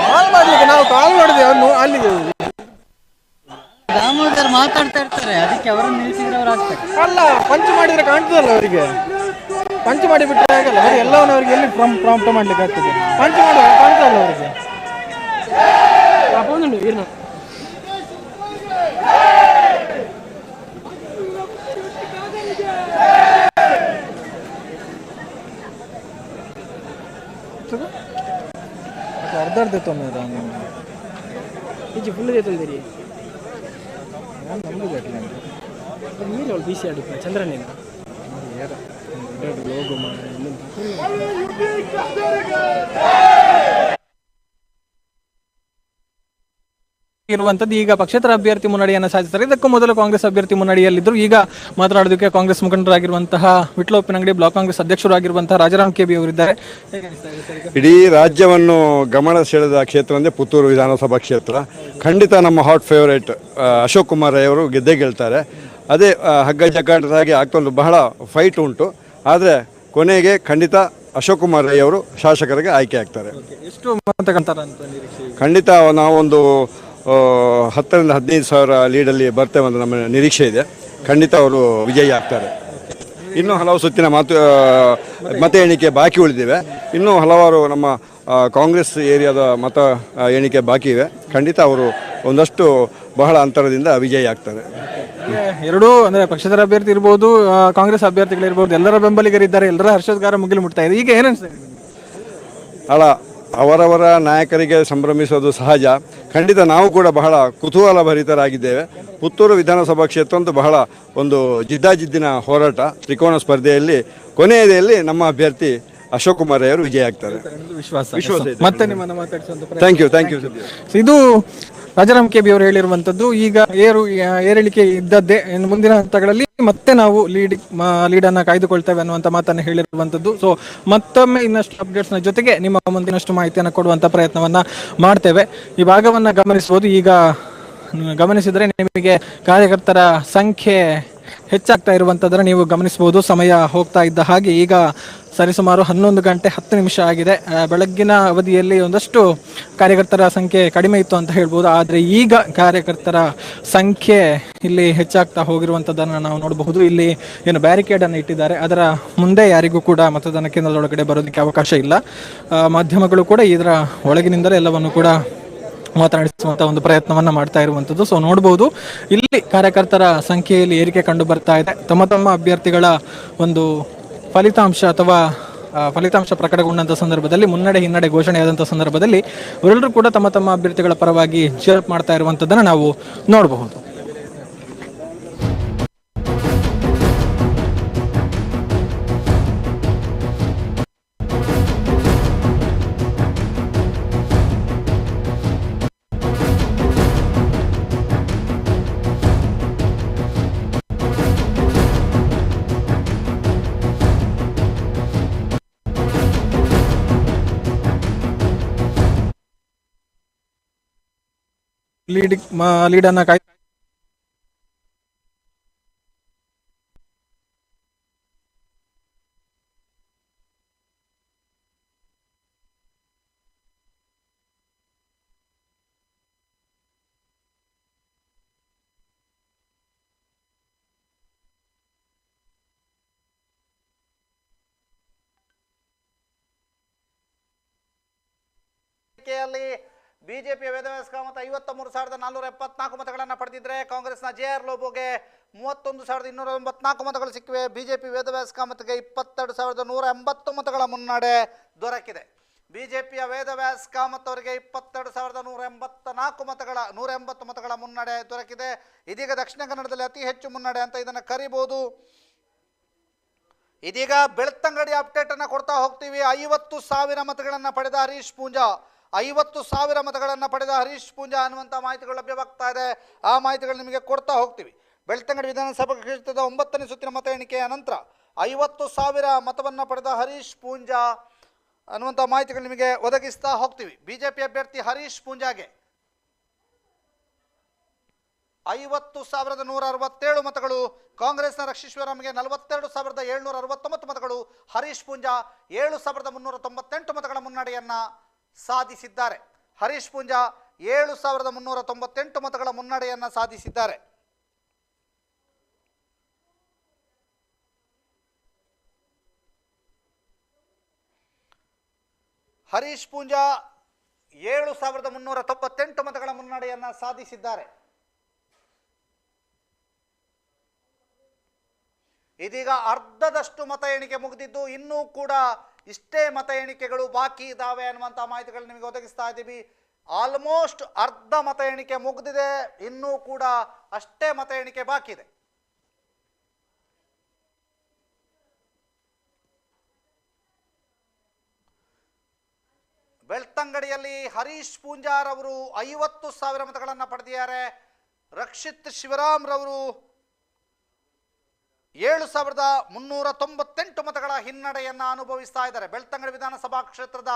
Speaker 4: ಕಾಲ್ ಮಾಡ್ಲಿಕ್ಕೆ ನಾವು ಕಾಲ್ ಮಾಡಿದೆ ಅಲ್ಲಿ
Speaker 7: ದಾಮೋದರ್ ಮಾತಾಡ್ತಾ ಇರ್ತಾರೆ, ಅದಕ್ಕೆ ಅವರನ್ನು ನಿಲ್ಲಿಸಿದ್ರೆ ಅವ್ರು ಆಗ್ತಾರೆ.
Speaker 4: ಅಲ್ಲ, ಪಂಚ್ ಮಾಡಿದ್ರೆ ಕಾಣ್ತದಲ್ಲ ಅವರಿಗೆ, ಪಂಚ್ ಮಾಡಿ ಬಿಟ್ಟರೆ ಆಗಲ್ಲ. ಎಲ್ಲವನ್ನ ಅವ್ರಿಗೆ ಎಲ್ಲಿ ಪ್ರಾಂಪ್ಟ್ ಮಾಡ್ಲಿಕ್ಕೆ ಆಗ್ತದೆ? ಪಂಚ್ ಮಾಡುವ ಕಾಣ್ತದಲ್ಲ ಅವರಿಗೆ. ಅರ್ಧ ತೊಂದರೆ
Speaker 6: ಫುಲ್ ತೊಂದರೆ ನಮ್ದು ಬೇಕು ನೀರು ಅವಳು ಬಿಸಿ ಆಡಿಪ್ಪ ಚಂದ್ರನೇನು ಲೋಗೋ
Speaker 4: ಇರುವಂತದ್ದು. ಈಗ ಪಕ್ಷೇತರ ಅಭ್ಯರ್ಥಿ ಮುನ್ನಡೆಯನ್ನು ಸಾಧಿಸಿದ್ದಾರೆ. ಇದಕ್ಕೂ ಮೊದಲು ಕಾಂಗ್ರೆಸ್ ಅಭ್ಯರ್ಥಿ ಮುನ್ನಡೆಯಲ್ಲಿದ್ದರು. ಈಗ ಮಾತನಾಡೋದಕ್ಕೆ ಕಾಂಗ್ರೆಸ್ ಮುಖಂಡರಾಗಿರುವಂತಹ ವಿಟ್ಲ ಉಪ್ಪಿನಂಗಡಿ ಬ್ಲಾಕ್ ಕಾಂಗ್ರೆಸ್ ಅಧ್ಯಕ್ಷರಾಗಿರುವಂತಹ ರಾಜಾರಾಮ್ ಕೆ ಬಿ ಅವರಿದ್ದಾರೆ.
Speaker 11: ಇಡೀ ರಾಜ್ಯವನ್ನು ಗಮನ ಸೆಳೆದ ಕ್ಷೇತ್ರ ಅಂದರೆ ಪುತ್ತೂರು ವಿಧಾನಸಭಾ ಕ್ಷೇತ್ರ. ಖಂಡಿತ ನಮ್ಮ ಹಾಟ್ ಫೇವರೇಟ್ ಅಶೋಕ್ ಕುಮಾರ್ ರೈ ಅವರು ಗೆದ್ದೇ ಗೆಲ್ತಾರೆ. ಅದೇ ಹಗ್ಗ ಜಗ್ಗಾಟದಾಗಿ ಆಗ್ತೊಂದು ಬಹಳ ಫೈಟ್ ಉಂಟು. ಆದರೆ ಕೊನೆಗೆ ಖಂಡಿತ ಅಶೋಕ್ ಕುಮಾರ್ ರೈ ಅವರು ಶಾಸಕರಿಗೆ ಆಯ್ಕೆ ಆಗ್ತಾರೆ.
Speaker 4: ಎಷ್ಟು ಮತಗಂತಾರೆ ಅಂತ ನಿರೀಕ್ಷೆ?
Speaker 11: ಖಂಡಿತ ನಾವೊಂದು 10,000 ರಿಂದ 15,000 ಲೀಡಲ್ಲಿ ಬರ್ತೇವೆ ಅಂತ ನಮ್ಮ ನಿರೀಕ್ಷೆ ಇದೆ. ಖಂಡಿತ ಅವರು ವಿಜಯಿ ಆಗ್ತಾರೆ. ಇನ್ನೂ ಹಲವು ಸುತ್ತಿನ ಮತ ಎಣಿಕೆ ಬಾಕಿ ಉಳಿದಿವೆ. ಇನ್ನೂ ಹಲವಾರು ನಮ್ಮ ಕಾಂಗ್ರೆಸ್ ಏರಿಯಾದ ಮತ ಎಣಿಕೆ ಬಾಕಿ ಇವೆ. ಖಂಡಿತ ಅವರು ಒಂದಷ್ಟು ಬಹಳ ಅಂತರದಿಂದ ವಿಜಯಿ ಆಗ್ತಾರೆ.
Speaker 4: ಎರಡೂ ಅಂದರೆ ಪಕ್ಷೇತರ ಅಭ್ಯರ್ಥಿ ಇರ್ಬೋದು, ಕಾಂಗ್ರೆಸ್ ಅಭ್ಯರ್ಥಿಗಳಿರ್ಬೋದು, ಎಲ್ಲರ ಬೆಂಬಲಿಗರಿದ್ದಾರೆ, ಎಲ್ಲರ ಹರ್ಷೋದ್ಗಾರ ಮುಗಿಲು ಮುಟ್ತಾ ಇದೆ. ಈಗ ಏನನ್ಸ್ತದೆ?
Speaker 11: ಅಲ್ಲ, ಅವರವರ ನಾಯಕರಿಗೆ ಸಂಭ್ರಮಿಸೋದು ಸಹಜ. ಖಂಡಿತ ನಾವು ಕೂಡ ಬಹಳ ಕುತೂಹಲ ಭರಿತರಾಗಿದ್ದೇವೆ. ಪುತ್ತೂರು ವಿಧಾನಸಭಾ ಕ್ಷೇತ್ರ ಅಂತೂ ಬಹಳ ಒಂದು ಜಿದ್ದಾಜಿದ್ದಿನ ಹೋರಾಟ, ತ್ರಿಕೋನ ಸ್ಪರ್ಧೆಯಲ್ಲಿ ಕೊನೆಯದಲ್ಲಿ ನಮ್ಮ ಅಭ್ಯರ್ಥಿ ಅಶೋಕ್ ಕುಮಾರ್ ಅವರು ವಿಜಯ ಆಗ್ತಾರೆ.
Speaker 4: ವಿಶ್ವಾಸ
Speaker 11: ವಿಶ್ವಾಸ ಇದೆ.
Speaker 4: ಮತ್ತೆ ನಿಮ್ಮನ್ನು ಮಾತಾಡಿಸುವಂತ ಪ್ರಯತ್ನ.
Speaker 11: Thank you.
Speaker 4: ಇದು ರಾಜಾರಾಮ್ ಕೆ ಬಿ ಅವರು ಹೇಳಿರುವಂತದ್ದು. ಈಗ ಏರಿಳಿಕೆ ಇದ್ದದ್ದೇ, ಇನ್ನು ಮುಂದಿನ ಹಂತಗಳಲ್ಲಿ ಮತ್ತೆ ನಾವು ಲೀಡ್ ಅನ್ನ ಕಾಯ್ದುಕೊಳ್ತೇವೆ ಅನ್ನುವಂತ ಮಾತನ್ನ ಹೇಳಿರುವಂತದ್ದು. ಸೊ ಮತ್ತೊಮ್ಮೆ ಇನ್ನಷ್ಟು ಅಪ್ಡೇಟ್ಸ್ ನ ಜೊತೆಗೆ ನಿಮ್ಮ ಮುಂದಿನಷ್ಟು ಮಾಹಿತಿಯನ್ನು ಕೊಡುವಂತ ಪ್ರಯತ್ನವನ್ನ ಮಾಡ್ತೇವೆ. ಈ ಭಾಗವನ್ನ ಗಮನಿಸಬಹುದು. ಈಗ ಗಮನಿಸಿದ್ರೆ ನಿಮಗೆ ಕಾರ್ಯಕರ್ತರ ಸಂಖ್ಯೆ ಹೆಚ್ಚಾಗ್ತಾ ಇರುವಂತದನ್ನ ನೀವು ಗಮನಿಸಬಹುದು. ಸಮಯ ಹೋಗ್ತಾ ಇದ್ದ ಹಾಗೆ ಈಗ ಸರಿಸುಮಾರು 11 ಗಂಟೆ 10 ನಿಮಿಷ ಆಗಿದೆ. ಬೆಳಗ್ಗಿನ ಅವಧಿಯಲ್ಲಿ ಒಂದಷ್ಟು ಕಾರ್ಯಕರ್ತರ ಸಂಖ್ಯೆ ಕಡಿಮೆ ಇತ್ತು ಅಂತ ಹೇಳ್ಬೋದು. ಆದರೆ ಈಗ ಕಾರ್ಯಕರ್ತರ ಸಂಖ್ಯೆ ಇಲ್ಲಿ ಹೆಚ್ಚಾಗ್ತಾ ಹೋಗಿರುವಂಥದ್ದನ್ನು ನಾವು ನೋಡಬಹುದು. ಇಲ್ಲಿ ಏನು ಬ್ಯಾರಿಕೇಡ್ ಅನ್ನು ಇಟ್ಟಿದ್ದಾರೆ, ಅದರ ಮುಂದೆ ಯಾರಿಗೂ ಕೂಡ ಮತದಾನ ಕೇಂದ್ರದೊಳಗಡೆ ಬರೋದಕ್ಕೆ ಅವಕಾಶ ಇಲ್ಲ. ಮಾಧ್ಯಮಗಳು ಕೂಡ ಇದರ ಒಳಗಿನಿಂದಲೇ ಎಲ್ಲವನ್ನು ಕೂಡ ಮಾತನಾಡಿಸುವಂತ ಒಂದು ಪ್ರಯತ್ನವನ್ನ ಮಾಡ್ತಾ ಇರುವಂತದ್ದು. ಸೊ ನೋಡಬಹುದು ಇಲ್ಲಿ ಕಾರ್ಯಕರ್ತರ ಸಂಖ್ಯೆಯಲ್ಲಿ ಏರಿಕೆ ಕಂಡು ಬರ್ತಾ ಇದೆ. ತಮ್ಮ ಅಭ್ಯರ್ಥಿಗಳ ಒಂದು ಫಲಿತಾಂಶ ಪ್ರಕಟಗೊಂಡಂತ ಸಂದರ್ಭದಲ್ಲಿ, ಮುನ್ನಡೆ ಹಿನ್ನಡೆ ಘೋಷಣೆಯಾದಂತಹ ಸಂದರ್ಭದಲ್ಲಿ ಇವರೆಲ್ಲರೂ ಕೂಡ ತಮ್ಮ ಅಭ್ಯರ್ಥಿಗಳ ಪರವಾಗಿ ಚೇರ್ ಮಾಡ್ತಾ ಇರುವಂತದ್ದನ್ನ ನಾವು ನೋಡಬಹುದು. ಲೀಡ್ ಅನ್ನ
Speaker 1: ಬಿಜೆಪಿಯ ವೇದವ್ಯಾಸ ಕಾಮತ್ 53,474 ಮತಗಳನ್ನು ಪಡೆದಿದ್ರೆ, ಕಾಂಗ್ರೆಸ್ನ ಜೆಆರ್ ಲೋಬೋಗೆ 31,294 ಮತಗಳು ಸಿಕ್ಕಿವೆ. ಬಿಜೆಪಿ ವೇದವ್ಯಾಸ ಕಾಮತ್ಗೆ 22,180 ಮತಗಳ ಮುನ್ನಡೆ ದೊರಕಿದೆ. ಬಿಜೆಪಿಯ ವೇದವ್ಯಾಸ ಕಾಮತ್ ಅವರಿಗೆ 22,180 ಮತಗಳ ಮುನ್ನಡೆ ದೊರಕಿದೆ. ಇದೀಗ ದಕ್ಷಿಣ ಕನ್ನಡದಲ್ಲಿ ಅತಿ ಹೆಚ್ಚು ಮುನ್ನಡೆ ಅಂತ ಇದನ್ನು ಕರಿಬಹುದು. ಇದೀಗ ಬೆಳ್ತಂಗಡಿ ಅಪ್ಡೇಟ್ ಅನ್ನು ಕೊಡ್ತಾ ಹೋಗ್ತೀವಿ. 50,000 ಮತಗಳನ್ನು ಪಡೆದ ಹರೀಶ್ ಪೂಂಜಾ, 50,000 ಮತಗಳನ್ನು ಪಡೆದ ಹರೀಶ್ ಪೂಂಜಾ ಅನ್ನುವಂಥ ಮಾಹಿತಿಗಳು ಲಭ್ಯವಾಗ್ತಾ ಇದೆ. ಆ ಮಾಹಿತಿಗಳು ನಿಮಗೆ ಕೊಡ್ತಾ ಹೋಗ್ತೀವಿ. ಬೆಳ್ತಂಗಡಿ ವಿಧಾನಸಭಾ ಕ್ಷೇತ್ರದ 9ನೇ ಸುತ್ತಿನ ಮತ ಎಣಿಕೆಯ ನಂತರ 50,000 ಮತವನ್ನು ಪಡೆದ ಹರೀಶ್ ಪೂಂಜಾ ಅನ್ನುವಂಥ ಮಾಹಿತಿಗಳು ನಿಮಗೆ ಒದಗಿಸ್ತಾ ಹೋಗ್ತೀವಿ. ಬಿಜೆಪಿ ಅಭ್ಯರ್ಥಿ ಹರೀಶ್ ಪೂಂಜಾಗೆ 50,167 ಮತಗಳು, ಕಾಂಗ್ರೆಸ್ನ ರಕ್ಷೀಶ್ವರಾಮ್ಗೆ 42,769 ಮತಗಳು, ಹರೀಶ್ ಪೂಂಜಾ 7,398 ಮತಗಳ ಮುನ್ನಡೆಯನ್ನ ಸಾಧಿಸಿದ್ದಾರೆ. ಹರೀಶ್ ಪೂಂಜಾ 7,398 ಮತಗಳ ಮುನ್ನಡೆಯನ್ನ ಸಾಧಿಸಿದ್ದಾರೆ. ಹರೀಶ್ ಪೂಂಜಾ 7,398 ಮತಗಳ ಮುನ್ನಡೆಯನ್ನ ಸಾಧಿಸಿದ್ದಾರೆ. ಇದೀಗ ಅರ್ಧದಷ್ಟು ಮತ ಎಣಿಕೆ ಮುಗಿದಿದ್ದು, ಇನ್ನೂ ಕೂಡ ಇಷ್ಟೇ ಮತ ಎಣಿಕೆಗಳು ಬಾಕಿ ಇದ್ದಾವೆ ಅನ್ನುವಂಥ ಮಾಹಿತಿಗಳು ನಿಮಗೆ ಒದಗಿಸ್ತಾ ಇದ್ದೀವಿ. ಆಲ್ಮೋಸ್ಟ್ ಅರ್ಧ ಮತ ಎಣಿಕೆ ಮುಗಿದಿದೆ, ಇನ್ನೂ ಕೂಡ ಅಷ್ಟೇ ಮತ ಎಣಿಕೆ ಬಾಕಿ ಇದೆ. ಬೆಳ್ತಂಗಡಿಯಲ್ಲಿ ಹರೀಶ್ ಪೂಂಜಾರ್ ಅವರು 50,000 ಮತಗಳನ್ನು ಪಡೆದಿದ್ದಾರೆ. ರಕ್ಷಿತ್ ಶಿವರಾಮ್ ರವರು 7,398 ಮತಗಳ ಹಿನ್ನಡೆಯನ್ನ ಅನುಭವಿಸ್ತಾ ಇದ್ದಾರೆ. ಬೆಳ್ತಂಗಡಿ ವಿಧಾನಸಭಾ ಕ್ಷೇತ್ರದ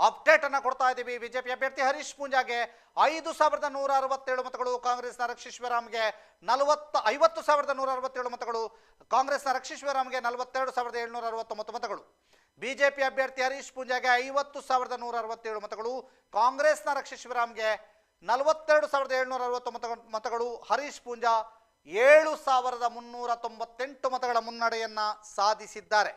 Speaker 1: ಅಪ್ಡೇಟ್ ಅನ್ನ ಕೊಡ್ತಾ ಇದ್ದೀವಿ. ಬಿಜೆಪಿ ಅಭ್ಯರ್ಥಿ ಹರೀಶ್ ಪೂಂಜಾಗೆ 5,167 ಮತಗಳು, ಕಾಂಗ್ರೆಸ್ನ ರಕ್ಷಿತ್ ಶಿವರಾಮ್ಗೆ 50,167 ಮತಗಳು, ಕಾಂಗ್ರೆಸ್ನ ರಕ್ಷಿತ್ ಶಿವರಾಮ್ಗೆ 42,769 ಮತಗಳು. ಬಿಜೆಪಿ ಅಭ್ಯರ್ಥಿ ಹರೀಶ್ ಪೂಂಜಾಗೆ 50,167 ಮತಗಳು, ಕಾಂಗ್ರೆಸ್ನ ರಕ್ಷಿತ್ ಶಿವರಾಮ್ಗೆ 42,769 ಮತಗಳು. ಹರೀಶ್ ಪೂಂಜಾ 7,398 ಮತಗಳ ಮುನ್ನಡೆಯನ್ನ ಸಾಧಿಸಿದ್ದಾರೆ.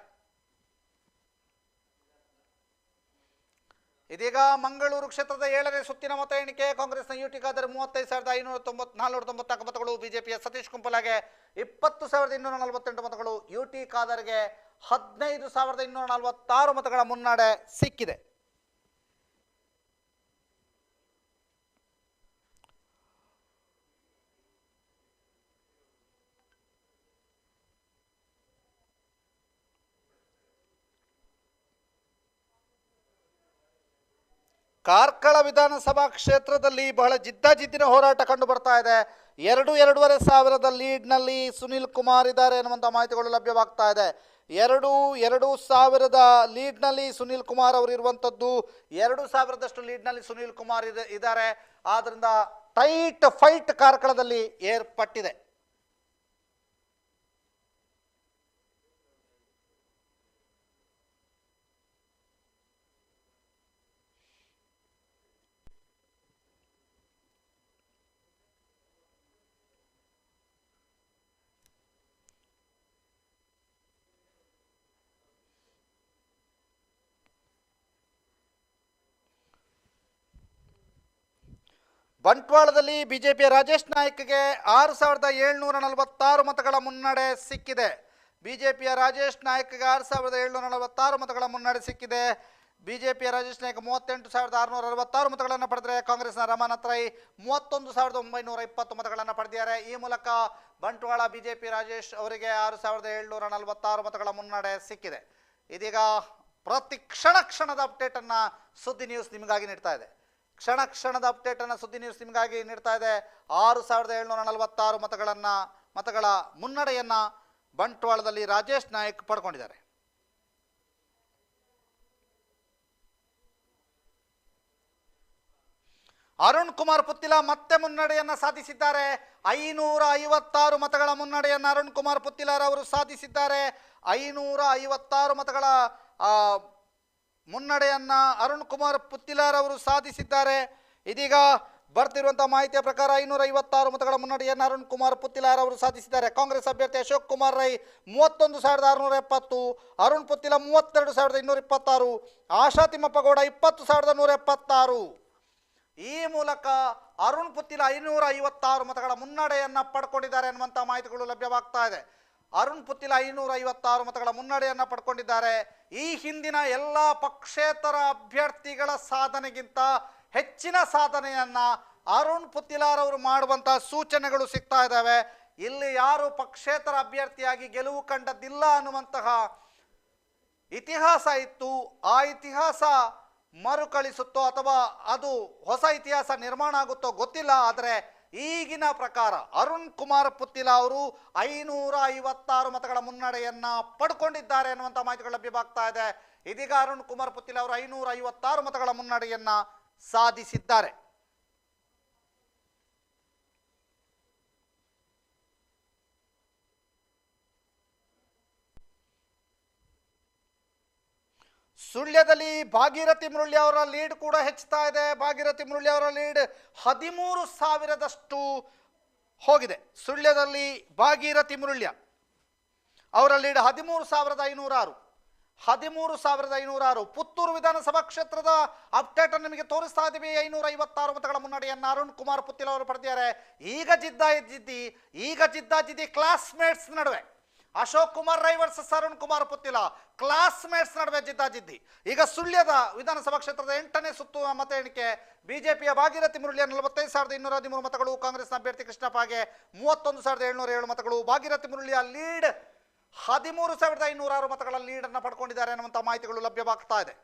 Speaker 1: ಇದೀಗ ಮಂಗಳೂರು ಕ್ಷೇತ್ರದ 7ನೇ ಸುತ್ತಿನ ಮತ ಎಣಿಕೆ. ಕಾಂಗ್ರೆಸ್ನ ಯುಟಿ ಖಾದರ್ 35,494 ಮತಗಳು, ಬಿಜೆಪಿಯ ಸತೀಶ್ ಕುಂಪಲಾಗೆ 20,248 ಮತಗಳು, ಯುಟಿ ಖಾದರ್ಗೆ 15,246 ಮತಗಳ ಮುನ್ನಡೆ ಸಿಕ್ಕಿದೆ. ಕಾರ್ಕಳ ವಿಧಾನಸಭಾ ಕ್ಷೇತ್ರದಲ್ಲಿ ಬಹಳ ಜಿದ್ದಾಜಿದ್ದಿನ ಹೋರಾಟ ಕಂಡು ಬರ್ತಾ ಇದೆ. 2-2.5 ಸಾವಿರದ ಲೀಡ್ನಲ್ಲಿ ಸುನಿಲ್ ಕುಮಾರ್ ಇದ್ದಾರೆ ಅನ್ನುವಂಥ ಮಾಹಿತಿಗಳು ಲಭ್ಯವಾಗ್ತಾ ಇದೆ. 2,000 ಲೀಡ್ನಲ್ಲಿ ಸುನಿಲ್ ಕುಮಾರ್ ಅವರು ಇರುವಂಥದ್ದು. 2,000ದಷ್ಟು ಲೀಡ್ನಲ್ಲಿ ಸುನಿಲ್ ಕುಮಾರ್ ಇದ್ದಾರೆ. ಆದ್ದರಿಂದ ಟೈಟ್ ಫೈಟ್ ಕಾರ್ಕಳದಲ್ಲಿ ಏರ್ಪಟ್ಟಿದೆ. ಬಂಟ್ವಾಳದಲ್ಲಿ ಬಿಜೆಪಿಯ ರಾಜೇಶ್ ನಾಯ್ಕ್ಗೆ 6,746 ಮತಗಳ ಮುನ್ನಡೆ ಸಿಕ್ಕಿದೆ. ಬಿಜೆಪಿಯ ರಾಜೇಶ್ ನಾಯ್ಕ್ಗೆ 6,746 ಮತಗಳ ಮುನ್ನಡೆ ಸಿಕ್ಕಿದೆ. ಬಿಜೆಪಿಯ ರಾಜೇಶ್ ನಾಯ್ಕ್ 38,666 ಮತಗಳನ್ನು ಪಡೆದರೆ ಕಾಂಗ್ರೆಸ್ನ ರಮಾನಾಥ್ ರೈ 31,920 ಮತಗಳನ್ನು ಪಡೆದಿದ್ದಾರೆ. ಈ ಮೂಲಕ ಬಂಟ್ವಾಳ ಬಿಜೆಪಿ ರಾಜೇಶ್ ಅವರಿಗೆ 6,746 ಮತಗಳ ಮುನ್ನಡೆ ಸಿಕ್ಕಿದೆ. ಇದೀಗ ಪ್ರತಿ ಕ್ಷಣದ ಅಪ್ಡೇಟನ್ನು ಸುದ್ದಿ ನ್ಯೂಸ್ ನಿಮಗಾಗಿ ನೀಡ್ತಾ ಇದೆ. ಕ್ಷಣದ ಅಪ್ಡೇಟನ್ನು ಸುದ್ದಿ ನ್ಯೂಸ್ ನಿಮಗಾಗಿ ನೀಡ್ತಾ ಇದೆ. 6,746 ಮತಗಳ ಮುನ್ನಡೆಯನ್ನು ಬಂಟ್ವಾಳದಲ್ಲಿ ರಾಜೇಶ್ ನಾಯ್ಕ್ ಪಡ್ಕೊಂಡಿದ್ದಾರೆ. ಅರುಣ್ ಕುಮಾರ್ ಪುತ್ತಿಲ ಮತ್ತೆ ಮುನ್ನಡೆಯನ್ನು ಸಾಧಿಸಿದ್ದಾರೆ. 556 ಮತಗಳ ಮುನ್ನಡೆಯನ್ನು ಅರುಣ್ ಕುಮಾರ್ ಪುತ್ತಿಲರವರು ಸಾಧಿಸಿದ್ದಾರೆ. 556 ಮತಗಳ ಮುನ್ನಡೆಯನ್ನು ಅರುಣ್ ಕುಮಾರ್ ಪುತ್ತಿಲರವರು ಸಾಧಿಸಿದ್ದಾರೆ. ಇದೀಗ ಬರ್ತಿರುವಂಥ ಮಾಹಿತಿಯ ಪ್ರಕಾರ 556 ಮತಗಳ ಮುನ್ನಡೆಯನ್ನು ಅರುಣ್ ಕುಮಾರ್ ಪುತ್ತಿಲರವರು ಸಾಧಿಸಿದ್ದಾರೆ. ಕಾಂಗ್ರೆಸ್ ಅಭ್ಯರ್ಥಿ ಅಶೋಕ್ ಕುಮಾರ್ ರೈ 31,670, ಅರುಣ್ ಪುತ್ತಿಲ 32,226, ಆಶಾ ತಿಮ್ಮಪ್ಪ ಗೌಡ 20,176. ಈ ಮೂಲಕ ಅರುಣ್ ಪುತ್ತಿಲ 556 ಮತಗಳ ಮುನ್ನಡೆಯನ್ನು ಪಡ್ಕೊಂಡಿದ್ದಾರೆ ಅನ್ನುವಂಥ ಮಾಹಿತಿಗಳು ಲಭ್ಯವಾಗ್ತಾ ಇದೆ. ಅರುಣ್ ಪುತ್ತಿಲ 556 ಮತಗಳ ಮುನ್ನಡೆಯನ್ನು ಪಡ್ಕೊಂಡಿದ್ದಾರೆ. ಈ ಹಿಂದಿನ ಎಲ್ಲ ಪಕ್ಷೇತರ ಅಭ್ಯರ್ಥಿಗಳ ಸಾಧನೆಗಿಂತ ಹೆಚ್ಚಿನ ಸಾಧನೆಯನ್ನು ಅರುಣ್ ಪುತ್ತಿಲರವರು ಮಾಡುವಂಥ ಸೂಚನೆಗಳು ಸಿಗ್ತಾ ಇದ್ದಾವೆ. ಇಲ್ಲಿ ಯಾರು ಪಕ್ಷೇತರ ಅಭ್ಯರ್ಥಿಯಾಗಿ ಗೆಲುವು ಕಂಡದ್ದಿಲ್ಲ ಅನ್ನುವಂತಹ ಇತಿಹಾಸ ಇತ್ತು. ಆ ಇತಿಹಾಸ ಮರುಕಳಿಸುತ್ತೋ ಅಥವಾ ಅದು ಹೊಸ ಇತಿಹಾಸ ನಿರ್ಮಾಣ ಆಗುತ್ತೋ ಗೊತ್ತಿಲ್ಲ. ಆದರೆ ಈಗಿನ ಪ್ರಕಾರ ಅರುಣ್ ಕುಮಾರ್ ಪುತ್ತಿಲ ಅವರು 556 ಮತಗಳ ಮುನ್ನಡೆಯನ್ನು ಪಡ್ಕೊಂಡಿದ್ದಾರೆ ಅನ್ನುವಂಥ ಮಾಹಿತಿಗಳು ಲಭ್ಯವಾಗ್ತಾ ಇದೆ. ಇದೀಗ ಅರುಣ್ ಕುಮಾರ್ ಪುತ್ತಿಲ ಅವರು 556 ಮತಗಳ ಮುನ್ನಡೆಯನ್ನು ಸಾಧಿಸಿದ್ದಾರೆ. ಸುಳ್ಯದಲ್ಲಿ ಭಾಗೀರಥಿ ಮುರಳಿ ಅವರ ಲೀಡ್ ಕೂಡ ಹೆಚ್ಚುತ್ತಾ ಇದೆ. ಭಾಗೀರಥಿ ಮುರಳಿ ಅವರ ಲೀಡ್ 13,000ದಷ್ಟು ಹೋಗಿದೆ. ಸುಳ್ಯದಲ್ಲಿ ಭಾಗೀರಥಿ ಮುರಳಿ ಅವರ ಲೀಡ್ 13,506. ಪುತ್ತೂರು ವಿಧಾನಸಭಾ ಕ್ಷೇತ್ರದ ಅಪ್ಡೇಟ್ ಅನ್ನು ನಿಮಗೆ ತೋರಿಸ್ತಾ ಇದ್ದೀವಿ. 556 ಮತಗಳ ಮುನ್ನಡೆಯನ್ನು ಅರುಣ್ ಕುಮಾರ್ ಪುತ್ತಿಲ ಅವರು ಪಡೆದಿದ್ದಾರೆ. ಈಗ ಜಿದ್ದಾಜಿದ್ದಿ ಕ್ಲಾಸ್ಮೇಟ್ಸ್ ನಡುವೆ ಅಶೋಕ್ ಕುಮಾರ್ ರೈ ವರ್ಸಸ್ ಅರುಣ್ ಕುಮಾರ್ ಪುತ್ತಿಲ ಕ್ಲಾಸ್ಮೇಟ್ಸ್ ನಡುವೆ ಜಿದ್ದಾಜಿದ್ದಿ. ಈಗ ಸುಳ್ಯದ ವಿಧಾನಸಭಾ ಕ್ಷೇತ್ರದ 8ನೇ ಸುತ್ತು ಮತ ಎಣಿಕೆ. ಬಿಜೆಪಿಯ ಭಾಗೀರಥಿ ಮುರಳಿಯ 45,213 ಮತಗಳು, ಕಾಂಗ್ರೆಸ್ನ ಅಭ್ಯರ್ಥಿ ಕೃಷ್ಣಪ್ಪಗೆ 31,707 ಮತಗಳು. ಭಾಗೀರಥಿ ಮುರಳಿಯ ಲೀಡ್ 13,506 ಮತಗಳ ಲೀಡನ್ನು ಪಡ್ಕೊಂಡಿದ್ದಾರೆ ಅನ್ನುವಂಥ ಮಾಹಿತಿಗಳು ಲಭ್ಯವಾಗ್ತಾ ಇದೆ.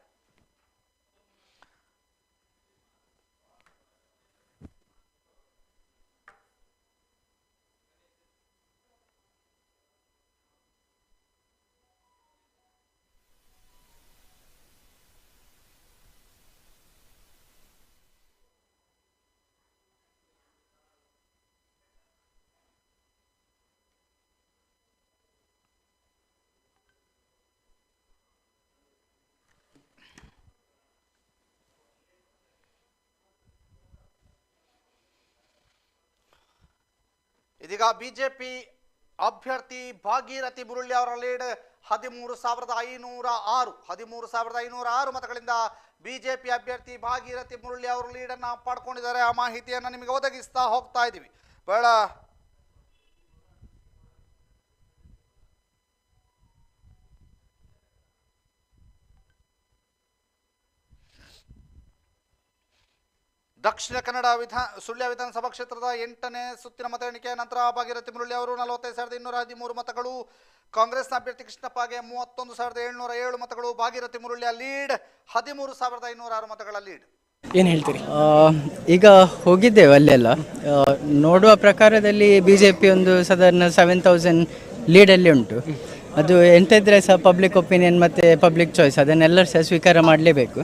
Speaker 1: ಇದೀಗ ಬಿಜೆಪಿ ಅಭ್ಯರ್ಥಿ ಭಾಗೀರಥಿ ಮುರಳಿ ಅವರ ಲೀಡ್ 13,506 ಮತಗಳಿಂದ ಬಿಜೆಪಿ ಅಭ್ಯರ್ಥಿ ಭಾಗೀರಥಿ ಮುರಳಿ ಅವರು ಲೀಡನ್ನು ಪಡ್ಕೊಂಡಿದ್ದಾರೆ. ಆ ಮಾಹಿತಿಯನ್ನು ನಿಮಗೆ ಒದಗಿಸ್ತಾ ಹೋಗ್ತಾ ಇದ್ದೀವಿ. ಬಹಳ ದಕ್ಷಿಣ ಕನ್ನಡ ಸುಳ್ಯ ವಿಧಾನಸಭಾ ಕ್ಷೇತ್ರದ 8ನೇ ಸುತ್ತಿನ ಮತ ಎಣಿಕೆ ನಂತರ ಭಾಗೀರಥಿ ಮುರಳಿ ಅವರು 45,213 ಮತಗಳು, ಕಾಂಗ್ರೆಸ್ನ ಅಭ್ಯರ್ಥಿ ಕೃಷ್ಣಪ್ಪಗೆ 31,707 ಮತಗಳು. ಭಾಗೀರಥಿ ಮುರಳಿಯ ಲೀಡ್ 13,506 ಮತಗಳ ಲೀಡ್.
Speaker 12: ಏನು ಹೇಳ್ತೀರಿ?
Speaker 7: ಈಗ ಹೋಗಿದ್ದೇವೆ ಅಲ್ಲೆಲ್ಲ. ನೋಡುವ ಪ್ರಕಾರದಲ್ಲಿ ಬಿ ಜೆ ಪಿ ಒಂದು ಸಾಧಾರಣ 7,000 ಲೀಡಲ್ಲಿ ಉಂಟು. ಅದು ಎಂತ ಇದ್ದರೆ ಸಹ ಪಬ್ಲಿಕ್ ಒಪಿನಿಯನ್ ಮತ್ತು ಪಬ್ಲಿಕ್ ಚಾಯ್ಸ್ ಅದನ್ನೆಲ್ಲರೂ ಸಹ ಸ್ವೀಕಾರ ಮಾಡಲೇಬೇಕು.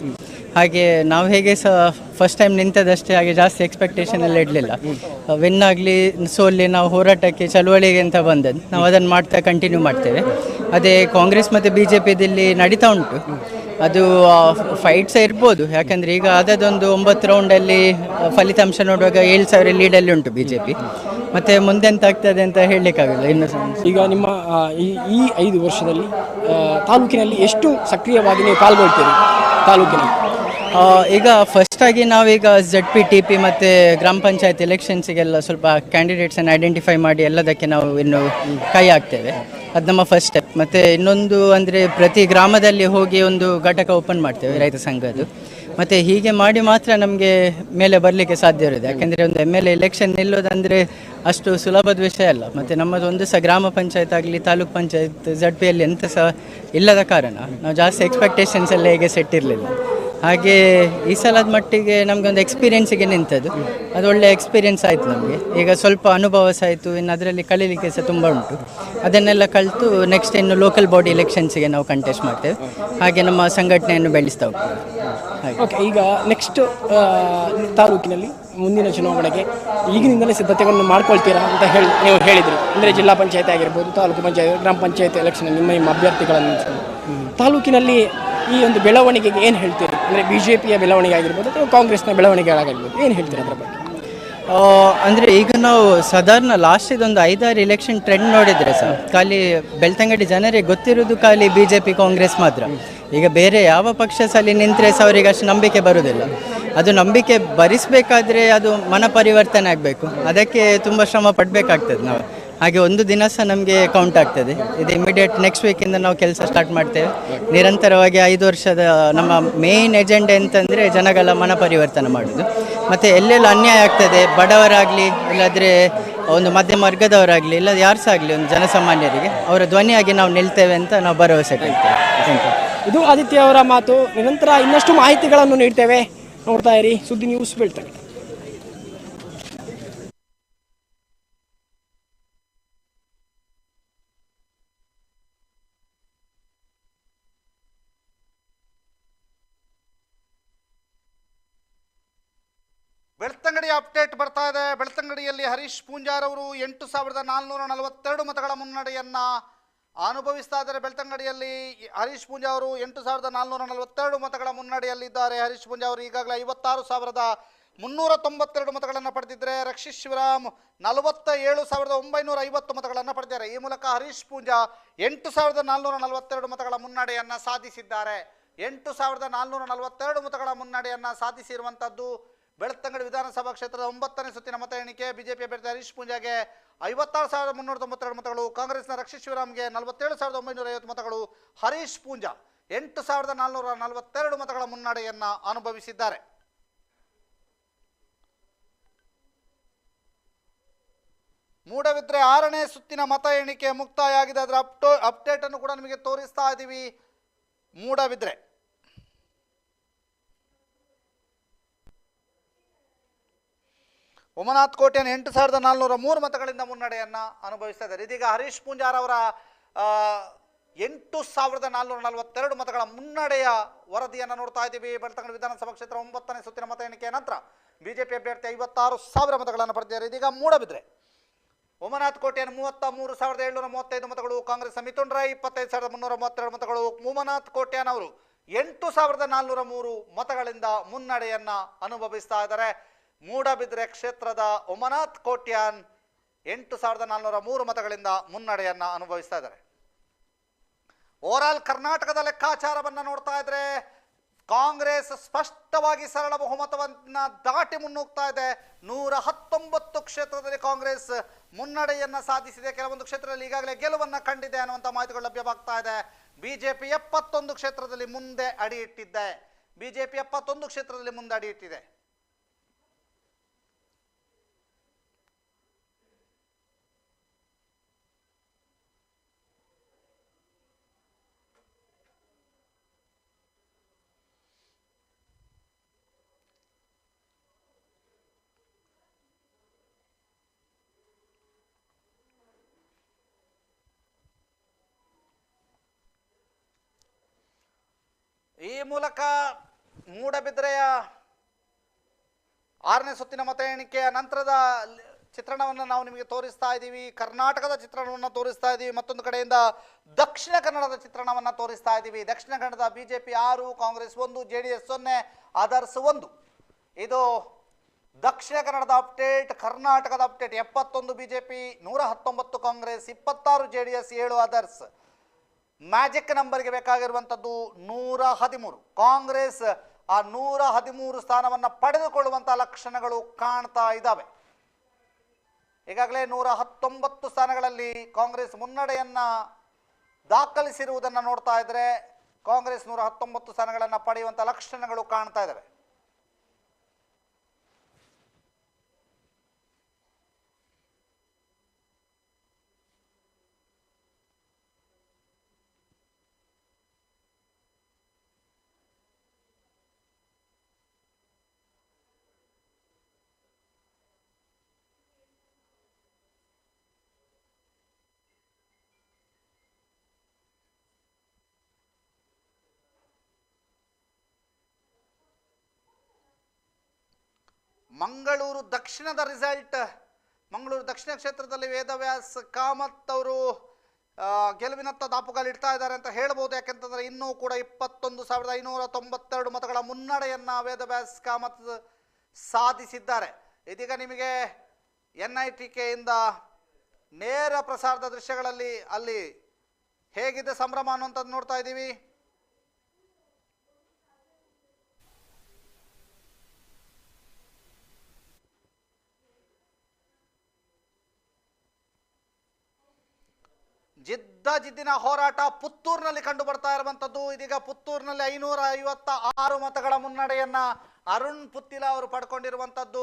Speaker 7: ಹಾಗೆ ನಾವು ಹೇಗೆ ಸಹ ಫಸ್ಟ್ ಟೈಮ್ ನಿಂತದಷ್ಟೇ, ಹಾಗೆ ಜಾಸ್ತಿ ಎಕ್ಸ್ಪೆಕ್ಟೇಷನ್ ಎಲ್ಲ ಇಡಲಿಲ್ಲ. ವಿನ್ ಆಗಲಿ ಸೋಲ್ಲಿ ನಾವು ಹೋರಾಟಕ್ಕೆ ಚಳುವಳಿಗೆ ಅಂತ ಬಂದದ್ದು, ನಾವು ಅದನ್ನು ಮಾಡ್ತಾ ಕಂಟಿನ್ಯೂ ಮಾಡ್ತೇವೆ. ಅದೇ ಕಾಂಗ್ರೆಸ್ ಮತ್ತು ಬಿ ಜೆ ಪಿದಲ್ಲಿ ನಡೀತಾ ಉಂಟು. ಅದು ಫೈಟ್ಸ್ ಇರ್ಬೋದು, ಯಾಕಂದರೆ ಈಗ ಅದೊಂದು 9 ರೌಂಡಲ್ಲಿ ಫಲಿತಾಂಶ ನೋಡುವಾಗ 7,000 ಲೀಡಲ್ಲಿ ಉಂಟು ಬಿ ಜೆ ಪಿ. ಮತ್ತು ಮುಂದೆ ಎಂತ ಆಗ್ತದೆ ಅಂತ ಹೇಳಲಿಕ್ಕಾಗಲ್ಲ ಇನ್ನು.
Speaker 12: ಈಗ ನಿಮ್ಮ ಈ 5 ವರ್ಷದಲ್ಲಿ ತಾಲೂಕಿನಲ್ಲಿ ಎಷ್ಟು ಸಕ್ರಿಯವಾಗಿ ನೀವು ಪಾಲ್ಗೊಳ್ತೀರಿ ತಾಲೂಕಿನಲ್ಲಿ?
Speaker 7: ಈಗ ಫಸ್ಟಾಗಿ ನಾವೀಗ ZP TP ಮತ್ತು ಗ್ರಾಮ ಪಂಚಾಯತ್ ಎಲೆಕ್ಷನ್ಸಿಗೆಲ್ಲ ಸ್ವಲ್ಪ ಕ್ಯಾಂಡಿಡೇಟ್ಸನ್ನು ಐಡೆಂಟಿಫೈ ಮಾಡಿ ಎಲ್ಲದಕ್ಕೆ ನಾವು ಇನ್ನು ಕೈ ಹಾಕ್ತೇವೆ. ಅದು ನಮ್ಮ ಫಸ್ಟ್ ಸ್ಟೆಪ್. ಮತ್ತು ಇನ್ನೊಂದು ಅಂದರೆ ಪ್ರತಿ ಗ್ರಾಮದಲ್ಲಿ ಹೋಗಿ ಒಂದು ಘಟಕ ಓಪನ್ ಮಾಡ್ತೇವೆ ರೈತ ಸಂಘದ್ದು. ಮತ್ತು ಹೀಗೆ ಮಾಡಿ ಮಾತ್ರ ನಮಗೆ ಮೇಲೆ ಬರಲಿಕ್ಕೆ ಸಾಧ್ಯ ಇರೋದು. ಯಾಕೆಂದರೆ ಒಂದು MLA ಎಲೆಕ್ಷನ್ ನಿಲ್ಲೋದಂದರೆ ಅಷ್ಟು ಸುಲಭದ ವಿಷಯ ಅಲ್ಲ. ಮತ್ತು ನಮ್ಮದು ಒಂದು ಸಹ ಗ್ರಾಮ ಪಂಚಾಯತ್ ಆಗಲಿ ತಾಲೂಕ್ ಪಂಚಾಯತ್ ZPಯಲ್ಲಿ ಎಂತ ಸಹ ಇಲ್ಲದ ಕಾರಣ ನಾವು ಜಾಸ್ತಿ ಎಕ್ಸ್ಪೆಕ್ಟೇಷನ್ಸ್ ಎಲ್ಲ ಹೇಗೆ ಸೆಟ್ ಇರಲಿಲ್ಲ. ಹಾಗೆ ಈ ಸಲದ ಮಟ್ಟಿಗೆ ನಮಗೊಂದು ಎಕ್ಸ್ಪೀರಿಯೆನ್ಸಿಗೆ ನಿಂತದ್ದು, ಅದು ಒಳ್ಳೆಯ ಎಕ್ಸ್ಪೀರಿಯೆನ್ಸ್ ಆಯಿತು ನಮಗೆ. ಈಗ ಸ್ವಲ್ಪ ಅನುಭವ ಸಹ ಆಯಿತು, ಇನ್ನು ಅದರಲ್ಲಿ ಕಲೀಲಿಕ್ಕೆ ಸಹ ತುಂಬ ಉಂಟು. ಅದನ್ನೆಲ್ಲ ಕಲಿತು ನೆಕ್ಸ್ಟ್ ಇನ್ನು ಲೋಕಲ್ ಬಾಡಿ ಎಲೆಕ್ಷನ್ಸಿಗೆ ನಾವು ಕಂಟೆಸ್ಟ್ ಮಾಡ್ತೇವೆ. ಹಾಗೆ ನಮ್ಮ ಸಂಘಟನೆಯನ್ನು ಬೆಳೆಸ್ತಾ ಹೋಗ್ತೇವೆ.
Speaker 12: ಓಕೆ, ಈಗ ನೆಕ್ಸ್ಟ್ ತಾಲೂಕಿನಲ್ಲಿ ಮುಂದಿನ ಚುನಾವಣೆಗೆ ಈಗಿನಿಂದಲೇ ಸಿದ್ಧತೆಗಳನ್ನು ಮಾಡ್ಕೊಳ್ತೀರಾ ಅಂತ ನೀವು ಹೇಳಿದ್ರಿ. ಅಂದರೆ ಜಿಲ್ಲಾ ಪಂಚಾಯತ್ ಆಗಿರ್ಬೋದು, ತಾಲೂಕು ಪಂಚಾಯತ್, ಗ್ರಾಮ ಪಂಚಾಯತ್ ಎಲೆಕ್ಷನ್ ನಿಮ್ಮ ಅಭ್ಯರ್ಥಿಗಳನ್ನು ತಾಲೂಕಿನಲ್ಲಿ ಈ ಒಂದು ಬೆಳವಣಿಗೆಗೆ ಏನು ಹೇಳ್ತೀರಿ? ಅಂದರೆ BJPಯ ಬೆಳವಣಿಗೆ ಆಗಿರ್ಬೋದು ಅಥವಾ ಕಾಂಗ್ರೆಸ್ನ ಬೆಳವಣಿಗೆಗಳಾಗಿರ್ಬೋದು, ಏನು ಹೇಳ್ತೀರಿ ಅದರ ಬಗ್ಗೆ?
Speaker 7: ಅಂದರೆ ಈಗ ನಾವು ಸಾಧಾರಣ ಲಾಸ್ಟ್ ಇದೊಂದು 5-6 ಎಲೆಕ್ಷನ್ ಟ್ರೆಂಡ್ ನೋಡಿದರೆ ಸಹ ಖಾಲಿ ಬೆಳ್ತಂಗಡಿ ಜನರಿಗೆ ಗೊತ್ತಿರೋದು ಖಾಲಿ BJP ಕಾಂಗ್ರೆಸ್ ಮಾತ್ರ. ಈಗ ಬೇರೆ ಯಾವ ಪಕ್ಷ ಸಹ ಅಲ್ಲಿ ನಿಂತರೆ ಸಹ ಅವರಿಗೆ ಅಷ್ಟು ನಂಬಿಕೆ ಬರುವುದಿಲ್ಲ. ಅದು ನಂಬಿಕೆ ಭರಿಸಬೇಕಾದ್ರೆ ಅದು ಮನ ಪರಿವರ್ತನೆ ಆಗಬೇಕು, ಅದಕ್ಕೆ ತುಂಬ ಶ್ರಮ ಪಡಬೇಕಾಗ್ತದೆ ನಾವು. ಹಾಗೆ ಒಂದು ದಿನ ಸಹ ನಮಗೆ ಕೌಂಟ್ ಆಗ್ತದೆ. ಇದು ಇಮಿಡಿಯೇಟ್ ನೆಕ್ಸ್ಟ್ ವೀಕಿಂದ ನಾವು ಕೆಲಸ ಸ್ಟಾರ್ಟ್ ಮಾಡ್ತೇವೆ. ನಿರಂತರವಾಗಿ 5 ವರ್ಷದ ನಮ್ಮ ಮೇಯ್ನ್ ಎಜೆಂಡಾ ಅಂತಂದರೆ ಜನಗಳ ಮನ ಪರಿವರ್ತನೆ ಮಾಡೋದು. ಮತ್ತು ಎಲ್ಲೆಲ್ಲ ಅನ್ಯಾಯ ಆಗ್ತದೆ, ಬಡವರಾಗಲಿ ಇಲ್ಲಾಂದರೆ ಒಂದು ಮಧ್ಯಮ ವರ್ಗದವರಾಗಲಿ ಇಲ್ಲ ಯಾರು ಸಹ ಆಗಲಿ, ಒಂದು ಜನಸಾಮಾನ್ಯರಿಗೆ ಅವರ ಧ್ವನಿಯಾಗಿ ನಾವು ನಿಲ್ತೇವೆ ಅಂತ ನಾವು ಭರವಸೆ ಕೊಡ್ತೇವೆ. Thank you.
Speaker 12: ಇದು ಆದಿತ್ಯ ಅವರ ಮಾತು. ನಿರಂತರ ಇನ್ನಷ್ಟು ಮಾಹಿತಿಗಳನ್ನು ನೀಡ್ತೇವೆ. ನೋಡ್ತಾ ಇರಿ ಸುದ್ದಿ ನ್ಯೂಸ್ ಬೆಳ್ತಂಗಡಿ.
Speaker 1: ಬೆಳ್ತಂಗಡಿ ಅಪ್ಡೇಟ್ ಬರ್ತಾ ಇದೆ. ಬೆಳ್ತಂಗಡಿಯಲ್ಲಿ ಹರೀಶ್ ಪೂಂಜಾರ್ ಅವರು 8,442 ಮತಗಳ ಮುನ್ನಡೆಯನ್ನ ಅನುಭವಿಸ್ತಾ ಇದ್ದಾರೆ. ಬೆಳ್ತಂಗಡಿಯಲ್ಲಿ ಹರೀಶ್ ಪೂಂಜಾ ಅವರು 8,442 ಮತಗಳ ಮುನ್ನಡೆಯಲ್ಲಿದ್ದಾರೆ. ಹರೀಶ್ ಪೂಂಜಾ ಅವರು ಈಗಾಗಲೇ 56,392 ಮತಗಳನ್ನು ಪಡೆದಿದ್ದರೆ, ರಕ್ಷಿತ್ ಶಿವರಾಮ್ 47,950 ಮತಗಳನ್ನು ಪಡೆದಿದ್ದಾರೆ. ಈ ಮೂಲಕ ಹರೀಶ್ ಪೂಂಜಾ 8,442 ಮತಗಳ ಮುನ್ನಡೆಯನ್ನು ಸಾಧಿಸಿದ್ದಾರೆ. 8,442 ಮತಗಳ ಮುನ್ನಡೆಯನ್ನು ಸಾಧಿಸಿರುವಂಥದ್ದು ಬೆಳ್ತಂಗಡಿ ವಿಧಾನಸಭಾ ಕ್ಷೇತ್ರದ 9ನೇ ಸುತ್ತಿನ ಮತ ಎಣಿಕೆ. ಬಿಜೆಪಿ ಅಭ್ಯರ್ಥಿ ಹರೀಶ್ ಪೂಂಜಾಗೆ 56,392 ಮತಗಳು, ಕಾಂಗ್ರೆಸ್ನ ರಕ್ಷಿತ್ ಶಿವರಾಮ್ಗೆ 47,950 ಮತಗಳು. ಹರೀಶ್ ಪೂಂಜಾ 8,442 ಮತಗಳ ಮುನ್ನಡೆಯನ್ನು ಅನುಭವಿಸಿದ್ದಾರೆ. ಮೂಡಬಿದ್ರೆ 6ನೇ ಸುತ್ತಿನ ಮತ ಎಣಿಕೆ ಮುಕ್ತಾಯ ಆಗಿದೆ. ಅದರ ಅಪ್ಡೇಟ್ ಅನ್ನು ಕೂಡ ನಿಮಗೆ ತೋರಿಸ್ತಾ ಇದ್ದೀವಿ. ಮೂಡಬಿದ್ರೆ ಉಮನಾಥ್ ಕೋಟ್ಯಾನ್ 8,403 ಮತಗಳಿಂದ ಮುನ್ನಡೆಯನ್ನು ಅನುಭವಿಸ್ತಾ ಇದ್ದಾರೆ. ಇದೀಗ ಹರೀಶ್ ಪೂಂಜಾರ್ ಅವರ 8,442 ಮತಗಳ ಮುನ್ನಡೆಯ ವರದಿಯನ್ನು ನೋಡ್ತಾ ಇದ್ದೀವಿ. ಬೆಳ್ತಂಗಡಿ ವಿಧಾನಸಭಾ ಕ್ಷೇತ್ರ 9ನೇ ಸುತ್ತಿನ ಮತ ಎಣಿಕೆಯ ನಂತರ ಬಿಜೆಪಿ ಅಭ್ಯರ್ಥಿ 56,000 ಮತಗಳನ್ನು ಪಡೆದಿದ್ದಾರೆ. ಇದೀಗ ಮೂಡಬಿದ್ರೆ ಉಮನಾಥ್ ಕೋಟ್ಯಾನ್ 33,735 ಮತಗಳು, ಕಾಂಗ್ರೆಸ್ ಮಿಥುನ್ ರೈ 25,332 ಮತಗಳು. ಉಮನಾಥ್ ಕೋಟ್ಯಾನ್ ಅವರು 8,403 ಮತಗಳಿಂದ ಮುನ್ನಡೆಯನ್ನ ಅನುಭವಿಸ್ತಾ ಇದ್ದಾರೆ. ಮೂಡಬಿದ್ರೆ ಕ್ಷೇತ್ರದ ಉಮನಾಥ್ ಕೋಟ್ಯಾನ್ 8,403 ಮತಗಳಿಂದ ಮುನ್ನಡೆಯನ್ನ ಅನುಭವಿಸ್ತಾ ಇದ್ದಾರೆ. ಓವರಾಲ್ ಕರ್ನಾಟಕದ ಲೆಕ್ಕಾಚಾರವನ್ನು ನೋಡ್ತಾ ಇದ್ರೆ ಕಾಂಗ್ರೆಸ್ ಸ್ಪಷ್ಟವಾಗಿ ಸರಳ ಬಹುಮತವನ್ನ ದಾಟಿ ಮುನ್ನುಗ್ತಾ ಇದೆ. 119 ಕ್ಷೇತ್ರದಲ್ಲಿ ಕಾಂಗ್ರೆಸ್ ಮುನ್ನಡೆಯನ್ನ ಸಾಧಿಸಿದೆ. ಕೆಲವೊಂದು ಕ್ಷೇತ್ರದಲ್ಲಿ ಈಗಾಗಲೇ ಗೆಲುವನ್ನ ಕಂಡಿದೆ ಅನ್ನುವಂಥ ಮಾಹಿತಿಗಳು ಲಭ್ಯವಾಗ್ತಾ ಇದೆ. ಬಿಜೆಪಿ 71 ಕ್ಷೇತ್ರದಲ್ಲಿ ಮುಂದೆ ಅಡಿ ಇಟ್ಟಿದೆ. ಬಿಜೆಪಿ 71 ಕ್ಷೇತ್ರದಲ್ಲಿ ಮುಂದೆ ಅಡಿ ಇಟ್ಟಿದೆ. ಈ ಮೂಲಕ ಮೂಡಬಿದ್ರೆಯ 6ನೇ ಸುತ್ತಿನ ಮತ ಎಣಿಕೆಯ ನಂತರದ ಚಿತ್ರಣವನ್ನು ನಾವು ನಿಮಗೆ ತೋರಿಸ್ತಾ ಇದ್ದೀವಿ. ಕರ್ನಾಟಕದ ಚಿತ್ರಣವನ್ನು ತೋರಿಸ್ತಾ ಇದ್ದೀವಿ. ಮತ್ತೊಂದು ಕಡೆಯಿಂದ ದಕ್ಷಿಣ ಕನ್ನಡದ ಚಿತ್ರಣವನ್ನು ತೋರಿಸ್ತಾ ಇದ್ದೀವಿ. ದಕ್ಷಿಣ ಕನ್ನಡದ ಬಿಜೆಪಿ 6, ಕಾಂಗ್ರೆಸ್ 1, JDS 0, ಅದರ್ಸ್ 1. ಇದು ದಕ್ಷಿಣ ಕನ್ನಡದ ಅಪ್ಡೇಟ್. ಕರ್ನಾಟಕದ update 71 BJP, 119 Congress, 26 JDS, 7 others. Magic ನಂಬರ್ಗೆ ಬೇಕಾಗಿರುವಂಥದ್ದು 113. ಕಾಂಗ್ರೆಸ್ ಆ 113 ಸ್ಥಾನವನ್ನು ಪಡೆದುಕೊಳ್ಳುವಂಥ ಲಕ್ಷಣಗಳು ಕಾಣ್ತಾ ಇದ್ದಾವೆ. ಈಗಾಗಲೇ 119 ಸ್ಥಾನಗಳಲ್ಲಿ ಕಾಂಗ್ರೆಸ್ ಮುನ್ನಡೆಯನ್ನ ದಾಖಲಿಸಿರುವುದನ್ನು ನೋಡ್ತಾ ಇದ್ರೆ ಕಾಂಗ್ರೆಸ್ 119 ಸ್ಥಾನಗಳನ್ನು ಪಡೆಯುವಂಥ ಲಕ್ಷಣಗಳು ಕಾಣ್ತಾ ಇದ್ದಾವೆ. ಮಂಗಳೂರು ದಕ್ಷಿಣದ ರಿಸಲ್ಟ್. ಮಂಗಳೂರು ದಕ್ಷಿಣ ಕ್ಷೇತ್ರದಲ್ಲಿ ವೇದವ್ಯಾಸ್ ಕಾಮತ್ ಅವರು ಗೆಲುವಿನತ್ತ ದಾಪುಗಾಲಿಡ್ತಾ ಇದ್ದಾರೆ ಅಂತ ಹೇಳ್ಬೋದು. ಯಾಕೆಂತಂದ್ರೆ ಇನ್ನೂ ಕೂಡ 21,592 ಮತಗಳ ಮುನ್ನಡೆಯನ್ನ ವೇದವ್ಯಾಸ್ ಕಾಮತ್ ಸಾಧಿಸಿದ್ದಾರೆ. ಇದೀಗ ನಿಮಗೆ NITKಯಿಂದ ನೇರ ಪ್ರಸಾರದ ದೃಶ್ಯಗಳಲ್ಲಿ ಅಲ್ಲಿ ಹೇಗಿದೆ ಸಂಭ್ರಮ ಅನ್ನುವಂಥದ್ದು ನೋಡ್ತಾ ಇದ್ದೀವಿ. ಜಿದ್ದಿನ ಹೋರಾಟ ಪುತ್ತೂರಿನಲ್ಲಿ ಕಂಡು ಬರ್ತಾ ಇರುವಂಥದ್ದು. ಇದೀಗ ಪುತ್ತೂರಿನಲ್ಲಿ 556 ಮತಗಳ ಮುನ್ನಡೆಯನ್ನ ಅರುಣ್ ಪುತ್ತಿಲ ಅವರು ಪಡ್ಕೊಂಡಿರುವಂಥದ್ದು.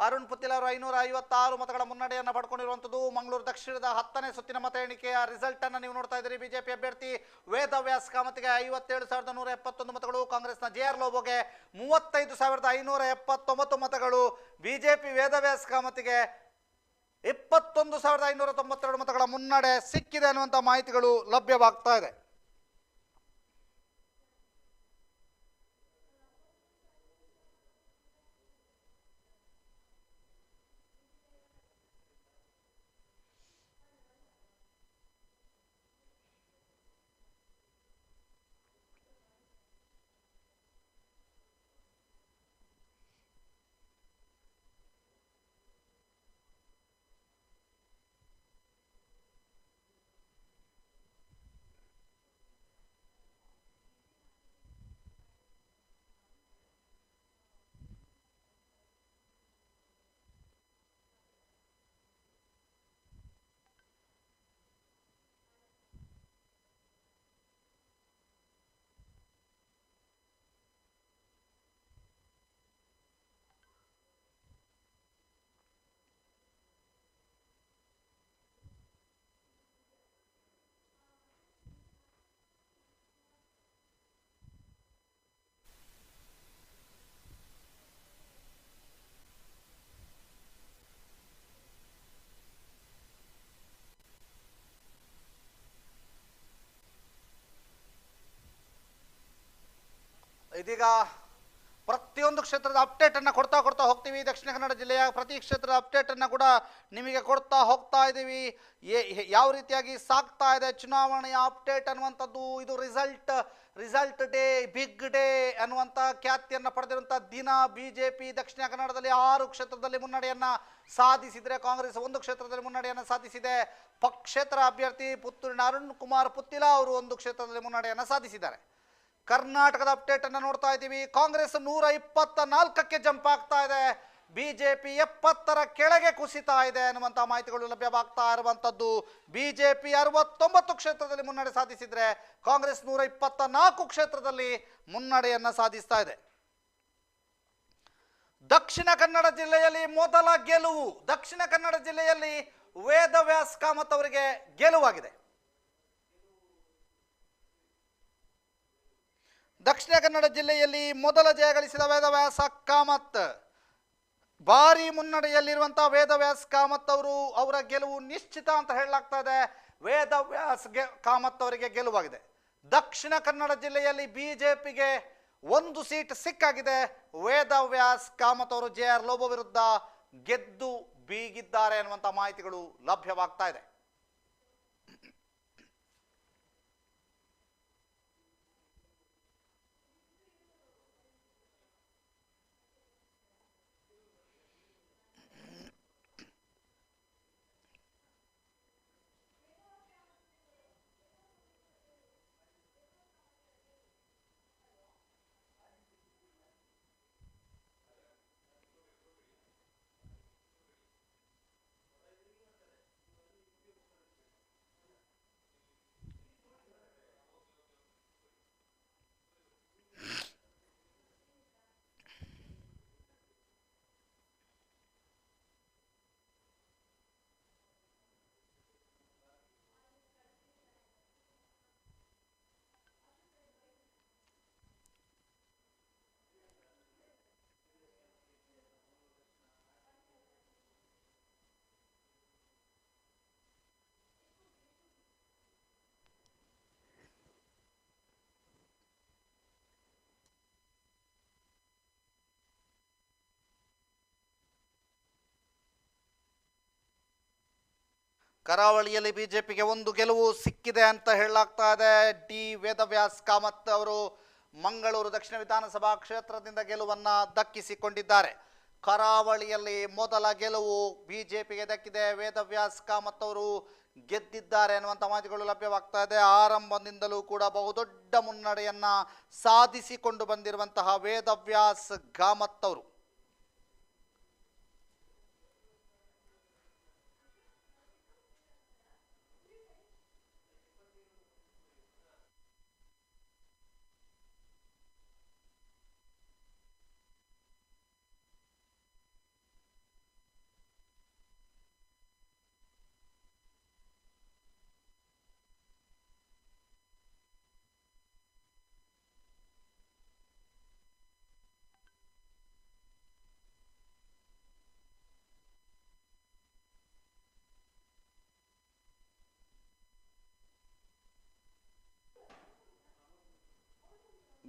Speaker 1: ಅರುಣ್ ಪುತ್ತಿಲ ಅವರು 556 ಮತಗಳ ಮುನ್ನಡೆಯನ್ನ ಪಡ್ಕೊಂಡಿರುವಂಥದ್ದು. ಮಂಗಳೂರು ದಕ್ಷಿಣದ 10ನೇ ಸುತ್ತಿನ ಮತ ಎಣಿಕೆಯ ರಿಸಲ್ಟ್ ಅನ್ನು ನೀವು ನೋಡ್ತಾ ಇದ್ದೀರಿ. ಬಿಜೆಪಿ ಅಭ್ಯರ್ಥಿ ವೇದವ್ಯಾಸ್ ಕಾಮತ್ಗೆ 57,171 ಮತಗಳು, ಕಾಂಗ್ರೆಸ್ನ JR ಲೋಬೋಗೆ 35,579 ಮತಗಳು, ಬಿಜೆಪಿ ವೇದವ್ಯಾಸ್ ಕಾಮತ್ಗೆ 21,592 ಮತಗಳ ಮುನ್ನಡೆ ಸಿಕ್ಕಿದೆ ಅನ್ನುವಂಥ ಮಾಹಿತಿಗಳು ಲಭ್ಯವಾಗ್ತಾ ಇದೆ. ಇದೀಗ ಪ್ರತಿಯೊಂದು ಕ್ಷೇತ್ರದ ಅಪ್ಡೇಟ್ ಅನ್ನು ಕೊಡ್ತಾ ಹೋಗ್ತೀವಿ. ದಕ್ಷಿಣ ಕನ್ನಡ ಜಿಲ್ಲೆಯ ಪ್ರತಿ ಕ್ಷೇತ್ರದ ಅಪ್ಡೇಟ್ ಅನ್ನು ಕೂಡ ನಿಮಗೆ ಕೊಡ್ತಾ ಹೋಗ್ತಾ ಇದ್ದೀವಿ. ಯಾವ ರೀತಿಯಾಗಿ ಸಾಗ್ತಾ ಇದೆ ಚುನಾವಣೆಯ ಅಪ್ಡೇಟ್ ಅನ್ನುವಂಥದ್ದು. ಇದು ರಿಸಲ್ಟ್ ಡೇ, ಬಿಗ್ ಡೇ ಅನ್ನುವಂಥ ಖ್ಯಾತಿಯನ್ನು ಪಡೆದಿರುವಂಥ ದಿನ. ಬಿಜೆಪಿ ದಕ್ಷಿಣ ಕನ್ನಡದಲ್ಲಿ 6 ಕ್ಷೇತ್ರದಲ್ಲಿ ಮುನ್ನಡೆಯನ್ನ ಸಾಧಿಸಿದರೆ ಕಾಂಗ್ರೆಸ್ 1 ಕ್ಷೇತ್ರದಲ್ಲಿ ಮುನ್ನಡೆಯನ್ನು ಸಾಧಿಸಿದೆ. ಪಕ್ಷೇತರ ಅಭ್ಯರ್ಥಿ ಪುತ್ತೂರಿನ ಅರುಣ್ ಕುಮಾರ್ ಪುತ್ತಿಲ ಅವರು 1 ಕ್ಷೇತ್ರದಲ್ಲಿ ಮುನ್ನಡೆಯನ್ನು ಸಾಧಿಸಿದ್ದಾರೆ. ಕರ್ನಾಟಕದ ಅಪ್ಡೇಟ್ ಅನ್ನು ನೋಡ್ತಾ ಇದ್ದೀವಿ. ಕಾಂಗ್ರೆಸ್ 124ಕ್ಕೆ ಜಂಪ್ ಆಗ್ತಾ ಇದೆ, ಬಿಜೆಪಿ 70ರ ಕೆಳಗೆ ಕುಸಿತಾ ಇದೆ ಅನ್ನುವಂಥ ಮಾಹಿತಿಗಳು ಲಭ್ಯವಾಗ್ತಾ ಇರುವಂಥದ್ದು. ಬಿಜೆಪಿ 69 ಕ್ಷೇತ್ರದಲ್ಲಿ ಮುನ್ನಡೆ ಸಾಧಿಸಿದ್ರೆ ಕಾಂಗ್ರೆಸ್ 124 ಕ್ಷೇತ್ರದಲ್ಲಿ ಮುನ್ನಡೆಯನ್ನ ಸಾಧಿಸ್ತಾ ಇದೆ. ದಕ್ಷಿಣ ಕನ್ನಡ ಜಿಲ್ಲೆಯಲ್ಲಿ ಮೊದಲ ಗೆಲುವು. ದಕ್ಷಿಣ ಕನ್ನಡ ಜಿಲ್ಲೆಯಲ್ಲಿ ವೇದವ್ಯಾಸ್ ಕಾಮತ್ ಅವರಿಗೆ ಗೆಲುವಾಗಿದೆ. ದಕ್ಷಿಣ ಕನ್ನಡ ಜಿಲ್ಲೆಯಲ್ಲಿ ಮೊದಲ ಜಯ ಗಳಿಸಿದ ವೇದವ್ಯಾಸ ಕಾಮತ್. ಭಾರಿ ಮುನ್ನಡೆಯಲ್ಲಿರುವಂತಹ ವೇದವ್ಯಾಸ್ ಕಾಮತ್ ಅವರ ಗೆಲುವು ನಿಶ್ಚಿತ ಅಂತ ಹೇಳಲಾಗ್ತಾ ಇದೆ. ವೇದವ್ಯಾಸ್ ಕಾಮತ್ ಅವರಿಗೆ ಗೆಲುವಾಗಿದೆ. ದಕ್ಷಿಣ ಕನ್ನಡ ಜಿಲ್ಲೆಯಲ್ಲಿ ಬಿಜೆಪಿಗೆ 1 ಸೀಟ್ ಸಿಕ್ಕಾಗಿದೆ. ವೇದವ್ಯಾಸ್ ಕಾಮತ್ ಅವರು JR ಲೋಬೋ ವಿರುದ್ಧ ಗೆದ್ದು ಬೀಗಿದ್ದಾರೆ ಅನ್ನುವಂಥ ಮಾಹಿತಿಗಳು ಲಭ್ಯವಾಗ್ತಾ ಇದೆ. ಕರಾವಳಿಯಲ್ಲಿ ಬಿಜೆಪಿಗೆ 1 ಗೆಲುವು ಸಿಕ್ಕಿದೆ ಅಂತ ಹೇಳಲಾಗ್ತಾ ಇದೆ. ವೇದವ್ಯಾಸ್ ಕಾಮತ್ ಅವರು ಮಂಗಳೂರು ದಕ್ಷಿಣ ವಿಧಾನಸಭಾ ಕ್ಷೇತ್ರದಿಂದ ಗೆಲುವನ್ನು ದಕ್ಕಿಸಿಕೊಂಡಿದ್ದಾರೆ. ಕರಾವಳಿಯಲ್ಲಿ ಮೊದಲ ಗೆಲುವು ಬಿಜೆಪಿಗೆ ದಕ್ಕಿದೆ. ವೇದವ್ಯಾಸ್ ಕಾಮತ್ ಅವರು ಗೆದ್ದಿದ್ದಾರೆ ಅನ್ನುವಂಥ ಮಾಹಿತಿಗಳು ಲಭ್ಯವಾಗ್ತಾ ಇದೆ. ಆರಂಭದಿಂದಲೂ ಕೂಡ ಬಹುದೊಡ್ಡ ಮುನ್ನಡೆಯನ್ನು ಸಾಧಿಸಿಕೊಂಡು ಬಂದಿರುವಂತಹ ವೇದವ್ಯಾಸ್ ಕಾಮತ್ ಅವರು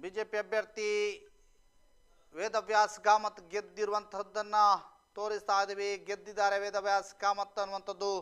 Speaker 1: ಬಿಜೆಪಿ ಅಭ್ಯರ್ಥಿ ವೇದವ್ಯಾಸ್ ಕಾಮತ್ ಗೆದ್ದಿರುವಂತಹದ್ದನ್ನು ತೋರಿಸ್ತಾ ಇದ್ದೀವಿ. ಗೆದ್ದಿದ್ದಾರೆ ವೇದವ್ಯಾಸ್ ಕಾಮತ್ ಅನ್ನುವಂಥದ್ದು.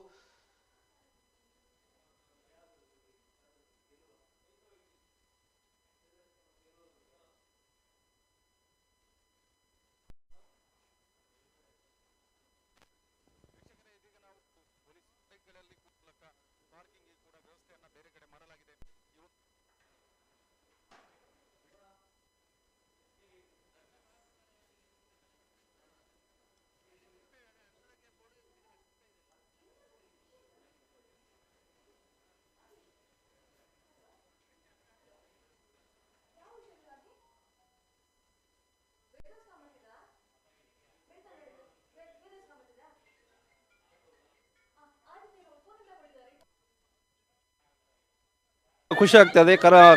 Speaker 11: ಖುಷಿ ಆಗ್ತದೆ.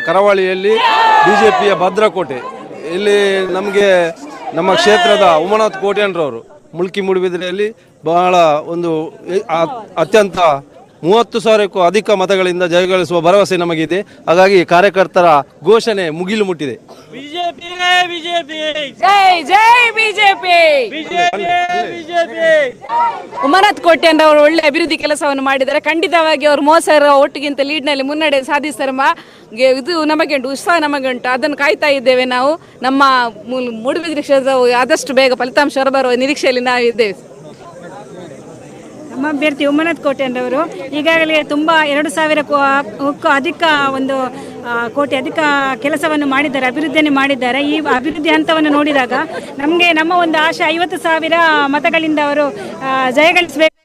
Speaker 11: ಕರಾವಳಿಯಲ್ಲಿ ಬಿಜೆಪಿಯ ಭದ್ರಕೋಟೆ ಇಲ್ಲಿ ನಮಗೆ ನಮ್ಮ ಕ್ಷೇತ್ರದ ಉಮನಾಥ್ ಕೋಟ್ಯಾನ್ರವರು ಮುಲ್ಕಿ ಮೂಡುಬಿದಿರೆಯಲ್ಲಿ ಬಹಳ ಒಂದು ಅತ್ಯಂತ 30,000ಕ್ಕೂ ಅಧಿಕ ಮತಗಳಿಂದ ಜಯಗಳಿಸುವ ಭರವಸೆ ನಮಗಿದೆ. ಹಾಗಾಗಿ ಕಾರ್ಯಕರ್ತರ ಘೋಷಣೆ ಮುಗಿಲು ಮುಟ್ಟಿದೆ.
Speaker 13: ಉಮನಾಥ್ ಕೋಟ್ಯಾನ್ ಅವರು ಒಳ್ಳೆ ಅಭಿವೃದ್ಧಿ ಕೆಲಸವನ್ನು ಮಾಡಿದ್ದಾರೆ. ಖಂಡಿತವಾಗಿ ಅವರು 30,000 ಒಟ್ಟಿಗಿಂತ ಲೀಡ್ನಲ್ಲಿ ಮುನ್ನಡೆ ಸಾಧಿಸ್ತಾರೆ. ಇದು ನಮಗೆ ಉಂಟು, ಉತ್ಸಾಹ ನಮಗೆ ಉಂಟು. ಅದನ್ನು ಕಾಯ್ತಾ ಇದ್ದೇವೆ ನಾವು. ನಮ್ಮ ಮೂಡುಬಿದಿರೆ ಕ್ಷೇತ್ರವು ಆದಷ್ಟು ಬೇಗ ಫಲಿತಾಂಶ ಹೊರಬರುವ ನಿರೀಕ್ಷೆಯಲ್ಲಿ ನಾವಿದ್ದೇವೆ.
Speaker 14: ನಮ್ಮ ಅಭ್ಯರ್ಥಿ ಉಮನಾಥ್ ಕೋಟ್ಯಾನ್ ಅವರು ಈಗಾಗಲೇ ತುಂಬ 2,000ಕ್ಕೂ ಅಧಿಕ ಒಂದು ಕೋಟಿ ಅಧಿಕ ಕೆಲಸವನ್ನು ಮಾಡಿದ್ದಾರೆ, ಅಭಿವೃದ್ಧಿಯನ್ನು ಮಾಡಿದ್ದಾರೆ. ಈ ಅಭಿವೃದ್ಧಿ ಹಂತವನ್ನು ನೋಡಿದಾಗ ನಮಗೆ ನಮ್ಮ ಒಂದು ಆಶೆ 50,000 ಮತಗಳಿಂದ ಅವರು ಜಯಗಳಿಸಬೇಕು.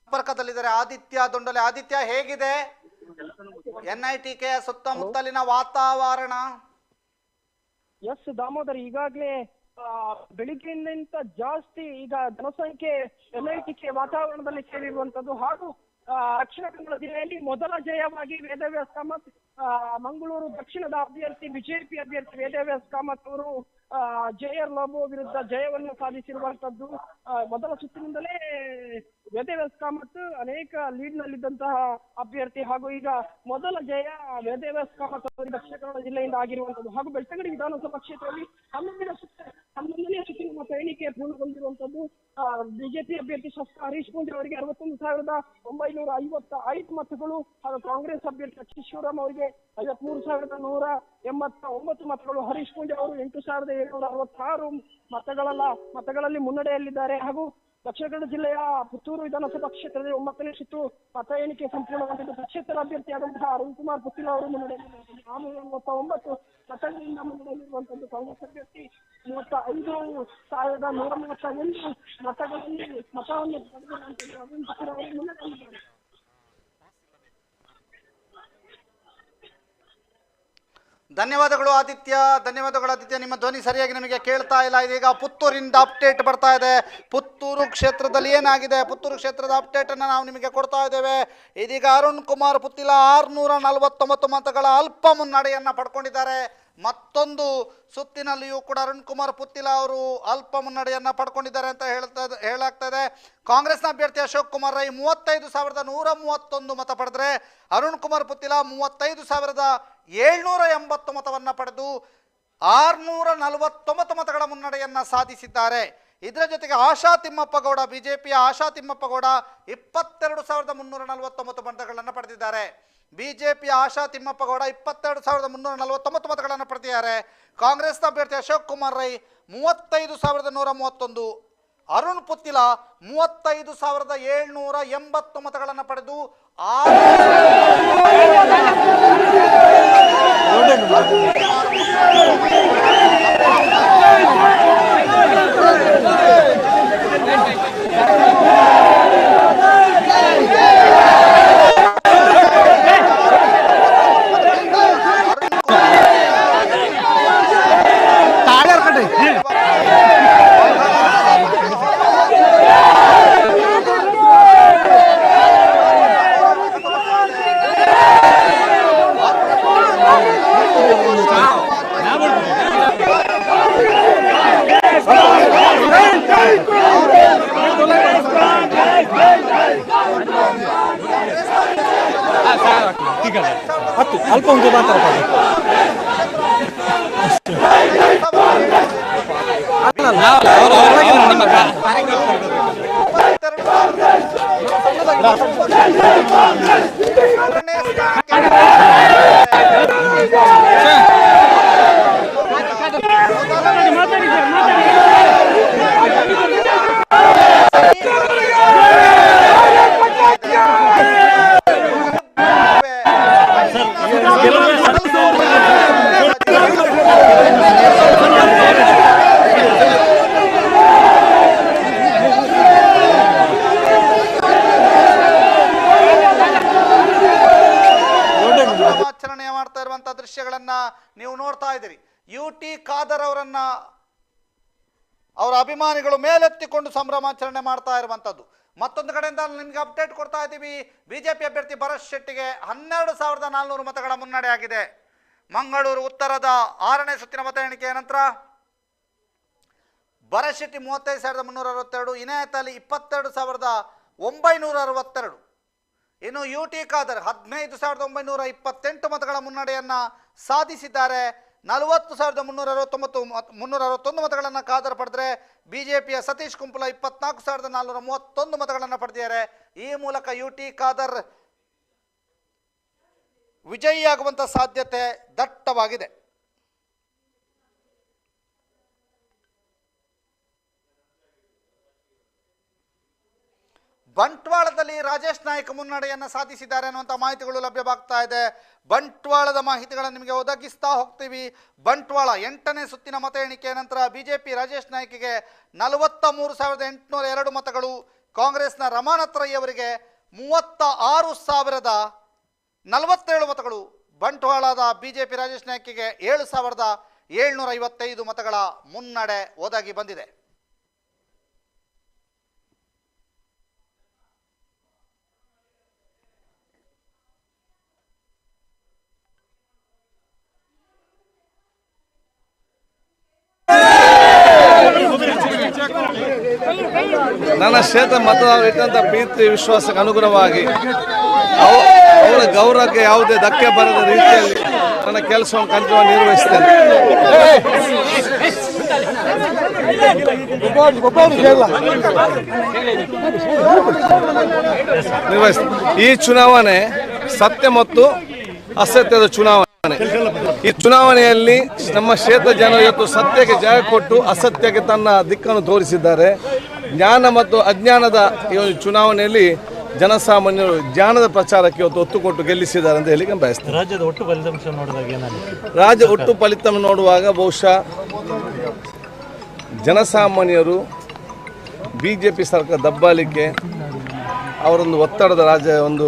Speaker 1: ಸಂಪರ್ಕದಲ್ಲಿದ್ದಾರೆ ಆದಿತ್ಯ ದೊಂಡಲೆ. ಆದಿತ್ಯ, ಹೇಗಿದೆ NITK ಸುತ್ತಮುತ್ತಲಿನ ವಾತಾವರಣ?
Speaker 6: ಎಸ್ ದಾಮೋದರ್, ಈಗಾಗಲೇ ಬೆಳಿಗ್ಗೆಯಿಂದ ಜಾಸ್ತಿ ಈಗ ಜನಸಂಖ್ಯೆ NITK ವಾತಾವರಣದಲ್ಲಿ ಸೇರಿರುವಂತದ್ದು. ಹಾಗೂ ದಕ್ಷಿಣ ಕನ್ನಡ ಜಿಲ್ಲೆಯಲ್ಲಿ ಮೊದಲ ಜಯವಾಗಿ ವೇದವ್ಯಾಸ್ ಕಾಮತ್ ಮಂಗಳೂರು ದಕ್ಷಿಣದ ಅಭ್ಯರ್ಥಿ ಬಿಜೆಪಿ ಅಭ್ಯರ್ಥಿ ವೇದವ್ಯಾಸ್ ಕಾಮತ್ ಅವರು JR ಲಾಬು ವಿರುದ್ಧ ಜಯವನ್ನು ಸಾಧಿಸಿರುವಂತದ್ದು. ಮೊದಲ ಸುತ್ತಿನಿಂದಲೇ ವೇದವ್ಯಾಸ್ ಕಾಮತ್ ಅನೇಕ ಲೀಡ್ ನಲ್ಲಿದ್ದಂತಹ ಅಭ್ಯರ್ಥಿ ಹಾಗೂ ಈಗ ಮೊದಲ ಜಯ ವೇದವ್ಯಾಸ್ ಕಾಮತ್ ಅವರಿಗೆ ದಕ್ಷಿಣ ಕನ್ನಡ ಜಿಲ್ಲೆಯಿಂದ ಆಗಿರುವಂತದ್ದು. ಹಾಗೂ ಬೆಳ್ತಂಗಡಿ ವಿಧಾನಸಭಾ ಕ್ಷೇತ್ರದಲ್ಲಿ 11ನೇ ಸುತ್ತಿನ ಮತ ಎಣಿಕೆ ಪೂರ್ಣಗೊಂಡಿರುವಂತದ್ದು. ಬಿಜೆಪಿ ಅಭ್ಯರ್ಥಿ ಹರೀಶ್ ಪೂಂಜಾ ಅವರಿಗೆ 61,955 ಮತಗಳು ಹಾಗೂ ಕಾಂಗ್ರೆಸ್ ಅಭ್ಯರ್ಥಿ H. ಶಿವರಾಮ್ ಅವರಿಗೆ 53,189 ಮತಗಳು. ಹರೀಶ್ ಪೂಂಜಾ ಅವರು 8,766 ಮತಗಳಲ್ಲಿ ಮುನ್ನಡೆಯಲ್ಲಿದ್ದಾರೆ. ಹಾಗೂ ದಕ್ಷಿಣ ಕನ್ನಡ ಜಿಲ್ಲೆಯ ಪುತ್ತೂರು ವಿಧಾನಸಭಾ ಕ್ಷೇತ್ರದಲ್ಲಿ 9ನೇ ಸುತ್ತು ಮತ ಎಣಿಕೆ ಸಂಪೂರ್ಣಗೊಂಡಿದ್ದು ಪಕ್ಷೇತರ ಅಭ್ಯರ್ಥಿಯಾದಂತಹ ಅರುಣ್ ಕುಮಾರ್ ಪುತ್ತಿಲ ಅವರು ಮುನ್ನಡೆಯಲ್ಲಿದ್ದಾರೆ. 449 ಮತಗಳಿಂದ ಮುನ್ನಡೆಯಲ್ಲಿರುವಂತದ್ದು. ಕಾಂಗ್ರೆಸ್ ಅಭ್ಯರ್ಥಿ 35,138 ಮತಗಳಲ್ಲಿ ಮತವನ್ನು ಪಡೆದಿರುವಂತದ್ದು. ಅರುಣ್ ಪುತ್ತಿಲ ಅವರು ಮುನ್ನಡೆಯಲ್ಲಿದ್ದಾರೆ.
Speaker 1: ಧನ್ಯವಾದಗಳು ಆದಿತ್ಯ. ನಿಮ್ಮ ಧ್ವನಿ ಸರಿಯಾಗಿ ನಮಗೆ ಕೇಳ್ತಾ ಇಲ್ಲ. ಇದೀಗ ಪುತ್ತೂರಿಂದ ಅಪ್ಡೇಟ್ ಬರ್ತಾ ಇದೆ. ಪುತ್ತೂರು ಕ್ಷೇತ್ರದಲ್ಲಿ ಏನಾಗಿದೆ, ಪುತ್ತೂರು ಕ್ಷೇತ್ರದ ಅಪ್ಡೇಟ್ ಅನ್ನು ನಾವು ನಿಮಗೆ ಕೊಡ್ತಾ ಇದ್ದೇವೆ. ಇದೀಗ ಅರುಣ್ ಕುಮಾರ್ ಪುತ್ತಿಲ 649 ಮತಗಳ ಅಲ್ಪ ಮುನ್ನಡೆಯನ್ನ ಪಡ್ಕೊಂಡಿದ್ದಾರೆ. ಮತ್ತೊಂದು ಸುತ್ತಿನಲ್ಲಿಯೂ ಕೂಡ ಅರುಣ್ ಕುಮಾರ್ ಪುತ್ತಿಲ ಅವರು ಅಲ್ಪ ಮುನ್ನಡೆಯನ್ನ ಪಡ್ಕೊಂಡಿದ್ದಾರೆ ಅಂತ ಹೇಳಲಾಗ್ತಾ ಇದೆ. ಕಾಂಗ್ರೆಸ್ನ ಅಭ್ಯರ್ಥಿ ಅಶೋಕ್ ಕುಮಾರ್ ರೈ 35,131 ಮತ ಪಡೆದರೆ ಅರುಣ್ ಕುಮಾರ್ ಪುತ್ತಿಲ 35,780 ಮತವನ್ನ ಪಡೆದು 649 ಮತಗಳ ಮುನ್ನಡೆಯನ್ನ ಸಾಧಿಸಿದ್ದಾರೆ. ಇದರ ಜೊತೆಗೆ ಆಶಾ ತಿಮ್ಮಪ್ಪ ಗೌಡ, ಬಿಜೆಪಿಯ ಆಶಾ ತಿಮ್ಮಪ್ಪ ಗೌಡ 22,349 ಮತಗಳನ್ನು ಪಡೆದಿದ್ದಾರೆ. ಬಿಜೆಪಿಯ ಆಶಾ ತಿಮ್ಮಪ್ಪ ಗೌಡ 22,349 ಮತಗಳನ್ನು ಪಡೆದಿದ್ದಾರೆ. ಕಾಂಗ್ರೆಸ್ನ ಅಭ್ಯರ್ಥಿ ಅಶೋಕ್ ಕುಮಾರ್ ರೈ 35,131, ಅರುಣ್ ಪುತ್ತಿಲ 35,780 ಮತಗಳನ್ನು ಪಡೆದು
Speaker 4: ಅಲ್ಪ ಒಂದು ಮಾತಾಡ್ತಾರೆ. ದೃಶ್ಯಗಳನ್ನ ನೀವು ನೋಡ್ತಾ ಇದ್ದೀರಿ. UT ಖಾದರ್ ಅವರನ್ನ ಅವರ ಅಭಿಮಾನಿಗಳು ಮೇಲೆತ್ತಿಕೊಂಡು ಸಂಭ್ರಮಾಚರಣೆ ಮಾಡ್ತಾ ಇರುವಂತದ್ದು. ಮತ್ತೊಂದು ಕಡೆಯಿಂದ ನಿಮಗೆ ಅಪ್ಡೇಟ್ ಕೊಡ್ತಾ ಇದ್ದೀವಿ. ಬಿಜೆಪಿ ಅಭ್ಯರ್ಥಿ ಭರತ್ ಶೆಟ್ಟಿಗೆ 12,400 ಮತಗಳ ಮುನ್ನಡೆ ಆಗಿದೆ. ಮಂಗಳೂರು ಉತ್ತರದ 6ನೇ ಸುತ್ತಿನ ಮತ ಎಣಿಕೆಯ ನಂತರ ಭರತ್ ಶೆಟ್ಟಿ 35,362, ಇನಾಯತ್ ಅಲಿ 22,962, ಇನ್ನು UT ಖಾದರ್ 15,928 ಮತಗಳ ಮುನ್ನಡೆಯನ್ನ ಸಾಧಿಸಿದ್ದಾರೆ. 40,361 ಮತಗಳನ್ನು ಖಾದರ್ ಪಡೆದರೆ ಬಿಜೆಪಿಯ ಸತೀಶ್ ಕುಂಪಲ 24,431 ಮತಗಳನ್ನು ಪಡೆದಿದ್ದಾರೆ. ಈ ಮೂಲಕ UT ಖಾದರ್ ವಿಜಯಿಯಾಗುವಂಥ ಸಾಧ್ಯತೆ ದಟ್ಟವಾಗಿದೆ. ಬಂಟ್ವಾಳದಲ್ಲಿ ರಾಜೇಶ್ ನಾಯ್ಕ್ ಮುನ್ನಡೆಯನ್ನು ಸಾಧಿಸಿದ್ದಾರೆ ಅನ್ನುವಂಥ ಮಾಹಿತಿಗಳು ಲಭ್ಯವಾಗ್ತಾ ಇದೆ. ಬಂಟ್ವಾಳದ ಮಾಹಿತಿಗಳನ್ನು ನಿಮಗೆ ಒದಗಿಸ್ತಾ ಹೋಗ್ತೀವಿ. ಬಂಟ್ವಾಳ 8ನೇ ಸುತ್ತಿನ ಮತ ಎಣಿಕೆಯ ನಂತರ ಬಿಜೆಪಿ ರಾಜೇಶ್ ನಾಯ್ಕಿಗೆ 43,802 ಮತಗಳು, ಕಾಂಗ್ರೆಸ್ನ ರಮಾನಾಥ್ ರೈ ಅವರಿಗೆ 36,047 ಮತಗಳು, ಬಂಟ್ವಾಳದ ಬಿಜೆಪಿ ರಾಜೇಶ್ ನಾಯ್ಕಿಗೆ 7,755 ಮತಗಳ ಮುನ್ನಡೆ ಒದಗಿ ಬಂದಿದೆ.
Speaker 15: ನನ್ನ ಕ್ಷೇತ್ರ ಮತದಾರರು ಇಟ್ಟಂಥ ಪ್ರೀತಿ ವಿಶ್ವಾಸಕ್ಕೆ ಅನುಗುಣವಾಗಿ ಅವರ ಗೌರವಕ್ಕೆ ಯಾವುದೇ ಧಕ್ಕೆ ಬರದ ರೀತಿಯಲ್ಲಿ ನನ್ನ ಕೆಲಸವನ್ನು ಕಂಠವಾಗಿ ನಿರ್ವಹಿಸ್ತೇನೆ. ಈ ಚುನಾವಣೆ ಸತ್ಯ ಮತ್ತು ಅಸತ್ಯದ ಚುನಾವಣೆ. ಈ ಚುನಾವಣೆಯಲ್ಲಿ ನಮ್ಮ ಕ್ಷೇತ್ರ ಜನರು ಇವತ್ತು ಸತ್ಯಕ್ಕೆ ಜಯ ಕೊಟ್ಟು ಅಸತ್ಯಕ್ಕೆ ತನ್ನ ದಿಕ್ಕನ್ನು ತೋರಿಸಿದ್ದಾರೆ. ಜ್ಞಾನ ಮತ್ತು ಅಜ್ಞಾನದ ಈ ಒಂದು ಚುನಾವಣೆಯಲ್ಲಿ ಜನಸಾಮಾನ್ಯರು ಜ್ಞಾನದ ಪ್ರಚಾರಕ್ಕೆ ಇವತ್ತು ಒತ್ತು ಕೊಟ್ಟು ಗೆಲ್ಲಿಸಿದ್ದಾರೆ ಅಂತ ಹೇಳಿ ಬಯಸ್ತೇನೆ.
Speaker 16: ರಾಜ್ಯದ ಒಟ್ಟು ಫಲಿತಾಂಶ ನೋಡಿದಾಗ
Speaker 15: ರಾಜ್ಯ ಒಟ್ಟು ಫಲಿತಾಂಶ ನೋಡುವಾಗ ಬಹುಶಃ ಜನಸಾಮಾನ್ಯರು BJP ಸರ್ಕಾರ ದಬ್ಬಾಳಿಕೆ, ಅವರೊಂದು ಒತ್ತಡದ ರಾಜ್ಯ ಒಂದು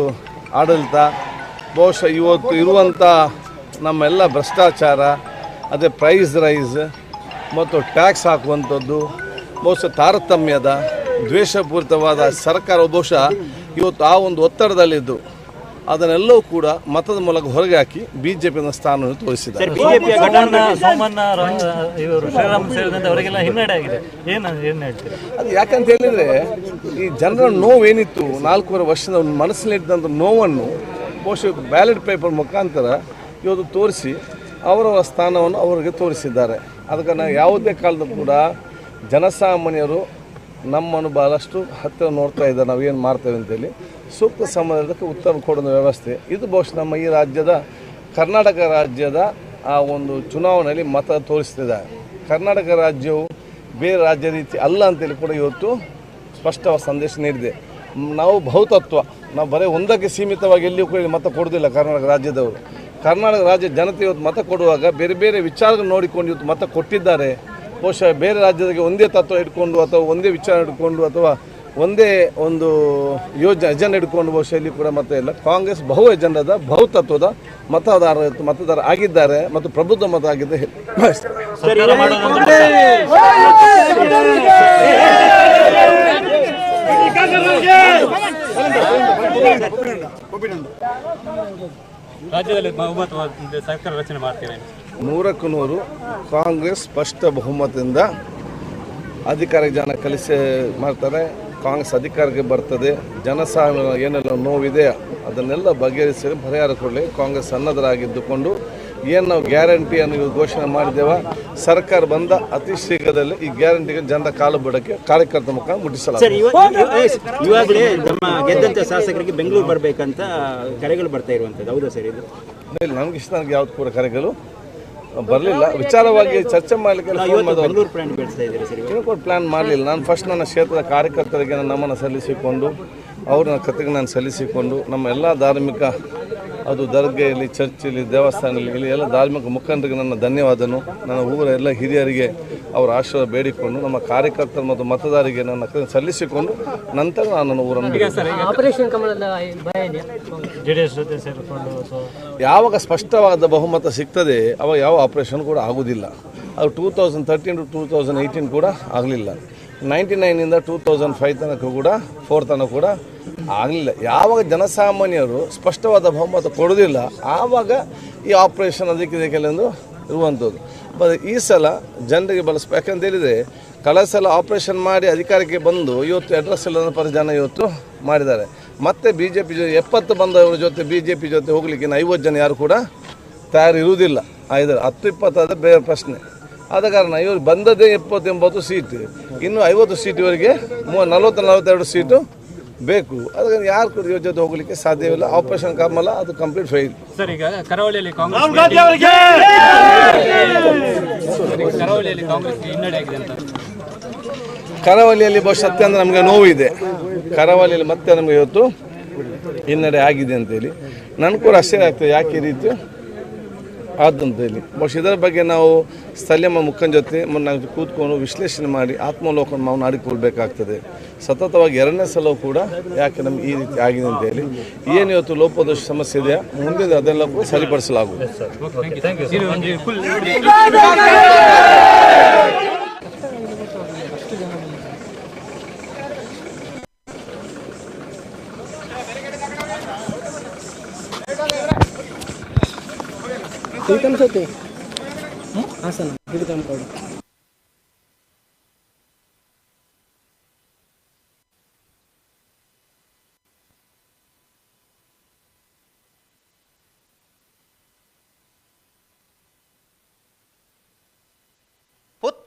Speaker 15: ಆಡಳಿತ, ಬಹುಶಃ ಇವತ್ತು ಇರುವಂಥ ನಮ್ಮೆಲ್ಲ ಭ್ರಷ್ಟಾಚಾರ, ಅದೇ ಪ್ರೈಸ್ ರೈಸ್ ಮತ್ತು ಟ್ಯಾಕ್ಸ್ ಹಾಕುವಂಥದ್ದು, ಬಹುಶಃ ತಾರತಮ್ಯದ ದ್ವೇಷಪೂರಿತವಾದ ಸರ್ಕಾರ ಬಹುಶಃ ಇವತ್ತು ಆ ಒಂದು ಒತ್ತಡದಲ್ಲಿದ್ದು ಅದನ್ನೆಲ್ಲವೂ ಕೂಡ ಮತದ ಮೂಲಕ ಹೊರಗೆ ಹಾಕಿ BJP ಸ್ಥಾನವನ್ನು ತೋರಿಸಿದ್ದಾರೆ.
Speaker 16: ಬಿಜೆಪಿಯ ಘಟನೆ ಸೋಮಣ್ಣ ಇವರು ಶ್ರೀರಾಮ್ ಸೇರಿದಂತೆ ಅವರಿಗೆಲ್ಲ ಹಿನ್ನಡೆ ಆಗಿದೆ. ಏನು ಹೇಳ್ತೀರಿ?
Speaker 15: ಅದು ಯಾಕಂತ ಹೇಳಿದರೆ ಈ ಜನರ ನೋವೇನಿತ್ತು 4.5 ವರ್ಷದ ಮನಸ್ಸಿನಲ್ಲಿದ್ದಂಥ ನೋವನ್ನು ಬಹುಶಃ ಬ್ಯಾಲೆಟ್ ಪೇಪರ್ ಮುಖಾಂತರ ಇವತ್ತು ತೋರಿಸಿ ಅವರವರ ಸ್ಥಾನವನ್ನು ಅವರಿಗೆ ತೋರಿಸಿದ್ದಾರೆ. ಅದಕ್ಕೆ ನಾವು ಯಾವುದೇ ಕಾಲದಲ್ಲೂ ಕೂಡ ಜನಸಾಮಾನ್ಯರು ನಮ್ಮನ್ನು ಭಾಳಷ್ಟು ಹತ್ತಿರ ನೋಡ್ತಾ ಇದ್ದಾರೆ, ನಾವೇನು ಮಾಡ್ತೇವೆ ಅಂತೇಳಿ ಸೂಕ್ತ ಸಮಯಕ್ಕೆ ಉತ್ತರ ಕೊಡೋ ವ್ಯವಸ್ಥೆ ಇದು ಬಹುಶಃ ನಮ್ಮ ಈ ರಾಜ್ಯದ ಕರ್ನಾಟಕ ರಾಜ್ಯದ ಆ ಒಂದು ಚುನಾವಣೆಯಲ್ಲಿ ಮತ ತೋರಿಸ್ತಿದ್ದಾರೆ. ಕರ್ನಾಟಕ ರಾಜ್ಯವು ಬೇರೆ ರಾಜ್ಯ ರೀತಿ ಅಲ್ಲ ಅಂತೇಳಿ ಕೂಡ ಇವತ್ತು ಸ್ಪಷ್ಟವಾದ ಸಂದೇಶ ನೀಡಿದೆ. ನಾವು ಬಹುತತ್ವ, ನಾವು ಬರೀ ಒಂದಕ್ಕೆ ಸೀಮಿತವಾಗಿ ಎಲ್ಲಿಯೂ ಕೂಡ ಮತ ಕೊಡೋದಿಲ್ಲ. ಕರ್ನಾಟಕ ರಾಜ್ಯದವರು, ಕರ್ನಾಟಕ ರಾಜ್ಯ ಜನತೆ ಇವತ್ತು ಮತ ಕೊಡುವಾಗ ಬೇರೆ ಬೇರೆ ವಿಚಾರಗಳು ನೋಡಿಕೊಂಡು ಇವತ್ತು ಮತ ಕೊಟ್ಟಿದ್ದಾರೆ. ಬಹುಶಃ ಬೇರೆ ರಾಜ್ಯದಾಗೆ ಒಂದೇ ತತ್ವ ಇಟ್ಕೊಂಡು ಅಥವಾ ಒಂದೇ ವಿಚಾರ ಇಟ್ಕೊಂಡು ಅಥವಾ ಒಂದೇ ಒಂದು ಎಜೆಂಡ ಇಟ್ಕೊಂಡು ಬಹುಶಃ ಇಲ್ಲಿ ಕೂಡ ಮತ ಇಲ್ಲ. ಕಾಂಗ್ರೆಸ್ ಬಹು ಎಜೆಂಡದ ಬಹುತತ್ವದ ಮತದಾರ ಆಗಿದ್ದಾರೆ ಮತ್ತು ಪ್ರಬುದ್ಧ ಮತ ಆಗಿದೆ.
Speaker 16: ರಾಜ್ಯದಲ್ಲಿ ಸರ್ಕಾರ ರಚನೆ ಮಾಡ್ತೇವೆ.
Speaker 15: 100ಕ್ಕೆ 100 ಕಾಂಗ್ರೆಸ್ ಸ್ಪಷ್ಟ ಬಹುಮತದಿಂದ ಅಧಿಕಾರಕ್ಕೆ ಜನ ಕಲಿಸಿ ಮಾಡ್ತಾರೆ. ಕಾಂಗ್ರೆಸ್ ಅಧಿಕಾರಕ್ಕೆ ಬರ್ತದೆ. ಜನಸಾಮಾನ್ಯ ಏನೆಲ್ಲ ನೋವಿದೆ ಅದನ್ನೆಲ್ಲ ಬಗೆಹರಿಸಿ ಪರಿಹಾರ ಕೊಡಲಿ. ಕಾಂಗ್ರೆಸ್ ಸನ್ನದ್ಧರಾಗಿದ್ದುಕೊಂಡು ಏನು ನಾವು ಗ್ಯಾರಂಟಿಯನ್ನು ಘೋಷಣೆ ಮಾಡಿದ್ದೇವೆ, ಸರ್ಕಾರ ಬಂದ ಅತಿ ಶೀಘ್ರದಲ್ಲಿ ಈ ಗ್ಯಾರಂಟಿಗೆ ಜನರ ಕಾಲು ಬಿಡಕ್ಕೆ ಕಾರ್ಯಕರ್ತರ ಮುಖಾಂತರ ಮುಟ್ಟಿಸಲಾಗಿದೆ.
Speaker 17: ಇವಾಗಲೇ ನಮ್ಮ ಗೆದ್ದಂಥ ಶಾಸಕರಿಗೆ ಬೆಂಗಳೂರು ಬರಬೇಕಂತ ಕರೆಗಳು ಬರ್ತಾ ಇರುವಂಥದ್ದು ಹೌದಾ ಸರ್? ಇದು
Speaker 15: ನನಗೆ ಇಷ್ಟ, ನನಗೆ ಯಾವ್ದು ಕೂಡ ಕರೆಗಳು ಬರಲಿಲ್ಲ. ವಿಚಾರವಾಗಿ ಚರ್ಚೆ ಮಾಡಲಿಕ್ಕೆ ಪ್ಲಾನ್ ಮಾಡಲಿಲ್ಲ. ನಾನು ಫಸ್ಟ್ ನನ್ನ ಕ್ಷೇತ್ರದ ಕಾರ್ಯಕರ್ತರಿಗೆ ನನ್ನ ನಮನ ಸಲ್ಲಿಸಿಕೊಂಡು ಅವ್ರನ್ನ ಕತೆಗೆ ನಾನು ಸಲ್ಲಿಸಿಕೊಂಡು ನಮ್ಮ ಎಲ್ಲ ಧಾರ್ಮಿಕ ಅದು ದರ್ಗೆಯಲ್ಲಿ, ಚರ್ಚಲ್ಲಿ, ದೇವಸ್ಥಾನದಲ್ಲಿ ಇಲ್ಲಿ ಎಲ್ಲ ಧಾರ್ಮಿಕ ಮುಖಂಡರಿಗೆ ನನ್ನ ಧನ್ಯವಾದನು. ನನ್ನ ಊರ ಎಲ್ಲ ಹಿರಿಯರಿಗೆ ಅವರ ಆಶೀರ್ವಾದ ಬೇಡಿಕೊಂಡು ನಮ್ಮ ಕಾರ್ಯಕರ್ತರು ಮತ್ತು ಮತದಾರರಿಗೆ ನನ್ನ ಸಲ್ಲಿಸಿಕೊಂಡು ನಂತರ ನಾನು ನನ್ನ ಊರನ್ನು ಯಾವಾಗ ಸ್ಪಷ್ಟವಾದ ಬಹುಮತ ಸಿಗ್ತದೆ ಅವಾಗ ಯಾವ ಆಪರೇಷನ್ ಕೂಡ ಆಗೋದಿಲ್ಲ. ಅದು 2013 to 2018 ಕೂಡ ಆಗಲಿಲ್ಲ. 99 2005 ತನಕ ಕೂಡ 4 ತನಕ ಕೂಡ ಆಗಲಿಲ್ಲ. ಯಾವಾಗ ಜನಸಾಮಾನ್ಯರು ಸ್ಪಷ್ಟವಾದ ಬಹುಮತ ಕೊಡೋದಿಲ್ಲ ಆವಾಗ ಈ ಆಪರೇಷನ್ ಅದಕ್ಕೆಂದು ಇರುವಂಥದ್ದು. ಈ ಸಲ ಜನರಿಗೆ ಬಳಸ್ಬೇಕು. ಯಾಕಂತ ಹೇಳಿದರೆ ಕಳೆದ ಸಲ ಆಪರೇಷನ್ ಮಾಡಿ ಅಧಿಕಾರಕ್ಕೆ ಬಂದು ಇವತ್ತು ಅಡ್ರೆಸ್ ಇಲ್ಲದ ಜನ ಇವತ್ತು ಮಾಡಿದ್ದಾರೆ. ಮತ್ತು BJP ಜೊತೆ 70 ಬಂದವರ ಜೊತೆ BJP ಜೊತೆ ಹೋಗಲಿಕ್ಕೆ 50 ಜನ ಯಾರು ಕೂಡ ತಯಾರು ಇರುವುದಿಲ್ಲ. 10-20 ಆದರೆ ಬೇರೆ ಪ್ರಶ್ನೆ. ಆದ ಕಾರಣ ಇವರು ಬಂದದೇ 70-80 ಸೀಟ್, ಇನ್ನು 50 ಸೀಟಿವರೆಗೆ 40-42 ಸೀಟು ಬೇಕು. ಅದಕ್ಕೆ ಯಾರು ಕೂಡ ಇವ್ರ ಜೊತೆ ಹೋಗಲಿಕ್ಕೆ ಸಾಧ್ಯವಿಲ್ಲ. ಆಪರೇಷನ್ ಕಮಲ ಅದು ಕಂಪ್ಲೀಟ್ ಫೇಲ್.
Speaker 16: ಸರ್, ಈಗ ಕರಾವಳಿಯಲ್ಲಿ ಕಾಂಗ್ರೆಸ್ ಹಿನ್ನಡೆ ಆಗಿದೆ ಅಂತ.
Speaker 15: ಕರಾವಳಿಯಲ್ಲಿ ಬಹುಶಃ ಅತ್ಯಂತ ನಮಗೆ ನೋವಿದೆ. ಕರಾವಳಿಯಲ್ಲಿ ಮತ್ತೆ ನಮಗೆ ಇವತ್ತು ಹಿನ್ನಡೆ ಆಗಿದೆ ಅಂತೇಳಿ ನನಗೆ ಕೂಡ ಅಷ್ಟೇ ಆಗ್ತದೆ. ಯಾಕೆ ಈ ರೀತಿ ಆದಂತೇಳಿ ಬಹುಶಃ ಇದರ ಬಗ್ಗೆ ನಾವು ಸ್ಥಳೀಯ ಮುಖಂಡ ಜೊತೆ ನಾವು ಕೂತ್ಕೊಂಡು ವಿಶ್ಲೇಷಣೆ ಮಾಡಿ ಆತ್ಮಲೋಕನ ನಾವು ಮಾಡಿಕೊಳ್ಬೇಕಾಗ್ತದೆ. ಸತತವಾಗಿ 2ನೇ ಸಲವೂ ಕೂಡ ಯಾಕೆ ನಮ್ಗೆ ಈ ರೀತಿ ಆಗಿದೆ ಅಂತೇಳಿ ಏನು ಇವತ್ತು ಲೋಪದೋಷ ಸಮಸ್ಯೆ ಇದೆಯಾ ಮುಂದೆ ಅದೆಲ್ಲ ಕೂಡ ಸರಿಪಡಿಸಲಾಗುವುದು.
Speaker 12: ಹಾಸನ ಹಿಡಿತಂಕೋಡು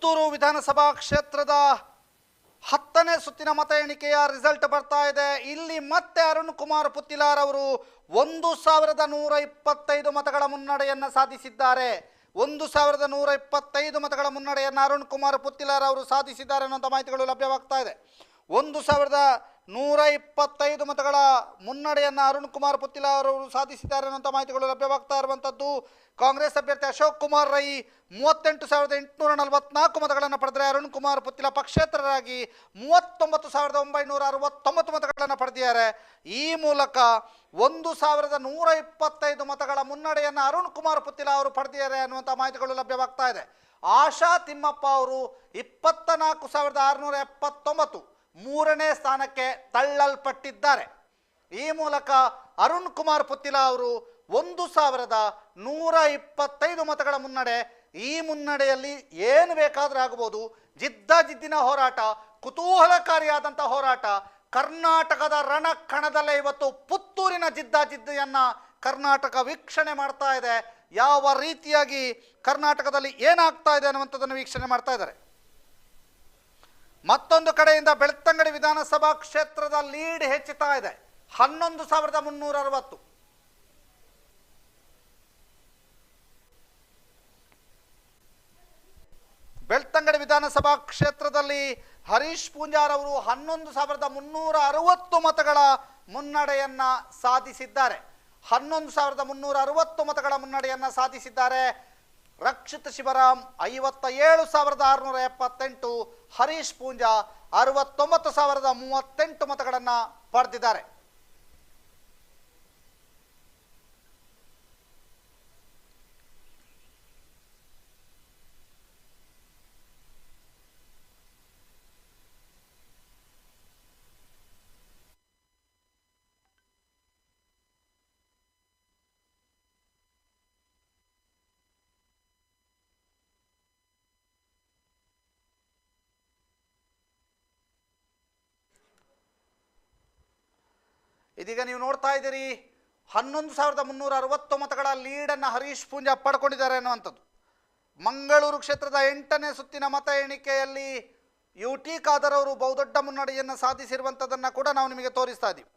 Speaker 1: ಪುತ್ತೂರು ವಿಧಾನಸಭಾ ಕ್ಷೇತ್ರದ 10ನೇ ಸುತ್ತಿನ ಮತ ಎಣಿಕೆಯ ರಿಸಲ್ಟ್ ಬರ್ತಾ ಇದೆ. ಇಲ್ಲಿ ಮತ್ತೆ ಅರುಣ್ ಕುಮಾರ್ ಪುತ್ತಿಲಾರ್ ಅವರು 1125 ಮತಗಳ ಮುನ್ನಡೆಯನ್ನು ಸಾಧಿಸಿದ್ದಾರೆ. 1125 ಮತಗಳ ಮುನ್ನಡೆಯನ್ನು ಅರುಣ್ ಕುಮಾರ್ ಪುತ್ತಿಲಾರ್ ಅವರು ಸಾಧಿಸಿದ್ದಾರೆ ಅನ್ನುವಂಥ ಮಾಹಿತಿಗಳು ಲಭ್ಯವಾಗ್ತಾ ಇದೆ. 1125 ಮತಗಳ ಮುನ್ನಡೆಯನ್ನು ಅರುಣ್ ಕುಮಾರ್ ಪುತ್ತಿಲಾರ್ ಅವರು ಸಾಧಿಸಿದ್ದಾರೆ ಅನ್ನುವಂಥ ಮಾಹಿತಿಗಳು ಲಭ್ಯವಾಗ್ತಾ ಇರುವಂಥದ್ದು. ಕಾಂಗ್ರೆಸ್ ಅಭ್ಯರ್ಥಿ ಅಶೋಕ್ ಕುಮಾರ್ ರೈ 38,844 ಮತಗಳನ್ನು ಪಡೆದರೆ ಅರುಣ್ ಕುಮಾರ್ ಪುತ್ತಿಲ ಪಕ್ಷೇತರರಾಗಿ 39,969 ಮತಗಳನ್ನು ಪಡೆದಿದ್ದಾರೆ. ಈ ಮೂಲಕ 1125 ಮತಗಳ ಮುನ್ನಡೆಯನ್ನು ಅರುಣ್ ಕುಮಾರ್ ಪುತ್ತಿಲ ಅವರು ಪಡೆದಿದ್ದಾರೆ ಅನ್ನುವಂಥ ಮಾಹಿತಿಗಳು ಲಭ್ಯವಾಗ್ತಾ ಇದೆ. ಆಶಾ ತಿಮ್ಮಪ್ಪ ಅವರು 24,679 ಮೂರನೇ ಸ್ಥಾನಕ್ಕೆ ತಳ್ಳಲ್ಪಟ್ಟಿದ್ದಾರೆ. ಈ ಮೂಲಕ ಅರುಣ್ ಕುಮಾರ್ ಪುತ್ತಿಲ ಅವರು 1,125 ಮತಗಳ ಮುನ್ನಡೆ. ಈ ಮುನ್ನಡೆಯಲ್ಲಿ ಏನು ಬೇಕಾದರೂ ಆಗಬಹುದು. ಜಿದ್ದಿನ ಹೋರಾಟ, ಕುತೂಹಲಕಾರಿಯಾದಂಥ ಹೋರಾಟ. ಕರ್ನಾಟಕದ ರಣಕಣದಲ್ಲೇ ಇವತ್ತು ಪುತ್ತೂರಿನ ಜಿದ್ದಿಯನ್ನು ಕರ್ನಾಟಕ ವೀಕ್ಷಣೆ ಮಾಡ್ತಾ ಇದೆ. ಯಾವ ರೀತಿಯಾಗಿ ಕರ್ನಾಟಕದಲ್ಲಿ ಏನಾಗ್ತಾ ಇದೆ ಅನ್ನುವಂಥದ್ದನ್ನು ವೀಕ್ಷಣೆ ಮಾಡ್ತಾ ಇದ್ದಾರೆ. ಮತ್ತೊಂದು ಕಡೆಯಿಂದ ಬೆಳ್ತಂಗಡಿ ವಿಧಾನಸಭಾ ಕ್ಷೇತ್ರದ ಲೀಡ್ ಹೆಚ್ಚುತ್ತಾ ಇದೆ. 11,360. ಬೆಳ್ತಂಗಡಿ ವಿಧಾನಸಭಾ ಕ್ಷೇತ್ರದಲ್ಲಿ ಹರೀಶ್ ಪೂಂಜಾರ್ ಅವರು 11,360 ಮತಗಳ ಮುನ್ನಡೆಯನ್ನ ಸಾಧಿಸಿದ್ದಾರೆ. 11,360 ಮತಗಳ ಮುನ್ನಡೆಯನ್ನ ಸಾಧಿಸಿದ್ದಾರೆ. ರಕ್ಷಿತ್ ಶಿವರಾಮ್ 57,678, ಹರೀಶ್ ಪೂಂಜಾ 69,038 ಮತಗಳನ್ನು ಪಡೆದಿದ್ದಾರೆ. ಇದೀಗ ನೀವು ನೋಡ್ತಾ ಇದ್ದೀರಿ 11,360 ಮತಗಳ ಲೀಡನ್ನು ಹರೀಶ್ ಪೂಂಜಾ ಪಡ್ಕೊಂಡಿದ್ದಾರೆ ಅನ್ನುವಂಥದ್ದು. ಮಂಗಳೂರು ಕ್ಷೇತ್ರದ 8ನೇ ಸುತ್ತಿನ ಮತ ಎಣಿಕೆಯಲ್ಲಿ UT ಖಾದರ್ ಅವರು ಬಹುದೊಡ್ಡ ಮುನ್ನಡೆಯನ್ನು ಸಾಧಿಸಿರುವಂಥದ್ದನ್ನು ಕೂಡ ನಾವು ನಿಮಗೆ ತೋರಿಸ್ತಾ ಇದ್ದೀವಿ.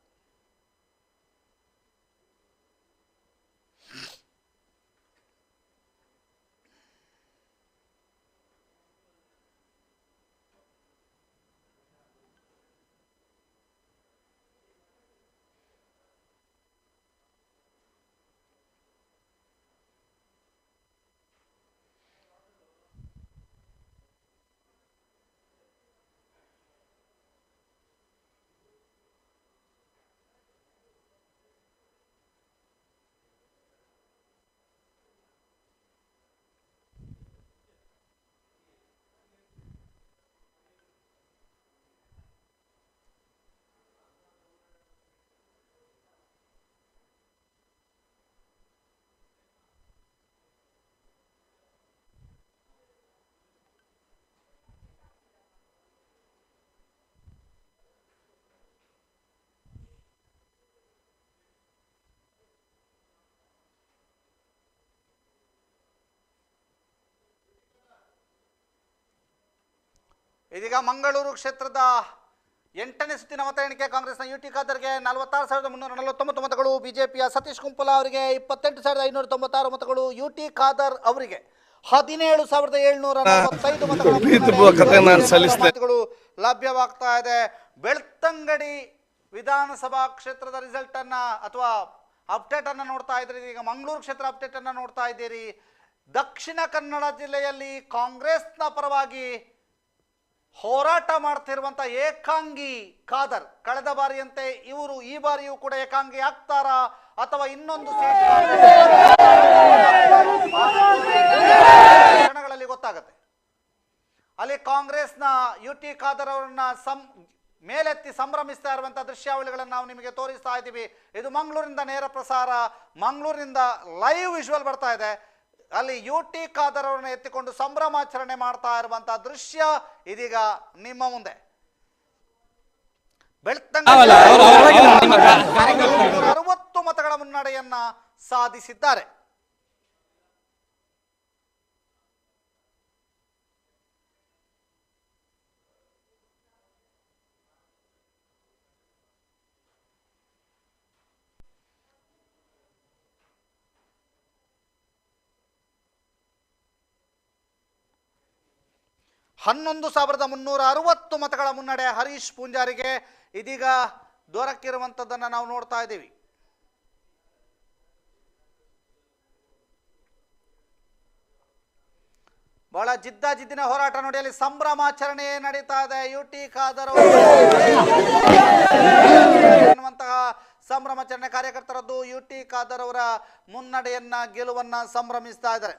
Speaker 1: ಇದೀಗ ಮಂಗಳೂರು ಕ್ಷೇತ್ರದ 8ನೇ ಸುತ್ತಿನ ಮತ ಎಣಿಕೆ ಕಾಂಗ್ರೆಸ್ನ UT ಖಾದರ್ಗೆ 46,349 ಮತಗಳು, ಬಿಜೆಪಿಯ ಸತೀಶ್ ಕುಂಪಲ ಅವರಿಗೆ 28,596 ಮತಗಳು, UT ಖಾದರ್ ಅವರಿಗೆ 17,745 ಮತಗಳು ಲಭ್ಯವಾಗ್ತಾ ಇದೆ. ಬೆಳ್ತಂಗಡಿ ವಿಧಾನಸಭಾ ಕ್ಷೇತ್ರದ ರಿಸಲ್ಟ್ ಅನ್ನ ಅಥವಾ ಅಪ್ಡೇಟ್ ಅನ್ನ ನೋಡ್ತಾ ಇದ್ದೀರಿ. ಈಗ ಮಂಗಳೂರು ಕ್ಷೇತ್ರ ಅಪ್ಡೇಟ್ ಅನ್ನ ನೋಡ್ತಾ ಇದ್ದೀರಿ. ದಕ್ಷಿಣ ಕನ್ನಡ ಜಿಲ್ಲೆಯಲ್ಲಿ ಕಾಂಗ್ರೆಸ್ನ ಪರವಾಗಿ ಹೋರಾಟ ಮಾಡ್ತಿರುವಂತ ಏಕಾಂಗಿ ಖಾದರ್, ಕಳೆದ ಬಾರಿಯಂತೆ ಇವರು ಈ ಬಾರಿಯೂ ಕೂಡ ಏಕಾಂಗಿ ಆಗ್ತಾರಾ ಅಥವಾ ಇನ್ನೊಂದು ಕ್ಷಣಗಳಲ್ಲಿ ಗೊತ್ತಾಗುತ್ತೆ. ಅಲ್ಲಿ ಕಾಂಗ್ರೆಸ್ನ UT ಖಾದರ್ ಅವರನ್ನ ಮೇಲೆತ್ತಿ ಸಂಭ್ರಮಿಸ್ತಾ ಇರುವಂತ ದೃಶ್ಯಾವಳಿಗಳನ್ನು ನಾವು ನಿಮಗೆ ತೋರಿಸ್ತಾ ಇದ್ದೀವಿ. ಇದು ಮಂಗಳೂರಿನಿಂದ ನೇರ ಪ್ರಸಾರ, ಮಂಗಳೂರಿನಿಂದ ಲೈವ್ ವಿಜುವಲ್ ಬರ್ತಾ ಇದೆ. ಅಲ್ಲಿ UT ಖಾದರ್ ಅವರನ್ನು ಎತ್ತಿಕೊಂಡು ಸಂಭ್ರಮಾಚರಣೆ ಮಾಡ್ತಾ ಇರುವಂತಹ ದೃಶ್ಯ ಇದೀಗ ನಿಮ್ಮ ಮುಂದೆ. ಬೆಳ್ತಂಗಡಿ 60 ಮತಗಳ ಮುನ್ನಡೆಯನ್ನ ಸಾಧಿಸಿದ್ದಾರೆ. 11,360 ಮತಗಳ ಮುನ್ನಡೆ ಹರೀಶ್ ಪೂಂಜಾರಿಗೆ ಇದೀಗ ದೊರಕಿರುವಂಥದ್ದನ್ನು ನಾವು ನೋಡ್ತಾ ಇದ್ದೀವಿ. ಬಹಳ ಜಿದ್ದಾಜಿದ್ದಿನ ಹೋರಾಟ ನೋಡಿ, ಅಲ್ಲಿ ಸಂಭ್ರಮಾಚರಣೆ ನಡೀತಾ ಇದೆ. UT ಖಾದರ್ ಅನ್ನುವಂತಹ ಸಂಭ್ರಮಾಚರಣೆ ಕಾರ್ಯಕರ್ತರದ್ದು. UT ಖಾದರ್ ಅವರ ಮುನ್ನಡೆಯನ್ನ ಗೆಲುವನ್ನ ಸಂಭ್ರಮಿಸ್ತಾ ಇದ್ದಾರೆ.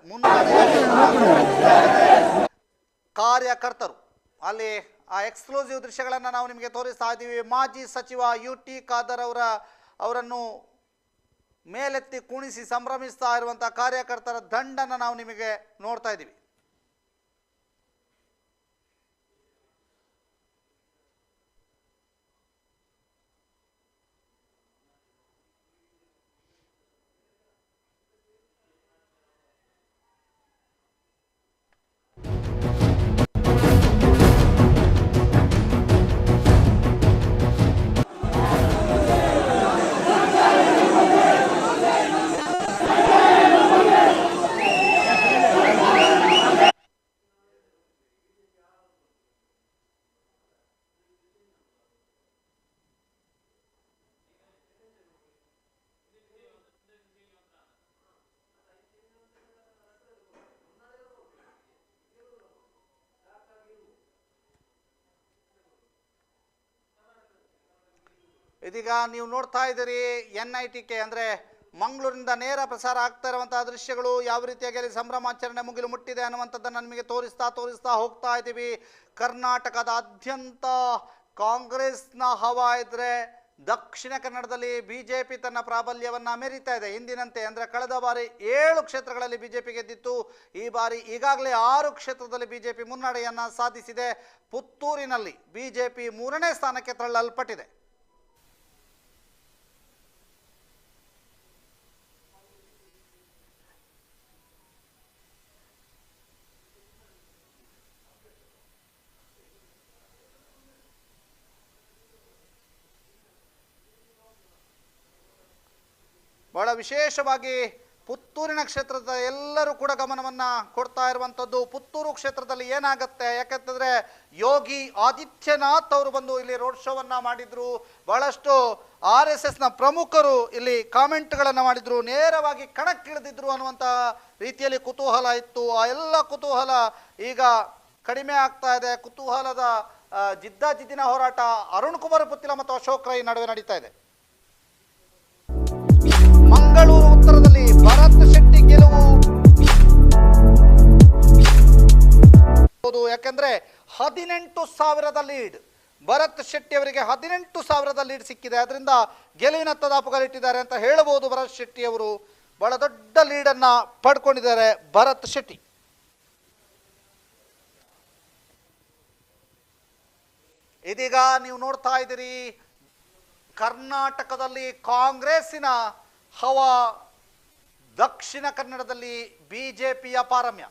Speaker 1: ಕಾರ್ಯಕರ್ತರು ಅಲ್ಲಿ ಆ ಎಕ್ಸ್ಕ್ಲೂಸಿವ್ ದೃಶ್ಯಗಳನ್ನು ನಾವು ನಿಮಗೆ ತೋರಿಸ್ತಾ ಇದ್ದೀವಿ. ಮಾಜಿ ಸಚಿವ UT ಖಾದರ್ ಅವರನ್ನು ಮೇಲೆತ್ತಿ ಕುಣಿಸಿ ಸಂಭ್ರಮಿಸ್ತಾ ಇರುವಂತಹ ಕಾರ್ಯಕರ್ತರ ದಂಡನ್ನು ನಾವು ನಿಮಗೆ ನೋಡ್ತಾ ಇದ್ದೀವಿ. ಇದೀಗ ನೀವು ನೋಡ್ತಾ ಇದ್ದೀರಿ NITK ಅಂದರೆ ಮಂಗಳೂರಿನಿಂದ ನೇರ ಪ್ರಸಾರ ಆಗ್ತಾ ಇರುವಂತಹ ದೃಶ್ಯಗಳು. ಯಾವ ರೀತಿಯಾಗಿ ಅಲ್ಲಿ ಸಂಭ್ರಮಾಚರಣೆ ಮುಗಿಲು ಮುಟ್ಟಿದೆ ಅನ್ನುವಂಥದ್ದನ್ನು ನಿಮಗೆ ತೋರಿಸ್ತಾ ಹೋಗ್ತಾ ಇದ್ದೀವಿ. ಕರ್ನಾಟಕದಾದ್ಯಂತ ಕಾಂಗ್ರೆಸ್ನ ಹವಾ ಇದ್ರೆ ದಕ್ಷಿಣ ಕನ್ನಡದಲ್ಲಿ BJP ತನ್ನ ಪ್ರಾಬಲ್ಯವನ್ನು ಮೆರೀತಾ ಇದೆ. ಹಿಂದಿನಂತೆ ಅಂದರೆ ಕಳೆದ ಬಾರಿ 7 ಕ್ಷೇತ್ರಗಳಲ್ಲಿ BJP ಗೆದ್ದಿತ್ತು. ಈ ಬಾರಿ ಈಗಾಗಲೇ 6 ಕ್ಷೇತ್ರದಲ್ಲಿ BJP ಮುನ್ನಡೆಯನ್ನು ಸಾಧಿಸಿದೆ. ಪುತ್ತೂರಿನಲ್ಲಿ BJP 3ನೇ ಸ್ಥಾನಕ್ಕೆ ತಳ್ಳಲ್ಪಟ್ಟಿದೆ. ಬಹಳ ವಿಶೇಷವಾಗಿ ಪುತ್ತೂರಿನ ಕ್ಷೇತ್ರದ ಎಲ್ಲರೂ ಕೂಡ ಗಮನವನ್ನು ಕೊಡ್ತಾ ಇರುವಂಥದ್ದು. ಪುತ್ತೂರು ಕ್ಷೇತ್ರದಲ್ಲಿ ಏನಾಗುತ್ತೆ, ಯಾಕಂತಂದರೆ ಯೋಗಿ ಆದಿತ್ಯನಾಥ್ ಅವರು ಬಂದು ಇಲ್ಲಿ ರೋಡ್ ಶೋವನ್ನು ಮಾಡಿದರು. ಬಹಳಷ್ಟು RSSನ ಪ್ರಮುಖರು ಇಲ್ಲಿ ಕಾಮೆಂಟ್ಗಳನ್ನು ಮಾಡಿದರು, ನೇರವಾಗಿ ಕಣಕ್ಕಿಳಿದಿದ್ರು ಅನ್ನುವಂಥ ರೀತಿಯಲ್ಲಿ ಕುತೂಹಲ ಇತ್ತು. ಆ ಎಲ್ಲ ಕುತೂಹಲ ಈಗ ಕಡಿಮೆ ಆಗ್ತಾ ಇದೆ. ಕುತೂಹಲದ ಜಿದ್ದಾಜಿದ್ದಿನ ಹೋರಾಟ ಅರುಣ್ ಕುಮಾರ್ ಪುತ್ತಿಲ ಮತ್ತು ಅಶೋಕ್ ರೈ ನಡುವೆ ನಡೀತಾ ಇದೆ. ಮಂಗಳೂರು ಉತ್ತರದಲ್ಲಿ ಭರತ್ ಶೆಟ್ಟಿ ಗೆಲುವು. ಯಾಕಂದ್ರೆ 18,000 ಲೀಡ್ ಭರತ್ ಶೆಟ್ಟಿ ಅವರಿಗೆ 18,000 ಲೀಡ್ ಸಿಕ್ಕಿದೆ. ಅದರಿಂದ ಗೆಲುವಿನತ್ತ ದಾಪುಗಾಲಿಟ್ಟಿದ್ದಾರೆ ಅಂತ ಹೇಳಬಹುದು. ಭರತ್ ಶೆಟ್ಟಿ ಅವರು ಬಹಳ ದೊಡ್ಡ ಲೀಡನ್ನ ಪಡ್ಕೊಂಡಿದ್ದಾರೆ. ಭರತ್ ಶೆಟ್ಟಿ ಇದೀಗ ನೀವು ನೋಡ್ತಾ ಇದ್ದೀರಿ ಕರ್ನಾಟಕದಲ್ಲಿ ಕಾಂಗ್ರೆಸ್ಸಿನ ಹವಾ, ದಕ್ಷಿಣ ಕನ್ನಡದಲ್ಲಿ BJPಯ ಪಾರಮ್ಯ.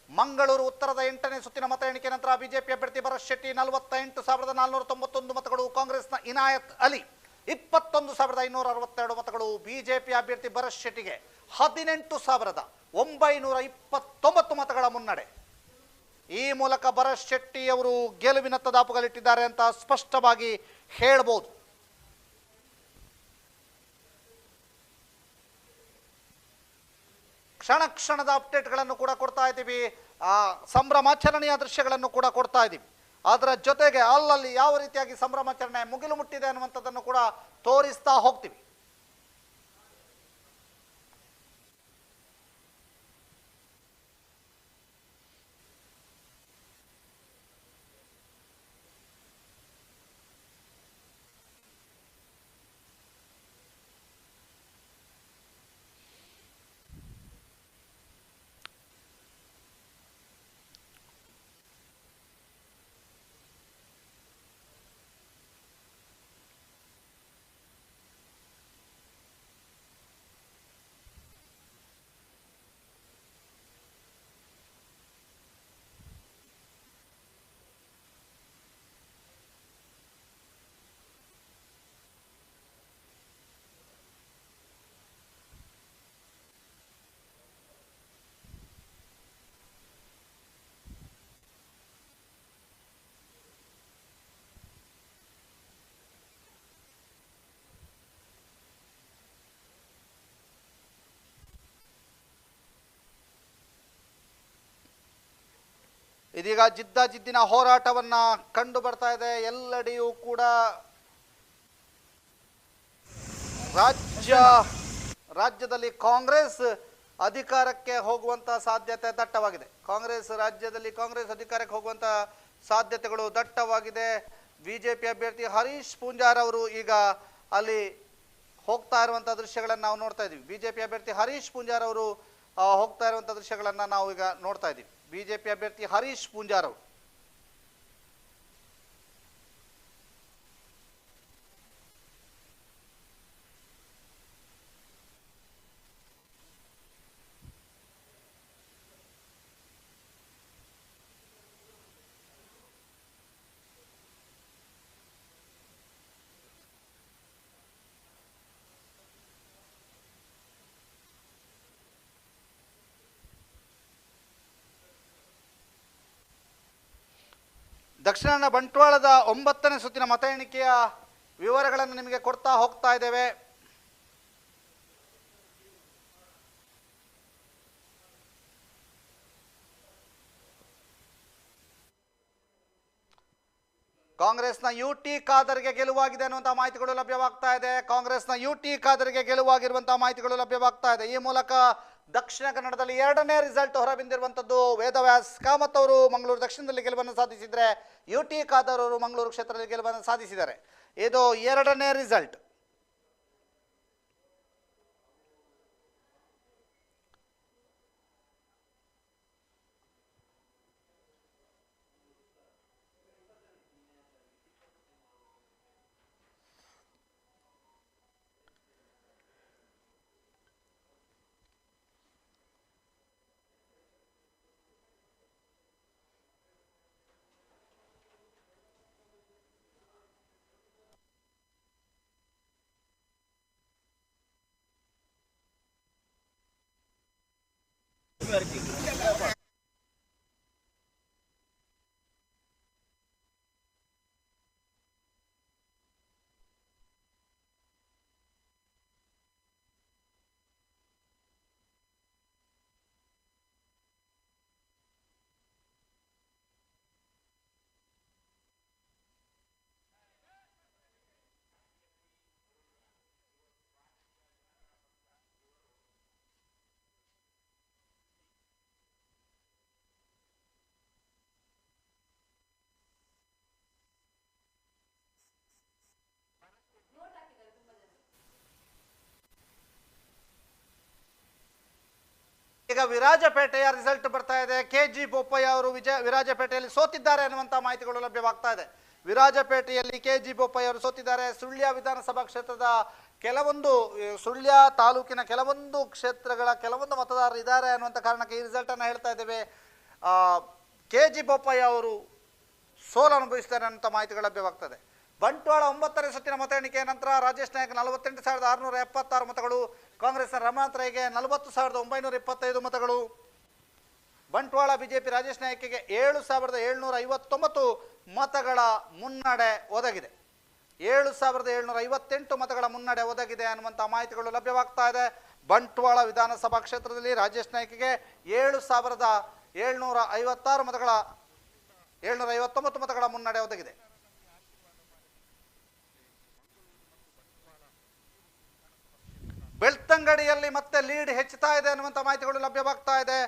Speaker 1: ಮಂಗಳೂರು ಉತ್ತರದ 8ನೇ ಸುತ್ತಿನ ಮತ ಎಣಿಕೆ ನಂತರ BJP ಅಭ್ಯರ್ಥಿ ಭರತ್ ಶೆಟ್ಟಿ 48,491 ಮತಗಳು, ಕಾಂಗ್ರೆಸ್ನ ಇನಾಯತ್ ಅಲಿ 21,562 ಮತಗಳು. BJP ಅಭ್ಯರ್ಥಿ ಭರತ್ ಶೆಟ್ಟಿಗೆ 18,929 ಮತಗಳ ಮುನ್ನಡೆ. ಈ ಮೂಲಕ ಭರತ್ ಶೆಟ್ಟಿ ಅವರು ಗೆಲುವಿನತ್ತ ದಾಪುಗಾಲಿಟ್ಟಿದ್ದಾರೆ ಅಂತ ಸ್ಪಷ್ಟವಾಗಿ ಹೇಳ್ಬೋದು. ಕ್ಷಣ ಕ್ಷಣದ ಅಪ್ಡೇಟ್ಗಳನ್ನು ಕೂಡ ಕೊಡ್ತಾ ಇದ್ದೀವಿ. ಸಂಭ್ರಮಾಚರಣೆಯ ದೃಶ್ಯಗಳನ್ನು ಕೂಡ ಕೊಡ್ತಾ ಇದ್ದೀವಿ. ಅದರ ಜೊತೆಗೆ ಅಲ್ಲಲ್ಲಿ ಯಾವ ರೀತಿಯಾಗಿ ಸಂಭ್ರಮಾಚರಣೆ ಮುಗಿಲು ಮುಟ್ಟಿದೆ ಅನ್ನುವಂಥದ್ದನ್ನು ಕೂಡ ತೋರಿಸ್ತಾ ಹೋಗ್ತೀವಿ. ಇದೀಗ ಜಿದ್ದಿನ ಹೋರಾಟವನ್ನ ಕಂಡು ಬರ್ತಾ ಇದೆ. ಎಲ್ಲೆಡೆಯೂ ಕೂಡ ರಾಜ್ಯದಲ್ಲಿ ಕಾಂಗ್ರೆಸ್ ಅಧಿಕಾರಕ್ಕೆ ಹೋಗುವಂತ ಸಾಧ್ಯತೆ ದಟ್ಟವಾಗಿದೆ. ರಾಜ್ಯದಲ್ಲಿ ಕಾಂಗ್ರೆಸ್ ಅಧಿಕಾರಕ್ಕೆ ಹೋಗುವಂತ ಸಾಧ್ಯತೆಗಳು ದಟ್ಟವಾಗಿದೆ. ಬಿಜೆಪಿ ಅಭ್ಯರ್ಥಿ ಹರೀಶ್ ಪೂಂಜಾರ್ ಅವರು ಈಗ ಅಲ್ಲಿ ಹೋಗ್ತಾ ಇರುವಂತ ದೃಶ್ಯಗಳನ್ನು ನಾವು ನೋಡ್ತಾ ಇದ್ದೀವಿ. ಬಿಜೆಪಿ ಅಭ್ಯರ್ಥಿ ಹರೀಶ್ ಪೂಂಜಾರ್ ಅವರು ಹೋಗ್ತಾ ಇರುವಂತ ದೃಶ್ಯಗಳನ್ನು ನಾವು ಈಗ ನೋಡ್ತಾ ಇದ್ದೀವಿ. ಬಿಜೆಪಿ ಅಭ್ಯರ್ಥಿ ಹರೀಶ್ ಪೂಂಜಾರ್ ಅವರು ದಕ್ಷಿಣ ಬಂಟ್ವಾಳದ 9ನೇ ಸುತ್ತಿನ ಮತ ಎಣಿಕೆಯ ವಿವರಗಳನ್ನು ನಿಮಗೆ ಕೊಡ್ತಾ ಹೋಗ್ತಾ ಇದ್ದೇವೆ. ಕಾಂಗ್ರೆಸ್ನ ಯುಟಿ ಖಾದರ್ಗೆ ಗೆಲುವಾಗಿದೆ ಅನ್ನುವಂಥ ಮಾಹಿತಿಗಳು ಲಭ್ಯವಾಗ್ತಾ ಇದೆ. ಕಾಂಗ್ರೆಸ್ನ ಯುಟಿ ಖಾದರ್ಗೆ ಗೆಲುವಾಗಿರುವಂತಹ ಮಾಹಿತಿಗಳು ಲಭ್ಯವಾಗ್ತಾ ಇದೆ. ಈ ಮೂಲಕ ದಕ್ಷಿಣ ಕನ್ನಡದಲ್ಲಿ 2ನೇ ರಿಸಲ್ಟ್ ಹೊರಬಿಂದಿರುವಂಥದ್ದು. ವೇದವ್ಯಾಸ್ ಕಾಮತ್ ಅವರು ಮಂಗಳೂರು ದಕ್ಷಿಣದಲ್ಲಿ ಗೆಲುವನ್ನು ಸಾಧಿಸಿದರೆ ಯುಟಿ ಖಾದರ್ ಅವರು ಮಂಗಳೂರು ಕ್ಷೇತ್ರದಲ್ಲಿ ಗೆಲುವನ್ನು ಸಾಧಿಸಿದ್ದಾರೆ. ಇದು 2ನೇ ರಿಸಲ್ಟ್. ಈಗ ವಿರಾಜಪೇಟೆಯ ರಿಸಲ್ಟ್ ಬರ್ತಾ ಇದೆ. ಕೆಜಿ ಬೋಪಯ್ಯ ಅವರು ವಿರಾಜಪೇಟೆಯಲ್ಲಿ ಸೋತಿದ್ದಾರೆ ಅನ್ನುವಂಥ ಮಾಹಿತಿಗಳು ಲಭ್ಯವಾಗ್ತಾ ಇದೆ. ವಿರಾಜಪೇಟೆಯಲ್ಲಿ ಕೆಜಿ ಬೋಪಯ್ಯ ಅವರು ಸೋತಿದ್ದಾರೆ. ಸುಳ್ಯ ವಿಧಾನಸಭಾ ಕ್ಷೇತ್ರದ ಸುಳ್ಯ ತಾಲೂಕಿನ ಕೆಲವೊಂದು ಕ್ಷೇತ್ರಗಳ ಕೆಲವೊಂದು ಮತದಾರರು ಇದ್ದಾರೆ ಅನ್ನುವಂಥ ಕಾರಣಕ್ಕೆ ಈ ರಿಸಲ್ಟ್ ಅನ್ನು ಹೇಳ್ತಾ ಇದ್ದೇವೆ. ಕೆಜಿ ಬೋಪಯ್ಯ ಅವರು ಸೋಲು ಅನುಭವಿಸ್ತಾರೆ ಅನ್ನುವಂಥ ಮಾಹಿತಿಗಳು ಲಭ್ಯವಾಗ್ತದೆ. ಬಂಟ್ವಾಳ 9ನೇ ಸುತ್ತಿನ ಮತ ಎಣಿಕೆಯ ನಂತರ ರಾಜೇಶ್ ನಾಯಕ್ 48,676 ಮತಗಳು, ಕಾಂಗ್ರೆಸ್ನ ರಮಾನಾಥ್ ರೈಗೆ 40,925 ಮತಗಳು. ಬಂಟ್ವಾಳ ಬಿಜೆಪಿ ರಾಜೇಶ್ ನಾಯಕ್ಗೆ 7,759 ಮತಗಳ ಮುನ್ನಡೆ ಒದಗಿದೆ. 7,758 ಮತಗಳ ಮುನ್ನಡೆ ಒದಗಿದೆ ಅನ್ನುವಂಥ ಮಾಹಿತಿಗಳು ಲಭ್ಯವಾಗ್ತಾ ಇದೆ. ಬಂಟ್ವಾಳ ವಿಧಾನಸಭಾ ಕ್ಷೇತ್ರದಲ್ಲಿ ರಾಜೇಶ್ ನಾಯಕ್ಗೆ 7,759 ಮತಗಳ ಮುನ್ನಡೆ ಒದಗಿದೆ. ಬೆಳ್ತಂಗಡಿಯಲ್ಲಿ ಮತ್ತೆ ಲೀಡ್ ಹೆಚ್ಚುತ್ತಾ ಇದೆ ಅನ್ನುವಂಥ ಮಾಹಿತಿಗಳು ಲಭ್ಯವಾಗ್ತಾ ಇದೆ.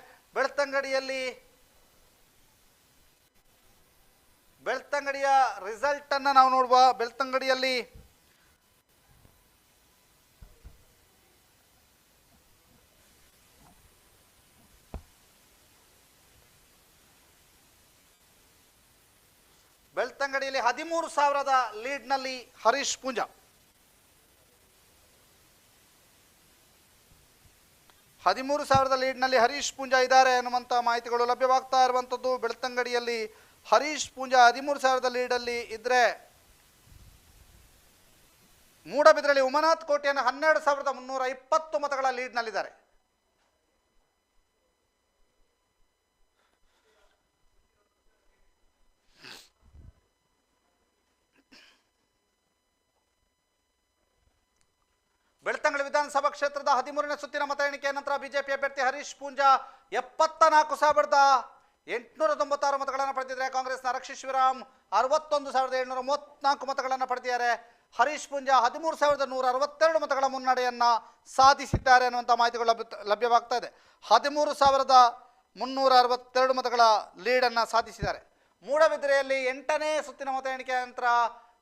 Speaker 1: ಬೆಳ್ತಂಗಡಿಯ ರಿಸಲ್ಟ್ ಅನ್ನು ನಾವು ನೋಡುವ. ಬೆಳ್ತಂಗಡಿಯಲ್ಲಿ ಬೆಳ್ತಂಗಡಿಯಲ್ಲಿ 13,000 ಲೀಡ್ನಲ್ಲಿ ಹರೀಶ್ ಪೂಂಜಾ, 13,000 ಲೀಡ್ನಲ್ಲಿ ಹರೀಶ್ ಪೂಂಜಾ ಇದ್ದಾರೆ ಅನ್ನುವಂಥ ಮಾಹಿತಿಗಳು ಲಭ್ಯವಾಗ್ತಾ ಇರುವಂಥದ್ದು. ಬೆಳ್ತಂಗಡಿಯಲ್ಲಿ ಹರೀಶ್ ಪೂಂಜಾ 13,000 ಲೀಡಲ್ಲಿ ಇದ್ರೆ, ಮೂಡಬಿದ್ರಲ್ಲಿ ಉಮನಾಥ್ ಕೋಟೆಯನ್ನು 12,320 ಮತಗಳ ಲೀಡ್ನಲ್ಲಿದ್ದಾರೆ. ಬೆಳ್ತಂಗಡಿ ವಿಧಾನಸಭಾ ಕ್ಷೇತ್ರದ 13ನೇ ಸುತ್ತಿನ ಮತ ಎಣಿಕೆಯ ನಂತರ ಬಿಜೆಪಿ ಅಭ್ಯರ್ಥಿ ಹರೀಶ್ ಪೂಂಜಾ 74,700 896 ಮತಗಳನ್ನು ಪಡೆದಿದ್ದಾರೆ. ಕಾಂಗ್ರೆಸ್ನ ರಕ್ಷಿತ್ ಶಿವರಾಮ್ 61,734 ಮತಗಳನ್ನು ಪಡೆದಿದ್ದಾರೆ. ಹರೀಶ್ ಪುಂಜ 13,162 ಮತಗಳ ಮುನ್ನಡೆಯನ್ನ ಸಾಧಿಸಿದ್ದಾರೆ ಅನ್ನುವಂಥ ಮಾಹಿತಿಗಳು ಲಭ್ಯವಾಗ್ತಾ ಇದೆ. 13,362 ಮತಗಳ ಲೀಡನ್ನು ಸಾಧಿಸಿದ್ದಾರೆ. ಮೂಡಬಿದಿರೆಯಲ್ಲಿ 8ನೇ ಸುತ್ತಿನ ಮತ ಎಣಿಕೆ ನಂತರ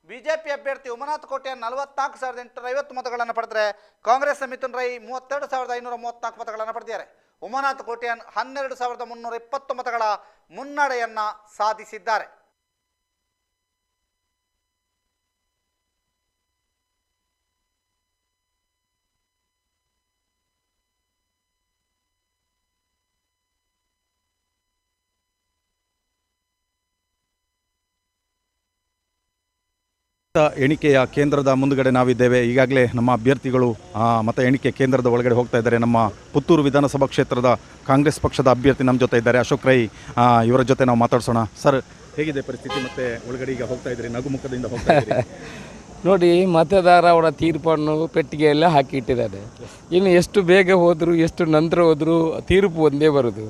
Speaker 1: ಬಿಜೆಪಿ ಅಭ್ಯರ್ಥಿ ಉಮನಾಥ್ ಕೋಟ್ಯಾನ್ 44,850 ಮತಗಳನ್ನು ಪಡೆದರೆ ಕಾಂಗ್ರೆಸ್ನ ಮಿಥುನ್ ರೈ 32,534 ಮತಗಳನ್ನು ಪಡೆದಿದ್ದಾರೆ. ಉಮನಾಥ್ ಕೋಟ್ಯಾನ್ 12,320 ಮತಗಳ ಮುನ್ನಡೆಯನ್ನ ಸಾಧಿಸಿದ್ದಾರೆ.
Speaker 18: ಎಣಿಕೆಯ ಕೇಂದ್ರದ ಮುಂದುಗಡೆ ನಾವಿದ್ದೇವೆ. ಈಗಾಗಲೇ ನಮ್ಮ ಅಭ್ಯರ್ಥಿಗಳು ಮತ ಎಣಿಕೆ ಕೇಂದ್ರದ ಒಳಗಡೆ ಹೋಗ್ತಾ ಇದ್ದಾರೆ. ನಮ್ಮ ಪುತ್ತೂರು ವಿಧಾನಸಭಾ ಕ್ಷೇತ್ರದ ಕಾಂಗ್ರೆಸ್ ಪಕ್ಷದ ಅಭ್ಯರ್ಥಿ ನಮ್ಮ ಜೊತೆ ಇದ್ದಾರೆ, ಅಶೋಕ್ ರೈ. ಇವರ ಜೊತೆ ನಾವು ಮಾತಾಡ್ಸೋಣ. ಸರ್, ಹೇಗಿದೆ ಪರಿಸ್ಥಿತಿ? ಮತ್ತೆ ಒಳಗಡೆ ಈಗ ಹೋಗ್ತಾ ಇದ್ದೀರಿ, ನಗುಮುಖದಿಂದ ಹೋಗ್ತಾ ಇದ್ದೀರಿ.
Speaker 19: ನೋಡಿ, ಮತದಾರ ಅವರ ತೀರ್ಪನ್ನು ಪೆಟ್ಟಿಗೆಯಲ್ಲೇ ಹಾಕಿಟ್ಟಿದ್ದಾರೆ. ಇನ್ನು ಎಷ್ಟು ಬೇಗ ಹೋದರೂ ಎಷ್ಟು ನಂತರ ಹೋದರೂ ತೀರ್ಪು ಒಂದೇ ಬರೋದು.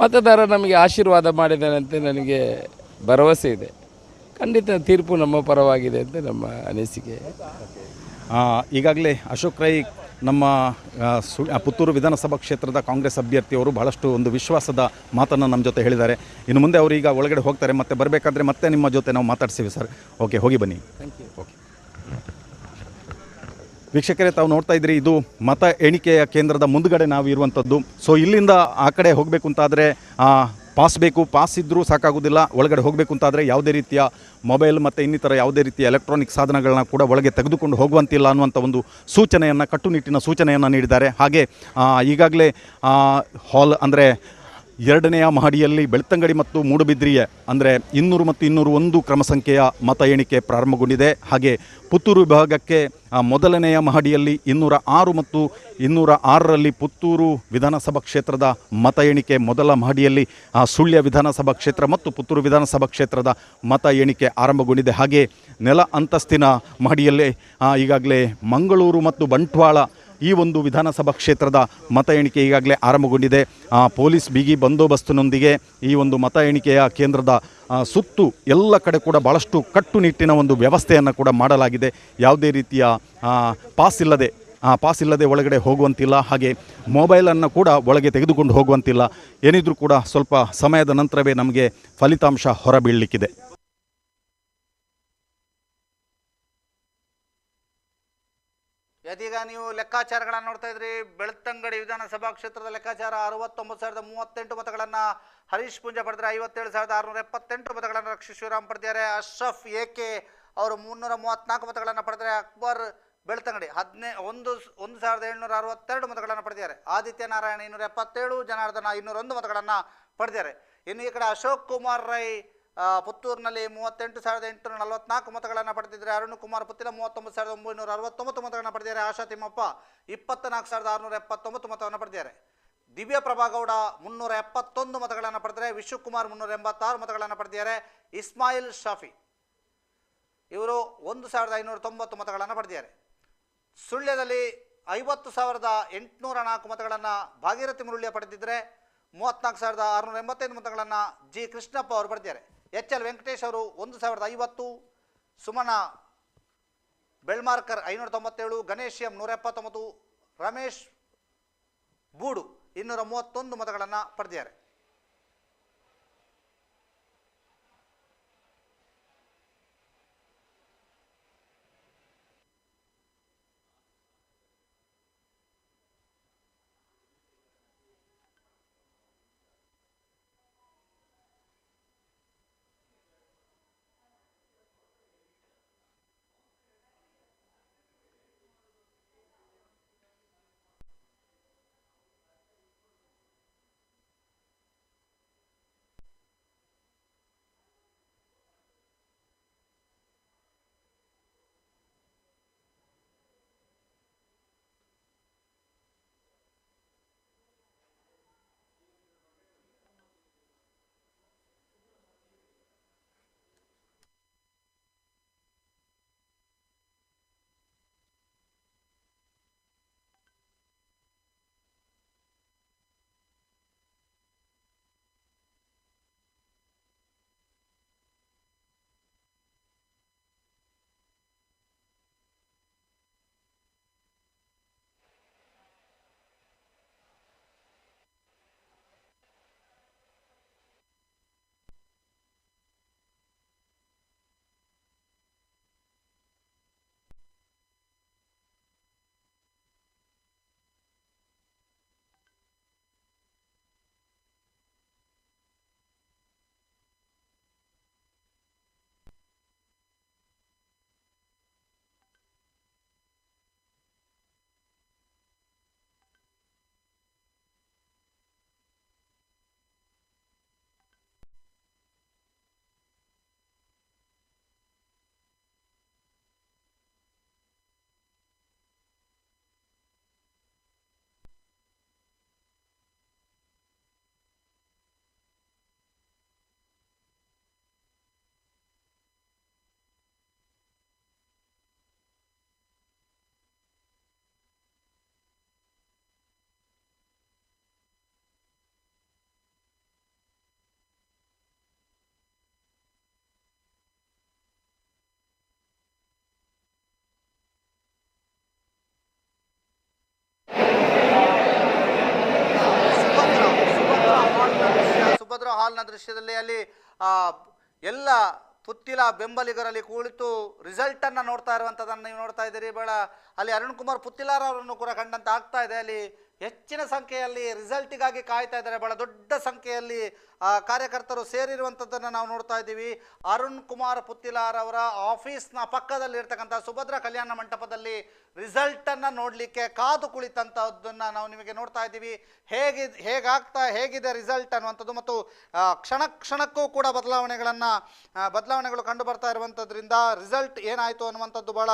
Speaker 19: ಮತದಾರ ನಮಗೆ ಆಶೀರ್ವಾದ ಮಾಡಿದ್ದಾನಂತೆ ನನಗೆ ಭರವಸೆ ಇದೆ. ಖಂಡಿತ ತೀರ್ಪು ನಮ್ಮ ಪರವಾಗಿದೆ ಅಂತ ನಮ್ಮ ಅನಿಸಿಕೆ.
Speaker 18: ಈಗಾಗಲೇ ಅಶೋಕ್ ರೈ ನಮ್ಮ ಪುತ್ತೂರು ವಿಧಾನಸಭಾ ಕ್ಷೇತ್ರದ ಕಾಂಗ್ರೆಸ್ ಅಭ್ಯರ್ಥಿಯವರು ಬಹಳಷ್ಟು ಒಂದು ವಿಶ್ವಾಸದ ಮಾತನ್ನು ನಮ್ಮ ಜೊತೆ ಹೇಳಿದ್ದಾರೆ. ಇನ್ನು ಮುಂದೆ ಅವರು ಈಗ ಒಳಗಡೆ ಹೋಗ್ತಾರೆ, ಮತ್ತೆ ಬರಬೇಕಾದ್ರೆ ಮತ್ತೆ ನಿಮ್ಮ ಜೊತೆ ನಾವು ಮಾತಾಡ್ತೀವಿ ಸರ್. ಓಕೆ, ಹೋಗಿ ಬನ್ನಿ.
Speaker 19: Thank you.
Speaker 18: ಓಕೆ ವೀಕ್ಷಕರೇ, ತಾವು ನೋಡ್ತಾ ಇದ್ರಿ, ಇದು ಮತ ಎಣಿಕೆಯ ಕೇಂದ್ರದ ಮುಂದುಗಡೆ ನಾವು ಇರುವಂಥದ್ದು. ಸೊ ಇಲ್ಲಿಂದ ಆ ಕಡೆ ಹೋಗಬೇಕು ಅಂತಾದರೆ ಪಾಸ್ ಬೇಕು. ಪಾಸ್ ಇದ್ದರೂ ಸಾಕಾಗೋದಿಲ್ಲ. ಒಳಗಡೆ ಹೋಗಬೇಕು ಅಂತಾದರೆ ಯಾವುದೇ ರೀತಿಯ ಮೊಬೈಲ್ ಮತ್ತು ಇನ್ನಿತರ ಯಾವುದೇ ರೀತಿಯ ಎಲೆಕ್ಟ್ರಾನಿಕ್ ಸಾಧನಗಳನ್ನ ಕೂಡ ಒಳಗೆ ತೆಗೆದುಕೊಂಡು ಹೋಗುವಂತಿಲ್ಲ ಅನ್ನುವಂಥ ಒಂದು ಸೂಚನೆಯನ್ನು, ಕಟ್ಟುನಿಟ್ಟಿನ ಸೂಚನೆಯನ್ನು ನೀಡಿದ್ದಾರೆ. ಹಾಗೆ ಈಗಾಗಲೇ ಹಾಲ್ ಅಂದರೆ 2ನೆಯ ಮಹಡಿಯಲ್ಲಿ ಬೆಳ್ತಂಗಡಿ ಮತ್ತು ಮೂಡುಬಿದ್ರಿಯ ಅಂದರೆ 200 ಮತ್ತು 201 ಕ್ರಮ ಸಂಖ್ಯೆಯ ಮತ ಎಣಿಕೆ ಪ್ರಾರಂಭಗೊಂಡಿದೆ. ಹಾಗೆ ಪುತ್ತೂರು ವಿಭಾಗಕ್ಕೆ 1ನೆಯ ಮಹಡಿಯಲ್ಲಿ 206 ಮತ್ತು 206ರಲ್ಲಿ ಪುತ್ತೂರು ವಿಧಾನಸಭಾ ಕ್ಷೇತ್ರದ ಮತ ಎಣಿಕೆ ಮೊದಲ ಮಹಡಿಯಲ್ಲಿ ಸುಳ್ಯ ವಿಧಾನಸಭಾ ಕ್ಷೇತ್ರ ಮತ್ತು ಪುತ್ತೂರು ವಿಧಾನಸಭಾ ಕ್ಷೇತ್ರದ ಮತ ಎಣಿಕೆ ಆರಂಭಗೊಂಡಿದೆ. ಹಾಗೆ ನೆಲ ಅಂತಸ್ತಿನ ಮಹಡಿಯಲ್ಲಿ ಈಗಾಗಲೇ ಮಂಗಳೂರು ಮತ್ತು ಬಂಟ್ವಾಳ ಈ ಒಂದು ವಿಧಾನಸಭಾ ಕ್ಷೇತ್ರದ ಮತ ಎಣಿಕೆ ಈಗಾಗಲೇ ಆರಂಭಗೊಂಡಿದೆ. ಪೊಲೀಸ್ ಬಿಗಿ ಬಂದೋಬಸ್ತಿನೊಂದಿಗೆ ಈ ಒಂದು ಮತ ಎಣಿಕೆಯ ಕೇಂದ್ರದ ಸುತ್ತು ಎಲ್ಲ ಕಡೆ ಕೂಡ ಭಾಳಷ್ಟು ಕಟ್ಟುನಿಟ್ಟಿನ ಒಂದು ವ್ಯವಸ್ಥೆಯನ್ನು ಕೂಡ ಮಾಡಲಾಗಿದೆ. ಯಾವುದೇ ರೀತಿಯ ಪಾಸ್ ಇಲ್ಲದೆ ಒಳಗಡೆ ಹೋಗುವಂತಿಲ್ಲ. ಹಾಗೆ ಮೊಬೈಲನ್ನು ಕೂಡ ಒಳಗೆ ತೆಗೆದುಕೊಂಡು ಹೋಗುವಂತಿಲ್ಲ. ಏನಿದ್ರೂ ಕೂಡ ಸ್ವಲ್ಪ ಸಮಯದ ನಂತರವೇ ನಮಗೆ ಫಲಿತಾಂಶ ಹೊರಬೀಳಲಿಕ್ಕಿದೆ.
Speaker 1: ಇದೀಗ ನೀವು ಲೆಕ್ಕಾಚಾರಗಳನ್ನು ನೋಡ್ತಾ ಇದ್ರಿ. ಬೆಳ್ತಂಗಡಿ ವಿಧಾನಸಭಾ ಕ್ಷೇತ್ರದ ಲೆಕ್ಕಾಚಾರ 69,038 ಮತಗಳನ್ನು ಹರೀಶ್ ಪುಂಜ ಪಡೆದರೆ 57,678 ಮತಗಳನ್ನು ರಕ್ಷಿತ್ ಶಿವರಾಮ್ ಪಡೆದಿದ್ದಾರೆ. ಅಶ್ರಫ್ ಎಕೆ ಅವರು 334 ಮತಗಳನ್ನು ಪಡೆದರೆ ಅಕ್ಬರ್ ಬೆಳ್ತಂಗಡಿ 1,762 ಮತಗಳನ್ನು ಪಡೆದಿದ್ದಾರೆ. ಆದಿತ್ಯ ನಾರಾಯಣ 277, ಜನಾರ್ದನ 201 ಮತಗಳನ್ನು ಪಡೆದಿದ್ದಾರೆ. ಇನ್ನು ಈ ಕಡೆ ಅಶೋಕ್ ಕುಮಾರ್ ರೈ ಪುತ್ತೂರಿನಲ್ಲಿ 38,844 ಮತಗಳನ್ನು ಪಡೆದಿದ್ದಾರೆ. ಅರುಣ್ ಕುಮಾರ್ ಪುತ್ತಿಲ 39,969 ಮತಗಳನ್ನು ಪಡೆದಿದ್ದಾರೆ. ಆಶಾ ತಿಮ್ಮಪ್ಪ 24,679 ಮತವನ್ನು ಪಡೆದಿದ್ದಾರೆ. ದಿವ್ಯ ಪ್ರಭಾಗೌಡ 371 ಮತಗಳನ್ನು ಪಡೆದರೆ ವಿಶ್ವಕುಮಾರ್ 386 ಮತಗಳನ್ನು ಪಡೆದಿದ್ದಾರೆ. ಇಸ್ಮಾಯಿಲ್ ಶಾಫಿ ಇವರು 1,590 ಮತಗಳನ್ನು ಪಡೆದಿದ್ದಾರೆ. ಸುಳ್ಯದಲ್ಲಿ 50,804 ಮತಗಳನ್ನು ಭಾಗೀರಥಿ ಮುರುಳ್ಯ ಪಡೆದಿದ್ದರೆ 34,685 ಮತಗಳನ್ನು ಜಿ ಕೃಷ್ಣಪ್ಪ ಅವರು ಪಡೆದಿದ್ದಾರೆ. ಎಚ್ ಎಲ್ ವೆಂಕಟೇಶ್ ಅವರು 1,050, ಸುಮನ ಬೆಳ್ಮಾರ್ಕರ್ 597, ಗಣೇಶ್ ಎಂ 179, ರಮೇಶ್ ಬೂಡು 231 ಮತಗಳನ್ನು ಪಡೆದಿದ್ದಾರೆ. ಹಾಲ್ನ ದೃಶ್ಯದಲ್ಲಿ ಅಲ್ಲಿ ಎಲ್ಲ ಪುತ್ತಿಲ ಬೆಂಬಲಿಗರಲ್ಲಿ ಕುಳಿತು ರಿಸಲ್ಟನ್ನು ನೋಡ್ತಾ ಇರುವಂಥದ್ದನ್ನು ನೀವು ನೋಡ್ತಾ ಇದ್ದೀರಿ. ಅಲ್ಲಿ ಅರುಣ್ ಕುಮಾರ್ ಪುತ್ತಿಲಾರವರನ್ನು ಕೂಡ ಕಂಡಂತೆ ಆಗ್ತಾ ಇದೆ. ಅಲ್ಲಿ ಹೆಚ್ಚಿನ ಸಂಖ್ಯೆಯಲ್ಲಿ ರಿಸಲ್ಟಿಗಾಗಿ ಕಾಯ್ತಾ ಇದ್ದಾರೆ. ಬಹಳ ದೊಡ್ಡ ಸಂಖ್ಯೆಯಲ್ಲಿ ಕಾರ್ಯಕರ್ತರು ಸೇರಿರುವಂಥದ್ದನ್ನು ನಾವು ನೋಡ್ತಾ ಇದ್ದೀವಿ. ಅರುಣ್ ಕುಮಾರ್ ಪುತ್ತಿಲಾರ್ ಅವರ ಆಫೀಸ್ನ ಪಕ್ಕದಲ್ಲಿ ಇರ್ತಕ್ಕಂಥ ಸುಭದ್ರ ಕಲ್ಯಾಣ ಮಂಟಪದಲ್ಲಿ ರಿಸಲ್ಟನ್ನು ನೋಡಲಿಕ್ಕೆ ಕಾದು ಕುಳಿತಂಥದ್ದನ್ನು ನಾವು ನಿಮಗೆ ನೋಡ್ತಾ ಇದ್ದೀವಿ. ಹೇಗಿದೆ ರಿಸಲ್ಟ್ ಅನ್ನುವಂಥದ್ದು ಮತ್ತು ಕ್ಷಣಕ್ಕೂ ಕೂಡ ಬದಲಾವಣೆಗಳು ಕಂಡು ಬರ್ತಾ ಇರುವಂಥದ್ರಿಂದ ರಿಸಲ್ಟ್ ಏನಾಯಿತು ಅನ್ನುವಂಥದ್ದು ಬಹಳ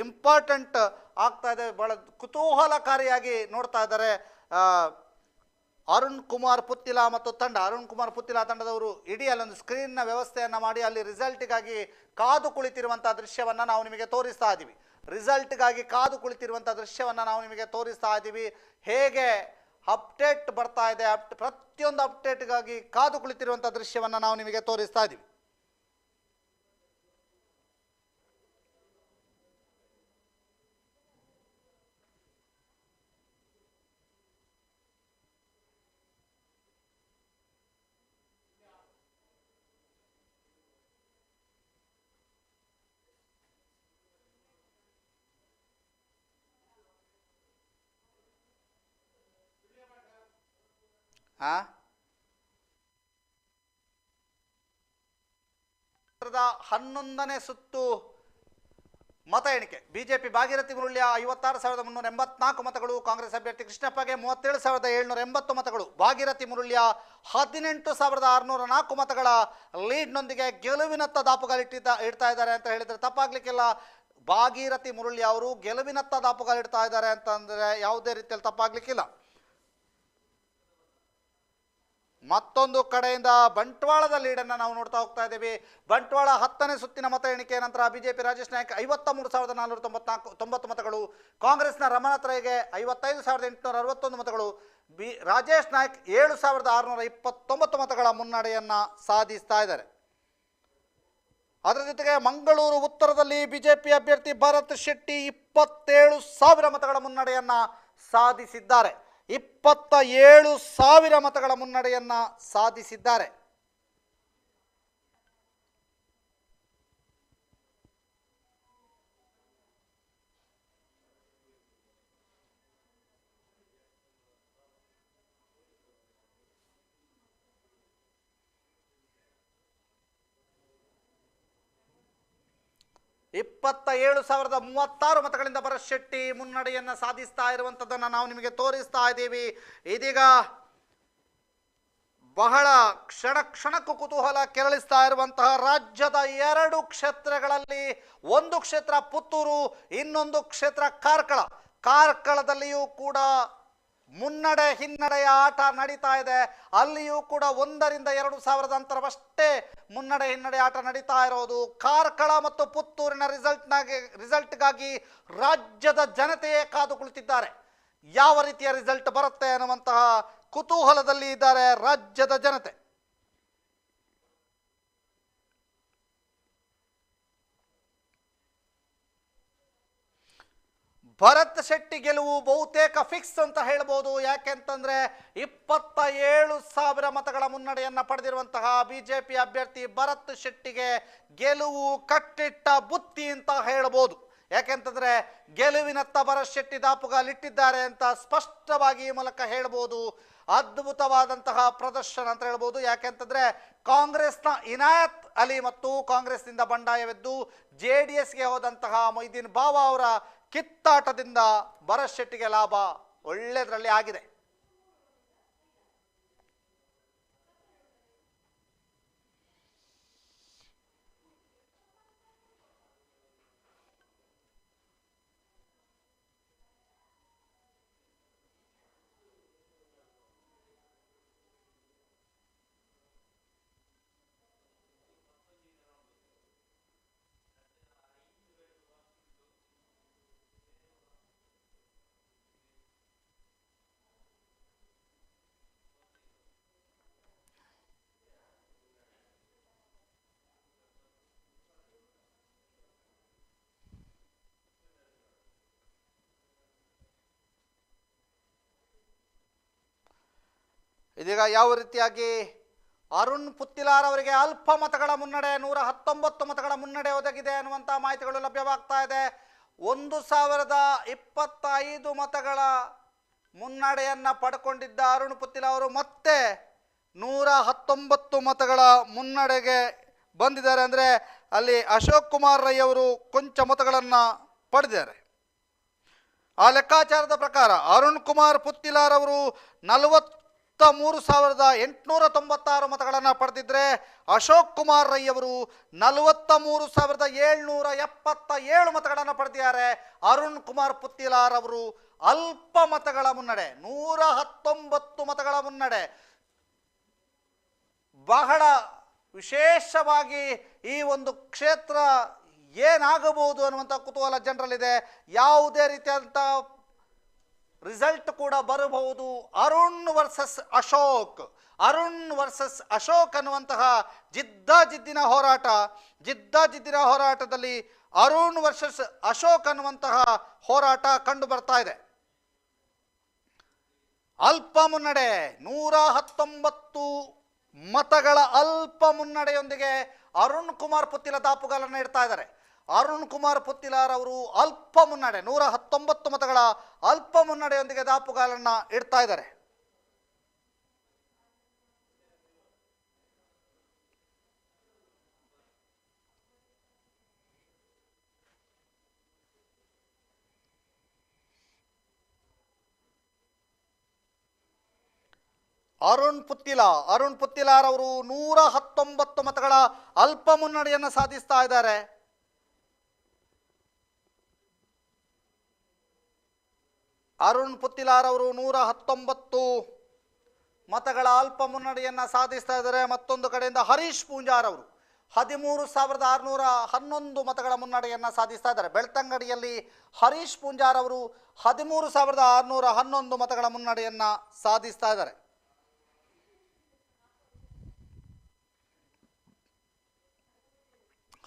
Speaker 1: ಇಂಪಾರ್ಟೆಂಟ್ ಆಗ್ತಾ ಇದೆ. ಬಹಳ ಕುತೂಹಲಕಾರಿಯಾಗಿ ನೋಡ್ತಾ ಇದ್ದಾರೆ ಅರುಣ್ ಕುಮಾರ್ ಪುತ್ತಿಲ ಮತ್ತು ಅರುಣ್ ಕುಮಾರ್ ಪುತ್ತಿಲ ತಂಡದವರು ಇಡೀ ಅಲ್ಲೊಂದು ಸ್ಕ್ರೀನ್ನ ವ್ಯವಸ್ಥೆಯನ್ನು ಮಾಡಿ ಅಲ್ಲಿ ರಿಸಲ್ಟ್ಗಾಗಿ ಕಾದು ಕುಳಿತಿರುವಂಥ ದೃಶ್ಯವನ್ನು ನಾವು ನಿಮಗೆ ತೋರಿಸ್ತಾ ಇದ್ದೀವಿ. ಹೇಗೆ ಅಪ್ಡೇಟ್ ಬರ್ತಾ ಇದೆ, ಪ್ರತಿಯೊಂದು ಅಪ್ಡೇಟ್ಗಾಗಿ ಕಾದು ಕುಳಿತಿರುವಂಥ ದೃಶ್ಯವನ್ನು ನಾವು ನಿಮಗೆ ತೋರಿಸ್ತಾ ಇದ್ದೀವಿ. हाँ 11ನೇ ಸುತ್ತು ಮತ ಎಣಿಕೆ. ಬಿಜೆಪಿ ಭಾಗೀರಥಿ ಮುರುಳ್ಯ 56,384 ಮತಗಳು, ಕಾಂಗ್ರೆಸ್ ಅಭ್ಯರ್ಥಿ ಕೃಷ್ಣಪ್ಪಗೆ 37,780 ಮತಗಳು, ಭಾಗೀರಥಿ ಮುರುಳ್ಯ 18,604 ಮತಗಳ ಲೀಡ್ನೊಂದಿಗೆ ಗೆಲುವಿನತ್ತ ದಾಪುಗಾಲಿಡ್ತಾ ಇದ್ದಾರೆ ಅಂತ ಹೇಳಿದರೆ ತಪ್ಪಾಗ್ಲಿಕ್ಕಿಲ್ಲ. ಭಾಗೀರಥಿ ಮುರುಳ್ಯ ಅವರು ಗೆಲುವಿನತ್ತ ದಾಪುಗಾಲಿಡ್ತಾ ಇದ್ದಾರೆ ಅಂತಂದರೆ ಯಾವುದೇ ರೀತಿಯಲ್ಲಿ ತಪ್ಪಾಗ್ಲಿಕ್ಕಿಲ್ಲ. ಮತ್ತೊಂದು ಕಡೆಯಿಂದ ಬಂಟ್ವಾಳದ ಲೀಡನ್ನು ನಾವು ನೋಡ್ತಾ ಹೋಗ್ತಾ ಇದ್ದೀವಿ. ಬಂಟ್ವಾಳ 10ನೇ ಸುತ್ತಿನ ಮತ ಎಣಿಕೆ ನಂತರ ಬಿಜೆಪಿ ರಾಜೇಶ್ ನಾಯ್ಕ್ 53,490 ಮತಗಳು, ಕಾಂಗ್ರೆಸ್ನ ರಮನಾಥ್ ರೈಗೆ 55,861 ಮತಗಳು, ರಾಜೇಶ್ ನಾಯ್ಕ್ 7,629 ಮತಗಳ ಮುನ್ನಡೆಯನ್ನು ಸಾಧಿಸ್ತಾ ಇದ್ದಾರೆ. ಅದರ ಜೊತೆಗೆ ಮಂಗಳೂರು ಉತ್ತರದಲ್ಲಿ ಬಿಜೆಪಿ ಅಭ್ಯರ್ಥಿ ಭರತ್ ಶೆಟ್ಟಿ 27,000 ಮತಗಳ ಮುನ್ನಡೆಯನ್ನು ಸಾಧಿಸಿದ್ದಾರೆ. 27,000 ಮತಗಳ ಮುನ್ನಡೆಯನ್ನು ಸಾಧಿಸಿದ್ದಾರೆ. $27,036 ಮತಗಳಿಂದ ಭರತ್ ಶೆಟ್ಟಿ ಮುನ್ನಡೆಯನ್ನು ಸಾಧಿಸ್ತಾ ಇರುವಂಥದ್ದನ್ನು ನಾವು ನಿಮಗೆ ತೋರಿಸ್ತಾ ಇದ್ದೀವಿ. ಇದೀಗ ಬಹಳ ಕ್ಷಣಕ್ಕೂ ಕುತೂಹಲ ಕೆರಳಿಸ್ತಾ ಇರುವಂತಹ ರಾಜ್ಯದ 2 ಕ್ಷೇತ್ರಗಳಲ್ಲಿ, ಒಂದು ಕ್ಷೇತ್ರ ಪುತ್ತೂರು, ಇನ್ನೊಂದು ಕ್ಷೇತ್ರ ಕಾರ್ಕಳದಲ್ಲಿಯೂ ಕೂಡ ಮುನ್ನಡೆ ಹಿನ್ನಡೆಯ ಆಟ ನಡೀತಾ ಇದೆ. ಅಲ್ಲಿಯೂ ಕೂಡ 1ರಿಂದ 2,000 ಅಂತರವಷ್ಟೇ ಮುನ್ನಡೆ ಹಿನ್ನಡೆ ಆಟ ನಡೀತಾ ಇರೋದು. ಕಾರ್ಕಳ ಮತ್ತು ಪುತ್ತೂರಿನ ರಿಸಲ್ಟ್ಗಾಗಿ ರಾಜ್ಯದ ಜನತೆಯೇ ಕಾದು ಕುಳಿತಿದ್ದಾರೆ. ಯಾವ ರೀತಿಯ ರಿಸಲ್ಟ್ ಬರುತ್ತೆ ಅನ್ನುವಂತಹ ಕುತೂಹಲದಲ್ಲಿ ಇದ್ದಾರೆ ರಾಜ್ಯದ ಜನತೆ. ಭರತ್ ಶೆಟ್ಟಿ ಗೆಲುವು ಬಹುತೇಕ ಫಿಕ್ಸ್ ಅಂತ ಹೇಳ್ಬೋದು. ಯಾಕೆಂತಂದ್ರೆ 27,000 ಮತಗಳ ಮುನ್ನಡೆಯನ್ನು ಪಡೆದಿರುವಂತಹ ಬಿಜೆಪಿ ಅಭ್ಯರ್ಥಿ ಭರತ್ ಶೆಟ್ಟಿಗೆ ಗೆಲುವು ಕಟ್ಟಿಟ್ಟ ಬುತ್ತಿ ಅಂತ ಹೇಳ್ಬೋದು. ಯಾಕೆಂತಂದ್ರೆ ಗೆಲುವಿನತ್ತ ಭರತ್ ಶೆಟ್ಟಿ ದಾಪುಗಾಲಿಟ್ಟಿದ್ದಾರೆ ಅಂತ ಸ್ಪಷ್ಟವಾಗಿ ಈ ಮೂಲಕ ಹೇಳ್ಬೋದು. ಅದ್ಭುತವಾದಂತಹ ಪ್ರದರ್ಶನ ಅಂತ ಹೇಳ್ಬೋದು. ಯಾಕೆಂತಂದ್ರೆ ಕಾಂಗ್ರೆಸ್ನ ಇನಾಯತ್ ಅಲಿ ಮತ್ತು ಕಾಂಗ್ರೆಸ್ನಿಂದ ಬಂಡಾಯವೆದ್ದು JDSಗೆ ಹೋದಂತಹ ಮೊಯ್ದೀನ್ ಬಾವಾ ಅವರ ಕಿತ್ತಾಟದಿಂದ ಭರತ್ ಶೆಟ್ಟಿಗೆ ಲಾಭ ಒಳ್ಳೆಯದರಲ್ಲಿ ಆಗಿದೆ. ಇದೀಗ ಯಾವ ರೀತಿಯಾಗಿ ಅರುಣ್ ಪುತ್ತಿಲಾರ್ ಅವರಿಗೆ ಅಲ್ಪ ಮತಗಳ ಮುನ್ನಡೆ, 119 ಮತಗಳ ಮುನ್ನಡೆ ಒದಗಿದೆ ಅನ್ನುವಂಥ ಮಾಹಿತಿಗಳು ಲಭ್ಯವಾಗ್ತಾ ಇದೆ. 1025 ಮತಗಳ ಮುನ್ನಡೆಯನ್ನು ಪಡ್ಕೊಂಡಿದ್ದ ಅರುಣ್ ಪುತ್ತಿಲಾರ್ ಅವರು ಮತ್ತೆ 119 ಮತಗಳ ಮುನ್ನಡೆಗೆ ಬಂದಿದ್ದಾರೆ. ಅಂದರೆ ಅಲ್ಲಿ ಅಶೋಕ್ ಕುಮಾರ್ ರೈ ಅವರು ಕೊಂಚ ಮತಗಳನ್ನು ಪಡೆದಿದ್ದಾರೆ. ಆ ಲೆಕ್ಕಾಚಾರದ ಪ್ರಕಾರ ಅರುಣ್ ಕುಮಾರ್ ಪುತ್ತಿಲಾರ್ ಅವರು 43,896 ಮತಗಳನ್ನು ಪಡೆದಿದ್ದರೆ ಅಶೋಕ್ ಕುಮಾರ್ ರೈ ಅವರು 43,777 ಮತಗಳನ್ನು ಪಡೆದಿದ್ದಾರೆ. ಅರುಣ್ ಕುಮಾರ್ ಪುತ್ತಿಲಾರ್ ಅವರು ಅಲ್ಪ ಮತಗಳ ಮುನ್ನಡೆ, 119 ಮತಗಳ ಮುನ್ನಡೆ. ಬಹಳ ವಿಶೇಷವಾಗಿ ಈ ಒಂದು ಕ್ಷೇತ್ರ ಏನಾಗಬಹುದು ಅನ್ನುವಂಥ ಕುತೂಹಲ ಜನರಲ್ಲಿದೆ. ಯಾವುದೇ ರೀತಿಯಾದಂಥ ರಿಸಲ್ಟ್ ಕೂಡ ಬರಬಹುದು. ಅರುಣ್ ವರ್ಸಸ್ ಅಶೋಕ್, ಅರುಣ್ ವರ್ಸಸ್ ಅಶೋಕ್ ಅನ್ನುವಂತಹ ಜಿದ್ದಿನ ಹೋರಾಟದಲ್ಲಿ ಅರುಣ್ ವರ್ಸಸ್ ಅಶೋಕ್ ಅನ್ನುವಂತಹ ಹೋರಾಟ ಕಂಡು ಬರ್ತಾ ಇದೆ. ಅಲ್ಪ ಮುನ್ನಡೆ, 119 ಮತಗಳ ಅಲ್ಪ ಮುನ್ನಡೆಯೊಂದಿಗೆ ಅರುಣ್ ಕುಮಾರ್ ಪುತ್ತಿಲಾರ್ ದಾಪುಗಾಲನ್ನು ಇಡ್ತಾ ಇದ್ದಾರೆ. ಅರುಣ್ ಕುಮಾರ್ ಪುತ್ತಿಲಾರ್ ಅವರು ಅಲ್ಪ ಮುನ್ನಡೆ, 119 ಮತಗಳ ಅಲ್ಪ ಮುನ್ನಡೆಯೊಂದಿಗೆ ದಾಪುಗಾಲನ್ನು ಇಡ್ತಾ ಇದ್ದಾರೆ. ಅರುಣ್ ಪುತ್ತಿಲಾರ್ ಅವರು 119 ಮತಗಳ ಅಲ್ಪ ಮುನ್ನಡೆಯನ್ನು ಸಾಧಿಸ್ತಾ ಇದ್ದಾರೆ. ಅರುಣ್ ಪುತ್ತಿಲಾರ್ ಅವರು 119 ಮತಗಳ ಅಲ್ಪ ಮುನ್ನಡೆಯನ್ನು ಸಾಧಿಸ್ತಾ ಇದ್ದಾರೆ. ಮತ್ತೊಂದು ಕಡೆಯಿಂದ ಹರೀಶ್ ಪೂಂಜಾರ್ ಅವರು 13,611 ಮತಗಳ ಮುನ್ನಡೆಯನ್ನು ಸಾಧಿಸ್ತಾ ಇದ್ದಾರೆ. ಬೆಳ್ತಂಗಡಿಯಲ್ಲಿ ಹರೀಶ್ ಪೂಂಜಾರ್ ಅವರು 13,611 ಮತಗಳ ಮುನ್ನಡೆಯನ್ನು ಸಾಧಿಸ್ತಾ ಇದ್ದಾರೆ.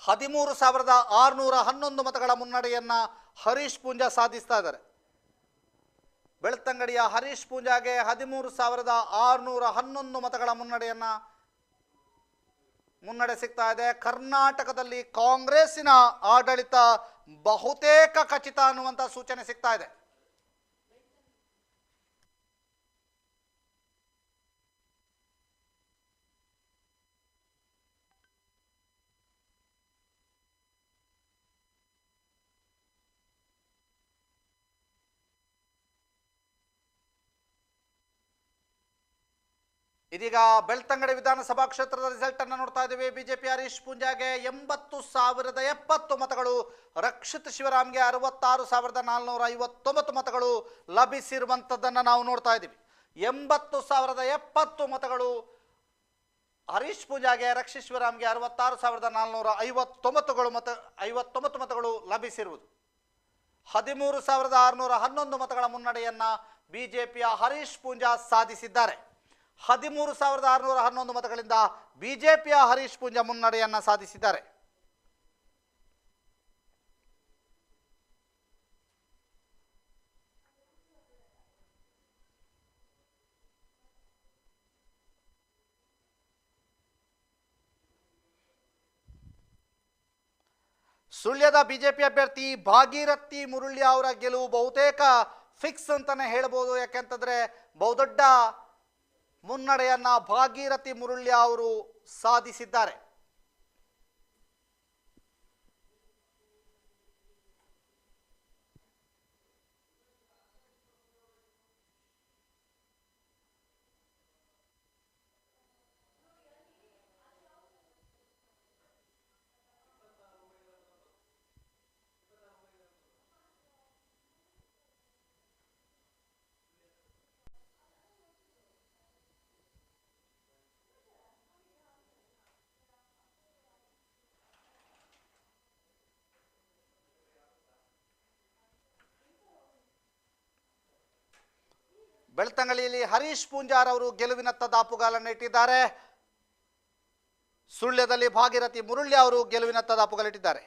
Speaker 1: ಹದಿಮೂರು 13,611 ಮತಗಳ ಮುನ್ನಡೆಯನ್ನು ಹರೀಶ್ ಪೂಂಜಾ ಸಾಧಿಸ್ತಾ ಇದ್ದಾರೆ. ಬೆಳ್ತಂಗಡಿಯ ಹರೀಶ್ ಪೂಂಜಾಗೆ 13,611 ಮತಗಳ ಮುನ್ನಡೆ ಸಿಗ್ತಾ ಇದೆ. ಕರ್ನಾಟಕದಲ್ಲಿ ಕಾಂಗ್ರೆಸ್ಸಿನ ಆಡಳಿತ ಬಹುತೇಕ ಖಚಿತ ಅನ್ನುವಂಥ ಸೂಚನೆ ಸಿಗ್ತಾ ಇದೆ. ಇದೀಗ ಬೆಳ್ತಂಗಡಿ ವಿಧಾನಸಭಾ ಕ್ಷೇತ್ರದ ರಿಸಲ್ಟ್ ಅನ್ನು ನೋಡ್ತಾ ಇದ್ದೀವಿ. ಬಿಜೆಪಿ ಹರೀಶ್ ಪೂಂಜಾಗೆ 80,070 ಮತಗಳು, ರಕ್ಷಿತ್ ಶಿವರಾಮ್ಗೆ 66,459 ಮತಗಳು ಲಭಿಸಿರುವಂಥದ್ದನ್ನು ನಾವು ನೋಡ್ತಾ ಇದ್ದೀವಿ. 80,070 ಮತಗಳು ಹರೀಶ್ ಪೂಂಜಾಗೆ, ರಕ್ಷಿತ್ ಶಿವರಾಮ್ಗೆ 66,459 ಮತಗಳು ಲಭಿಸಿರುವುದು. 13,611 ಮತಗಳ ಮುನ್ನಡೆಯನ್ನು ಬಿಜೆಪಿಯ ಹರೀಶ್ ಪೂಂಜಾ ಸಾಧಿಸಿದ್ದಾರೆ. 13,611 ಮತಗಳಿಂದ ಬಿಜೆಪಿಯ ಹರೀಶ್ ಪೂಂಜಾ ಮುನ್ನಡೆಯನ್ನು ಸಾಧಿಸಿದ್ದಾರೆ. ಸುಳ್ಯದ ಬಿಜೆಪಿ ಅಭ್ಯರ್ಥಿ ಭಾಗೀರಥಿ ಮುರುಳ್ಯ ಅವರ ಗೆಲುವು ಬಹುತೇಕ ಫಿಕ್ಸ್ ಅಂತಾನೆ ಹೇಳ್ಬೋದು. ಯಾಕೆಂತಂದ್ರೆ ಬಹುದೊಡ್ಡ ಮುನ್ನಡೆಯನ್ನ ಭಾಗೀರಥಿ ಮುರುಳ್ಯ ಅವರು ಸಾಧಿಸಿದ್ದಾರೆ. ಬೆಳ್ತಂಗಡಿಯಲ್ಲಿ ಹರೀಶ್ ಪೂಂಜಾರ್ ಅವರು ಗೆಲುವಿನತ್ತ ದಾಪುಗಾಲನ್ನು ಇಟ್ಟಿದ್ದಾರೆ. ಸುಳ್ಯದಲ್ಲಿ ಭಾಗೀರಥಿ ಮುರುಳ್ಯ ಅವರು ಗೆಲುವಿನತ್ತ ದಾಪುಗಾಲಿಟ್ಟಿದ್ದಾರೆ.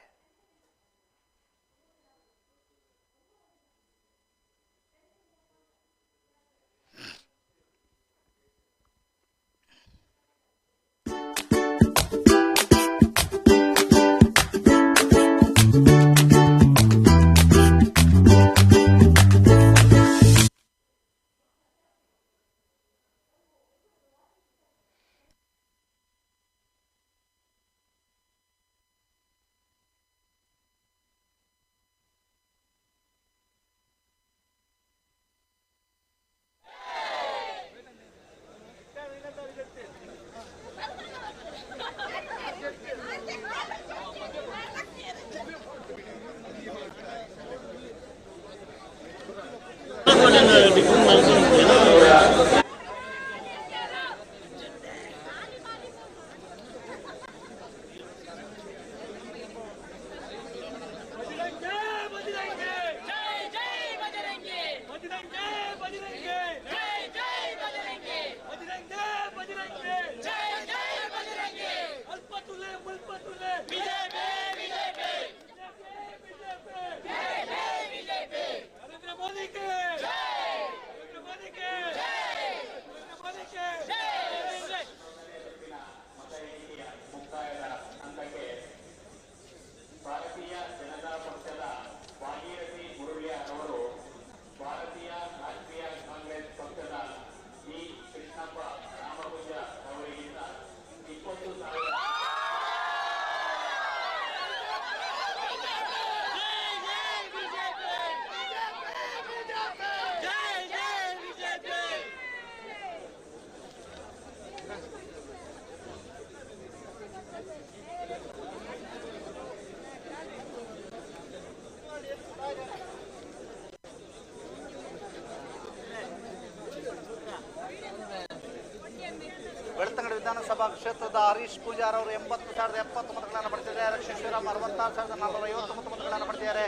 Speaker 1: ವಿಧಾನಸಭಾ ಕ್ಷೇತ್ರದ ಹರೀಶ್ ಪೂಜಾರ್ ಅವರು 80,070 ಮತಗಳನ್ನು ಪಡೆದಿದ್ದಾರೆ. ರಕ್ಷಿತ್ ಶಿವರಾಮ್ 66,450 ಮತಗಳನ್ನು ಪಡೆದಿದ್ದಾರೆ.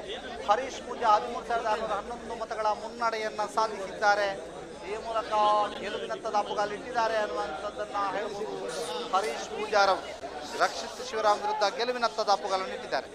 Speaker 1: ಹರೀಶ್ ಪೂಜಾ 13,611 ಮತಗಳ ಮುನ್ನಡೆಯನ್ನ ಸಾಧಿಸಿದ್ದಾರೆ. ಈ ಮೂಲಕ ಗೆಲುವಿನತ್ತ ದಾಪುಗಾಲಿಟ್ಟಿದ್ದಾರೆ ಅನ್ನುವಂಥದ್ದನ್ನ ಹೇಳ್ಬೋದು. ಹರೀಶ್ ಪೂಜಾರ್ ಅವರು ರಕ್ಷಿತ್ ಶಿವರಾಮ್ ವಿರುದ್ಧ ಗೆಲುವಿನತ್ತ ದಾಪುಗಾಲನ್ನು ಇಟ್ಟಿದ್ದಾರೆ.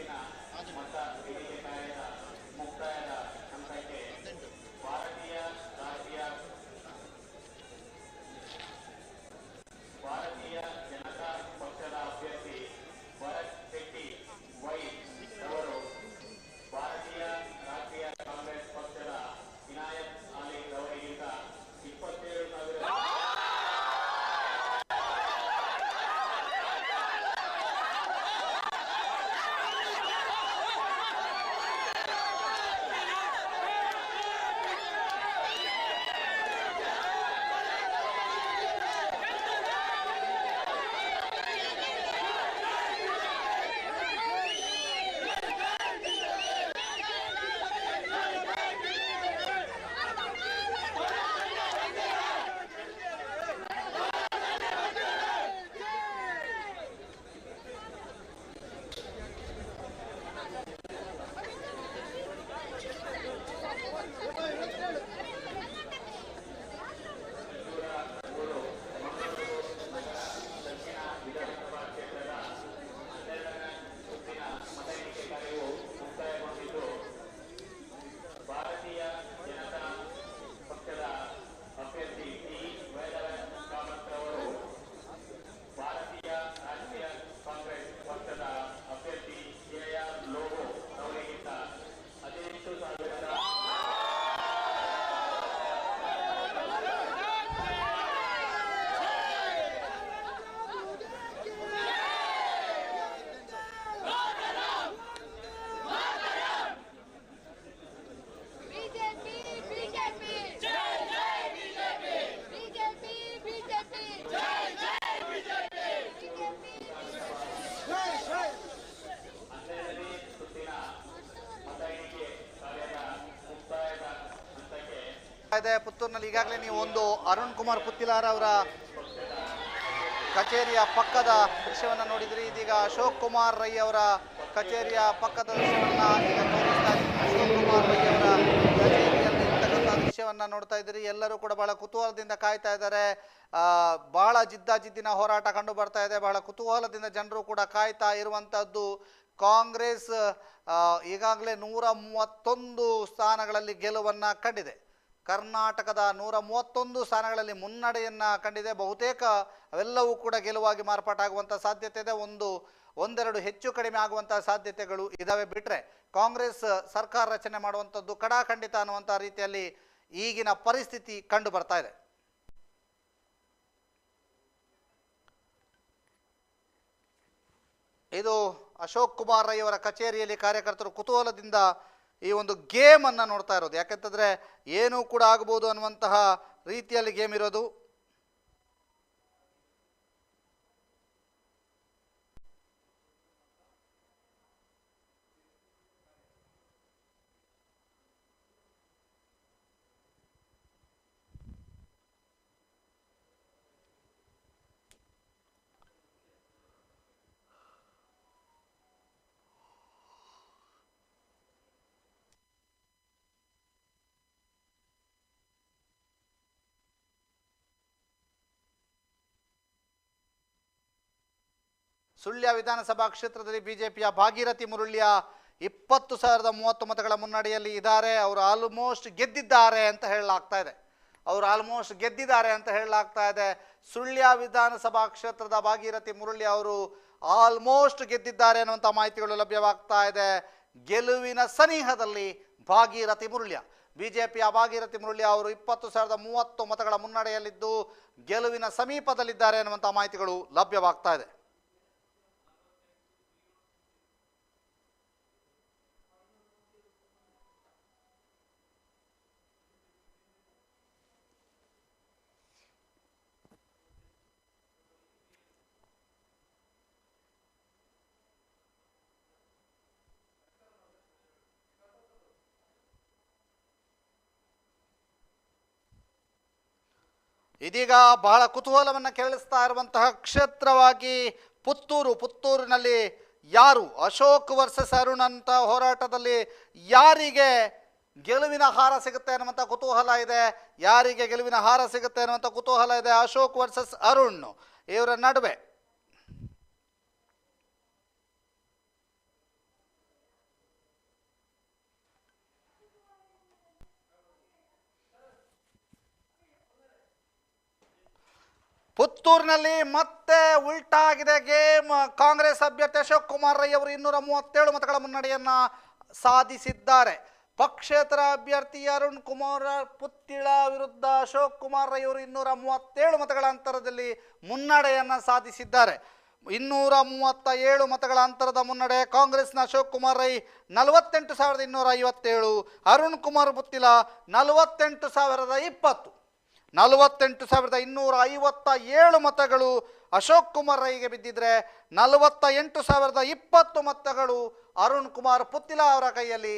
Speaker 1: ಪುತ್ತೂರಿನಲ್ಲಿ ಈಗಾಗಲೇ ನೀವು ಒಂದು ಅರುಣ್ ಕುಮಾರ್ ಪುತ್ತಿಲಾರ್ ಅವರ ಕಚೇರಿಯ ಪಕ್ಕದ ದೃಶ್ಯವನ್ನು ನೋಡಿದ್ರಿ. ಇದೀಗ ಅಶೋಕ್ ಕುಮಾರ್ ರೈ ಅವರ ಕಚೇರಿಯ ಪಕ್ಕದ ದೃಶ್ಯವನ್ನ ಈಗ ತೋರಿಸ್ತಾ ಇದ್ದೀನಿ. ಅಶೋಕ್ ಕುಮಾರ್ ರೈ ಅವರ ಕಚೇರಿಯಲ್ಲಿ ಇರ್ತಕ್ಕಂಥ ದೃಶ್ಯವನ್ನ ನೋಡ್ತಾ ಇದ್ದೀರಿ. ಎಲ್ಲರೂ ಕೂಡ ಬಹಳ ಕುತೂಹಲದಿಂದ ಕಾಯ್ತಾ ಇದ್ದಾರೆ. ಬಹಳ ಜಿದ್ದಾಜಿದ್ದಿನ ಹೋರಾಟ ಕಂಡು ಬರ್ತಾ ಇದೆ. ಬಹಳ ಕುತೂಹಲದಿಂದ ಜನರು ಕೂಡ ಕಾಯ್ತಾ ಇರುವಂತಹದ್ದು. ಕಾಂಗ್ರೆಸ್ ಈಗಾಗಲೇ 131 ಸ್ಥಾನಗಳಲ್ಲಿ ಗೆಲುವನ್ನ ಕಂಡಿದೆ. ಕರ್ನಾಟಕದ 131 ಸ್ಥಾನಗಳಲ್ಲಿ ಮುನ್ನಡೆಯನ್ನ ಕಂಡಿದೆ. ಬಹುತೇಕ ಅವೆಲ್ಲವೂ ಕೂಡ ಗೆಲುವಾಗಿ ಮಾರ್ಪಾಟಾಗುವಂಥ ಸಾಧ್ಯತೆ ಇದೆ. ಒಂದೆರಡು ಹೆಚ್ಚು ಕಡಿಮೆ ಆಗುವಂಥ ಸಾಧ್ಯತೆಗಳು ಇದಾವೆ. ಬಿಟ್ಟರೆ ಕಾಂಗ್ರೆಸ್ ಸರ್ಕಾರ ರಚನೆ ಮಾಡುವಂಥದ್ದು ಕಡಾಖಂಡಿತ ಅನ್ನುವಂಥ ರೀತಿಯಲ್ಲಿ ಈಗಿನ ಪರಿಸ್ಥಿತಿ ಕಂಡು ಬರ್ತಾ ಇದೆ. ಇದು ಅಶೋಕ್ ಕುಮಾರ್ ರೈ ಅವರ ಕಚೇರಿಯಲ್ಲಿ ಕಾರ್ಯಕರ್ತರು ಕುತೂಹಲದಿಂದ ಈ ಒಂದು ಗೇಮ್ ಅನ್ನ ನೋಡ್ತಾ ಇರೋದು. ಯಾಕಂತಂದ್ರೆ ಏನೂ ಕೂಡ ಆಗಬಹುದು ಅನ್ನುವಂತಹ ರೀತಿಯಲ್ಲಿ ಗೇಮ್ ಇರೋದು. ಸುಳ್ಯ ವಿಧಾನಸಭಾ ಕ್ಷೇತ್ರದಲ್ಲಿ ಬಿಜೆಪಿಯ ಭಾಗೀರಥಿ ಮುರುಳ್ಯ 20,030 ಮತಗಳ ಮುನ್ನಡೆಯಲ್ಲಿ ಇದ್ದಾರೆ. ಅವರು ಆಲ್ಮೋಸ್ಟ್ ಗೆದ್ದಿದ್ದಾರೆ ಅಂತ ಹೇಳಲಾಗ್ತಾ ಇದೆ. ಸುಳ್ಯ ವಿಧಾನಸಭಾ ಕ್ಷೇತ್ರದ ಭಾಗೀರಥಿ ಮುರುಳ್ಯ ಅವರು ಆಲ್ಮೋಸ್ಟ್ ಗೆದ್ದಿದ್ದಾರೆ ಅನ್ನುವಂಥ ಮಾಹಿತಿಗಳು ಲಭ್ಯವಾಗ್ತಾ ಇದೆ. ಗೆಲುವಿನ ಸನಿಹದಲ್ಲಿ ಭಾಗೀರಥಿ ಮುರುಳ್ಯ, ಬಿಜೆಪಿಯ ಭಾಗೀರಥಿ ಮುರುಳ್ಯ ಅವರು 20,030 ಮತಗಳ ಮುನ್ನಡೆಯಲ್ಲಿದ್ದು ಗೆಲುವಿನ ಸಮೀಪದಲ್ಲಿದ್ದಾರೆ ಅನ್ನುವಂಥ ಮಾಹಿತಿಗಳು ಲಭ್ಯವಾಗ್ತಾ ಇದೆ. ಇದೀಗ ಬಹಳ ಕುತೂಹಲವನ್ನು ಕೆರಳಿಸ್ತಾ ಇರುವಂತಹ ಕ್ಷೇತ್ರವಾಗಿ ಪುತ್ತೂರಿನಲ್ಲಿ ಯಾರು ಅಶೋಕ್ ವರ್ಸಸ್ ಅರುಣ್ ಅಂತ ಹೋರಾಟದಲ್ಲಿ ಯಾರಿಗೆ ಗೆಲುವಿನ ಹಾರ ಸಿಗುತ್ತೆ ಅನ್ನುವಂಥ ಕುತೂಹಲ ಇದೆ. ಯಾರಿಗೆ ಗೆಲುವಿನ ಹಾರ ಸಿಗುತ್ತೆ ಅನ್ನುವಂಥ ಕುತೂಹಲ ಇದೆ. ಅಶೋಕ್ ವರ್ಸಸ್ ಅರುಣ್ ಇವರ ನಡುವೆ ಪುತ್ತೂರಿನಲ್ಲಿ ಮತ್ತೆ ಉಲ್ಟಾ ಆಗಿದೆ ಗೇಮ್. ಕಾಂಗ್ರೆಸ್ ಅಭ್ಯರ್ಥಿ ಅಶೋಕ್ ಕುಮಾರ್ ರೈ ಅವರು 237 ಮತಗಳ ಮುನ್ನಡೆಯನ್ನ ಸಾಧಿಸಿದ್ದಾರೆ. ಪಕ್ಷೇತರ ಅಭ್ಯರ್ಥಿ ಅರುಣ್ ಕುಮಾರ್ ಪುತ್ತಿಳ ವಿರುದ್ಧ ಅಶೋಕ್ ಕುಮಾರ್ ರೈ ಅವರು 237 ಮತಗಳ ಅಂತರದಲ್ಲಿ ಮುನ್ನಡೆಯನ್ನ ಸಾಧಿಸಿದ್ದಾರೆ. 237 ಮತಗಳ ಅಂತರದ ಮುನ್ನಡೆ. ಕಾಂಗ್ರೆಸ್ನ ಅಶೋಕ್ ಕುಮಾರ್ ರೈ 48,257, ಅರುಣ್ ಕುಮಾರ್ ಪುತ್ತಿಲ 48,020. 48,257 ಮತಗಳು ಅಶೋಕ್ ಕುಮಾರ್ ರೈಗೆ ಬಿದ್ದಿದ್ರೆ 48,020 ಮತಗಳು ಅರುಣ್ ಕುಮಾರ್ ಪುತ್ತಿಲ ಅವರ ಕೈಯಲ್ಲಿ.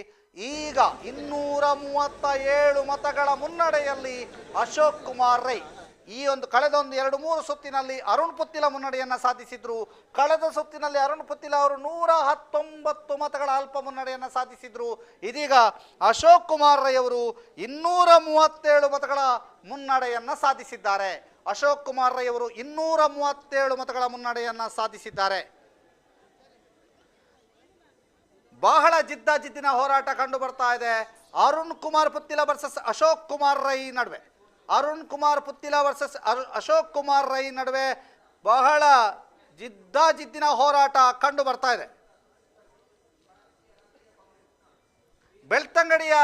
Speaker 1: ಈಗ 237 ಮತಗಳ ಮುನ್ನಡೆಯಲ್ಲಿ ಅಶೋಕ್ ಕುಮಾರ್ ರೈ. ಈ ಕಳೆದ 2-3 ಸುತ್ತಿನಲ್ಲಿ ಅರುಣ್ ಪುತ್ತಿಲ ಮುನ್ನಡೆಯನ್ನು ಸಾಧಿಸಿದ್ರು. ಕಳೆದ ಸುತ್ತಿನಲ್ಲಿ ಅರುಣ್ ಪುತ್ತಿಲ ಅವರು 119 ಮತಗಳ ಅಲ್ಪ ಮುನ್ನಡೆಯನ್ನು ಸಾಧಿಸಿದ್ರು. ಇದೀಗ ಅಶೋಕ್ ಕುಮಾರ್ ರೈ ಅವರು 237 ಮತಗಳ ಮುನ್ನಡೆಯನ್ನು ಸಾಧಿಸಿದ್ದಾರೆ. ಅಶೋಕ್ ಕುಮಾರ್ ರೈ ಅವರು 237 ಮತಗಳ ಮುನ್ನಡೆಯನ್ನು ಸಾಧಿಸಿದ್ದಾರೆ. ಬಹಳ ಜಿದ್ದಿನ ಹೋರಾಟ ಕಂಡು ಬರ್ತಾ ಇದೆ ಅರುಣ್ ಕುಮಾರ್ ಪುತ್ತಿಲ ವರ್ಸಸ್ ಅಶೋಕ್ ಕುಮಾರ್ ರೈ ನಡುವೆ. ಅರುಣ್ ಕುಮಾರ್ ಪುತ್ತಿಲ ವರ್ಸಸ್ ಅಶೋಕ್ ಕುಮಾರ್ ರೈ ನಡುವೆ ಬಹಳ ಜಿದ್ದಿನ ಹೋರಾಟ ಕಂಡು ಬರ್ತಾ ಇದೆ. ಬೆಳ್ತಂಗಡಿಯ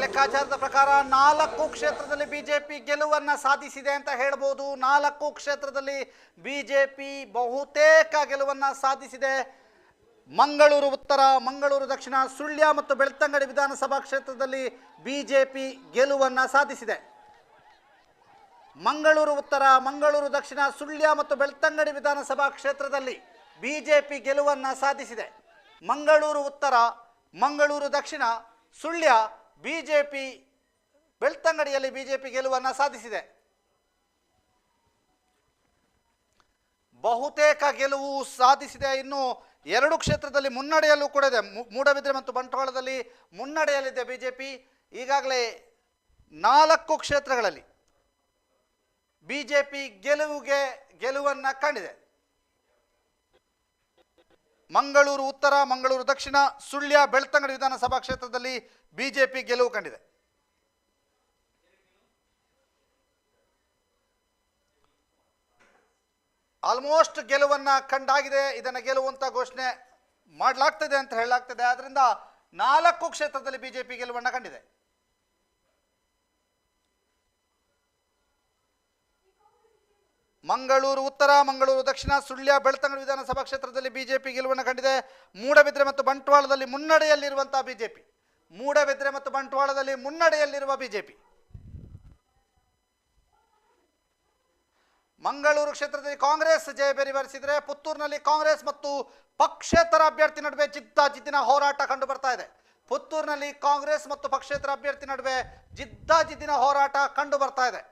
Speaker 1: ಲೆಕ್ಕಾಚಾರದ ಪ್ರಕಾರ 4 ಕ್ಷೇತ್ರದಲ್ಲಿ ಬಿಜೆಪಿ ಗೆಲುವನ್ನ ಸಾಧಿಸಿದೆ ಅಂತ ಹೇಳ್ಬೋದು. 4 ಕ್ಷೇತ್ರದಲ್ಲಿ ಬಿಜೆಪಿ ಬಹುತೇಕ ಗೆಲುವನ್ನ ಸಾಧಿಸಿದೆ. ಮಂಗಳೂರು ಉತ್ತರ, ಮಂಗಳೂರು ದಕ್ಷಿಣ, ಸುಳ್ಯ ಮತ್ತು ಬೆಳ್ತಂಗಡಿ ವಿಧಾನಸಭಾ ಕ್ಷೇತ್ರದಲ್ಲಿ ಬಿಜೆಪಿ ಗೆಲುವನ್ನ ಸಾಧಿಸಿದೆ. ಮಂಗಳೂರು ಉತ್ತರ, ಮಂಗಳೂರು ದಕ್ಷಿಣ, ಸುಳ್ಯ ಮತ್ತು ಬೆಳ್ತಂಗಡಿ ವಿಧಾನಸಭಾ ಕ್ಷೇತ್ರದಲ್ಲಿ ಬಿಜೆಪಿ ಗೆಲುವನ್ನ ಸಾಧಿಸಿದೆ. ಮಂಗಳೂರು ಉತ್ತರ, ಮಂಗಳೂರು ದಕ್ಷಿಣ, ಸುಳ್ಯ, ಬಿಜೆಪಿ ಬೆಳ್ತಂಗಡಿಯಲ್ಲಿ ಬಿಜೆಪಿ ಗೆಲುವನ್ನು ಸಾಧಿಸಿದೆ. ಬಹುತೇಕ ಗೆಲುವು ಸಾಧಿಸಿದೆ. ಇನ್ನು 2 ಕ್ಷೇತ್ರದಲ್ಲಿ ಮುನ್ನಡೆಯಲ್ಲೂ ಕೂಡ ಇದೆ. ಮೂಡಬಿದ್ರೆ ಮತ್ತು ಬಂಟ್ವಾಳದಲ್ಲಿ ಮುನ್ನಡೆಯಲ್ಲಿದೆ ಬಿಜೆಪಿ. ಈಗಾಗಲೇ 4 ಕ್ಷೇತ್ರಗಳಲ್ಲಿ ಬಿಜೆಪಿ ಗೆಲುವನ್ನು ಕಂಡಿದೆ. ಮಂಗಳೂರು ಉತ್ತರ, ಮಂಗಳೂರು ದಕ್ಷಿಣ, ಸುಳ್ಯ, ಬೆಳ್ತಂಗಡಿ ವಿಧಾನಸಭಾ ಕ್ಷೇತ್ರದಲ್ಲಿ ಬಿಜೆಪಿ ಗೆಲುವು ಕಂಡಿದೆ. ಆಲ್ಮೋಸ್ಟ್ ಗೆಲುವನ್ನ ಕಂಡಾಗಿದೆ. ಇದನ್ನು ಗೆಲುವಂತ ಘೋಷಣೆ ಮಾಡಲಾಗ್ತದೆ ಅಂತ ಹೇಳಲಾಗ್ತದೆ. ಆದ್ರಿಂದ 4 ಕ್ಷೇತ್ರದಲ್ಲಿ ಬಿಜೆಪಿ ಗೆಲುವನ್ನ ಕಂಡಿದೆ. ಮಂಗಳೂರು ಉತ್ತರ, ಮಂಗಳೂರು ದಕ್ಷಿಣ, ಸುಳ್ಯ, ಬೆಳ್ತಂಗಡಿ ವಿಧಾನಸಭಾ ಕ್ಷೇತ್ರದಲ್ಲಿ ಬಿಜೆಪಿ ಗೆಲುವನ್ನು ಕಂಡಿದೆ. ಮೂಡಬಿದ್ರೆ ಮತ್ತು ಬಂಟ್ವಾಳದಲ್ಲಿ ಮುನ್ನಡೆಯಲ್ಲಿರುವಂತಹ ಬಿಜೆಪಿ. ಮೂಡಬಿದ್ರೆ ಮತ್ತು ಬಂಟ್ವಾಳದಲ್ಲಿ ಮುನ್ನಡೆಯಲ್ಲಿರುವ ಬಿಜೆಪಿ. ಮಂಗಳೂರು ಕ್ಷೇತ್ರದಲ್ಲಿ ಕಾಂಗ್ರೆಸ್ ಜಯಬೇರಿ ಬಾರಿಸಿದರೆ, ಪುತ್ತೂರಿನಲ್ಲಿ ಕಾಂಗ್ರೆಸ್ ಮತ್ತು ಪಕ್ಷೇತರ ಅಭ್ಯರ್ಥಿ ನಡುವೆ ಜಿದ್ದಿನ ಹೋರಾಟ ಕಂಡು ಬರ್ತಾ ಇದೆ. ಪುತ್ತೂರಿನಲ್ಲಿ ಕಾಂಗ್ರೆಸ್ ಮತ್ತು ಪಕ್ಷೇತರ ಅಭ್ಯರ್ಥಿ ನಡುವೆ ಜಿದ್ದಿನ ಹೋರಾಟ ಕಂಡು ಬರ್ತಾ ಇದೆ.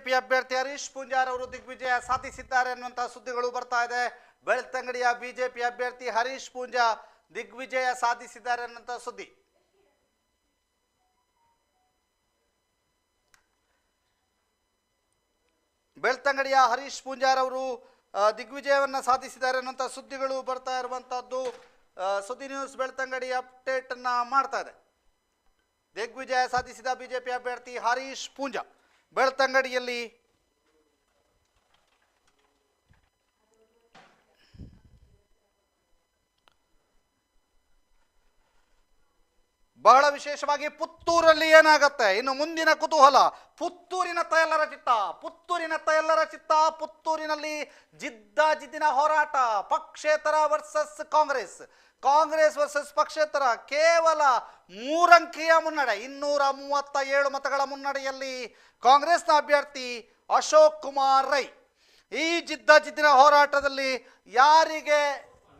Speaker 1: ಬಿಜೆಪಿ ಅಭ್ಯರ್ಥಿ ಹರೀಶ್ ಪೂಂಜಾರ್ ಅವರು ದಿಗ್ವಿಜಯ ಸಾಧಿಸಿದ್ದಾರೆ ಅನ್ನುವಂತಹ ಸುದ್ದಿಗಳು ಬರ್ತಾ ಇದೆ. ಬೆಳ್ತಂಗಡಿಯ ಬಿಜೆಪಿ ಅಭ್ಯರ್ಥಿ ಹರೀಶ್ ಪೂಂಜಾ ದಿಗ್ವಿಜಯ ಸಾಧಿಸಿದ್ದಾರೆ ಅನ್ನುವಂತಹ ಸುದ್ದಿ. ಬೆಳ್ತಂಗಡಿಯ ಹರೀಶ್ ಪೂಂಜಾರ್ ಅವರು ದಿಗ್ವಿಜಯವನ್ನು ಸಾಧಿಸಿದ್ದಾರೆ ಅನ್ನುವಂಥ ಸುದ್ದಿಗಳು ಬರ್ತಾ ಇರುವಂತಹದ್ದು. ಸುದ್ದಿ ನ್ಯೂಸ್ ಬೆಳ್ತಂಗಡಿ ಅಪ್ಡೇಟ್ ಅನ್ನ ಮಾಡ್ತಾ ಇದೆ. ದಿಗ್ವಿಜಯ ಸಾಧಿಸಿದ ಬಿಜೆಪಿ ಅಭ್ಯರ್ಥಿ ಹರೀಶ್ ಪೂಂಜಾ ಬೆಳ್ತಂಗಡಿಯಲ್ಲಿ ಬಹಳ ವಿಶೇಷವಾಗಿ ಪುತ್ತೂರಲ್ಲಿ ಏನಾಗತ್ತೆ, ಇನ್ನು ಮುಂದಿನ ಕುತೂಹಲ. ಪುತ್ತೂರಿನತ್ತ ಎಲ್ಲರ ಚಿತ್ತ. ಪುತ್ತೂರಿನಲ್ಲಿ ಜಿದ್ದಿನ ಹೋರಾಟ. ಪಕ್ಷೇತರ ವರ್ಸಸ್ ಕಾಂಗ್ರೆಸ್ ವರ್ಸಸ್ ಪಕ್ಷೇತರ. ಕೇವಲ 3 ಅಂಕಿಯ ಮುನ್ನಡೆ, 237 ಮತಗಳ ಮುನ್ನಡೆಯಲ್ಲಿ ಕಾಂಗ್ರೆಸ್ನ ಅಭ್ಯರ್ಥಿ ಅಶೋಕ್ ಕುಮಾರ್ ರೈ. ಈ ಜಿದ್ದಿನ ಹೋರಾಟದಲ್ಲಿ ಯಾರಿಗೆ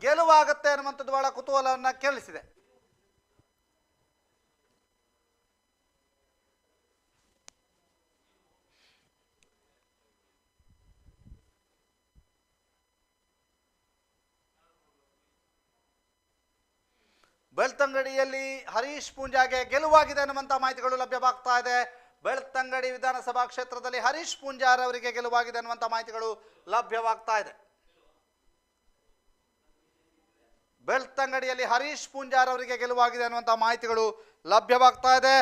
Speaker 1: ಗೆಲುವಾಗುತ್ತೆ ಅನ್ನುವಂಥದ್ದು ಬಹಳ ಕುತೂಹಲವನ್ನು ಕೇಳಿಸಿದೆ. ಬೆಳ್ತಂಗಡಿಯಲ್ಲಿ ಹರೀಶ್ ಪೂಂಜಾಗೆ ಗೆಲುವಾಗಿದೆ ಅನ್ನುವಂಥ ಮಾಹಿತಿಗಳು ಲಭ್ಯವಾಗ್ತಾ ಇದೆ. ಬೆಳ್ತಂಗಡಿ ವಿಧಾನಸಭಾ ಕ್ಷೇತ್ರದಲ್ಲಿ ಹರೀಶ್ ಪೂಂಜಾರ್ ಅವರಿಗೆ ಗೆಲುವಾಗಿದೆ ಅನ್ನುವಂಥ ಮಾಹಿತಿಗಳು ಲಭ್ಯವಾಗ್ತಾ ಇದೆ. ಬೆಳ್ತಂಗಡಿಯಲ್ಲಿ ಹರೀಶ್ ಪೂಂಜಾರ್ ಅವರಿಗೆ ಗೆಲುವಾಗಿದೆ ಅನ್ನುವಂಥ ಮಾಹಿತಿಗಳು ಲಭ್ಯವಾಗ್ತಾ ಇದೆ.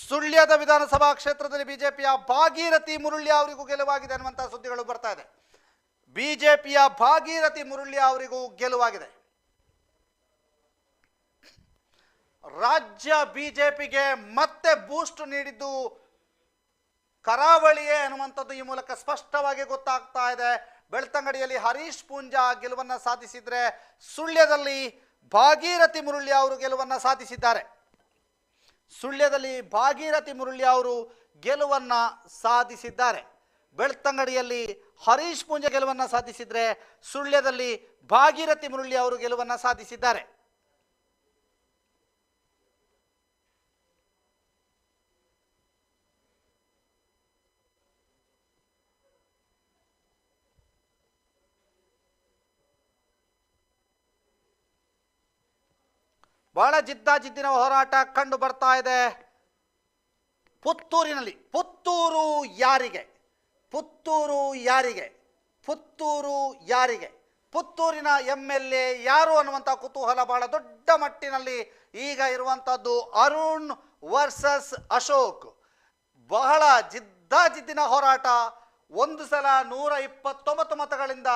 Speaker 1: ಸುಳ್ಯದ ವಿಧಾನಸಭಾ ಕ್ಷೇತ್ರದಲ್ಲಿ ಬಿಜೆಪಿಯ ಭಾಗೀರಥಿ ಮುರುಳ್ಯ ಅವರಿಗೂ ಗೆಲುವಾಗಿದೆ ಅನ್ನುವಂಥ ಸುದ್ದಿಗಳು ಬರ್ತಾ ಇದೆ. ಬಿಜೆಪಿಯ ಭಾಗೀರಥಿ ಮುರುಳ್ಯ ಅವರಿಗೂ ಗೆಲುವಾಗಿದೆ. ರಾಜ್ಯ ಬಿಜೆಪಿಗೆ ಮತ್ತೆ ಬೂಸ್ಟ್ ನೀಡಿದ್ದು ಕರಾವಳಿಯೇ ಅನ್ನುವಂಥದ್ದು ಈ ಮೂಲಕ ಸ್ಪಷ್ಟವಾಗಿ ಗೊತ್ತಾಗ್ತಾ ಇದೆ. ಬೆಳ್ತಂಗಡಿಯಲ್ಲಿ ಹರೀಶ್ ಪೂಂಜಾ ಗೆಲುವನ್ನು ಸಾಧಿಸಿದ್ರೆ, ಸುಳ್ಯದಲ್ಲಿ ಭಾಗೀರಥಿ ಮುರುಳ್ಯ ಅವರು ಗೆಲುವನ್ನು ಸಾಧಿಸಿದ್ದಾರೆ. ಬೆಳ್ತಂಗಡಿಯಲ್ಲಿ ಹರೀಶ್ ಪೂಂಜಾ ಗೆಲುವನ್ನು ಸಾಧಿಸಿದ್ರೆ, ಸುಳ್ಯದಲ್ಲಿ ಭಾಗೀರಥಿ ಮುರುಳ್ಯ ಅವರು ಗೆಲುವನ್ನು ಸಾಧಿಸಿದ್ದಾರೆ. ಬಹಳ ಜಿದ್ದಿನ ಹೋರಾಟ ಕಂಡು ಬರ್ತಾ ಇದೆ ಪುತ್ತೂರಿನಲ್ಲಿ. ಪುತ್ತೂರು ಯಾರಿಗೆ, ಪುತ್ತೂರಿನ MLA ಯಾರು ಅನ್ನುವಂಥ ಕುತೂಹಲ ಬಹಳ ದೊಡ್ಡ ಮಟ್ಟಿನಲ್ಲಿ ಈಗ ಇರುವಂಥದ್ದು. ಅರುಣ್ ವರ್ಸಸ್ ಅಶೋಕ್. ಬಹಳ ಜಿದ್ದಿನ ಹೋರಾಟ. ಒಂದು ಸಲ 129 ಮತಗಳಿಂದ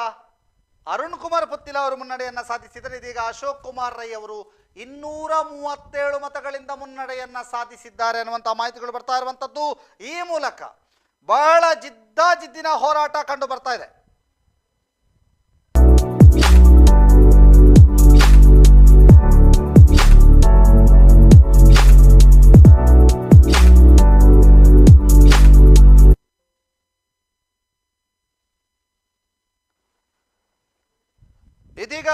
Speaker 1: ಅರುಣ್ ಕುಮಾರ್ ಪುತ್ತಿಲ ಅವರು ಮುನ್ನಡೆಯನ್ನು ಸಾಧಿಸಿದರೆ, ಇದೀಗ ಅಶೋಕ್ ಕುಮಾರ್ ರೈ ಅವರು 237 ಮತಗಳಿಂದ ಮುನ್ನಡೆಯನ್ನು ಸಾಧಿಸಿದ್ದಾರೆ ಅನ್ನುವಂಥ ಮಾಹಿತಿಗಳು ಬರ್ತಾ ಇರುವಂಥದ್ದು. ಈ ಮೂಲಕ ಬಹಳ ಜಿದ್ದಿನ ಹೋರಾಟ ಕಂಡು ಬರ್ತಾ ಇದೆ. ಇದೀಗ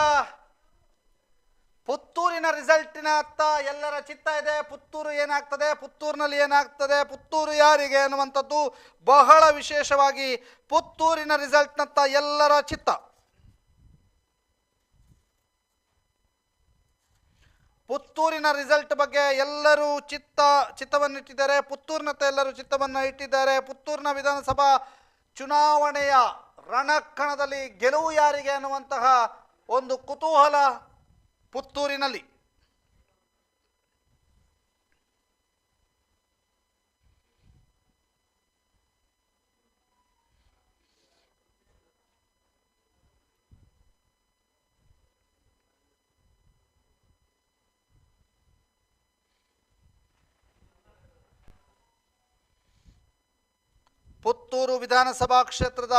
Speaker 1: ಪುತ್ತೂರಿನ ರಿಸಲ್ಟಿನತ್ತ ಎಲ್ಲರ ಚಿತ್ತ ಇದೆ. ಪುತ್ತೂರು ಏನಾಗ್ತದೆ, ಪುತ್ತೂರಿನಲ್ಲಿ ಏನಾಗ್ತದೆ, ಪುತ್ತೂರು ಯಾರಿಗೆ ಅನ್ನುವಂಥದ್ದು ಬಹಳ ವಿಶೇಷವಾಗಿ ಪುತ್ತೂರಿನ ರಿಸಲ್ಟ್ನತ್ತ ಎಲ್ಲರ ಚಿತ್ತ. ಪುತ್ತೂರಿನ ರಿಸಲ್ಟ್ ಬಗ್ಗೆ ಎಲ್ಲರೂ ಚಿತ್ತವನ್ನು ಇಟ್ಟಿದ್ದಾರೆ. ಪುತ್ತೂರಿನತ್ತ ಎಲ್ಲರೂ ಚಿತ್ತವನ್ನು ಇಟ್ಟಿದ್ದಾರೆ. ಪುತ್ತೂರಿನ ವಿಧಾನಸಭಾ ಚುನಾವಣೆಯ ರಣಕಣದಲ್ಲಿ ಗೆಲುವು ಯಾರಿಗೆ ಅನ್ನುವಂತಹ ಒಂದು ಕುತೂಹಲ ಪುತ್ತೂರಿನಲ್ಲಿ. ಪುತ್ತೂರು ವಿಧಾನಸಭಾ ಕ್ಷೇತ್ರದ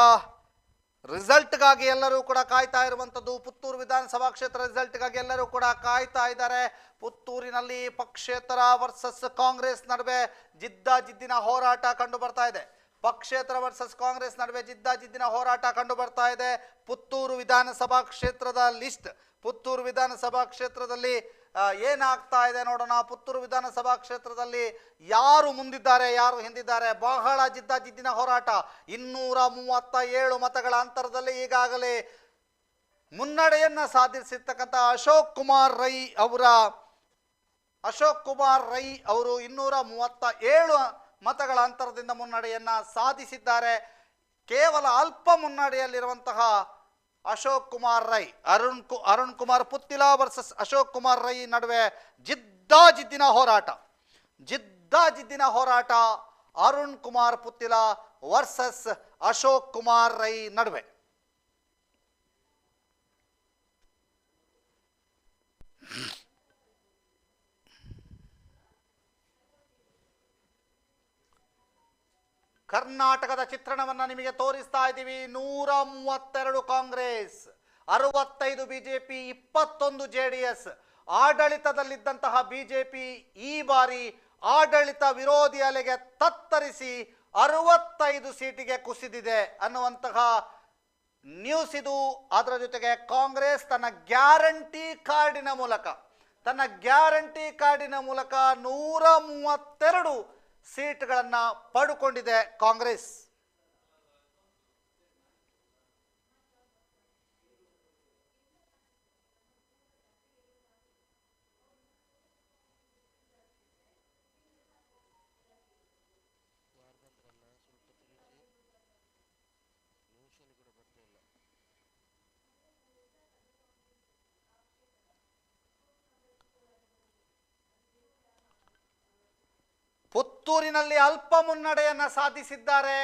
Speaker 1: ರಿಸಲ್ಟ್ಗಾಗಿ ಎಲ್ಲರೂ ಕೂಡ ಕಾಯ್ತಾ ಇರುವಂಥದ್ದು. ಪುತ್ತೂರು ವಿಧಾನಸಭಾ ಕ್ಷೇತ್ರ ರಿಸಲ್ಟ್ಗಾಗಿ ಎಲ್ಲರೂ ಕೂಡ ಕಾಯ್ತಾ ಇದ್ದಾರೆ. ಪುತ್ತೂರಿನಲ್ಲಿ ಪಕ್ಷೇತರ ವರ್ಸಸ್ ಕಾಂಗ್ರೆಸ್ ನಡುವೆ ಜಿದ್ದಿನ ಹೋರಾಟ ಕಂಡು ಬರ್ತಾ ಇದೆ. ಪಕ್ಷೇತರ ವರ್ಸಸ್ ಕಾಂಗ್ರೆಸ್ ನಡುವೆ ಜಿದ್ದಿನ ಹೋರಾಟ ಕಂಡು ಬರ್ತಾ ಇದೆ. ಪುತ್ತೂರು ವಿಧಾನಸಭಾ ಕ್ಷೇತ್ರದ ಲಿಸ್ಟ್, ಪುತ್ತೂರು ವಿಧಾನಸಭಾ ಕ್ಷೇತ್ರದಲ್ಲಿ ಏನಾಗ್ತಾ ಇದೆ ನೋಡೋಣ. ಪುತ್ತೂರು ವಿಧಾನಸಭಾ ಕ್ಷೇತ್ರದಲ್ಲಿ ಯಾರು ಮುಂದಿದ್ದಾರೆ, ಯಾರು ಹಿಂದಿದ್ದಾರೆ? ಬಹಳ ಜಿದ್ದಾಜಿದ್ದಿನ ಹೋರಾಟ. 237 ಮತಗಳ ಅಂತರದಲ್ಲಿ ಈಗಾಗಲೇ ಮುನ್ನಡೆಯನ್ನ ಸಾಧಿಸಿರ್ತಕ್ಕಂಥ ಅಶೋಕ್ ಕುಮಾರ್ ರೈ ಅವರು 237 ಮತಗಳ ಅಂತರದಿಂದ ಮುನ್ನಡೆಯನ್ನ ಸಾಧಿಸಿದ್ದಾರೆ. ಕೇವಲ ಅಲ್ಪ ಮುನ್ನಡೆಯಲ್ಲಿರುವಂತಹ ಅಶೋಕ್ ಕುಮಾರ್ ರೈ, ಅರುಣ್ ಕುಮಾರ್ ಪುತ್ತಿಲ ವರ್ಸಸ್ ಅಶೋಕ್ ಕುಮಾರ್ ರೈ ನಡುವೆ ಜಿದ್ದಾಜಿದ್ದಿನ ಹೋರಾಟ. ಅರುಣ್ ಕುಮಾರ್ ಪುತ್ತಿಲ ವರ್ಸಸ್ ಅಶೋಕ್ ಕುಮಾರ್ ರೈ ನಡುವೆ. ಕರ್ನಾಟಕದ ಚಿತ್ರಣವನ್ನು ನಿಮಗೆ ತೋರಿಸ್ತಾ ಇದ್ದೀವಿ. 132 ಕಾಂಗ್ರೆಸ್, 65 ಬಿಜೆಪಿ, 21 JDS. ಆಡಳಿತದಲ್ಲಿದ್ದಂತಹ ಬಿಜೆಪಿ ಈ ಬಾರಿ ಆಡಳಿತ ವಿರೋಧಿ ಅಲೆಗೆ ತತ್ತರಿಸಿ 65 ಸೀಟಿಗೆ ಕುಸಿದಿದೆ ಅನ್ನುವಂತಹ ನ್ಯೂಸ್ ಇದು. ಅದರ ಜೊತೆಗೆ ಕಾಂಗ್ರೆಸ್ ತನ್ನ ಗ್ಯಾರಂಟಿ ಕಾರ್ಡಿನ ಮೂಲಕ 132 ಸೀಟ್ಗಳನ್ನ ಪಡೆದುಕೊಂಡಿದೆ ಕಾಂಗ್ರೆಸ್. ಪುತ್ತೂರಿನಲ್ಲಿ ಅಲ್ಪ ಮುನ್ನಡೆಯನ್ನ ಸಾಧಿಸಿದ್ದಾರೆ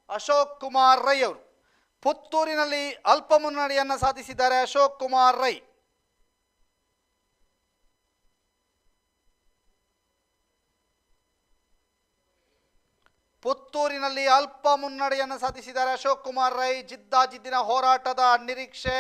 Speaker 1: ಅಶೋಕ್ ಕುಮಾರ್ ರೈ ಅವರು. ಪುತ್ತೂರಿನಲ್ಲಿ ಅಲ್ಪ ಮುನ್ನಡೆಯನ್ನ ಸಾಧಿಸಿದ್ದಾರೆ ಅಶೋಕ್ ಕುಮಾರ್ ರೈ. ಪುತ್ತೂರಿನಲ್ಲಿ ಅಲ್ಪ ಮುನ್ನಡೆಯನ್ನು ಸಾಧಿಸಿದ್ದಾರೆ ಅಶೋಕ್ ಕುಮಾರ್ ರೈ. ಜಿದ್ದಾಜಿದ್ದಿನ ಹೋರಾಟದ ನಿರೀಕ್ಷೆ.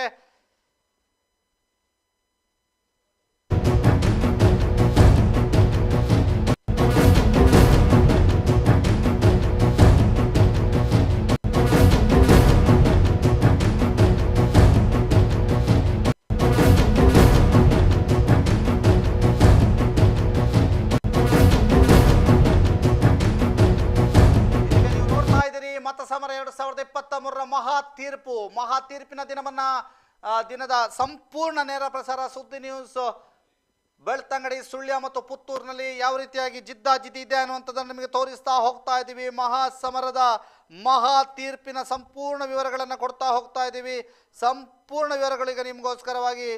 Speaker 1: ಮತಸಮರ 2023 ಮಹಾ ತೀರ್ಪಿನ ದಿನದ ಸಂಪೂರ್ಣ ನೇರ ಪ್ರಸಾರ ಸುದ್ದಿ ನ್ಯೂಸ್ ಬೆಳ್ತಂಗಡಿ, ಸುಳ್ಯ ಮತ್ತು ಪುತ್ತೂರಿನಲ್ಲಿ ಯಾವ ರೀತಿಯಾಗಿ ಜಿದ್ದಾಜಿದ್ದಿ ಇದೆ ಅನ್ನುವಂಥದ್ದನ್ನು ನಿಮಗೆ ತೋರಿಸ್ತಾ ಹೋಗ್ತಾ ಇದ್ದೀವಿ. ಮಹಾ ತೀರ್ಪಿನ ಸಂಪೂರ್ಣ ವಿವರಗಳನ್ನು ಕೊಡ್ತಾ ಹೋಗ್ತಾ ಇದ್ದೀವಿ. ಸಂಪೂರ್ಣ ವಿವರಗಳಿಗೆ ನಿಮಗೋಸ್ಕರವಾಗಿ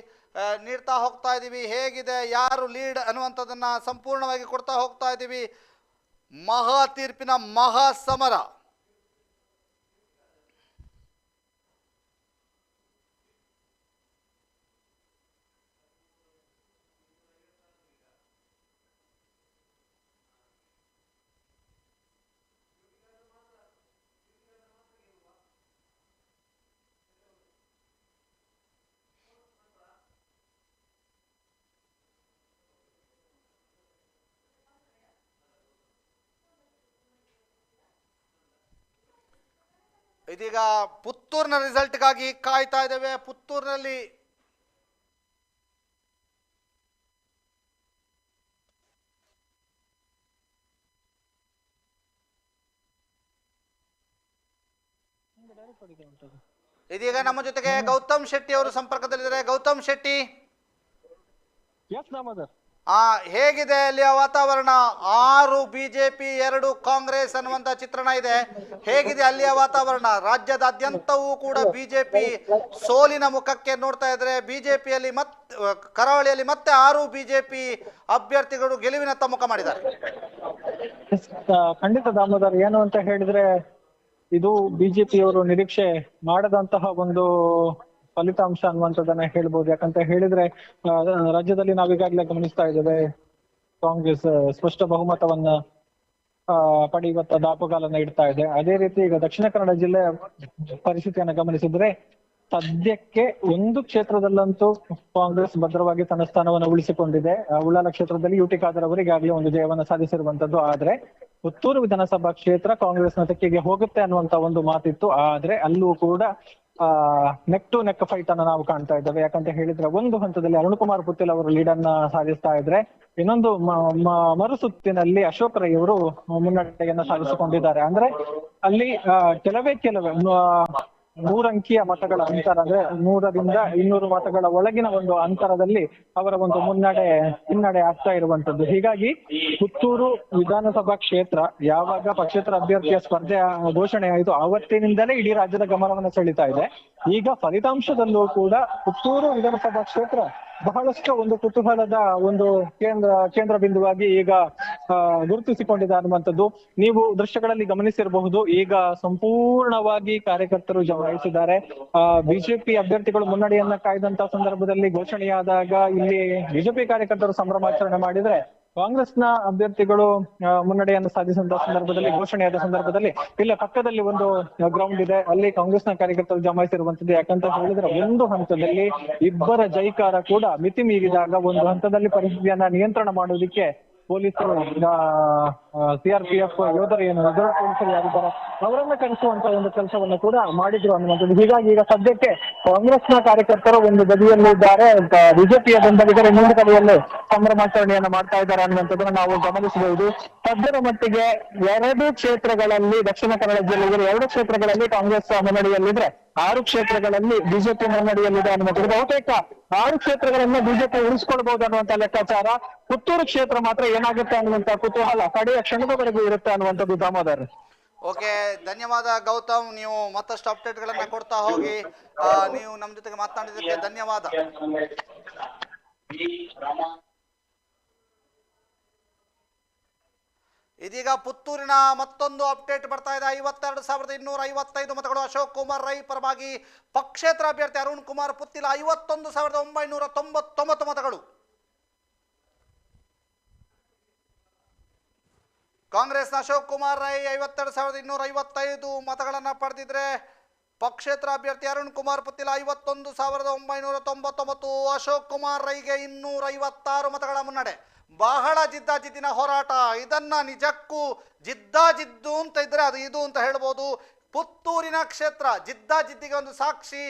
Speaker 1: ನೀಡ್ತಾ ಹೋಗ್ತಾ ಇದ್ದೀವಿ. ಹೇಗಿದೆ, ಯಾರು ಲೀಡ್ ಅನ್ನುವಂಥದ್ದನ್ನು ಸಂಪೂರ್ಣವಾಗಿ ಕೊಡ್ತಾ ಹೋಗ್ತಾ ಇದ್ದೀವಿ. ಮಹಾ ತೀರ್ಪಿನ ಮಹಾಸಮರ. ಇದೀಗ ಪುತ್ತೂರಿನ ರಿಸಲ್ಟ್ಗಾಗಿ ಕಾಯ್ತಾ ಇದ್ದೇವೆ. ಪುತ್ತೂರಿನಲ್ಲಿ ಇದೀಗ ನಮ್ಮ ಜೊತೆಗೆ ಗೌತಮ್ ಶೆಟ್ಟಿ ಅವರು ಸಂಪರ್ಕದಲ್ಲಿದ್ದಾರೆ. ಗೌತಮ್ ಶೆಟ್ಟಿ, ಹೇಗಿದೆ ಅಲ್ಲಿಯ ವಾತಾವರಣ? 6 ಬಿಜೆಪಿ 2 ಕಾಂಗ್ರೆಸ್ ಅನ್ನುವಂತ ಚಿತ್ರಣ ಇದೆ. ಹೇಗಿದೆ ಅಲ್ಲಿಯ ವಾತಾವರಣ? ರಾಜ್ಯದಾದ್ಯಂತವೂ ಕೂಡ ಬಿಜೆಪಿ ಸೋಲಿನ ಮುಖಕ್ಕೆ ನೋಡ್ತಾ ಇದ್ರೆ. ಬಿಜೆಪಿಯಲ್ಲಿ ಕರಾವಳಿಯಲ್ಲಿ ಮತ್ತೆ 6 ಬಿಜೆಪಿ ಅಭ್ಯರ್ಥಿಗಳು ಗೆಲುವಿನತ್ತ ಮುಖ ಮಾಡಿದ್ದಾರೆ.
Speaker 5: ಖಂಡಿತ ದಾಮೋದರ್, ಏನು ಅಂತ ಹೇಳಿದ್ರೆ ಇದು ಬಿಜೆಪಿಯವರು ನಿರೀಕ್ಷೆ ಮಾಡದಂತಹ ಒಂದು ಫಲಿತಾಂಶ ಅನ್ನುವಂಥದ್ದನ್ನ ಹೇಳ್ಬೋದು. ಯಾಕಂತ ಹೇಳಿದ್ರೆ ರಾಜ್ಯದಲ್ಲಿ ನಾವೀಗಾಗಲೇ ಗಮನಿಸ್ತಾ ಇದ್ದೇವೆ, ಕಾಂಗ್ರೆಸ್ ಸ್ಪಷ್ಟ ಬಹುಮತವನ್ನ ಪಡೆಯುವತ್ತ ದಾಪುಗಾಲನ್ನ ಇಡ್ತಾ ಇದೆ. ಅದೇ ರೀತಿ ಈಗ ದಕ್ಷಿಣ ಕನ್ನಡ ಜಿಲ್ಲೆಯ ಪರಿಸ್ಥಿತಿಯನ್ನ ಗಮನಿಸಿದ್ರೆ ಸದ್ಯಕ್ಕೆ ಒಂದು ಕ್ಷೇತ್ರದಲ್ಲಂತೂ ಕಾಂಗ್ರೆಸ್ ಭದ್ರವಾಗಿ ತನ್ನ ಸ್ಥಾನವನ್ನು ಉಳಿಸಿಕೊಂಡಿದೆ. ಉಳ್ಳಾಲ ಕ್ಷೇತ್ರದಲ್ಲಿ ಯುಟಿ ಖಾದರ್ ಅವರು ಈಗಾಗಲೇ ಒಂದು ಜಯವನ್ನ ಸಾಧಿಸಿರುವಂತದ್ದು. ಆದ್ರೆ ಪುತ್ತೂರು ವಿಧಾನಸಭಾ ಕ್ಷೇತ್ರ ಕಾಂಗ್ರೆಸ್ನ ತೆಕ್ಕೆಗೆ ಹೋಗುತ್ತೆ ಅನ್ನುವಂತ ಒಂದು ಮಾತಿತ್ತು. ಆದ್ರೆ ಅಲ್ಲೂ ಕೂಡ ನೆಕ್ ಟು ನೆಕ್ ಫೈಟ್ ಅನ್ನ ನಾವು ಕಾಣ್ತಾ ಇದ್ದೇವೆ. ಯಾಕಂತ ಹೇಳಿದ್ರೆ ಒಂದು ಹಂತದಲ್ಲಿ ಅರುಣ್ ಕುಮಾರ್ ಪುತ್ತಿಲ್ ಅವರು ಲೀಡ್ ಅನ್ನ ಸಾಧಿಸ್ತಾ ಇದ್ರೆ, ಇನ್ನೊಂದು ಮರು ಸುತ್ತಿನಲ್ಲಿ ಅಶೋಕ್ ರೈ ಅವರು ಮುನ್ನಡೆಯನ್ನ ಸಾಧಿಸಿಕೊಂಡಿದ್ದಾರೆ. ಅಂದ್ರೆ ಅಲ್ಲಿ ಕೆಲವೇ 100 ಅಂಕಿಯ ಮತಗಳ ಅಂತರ, ಅಂದ್ರೆ 100ರಿಂದ 200 ಮತಗಳ ಒಳಗಿನ ಒಂದು ಅಂತರದಲ್ಲಿ ಅವರ ಒಂದು ಹಿನ್ನಡೆ ಆಗ್ತಾ ಇರುವಂತದ್ದು. ಹೀಗಾಗಿ ಪುತ್ತೂರು ವಿಧಾನಸಭಾ ಕ್ಷೇತ್ರ ಯಾವಾಗ ಪಕ್ಷೇತರ ಅಭ್ಯರ್ಥಿಯ ಸ್ಪರ್ಧೆ ಘೋಷಣೆ ಆಯಿತು ಆವತ್ತಿನಿಂದಲೇ ಇಡೀ ರಾಜ್ಯದ ಗಮನವನ್ನು ಸೆಳೀತಾ ಇದೆ. ಈಗ ಫಲಿತಾಂಶದಲ್ಲೂ ಕೂಡ ಪುತ್ತೂರು ವಿಧಾನಸಭಾ ಕ್ಷೇತ್ರ ಬಹಳಷ್ಟು ಒಂದು ಕುತೂಹಲದ ಒಂದು ಕೇಂದ್ರ ಬಿಂದುವಾಗಿ ಈಗ ಗುರುತಿಸಿಕೊಂಡಿದೆ ಅನ್ನುವಂಥದ್ದು ನೀವು ದೃಶ್ಯಗಳಲ್ಲಿ ಗಮನಿಸಿರಬಹುದು. ಈಗ ಸಂಪೂರ್ಣವಾಗಿ ಕಾರ್ಯಕರ್ತರು ಜಮಾಯಿಸಿದ್ದಾರೆ. ಬಿಜೆಪಿ ಅಭ್ಯರ್ಥಿಗಳು ಮುನ್ನಡೆಯನ್ನ ಕಾಯ್ದಂತ ಸಂದರ್ಭದಲ್ಲಿ ಘೋಷಣೆಯಾದಾಗ ಇಲ್ಲಿ ಬಿಜೆಪಿ ಕಾರ್ಯಕರ್ತರು ಸಂಭ್ರಮಾಚರಣೆ ಮಾಡಿದ್ರೆ, ಕಾಂಗ್ರೆಸ್ನ ಅಭ್ಯರ್ಥಿಗಳು ಮುನ್ನಡೆಯನ್ನು ಸಾಧಿಸಿದಂತಹ ಸಂದರ್ಭದಲ್ಲಿ, ಘೋಷಣೆಯಾದ ಸಂದರ್ಭದಲ್ಲಿ ಇಲ್ಲ ಪಕ್ಕದಲ್ಲಿ ಒಂದು ಗ್ರೌಂಡ್ ಇದೆ, ಅಲ್ಲಿ ಕಾಂಗ್ರೆಸ್ನ ಕಾರ್ಯಕರ್ತರು ಜಮಾಯಿಸಿರುವಂತದ್ದು. ಯಾಕಂತ ಹೇಳಿದ್ರೆ ಒಂದು ಹಂತದಲ್ಲಿ ಇಬ್ಬರ ಜೈಕಾರ ಕೂಡ ಮಿತಿ ಮೀರಿದಾಗ ಒಂದು ಹಂತದಲ್ಲಿ ಪರಿಸ್ಥಿತಿಯನ್ನ ನಿಯಂತ್ರಣ ಮಾಡೋದಿಕ್ಕೆ ಪೊಲೀಸರು, ಸಿಆರ್ಪಿಎಫ್ ಯೋಧರು ಏನು ರಿಸರ್ವ್ ಪೊಲೀಸರು ಯಾರಿದ್ದಾರೆ ಅವರನ್ನ ಕರೆಸುವಂತ ಒಂದು ಕೆಲಸವನ್ನು ಕೂಡ ಮಾಡಿದ್ರು ಅನ್ನುವಂಥದ್ದು. ಹೀಗಾಗಿ ಈಗ ಸದ್ಯಕ್ಕೆ ಕಾಂಗ್ರೆಸ್ನ ಕಾರ್ಯಕರ್ತರು ಒಂದು ಬದಿಯಲ್ಲಿದ್ದಾರೆ, ಬಿಜೆಪಿಯ ಬೆಂಬಲಿಗರು ಇನ್ನೊಂದು ಕಡೆಯಲ್ಲಿ ಸಂಭ್ರಮಾಚರಣೆಯನ್ನ ಮಾಡ್ತಾ ಇದ್ದಾರೆ ಅನ್ನುವಂಥದ್ದನ್ನ ನಾವು ಗಮನಿಸಬಹುದು. ಸದ್ಯದ ಮಟ್ಟಿಗೆ 2 ಕ್ಷೇತ್ರಗಳಲ್ಲಿ, ದಕ್ಷಿಣ ಕನ್ನಡ ಜಿಲ್ಲೆಯಲ್ಲಿ 2 ಕ್ಷೇತ್ರಗಳಲ್ಲಿ ಕಾಂಗ್ರೆಸ್ ಮುನ್ನಡೆಯಲ್ಲಿದ್ರೆ 6 ಕ್ಷೇತ್ರಗಳಲ್ಲಿ ಬಿಜೆಪಿ ಮುನ್ನಡೆಯಲ್ಲಿದೆ ಅನ್ನುವಂಥದ್ದು. ಬಹುತೇಕ 6 ಕ್ಷೇತ್ರಗಳನ್ನ ಬಿಜೆಪಿ ಉಳಿಸ್ಕೊಳ್ಬಹುದು ಅನ್ನುವಂತ ಲೆಕ್ಕಾಚಾರ. ಪುತ್ತೂರು ಕ್ಷೇತ್ರ ಮಾತ್ರ ಏನಾಗುತ್ತೆ ಅನ್ನುವಂತ ಕುತೂಹಲ ಕಡೆಯ ಕ್ಷಣದವರೆಗೂ ಇರುತ್ತೆ ಅನ್ನುವಂಥದ್ದು. ದಾಮೋದರ್.
Speaker 1: ಓಕೆ, ಧನ್ಯವಾದ ಗೌತಮ್. ನೀವು ಮತ್ತಷ್ಟು ಅಪ್ಡೇಟ್ ಗಳನ್ನ ಕೊಡ್ತಾ ಹೋಗಿ. ನೀವು ನಮ್ಮ ಜೊತೆಗೆ ಮಾತನಾಡಿದ್ದಕ್ಕೆ ಧನ್ಯವಾದ. ಇದೀಗ ಪುತ್ತೂರಿನ ಮತ್ತೊಂದು ಅಪ್ಡೇಟ್ ಬರ್ತಾ ಇದೆ. 52,255 ಮತಗಳು ಅಶೋಕ್ ಕುಮಾರ್ ರೈ ಪರವಾಗಿ. ಪಕ್ಷೇತರ ಅಭ್ಯರ್ಥಿ ಅರುಣ್ ಕುಮಾರ್ ಪುತ್ತಿಲ 51,999 ಮತಗಳು. ಕಾಂಗ್ರೆಸ್ನ ಅಶೋಕ್ ಕುಮಾರ್ ರೈ 52,255 ಮತಗಳನ್ನ ಪಡೆದಿದ್ರೆ, ಪಕ್ಷೇತರ ಅಭ್ಯರ್ಥಿ ಅರುಣ್ ಕುಮಾರ್ ಪುತ್ತಿಲ 51,999. ಅಶೋಕ್ ಕುಮಾರ್ ರೈಗೆ 256 ಮತಗಳ ಮುನ್ನಡೆ. ಬಹಳ ಜಿದ್ದಾಜಿದ್ದಿನ ಹೋರಾಟ. ಇದನ್ನ ನಿಜಕ್ಕೂ ಜಿದ್ದಾಜಿದ್ದು ಅಂತ ಇದ್ರೆ ಅದು ಇದು ಅಂತ ಹೇಳ್ಬೋದು. ಪುತ್ತೂರಿನ ಕ್ಷೇತ್ರ ಜಿದ್ದಾಜಿದ್ದಿಗೆ ಒಂದು ಸಾಕ್ಷಿ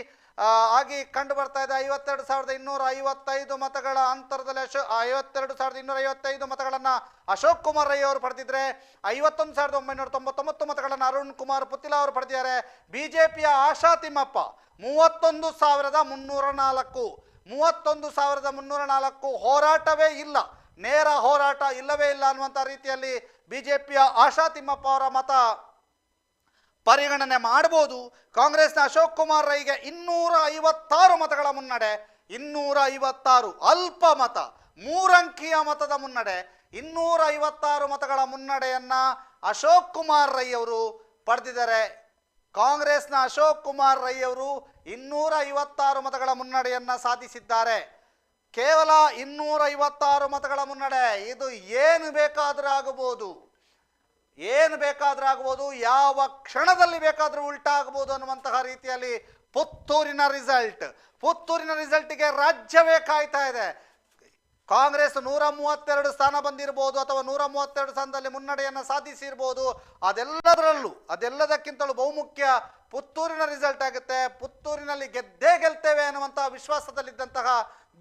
Speaker 1: ಆಗಿ ಕಂಡು ಬರ್ತಾ ಇದೆ. 52,255 ಮತಗಳ ಅಂತರದಲ್ಲಿ 52,255 ಮತಗಳನ್ನ ಅಶೋಕ್ ಕುಮಾರ್ ರೈ ಅವರು ಪಡೆದಿದ್ರೆ, 51,999 ಮತಗಳನ್ನ ಅರುಣ್ ಕುಮಾರ್ ಪುತ್ತಿಲ ಅವರು ಪಡೆದಿದ್ದಾರೆ. ಬಿಜೆಪಿಯ ಆಶಾ ತಿಮ್ಮಪ್ಪ 31,304. 31,304 ಹೋರಾಟವೇ ಇಲ್ಲ, ನೇರ ಹೋರಾಟ ಇಲ್ಲವೇ ಇಲ್ಲ ಅನ್ನುವಂಥ ರೀತಿಯಲ್ಲಿ ಬಿಜೆಪಿಯ ಆಶಾ ತಿಮ್ಮಪ್ಪ ಅವರ ಮತ ಪರಿಗಣನೆ ಮಾಡಬಹುದು. ಕಾಂಗ್ರೆಸ್ನ ಅಶೋಕ್ ಕುಮಾರ್ ರೈಗೆ 256 ಮತಗಳ ಮುನ್ನಡೆ. 256 ಅಲ್ಪ ಮತ, 3 ಅಂಕಿಯ ಮತದ ಮುನ್ನಡೆ. 256 ಮತಗಳ ಮುನ್ನಡೆಯನ್ನ ಅಶೋಕ್ ಕುಮಾರ್ ರೈ ಅವರು ಪಡೆದಿದ್ದಾರೆ. ಕಾಂಗ್ರೆಸ್ನ ಅಶೋಕ್ ಕುಮಾರ್ ರೈ ಅವರು 256 ಮತಗಳ ಮುನ್ನಡೆಯನ್ನ ಸಾಧಿಸಿದ್ದಾರೆ. ಕೇವಲ 256 ಮತಗಳ ಮುನ್ನಡೆ. ಇದು ಏನು ಬೇಕಾದರೂ ಆಗಬಹುದು, ಏನು ಬೇಕಾದರೂ ಆಗಬಹುದು, ಯಾವ ಕ್ಷಣದಲ್ಲಿ ಬೇಕಾದರೂ ಉಲ್ಟಾ ಆಗಬಹುದು ಅನ್ನುವಂತಹ ರೀತಿಯಲ್ಲಿ ಪುತ್ತೂರಿನ ರಿಸಲ್ಟ್ಗೆ ರಾಜ್ಯವೇ ಕಾಯ್ತಾ ಇದೆ. ಕಾಂಗ್ರೆಸ್ 132 ಸ್ಥಾನ ಬಂದಿರಬಹುದು ಅಥವಾ 132 ಸ್ಥಾನದಲ್ಲಿ ಮುನ್ನಡೆಯನ್ನು ಸಾಧಿಸಿರ್ಬೋದು. ಅದೆಲ್ಲದಕ್ಕಿಂತಲೂ ಬಹುಮುಖ್ಯ ಪುತ್ತೂರಿನ ರಿಸಲ್ಟ್ ಆಗುತ್ತೆ. ಪುತ್ತೂರಿನಲ್ಲಿ ಗೆದ್ದೇ ಗೆಲ್ತೇವೆ ಅನ್ನುವಂತಹ ವಿಶ್ವಾಸದಲ್ಲಿದ್ದಂತಹ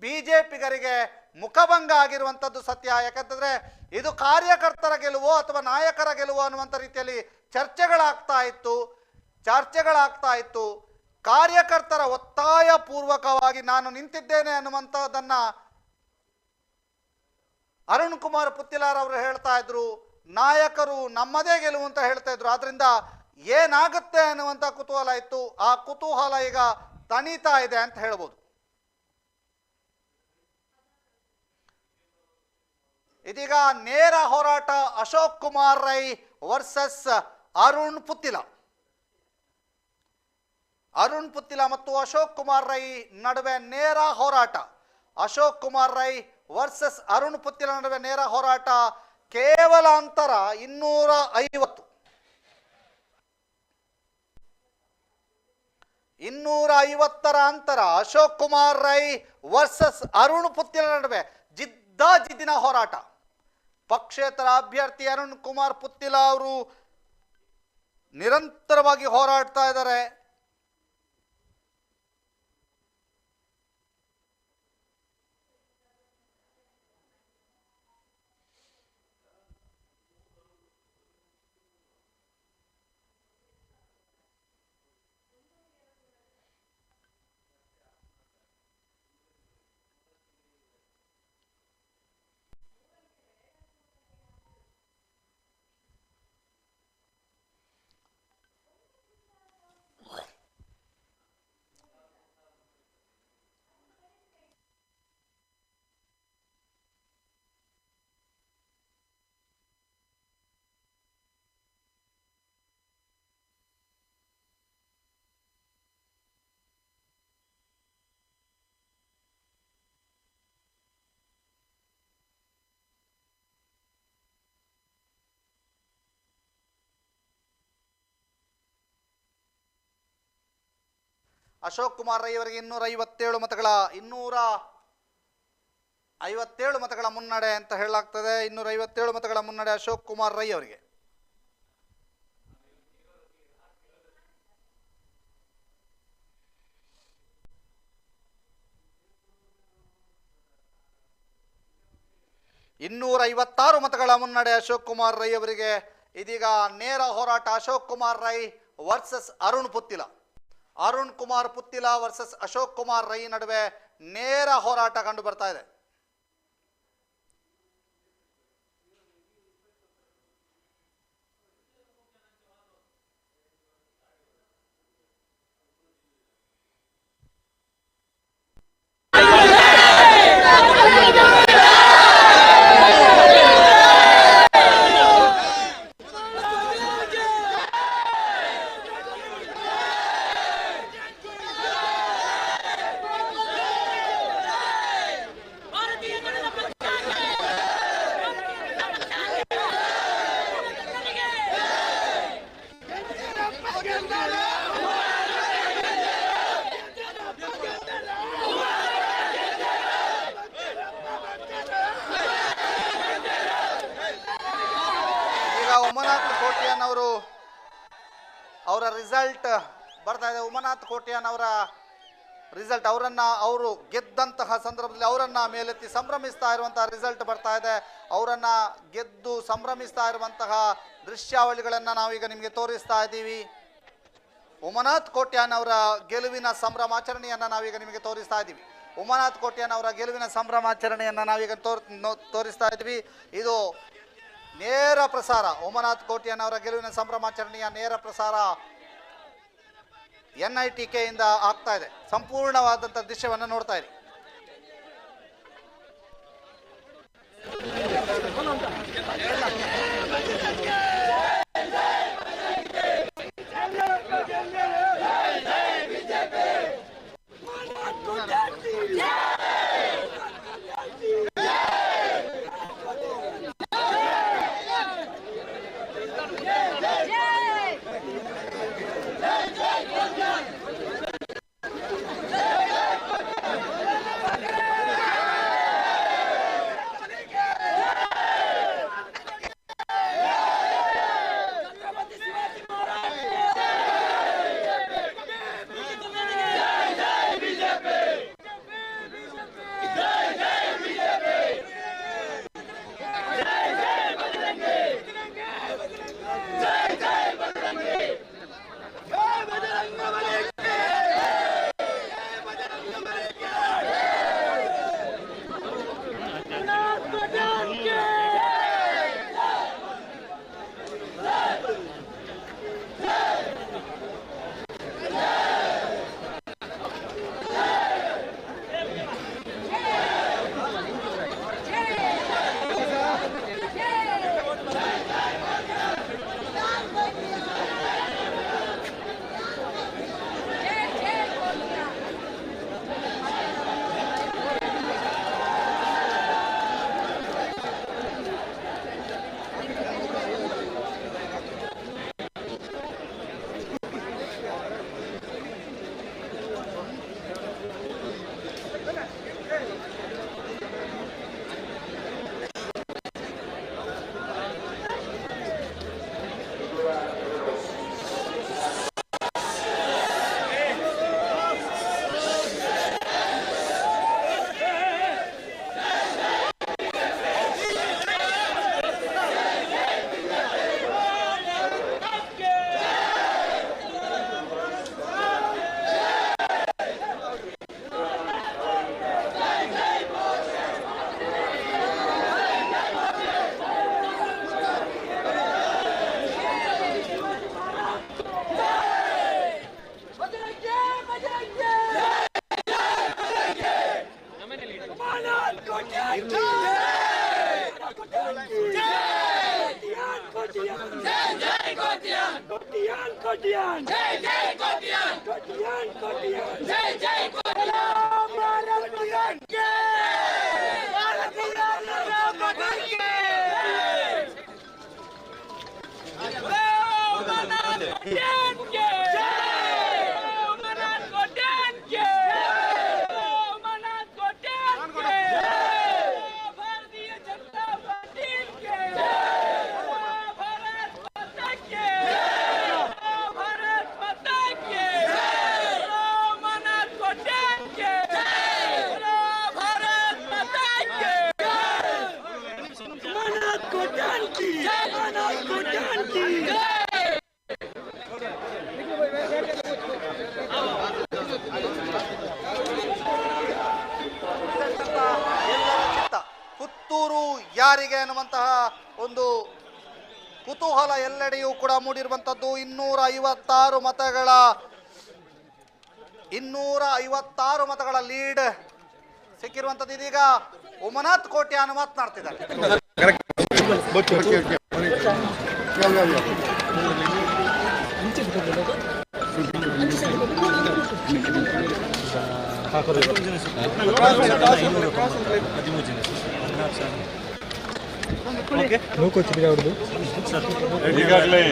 Speaker 1: ಬಿಜೆಪಿಗರಿಗೆ ಮುಖಭಂಗ ಆಗಿರುವಂಥದ್ದು ಸತ್ಯ. ಯಾಕಂತಂದ್ರೆ ಇದು ಕಾರ್ಯಕರ್ತರ ಗೆಲುವು ಅಥವಾ ನಾಯಕರ ಗೆಲುವು ಅನ್ನುವಂಥ ರೀತಿಯಲ್ಲಿ ಚರ್ಚೆಗಳಾಗ್ತಾ ಇತ್ತು. ಕಾರ್ಯಕರ್ತರ ಒತ್ತಾಯ ಪೂರ್ವಕವಾಗಿ ನಾನು ನಿಂತಿದ್ದೇನೆ ಅನ್ನುವಂಥದ್ದನ್ನ ಅರುಣ್ ಕುಮಾರ್ ಪುತ್ತಿಲಾರ್ ಅವರು ಹೇಳ್ತಾ ಇದ್ರು. ನಾಯಕರು ನಮ್ಮದೇ ಗೆಲುವು ಅಂತ ಹೇಳ್ತಾ ಇದ್ರು. ಆದ್ರಿಂದ ಏನಾಗುತ್ತೆ ಅನ್ನುವಂಥ ಕುತೂಹಲ ಇತ್ತು. ಆ ಕುತೂಹಲ ಈಗ ತನೀತಾ ಇದೆ ಅಂತ ಹೇಳ್ಬೋದು. ಇದೀಗ ನೇರ ಹೋರಾಟ ಅಶೋಕ್ ಕುಮಾರ್ ರೈ ವರ್ಸಸ್ ಅರುಣ್ ಪುತ್ತಿಲ. ಅರುಣ್ ಪುತ್ತಿಲ ಮತ್ತು ಅಶೋಕ್ ಕುಮಾರ್ ರೈ ನಡುವೆ ನೇರ ಹೋರಾಟ. ಅಶೋಕ್ ಕುಮಾರ್ ರೈ ವರ್ಸಸ್ ಅರುಣ್ ಪುತ್ತಿಲ ನಡುವೆ ನೇರ ಹೋರಾಟ. ಕೇವಲ ಅಂತರ 250. 250ರ ಅಂತರ ಅಶೋಕ್ ಕುಮಾರ್ ರೈ ವರ್ಸಸ್ ಅರುಣ್ ಪುತ್ತಿಲ ನಡುವೆ ಜಿದ್ದಾಜಿದ್ದಿನ ಹೋರಾಟ. ಪಕ್ಷೇತರ ಅಭ್ಯರ್ಥಿ ಅರುಣ್ ಕುಮಾರ್ ಪುತ್ತಿಲ ಅವರು ನಿರಂತರವಾಗಿ ಹೋರಾಡ್ತಾ ಇದ್ದಾರೆ. ಅಶೋಕ್ ಕುಮಾರ್ ರೈ ಅವರಿಗೆ 257 ಮತಗಳ ಮುನ್ನಡೆ ಅಂತ ಹೇಳಲಾಗ್ತದೆ. 257 ಮತಗಳ ಮುನ್ನಡೆ ಅಶೋಕ್ ಕುಮಾರ್ ರೈ ಅವರಿಗೆ. ಮತಗಳ ಮುನ್ನಡೆ ಅಶೋಕ್ ಕುಮಾರ್ ರೈ ಅವರಿಗೆ. ಇದೀಗ ನೇರ ಹೋರಾಟ ಅಶೋಕ್ ಕುಮಾರ್ ರೈ ವರ್ಸಸ್ ಅರುಣ್ ಪುತ್ತಿಲ. ಅರುಣ್ ಕುಮಾರ್ ಪುತ್ತಿಲ ವರ್ಸಸ್ ಅಶೋಕ್ ಕುಮಾರ್ ರೈ ನಡುವೆ ನೇರ ಹೋರಾಟ ಕಂಡು ಬರ್ತಾ ಇದೆ. ಉಮನಾಥ್ ಕೋಟ್ಯಾನ್ ಅವರ ರಿಸಲ್ಟ್ ಬರ್ತಾ ಇದೆ. ಉಮನಾಥ್ ಕೋಟ್ಯಾನ್ ಅವರ ರಿಸಲ್ಟ್ ಅವರು ಗೆದ್ದಂತಹ ಸಂದರ್ಭದಲ್ಲಿ ಅವರನ್ನ ಮೇಲೆತ್ತಿ ಸಂಭ್ರಮಿಸ್ತಾ ಇರುವಂತಹ ರಿಸಲ್ಟ್ ಬರ್ತಾ ಇದೆ. ಅವರನ್ನ ಗೆದ್ದು ಸಂಭ್ರಮಿಸ್ತಾ ಇರುವಂತಹ ದೃಶ್ಯಾವಳಿಗಳನ್ನ ನಾವೀಗ ನಿಮಗೆ ತೋರಿಸ್ತಾ ಇದ್ದೀವಿ. ಉಮನಾಥ್ ಕೋಟ್ಯಾನ್ ಅವರ ಗೆಲುವಿನ ಸಂಭ್ರಮಾಚರಣೆಯನ್ನ ನಾವೀಗ ನಿಮಗೆ ತೋರಿಸ್ತಾ ಇದ್ದೀವಿ. ಉಮನಾಥ್ ಕೋಟ್ಯಾನ್ ಅವರ ಗೆಲುವಿನ ಸಂಭ್ರಮಾಚರಣೆಯನ್ನ ನಾವೀಗ ತೋರಿಸ್ತಾ ಇದ್ದೀವಿ. ಇದು ನೇರ ಪ್ರಸಾರ. ಉಮನಾಥ್ ಕೋಟ್ಯಾನ್ ಅವರ ಗೆಲುವಿನ ಸಂಭ್ರಮಾಚರಣೆಯ ನೇರ ಪ್ರಸಾರ NITK ಇಂದ ಆಗ್ತಾ ಇದೆ. ಸಂಪೂರ್ಣವಾದಂಥ ದೃಶ್ಯವನ್ನು ನೋಡ್ತಾ ಇರಿ.
Speaker 20: Yeah!
Speaker 1: ಯಾರಿಗೆ ಅನ್ನುವಂತಹ ಒಂದು ಕುತೂಹಲ ಎಲ್ಲೆಡೆಯೂ ಕೂಡ ಮೂಡಿರುವಂಥದ್ದು. 256 ಮತಗಳ ಲೀಡ್ ಸಿಕ್ಕಿರುವಂಥದ್ದು. ಇದೀಗ ಉಮನಾಥ್ ಕೋಟ್ಯಾನ್ ಮಾತನಾಡ್ತಿದ್ದಾರೆ.
Speaker 20: ಈಗಾಗಲೇ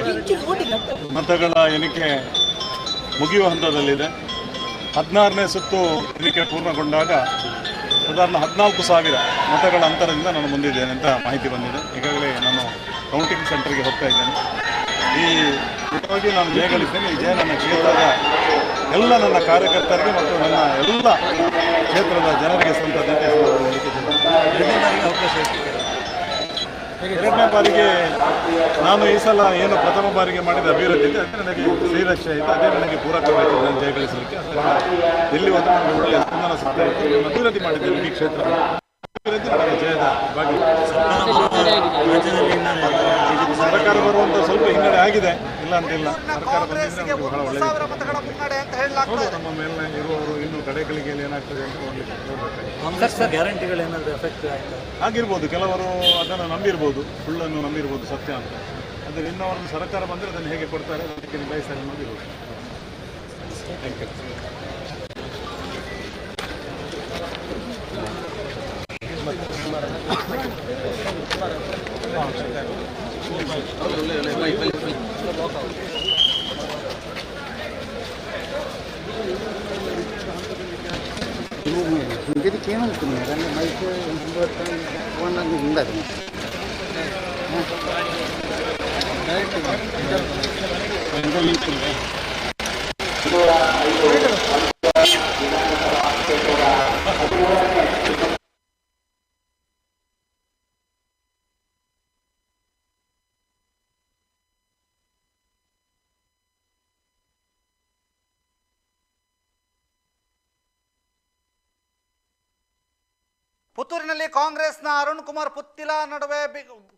Speaker 20: ಮತಗಳ ಎಣಿಕೆ ಮುಗಿಯುವ ಹಂತದಲ್ಲಿದೆ. 16ನೇ ಸುತ್ತು ಎಣಿಕೆ ಪೂರ್ಣಗೊಂಡಾಗ ಸಾಧಾರಣ 14,000 ಮತಗಳ ಅಂತರದಿಂದ ನಾನು ಮುಂದಿದ್ದೇನೆ ಅಂತ ಮಾಹಿತಿ ಬಂದಿದೆ. ಈಗಾಗಲೇ ನಾನು ಕೌಂಟಿಂಗ್ ಸೆಂಟರ್ಗೆ ಹೋಗ್ತಾ ಇದ್ದೇನೆ. ಈ ಒಟ್ಟಾಗಿ ನಾನು ಜಯಗಳಿದ್ದೇನೆ. ಈ ಜಯ ನನ್ನ ಕ್ಷೇತ್ರದ ಎಲ್ಲ ನನ್ನ ಕಾರ್ಯಕರ್ತರಿಗೆ ಮತ್ತು ನನ್ನ ಎಲ್ಲ ಕ್ಷೇತ್ರದ ಜನರಿಗೆ ಸ್ವಂತದಂತೆ ಎರಡನೇ ಬಾರಿಗೆ ನಾನು ಈ ಸಲ ಏನು ಪ್ರಥಮ ಬಾರಿಗೆ ಮಾಡಿದ ಅಭಿವೃದ್ಧಿ ಇದೆ ಅದೇ ನನಗೆ ಶ್ರೀರಕ್ಷೆ ಇದೆ, ಅದೇ ನನಗೆ ಪೂರಕವಾಯಿತು ನಾನು ಜಯಗಳಿಸಲಿಕ್ಕೆ. ಎಲ್ಲಿ ಹೋದ್ರೆ ನನಗೆ ಒಳ್ಳೆಯ ಸ್ಪಂದನ ಸಿಗ್ತಾ ಇತ್ತು. ಅಭಿವೃದ್ಧಿ ಮಾಡಿದ್ದೇನೆ ಈ ಕ್ಷೇತ್ರ, ಅಭಿವೃದ್ಧಿ ನನಗೆ ಜಯದ ಭಾಗಿ. ಸರ್ಕಾರ ಬರುವಂತ ಸ್ವಲ್ಪ ಹಿನ್ನಡೆ ಆಗಿದೆ, ಇಲ್ಲ ಅಂತಿಲ್ಲ. ಸರ್ಕಾರ ಬಂದಿದ್ರೆ ಬಹಳ ಒಳ್ಳೆಯದು. ನಮ್ಮ ಮೇಲೆ ಇರುವವರು ಇನ್ನು ಕಡೆಗಳಿಗೆ ಏನಾಗ್ತದೆ ಅಂತ ಆಗಿರ್ಬೋದು. ಕೆಲವರು ಅದನ್ನು ನಂಬಿರ್ಬೋದು, ಸುಳ್ಳನ್ನು ನಂಬಿರ್ಬೋದು, ಸತ್ಯ ಅಂತ. ಆದರೆ ಇನ್ನೊಂದು ಸರ್ಕಾರ ಬಂದರೆ ಅದನ್ನು ಹೇಗೆ ಕೊಡ್ತಾರೆ ಅದಕ್ಕೆ ನಿಭಾಯಿಸಲು ನೋಡಿರ್ಬೋದು. Thank you.
Speaker 9: ಇದಕ್ಕೆ ಏನಂತೀನಿ ಅದನ್ನು ಮೈಕ್ ಫೋನಲ್ಲಿ ಹಿಂದಾಗಿ
Speaker 1: ಪುತ್ತೂರಿನಲ್ಲಿ ಕಾಂಗ್ರೆಸ್ನ ಅರುಣ್ ಕುಮಾರ್ ಪುತ್ತಿಲ ನಡುವೆ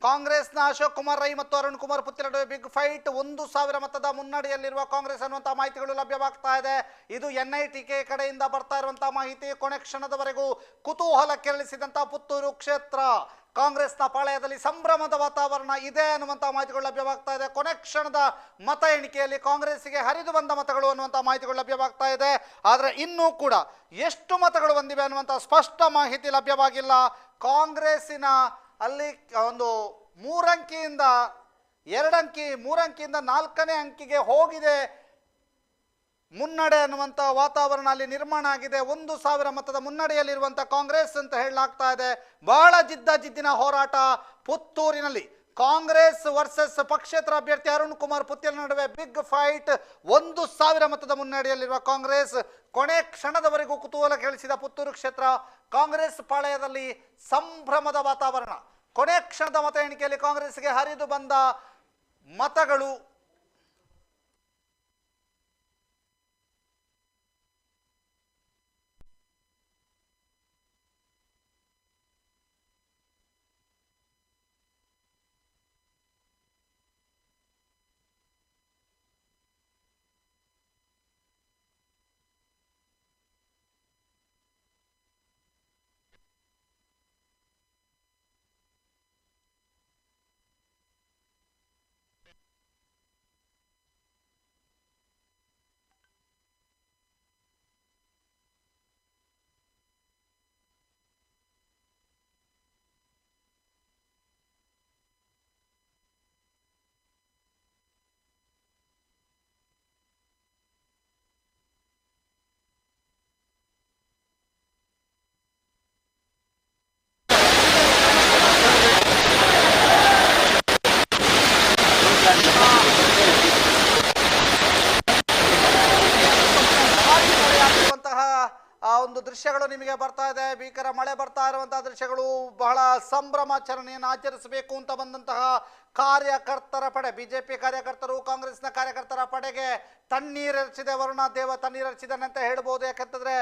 Speaker 1: ಕಾಂಗ್ರೆಸ್ನ ಅಶೋಕ್ ಕುಮಾರ್ ರೈ ಮತ್ತು ಅರುಣ್ ಕುಮಾರ್ ಪುತ್ತಿಲ ನಡುವೆ ಬಿಗ್ ಫೈಟ್. 1,000 ಮತದ ಮುನ್ನಡೆಯಲ್ಲಿರುವ ಕಾಂಗ್ರೆಸ್ ಅನ್ನುವಂತಹ ಮಾಹಿತಿಗಳು ಲಭ್ಯವಾಗ್ತಾ ಇದೆ. ಇದು NITK ಕಡೆಯಿಂದ ಬರ್ತಾ ಇರುವಂತಹ ಮಾಹಿತಿ. ಕೊನೆ ಕ್ಷಣದವರೆಗೂ ಕುತೂಹಲ ಕೆರಳಿಸಿದಂತಹ ಪುತ್ತೂರು ಕ್ಷೇತ್ರ ಕಾಂಗ್ರೆಸ್ನ ಪಾಳೆಯದಲ್ಲಿ ಸಂಭ್ರಮದ ವಾತಾವರಣ ಇದೆ ಅನ್ನುವಂತಹ ಮಾಹಿತಿಗಳು ಲಭ್ಯವಾಗ್ತಾ ಇದೆ. ಕೊನೆ ಕ್ಷಣದ ಮತ ಎಣಿಕೆಯಲ್ಲಿ ಕಾಂಗ್ರೆಸ್ಸಿಗೆ ಹರಿದು ಬಂದ ಮತಗಳು ಅನ್ನುವಂತಹ ಮಾಹಿತಿಗಳು ಲಭ್ಯವಾಗ್ತಾ ಇದೆ. ಆದರೆ ಇನ್ನೂ ಕೂಡ ಎಷ್ಟು ಮತಗಳು ಬಂದಿವೆ ಅನ್ನುವಂತಹ ಸ್ಪಷ್ಟ ಮಾಹಿತಿ ಲಭ್ಯವಾಗಿಲ್ಲ. ಕಾಂಗ್ರೆಸ್ಸಿನ ಅಲ್ಲಿ ಒಂದು 3 ಅಂಕಿಯಿಂದ 2 ಅಂಕಿ 3 ಅಂಕಿಯಿಂದ 4ನೇ ಅಂಕಿಗೆ ಹೋಗಿದೆ ಮುನ್ನಡೆ ಅನ್ನುವಂಥ ವಾತಾವರಣ ಅಲ್ಲಿ ನಿರ್ಮಾಣ ಆಗಿದೆ. 1,000 ಮತದ ಮುನ್ನಡೆಯಲ್ಲಿರುವಂಥ ಕಾಂಗ್ರೆಸ್ ಅಂತ ಹೇಳಲಾಗ್ತಾ ಇದೆ. ಬಹಳ ಜಿದ್ದಿನ ಹೋರಾಟ ಪುತ್ತೂರಿನಲ್ಲಿ. ಕಾಂಗ್ರೆಸ್ ವರ್ಸಸ್ ಪಕ್ಷೇತರ ಅಭ್ಯರ್ಥಿ ಅರುಣ್ ಕುಮಾರ್ ಪುತ್ತಿಲ ನಡುವೆ ಬಿಗ್ ಫೈಟ್. 1,000 ಮತದ ಮುನ್ನಡೆಯಲ್ಲಿರುವ ಕಾಂಗ್ರೆಸ್. ಕೊನೆ ಕ್ಷಣದವರೆಗೂ ಕುತೂಹಲ ಕೆಳಿಸಿದ ಪುತ್ತೂರು ಕ್ಷೇತ್ರ ಕಾಂಗ್ರೆಸ್ ಪಾಳೆಯದಲ್ಲಿ ಸಂಭ್ರಮದ ವಾತಾವರಣ. ಕೊನೆ ಕ್ಷಣದ ಮತ ಎಣಿಕೆಯಲ್ಲಿ ಕಾಂಗ್ರೆಸ್ಗೆ ಹರಿದು ಬಂದ ಮತಗಳು ಒಂದು ದೃಶ್ಯಗಳು ನಿಮಗೆ ಬರ್ತಾ ಇದೆ. ಭೀಕರ ಮಳೆ ಬರ್ತಾ ಇರುವಂತಹ ದೃಶ್ಯಗಳು. ಬಹಳ ಸಂಭ್ರಮಾಚರಣೆಯನ್ನು ಆಚರಿಸಬೇಕು ಅಂತ ಬಂದಂತಹ ಕಾರ್ಯಕರ್ತರ ಪಡೆ, ಬಿಜೆಪಿ ಕಾರ್ಯಕರ್ತರು ಕಾಂಗ್ರೆಸ್ನ ಕಾರ್ಯಕರ್ತರ ಪಡೆಗೆ ತಣ್ಣೀರೆರಚಿದೆ. ವರುಣ ದೇವ ತಣ್ಣೀರೆರಚಿದಾನೆ ಅಂತ ಹೇಳ್ಬೋದು. ಯಾಕಂತಂದ್ರೆ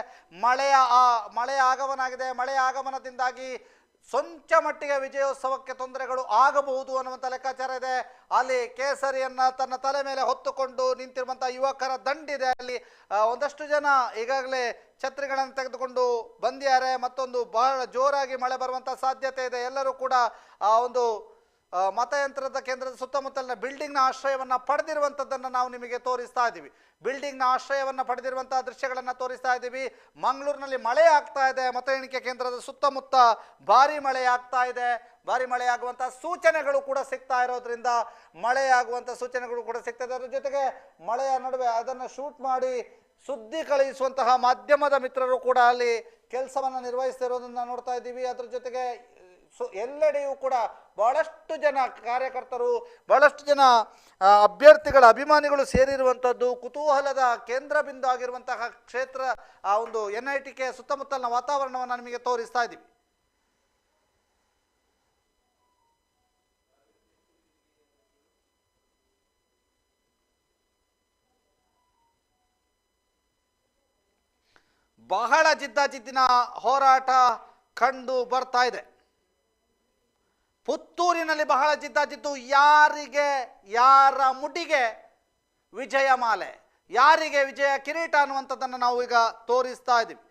Speaker 1: ಮಳೆಯ ಆಗಮನ ಆಗಿದೆ. ಮಳೆಯ ಆಗಮನದಿಂದಾಗಿ ಸೊಂಚ ಮಟ್ಟಿಗೆ ವಿಜಯೋತ್ಸವಕ್ಕೆ ತೊಂದರೆಗಳು ಆಗಬಹುದು ಅನ್ನುವಂಥ ಲೆಕ್ಕಾಚಾರ ಇದೆ. ಅಲ್ಲಿ ಕೇಸರಿಯನ್ನ ತನ್ನ ತಲೆ ಮೇಲೆ ಹೊತ್ತುಕೊಂಡು ನಿಂತಿರುವಂಥ ಯುವಕರ ದಂಡಿದೆ. ಅಲ್ಲಿ ಒಂದಷ್ಟು ಜನ ಈಗಾಗಲೇ ಛತ್ರಿಗಳನ್ನು ತೆಗೆದುಕೊಂಡು ಬಂದಿದ್ದಾರೆ. ಮತ್ತೊಂದು ಬಹಳ ಜೋರಾಗಿ ಮಳೆ ಬರುವಂಥ ಸಾಧ್ಯತೆ ಇದೆ. ಎಲ್ಲರೂ ಕೂಡ ಆ ಒಂದು ಮತಯಂತ್ರದ ಕೇಂದ್ರದ ಸುತ್ತಮುತ್ತಲಿನ ಬಿಲ್ಡಿಂಗ್ನ ಆಶ್ರಯವನ್ನು ಪಡೆದಿರುವಂಥದ್ದನ್ನು ನಾವು ನಿಮಗೆ ತೋರಿಸ್ತಾ ಇದ್ದೀವಿ. ಬಿಲ್ಡಿಂಗ್ನ ಆಶ್ರಯವನ್ನು ಪಡೆದಿರುವಂಥ ದೃಶ್ಯಗಳನ್ನು ತೋರಿಸ್ತಾ ಇದ್ದೀವಿ. ಮಂಗಳೂರಿನಲ್ಲಿ ಮಳೆ ಆಗ್ತಾ ಇದೆ. ಮತ ಎಣಿಕೆ ಕೇಂದ್ರದ ಸುತ್ತಮುತ್ತ ಭಾರಿ ಮಳೆ ಆಗ್ತಾ ಇದೆ. ಭಾರಿ ಮಳೆಯಾಗುವಂಥ ಸೂಚನೆಗಳು ಕೂಡ ಸಿಗ್ತಾ ಇರೋದ್ರಿಂದ ಮಳೆಯಾಗುವಂಥ ಸೂಚನೆಗಳು ಕೂಡ ಸಿಗ್ತದೆ. ಅದರ ಜೊತೆಗೆ ಮಳೆಯ ನಡುವೆ ಅದನ್ನು ಶೂಟ್ ಮಾಡಿ ಸುದ್ದಿ ಕಳುಹಿಸುವಂತಹ ಮಾಧ್ಯಮದ ಮಿತ್ರರು ಕೂಡ ಅಲ್ಲಿ ಕೆಲಸವನ್ನು ನಿರ್ವಹಿಸ್ತಿರೋದನ್ನು ನೋಡ್ತಾ ಇದ್ದೀವಿ. ಅದರ ಜೊತೆಗೆ ಎಲ್ಲೆಡೆಯೂ ಕೂಡ ಬಹಳಷ್ಟು ಜನ ಕಾರ್ಯಕರ್ತರು, ಬಹಳಷ್ಟು ಜನ ಅಭ್ಯರ್ಥಿಗಳ ಅಭಿಮಾನಿಗಳು ಸೇರಿರುವಂಥದ್ದು ಕುತೂಹಲದ ಕೇಂದ್ರ ಬಿಂದು ಆಗಿರುವಂತಹ ಕ್ಷೇತ್ರ ಆ ಒಂದು NITK ಸುತ್ತಮುತ್ತಲಿನ ವಾತಾವರಣವನ್ನು ನಿಮಗೆ ತೋರಿಸ್ತಾ ಇದ್ದೀವಿ. ಬಹಳ ಜಿದ್ದಾಜಿದ್ದಿನ ಹೋರಾಟ ಕಂಡು ಬರ್ತಾ ಇದೆ. ಪುತ್ತೂರಿನಲ್ಲಿ ಬಹಳ ಜಿದ್ದಾಜಿದ್ದು. ಯಾರಿಗೆ, ಯಾರ ಮುಡಿಗೆ ವಿಜಯ ಮಾಲೆ, ಯಾರಿಗೆ ವಿಜಯ ಕಿರೀಟ ಅನ್ನುವಂಥದ್ದನ್ನು ನಾವು ಈಗ ತೋರಿಸ್ತಾ ಇದ್ದೀವಿ.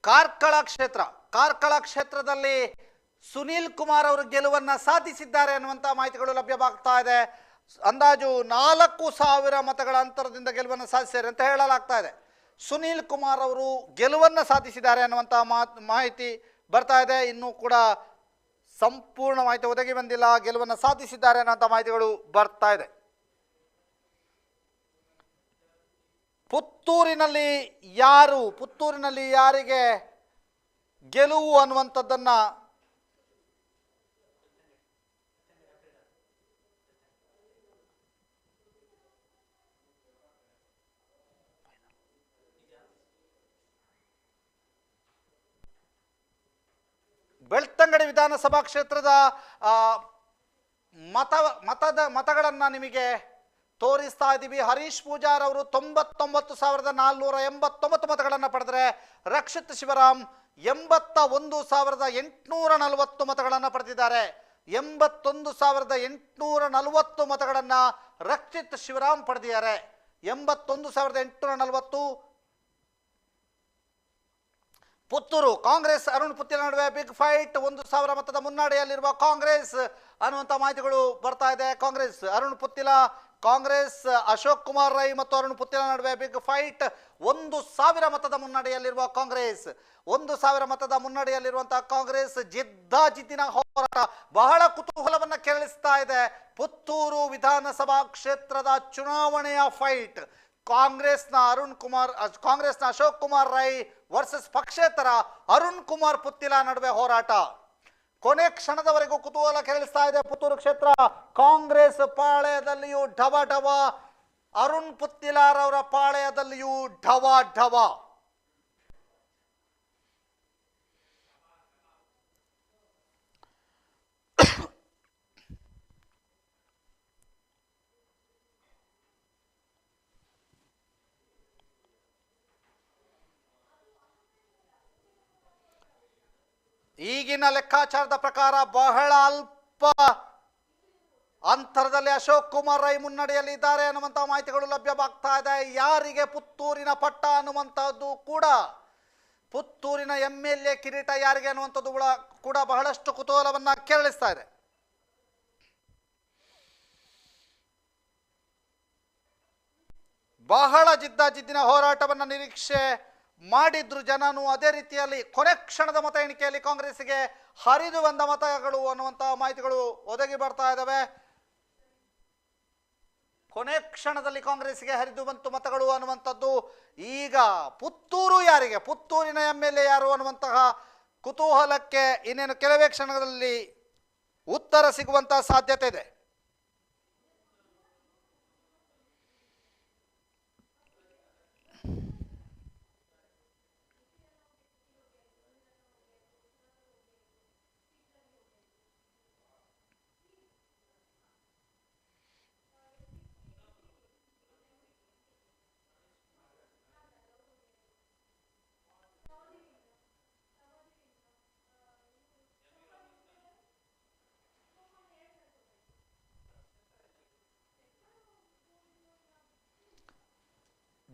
Speaker 1: ಕಾರ್ಕಳ ಕ್ಷೇತ್ರದಲ್ಲಿ ಸುನೀಲ್ ಕುಮಾರ್ ಅವರು ಗೆಲುವನ್ನು ಸಾಧಿಸಿದ್ದಾರೆ ಅನ್ನುವಂಥ ಮಾಹಿತಿಗಳು ಲಭ್ಯವಾಗ್ತಾ ಇದೆ. ಅಂದಾಜು 4,000 ಮತಗಳ ಅಂತರದಿಂದ ಗೆಲುವನ್ನು ಸಾಧಿಸಿದ್ದಾರೆ ಅಂತ ಹೇಳಲಾಗ್ತಾ ಇದೆ. ಸುನೀಲ್ ಕುಮಾರ್ ಅವರು ಗೆಲುವನ್ನು ಸಾಧಿಸಿದ್ದಾರೆ ಅನ್ನುವಂಥ ಮಾಹಿತಿ ಬರ್ತಾ ಇದೆ. ಇನ್ನೂ ಕೂಡ ಸಂಪೂರ್ಣ ಮಾಹಿತಿ ಒದಗಿ ಬಂದಿಲ್ಲ. ಗೆಲುವನ್ನು ಸಾಧಿಸಿದ್ದಾರೆ ಅನ್ನುವಂಥ ಮಾಹಿತಿಗಳು ಬರ್ತಾ ಇದೆ. ಪುತ್ತೂರಿನಲ್ಲಿ ಯಾರಿಗೆ ಗೆಲುವು ಅನ್ನುವಂಥದ್ದನ್ನು ಬೆಳ್ತಂಗಡಿ ವಿಧಾನಸಭಾ ಕ್ಷೇತ್ರದ ಮತಗಳನ್ನು ನಿಮಗೆ ತೋರಿಸ್ತಾ ಇದ್ದೀವಿ. ಹರೀಶ್ ಪೂಜಾರ್ ಅವರು 99,489 ಮತಗಳನ್ನು ಪಡೆದರೆ ರಕ್ಷಿತ್ ಶಿವರಾಮ್ 81,840 ಮತಗಳನ್ನು ಪಡೆದಿದ್ದಾರೆ. 81,840 ಮತಗಳನ್ನು ರಕ್ಷಿತ್ ಶಿವರಾಮ್ ಪಡೆದಿದ್ದಾರೆ. 81,840. ಪುತ್ತೂರು ಕಾಂಗ್ರೆಸ್ ಅರುಣ್ ಪುತ್ತಿಲ ನಡುವೆ ಬಿಗ್ ಫೈಟ್. 1,000 ಮತದ ಮುನ್ನಡೆಯಲ್ಲಿರುವ ಕಾಂಗ್ರೆಸ್ ಅನ್ನುವಂಥ ಮಾಹಿತಿಗಳು ಬರ್ತಾ ಇದೆ. ಕಾಂಗ್ರೆಸ್ ಅರುಣ್ ಪುತ್ತಿಲ, ಕಾಂಗ್ರೆಸ್ ಅಶೋಕ್ ಕುಮಾರ್ ರೈ ಮತ್ತು ಅರುಣ್ ಪುತ್ತಿಲ ನಡುವೆ ಬಿಗ್ ಫೈಟ್. 1,000 ಮತದ ಮುನ್ನಡೆಯಲ್ಲಿರುವ ಕಾಂಗ್ರೆಸ್, 1,000 ಮತದ ಮುನ್ನಡೆಯಲ್ಲಿರುವಂತಹ ಕಾಂಗ್ರೆಸ್ ಜಿದ್ದಾಜಿದ್ದಿನ ಹೋರಾಟ ಬಹಳ ಕುತೂಹಲವನ್ನು ಕೆರಳಿಸ್ತಾ ಇದೆ. ಪುತ್ತೂರು ವಿಧಾನಸಭಾ ಕ್ಷೇತ್ರದ ಚುನಾವಣೆಯ ಫೈಟ್. ಕಾಂಗ್ರೆಸ್ನ ಅಶೋಕ್ ಕುಮಾರ್ ರೈ ವರ್ಸಸ್ ಪಕ್ಷೇತರ ಅರುಣ್ ಕುಮಾರ್ ಪುತ್ತಿಲ ನಡುವೆ ಹೋರಾಟ ಕೊನೆ ಕ್ಷಣದವರೆಗೂ ಕುತೂಹಲ ಕೆರಳಿಸ್ತಾ ಇದೆ. ಪುತ್ತೂರು ಕ್ಷೇತ್ರ ಕಾಂಗ್ರೆಸ್ ಪಾಳೆಯದಲ್ಲಿಯೂ ಢವ ಢವ, ಅರುಣ್ ಪುತ್ತಿಲಾರವರ ಪಾಳೆಯದಲ್ಲಿಯೂ ಢವ ಢವ. ಈಗಿನ ಲೆಕ್ಕಾಚಾರದ ಪ್ರಕಾರ ಬಹಳ ಅಲ್ಪ ಅಂತರದಲ್ಲಿ ಅಶೋಕ್ ಕುಮಾರ್ ರೈ ಮುನ್ನಡೆಯಲ್ಲಿ ಇದ್ದಾರೆ ಅನ್ನುವಂಥ ಮಾಹಿತಿಗಳು ಲಭ್ಯವಾಗ್ತಾ ಇದೆ. ಯಾರಿಗೆ ಪುತ್ತೂರಿನ ಪಟ್ಟ ಅನ್ನುವಂಥದ್ದು ಕೂಡ, ಪುತ್ತೂರಿನ MLA ಕಿರೀಟ ಯಾರಿಗೆ ಅನ್ನುವಂಥದ್ದು ಕೂಡ ಬಹಳಷ್ಟು ಕುತೂಹಲವನ್ನ ಕೆರಳಿಸ್ತಾ ಇದೆ. ಬಹಳ ಜಿದ್ದಾಜಿದ್ದಿನ ಹೋರಾಟವನ್ನು ನಿರೀಕ್ಷೆ ಮಾಡಿದ್ರು ಜನನು. ಅದೇ ರೀತಿಯಲ್ಲಿ ಕೊನೆ ಕ್ಷಣದ ಮತ ಎಣಿಕೆಯಲ್ಲಿ ಕಾಂಗ್ರೆಸ್ಗೆ ಹರಿದು ಬಂದ ಮತಗಳು ಅನ್ನುವಂತಹ ಮಾಹಿತಿಗಳು ಒದಗಿ ಬರ್ತಾ ಇದ್ದಾವೆ. ಕೊನೆ ಕ್ಷಣದಲ್ಲಿ ಕಾಂಗ್ರೆಸ್ಗೆ ಹರಿದು ಬಂತು ಮತಗಳು ಅನ್ನುವಂಥದ್ದು. ಈಗ ಪುತ್ತೂರು ಯಾರಿಗೆ, ಪುತ್ತೂರಿನ MLA ಯಾರು ಅನ್ನುವಂತಹ ಕುತೂಹಲಕ್ಕೆ ಇನ್ನೇನು ಕೆಲವೇ ಕ್ಷಣಗಳಲ್ಲಿ ಉತ್ತರ ಸಿಗುವಂತಹ ಸಾಧ್ಯತೆ ಇದೆ.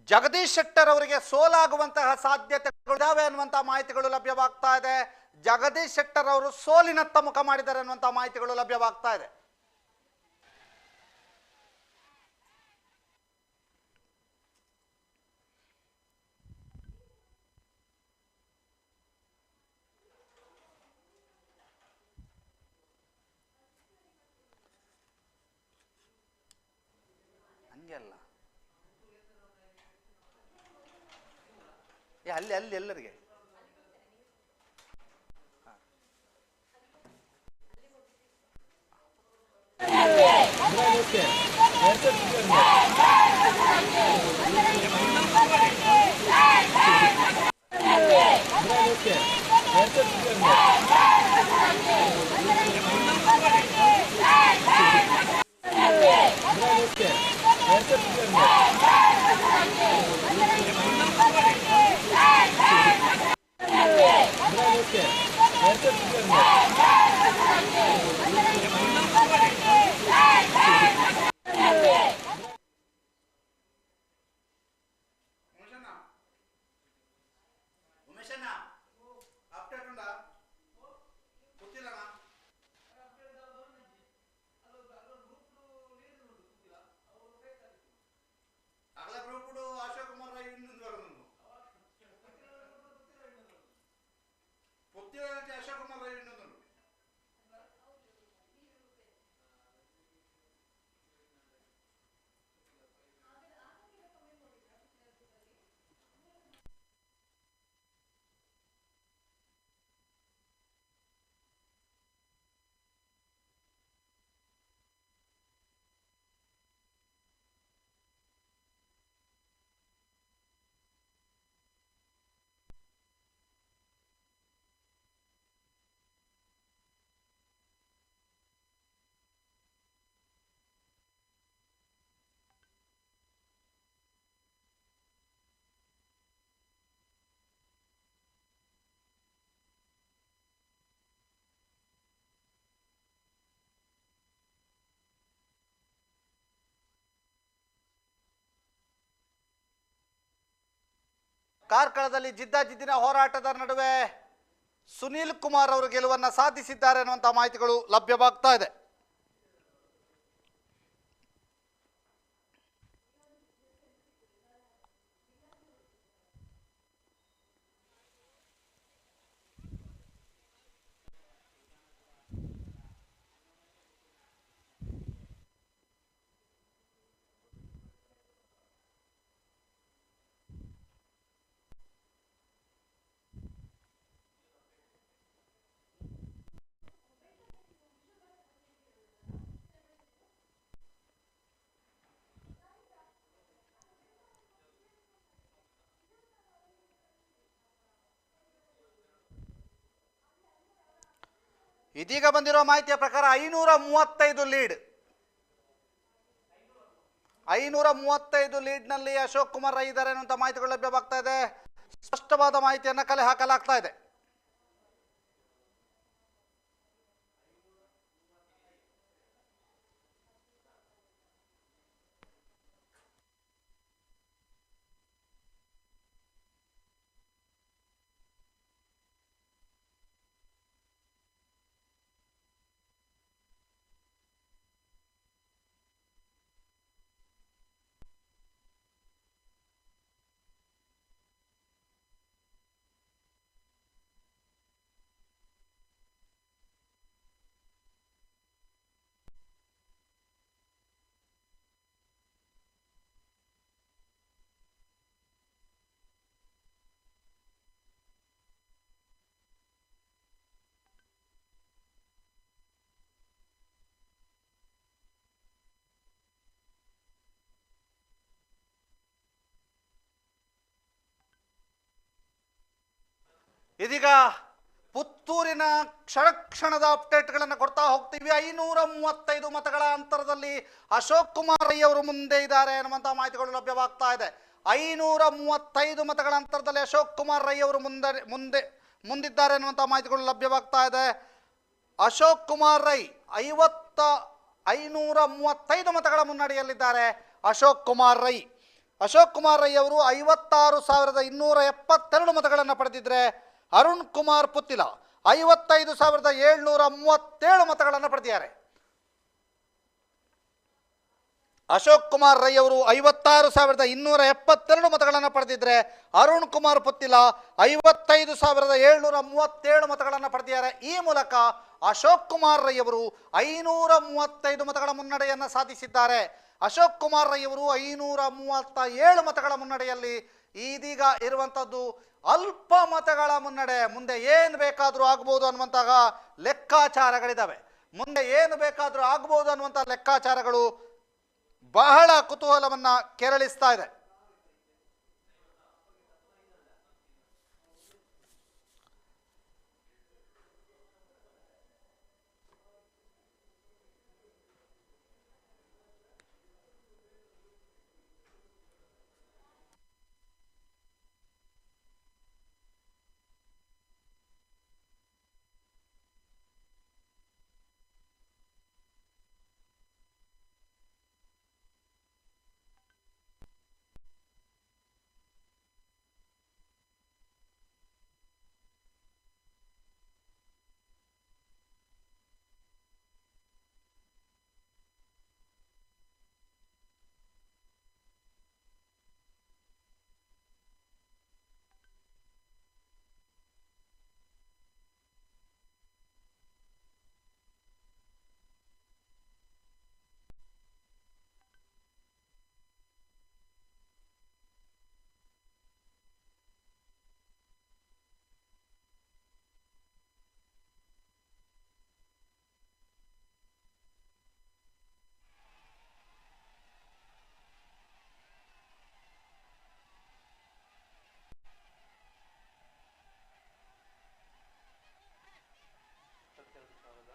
Speaker 1: ಜಗದೀಶ್ ಶೆಟ್ಟರ್ ಅವರಿಗೆ ಸೋಲಾಗುವಂತಹ ಸಾಧ್ಯತೆಗಳಿದಾವೆ ಅನ್ನುವಂತಹ ಮಾಹಿತಿಗಳು ಲಭ್ಯವಾಗ್ತಾ ಇದೆ. ಜಗದೀಶ್ ಶೆಟ್ಟರ್ ಅವರು ಸೋಲಿನತ್ತ ಮುಖ ಮಾಡಿದ್ದಾರೆ ಅನ್ನುವಂತಹ ಮಾಹಿತಿಗಳು ಲಭ್ಯವಾಗ್ತಾ ಇದೆ. ಹಂಗೆಲ್ಲ ಅಲ್ಲಿ ಅಲ್ಲಿ ಎಲ್ಲರಿಗೆ ಕಾರ್ಕಳದಲ್ಲಿ ಜಿದ್ದಾಜಿದ್ದಿನ ಹೋರಾಟದ ನಡುವೆ ಸುನೀಲ್ ಕುಮಾರ್ ಅವರು ಗೆಲುವನ್ನು ಸಾಧಿಸಿದ್ದಾರೆ ಅನ್ನುವಂಥ ಮಾಹಿತಿಗಳು ಲಭ್ಯವಾಗ್ತಾ ಇದೆ. ಇದೀಗ ಬಂದಿರೋ ಮಾಹಿತಿಯ ಪ್ರಕಾರ 535 ಲೀಡ್, 535 ಲೀಡ್ನಲ್ಲಿ ಅಶೋಕ್ ಕುಮಾರ್ ರೈ ಇದ್ದಾರೆ ಅನ್ನುವಂಥ ಮಾಹಿತಿಗಳು ಲಭ್ಯವಾಗ್ತಾ ಇದೆ. ಸ್ಪಷ್ಟವಾದ ಮಾಹಿತಿಯನ್ನು ಕಲೆ ಹಾಕಲಾಗ್ತಾ ಇದೆ. ಇದೀಗ ಪುತ್ತೂರಿನ ಕ್ಷಣದ ಅಪ್ಡೇಟ್ಗಳನ್ನು ಕೊಡ್ತಾ ಹೋಗ್ತೀವಿ. 535 ಮತಗಳ ಅಂತರದಲ್ಲಿ ಅಶೋಕ್ ಕುಮಾರ್ ರೈ ಅವರು ಮುಂದೆ ಇದ್ದಾರೆ ಅನ್ನುವಂಥ ಮಾಹಿತಿಗಳು ಲಭ್ಯವಾಗ್ತಾ ಇದೆ. 535 ಮತಗಳ ಅಂತರದಲ್ಲಿ ಅಶೋಕ್ ಕುಮಾರ್ ರೈ ಅವರು ಮುಂದಿದ್ದಾರೆ ಅನ್ನುವಂಥ ಮಾಹಿತಿಗಳು ಲಭ್ಯವಾಗ್ತಾ ಇದೆ. ಅಶೋಕ್ ಕುಮಾರ್ ರೈ 535 ಮತಗಳ ಮುನ್ನಡೆಯಲ್ಲಿದ್ದಾರೆ. ಅಶೋಕ್ ಕುಮಾರ್ ರೈ ಅಶೋಕ್ ಕುಮಾರ್ ರೈ ಅವರು 56,272 ಮತಗಳನ್ನು ಪಡೆದಿದ್ರೆ ಅರುಣ್ ಕುಮಾರ್ ಪುತ್ತಿಲ 55,737 ಮತಗಳನ್ನು ಪಡೆದಿದ್ದಾರೆ. ಅಶೋಕ್ ಕುಮಾರ್ ರೈ ಅವರು 56,272 ಮತಗಳನ್ನು ಪಡೆದಿದ್ರೆ ಅರುಣ್ ಕುಮಾರ್ ಪುತ್ತಿಲ 55,737 ಮತಗಳನ್ನು ಪಡೆದಿದ್ದಾರೆ. ಈ ಮೂಲಕ ಅಶೋಕ್ ಕುಮಾರ್ ರೈ ಅವರು 535 ಮತಗಳ ಮುನ್ನಡೆಯನ್ನು ಸಾಧಿಸಿದ್ದಾರೆ. ಅಶೋಕ್ ಕುಮಾರ್ ರೈ ಅವರು 537 ಮತಗಳ ಮುನ್ನಡೆಯಲ್ಲಿ ಇದೀಗ ಇರುವಂಥದ್ದು ಅಲ್ಪ ಮತಗಳ ಮುನ್ನಡೆ. ಮುಂದೆ ಏನು ಬೇಕಾದರೂ ಆಗ್ಬೋದು ಅನ್ನುವಂತಹ ಲೆಕ್ಕಾಚಾರಗಳಿದ್ದಾವೆ. ಮುಂದೆ ಏನು ಬೇಕಾದರೂ ಆಗ್ಬೋದು ಅನ್ನುವಂಥ ಲೆಕ್ಕಾಚಾರಗಳು ಬಹಳ ಕುತೂಹಲವನ್ನು ಕೆರಳಿಸ್ತಾ ಇದೆ.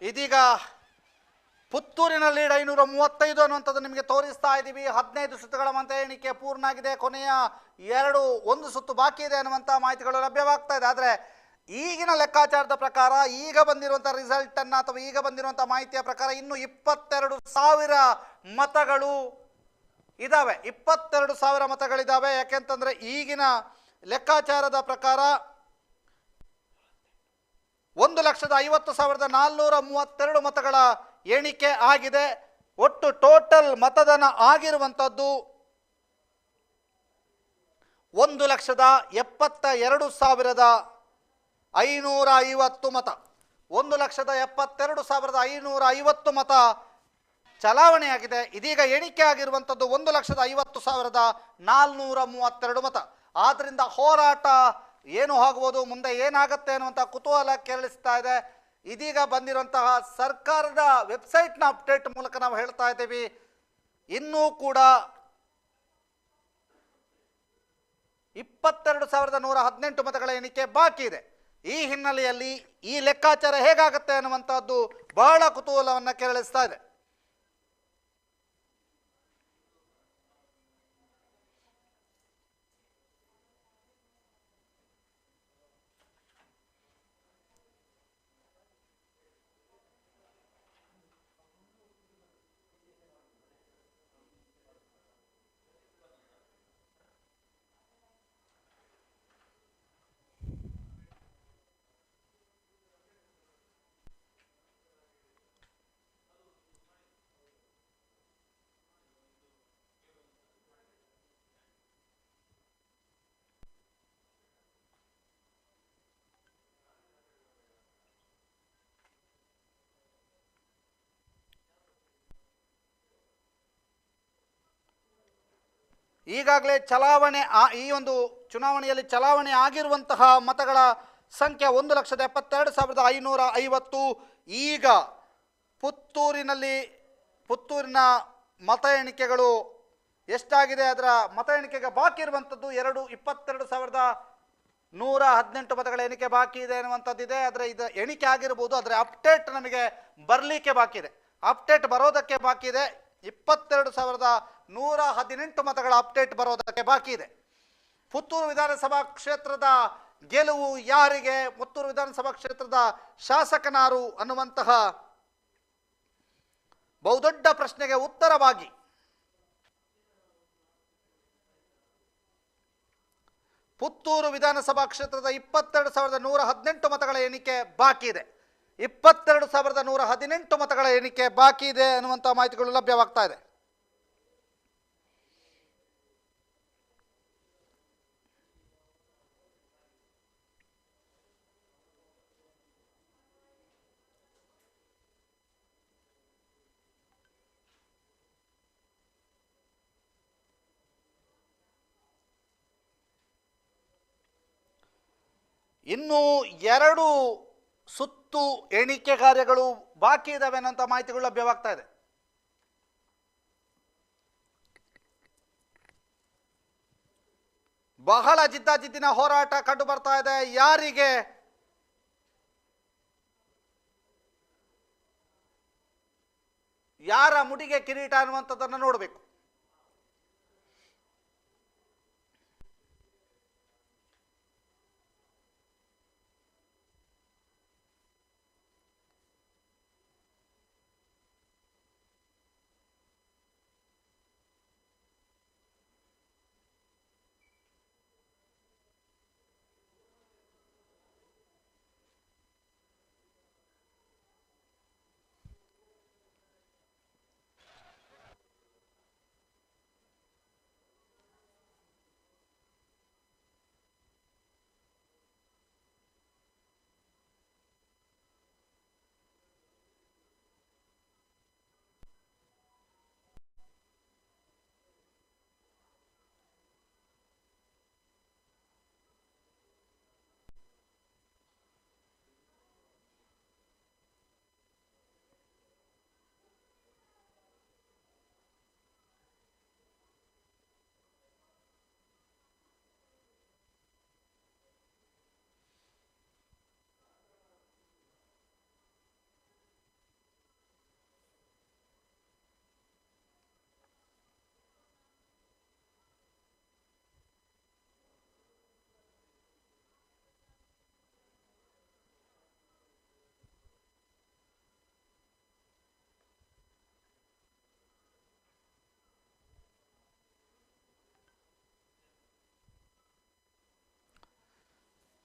Speaker 1: ಇದೀಗ ಪುತ್ತೂರಿನ ಲೀಡ್ 535 ಅನ್ನುವಂಥದ್ದು ನಿಮಗೆ ತೋರಿಸ್ತಾ ಇದ್ದೀವಿ. 15 ಸುತ್ತುಗಳ ಮತ ಎಣಿಕೆ ಪೂರ್ಣ ಆಗಿದೆ. ಕೊನೆಯ 1 ಸುತ್ತು ಬಾಕಿ ಇದೆ ಅನ್ನುವಂಥ ಮಾಹಿತಿಗಳು ಲಭ್ಯವಾಗ್ತಾ ಇದೆ. ಆದರೆ ಈಗಿನ ಲೆಕ್ಕಾಚಾರದ ಪ್ರಕಾರ, ಈಗ ಬಂದಿರುವಂಥ ರಿಸಲ್ಟನ್ನು ಅಥವಾ ಈಗ ಬಂದಿರುವಂಥ ಮಾಹಿತಿಯ ಪ್ರಕಾರ ಇನ್ನು 22,000 ಮತಗಳು ಇದ್ದಾವೆ. 22,000 ಮತಗಳಿದ್ದಾವೆ. ಯಾಕೆಂತಂದರೆ ಈಗಿನ ಲೆಕ್ಕಾಚಾರದ ಪ್ರಕಾರ 1,50,432 ಮತಗಳ ಎಣಿಕೆ ಆಗಿದೆ. ಒಟ್ಟು ಟೋಟಲ್ ಮತದಾನ ಆಗಿರುವಂಥದ್ದು 1,72,550 ಮತ. 1,72,550 ಮತ ಚಲಾವಣೆಯಾಗಿದೆ. ಇದೀಗ ಎಣಿಕೆ ಆಗಿರುವಂಥದ್ದು 1,50,432 ಮತ. ಆದ್ದರಿಂದ ಹೋರಾಟ ಏನು ಆಗಬಹುದು, ಮುಂದೆ ಏನಾಗುತ್ತೆ ಅನ್ನುವಂಥ ಕುತೂಹಲ ಕೆರಳಿಸ್ತಾ ಇದೆ. ಇದೀಗ ಬಂದಿರುವಂತಹ ಸರ್ಕಾರದ ವೆಬ್ಸೈಟ್ನ ಅಪ್ಡೇಟ್ ಮೂಲಕ ನಾವು ಹೇಳ್ತಾ ಇದ್ದೀವಿ, ಇನ್ನೂ ಕೂಡ 22,118 ಮತಗಳ ಎಣಿಕೆ ಬಾಕಿ ಇದೆ. ಈ ಹಿನ್ನೆಲೆಯಲ್ಲಿ ಈ ಲೆಕ್ಕಾಚಾರ ಹೇಗಾಗುತ್ತೆ ಅನ್ನುವಂಥದ್ದು ಬಹಳ ಕುತೂಹಲವನ್ನು ಕೆರಳಿಸ್ತಾ ಇದೆ. ಈಗಾಗಲೇ ಈ ಒಂದು ಚುನಾವಣೆಯಲ್ಲಿ ಚಲಾವಣೆ ಆಗಿರುವಂತಹ ಮತಗಳ ಸಂಖ್ಯೆ 1,72,550. ಈಗ ಪುತ್ತೂರಿನ ಮತ ಎಣಿಕೆಗಳು ಎಷ್ಟಾಗಿದೆ, ಅದರ ಮತ ಎಣಿಕೆಗೆ ಬಾಕಿ ಇರುವಂಥದ್ದು 22,118 ಮತಗಳ ಎಣಿಕೆ ಬಾಕಿ ಇದೆ ಅನ್ನುವಂಥದ್ದಿದೆ. ಆದರೆ ಇದು ಎಣಿಕೆ ಆಗಿರ್ಬೋದು, ಆದರೆ ಅಪ್ಡೇಟ್ ನಮಗೆ ಬರಲಿಕ್ಕೆ ಬಾಕಿ ಇದೆ, ಅಪ್ಡೇಟ್ ಬರೋದಕ್ಕೆ ಬಾಕಿ ಇದೆ. 22,118 ಮತಗಳ ಅಪ್ಡೇಟ್ ಬರೋದಕ್ಕೆ ಬಾಕಿ ಇದೆ. ಪುತ್ತೂರು ವಿಧಾನಸಭಾ ಕ್ಷೇತ್ರದ ಗೆಲುವು ಯಾರಿಗೆ, ಪುತ್ತೂರು ವಿಧಾನಸಭಾ ಕ್ಷೇತ್ರದ ಶಾಸಕನಾರು ಅನ್ನುವಂತಹ ಬಹುದೊಡ್ಡ ಪ್ರಶ್ನೆಗೆ ಉತ್ತರವಾಗಿ ಪುತ್ತೂರು ವಿಧಾನಸಭಾ ಕ್ಷೇತ್ರದ 22,118 ಮತಗಳ ಎಣಿಕೆ ಬಾಕಿ ಇದೆ. 22,118 ಮತಗಳ ಎಣಿಕೆ ಬಾಕಿ ಇದೆ ಅನ್ನುವಂಥ ಮಾಹಿತಿಗಳು ಲಭ್ಯವಾಗ್ತಾ ಇದೆ. ಇನ್ನು 2 ಸುತ್ತು ಎಣಿಕೆ ಕಾರ್ಯಗಳು ಬಾಕಿ ಇದಾವೆ ಅನ್ನೋಂಥ ಮಾಹಿತಿಗಳು ಲಭ್ಯವಾಗ್ತಾ ಇದೆ. ಬಹಳ ಜಿದ್ದಾಜಿದ್ದಿನ ಹೋರಾಟ ಕಂಡು ಬರ್ತಾ ಇದೆ. ಯಾರ ಮುಡಿಗೆ ಕಿರೀಟ ಅನ್ನುವಂಥದ್ದನ್ನು ನೋಡಬೇಕು.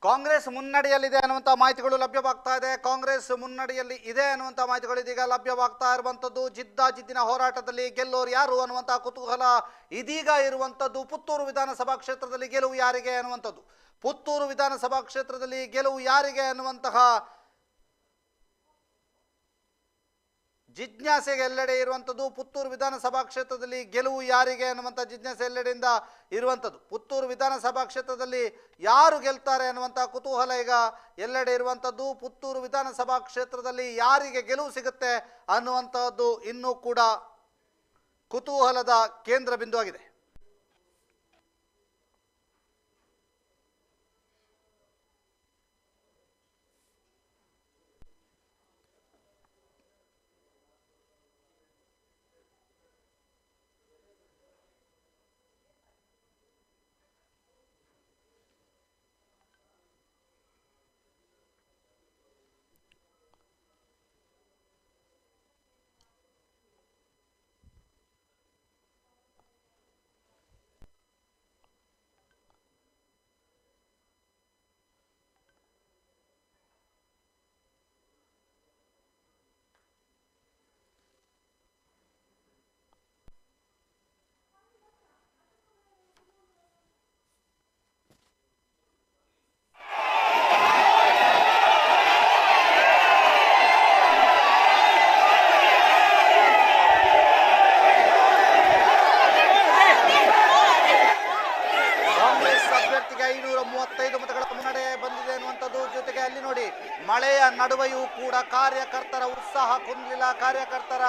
Speaker 1: ಕಾಂಗ್ರೆಸ್ ಮುನ್ನಡೆಯಲ್ಲಿದೆ ಅನ್ನುವಂಥ ಮಾಹಿತಿಗಳು ಲಭ್ಯವಾಗ್ತಾ ಇದೆ. ಕಾಂಗ್ರೆಸ್ ಮುನ್ನಡೆಯಲ್ಲಿ ಇದೆ ಅನ್ನುವಂಥ ಮಾಹಿತಿಗಳು ಇದೀಗ ಲಭ್ಯವಾಗ್ತಾ ಇರುವಂಥದ್ದು. ಜಿದ್ದಾಜಿದ್ದಿನ ಹೋರಾಟದಲ್ಲಿ ಗೆಲ್ಲೋರು ಯಾರು ಅನ್ನುವಂಥ ಕುತೂಹಲ ಇದೀಗ ಇರುವಂಥದ್ದು. ಪುತ್ತೂರು ವಿಧಾನಸಭಾ ಕ್ಷೇತ್ರದಲ್ಲಿ ಗೆಲುವು ಯಾರಿಗೆ ಅನ್ನುವಂಥದ್ದು, ಪುತ್ತೂರು ವಿಧಾನಸಭಾ ಕ್ಷೇತ್ರದಲ್ಲಿ ಗೆಲುವು ಯಾರಿಗೆ ಅನ್ನುವಂತಹ ಜಿಜ್ಞಾಸೆಗೆ ಎಲ್ಲೆಡೆ ಇರುವಂಥದ್ದು. ಪುತ್ತೂರು ವಿಧಾನಸಭಾ ಕ್ಷೇತ್ರದಲ್ಲಿ ಗೆಲುವು ಯಾರಿಗೆ ಅನ್ನುವಂಥ ಜಿಜ್ಞಾಸೆ ಎಲ್ಲೆಡೆಯಿಂದ ಇರುವಂಥದ್ದು. ಪುತ್ತೂರು ವಿಧಾನಸಭಾ ಕ್ಷೇತ್ರದಲ್ಲಿ ಯಾರು ಗೆಲ್ತಾರೆ ಅನ್ನುವಂಥ ಕುತೂಹಲ ಈಗ ಎಲ್ಲೆಡೆ ಇರುವಂಥದ್ದು. ಪುತ್ತೂರು ವಿಧಾನಸಭಾ ಕ್ಷೇತ್ರದಲ್ಲಿ ಯಾರಿಗೆ ಗೆಲುವು ಸಿಗುತ್ತೆ ಅನ್ನುವಂಥದ್ದು ಇನ್ನೂ ಕೂಡ ಕುತೂಹಲದ ಕೇಂದ್ರ ಬಿಂದು ಆಗಿದೆ. ಮಳೆಯ ನಡುವೆಯೂ ಕೂಡ ಕಾರ್ಯಕರ್ತರ ಉತ್ಸಾಹ ಕುಂದಿಲ್ಲ. ಕಾರ್ಯಕರ್ತರ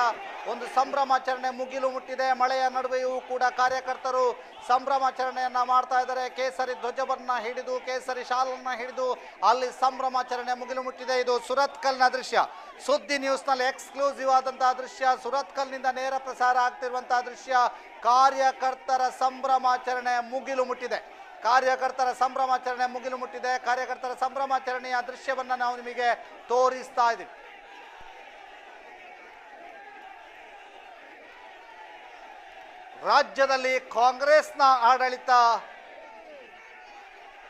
Speaker 1: ಒಂದು ಸಂಭ್ರಮಾಚರಣೆ ಮುಗಿಲು ಮುಟ್ಟಿದೆ. ಮಳೆಯ ನಡುವೆಯೂ ಕೂಡ ಕಾರ್ಯಕರ್ತರು ಸಂಭ್ರಮಾಚರಣೆಯನ್ನ ಮಾಡ್ತಾ ಇದ್ದಾರೆ. ಕೇಸರಿ ಧ್ವಜವನ್ನ ಹಿಡಿದು, ಕೇಸರಿ ಶಾಲನ್ನ ಹಿಡಿದು ಅಲ್ಲಿ ಸಂಭ್ರಮಾಚರಣೆ ಮುಗಿಲು ಮುಟ್ಟಿದೆ. ಇದು ಸುರತ್ಕಲ್ನ ದೃಶ್ಯ. ಸುದ್ದಿ ನ್ಯೂಸ್ನಲ್ಲಿ ಎಕ್ಸ್ಕ್ಲೂಸಿವ್ ಆದಂತಹ ದೃಶ್ಯ. ಸುರತ್ಕಲ್ನಿಂದ ನೇರ ಪ್ರಸಾರ ಆಗ್ತಿರುವಂತಹ ದೃಶ್ಯ. ಕಾರ್ಯಕರ್ತರ ಸಂಭ್ರಮಾಚರಣೆ ಮುಗಿಲು ಮುಟ್ಟಿದೆ. ಕಾರ್ಯಕರ್ತರ ಸಂಭ್ರಮಾಚರಣೆ ಮುಗಿಲು ಮುಟ್ಟಿದೆ. ಕಾರ್ಯಕರ್ತರ ಸಂಭ್ರಮಾಚರಣೆಯ ದೃಶ್ಯವನ್ನ ನಾವು ನಿಮಗೆ ತೋರಿಸ್ತಾ ಇದ್ದೀವಿ. ರಾಜ್ಯದಲ್ಲಿ ಕಾಂಗ್ರೆಸ್ನ ಆಡಳಿತ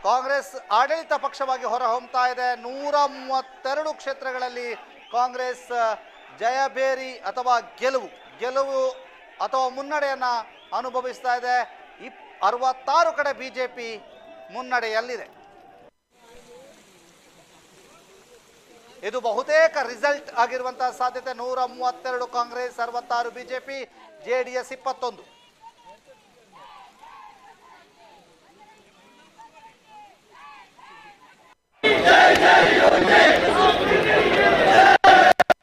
Speaker 1: ಕಾಂಗ್ರೆಸ್ ಆಡಳಿತ ಪಕ್ಷವಾಗಿ ಹೊರಹೊಮ್ಮುತ್ತಾ ಇದೆ. 132 ಕ್ಷೇತ್ರಗಳಲ್ಲಿ ಕಾಂಗ್ರೆಸ್ ಜಯಬೇರಿ ಅಥವಾ ಗೆಲುವು ಅಥವಾ ಮುನ್ನಡೆಯನ್ನ ಅನುಭವಿಸ್ತಾ ಇದೆ. 66 ಕಡೆ ಬಿಜೆಪಿ ಮುನ್ನಡೆಯಲ್ಲಿದೆ. ಇದು ಬಹುತೇಕ ರಿಸಲ್ಟ್ ಆಗಿರುವಂತಹ ಸಾಧ್ಯತೆ. 132 ಕಾಂಗ್ರೆಸ್, 66 ಬಿಜೆಪಿ, ಜೆಡಿಎಸ್ 21.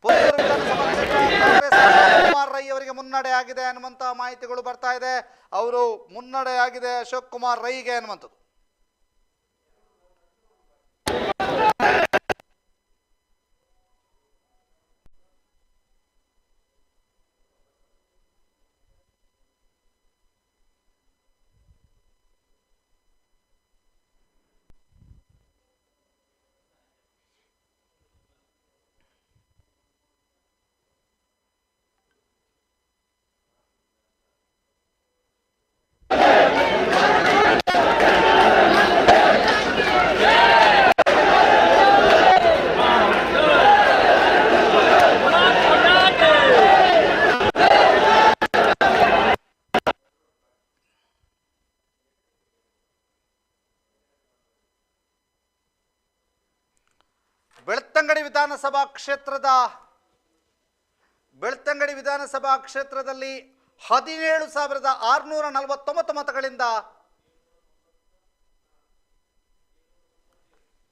Speaker 1: ಪುತ್ತೂರು ವಿಧಾನಸಭಾ ಕ್ಷೇತ್ರ ಕಾಂಗ್ರೆಸ್ ಅಶೋಕ್ ಕುಮಾರ್ ರೈ ಅವರಿಗೆ ಮುನ್ನಡೆ ಆಗಿದೆ ಅನ್ನುವಂತ ಮಾಹಿತಿಗಳು ಬರ್ತಾ ಇದೆ. ಅವರು ಮುನ್ನಡೆ ಆಗಿದೆ ಅಶೋಕ್ ಕುಮಾರ್ ರೈಗೆ ಅನ್ನುವಂಥದ್ದು. ಬೆಳ್ತಂಗಡಿ ವಿಧಾನಸಭಾ ಕ್ಷೇತ್ರದಲ್ಲಿ 17,649 ಮತಗಳಿಂದ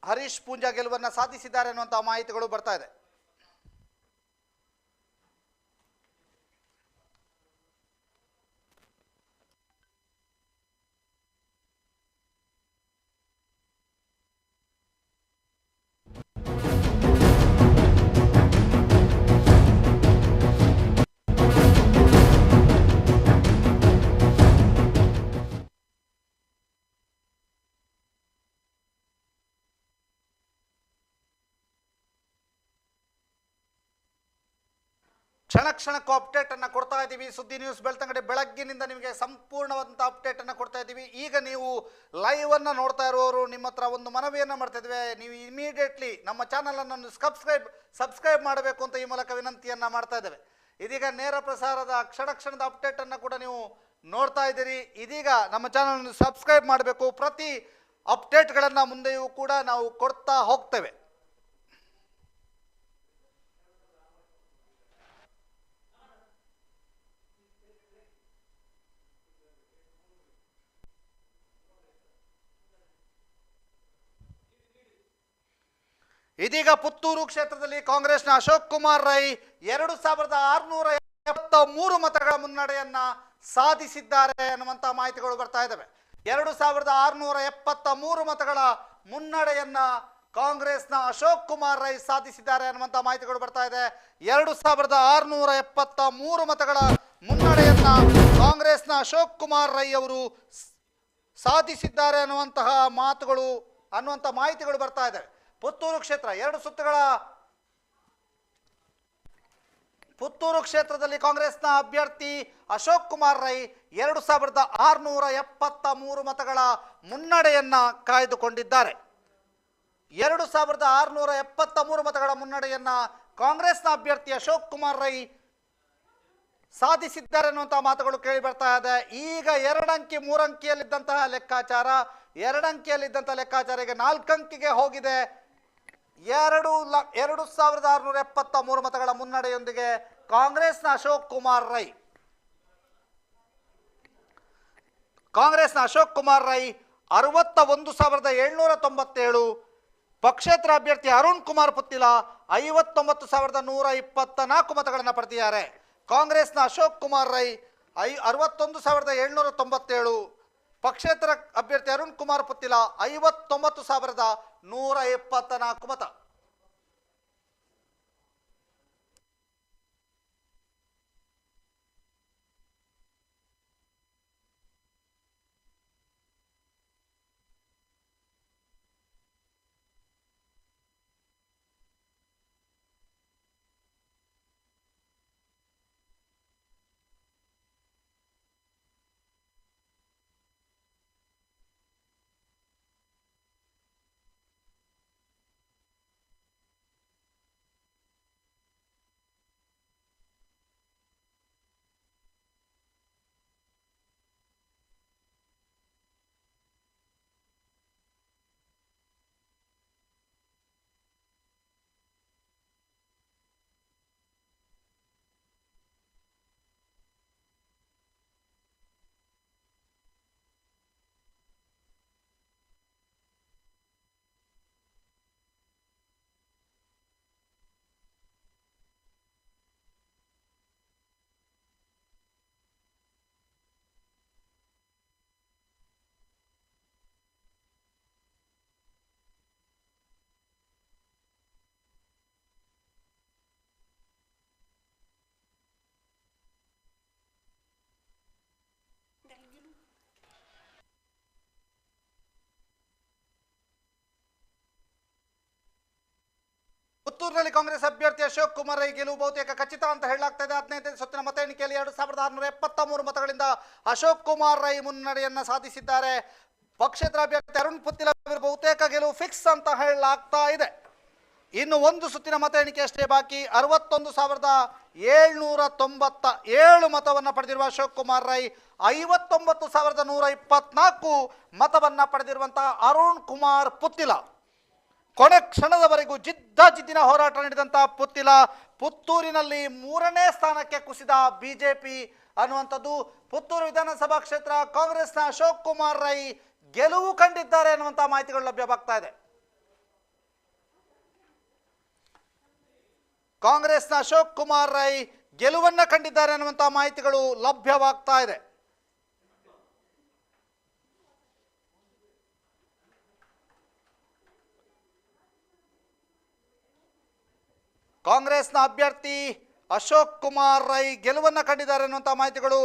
Speaker 1: ಹರೀಶ್ ಪೂಂಜಾ ಗೆಲುವನ್ನು ಸಾಧಿಸಿದ್ದಾರೆ ಅನ್ನುವಂತಹ ಮಾಹಿತಿಗಳು ಬರ್ತಾ ಇದೆ. ಕ್ಷಣಕ್ಕೂ ಅಪ್ಡೇಟ್ ಅನ್ನು ಕೊಡ್ತಾ ಇದ್ದೀವಿ. ಸುದ್ದಿ ನ್ಯೂಸ್ ಬೆಳ್ತಂಗಡಿ ಬೆಳಗ್ಗಿನಿಂದ ನಿಮಗೆ ಸಂಪೂರ್ಣವಾದಂಥ ಅಪ್ಡೇಟ್ ಅನ್ನು ಕೊಡ್ತಾ ಇದ್ದೀವಿ. ಈಗ ನೀವು ಲೈವ್ ಅನ್ನು ನೋಡ್ತಾ ಇರುವವರು ನಿಮ್ಮ ಹತ್ರ ಒಂದು ಮನವಿಯನ್ನು ಮಾಡ್ತಾ ಇದ್ವಿ. ನೀವು ಇಮಿಡಿಯೇಟ್ಲಿ ನಮ್ಮ ಚಾನಲ್ ಅನ್ನು ಸಬ್ಸ್ಕ್ರೈಬ್ ಮಾಡಬೇಕು ಅಂತ ಈ ಮೂಲಕ ವಿನಂತಿಯನ್ನ ಮಾಡ್ತಾ ಇದ್ದೇವೆ. ಇದೀಗ ನೇರ ಪ್ರಸಾರದ ಕ್ಷಣದ ಅಪ್ಡೇಟ್ ಅನ್ನು ಕೂಡ ನೀವು ನೋಡ್ತಾ ಇದ್ದೀರಿ. ಇದೀಗ ನಮ್ಮ ಚಾನಲ್ ಅನ್ನು ಸಬ್ಸ್ಕ್ರೈಬ್ ಮಾಡಬೇಕು. ಪ್ರತಿ ಅಪ್ಡೇಟ್ಗಳನ್ನು ಮುಂದೆಯೂ ಕೂಡ ನಾವು ಕೊಡ್ತಾ ಹೋಗ್ತೇವೆ. ಇದೀಗ ಪುತ್ತೂರು ಕ್ಷೇತ್ರದಲ್ಲಿ ಕಾಂಗ್ರೆಸ್ನ ಅಶೋಕ್ ಕುಮಾರ್ ರೈ 2,673 ಮತಗಳ ಮುನ್ನಡೆಯನ್ನ ಸಾಧಿಸಿದ್ದಾರೆ ಅನ್ನುವಂಥ ಮಾಹಿತಿಗಳು ಬರ್ತಾ ಇದ್ದಾವೆ. 2,673 ಮತಗಳ ಮುನ್ನಡೆಯನ್ನ ಕಾಂಗ್ರೆಸ್ನ ಅಶೋಕ್ ಕುಮಾರ್ ರೈ ಸಾಧಿಸಿದ್ದಾರೆ ಅನ್ನುವಂಥ ಮಾಹಿತಿಗಳು ಬರ್ತಾ ಇದೆ. 2,673 ಮತಗಳ ಮುನ್ನಡೆಯನ್ನ ಕಾಂಗ್ರೆಸ್ನ ಅಶೋಕ್ ಕುಮಾರ್ ರೈ ಅವರು ಸಾಧಿಸಿದ್ದಾರೆ ಅನ್ನುವಂತಹ ಮಾಹಿತಿಗಳು ಬರ್ತಾ ಇದ್ದಾವೆ. ಪುತ್ತೂರು ಕ್ಷೇತ್ರ ಪುತ್ತೂರು ಕ್ಷೇತ್ರದಲ್ಲಿ ಕಾಂಗ್ರೆಸ್ನ ಅಭ್ಯರ್ಥಿ ಅಶೋಕ್ ಕುಮಾರ್ ರೈ 2,673 ಮತಗಳ ಮುನ್ನಡೆಯನ್ನ ಕಾಯ್ದುಕೊಂಡಿದ್ದಾರೆ. 2,673 ಮತಗಳ ಮುನ್ನಡೆಯನ್ನ ಕಾಂಗ್ರೆಸ್ನ ಅಭ್ಯರ್ಥಿ ಅಶೋಕ್ ಕುಮಾರ್ ರೈ ಸಾಧಿಸಿದ್ದಾರೆ ಅನ್ನುವಂತಹ ಮಾತುಗಳು ಕೇಳಿ ಬರ್ತಾ ಇದೆ. ಈಗ 2 ಅಂಕಿ 3 ಅಂಕಿಯಲ್ಲಿದ್ದಂತಹ ಲೆಕ್ಕಾಚಾರ 2 ಅಂಕಿಯಲ್ಲಿದ್ದಂತಹ ಲೆಕ್ಕಾಚಾರ ಈಗ 4 ಅಂಕಿಗೆ ಹೋಗಿದೆ. 2,673 ಮತಗಳ ಮುನ್ನಡೆಯೊಂದಿಗೆ ಕಾಂಗ್ರೆಸ್ನ ಅಶೋಕ್ ಕುಮಾರ್ ರೈ 61,797, ಪಕ್ಷೇತರ ಅಭ್ಯರ್ಥಿ ಅರುಣ್ ಕುಮಾರ್ ಪುತ್ತಿಲ 59,124 ಮತಗಳನ್ನು ಪಡೆದಿದ್ದಾರೆ. ಕಾಂಗ್ರೆಸ್ನ ಅಶೋಕ್ ಕುಮಾರ್ ರೈ 61,797, ಪಕ್ಷೇತರ ಅಭ್ಯರ್ಥಿ ಅರುಣ್ ಕುಮಾರ್ ಪುತ್ತಿಲ 59,124 ಮತ. ಪುತ್ತೂರಿನಲ್ಲಿ ಕಾಂಗ್ರೆಸ್ ಅಭ್ಯರ್ಥಿ ಅಶೋಕ್ ಕುಮಾರ್ ರೈ ಗೆಲುವು ಬಹುತೇಕ ಖಚಿತ ಅಂತ ಹೇಳಲಾಗ್ತಾ ಇದೆ. 15ನೇ ಸುತ್ತಿನ ಮತ ಎಣಿಕೆಯಲ್ಲಿ 2673 ಮತಗಳಿಂದ ಅಶೋಕ್ ಕುಮಾರ್ ರೈ ಮುನ್ನಡೆಯನ್ನ ಸಾಧಿಸಿದ್ದಾರೆ. ಪಕ್ಷೇತರ ಅಭ್ಯರ್ಥಿ ಅರುಣ್ ಪುತ್ತಿಲ ಬಹುತೇಕ ಗೆಲುವು ಫಿಕ್ಸ್ ಅಂತ ಹೇಳಲಾಗ್ತಾ ಇದೆ. ಇನ್ನು ಒಂದು ಸುತ್ತಿನ ಮತ ಎಣಿಕೆ ಅಷ್ಟೇ ಬಾಕಿ. 61,797 ಮತವನ್ನು ಪಡೆದಿರುವ ಅಶೋಕ್ ಕುಮಾರ್ ರೈ 59,124 ಮತವನ್ನು ಪಡೆದಿರುವಂತಹ ಅರುಣ್ ಕುಮಾರ್ ಪುತ್ತಿಲ ಕೊನೆ ಕ್ಷಣದವರೆಗೂ ಜಿದ್ದಿನ ಹೋರಾಟ ನಡೆದಂತಹ ಪುತ್ತಿಲ ಪುತ್ತೂರಿನಲ್ಲಿ 3ನೇ ಸ್ಥಾನಕ್ಕೆ ಕುಸಿದ ಬಿಜೆಪಿ ಅನ್ನುವಂಥದ್ದು. ಪುತ್ತೂರು ವಿಧಾನಸಭಾ ಕ್ಷೇತ್ರ ಕಾಂಗ್ರೆಸ್ನ ಅಶೋಕ್ ಕುಮಾರ್ ರೈ ಗೆಲುವು ಕಂಡಿದ್ದಾರೆ ಅನ್ನುವಂತಹ ಮಾಹಿತಿಗಳು ಲಭ್ಯವಾಗ್ತಾ ಇದೆ. ಕಾಂಗ್ರೆಸ್ನ ಅಶೋಕ್ ಕುಮಾರ್ ರೈ ಗೆಲುವನ್ನ ಕಂಡಿದ್ದಾರೆ ಅನ್ನುವಂತಹ ಮಾಹಿತಿಗಳು ಲಭ್ಯವಾಗ್ತಾ ಇದೆ. ಕಾಂಗ್ರೆಸ್ನ ಅಭ್ಯರ್ಥಿ ಅಶೋಕ್ ಕುಮಾರ್ ರೈ ಗೆಲುವನ್ನ ಕಂಡಿದ್ದಾರೆ ಅನ್ನುವಂತಹ ಮಾಹಿತಿಗಳು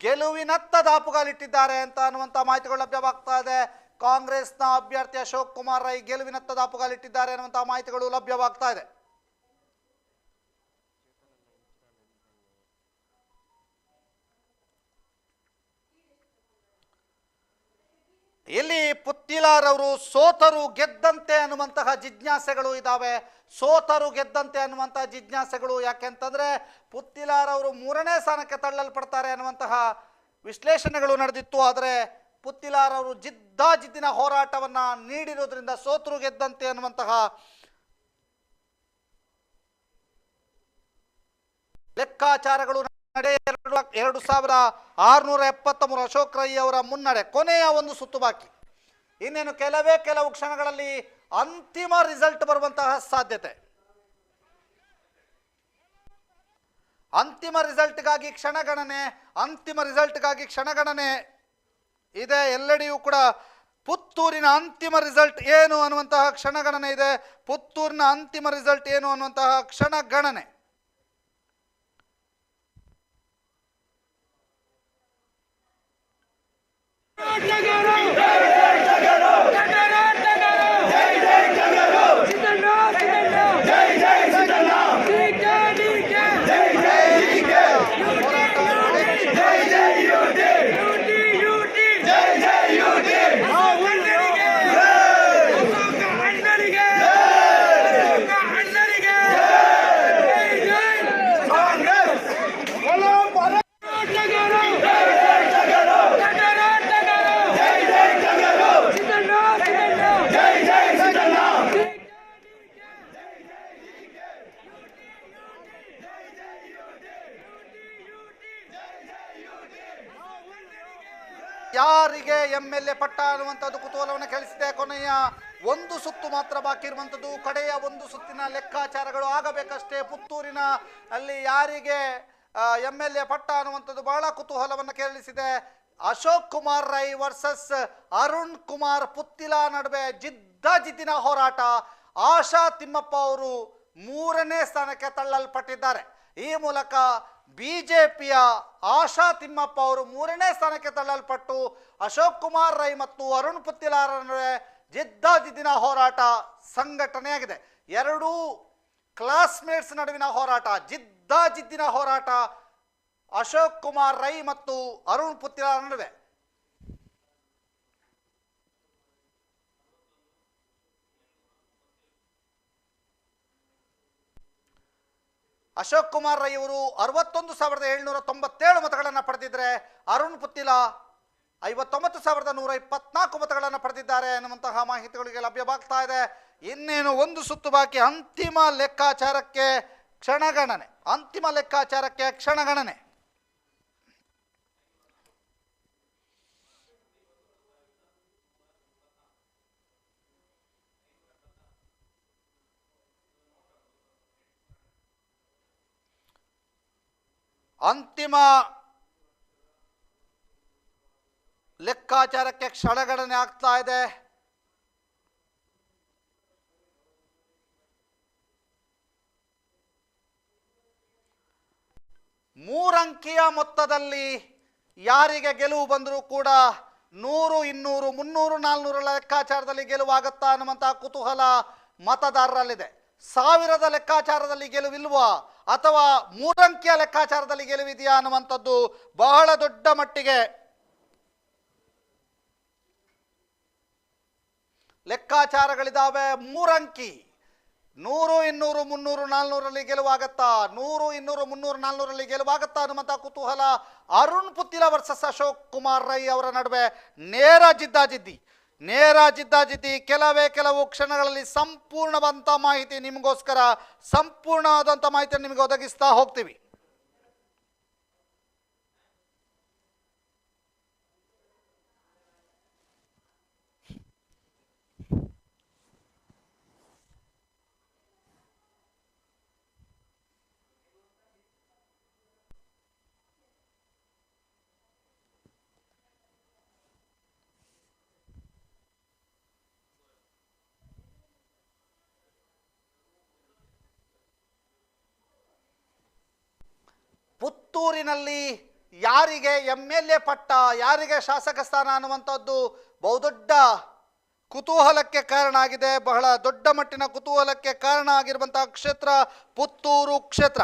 Speaker 1: ಗೆಲುವಿನತ್ತ ದಾಪುಗಾಲಿಟ್ಟಿದ್ದಾರೆ ಅಂತ ಅನ್ನುವಂಥ ಮಾಹಿತಿಗಳು ಲಭ್ಯವಾಗ್ತಾ ಇದೆ. ಕಾಂಗ್ರೆಸ್ನ ಅಭ್ಯರ್ಥಿ ಅಶೋಕ್ ಕುಮಾರ್ ರೈ ಗೆಲುವಿನತ್ತ ದಾಪುಗಾಲಿಟ್ಟಿದ್ದಾರೆ ಅನ್ನುವಂಥ ಮಾಹಿತಿಗಳು ಲಭ್ಯವಾಗ್ತಾ ಇದೆ. ಇಲ್ಲಿ ಪುತ್ತಿಲಾರವರು ಸೋತರು ಗೆದ್ದಂತೆ ಅನ್ನುವಂತಹ ಜಿಜ್ಞಾಸೆಗಳು ಇದ್ದಾವೆ. ಸೋತರು ಗೆದ್ದಂತೆ ಅನ್ನುವಂತಹ ಜಿಜ್ಞಾಸೆಗಳು ಯಾಕೆಂತಂದ್ರೆ ಪುತ್ತಿಲಾರವರು 3ನೇ ಸ್ಥಾನಕ್ಕೆ ತಳ್ಳಲ್ಪಡ್ತಾರೆ ಅನ್ನುವಂತಹ ವಿಶ್ಲೇಷಣೆಗಳು ನಡೆದಿತ್ತು. ಆದರೆ ಪುತ್ತಿಲಾರವರು ಜಿದ್ದಿನ ಹೋರಾಟವನ್ನ ನೀಡಿರೋದ್ರಿಂದ ಸೋತರು ಗೆದ್ದಂತೆ ಅನ್ನುವಂತಹ ಲೆಕ್ಕಾಚಾರಗಳು ನಡೆ. 2,673 ಅಶೋಕ್ ರೈ ಅವರ ಮುನ್ನಡೆ. ಕೊನೆಯ ಒಂದು ಸುತ್ತು ಬಾಕಿ. ಇನ್ನೇನು ಕೆಲವು ಕ್ಷಣಗಳಲ್ಲಿ ಅಂತಿಮ ರಿಸಲ್ಟ್ ಬರುವಂತಹ ಸಾಧ್ಯತೆ. ಅಂತಿಮ ರಿಸಲ್ಟ್ಗಾಗಿ ಕ್ಷಣಗಣನೆ ಇದೆ. ಎಲ್ಲೆಡೆಯೂ ಕೂಡ ಪುತ್ತೂರಿನ ಅಂತಿಮ ರಿಸಲ್ಟ್ ಏನು ಅನ್ನುವಂತಹ ಕ್ಷಣಗಣನೆ ಇದೆ. ಪುತ್ತೂರಿನ ಅಂತಿಮ ರಿಸಲ್ಟ್ ಏನು ಅನ್ನುವಂತಹ ಕ್ಷಣಗಣನೆ. ಯಾರಿಗೆ MLA ಪಟ್ಟ ಅನ್ನುವಂಥದ್ದು ಕುತೂಹಲವನ್ನು ಕೆಳಿಸಿದೆ. ಕೊನೆಯ ಒಂದು ಸುತ್ತು ಮಾತ್ರ ಬಾಕಿ ಇರುವಂಥದ್ದು. ಕಡೆಯ ಒಂದು ಸುತ್ತಿನ ಲೆಕ್ಕಾಚಾರಗಳು ಆಗಬೇಕಷ್ಟೇ. ಪುತ್ತೂರಿನ ಅಲ್ಲಿ ಯಾರಿಗೆ MLA ಪಟ್ಟ ಅನ್ನುವಂಥದ್ದು ಬಹಳ ಕುತೂಹಲವನ್ನು ಕೆರಳಿಸಿದೆ. ಅಶೋಕ್ ಕುಮಾರ್ ರೈ ವರ್ಸಸ್ ಅರುಣ್ ಕುಮಾರ್ ಪುತ್ತಿಲ ನಡುವೆ ಜಿದ್ದಿನ ಹೋರಾಟ. ಆಶಾ ತಿಮ್ಮಪ್ಪ ಅವರು 3ನೇ ಸ್ಥಾನಕ್ಕೆ ತಳ್ಳಲ್ಪಟ್ಟಿದ್ದಾರೆ. ಈ ಮೂಲಕ ಬಿಜೆಪಿಯ ಆಶಾ ತಿಮ್ಮಪ್ಪ ಅವರು 3ನೇ ಸ್ಥಾನಕ್ಕೆ ತಳ್ಳಲ್ಪಟ್ಟು ಅಶೋಕ್ ಕುಮಾರ್ ರೈ ಮತ್ತು ಅರುಣ್ ಪುತ್ತಿಲಾರ ನಡುವೆ ಜಿದ್ದಿನ ಹೋರಾಟ ಸಂಘಟನೆಯಾಗಿದೆ. ಎರಡೂ ಕ್ಲಾಸ್ಮೇಟ್ಸ್ ನಡುವಿನ ಹೋರಾಟ, ಜಿದ್ದಿನ ಹೋರಾಟ ಅಶೋಕ್ ಕುಮಾರ್ ರೈ ಮತ್ತು ಅರುಣ್ ಪುತ್ತಿಲಾರ ನಡುವೆ. ಅಶೋಕ್ ಕುಮಾರ್ ರೈ ಅವರು 61,797 ಮತಗಳನ್ನು ಪಡೆದಿದ್ದರೆ ಅರುಣ್ ಪುತ್ತಿಲ 59,124 ಮತಗಳನ್ನು ಪಡೆದಿದ್ದಾರೆ ಎನ್ನುವಂತಹ ಮಾಹಿತಿಗಳಿಗೆ ಲಭ್ಯವಾಗ್ತಾ ಇದೆ. ಇನ್ನೇನು ಒಂದು ಸುತ್ತು ಬಾಕಿ. ಅಂತಿಮ ಲೆಕ್ಕಾಚಾರಕ್ಕೆ ಕ್ಷಣಗಣನೆ. ಅಂತಿಮ ಲೆಕ್ಕಾಚಾರಕ್ಕೆ ಕ್ಷಣಗಣನೆ ಆಗ್ತಾ ಇದೆ. ಮೂರಂಕಿಯ ಮೊತ್ತದಲ್ಲಿ ಯಾರಿಗೆ ಗೆಲುವು ಬಂದರೂ ಕೂಡ 100, 200, 300, 400 ಲೆಕ್ಕಾಚಾರದಲ್ಲಿ ಗೆಲುವಾಗತ್ತಾ ಅನ್ನುವಂಥ ಕುತೂಹಲ ಮತದಾರರಲ್ಲಿದೆ. ಸಾವಿರದ ಲೆಕ್ಕಾಚಾರದಲ್ಲಿ ಗೆಲುವಿಲ್ವಾ ಅಥವಾ ಮೂರಂಕಿಯ ಲೆಕ್ಕಾಚಾರದಲ್ಲಿ ಗೆಲುವಿದೆಯಾ ಅನ್ನುವಂಥದ್ದು ಬಹಳ ದೊಡ್ಡ ಮಟ್ಟಿಗೆ ಲೆಕ್ಕಾಚಾರಗಳಿದ್ದಾವೆ. ಮೂರಂಕಿ 100, 200, 300, 400ರಲ್ಲಿ ಗೆಲುವಾಗತ್ತಾ, 100, 200, 300, 400ರಲ್ಲಿ ಗೆಲುವಾಗತ್ತಾ ಅನ್ನುವಂಥ ಕುತೂಹಲ ಅರುಣ್ ಪುತ್ತಿಲ ವರ್ಸಸ್ ಅಶೋಕ್ ಕುಮಾರ್ ರೈ ಅವರ ನಡುವೆ ನೇರ ಜಿದ್ದಾಜಿದ್ದಿ. ಕೆಲವು ಕ್ಷಣಗಳಲ್ಲಿ ಸಂಪೂರ್ಣವಾದಂಥ ಮಾಹಿತಿ ನಿಮಗೋಸ್ಕರ, ಸಂಪೂರ್ಣವಾದಂಥ ಮಾಹಿತಿಯನ್ನು ನಿಮಗೆ ಒದಗಿಸ್ತಾ ಹೋಗ್ತೀವಿ. ಪುತ್ತೂರಿನಲ್ಲಿ ಯಾರಿಗೆ MLA ಪಟ್ಟ, ಯಾರಿಗೆ ಶಾಸಕ ಸ್ಥಾನ ಅನ್ನುವಂಥದ್ದು ಬಹುದೊಡ್ಡ ಕುತೂಹಲಕ್ಕೆ ಕಾರಣ ಆಗಿದೆ. ಬಹಳ ದೊಡ್ಡ ಮಟ್ಟಿನ ಕುತೂಹಲಕ್ಕೆ ಕಾರಣ ಆಗಿರುವಂತಹ ಕ್ಷೇತ್ರ ಪುತ್ತೂರು ಕ್ಷೇತ್ರ.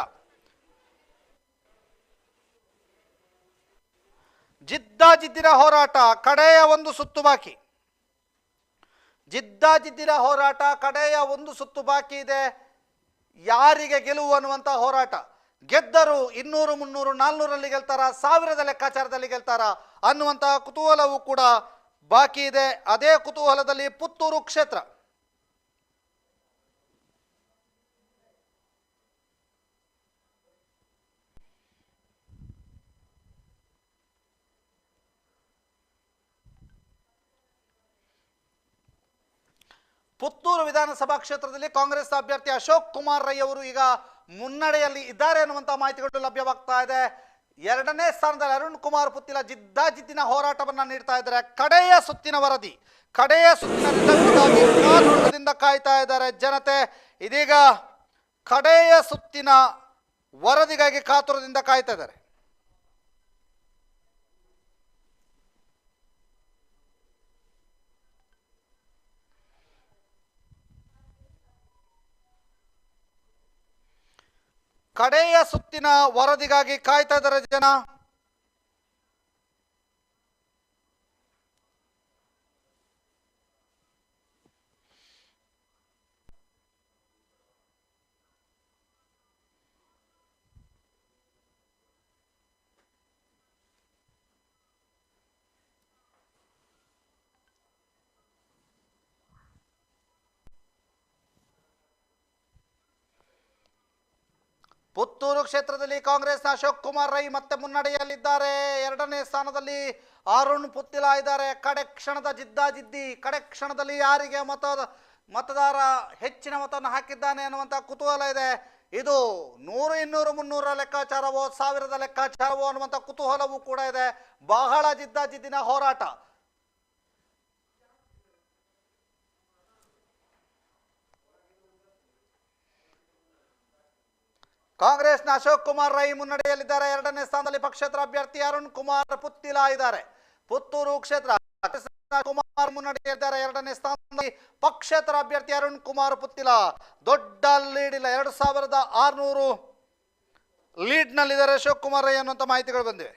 Speaker 1: ಜಿದ್ದಾಜಿದ್ದಿನ ಹೋರಾಟ, ಕಡೆಯ ಒಂದು ಸುತ್ತು ಬಾಕಿ. ಕಡೆಯ ಒಂದು ಸುತ್ತು ಬಾಕಿ ಇದೆ. ಯಾರಿಗೆ ಗೆಲುವು ಅನ್ನುವಂಥ ಹೋರಾಟ. ಗೆದ್ದರು 200, 300, 400ರಲ್ಲಿ ಗೆಲ್ತಾರ, 1000ದ ಲೆಕ್ಕಾಚಾರದಲ್ಲಿ ಗೆಲ್ತಾರ ಅನ್ನುವಂತಹ ಕುತೂಹಲವೂ ಕೂಡ ಬಾಕಿ ಇದೆ. ಅದೇ ಕುತೂಹಲದಲ್ಲಿ ಪುತ್ತೂರು ಕ್ಷೇತ್ರ. ಪುತ್ತೂರು ವಿಧಾನಸಭಾ ಕ್ಷೇತ್ರದಲ್ಲಿ ಕಾಂಗ್ರೆಸ್ ಅಭ್ಯರ್ಥಿ ಅಶೋಕ್ ಕುಮಾರ್ ರೈ ಅವರು ಈಗ ಮುನ್ನಡೆಯಲ್ಲಿ ಇದ್ದಾರೆ ಅನ್ನುವಂಥ ಮಾಹಿತಿಗಳು ಲಭ್ಯವಾಗ್ತಾ ಇದೆ. ಎರಡನೇ ಸ್ಥಾನದಲ್ಲಿ ಅರುಣ್ ಕುಮಾರ್ ಪುತ್ತಿಲ ಜಿದ್ದಾಜಿದ್ದಿನ ಹೋರಾಟವನ್ನು ನೀಡ್ತಾ ಇದ್ದಾರೆ. ಕಡೆಯ ಸುತ್ತಿನ ವರದಿ, ಕಡೆಯ ಸುತ್ತಿನ ರಿಸಲ್ಟ್ಗಾಗಿ ಕಾತುರದಿಂದ ಕಾಯ್ತಾ ಇದ್ದಾರೆ ಜನತೆ. ಇದೀಗ ಕಡೆಯ ಸುತ್ತಿನ ವರದಿಗಾಗಿ ಕಾತುರದಿಂದ ಕಾಯ್ತಾ ಇದ್ದಾರೆ. ಕಡೆಯ ಸುತ್ತಿನ ವರದಿಗಾಗಿ ಕಾಯ್ತಾ ಇದ್ದಾರೆ ಜನ. ಪುತ್ತೂರು ಕ್ಷೇತ್ರದಲ್ಲಿ ಕಾಂಗ್ರೆಸ್ನ ಅಶೋಕ್ ಕುಮಾರ್ ರೈ ಮತ್ತೆ ಮುನ್ನಡೆಯಲ್ಲಿದ್ದಾರೆ. ಎರಡನೇ ಸ್ಥಾನದಲ್ಲಿ ಅರುಣ್ ಪುತ್ತಿಲ ಇದ್ದಾರೆ. ಕಡೆ ಕ್ಷಣದ ಜಿದ್ದಾಜಿದ್ದಿ, ಕಡೆ ಕ್ಷಣದಲ್ಲಿ ಯಾರಿಗೆ ಮತದಾರ ಹೆಚ್ಚಿನ ಮತವನ್ನು ಹಾಕಿದ್ದಾನೆ ಅನ್ನುವಂಥ ಕುತೂಹಲ ಇದೆ. ಇದು 100, 200, 300 ಲೆಕ್ಕಾಚಾರವೋ 1000ದ ಲೆಕ್ಕಾಚಾರವೋ ಅನ್ನುವಂಥ ಕುತೂಹಲವೂ ಕೂಡ ಇದೆ. ಬಹಳ ಜಿದ್ದಾಜಿದ್ದಿನ ಹೋರಾಟ. ಕಾಂಗ್ರೆಸ್ನ ಅಶೋಕ್ ಕುಮಾರ್ ರೈ ಮುನ್ನಡೆಯಲ್ಲಿದ್ದಾರೆ. ಎರಡನೇ ಸ್ಥಾನದಲ್ಲಿ ಪಕ್ಷೇತರ ಅಭ್ಯರ್ಥಿ ಅರುಣ್ ಕುಮಾರ್ ಪುತ್ತಿಲ ಇದ್ದಾರೆ. ಪುತ್ತೂರು ಕ್ಷೇತ್ರ ಕುಮಾರ್ ಮುನ್ನಡೆಯಲ್ಲಿದ್ದಾರೆ. ಎರಡನೇ ಸ್ಥಾನದಲ್ಲಿ ಪಕ್ಷೇತರ ಅಭ್ಯರ್ಥಿ ಅರುಣ್ ಕುಮಾರ್ ಪುತ್ತಿಲ. ದೊಡ್ಡ ಲೀಡ್ ಇಲ್ಲ, 2600 ಲೀಡ್ನಲ್ಲಿದ್ದಾರೆ ಅಶೋಕ್ ಕುಮಾರ್ ರೈ ಅನ್ನುವಂಥ ಮಾಹಿತಿಗಳು ಬಂದಿವೆ.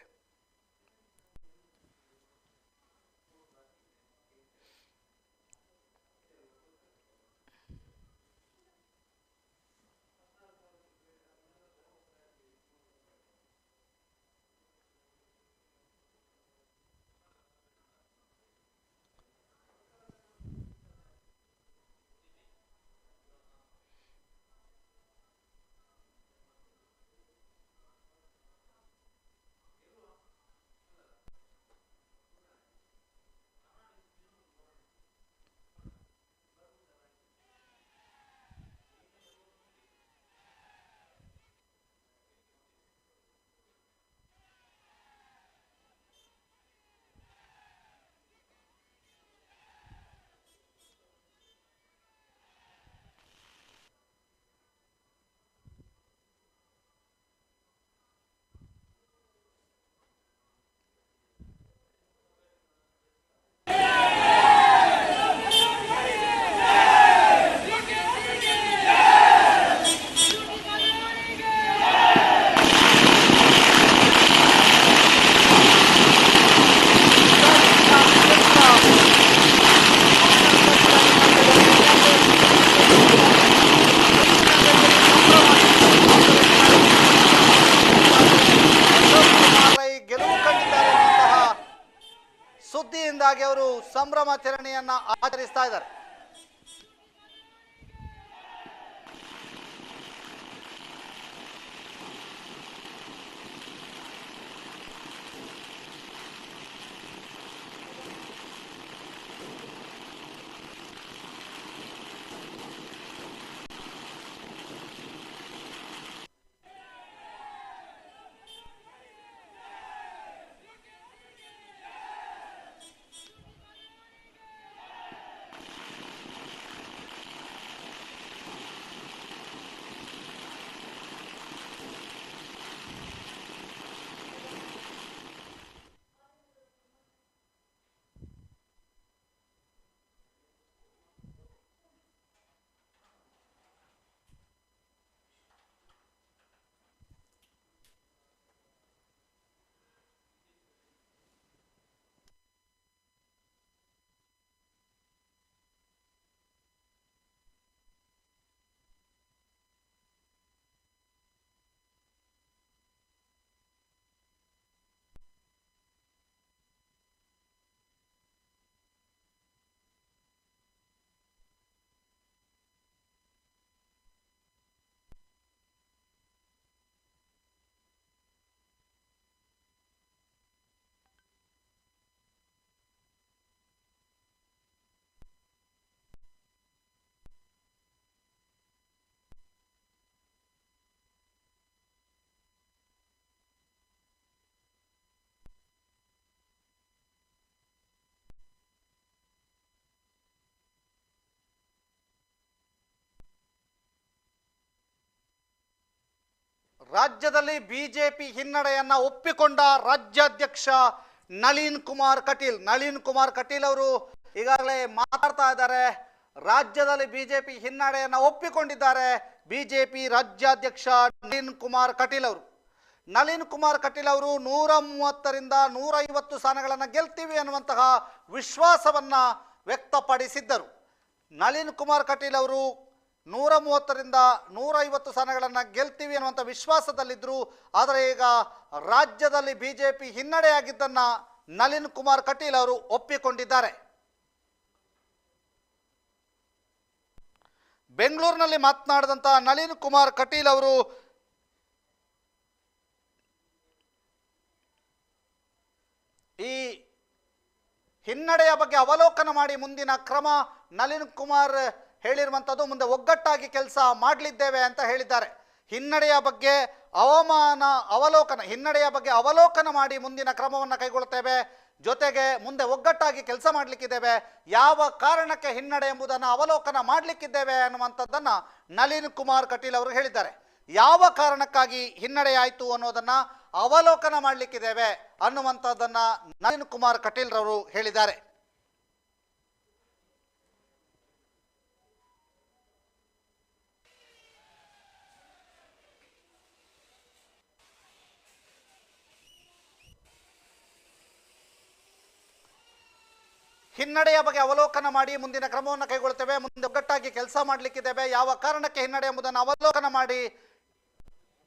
Speaker 1: ಸಂಭ್ರಮಾಚರಣೆಯನ್ನ ಆಚರಿಸ್ತಾ ಇದ್ದಾರೆ. ರಾಜ್ಯದಲ್ಲಿ ಬಿಜೆಪಿ ಹಿನ್ನಡೆಯನ್ನ ಒಪ್ಪಿಕೊಂಡ ರಾಜ್ಯಾಧ್ಯಕ್ಷ ನಳಿನ್ ಕುಮಾರ್ ಕಟೀಲ್ ಅವರು ಈಗಾಗಲೇ ಮಾತಾಡ್ತಾ ಇದ್ದಾರೆ. ರಾಜ್ಯದಲ್ಲಿ ಬಿಜೆಪಿ ಹಿನ್ನಡೆಯನ್ನ ಒಪ್ಪಿಕೊಂಡಿದ್ದಾರೆ ಬಿಜೆಪಿ ರಾಜ್ಯಾಧ್ಯಕ್ಷ ನಳಿನ್ ಕುಮಾರ್ ಕಟೀಲ್ ಅವರು 130ರಿಂದ 150 ಸ್ಥಾನಗಳನ್ನು ಗೆಲ್ತೀವಿ ಅನ್ನುವಂತಹ ವಿಶ್ವಾಸವನ್ನ ವ್ಯಕ್ತಪಡಿಸಿದ್ದರು. ನಳಿನ್ ಕುಮಾರ್ ಕಟೀಲ್ ಅವರು 130ರಿಂದ 150 ಸ್ಥಾನಗಳನ್ನು ಗೆಲ್ತೀವಿ ಅನ್ನುವಂಥ ವಿಶ್ವಾಸದಲ್ಲಿದ್ದರು. ಆದರೆ ಈಗ ರಾಜ್ಯದಲ್ಲಿ ಬಿಜೆಪಿ ಹಿನ್ನಡೆಯಾಗಿದ್ದನ್ನು ನಳಿನ್ ಕುಮಾರ್ ಕಟೀಲ್ ಅವರು ಒಪ್ಪಿಕೊಂಡಿದ್ದಾರೆ. ಬೆಂಗಳೂರಿನಲ್ಲಿ ಮಾತನಾಡಿದಂಥ ನಳಿನ್ ಕುಮಾರ್ ಕಟೀಲ್ ಅವರು ಈ ಹಿನ್ನಡೆಯ ಬಗ್ಗೆ ಅವಲೋಕನ ಮಾಡಿ ಮುಂದಿನ ಕ್ರಮ ನಳಿನ್ ಕುಮಾರ್ ಹೇಳಿರುವಂಥದ್ದು ಮುಂದೆ ಒಗ್ಗಟ್ಟಾಗಿ ಕೆಲಸ ಮಾಡಲಿದ್ದೇವೆ ಅಂತ ಹೇಳಿದ್ದಾರೆ. ಹಿನ್ನಡೆಯ ಬಗ್ಗೆ ಅವಲೋಕನ ಮಾಡಿ ಮುಂದಿನ ಕ್ರಮವನ್ನು ಕೈಗೊಳ್ಳುತ್ತೇವೆ, ಜೊತೆಗೆ ಮುಂದೆ ಒಗ್ಗಟ್ಟಾಗಿ ಕೆಲಸ ಮಾಡಲಿಕ್ಕಿದ್ದೇವೆ, ಯಾವ ಕಾರಣಕ್ಕೆ ಹಿನ್ನಡೆ ಎಂಬುದನ್ನು ಅವಲೋಕನ ಮಾಡಲಿಕ್ಕಿದ್ದೇವೆ ಅನ್ನುವಂಥದ್ದನ್ನು ನಳಿನ್ ಕುಮಾರ್ ಕಟೀಲ್ ಅವರು ಹೇಳಿದ್ದಾರೆ. ಯಾವ ಕಾರಣಕ್ಕಾಗಿ ಹಿನ್ನಡೆ ಆಯಿತು ಅನ್ನೋದನ್ನು ಅವಲೋಕನ ಮಾಡಲಿಕ್ಕಿದ್ದೇವೆ ಅನ್ನುವಂಥದ್ದನ್ನು ನಳಿನ್ ಕುಮಾರ್ ಕಟೀಲ್ ರವರು ಹೇಳಿದ್ದಾರೆ. ಹಿನ್ನಡೆಯ ಬಗ್ಗೆ ಅವಲೋಕನ ಮಾಡಿ ಮುಂದಿನ ಕ್ರಮವನ್ನು ಕೈಗೊಳ್ಳುತ್ತೇವೆ, ಮುಂದೆ ಒಗ್ಗಟ್ಟಾಗಿ ಕೆಲಸ ಮಾಡಲಿಕ್ಕಿದ್ದೇವೆ, ಯಾವ ಕಾರಣಕ್ಕೆ ಹಿನ್ನಡೆ ಎಂಬುದನ್ನು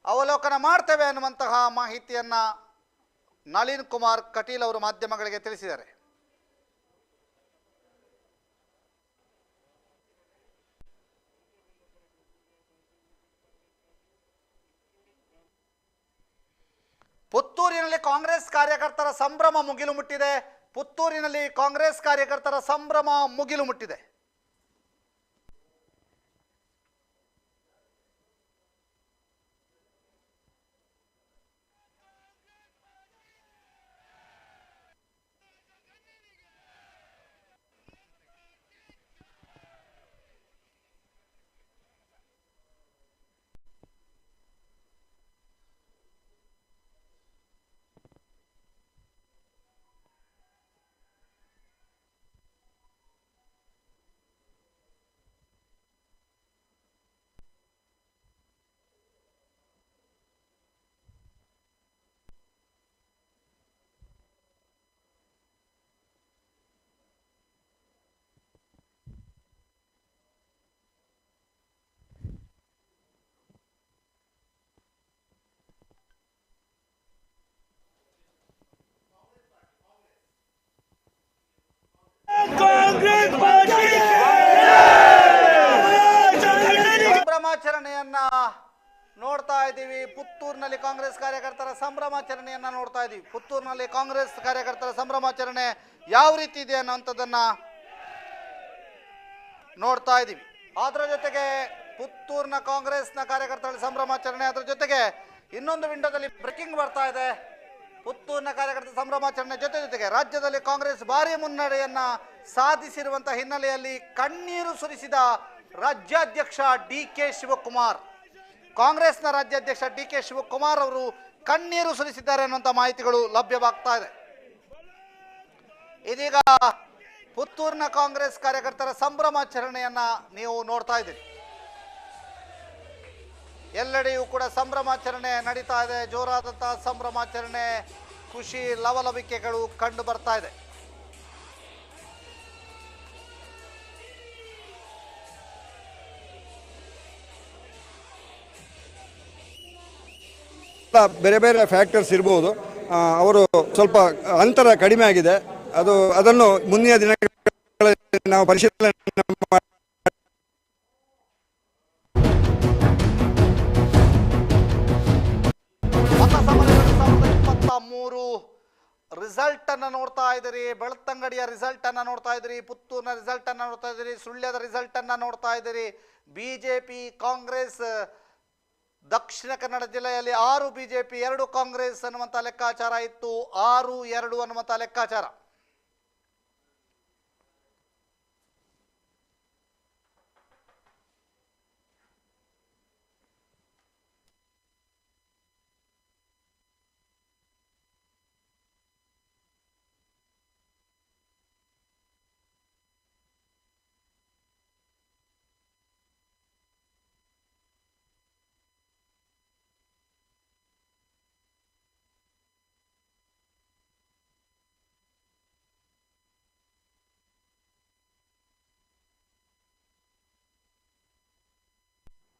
Speaker 1: ಅವಲೋಕನ ಮಾಡ್ತೇವೆ ಅನ್ನುವಂತಹ ಮಾಹಿತಿಯನ್ನು ನಳಿನ್ ಕುಮಾರ್ ಕಟೀಲ್ ಅವರು ಮಾಧ್ಯಮಗಳಿಗೆ ತಿಳಿಸಿದ್ದಾರೆ. ಪುತ್ತೂರಿನಲ್ಲಿ ಕಾಂಗ್ರೆಸ್ ಕಾರ್ಯಕರ್ತರ ಸಂಭ್ರಮ ಮುಗಿಲು ಮುಟ್ಟಿದೆ. ಸಂಭ್ರಮಾಚರಣೆಯನ್ನ ನೋಡ್ತಾ ಇದ್ದೀವಿ. ಪುತ್ತೂರಿನಲ್ಲಿ ಕಾಂಗ್ರೆಸ್ ಕಾರ್ಯಕರ್ತರ ಸಂಭ್ರಮಾಚರಣೆಯನ್ನ ನೋಡ್ತಾ ಇದ್ದೀವಿ. ಪುತ್ತೂರಿನಲ್ಲಿ ಕಾಂಗ್ರೆಸ್ ಕಾರ್ಯಕರ್ತರ ಸಂಭ್ರಮಾಚರಣೆ ಯಾವ ರೀತಿ ಇದೆ ಅನ್ನೋಂಥದ್ದನ್ನ ನೋಡ್ತಾ ಇದ್ದೀವಿ. ಅದರ ಜೊತೆಗೆ ಪುತ್ತೂರಿನ ಕಾಂಗ್ರೆಸ್ನ ಕಾರ್ಯಕರ್ತರ ಸಂಭ್ರಮಾಚರಣೆ, ಅದರ ಜೊತೆಗೆ ಇನ್ನೊಂದು ವಿಂಡೋದಲ್ಲಿ ಬ್ರೇಕಿಂಗ್ ಬರ್ತಾ ಇದೆ. ಪುತ್ತೂರಿನ ಕಾರ್ಯಕರ್ತರ ಸಂಭ್ರಮಾಚರಣೆ ಜೊತೆಗೆ ರಾಜ್ಯದಲ್ಲಿ ಕಾಂಗ್ರೆಸ್ ಭಾರಿ ಮುನ್ನಡೆಯನ್ನ ಸಾಧಿಸಿರುವಂತಹ ಹಿನ್ನೆಲೆಯಲ್ಲಿ ಕಣ್ಣೀರು ಸುರಿಸಿದ ರಾಜ್ಯಾಧ್ಯಕ್ಷ ಡಿ.ಕೆ. ಶಿವಕುಮಾರ್. ಕಾಂಗ್ರೆಸ್ನ ರಾಜ್ಯಾಧ್ಯಕ್ಷ ಡಿ.ಕೆ. ಶಿವಕುಮಾರ್ ಅವರು ಕಣ್ಣೀರು ಸುರಿಸಿದ್ದಾರೆ ಅನ್ನುವಂಥ ಮಾಹಿತಿಗಳು ಲಭ್ಯವಾಗ್ತಾ ಇದೆ. ಇದೀಗ ಪುತ್ತೂರಿನ ಕಾಂಗ್ರೆಸ್ ಕಾರ್ಯಕರ್ತರ ಸಂಭ್ರಮಾಚರಣೆಯನ್ನ ನೀವು ನೋಡ್ತಾ ಇದ್ದೀರಿ. ಎಲ್ಲೆಡೆಯೂ ಕೂಡ ಸಂಭ್ರಮಾಚರಣೆ ನಡೀತಾ ಇದೆ. ಜೋರಾದಂತಹ ಸಂಭ್ರಮಾಚರಣೆ, ಖುಷಿ ಲವಲವಿಕೆಗಳು ಕಂಡು ಬರ್ತಾ ಇದೆ.
Speaker 11: ಬೇರೆ ಬೇರೆ ಫ್ಯಾಕ್ಟರ್ಸ್ ಇರ್ಬೋದು. ಅವರು ಸ್ವಲ್ಪ ಅಂತರ ಕಡಿಮೆ ಆಗಿದೆ. ಅದನ್ನು ಮುಂದಿನ ದಿನಗಳಲ್ಲಿ ನಾವು ಪರಿಶೀಲನೆ ರಿಸಲ್ಟ್ ಅನ್ನ ನೋಡ್ತಾ ಇದ್ದೀರಿ. ಬೆಳ್ತಂಗಡಿಯ ರಿಸಲ್ಟ್ ಅನ್ನ ನೋಡ್ತಾ ಇದ್ದೀರಿ. ಪುತ್ತೂರಿನ ರಿಸಲ್ಟ್ ಅನ್ನ ನೋಡ್ತಾ ಇದ್ದೀರಿ. ಸುಳ್ಯದ ರಿಸಲ್ಟ್ ಅನ್ನ ನೋಡ್ತಾ ಇದ್ದೀರಿ. ಬಿಜೆಪಿ ಕಾಂಗ್ರೆಸ್ ದಕ್ಷಿಣ ಕನ್ನಡ ಜಿಲ್ಲೆಯಲ್ಲಿ 6 ಬಿಜೆಪಿ 2 ಕಾಂಗ್ರೆಸ್ ಅನ್ನುವಂಥ ಲೆಕ್ಕಾಚಾರ ಇತ್ತು. 6-2 ಅನ್ನುವಂಥ ಲೆಕ್ಕಾಚಾರ.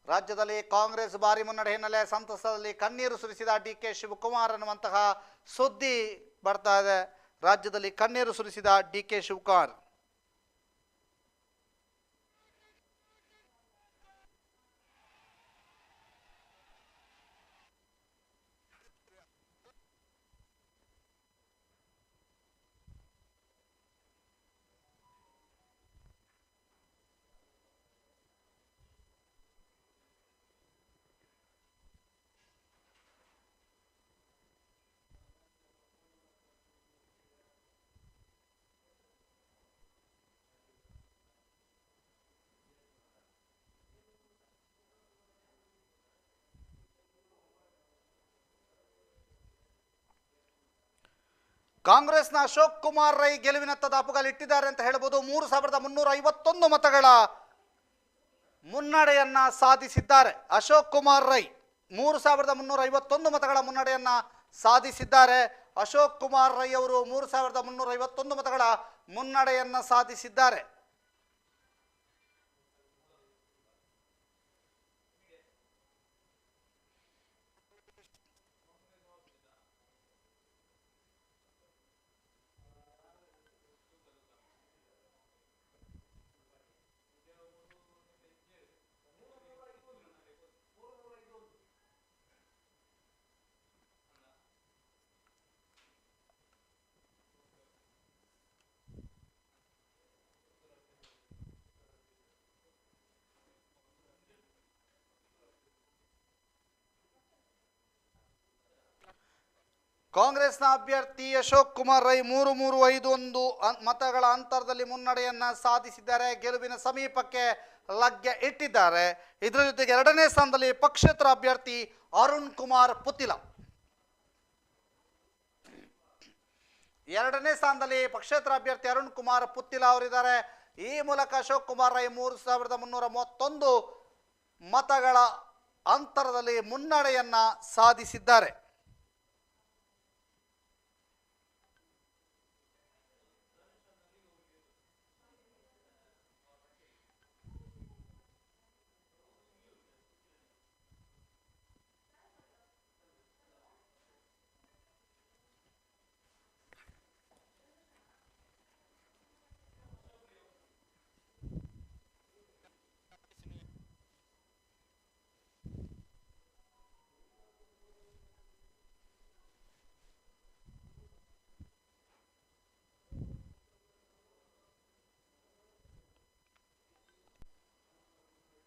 Speaker 11: ರಾಜ್ಯದಲ್ಲಿ ಕಾಂಗ್ರೆಸ್ ಭಾರಿ ಮುನ್ನಡೆ ಹಿನ್ನೆಲೆ ಸಂತಸದಲ್ಲಿ ಕಣ್ಣೀರು ಸುರಿಸಿದ ಡಿ.ಕೆ. ಶಿವಕುಮಾರ್ ಅನ್ನುವಂತಹ ಸುದ್ದಿ ಬರ್ತಾ ಇದೆ. ರಾಜ್ಯದಲ್ಲಿ ಕಣ್ಣೀರು ಸುರಿಸಿದ ಡಿ.ಕೆ. ಶಿವಕುಮಾರ್. ಕಾಂಗ್ರೆಸ್ನ ಅಶೋಕ್ ಕುಮಾರ್ ರೈ ಗೆಲುವಿನತ್ತ ದಾಪುಗಾಲಿಟ್ಟಿದ್ದಾರೆ ಅಂತ ಹೇಳಬಹುದು. 3351 ಮತಗಳ ಮುನ್ನಡೆಯನ್ನ ಸಾಧಿಸಿದ್ದಾರೆ. ಅಶೋಕ್ ಕುಮಾರ್ ರೈ 3351 ಮತಗಳ ಮುನ್ನಡೆಯನ್ನ ಸಾಧಿಸಿದ್ದಾರೆ. ಅಶೋಕ್ ಕುಮಾರ್ ರೈ ಅವರು 3351 ಮತಗಳ ಮುನ್ನಡೆಯನ್ನ ಸಾಧಿಸಿದ್ದಾರೆ. ಕಾಂಗ್ರೆಸ್ನ ಅಭ್ಯರ್ಥಿ ಅಶೋಕ್ ಕುಮಾರ್ ರೈ 3351 ಮತಗಳ ಅಂತರದಲ್ಲಿ ಮುನ್ನಡೆಯನ್ನ ಸಾಧಿಸಿದ್ದಾರೆ. ಗೆಲುವಿನ ಸಮೀಪಕ್ಕೆ ಲಗ್ಗೆ ಇಟ್ಟಿದ್ದಾರೆ. ಇದರ ಜೊತೆಗೆ ಎರಡನೇ ಸ್ಥಾನದಲ್ಲಿ ಪಕ್ಷೇತರ ಅಭ್ಯರ್ಥಿ ಅರುಣ್ ಕುಮಾರ್ ಪುತಿಲ. ಎರಡನೇ ಸ್ಥಾನದಲ್ಲಿ ಪಕ್ಷೇತರ ಅಭ್ಯರ್ಥಿ ಅರುಣ್ ಕುಮಾರ್ ಪುತ್ತಿಲ ಅವರಿದ್ದಾರೆ. ಈ ಮೂಲಕ ಅಶೋಕ್ ಕುಮಾರ್ ರೈ 3331 ಮತಗಳ ಅಂತರದಲ್ಲಿ ಮುನ್ನಡೆಯನ್ನ ಸಾಧಿಸಿದ್ದಾರೆ.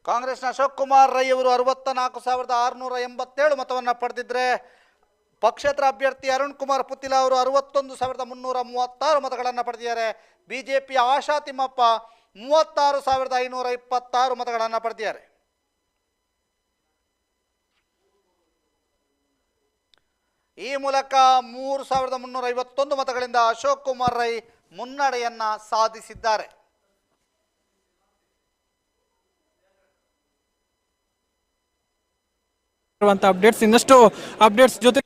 Speaker 1: ಕಾಂಗ್ರೆಸ್ನ ಅಶೋಕ್ ಕುಮಾರ್ ರೈ ಅವರು 64,687 ಮತವನ್ನು ಪಡೆದಿದ್ದರೆ ಪಕ್ಷೇತರ ಅಭ್ಯರ್ಥಿ ಅರುಣ್ ಕುಮಾರ್ ಪುತ್ತಿಲ ಅವರು 61,336 ಮತಗಳನ್ನು ಪಡೆದಿದ್ದಾರೆ. ಬಿಜೆಪಿಯ ಆಶಾ ತಿಮ್ಮಪ್ಪ 36,526 ಮತಗಳನ್ನು ಪಡೆದಿದ್ದಾರೆ. ಈ ಮೂಲಕ 3,351 ಮತಗಳಿಂದ ಅಶೋಕ್ ಕುಮಾರ್ ರೈ ಮುನ್ನಡೆಯನ್ನ ಸಾಧಿಸಿದ್ದಾರೆ.
Speaker 4: ಅಪ್ಡೇಟ್ಸ್ ಇನ್ನಷ್ಟು ಅಪ್ಡೇಟ್ಸ್ ಜೊತೆ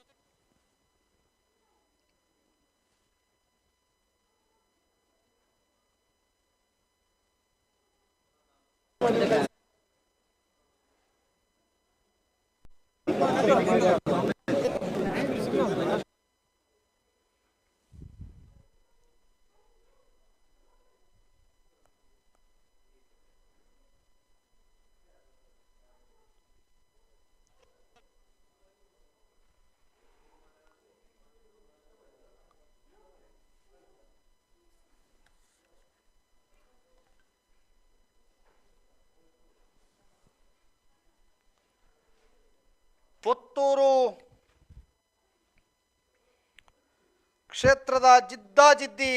Speaker 1: ಪುತ್ತೂರು ಕ್ಷೇತ್ರದ ಜಿದ್ದಾಜಿದ್ದಿ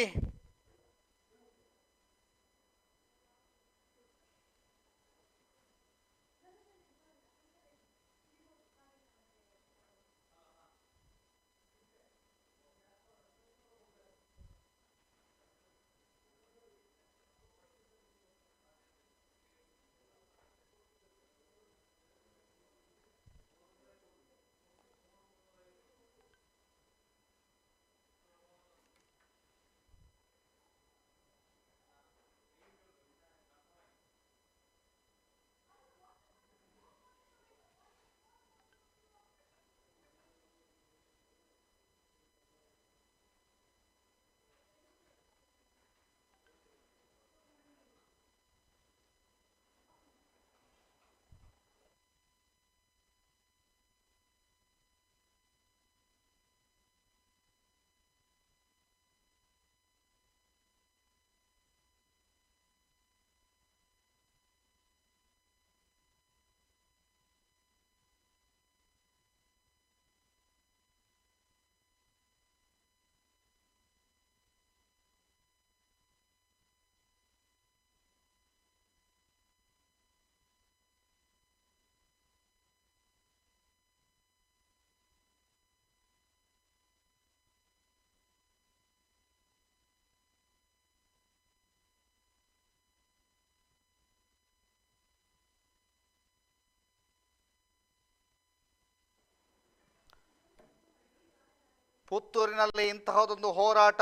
Speaker 1: ಪುತ್ತೂರಿನಲ್ಲಿ ಇಂತಹದೊಂದು ಹೋರಾಟ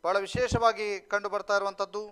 Speaker 1: ಬಹಳ ವಿಶೇಷವಾಗಿ ಕಂಡು ಬರ್ತಾ ಇರುವಂಥದ್ದು.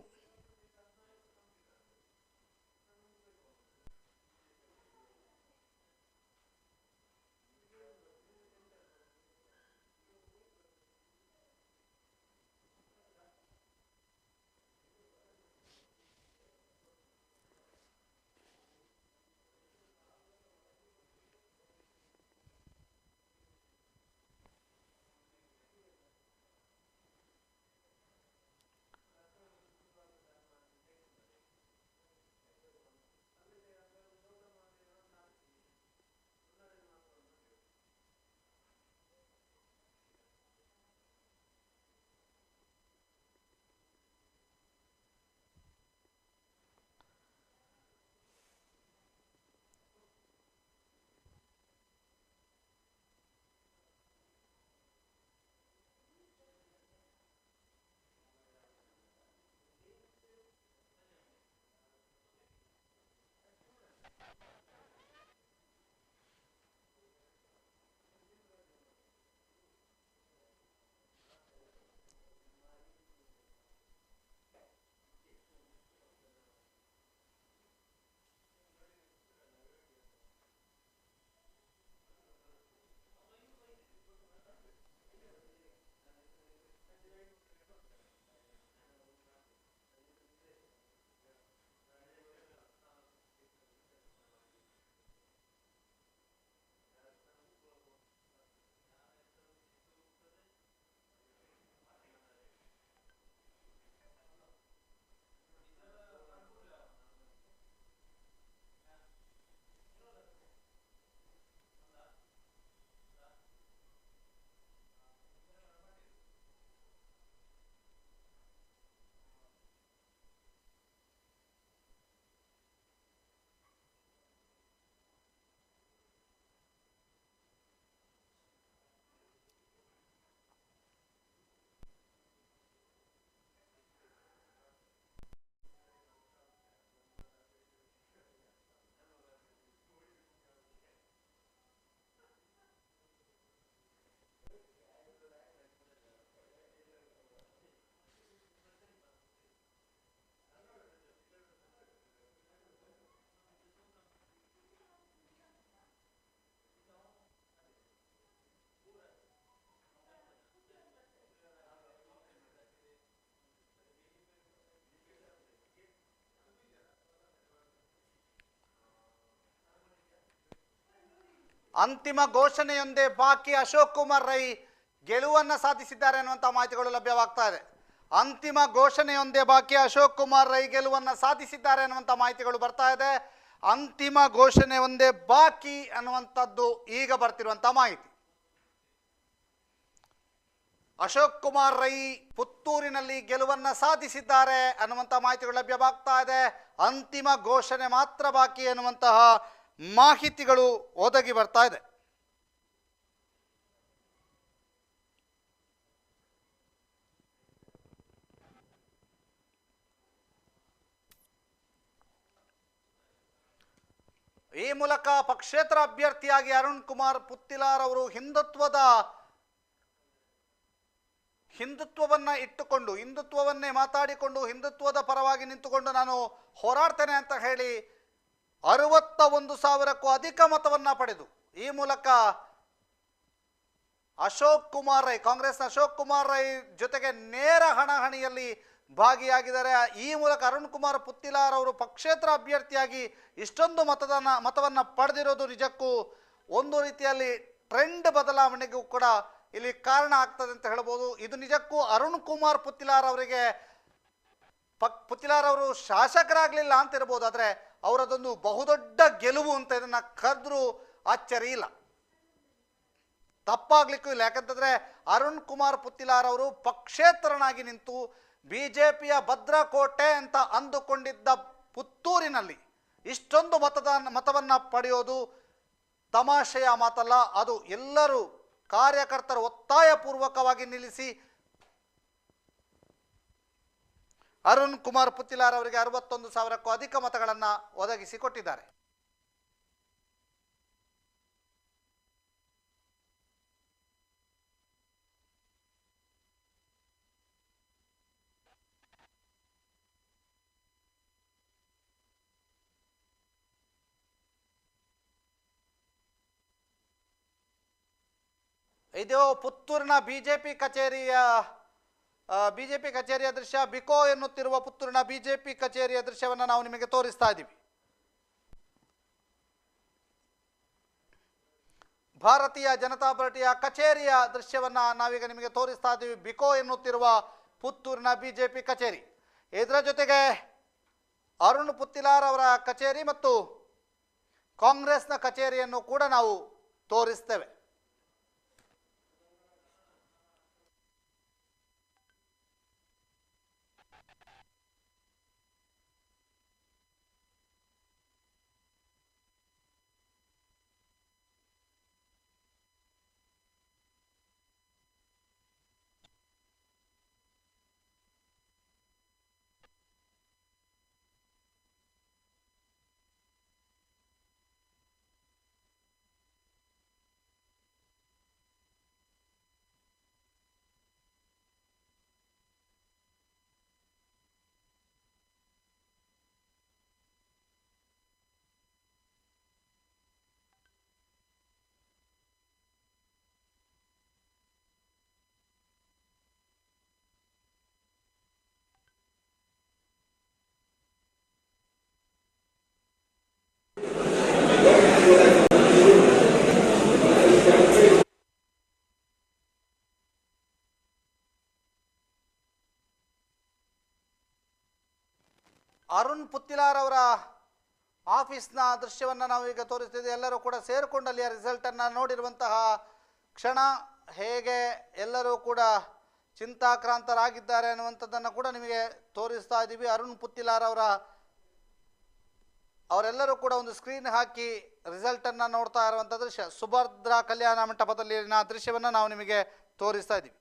Speaker 1: ಅಂತಿಮ ಘೋಷಣೆಯೊಂದೇ ಬಾಕಿ. ಅಶೋಕ್ ಕುಮಾರ್ ರೈ ಗೆಲುವನ್ನು ಸಾಧಿಸಿದ್ದಾರೆ ಅನ್ನುವಂಥ ಮಾಹಿತಿಗಳು ಲಭ್ಯವಾಗ್ತಾ ಇದೆ. ಅಂತಿಮ ಘೋಷಣೆಯೊಂದೇ ಬಾಕಿ. ಅಶೋಕ್ ಕುಮಾರ್ ರೈ ಗೆಲುವನ್ನು ಸಾಧಿಸಿದ್ದಾರೆ ಅನ್ನುವಂಥ ಮಾಹಿತಿಗಳು ಬರ್ತಾ ಇದೆ. ಅಂತಿಮ ಘೋಷಣೆ ಒಂದೇ ಬಾಕಿ ಅನ್ನುವಂಥದ್ದು ಈಗ ಬರ್ತಿರುವಂಥ ಮಾಹಿತಿ. ಅಶೋಕ್ ಕುಮಾರ್ ರೈ ಪುತ್ತೂರಿನಲ್ಲಿ ಗೆಲುವನ್ನು ಸಾಧಿಸಿದ್ದಾರೆ ಅನ್ನುವಂಥ ಮಾಹಿತಿಗಳು ಲಭ್ಯವಾಗ್ತಾ ಇದೆ. ಅಂತಿಮ ಘೋಷಣೆ ಮಾತ್ರ ಬಾಕಿ ಅನ್ನುವಂತಹ ಮಾಹಿತಿಗಳು ಒದಗಿ ಬರ್ತಾ ಇದೆ. ಈ ಮೂಲಕ ಪಕ್ಷೇತರ ಅಭ್ಯರ್ಥಿಯಾಗಿ ಅರುಣ್ ಕುಮಾರ್ ಪುತ್ತಿಲಾರ್ ಅವರು ಹಿಂದುತ್ವವನ್ನ ಇಟ್ಟುಕೊಂಡು, ಹಿಂದುತ್ವವನ್ನೇ ಮಾತಾಡಿಕೊಂಡು, ಹಿಂದುತ್ವದ ಪರವಾಗಿ ನಿಂತುಕೊಂಡು ನಾನು ಹೋರಾಡ್ತೇನೆ ಅಂತ ಹೇಳಿ 61,000ಕ್ಕೂ ಅಧಿಕ ಮತವನ್ನ ಪಡೆದು ಈ ಮೂಲಕ ಅಶೋಕ್ ಕುಮಾರ್ ರೈ, ಕಾಂಗ್ರೆಸ್ನ ಅಶೋಕ್ ಕುಮಾರ್ ರೈ ಜೊತೆಗೆ ನೇರ ಹಣಾಹಣಿಯಲ್ಲಿ ಭಾಗಿಯಾಗಿದ್ದಾರೆ. ಈ ಮೂಲಕ ಅರುಣ್ ಕುಮಾರ್ ಪುತ್ತಿಲಾರ್ ಅವರು ಪಕ್ಷೇತರ ಅಭ್ಯರ್ಥಿಯಾಗಿ ಇಷ್ಟೊಂದು ಮತವನ್ನು ಪಡೆದಿರೋದು ನಿಜಕ್ಕೂ ಒಂದು ರೀತಿಯಲ್ಲಿ ಟ್ರೆಂಡ್ ಬದಲಾವಣೆಗೂ ಕೂಡ ಇಲ್ಲಿ ಕಾರಣ ಆಗ್ತದೆ ಅಂತ ಹೇಳ್ಬೋದು. ಇದು ನಿಜಕ್ಕೂ ಅರುಣ್ ಕುಮಾರ್ ಪುತ್ತಿಲಾರ್ ಅವರಿಗೆ, ಪುತ್ತಿಲಾರ್ ಅವರು ಶಾಸಕರಾಗಲಿಲ್ಲ ಅಂತ ಇರ್ಬೋದು, ಆದರೆ ಅವರದೊಂದು ಬಹುದೊಡ್ಡ ಗೆಲುವು ಅಂತ ಇದನ್ನು ಕರೆದ್ರೂ ಆಶ್ಚರ್ಯ ಇಲ್ಲ, ತಪ್ಪಾಗ್ಲಿಕ್ಕೂ ಇಲ್ಲ. ಯಾಕಂತಂದ್ರೆ ಅರುಣ್ ಕುಮಾರ್ ಪುತ್ತಿಲಾರ್ ಅವರು ಪಕ್ಷೇತರನಾಗಿ ನಿಂತು ಬಿಜೆಪಿಯ ಭದ್ರಕೋಟೆ ಅಂತ ಅಂದುಕೊಂಡಿದ್ದ ಪುತ್ತೂರಿನಲ್ಲಿ ಇಷ್ಟೊಂದು ಮತವನ್ನು ಪಡೆಯೋದು ತಮಾಷೆಯ ಮಾತಲ್ಲ. ಅದು ಎಲ್ಲರೂ ಕಾರ್ಯಕರ್ತರು ಒತ್ತಾಯಪೂರ್ವಕವಾಗಿ ನಿಲ್ಲಿಸಿ ಅರುಣ್ ಕುಮಾರ್ ಪುತ್ತಿಲಾರ್ ಅವರಿಗೆ 61,000ಕ್ಕೂ ಅಧಿಕ ಮತಗಳನ್ನು ಒದಗಿಸಿಕೊಟ್ಟಿದ್ದಾರೆ. ಇದು ಪುತ್ತೂರಿನ ಬಿಜೆಪಿ ಕಚೇರಿಯ ದೃಶ್ಯ. ಬಿಕೋ ಎನ್ನುತ್ತಿರುವ ಪುತ್ತೂರಿನ ಬಿಜೆಪಿ ಕಚೇರಿಯ ದೃಶ್ಯವನ್ನು ನಾವು ನಿಮಗೆ ತೋರಿಸ್ತಾ ಇದ್ದೀವಿ. ಭಾರತೀಯ ಜನತಾ ಪಾರ್ಟಿಯ ಕಚೇರಿಯ ದೃಶ್ಯವನ್ನ ನಾವೀಗ ನಿಮಗೆ ತೋರಿಸ್ತಾ ಇದ್ದೀವಿ. ಬಿಕೋ ಎನ್ನುತ್ತಿರುವ ಪುತ್ತೂರಿನ ಬಿಜೆಪಿ ಕಚೇರಿ, ಇದರ ಜೊತೆಗೆ ಅರುಣ್ ಪುತ್ತಿಲಾರ್ ಅವರ ಕಚೇರಿ ಮತ್ತು ಕಾಂಗ್ರೆಸ್ನ ಕಚೇರಿಯನ್ನು ಕೂಡ ನಾವು ತೋರಿಸ್ತೇವೆ. ಅರುಣ್ ಪುತ್ತಿಲಾರ್ ಅವರ ಆಫೀಸ್ನ ದೃಶ್ಯವನ್ನು ನಾವು ಈಗ ತೋರಿಸ್ತಿದ್ದೆ. ಎಲ್ಲರೂ ಕೂಡ ಸೇರಿಕೊಂಡು ಅಲ್ಲಿಯ ರಿಸಲ್ಟನ್ನು ನೋಡಿರುವಂತಹ ಕ್ಷಣ, ಹೇಗೆ ಎಲ್ಲರೂ ಕೂಡ ಚಿಂತಾಕ್ರಾಂತರಾಗಿದ್ದಾರೆ ಅನ್ನುವಂಥದ್ದನ್ನು ಕೂಡ ನಿಮಗೆ ತೋರಿಸ್ತಾ ಇದ್ದೀವಿ. ಅರುಣ್ ಪುತ್ತಿಲಾರ್ ಅವರೆಲ್ಲರೂ ಕೂಡ ಒಂದು ಸ್ಕ್ರೀನ್ ಹಾಕಿ ರಿಸಲ್ಟನ್ನು ನೋಡ್ತಾ ಇರುವಂಥ ದೃಶ್ಯ. ಸುಭದ್ರಾ ಕಲ್ಯಾಣ ಮಂಟಪದಲ್ಲಿನ ದೃಶ್ಯವನ್ನು ನಾವು ನಿಮಗೆ ತೋರಿಸ್ತಾ ಇದ್ದೀವಿ.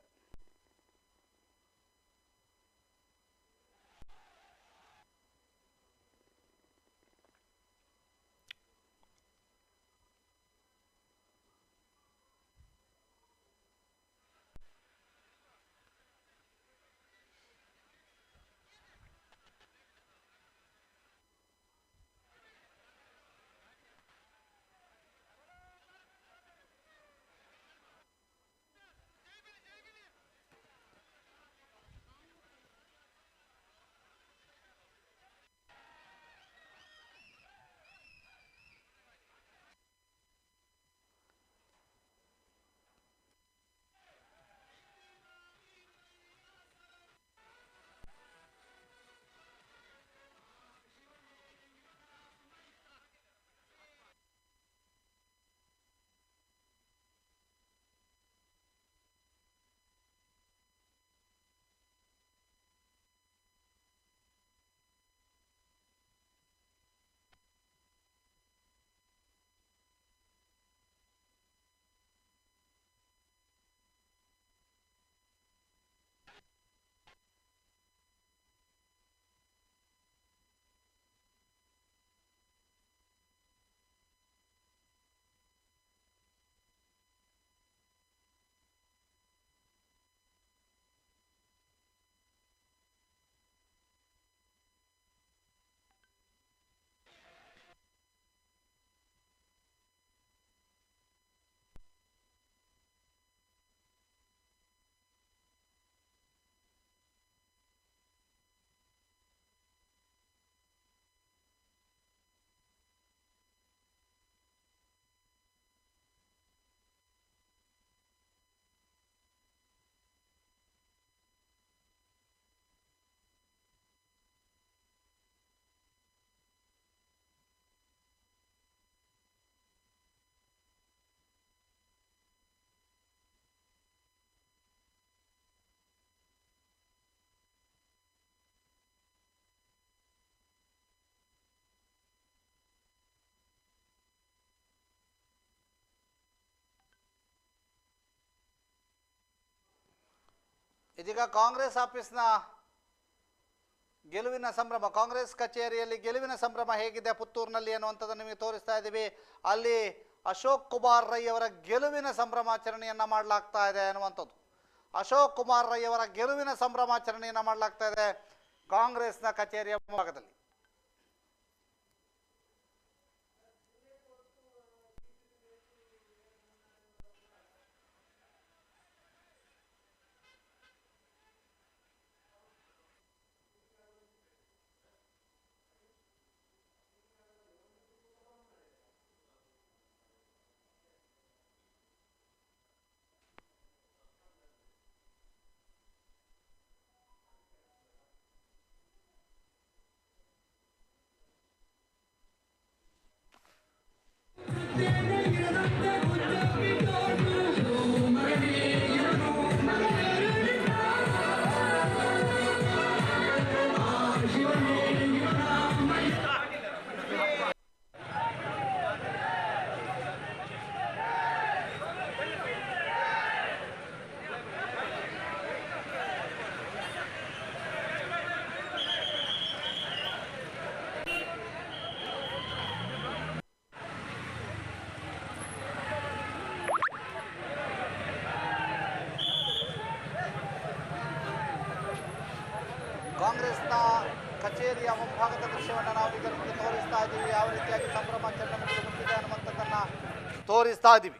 Speaker 1: ಇದೀಗ ಕಾಂಗ್ರೆಸ್ ಆಫೀಸ್ನ ಗೆಲುವಿನ ಸಂಭ್ರಮ, ಕಾಂಗ್ರೆಸ್ ಕಚೇರಿಯಲ್ಲಿ ಗೆಲುವಿನ ಸಂಭ್ರಮ ಹೇಗಿದೆ ಪುತ್ತೂರಿನಲ್ಲಿ ಅನ್ನುವಂಥದ್ದು ನಿಮಗೆ ತೋರಿಸ್ತಾ ಇದ್ದೀವಿ. ಅಲ್ಲಿ ಅಶೋಕ್ ಕುಮಾರ್ ರೈ ಅವರ ಗೆಲುವಿನ ಸಂಭ್ರಮಾಚರಣೆಯನ್ನು ಮಾಡಲಾಗ್ತಾ ಇದೆ ಅನ್ನುವಂಥದ್ದು. ಅಶೋಕ್ ಕುಮಾರ್ ರೈ ಅವರ ಗೆಲುವಿನ ಸಂಭ್ರಮಾಚರಣೆಯನ್ನು ಮಾಡಲಾಗ್ತಾ ಇದೆ ಕಾಂಗ್ರೆಸ್ನ ಕಚೇರಿಯ ಭಾಗದಲ್ಲಿ. ಕಾಂಗ್ರೆಸ್ನ ಕಚೇರಿಯ ಮುಂಭಾಗದ ದೃಶ್ಯವನ್ನು ನಾವು ಈಗ ನಿಮಗೆ ತೋರಿಸ್ತಾ ಇದ್ದೀವಿ. ಯಾವ ರೀತಿಯಾಗಿ ಸಂಭ್ರಮಾಚರಣೆ ಮುಗಿದಿದೆ ಅನ್ನುವಂಥದ್ದನ್ನು ತೋರಿಸ್ತಾ ಇದ್ದೀವಿ.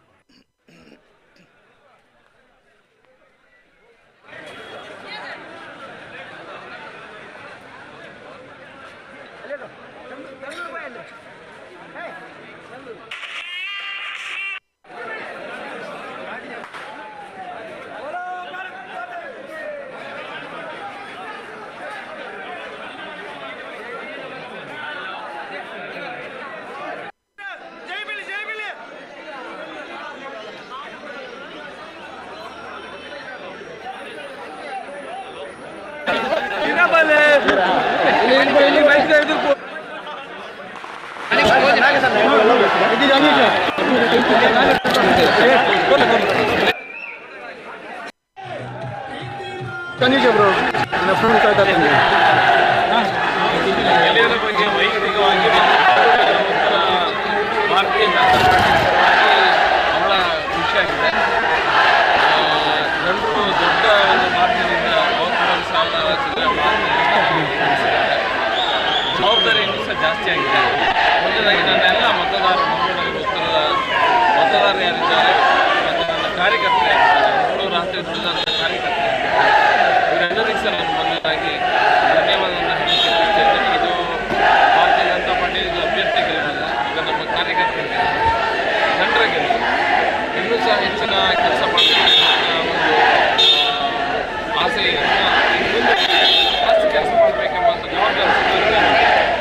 Speaker 10: ಜವಾಬ್ದಾರಿ ಸಹ ಜಾಸ್ತಿ ಆಗಿದೆ. ಮೊದಲಾಗಿ ನನ್ನೆಲ್ಲ ಮತದಾರರು ಯಾರಿದ್ದಾರೆ ಮತ್ತು ನನ್ನ ಕಾರ್ಯಕರ್ತರೆ ರಾತ್ರಿ ದುಡಿದಂಥ ಕಾರ್ಯಕರ್ತರೆ ಇವರೆಲ್ಲರಿಗೂ ಸಹ ನಾನು ಮೊದಲಾಗಿ ಧನ್ಯವಾದವನ್ನು ಹೇಳಲಿಕ್ಕೆ ಇದು ಭಾರತೀಯ ಜನತಾ ಪಾರ್ಟಿ ಅಭ್ಯರ್ಥಿ ಗೆಲ್ಲುವುದಿಲ್ಲ, ಈಗ ನಮ್ಮ ಕಾರ್ಯಕರ್ತರಿಗೆ ಜನರ ಗೆಲುವು. ಇನ್ನೂ ಸಹ ಹೆಚ್ಚಿನ ಕೆಲಸ ಮಾಡಬೇಕು ಒಂದು ಆಸೆಯನ್ನು ಜಾಸ್ತಿ ಕೆಲಸ ಮಾಡಬೇಕೆಂಬ ಜವಾಬ್ದಾರಿ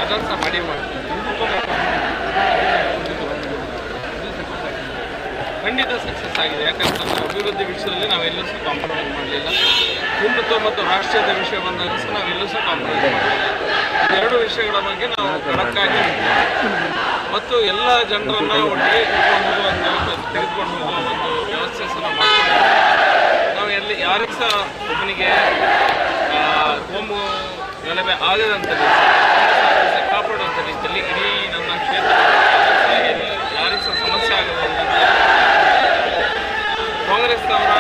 Speaker 10: ಅದನ್ನು ಸಹ ಮಾಡ್ತೀವಿ. ಖಂಡಿತ ಸಕ್ಸಸ್ ಆಗಿದೆ. ಯಾಕಂದ್ರೆ ನಮ್ಮ ಅಭಿವೃದ್ಧಿ ವಿಷಯದಲ್ಲಿ ನಾವೆಲ್ಲೂ ಸಹ ಕಾಂಪ್ರಮೈಸ್ ಮಾಡಲಿಲ್ಲ. ಹಿಂದುತ್ವ ಮತ್ತು ರಾಷ್ಟ್ರೀಯದ ವಿಷಯ ಬಂದಾಗ ಸಹ ನಾವೆಲ್ಲೂ ಸಹ ಕಾಂಪ್ರಮೈಸ್ ಮಾಡಲಿಲ್ಲ. ಎರಡು ವಿಷಯಗಳ ಬಗ್ಗೆ ನಾವು ಖಡಕ್ಕಾಗಿ ಮತ್ತು ಎಲ್ಲ ಜನರನ್ನು ಒಟ್ಟಿಗೆ ತೆಗೆದುಕೊಂಡು ಹೋಗುವ ಒಂದು ವ್ಯವಸ್ಥೆ ಸಹ ಮಾಡ್ಕೊಂಡಿದ್ದೀವಿ. ನಾವು ಯಾರಿಗೂ ಸಹ ಒಬ್ಬನಿಗೆ ಕೋಮು ಗಲಭೆ ಆಗದಂಥದ್ದು ಕಾಪಾಡುವಂಥ ರೀತಿಯಲ್ಲಿ ಇಡೀ ನನ್ನ ಕ್ಷೇತ್ರ ಯಾರಿಗೂ ಸಹ ಸಮಸ್ಯೆ ಆಗದಂತೆ ಕಾಂಗ್ರೆಸ್ನವರ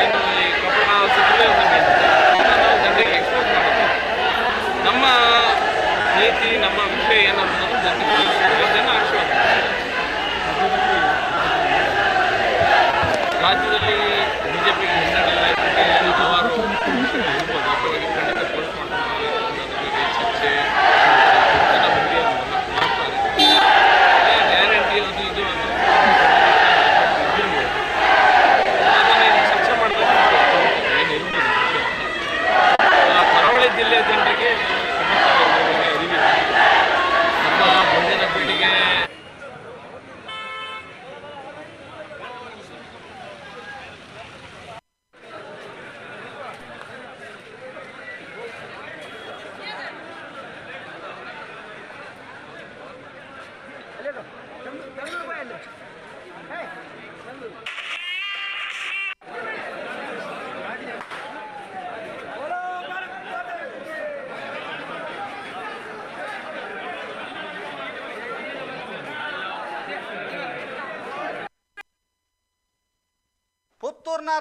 Speaker 10: ಏನು ಈ ಕಪಟ ಸಿದ್ಧತೆ ನಾವು ಜನರಿಗೆ ಎಕ್ಸ್ಪೋಸ್ ಮಾಡುತ್ತೆ. ನಮ್ಮ ನೀತಿ ನಮ್ಮ ವಿಷಯ ಏನನ್ನೋದು ಜನರಿಗೆ ಜನ ಆಶೀರ್ವಾದ. ರಾಜ್ಯದಲ್ಲಿ ಬಿಜೆಪಿಗೆ ಹಿನ್ನಡೆ ಹಲವಾರು ವಾಸ್ತವವಾಗಿ ಖಂಡಿತ ಚರ್ಚೆ ಮಾಡ್ತಾರೆ.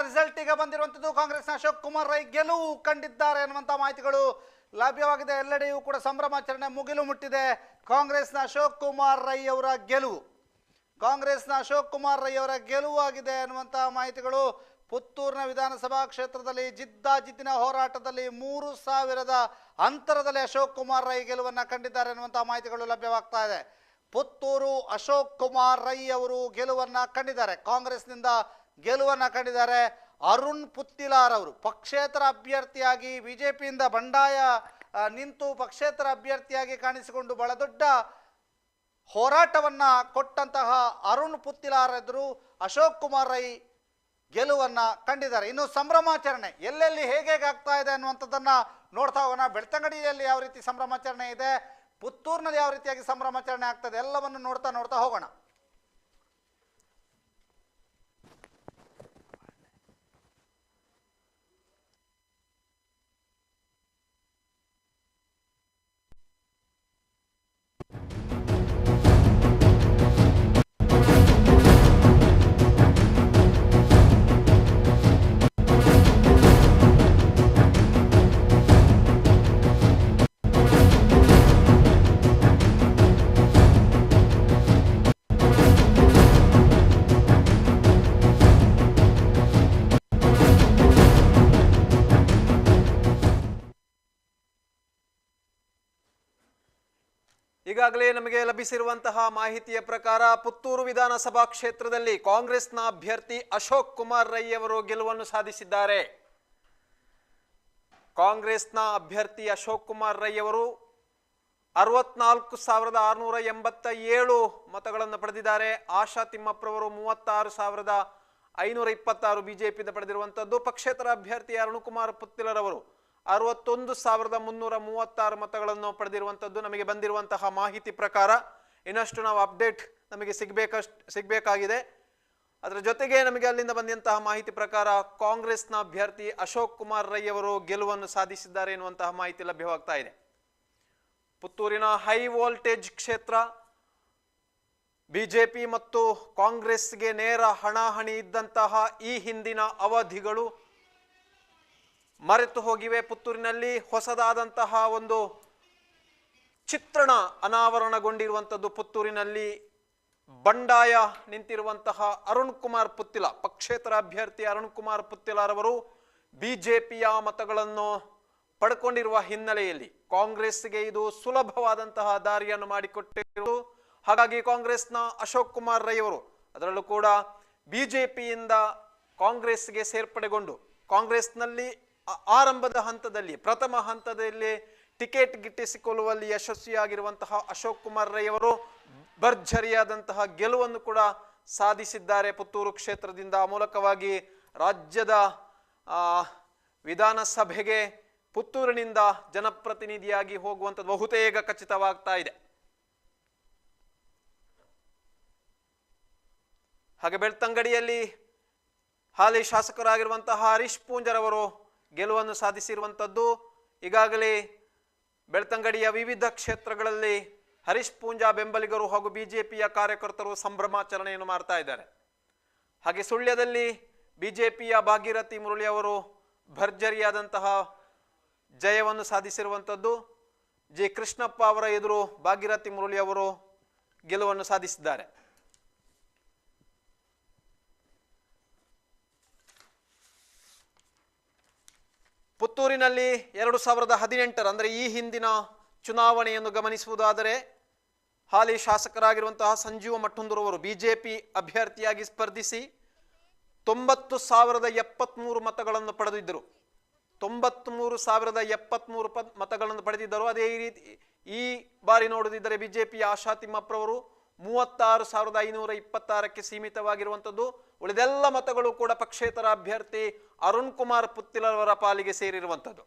Speaker 1: ರಿಸಲ್ಟ್ ಈಗ ಬಂದಿರುವಂಥದ್ದು. ಕಾಂಗ್ರೆಸ್ನ ಅಶೋಕ್ ಕುಮಾರ್ ರೈ ಗೆಲುವು ಕಂಡಿದ್ದಾರೆ ಅನ್ನುವಂಥ ಮಾಹಿತಿಗಳು ಲಭ್ಯವಾಗಿದೆ. ಎಲ್ಲೆಡೆಯೂ ಕೂಡ ಸಂಭ್ರಮಾಚರಣೆ ಮುಗಿಲು ಮುಟ್ಟಿದೆ. ಕಾಂಗ್ರೆಸ್ನ ಅಶೋಕ್ ಕುಮಾರ್ ರೈ ಅವರ ಗೆಲುವು, ಕಾಂಗ್ರೆಸ್ನ ಅಶೋಕ್ ಕುಮಾರ್ ರೈ ಅವರ ಗೆಲುವಾಗಿದೆ ಅನ್ನುವಂಥ ಮಾಹಿತಿಗಳು. ಪುತ್ತೂರಿನ ವಿಧಾನಸಭಾ ಕ್ಷೇತ್ರದಲ್ಲಿ ಜಿದ್ದಾಜಿದ್ದಿನ ಹೋರಾಟದಲ್ಲಿ 3,000 ಅಂತರದಲ್ಲಿ ಅಶೋಕ್ ಕುಮಾರ್ ರೈ ಗೆಲುವನ್ನು ಕಂಡಿದ್ದಾರೆ ಅನ್ನುವಂಥ ಮಾಹಿತಿಗಳು ಲಭ್ಯವಾಗ್ತಾ ಇದೆ. ಪುತ್ತೂರು ಅಶೋಕ್ ಕುಮಾರ್ ರೈ ಅವರು ಗೆಲುವನ್ನು ಕಂಡಿದ್ದಾರೆ, ಕಾಂಗ್ರೆಸ್ನಿಂದ ಗೆಲುವನ್ನು ಕಂಡಿದ್ದಾರೆ. ಅರುಣ್ ಪುತ್ತಿಲಾರ್ ಅವರು ಪಕ್ಷೇತರ ಅಭ್ಯರ್ಥಿಯಾಗಿ ಬಿಜೆಪಿಯಿಂದ ಬಂಡಾಯ ನಿಂತು ಪಕ್ಷೇತರ ಅಭ್ಯರ್ಥಿಯಾಗಿ ಕಾಣಿಸಿಕೊಂಡು ಬಹಳ ದೊಡ್ಡ ಹೋರಾಟವನ್ನು ಕೊಟ್ಟಂತಹ ಅರುಣ್ ಪುತ್ತಿಲಾರ್ ಎದುರು ಅಶೋಕ್ ಕುಮಾರ್ ರೈ ಗೆಲುವನ್ನು ಕಂಡಿದ್ದಾರೆ. ಇನ್ನು ಸಂಭ್ರಮಾಚರಣೆ ಎಲ್ಲೆಲ್ಲಿ ಹೇಗೆ ಆಗ್ತಾ ಇದೆ ಅನ್ನುವಂಥದ್ದನ್ನು ನೋಡ್ತಾ ಹೋಗೋಣ. ಬೆಳ್ತಂಗಡಿಯಲ್ಲಿ ಯಾವ ರೀತಿ ಸಂಭ್ರಮಾಚರಣೆ ಇದೆ, ಪುತ್ತೂರಿನಲ್ಲಿ ಯಾವ ರೀತಿಯಾಗಿ ಸಂಭ್ರಮಾಚರಣೆ ಆಗ್ತದೆ, ಎಲ್ಲವನ್ನು ನೋಡ್ತಾ ಹೋಗೋಣ.
Speaker 2: ಈಗಾಗಲೇ ನಮಗೆ ಲಭಿಸಿರುವಂತಹ ಮಾಹಿತಿಯ ಪ್ರಕಾರ ಪುತ್ತೂರು ವಿಧಾನಸಭಾ ಕ್ಷೇತ್ರದಲ್ಲಿ ಕಾಂಗ್ರೆಸ್ನ ಅಭ್ಯರ್ಥಿ ಅಶೋಕ್ ಕುಮಾರ್ ರೈ ಅವರು ಗೆಲುವನ್ನು ಸಾಧಿಸಿದ್ದಾರೆ. ಕಾಂಗ್ರೆಸ್ನ ಅಭ್ಯರ್ಥಿ ಅಶೋಕ್ ಕುಮಾರ್ ರೈ ಅವರು 64,687 ಮತಗಳನ್ನು ಪಡೆದಿದ್ದಾರೆ. ಆಶಾ ತಿಮ್ಮಪ್ಪರವರು 36,526 ಬಿಜೆಪಿಯಿಂದ ಪಡೆದಿರುವಂತದ್ದು. ಪಕ್ಷೇತರ ಅಭ್ಯರ್ಥಿ ಅರುಣಕುಮಾರ್ ಪುತ್ತಿಲರ್ ಅವರು 61,336 ಮತಗಳನ್ನು ಪಡೆದಿರುವಂತದ್ದು ನಮಗೆ ಬಂದಿರುವಂತಹ ಮಾಹಿತಿ ಪ್ರಕಾರ. ಇನ್ನಷ್ಟು ನಾವು ಅಪ್ಡೇಟ್ ನಮಗೆ ಸಿಗಬೇಕಾಗಿದೆ. ಅದರ ಜೊತೆಗೆ ನಮಗೆ ಅಲ್ಲಿಂದ ಬಂದಂತಹ ಮಾಹಿತಿ ಪ್ರಕಾರ ಕಾಂಗ್ರೆಸ್ನ ಅಭ್ಯರ್ಥಿ ಅಶೋಕ್ ಕುಮಾರ್ ರೈ ಅವರು ಗೆಲುವನ್ನು ಸಾಧಿಸಿದ್ದಾರೆ ಎನ್ನುವಂತಹ ಮಾಹಿತಿ ಲಭ್ಯವಾಗ್ತಾ ಇದೆ. ಪುತ್ತೂರಿನ ಹೈ ವೋಲ್ಟೇಜ್ ಕ್ಷೇತ್ರ, ಬಿಜೆಪಿ ಮತ್ತು ಕಾಂಗ್ರೆಸ್ಗೆ ನೇರ ಹಣಾಹಣಿ ಇದ್ದಂತಹ ಈ ಹಿಂದಿನ ಅವಧಿಗಳು ಮರೆತು ಹೋಗಿವೆ. ಪುತ್ತೂರಿನಲ್ಲಿ ಹೊಸದಾದಂತಹ ಒಂದು ಚಿತ್ರಣ ಅನಾವರಣಗೊಂಡಿರುವಂಥದ್ದು. ಪುತ್ತೂರಿನಲ್ಲಿ ಬಂಡಾಯ ನಿಂತಿರುವಂತಹ ಅರುಣ್ ಕುಮಾರ್ ಪುತ್ತಿಲ, ಪಕ್ಷೇತರ ಅಭ್ಯರ್ಥಿ ಅರುಣ್ ಕುಮಾರ್ ಪುತ್ತಿಲಾರ್ ಅವರು ಬಿಜೆಪಿಯ ಮತಗಳನ್ನು ಪಡ್ಕೊಂಡಿರುವ ಹಿನ್ನೆಲೆಯಲ್ಲಿ ಕಾಂಗ್ರೆಸ್ಗೆ ಇದು ಸುಲಭವಾದಂತಹ ದಾರಿಯನ್ನು ಮಾಡಿಕೊಟ್ಟಿರುವುದು. ಹಾಗಾಗಿ ಕಾಂಗ್ರೆಸ್ನ ಅಶೋಕ್ ಕುಮಾರ್ ರೈ ಅವರು ಅದರಲ್ಲೂ ಕೂಡ ಬಿಜೆಪಿಯಿಂದ ಕಾಂಗ್ರೆಸ್ಗೆ ಸೇರ್ಪಡೆಗೊಂಡು ಕಾಂಗ್ರೆಸ್ನಲ್ಲಿ ಆರಂಭದ ಹಂತದಲ್ಲಿ ಪ್ರಥಮ ಹಂತದಲ್ಲಿ ಟಿಕೆಟ್ ಗಿಟ್ಟಿಸಿಕೊಳ್ಳುವಲ್ಲಿ ಯಶಸ್ವಿಯಾಗಿರುವಂತಹ ಅಶೋಕ್ ಕುಮಾರ್ ರೈ ಅವರು ಭರ್ಜರಿಯಾದಂತಹ ಗೆಲುವನ್ನು ಕೂಡ ಸಾಧಿಸಿದ್ದಾರೆ. ಪುತ್ತೂರು ಕ್ಷೇತ್ರದಿಂದ ಮೂಲಕವಾಗಿ ರಾಜ್ಯದ ವಿಧಾನಸಭೆಗೆ ಪುತ್ತೂರಿನಿಂದ ಜನಪ್ರತಿನಿಧಿಯಾಗಿ ಹೋಗುವಂಥದ್ದು ಬಹುತೇಕ ಖಚಿತವಾಗ್ತಾ ಇದೆ. ಹಾಗೆ ಬೆಳ್ತಂಗಡಿಯಲ್ಲಿ ಹಾಲಿ ಶಾಸಕರಾಗಿರುವಂತಹ ಹರೀಶ್ ಪೂಂಜರ್ ಅವರು ಗೆಲುವನ್ನು ಸಾಧಿಸಿರುವಂಥದ್ದು. ಈಗಾಗಲೇ ಬೆಳ್ತಂಗಡಿಯ ವಿವಿಧ ಕ್ಷೇತ್ರಗಳಲ್ಲಿ ಹರೀಶ್ ಪೂಂಜಾ ಬೆಂಬಲಿಗರು ಹಾಗೂ ಬಿಜೆಪಿಯ ಕಾರ್ಯಕರ್ತರು ಸಂಭ್ರಮಾಚರಣೆಯನ್ನು ಮಾಡ್ತಾ ಇದ್ದಾರೆ. ಹಾಗೆ ಸುಳ್ಯದಲ್ಲಿ ಬಿಜೆಪಿಯ ಭಾಗೀರಥಿ ಮುರಳಿ ಅವರು ಭರ್ಜರಿಯಾದಂತಹ ಜಯವನ್ನು ಸಾಧಿಸಿರುವಂಥದ್ದು. ಜಿ ಕೃಷ್ಣಪ್ಪ ಅವರ ಎದುರು ಭಾಗೀರಥಿ ಮುರಳಿ ಅವರು ಗೆಲುವನ್ನು ಸಾಧಿಸಿದ್ದಾರೆ. ಪುತ್ತೂರಿನಲ್ಲಿ 2018 ಅಂದರೆ ಈ ಹಿಂದಿನ ಚುನಾವಣೆಯನ್ನು ಗಮನಿಸುವುದಾದರೆ ಹಾಲಿ ಶಾಸಕರಾಗಿರುವಂತಹ ಸಂಜೀವ ಮಠುಂದೂರವರು ಬಿಜೆಪಿ ಅಭ್ಯರ್ಥಿಯಾಗಿ ಸ್ಪರ್ಧಿಸಿ 90,073 ಮತಗಳನ್ನು ಪಡೆದಿದ್ದರು. 93,073 ಮತಗಳನ್ನು ಪಡೆದಿದ್ದರು. ಅದೇ ರೀತಿ ಈ ಬಾರಿ ನೋಡುತ್ತಿದ್ದರೆ ಬಿಜೆಪಿಯ ಆಶಾ ತಿಮ್ಮಪ್ಪರವರು 36,526ಕ್ಕೆ ಸೀಮಿತವಾಗಿರುವಂಥದ್ದು. ಉಳಿದೆಲ್ಲ ಮತಗಳು ಕೂಡ ಪಕ್ಷೇತರ ಅಭ್ಯರ್ಥಿ ಅರುಣ್ ಕುಮಾರ್ ಪುತ್ತಿಲರ್ ಅವರ ಪಾಲಿಗೆ ಸೇರಿರುವಂಥದ್ದು.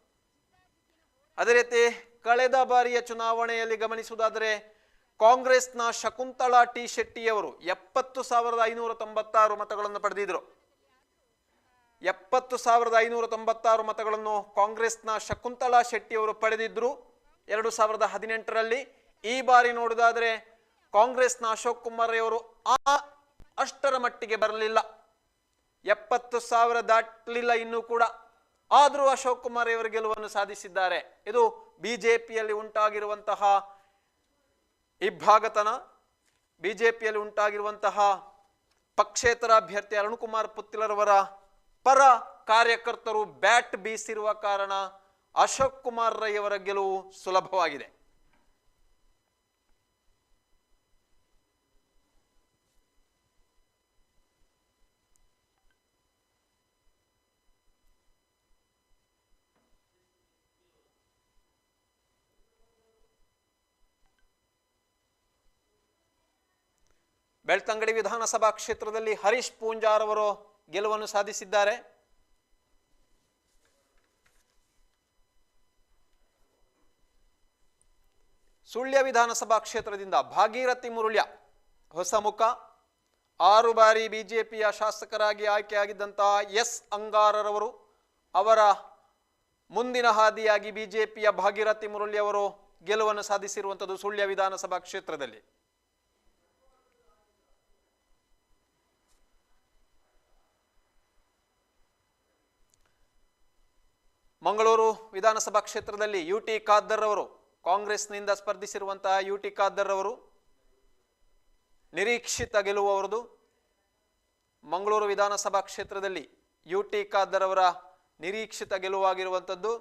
Speaker 2: ಅದೇ ರೀತಿ ಕಳೆದ ಬಾರಿಯ ಚುನಾವಣೆಯಲ್ಲಿ ಗಮನಿಸುವುದಾದರೆ ಕಾಂಗ್ರೆಸ್ನ ಶಕುಂತಳಾ ಟಿ ಶೆಟ್ಟಿಯವರು 70,596 ಮತಗಳನ್ನು ಪಡೆದಿದ್ದರು. 70,596 ಮತಗಳನ್ನು ಕಾಂಗ್ರೆಸ್ನ ಶಕುಂತಳಾ ಶೆಟ್ಟಿಯವರು ಪಡೆದಿದ್ದರು 2018ರಲ್ಲಿ. ಈ ಬಾರಿ ನೋಡುವುದಾದರೆ ಕಾಂಗ್ರೆಸ್ನ ಅಶೋಕ್ ಕುಮಾರ್ ಅವರು ಅಷ್ಟರ ಮಟ್ಟಿಗೆ ಬರಲಿಲ್ಲ. 70,000 ದಾಟಲಿಲ್ಲ ಇನ್ನೂ ಕೂಡ. ಆದರೂ ಅಶೋಕ್ ಕುಮಾರ್ ಇವರು ಗೆಲುವನ್ನು ಸಾಧಿಸಿದ್ದಾರೆ. ಇದು ಬಿಜೆಪಿಯಲ್ಲಿ ಉಂಟಾಗಿರುವಂತಹ ಇಬ್ಬಾಗತನ, ಬಿಜೆಪಿಯಲ್ಲಿ ಉಂಟಾಗಿರುವಂತಹ ಪಕ್ಷೇತರ ಅಭ್ಯರ್ಥಿ ಅರುಣ್ ಕುಮಾರ್ ಪುತ್ತಿಲರವರ ಪರ ಕಾರ್ಯಕರ್ತರು ಬ್ಯಾಟ್ ಬೀಸಿರುವ ಕಾರಣ ಅಶೋಕ್ ಕುಮಾರ್ ರೈ ಅವರ ಗೆಲುವು ಸುಲಭವಾಗಿದೆ. ಬೆಳ್ತಂಗಡಿ ವಿಧಾನಸಭಾ ಕ್ಷೇತ್ರದಲ್ಲಿ ಹರೀಶ್ ಪೂಂಜಾರ್ ಅವರು ಗೆಲುವನ್ನು ಸಾಧಿಸಿದ್ದಾರೆ. ಸುಳ್ಯ ವಿಧಾನಸಭಾ ಕ್ಷೇತ್ರದಿಂದ ಭಾಗೀರಥಿ ಮುರುಳ್ಯ ಹೊಸ ಮುಖ. 6 ಬಾರಿ ಬಿಜೆಪಿಯ ಶಾಸಕರಾಗಿ ಆಯ್ಕೆಯಾಗಿದ್ದಂತಹ ಎಸ್ ಅಂಗಾರರವರು ಅವರ ಮುಂದಿನ ಹಾದಿಯಾಗಿ ಬಿಜೆಪಿಯ ಭಾಗೀರಥಿ ಮುರುಳ್ಯ ಅವರು ಗೆಲುವನ್ನು ಸಾಧಿಸಿರುವಂಥದ್ದು ಸುಳ್ಯ ವಿಧಾನಸಭಾ ಕ್ಷೇತ್ರದಲ್ಲಿ. ಮಂಗಳೂರು ವಿಧಾನಸಭಾ ಕ್ಷೇತ್ರದಲ್ಲಿ ಯುಟಿ ಖಾದರ್ ಅವರು, ಕಾಂಗ್ರೆಸ್ನಿಂದ ಸ್ಪರ್ಧಿಸಿರುವಂತಹ ಯುಟಿ ಖಾದರ್ ಅವರು ನಿರೀಕ್ಷಿತ ಗೆಲುವು ಅವರದು. ಮಂಗಳೂರು ವಿಧಾನಸಭಾ ಕ್ಷೇತ್ರದಲ್ಲಿ ಯುಟಿ ಖಾದರ್ ಅವರ ನಿರೀಕ್ಷಿತ ಗೆಲುವಾಗಿರುವಂಥದ್ದು.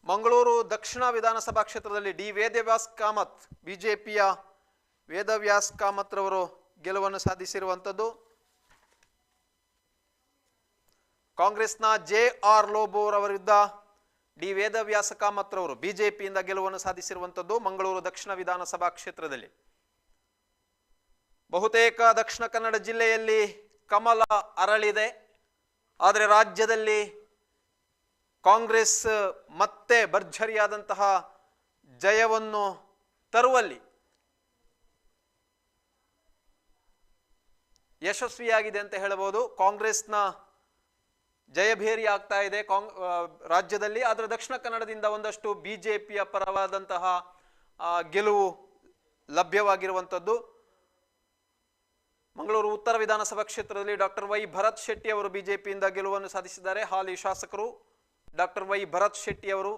Speaker 2: ಮಂಗಳೂರು ದಕ್ಷಿಣ ವಿಧಾನಸಭಾ ಕ್ಷೇತ್ರದಲ್ಲಿ ಡಿ ವೇದವ್ಯಾಸ್ ಕಾಮತ್, ಬಿಜೆಪಿಯ ವೇದವ್ಯಾಸ್ ಕಾಮತ್ ರವರು ಗೆಲುವನ್ನು ಸಾಧಿಸಿರುವಂಥದ್ದು. ಕಾಂಗ್ರೆಸ್ನ JR ಲೋಬೋರ್ ಅವರ ವಿರುದ್ಧ ಡಿ ವೇದವ್ಯಾಸ ಕಾಮತ್ ರವರು ಬಿಜೆಪಿಯಿಂದ ಗೆಲುವನ್ನು ಸಾಧಿಸಿರುವಂಥದ್ದು ಮಂಗಳೂರು ದಕ್ಷಿಣ ವಿಧಾನಸಭಾ ಕ್ಷೇತ್ರದಲ್ಲಿ. ಬಹುತೇಕ ದಕ್ಷಿಣ ಕನ್ನಡ ಜಿಲ್ಲೆಯಲ್ಲಿ ಕಮಲ ಅರಳಿದೆ. ಆದರೆ ರಾಜ್ಯದಲ್ಲಿ ಕಾಂಗ್ರೆಸ್ ಮತ್ತೆ ಭರ್ಜರಿಯಾದಂತಹ ಜಯವನ್ನು ತರುವಲ್ಲಿ ಯಶಸ್ವಿಯಾಗಿದೆ ಅಂತ ಹೇಳಬಹುದು. ಕಾಂಗ್ರೆಸ್ನ ಜಯಭೇರಿ ಆಗ್ತಾ ಇದೆ ರಾಜ್ಯದಲ್ಲಿ. ಆದರೆ ದಕ್ಷಿಣ ಕನ್ನಡದಿಂದ ಒಂದಷ್ಟು ಬಿಜೆಪಿಯ ಪರವಾದಂತಹ ಗೆಲುವು ಲಭ್ಯವಾಗಿರುವಂಥದ್ದು. ಮಂಗಳೂರು ಉತ್ತರ ವಿಧಾನಸಭಾ ಕ್ಷೇತ್ರದಲ್ಲಿ ಡಾಕ್ಟರ್ ವೈ ಭರತ್ ಶೆಟ್ಟಿ ಅವರು ಬಿಜೆಪಿಯಿಂದ ಗೆಲುವನ್ನು ಸಾಧಿಸಿದ್ದಾರೆ. ಹಾಲಿ ಶಾಸಕರು ಡಾಕ್ಟರ್ ವೈ ಭರತ್ ಶೆಟ್ಟಿ ಅವರು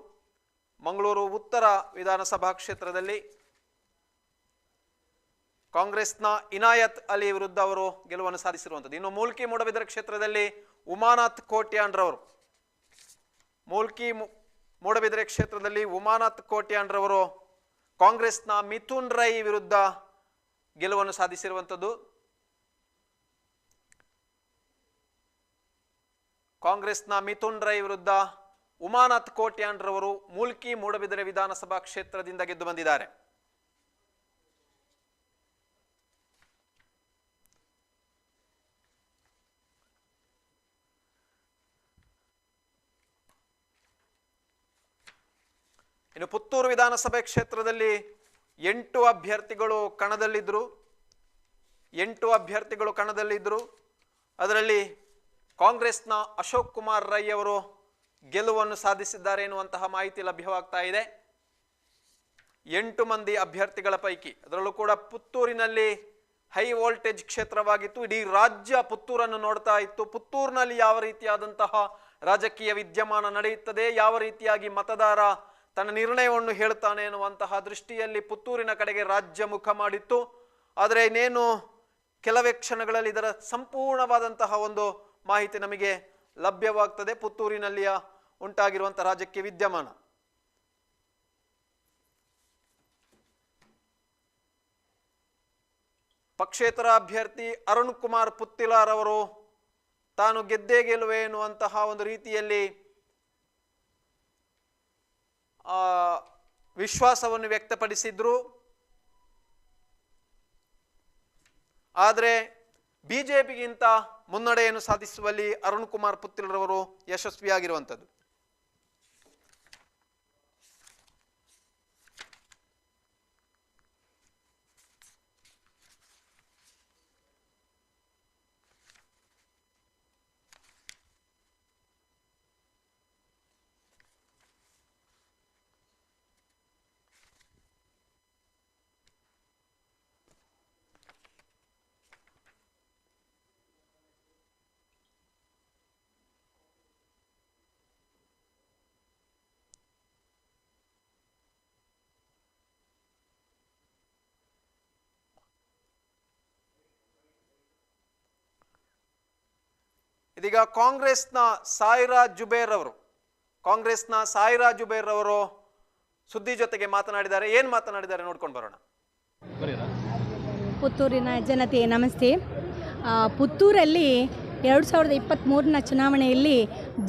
Speaker 2: ಮಂಗಳೂರು ಉತ್ತರ ವಿಧಾನಸಭಾ ಕ್ಷೇತ್ರದಲ್ಲಿ. ಕಾಂಗ್ರೆಸ್ನ ಇನಾಯತ್ ಅಲಿ ವಿರುದ್ಧ ಅವರು ಗೆಲುವನ್ನು ಸಾಧಿಸಿರುವಂಥದ್ದು. ಇನ್ನು ಮೂಲ್ಕಿ ಮೂಡಬಿದರೆ ಕ್ಷೇತ್ರದಲ್ಲಿ ಉಮಾನಾಥ್ ಕೋಟ್ಯಾನ್ರವರು, ಮೂಲ್ಕಿ ಮೂಡಬಿದರೆ ಕ್ಷೇತ್ರದಲ್ಲಿ ಉಮಾನಾಥ್ ಕೋಟ್ಯಾನ್ರವರು ಕಾಂಗ್ರೆಸ್ನ ಮಿಥುನ್ ರೈ ವಿರುದ್ಧ ಗೆಲುವನ್ನು ಸಾಧಿಸಿರುವಂಥದ್ದು. ಕಾಂಗ್ರೆಸ್ನ ಮಿಥುನ್ ರೈ ವಿರುದ್ಧ ಉಮಾನಾಥ್ ಕೋಟ್ಯಾನ್ರವರು ಮೂಲ್ಕಿ ಮೂಡಬಿದರೆ ವಿಧಾನಸಭಾ ಕ್ಷೇತ್ರದಿಂದ ಗೆದ್ದು ಬಂದಿದ್ದಾರೆ. ಇನ್ನು ಪುತ್ತೂರು ವಿಧಾನಸಭೆ ಕ್ಷೇತ್ರದಲ್ಲಿ 8 ಅಭ್ಯರ್ಥಿಗಳು ಕಣದಲ್ಲಿದ್ದರು. ಅದರಲ್ಲಿ ಕಾಂಗ್ರೆಸ್ನ ಅಶೋಕ್ ಕುಮಾರ್ ರೈ ಅವರು ಗೆಲುವನ್ನು ಸಾಧಿಸಿದ್ದಾರೆ ಎನ್ನುವಂತಹ ಮಾಹಿತಿ ಲಭ್ಯವಾಗ್ತಾ ಇದೆ. 8 ಮಂದಿ ಅಭ್ಯರ್ಥಿಗಳ ಪೈಕಿ, ಅದರಲ್ಲೂ ಕೂಡ ಪುತ್ತೂರಿನಲ್ಲಿ ಹೈ ವೋಲ್ಟೇಜ್ ಕ್ಷೇತ್ರವಾಗಿತ್ತು. ಇಡೀ ರಾಜ್ಯ ಪುತ್ತೂರನ್ನು ನೋಡ್ತಾ ಇತ್ತು. ಪುತ್ತೂರಿನಲ್ಲಿ ಯಾವ ರೀತಿಯಾದಂತಹ ರಾಜಕೀಯ ವಿದ್ಯಮಾನ ನಡೆಯುತ್ತದೆ, ಯಾವ ರೀತಿಯಾಗಿ ಮತದಾರ ತನ್ನ ನಿರ್ಣಯವನ್ನು ಹೇಳ್ತಾನೆ ಎನ್ನುವಂತಹ ದೃಷ್ಟಿಯಲ್ಲಿ ಪುತ್ತೂರಿನ ಕಡೆಗೆ ರಾಜ್ಯ ಮುಖ ಮಾಡಿತ್ತು. ಆದರೆ ಇನ್ನೇನು ಕೆಲವೇ ಕ್ಷಣಗಳಲ್ಲಿ ಇದರ ಸಂಪೂರ್ಣವಾದಂತಹ ಒಂದು ಮಾಹಿತಿ ನಮಗೆ ಲಭ್ಯವಾಗ್ತದೆ. ಪುತ್ತೂರಿನಲ್ಲಿಯ ಉಂಟಾಗಿರುವಂತಹ ರಾಜಕೀಯ ವಿದ್ಯಮಾನ. ಪಕ್ಷೇತರ ಅಭ್ಯರ್ಥಿ ಅರುಣ್ ಕುಮಾರ್ ಪುತ್ತಿಲಾರ್ ಅವರು ತಾನು ಗೆದ್ದೇ ಗೆಲುವೆ ಎನ್ನುವಂತಹ ಒಂದು ರೀತಿಯಲ್ಲಿ ವಿಶ್ವಾಸವನ್ನು ವ್ಯಕ್ತಪಡಿಸಿದ್ರು. ಆದರೆ ಬಿಜೆಪಿಗಿಂತ ಮುನ್ನಡೆಯನ್ನು ಸಾಧಿಸುವಲ್ಲಿ ಅರುಣ್ ಕುಮಾರ್ ಪುತ್ತಿಲ್ರವರು ಯಶಸ್ವಿಯಾಗಿರುವಂಥದ್ದು. ಇದೀಗ ಕಾಂಗ್ರೆಸ್ನ ಸಾಯಿರಾ ಜುಬೇರ್ ಅವರು ಸುದ್ದಿ ಜೊತೆಗೆ ಮಾತನಾಡಿದ್ದಾರೆ. ಏನು ಮಾತನಾಡಿದ್ದಾರೆ ನೋಡ್ಕೊಂಡು ಬರೋಣ.
Speaker 14: ಪುತ್ತೂರಿನ ಜನತೆ ನಮಸ್ತೆ. ಪುತ್ತೂರಲ್ಲಿ 2023ನ ಚುನಾವಣೆಯಲ್ಲಿ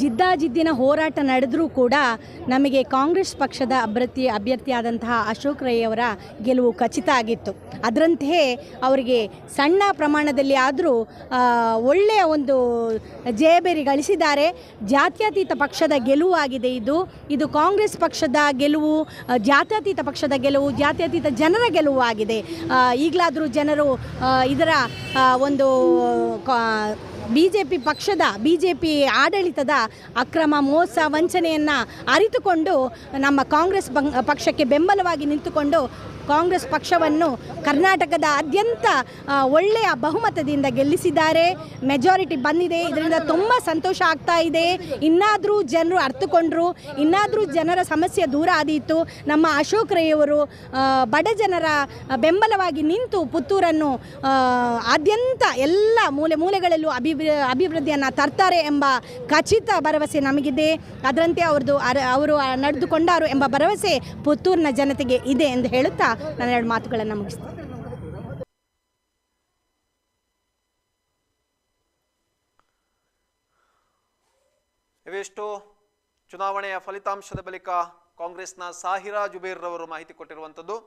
Speaker 14: ಜಿದ್ದಾಜಿದ್ದಿನ ಹೋರಾಟ ನಡೆದರೂ ಕೂಡ ನಮಗೆ ಕಾಂಗ್ರೆಸ್ ಪಕ್ಷದ ಅಭ್ಯರ್ಥಿಯಾದಂತಹ ಅಶೋಕ್ ರೈ ಅವರ ಗೆಲುವು ಖಚಿತ ಆಗಿತ್ತು. ಅದರಂತೆಯೇ ಅವರಿಗೆ ಸಣ್ಣ ಪ್ರಮಾಣದಲ್ಲಿ ಆದರೂ ಒಳ್ಳೆಯ ಒಂದು ಜಯಬೇರಿ ಗಳಿಸಿದ್ದಾರೆ. ಜಾತ್ಯತೀತ ಪಕ್ಷದ ಗೆಲುವಾಗಿದೆ. ಇದು ಕಾಂಗ್ರೆಸ್ ಪಕ್ಷದ ಗೆಲುವು, ಜಾತ್ಯತೀತ ಪಕ್ಷದ ಗೆಲುವು, ಜಾತ್ಯತೀತ ಜನರ ಗೆಲುವು ಆಗಿದೆ. ಈಗಲಾದರೂ ಜನರು ಇದರ ಒಂದು ಬಿಜೆಪಿ ಆಡಳಿತದ ಅಕ್ರಮ, ಮೋಸ, ವಂಚನೆಯನ್ನು ಅರಿತುಕೊಂಡು ನಮ್ಮ ಕಾಂಗ್ರೆಸ್ ಪಕ್ಷಕ್ಕೆ ಬೆಂಬಲವಾಗಿ ನಿಂತುಕೊಂಡು ಕಾಂಗ್ರೆಸ್ ಪಕ್ಷವನ್ನು ಕರ್ನಾಟಕದಾದ್ಯಂತ ಒಳ್ಳೆಯ ಬಹುಮತದಿಂದ ಗೆಲ್ಲಿಸಿದ್ದಾರೆ. ಮೆಜಾರಿಟಿ ಬಂದಿದೆ. ಇದರಿಂದ ತುಂಬ ಸಂತೋಷ ಆಗ್ತಾ ಇದೆ. ಇನ್ನಾದರೂ ಜನರು ಅರ್ಥಕೊಂಡ್ರು, ಇನ್ನಾದರೂ ಜನರ ಸಮಸ್ಯೆ ದೂರ ಆದೀತು. ನಮ್ಮ ಅಶೋಕ್ ರೈ ಅವರು ಬಡ ಜನರ ಬೆಂಬಲವಾಗಿ ನಿಂತು ಪುತ್ತೂರನ್ನು ಆದ್ಯಂತ ಎಲ್ಲ ಮೂಲೆಗಳಲ್ಲೂ ಅಭಿವೃದ್ಧಿಯನ್ನು ತರ್ತಾರೆ ಎಂಬ ಖಚಿತ ಭರವಸೆ ನಮಗಿದೆ. ಅದರಂತೆ ಅವರು ನಡೆದುಕೊಂಡರು ಎಂಬ ಭರವಸೆ ಪುತ್ತೂರಿನ ಜನತೆಗೆ ಇದೆ ಎಂದು ಹೇಳುತ್ತಾ ನಾನು 2 ಮಾತುಗಳನ್ನು ಮುಗಿಸ್ತೇನೆ.
Speaker 2: ಇವೆಷ್ಟು ಚುನಾವಣೆಯ ಫಲಿತಾಂಶದ ಬಳಿಕ ಕಾಂಗ್ರೆಸ್ನ ಸಾಹಿರಾ ಜುಬೇರ್ ರವರು ಮಾಹಿತಿ ಕೊಟ್ಟಿರುವಂಥದ್ದು.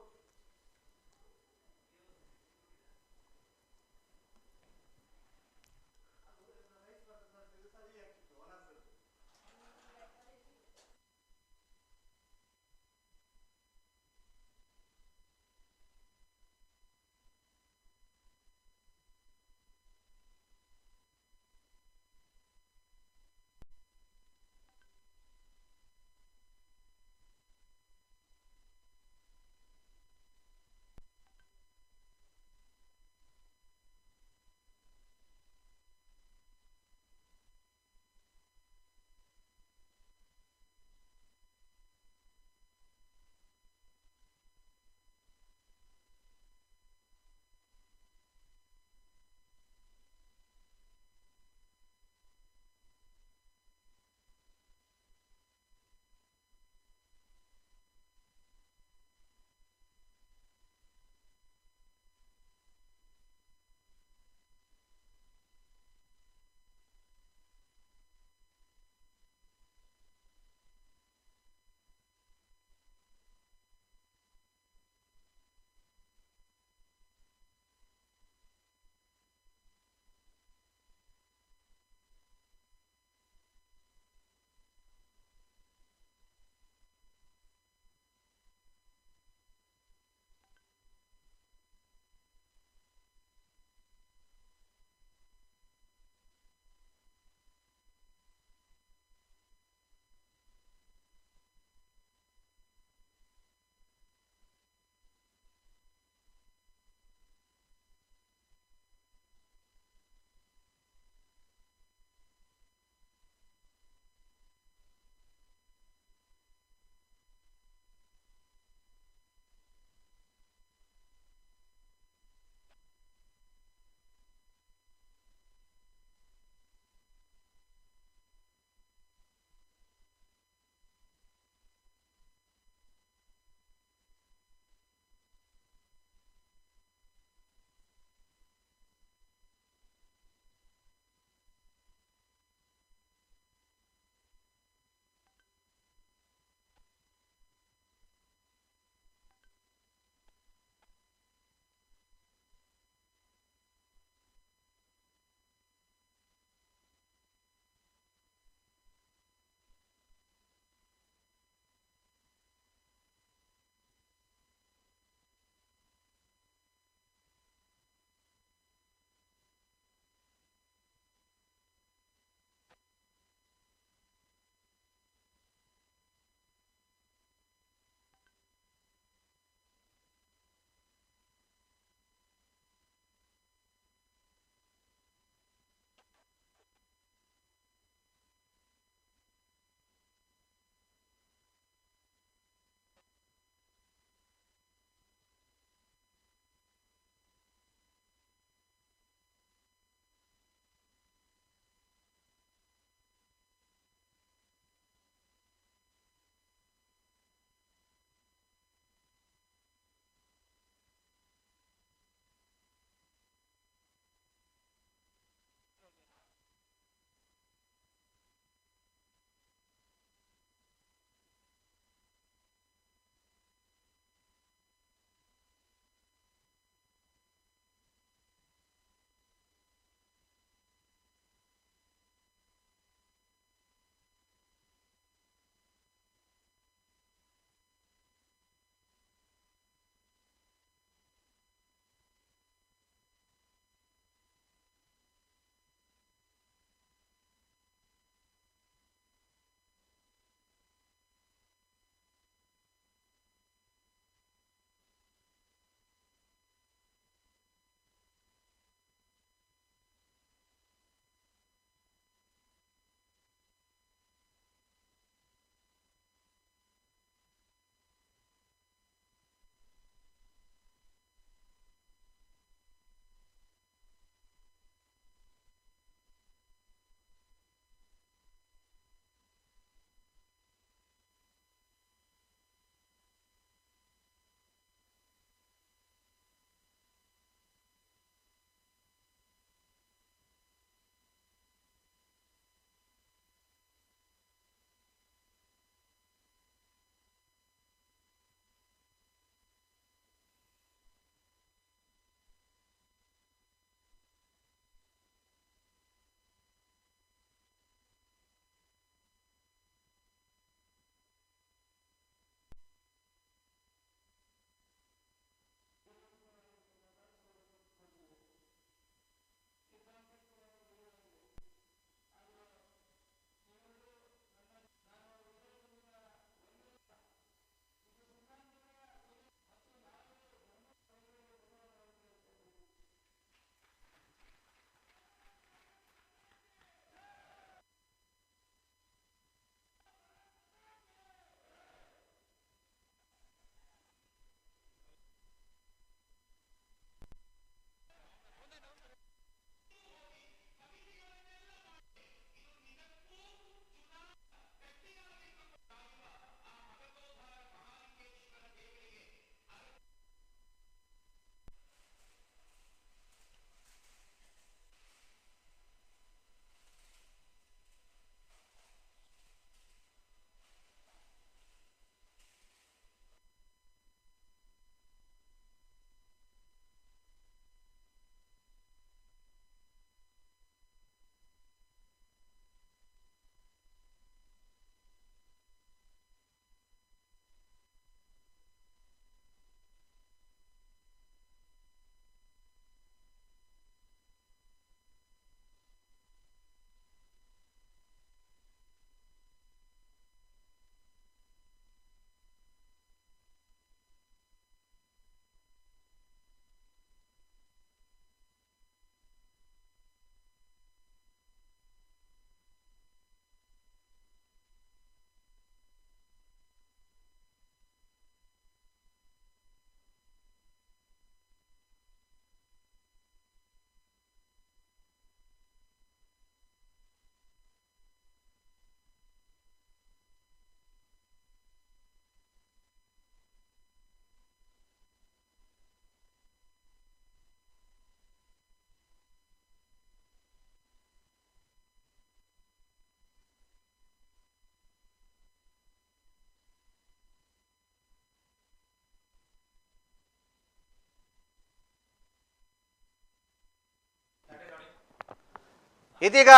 Speaker 1: ಇದೀಗ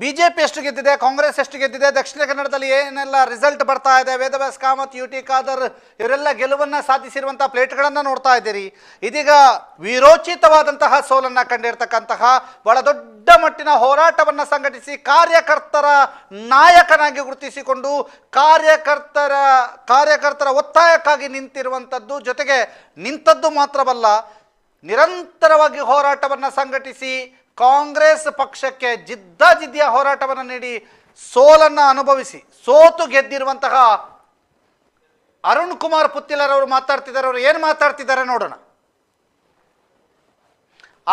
Speaker 1: ಬಿಜೆಪಿ ಎಷ್ಟು ಗೆದ್ದಿದೆ, ಕಾಂಗ್ರೆಸ್ ಎಷ್ಟು ಗೆದ್ದಿದೆ, ದಕ್ಷಿಣ ಕನ್ನಡದಲ್ಲಿ ಏನೆಲ್ಲ ರಿಸಲ್ಟ್ ಬರ್ತಾ ಇದೆ, ವೇದವ್ಯಾಸ್ ಕಾಮತ್, ಯು ಟಿ ಖಾದರ್ ಇವರೆಲ್ಲ ಗೆಲುವನ್ನು ಸಾಧಿಸಿರುವಂತಹ ಪ್ಲೇಟ್ಗಳನ್ನು ನೋಡ್ತಾ ಇದ್ದೀರಿ. ಇದೀಗ ವೀರೋಚಿತವಾದಂತಹ ಸೋಲನ್ನು ಕಂಡಿರ್ತಕ್ಕಂತಹ ಬಹಳ ದೊಡ್ಡ ಮಟ್ಟಿನ ಹೋರಾಟವನ್ನು ಸಂಘಟಿಸಿ ಕಾರ್ಯಕರ್ತರ ನಾಯಕನಾಗಿ ಗುರುತಿಸಿಕೊಂಡು ಕಾರ್ಯಕರ್ತರ ಒತ್ತಾಯಕ್ಕಾಗಿ ನಿಂತಿರುವಂಥದ್ದು, ಜೊತೆಗೆ ನಿಂತದ್ದು ಮಾತ್ರವಲ್ಲ ನಿರಂತರವಾಗಿ ಹೋರಾಟವನ್ನು ಸಂಘಟಿಸಿ ಕಾಂಗ್ರೆಸ್ ಪಕ್ಷಕ್ಕೆ ಜಿದ್ದಿಯ ಹೋರಾಟವನ್ನು ನೀಡಿ ಸೋಲನ್ನು ಅನುಭವಿಸಿ ಸೋತು ಗೆದ್ದಿರುವಂತಹ ಅರುಣ್ ಕುಮಾರ್ ಪುತ್ತಿಲರವರು ಮಾತಾಡ್ತಿದ್ದಾರೆ. ಅವರು ಏನು ಮಾತಾಡ್ತಿದ್ದಾರೆ ನೋಡೋಣ.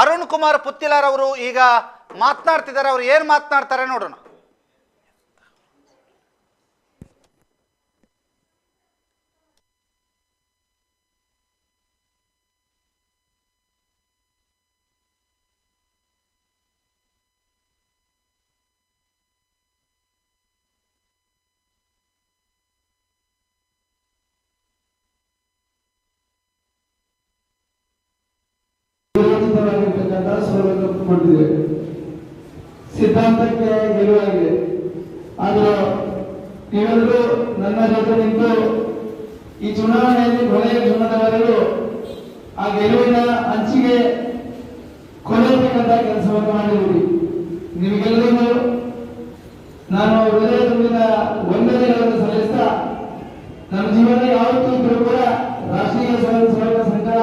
Speaker 1: ಅರುಣ್ ಕುಮಾರ್ ಪುತ್ತಿಲರವರು ಈಗ ಮಾತನಾಡ್ತಿದ್ದಾರೆ. ಅವರು ಏನು ಮಾತನಾಡ್ತಾರೆ ನೋಡೋಣ.
Speaker 21: ಸಿದ್ಧಾಂತಕ್ಕೆ ಗೆಲುವಾಗಿದೆ. ಆದರೂ ನೀವೆಲ್ಲರೂ ನನ್ನ ಜೊತೆ ನಿಂತು ಈ ಚುನಾವಣೆಯಲ್ಲಿ ಕೊನೆಯ ಕ್ಷಣದವರೆಗೂ ಆ ಗೆಲುವಿನ ಅಂಚಿಗೆ ಕೊನೆಯತಕ್ಕಂಥ ಕೆಲಸವನ್ನು ಮಾಡಿರುವುದು ನಿಮಗೆಲ್ಲರಿಗೂ ನಾನು ಹೃದಯ ತುಂಬಿದ ವಂದನೆಗಳನ್ನು ಸಲ್ಲಿಸ್ತಾ, ನಮ್ಮ ಜೀವನ ಯಾವತ್ತೂ ಇದ್ರೂ ಕೂಡ ರಾಷ್ಟ್ರೀಯ ಸ್ವಯಂ ಸೇವಕ ಸಂಘದ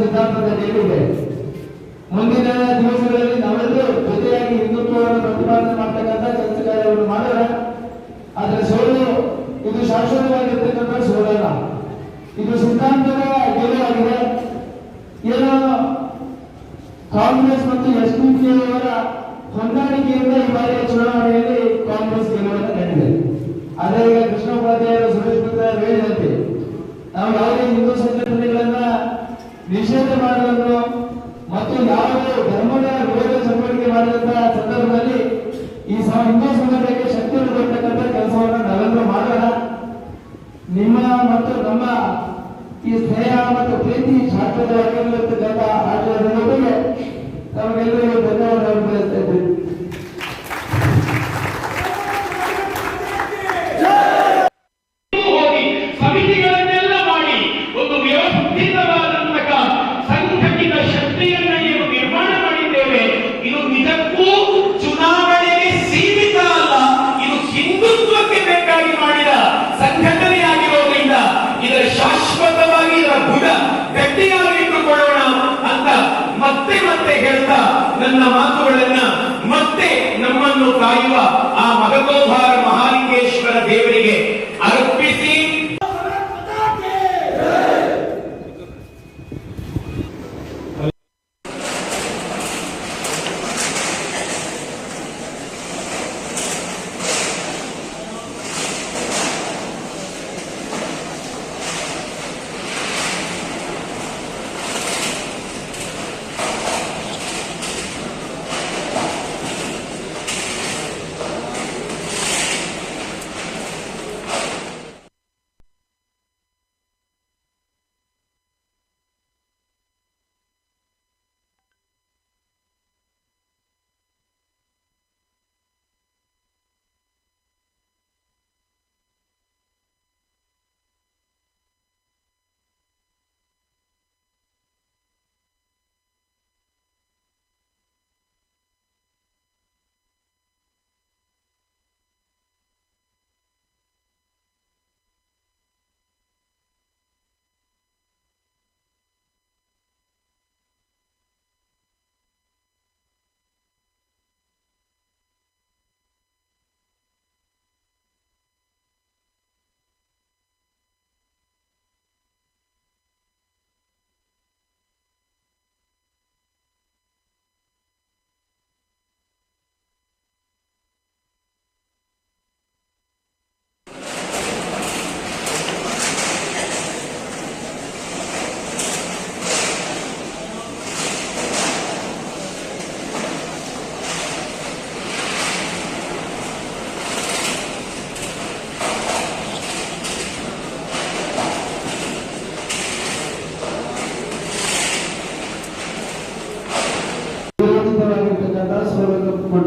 Speaker 21: ಸಿದ್ಧಾಂತದ ಗೆಲುವಿದೆ. ಮುಂದಿನ ದಿವಸಗಳಲ್ಲಿ ನಾವೆಲ್ಲರೂ ಜೊತೆಯಾಗಿ ಹಿಂದುತ್ವವನ್ನು ಪ್ರತಿಪಾದನೆ ಮಾಡ್ತಕ್ಕಂಥ ಕೆಲಸ ಕಾರ್ಯವನ್ನು ಮಾಡೋಣ. ಆದರೆ ಸೋಲು ಇದು ಶಾಶ್ವತವಾಗಿರ್ತಕ್ಕಂಥ ಸೋಲಲ್ಲ, ಇದು ಸಿದ್ಧಾಂತದ ಗೆಲುವಾಗಿದೆ. ಏನೋ ಕಾಂಗ್ರೆಸ್ ಮತ್ತು SDPI ಅವರ ಹೊಂದಾಣಿಕೆಯಿಂದ ಈ ಬಾರಿಯ ಚುನಾವಣೆಯಲ್ಲಿ ಕಾಂಗ್ರೆಸ್ ಗೆಲುವನ್ನು ಕಂಡಿದೆ. ಅದೇ ಈಗ ಕೃಷ್ಣ ಉಪಾಧ್ಯಾಯರು, ಸುರೇಶ್ ಪುತ್ರ ಹೇಳಿದಂತೆ ನಾವು ಯಾವುದೇ ಹಿಂದೂ ಸಂಘಟನೆಗಳನ್ನ ನಿಷೇಧ ಮಾಡೋದನ್ನು ಮತ್ತು ಯಾವುದೇ ಧರ್ಮದ ವಿರೋಧ ಚಟುವಟಿಕೆ ಮಾಡಿದಂತಹ ಸಂದರ್ಭದಲ್ಲಿ ಈ ಹಿಂದೂ ಸಂಘಟನೆಗೆ ಶಕ್ತಿಯನ್ನು ಕೊಡ್ತಕ್ಕಂಥ ಕೆಲಸವನ್ನು ನಾವೆಲ್ಲರೂ ಮಾಡೋಣ. ನಿಮ್ಮ ಮತ್ತು ನಮ್ಮ ಈ ಸ್ನೇಹ ಮತ್ತು ಪ್ರೀತಿ ಶಾಶ್ವತವಾಗಿರತಕ್ಕಂಥ ಆಶಯದ ಜೊತೆಗೆ ನಮಗೆಲ್ಲರಿಗೂ ಧನ್ಯವಾದಗಳನ್ನು ಬಯಸ್ತಾ ಇದ್ದೇನೆ.
Speaker 22: ಸಮಿತಿಗಳನ್ನೆಲ್ಲ ಮಾಡಿ ಒಂದು ವ್ಯವಸ್ಥಿತವಾದಂತಹ ಸಂಘಟಿತ ಶಕ್ತಿಯನ್ನ ಏನು ನಿರ್ಮಾಣ ಮಾಡಿದ್ದೇವೆ. ಇದು ನಿಜಕ್ಕೂ ಚುನಾವಣೆಗೆ ಸೀಮಿತ ಅಲ್ಲ, ಇದು ಹಿಂದುತ್ವಕ್ಕೆ ಬೇಕಾಗಿ ಮಾಡಿದ ಸಂಘಟನೆಯಾಗಿರೋದ್ರಿಂದ ಇದರ ಶಾಶ್ವತವಾಗಿ ಇದರ ಬುಡ ಗಟ್ಟಿಯಾಗಿ ಇಟ್ಟುಕೊಳ್ಳೋಣ.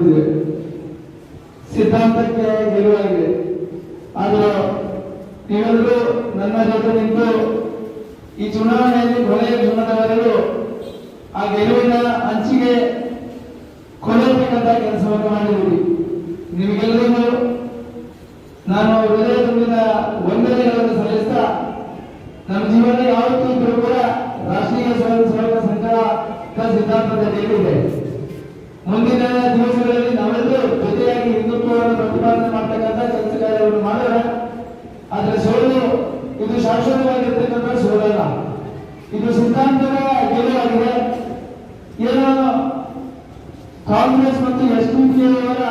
Speaker 21: ಸೋತಿದೆ, ಸಿದ್ಧಾಂತಕ್ಕೆ ಗೆಲುವಾಗಿದೆ. ಆದರೂ ನೀವೆಲ್ಲರೂ ನನ್ನ ಜೊತೆ ನಿಂತು ಈ ಚುನಾವಣೆಯಲ್ಲಿ ಕೊನೆಯ ಕ್ಷಣದವರೆಗೂ ಆ ಗೆಲುವಿನ ಅಂಚಿಗೆ ಕೊನೆಯತಕ್ಕಂಥ ಕೆಲಸವನ್ನು ಮಾಡಿದ್ದೀರಿ. ನಿಮಗೆಲ್ಲರಿಗೂ ನಾನು ಹೃದಯ ತುಂಬಿದ ವಂದನೆಗಳನ್ನು ಸಲ್ಲಿಸ್ತಾ, ನಮ್ಮ ಜೀವನ ಯಾವತ್ತೂ ಇದ್ರೂ ಕೂಡ ರಾಷ್ಟ್ರೀಯ ಸ್ವಯಂ ಸೇವಕ ಸಂಘದ ಸಿದ್ಧಾಂತದಲ್ಲಿ ಇದೆ. ಮುಂದಿನ ದಿವಸಗಳಲ್ಲಿ ನಾವೆಲ್ಲರೂ ಜೊತೆಯಾಗಿ ಹಿಂದುತ್ವವನ್ನು ಪ್ರತಿಪಾದನೆ ಮಾಡ್ತಕ್ಕಂಥ ಕೆಲಸ ಕಾರ್ಯವನ್ನು ಮಾಡೋಣ. ಆದ್ರೆ ಸೋಲು ಇದು ಶಾಶ್ವತವಾಗಿರ್ತಕ್ಕಂಥ ಸೋಲಲ್ಲ, ಇದು ಸಿದ್ಧಾಂತದ ಗೆಲುವಾಗಿದೆ. ಏನೋ ಕಾಂಗ್ರೆಸ್ ಮತ್ತು SDPI ಅವರ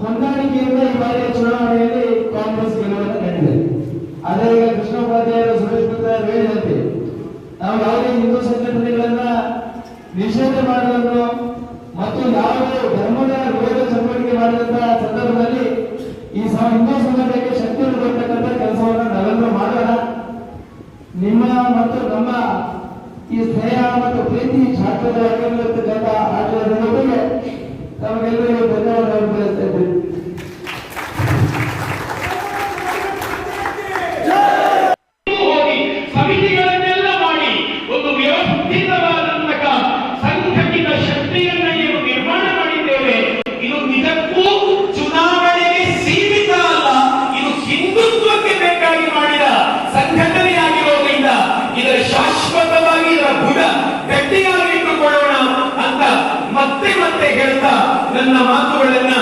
Speaker 21: ಹೊಂದಾಣಿಕೆಯಿಂದ ಈ ಬಾರಿಯ ಚುನಾವಣೆಯಲ್ಲಿ ಕಾಂಗ್ರೆಸ್ ಗೆಲುವನ್ನು ಕಂಡಿದೆ. ಅದೇ ಈಗ ಕೃಷ್ಣ ಉಪಾಧ್ಯಾಯರು, ಸುರೇಶ್ ಪುತ್ರ ಹೇಳಿದಂತೆ ನಾವು ಯಾವುದೇ ಹಿಂದೂ ಸಂಘಟನೆಗಳನ್ನ ನಿಷೇಧ ಮಾಡುವುದನ್ನು ಮತ್ತು ಯಾವುದೇ ಧರ್ಮದ ವಿರೋಧ ಚಟುವಟಿಕೆ ಮಾಡಿದಂತಹ ಸಂದರ್ಭದಲ್ಲಿ ಈ ಹಿಂದೂ ಸಂಘಟನೆಗೆ ಶಕ್ತಿಯನ್ನು ಕೊಡ್ತಕ್ಕಂಥ ಕೆಲಸವನ್ನು ನಾವೆಲ್ಲರೂ ಮಾಡೋಣ. ನಿಮ್ಮ ಮತ್ತು ನಮ್ಮ ಈ ಸ್ನೇಹ ಮತ್ತು ಪ್ರೀತಿ ಶಾಶ್ವತವಾಗಿರತಕ್ಕಂಥ ಆಟದ ಜೊತೆಗೆ ತಮಗೆಲ್ಲರಿಗೂ ಧನ್ಯವಾದಗಳು ತಿಳಿಸ್ತಾ ಇದ್ದೇನೆ.
Speaker 22: ಸಮಿತಿಗಳನ್ನೆಲ್ಲ ಮಾಡಿ ಒಂದು ವ್ಯವಸ್ಥಿತವಾದಂತಹ ಸಂಘಟಿತ ಶಕ್ತಿಯನ್ನ ಏನು ನಿರ್ಮಾಣ ಮಾಡಿದ್ದೇವೆ, ಇದು ನಿಜಕ್ಕೂ ಚುನಾವಣೆಗೆ ಸೀಮಿತ ಅಲ್ಲ, ಇದು ಹಿಂದುತ್ವಕ್ಕೆ ಬೇಕಾಗಿ ಮಾಡಿದ ಸಂಘಟನೆಯಾಗಿರೋದ್ರಿಂದ ಇದರ ಶಾಶ್ವತವಾಗಿ ಇದರ ಬುಡ ಗಟ್ಟಿಯಾಗಿಟ್ಟುಕೊಳ್ಳೋಣ ಅಂತ ಮತ್ತೆ ಮತ್ತೆ ಹೇಳ್ತಾ ನನ್ನ ಮಾತುಗಳನ್ನ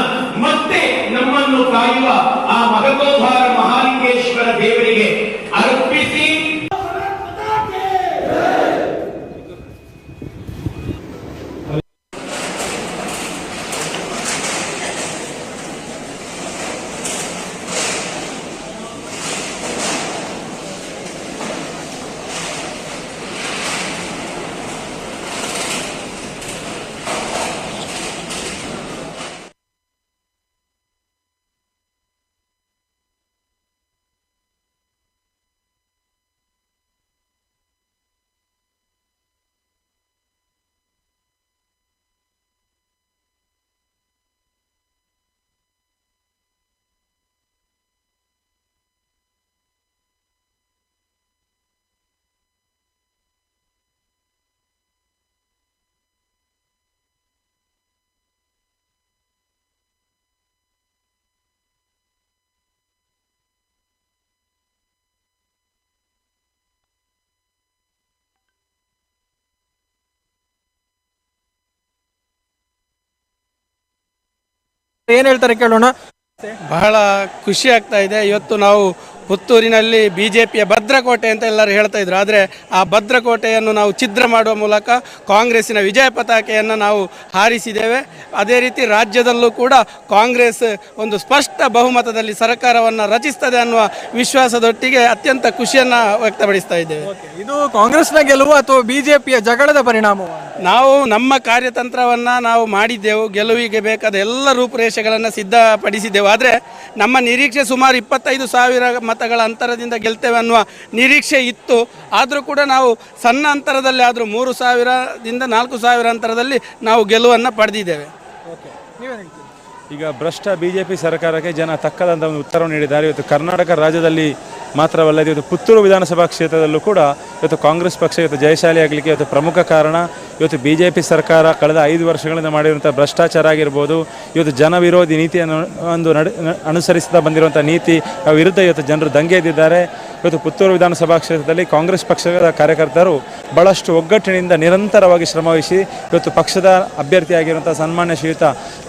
Speaker 22: ಮತ್ತೆ ನಮ್ಮನ್ನು ಕಾಯುವ ಆ ಮಗತೋದ್ಧಾರ ಮಹಾಲಿಂಗೇಶ್ವರ ದೇವರಿಗೆ ಅರ್ಪಿಸಿ
Speaker 4: ಏನ್ ಹೇಳ್ತಾರೆ ಕೇಳೋಣ.
Speaker 3: ಬಹಳ ಖುಷಿ ಆಗ್ತಾ ಇದೆ. ಇವತ್ತು ನಾವು ಪುತ್ತೂರಿನಲ್ಲಿ ಬಿಜೆಪಿಯ ಭದ್ರಕೋಟೆ ಅಂತ ಎಲ್ಲರೂ ಹೇಳ್ತಾ ಇದ್ರು, ಆದರೆ ಆ ಭದ್ರಕೋಟೆಯನ್ನು ನಾವು ಛಿದ್ರ ಮಾಡುವ ಮೂಲಕ ಕಾಂಗ್ರೆಸ್ಸಿನ ವಿಜಯ ಪತಾಕೆಯನ್ನು ನಾವು ಹಾರಿಸಿದ್ದೇವೆ. ಅದೇ ರೀತಿ ರಾಜ್ಯದಲ್ಲೂ ಕೂಡ ಕಾಂಗ್ರೆಸ್ ಒಂದು ಸ್ಪಷ್ಟ ಬಹುಮತದಲ್ಲಿ ಸರ್ಕಾರವನ್ನು ರಚಿಸ್ತದೆ ಅನ್ನುವ ವಿಶ್ವಾಸದೊಟ್ಟಿಗೆ ಅತ್ಯಂತ ಖುಷಿಯನ್ನು ವ್ಯಕ್ತಪಡಿಸ್ತಾ ಇದ್ದೇವೆ.
Speaker 4: ಇದು ಕಾಂಗ್ರೆಸ್ನ ಗೆಲುವು ಅಥವಾ ಬಿಜೆಪಿಯ ಜಗಳದ ಪರಿಣಾಮ?
Speaker 3: ನಾವು ನಮ್ಮ ಕಾರ್ಯತಂತ್ರವನ್ನು ನಾವು ಮಾಡಿದ್ದೆವು, ಗೆಲುವಿಗೆ ಬೇಕಾದ ಎಲ್ಲ ರೂಪುರೇಷೆಗಳನ್ನು ಸಿದ್ಧಪಡಿಸಿದ್ದೆವು. ಆದರೆ ನಮ್ಮ ನಿರೀಕ್ಷೆ ಸುಮಾರು 25,000 ಮತಗಳ ಅಂತರದಿಂದ ಗೆಲ್ತೇವೆ ಅನ್ನುವ ನಿರೀಕ್ಷೆ ಇತ್ತು. ಆದರೂ ಕೂಡ ನಾವು ಸಣ್ಣ ಅಂತರದಲ್ಲಿ ಆದರೂ 3,000ದಿಂದ 4,000 ಅಂತರದಲ್ಲಿ ನಾವು ಗೆಲುವನ್ನು ಪಡೆದಿದ್ದೇವೆ.
Speaker 8: ಈಗ ಭ್ರಷ್ಟ ಬಿಜೆಪಿ ಸರ್ಕಾರಕ್ಕೆ ಜನ ತಕ್ಕದಂಥ ಒಂದು ಉತ್ತರವನ್ನು ನೀಡಿದ್ದಾರೆ. ಇವತ್ತು ಕರ್ನಾಟಕ ರಾಜ್ಯದಲ್ಲಿ ಮಾತ್ರವಲ್ಲದೆ ಇವತ್ತು ಪುತ್ತೂರು ವಿಧಾನಸಭಾ ಕ್ಷೇತ್ರದಲ್ಲೂ ಕೂಡ ಇವತ್ತು ಕಾಂಗ್ರೆಸ್ ಪಕ್ಷ ಇವತ್ತು ಜಯಶಾಲಿ ಆಗಲಿಕ್ಕೆ ಇವತ್ತು ಪ್ರಮುಖ ಕಾರಣ ಇವತ್ತು ಬಿಜೆಪಿ ಸರ್ಕಾರ ಕಳೆದ 5 ವರ್ಷಗಳಿಂದ ಮಾಡಿರುವಂಥ ಭ್ರಷ್ಟಾಚಾರ ಆಗಿರ್ಬೋದು, ಇವತ್ತು ಜನ ವಿರೋಧಿ ನೀತಿಯನ್ನು ಅನುಸರಿಸ್ತಾ ಬಂದಿರುವಂಥ ನೀತಿ ವಿರುದ್ಧ ಇವತ್ತು ಜನರು ದಂಗೆ ಎದ್ದಿದ್ದಾರೆ. ಇವತ್ತು ಪುತ್ತೂರು ವಿಧಾನಸಭಾ ಕ್ಷೇತ್ರದಲ್ಲಿ ಕಾಂಗ್ರೆಸ್ ಪಕ್ಷದ ಕಾರ್ಯಕರ್ತರು ಭಾಳಷ್ಟು ಒಗ್ಗಟ್ಟಿನಿಂದ ನಿರಂತರವಾಗಿ ಶ್ರಮವಹಿಸಿ ಇವತ್ತು ಪಕ್ಷದ ಅಭ್ಯರ್ಥಿಯಾಗಿರುವಂಥ ಸನ್ಮಾನ್ಯ ಶ್ರೀಯುತ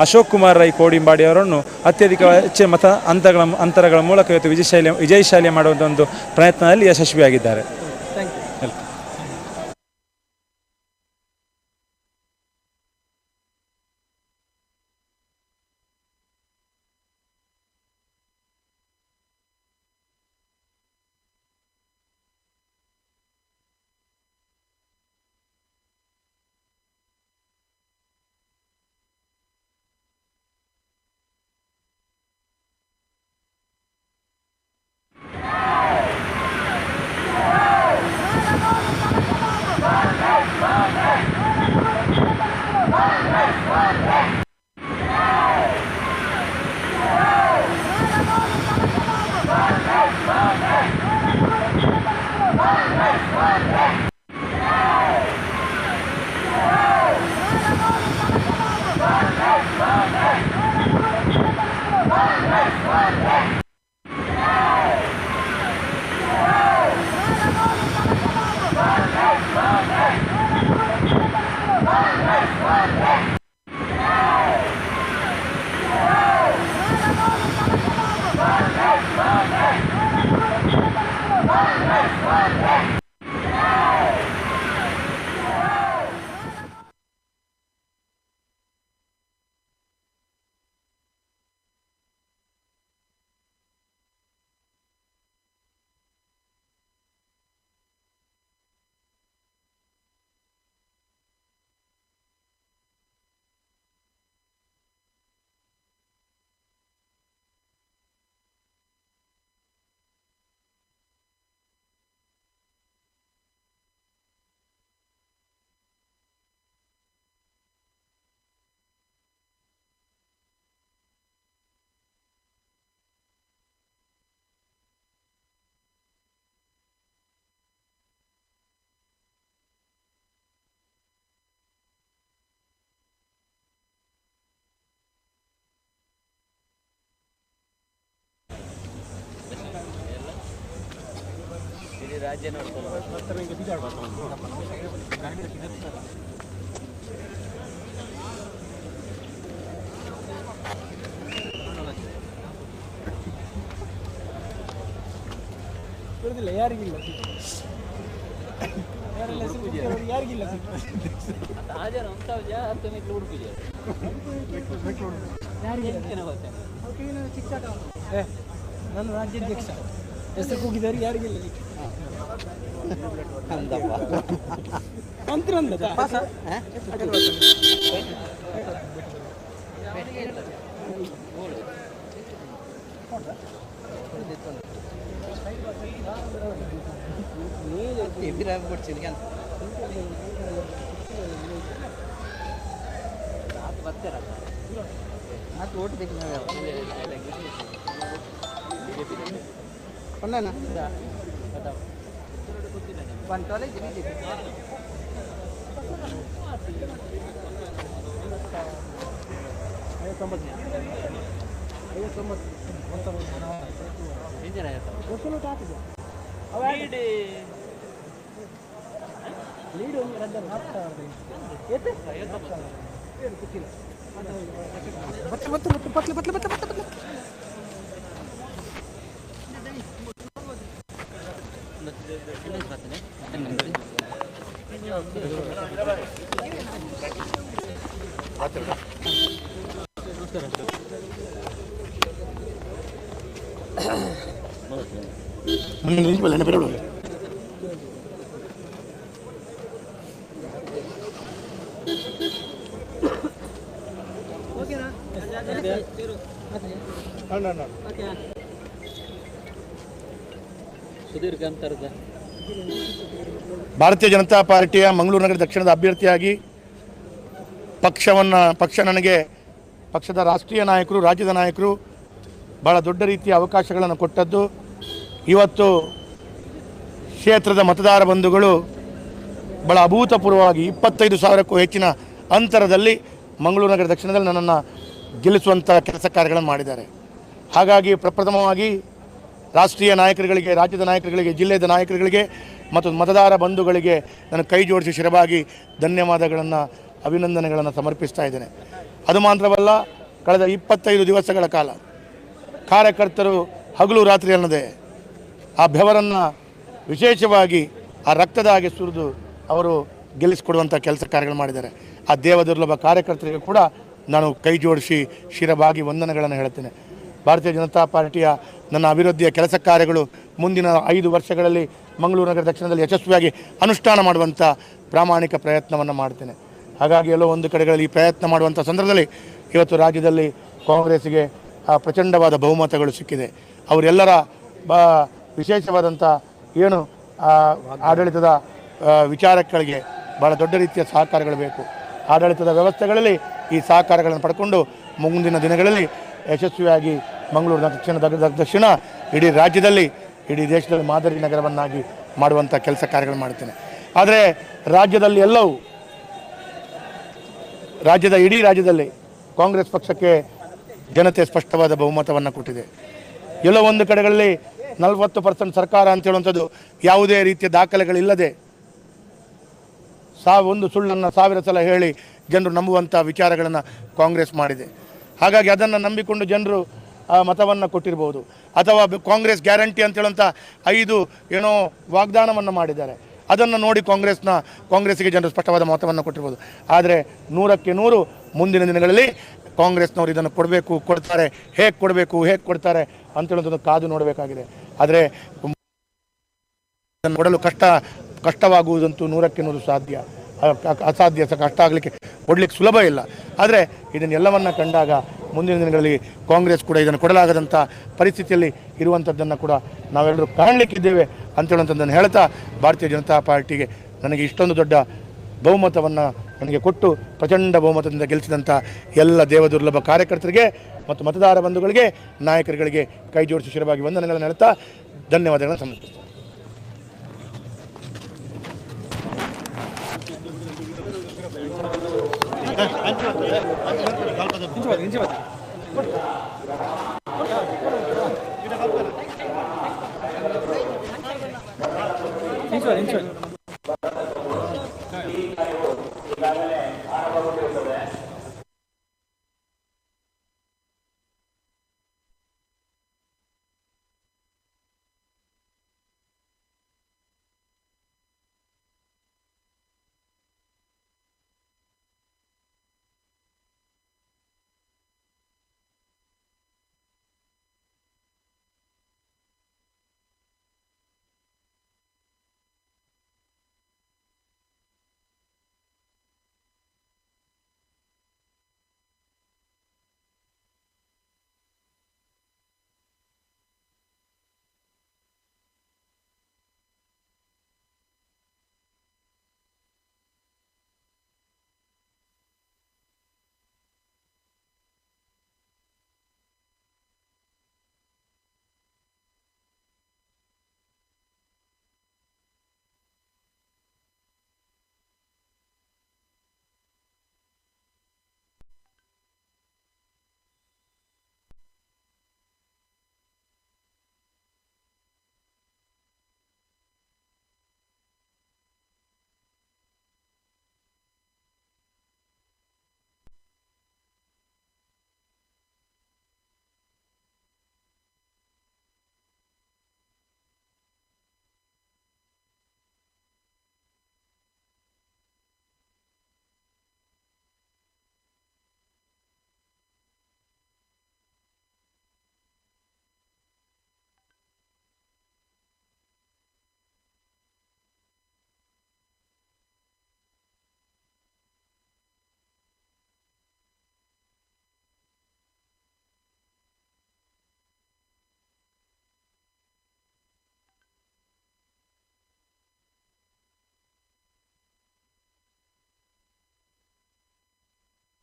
Speaker 8: ಅಶೋಕ್ ಕುಮಾರ್ ರೈ ಕೋಡಿಂಬಾಡಿ ಅವರನ್ನು ಅತ್ಯಧಿಕ ಹೆಚ್ಚಿನ ಮತ ಅಂತರಗಳ ಮೂಲಕ ಇವತ್ತು ವಿಜಯಶಾಲಿ ಮಾಡುವಂಥ ಒಂದು ಪ್ರಯತ್ನದಲ್ಲಿ ಯಶಸ್ವಿಯಾಗಿದ್ದಾರೆ.
Speaker 17: ರಾಜ್ಯ
Speaker 12: ಯಾರಿಗಿಲ್ಲ ಯಾರಿಗಿಲ್ಲ ನಾನು ರಾಜ್ಯಾಧ್ಯಕ್ಷ ಹೆಸರು ಕೂಗಿದವ್ರು ಯಾರಿಗಿಲ್ಲ ಮಂತ್ರಿ ಅಂದ
Speaker 17: ಓಟ್ ಬೇಕು ಒಂದು ಕಾಲೇಜ್
Speaker 12: ಲೀಡು
Speaker 17: ಸುದೀರ್ಘ ಅಂತರದ
Speaker 7: ಭಾರತೀಯ ಜನತಾ ಪಾರ್ಟಿಯ ಮಂಗಳೂರು ನಗರ ದಕ್ಷಿಣದ ಅಭ್ಯರ್ಥಿಯಾಗಿ ಪಕ್ಷ ನನಗೆ ಪಕ್ಷದ ರಾಷ್ಟ್ರೀಯ ನಾಯಕರು, ರಾಜ್ಯದ ನಾಯಕರು ಭಾಳ ದೊಡ್ಡ ರೀತಿಯ ಅವಕಾಶಗಳನ್ನು ಕೊಟ್ಟದ್ದು. ಇವತ್ತು ಕ್ಷೇತ್ರದ ಮತದಾರ ಬಂಧುಗಳು ಭಾಳ ಅಭೂತಪೂರ್ವವಾಗಿ 25,000ಕ್ಕೂ ಹೆಚ್ಚಿನ ಅಂತರದಲ್ಲಿ ಮಂಗಳೂರು ನಗರ ದಕ್ಷಿಣದಲ್ಲಿ ನನ್ನನ್ನು ಗೆಲ್ಲಿಸುವಂಥ ಕೆಲಸ ಕಾರ್ಯಗಳನ್ನು ಮಾಡಿದ್ದಾರೆ. ಹಾಗಾಗಿ ಪ್ರಪ್ರಥಮವಾಗಿ ರಾಷ್ಟ್ರೀಯ ನಾಯಕರುಗಳಿಗೆ, ರಾಜ್ಯದ ನಾಯಕರುಗಳಿಗೆ, ಜಿಲ್ಲೆಯ ನಾಯಕರುಗಳಿಗೆ ಮತ್ತು ಮತದಾರ ಬಂಧುಗಳಿಗೆ ನಾನು ಕೈ ಜೋಡಿಸಿ ಶಿರವಾಗಿ ಧನ್ಯವಾದಗಳನ್ನು, ಅಭಿನಂದನೆಗಳನ್ನು ಸಮರ್ಪಿಸ್ತಾ ಇದ್ದೇನೆ. ಅದು ಮಾತ್ರವಲ್ಲ, ಕಳೆದ 25 ದಿವಸಗಳ ಕಾಲ ಕಾರ್ಯಕರ್ತರು ಹಗಲು ರಾತ್ರಿ ಅನ್ನದೆ ಆ ಬೆವರನ್ನು ವಿಶೇಷವಾಗಿ ಆ ರಕ್ತದ ಹಾಗೆ ಸುರಿದು ಅವರು ಗೆಲ್ಲಿಸಿಕೊಡುವಂಥ ಕೆಲಸ ಕಾರ್ಯಗಳು ಮಾಡಿದ್ದಾರೆ. ಆ ದೇವದುರ್ಲಭ ಕಾರ್ಯಕರ್ತರಿಗೆ ಕೂಡ ನಾನು ಕೈ ಜೋಡಿಸಿ ಶಿರವಾಗಿ ವಂದನೆಗಳನ್ನು ಹೇಳ್ತೇನೆ. ಭಾರತೀಯ ಜನತಾ ಪಾರ್ಟಿಯ ನನ್ನ ಅಭಿವೃದ್ಧಿಯ ಕೆಲಸ ಕಾರ್ಯಗಳು ಮುಂದಿನ 5 ವರ್ಷಗಳಲ್ಲಿ ಮಂಗಳೂರು ನಗರ ದಕ್ಷಿಣದಲ್ಲಿ ಯಶಸ್ವಿಯಾಗಿ ಅನುಷ್ಠಾನ ಮಾಡುವಂಥ ಪ್ರಾಮಾಣಿಕ ಪ್ರಯತ್ನವನ್ನು ಮಾಡ್ತೇನೆ. ಹಾಗಾಗಿ ಎಲ್ಲೋ ಒಂದು ಕಡೆಗಳಲ್ಲಿ ಈ ಪ್ರಯತ್ನ ಮಾಡುವಂಥ ಸಂದರ್ಭದಲ್ಲಿ ಇವತ್ತು ರಾಜ್ಯದಲ್ಲಿ ಕಾಂಗ್ರೆಸ್ಸಿಗೆ ಪ್ರಚಂಡವಾದ ಬಹುಮತಗಳು ಸಿಕ್ಕಿದೆ. ಅವರೆಲ್ಲರ ವಿಶೇಷವಾದಂಥ ಏನು ಆಡಳಿತದ ವಿಚಾರಗಳಿಗೆ ಭಾಳ ದೊಡ್ಡ ರೀತಿಯ ಸಹಕಾರಗಳು ಬೇಕು. ಆಡಳಿತದ ವ್ಯವಸ್ಥೆಗಳಲ್ಲಿ ಈ ಸಹಕಾರಗಳನ್ನು ಪಡ್ಕೊಂಡು ಮುಂದಿನ ದಿನಗಳಲ್ಲಿ ಯಶಸ್ವಿಯಾಗಿ ಮಂಗಳೂರು ದಕ್ಷಿಣ ಇಡೀ ರಾಜ್ಯದಲ್ಲಿ, ಇಡೀ ದೇಶದಲ್ಲಿ ಮಾದರಿ ನಗರವನ್ನಾಗಿ ಮಾಡುವಂಥ ಕೆಲಸ ಕಾರ್ಯಗಳು ಮಾಡ್ತೇನೆ. ಆದರೆ ಇಡೀ ರಾಜ್ಯದಲ್ಲಿ ಕಾಂಗ್ರೆಸ್ ಪಕ್ಷಕ್ಕೆ ಜನತೆ ಸ್ಪಷ್ಟವಾದ ಬಹುಮತವನ್ನು ಕೊಟ್ಟಿದೆ. ಎಲ್ಲೋ ಒಂದು ಕಡೆಗಳಲ್ಲಿ 40% ಸರ್ಕಾರ ಅಂತ ಹೇಳುವಂಥದ್ದು ಯಾವುದೇ ರೀತಿಯ ದಾಖಲೆಗಳಿಲ್ಲದೆ ಒಂದು ಸುಳ್ಳನ್ನು 1000 ಸಲ ಹೇಳಿ ಜನರು ನಂಬುವಂಥ ವಿಚಾರಗಳನ್ನು ಕಾಂಗ್ರೆಸ್ ಮಾಡಿದೆ. ಹಾಗಾಗಿ ಅದನ್ನು ನಂಬಿಕೊಂಡು ಜನರು ಮತವನ್ನು ಕೊಟ್ಟಿರ್ಬೋದು, ಅಥವಾ ಕಾಂಗ್ರೆಸ್ ಗ್ಯಾರಂಟಿ ಅಂತ ಹೇಳುವಂಥ 5 ಏನೋ ವಾಗ್ದಾನವನ್ನು ಮಾಡಿದ್ದಾರೆ, ಅದನ್ನು ನೋಡಿ ಕಾಂಗ್ರೆಸ್ಸಿಗೆ ಜನರು ಸ್ಪಷ್ಟವಾದ ಮತವನ್ನು ಕೊಟ್ಟಿರ್ಬೋದು. ಆದರೆ 100ಕ್ಕೆ 100 ಮುಂದಿನ ದಿನಗಳಲ್ಲಿ ಕಾಂಗ್ರೆಸ್ನವರು ಇದನ್ನು ಕೊಡ್ತಾರೆ, ಹೇಗೆ ಕೊಡ್ತಾರೆ ಅಂತೇಳೋದನ್ನು ಕಾದು ನೋಡಬೇಕಾಗಿದೆ. ಆದರೆ ಇದನ್ನು ಕೊಡಲು ಕಷ್ಟವಾಗುವುದಂತೂ 100ಕ್ಕೆ 100 ಅಸಾಧ್ಯ, ಕಷ್ಟ ಆಗಲಿಕ್ಕೆ ಕೊಡಲಿಕ್ಕೆ ಸುಲಭ ಇಲ್ಲ. ಆದರೆ ಇದನ್ನೆಲ್ಲವನ್ನು ಕಂಡಾಗ ಮುಂದಿನ ದಿನಗಳಲ್ಲಿ ಕಾಂಗ್ರೆಸ್ ಕೂಡ ಇದನ್ನು ಕೊಡಲಾಗದಂಥ ಪರಿಸ್ಥಿತಿಯಲ್ಲಿ ಇರುವಂಥದ್ದನ್ನು ಕೂಡ ನಾವೆಲ್ಲರೂ ಕಾಣಲಿಕ್ಕಿದ್ದೇವೆ ಅಂತೇಳುವಂಥದ್ದನ್ನು ಹೇಳ್ತಾ, ಭಾರತೀಯ ಜನತಾ ಪಾರ್ಟಿಗೆ ನನಗೆ ಇಷ್ಟೊಂದು ದೊಡ್ಡ ಬಹುಮತವನ್ನು ನನಗೆ ಕೊಟ್ಟು ಪ್ರಚಂಡ ಬಹುಮತದಿಂದ ಗೆಲ್ಲಿಸಿದಂಥ ಎಲ್ಲ ದೇವದುರ್ಲಭ ಕಾರ್ಯಕರ್ತರಿಗೆ ಮತ್ತು ಮತದಾರ ಬಂಧುಗಳಿಗೆ, ನಾಯಕರುಗಳಿಗೆ ಕೈ ಜೋಡಿಸಿ ಶಿರವಾಗಿ ವಂದನೆಗಳನ್ನು ಹೇಳ್ತಾ ಧನ್ಯವಾದಗಳನ್ನು ಸಮರ್ಪಿಸ್ತೇನೆ.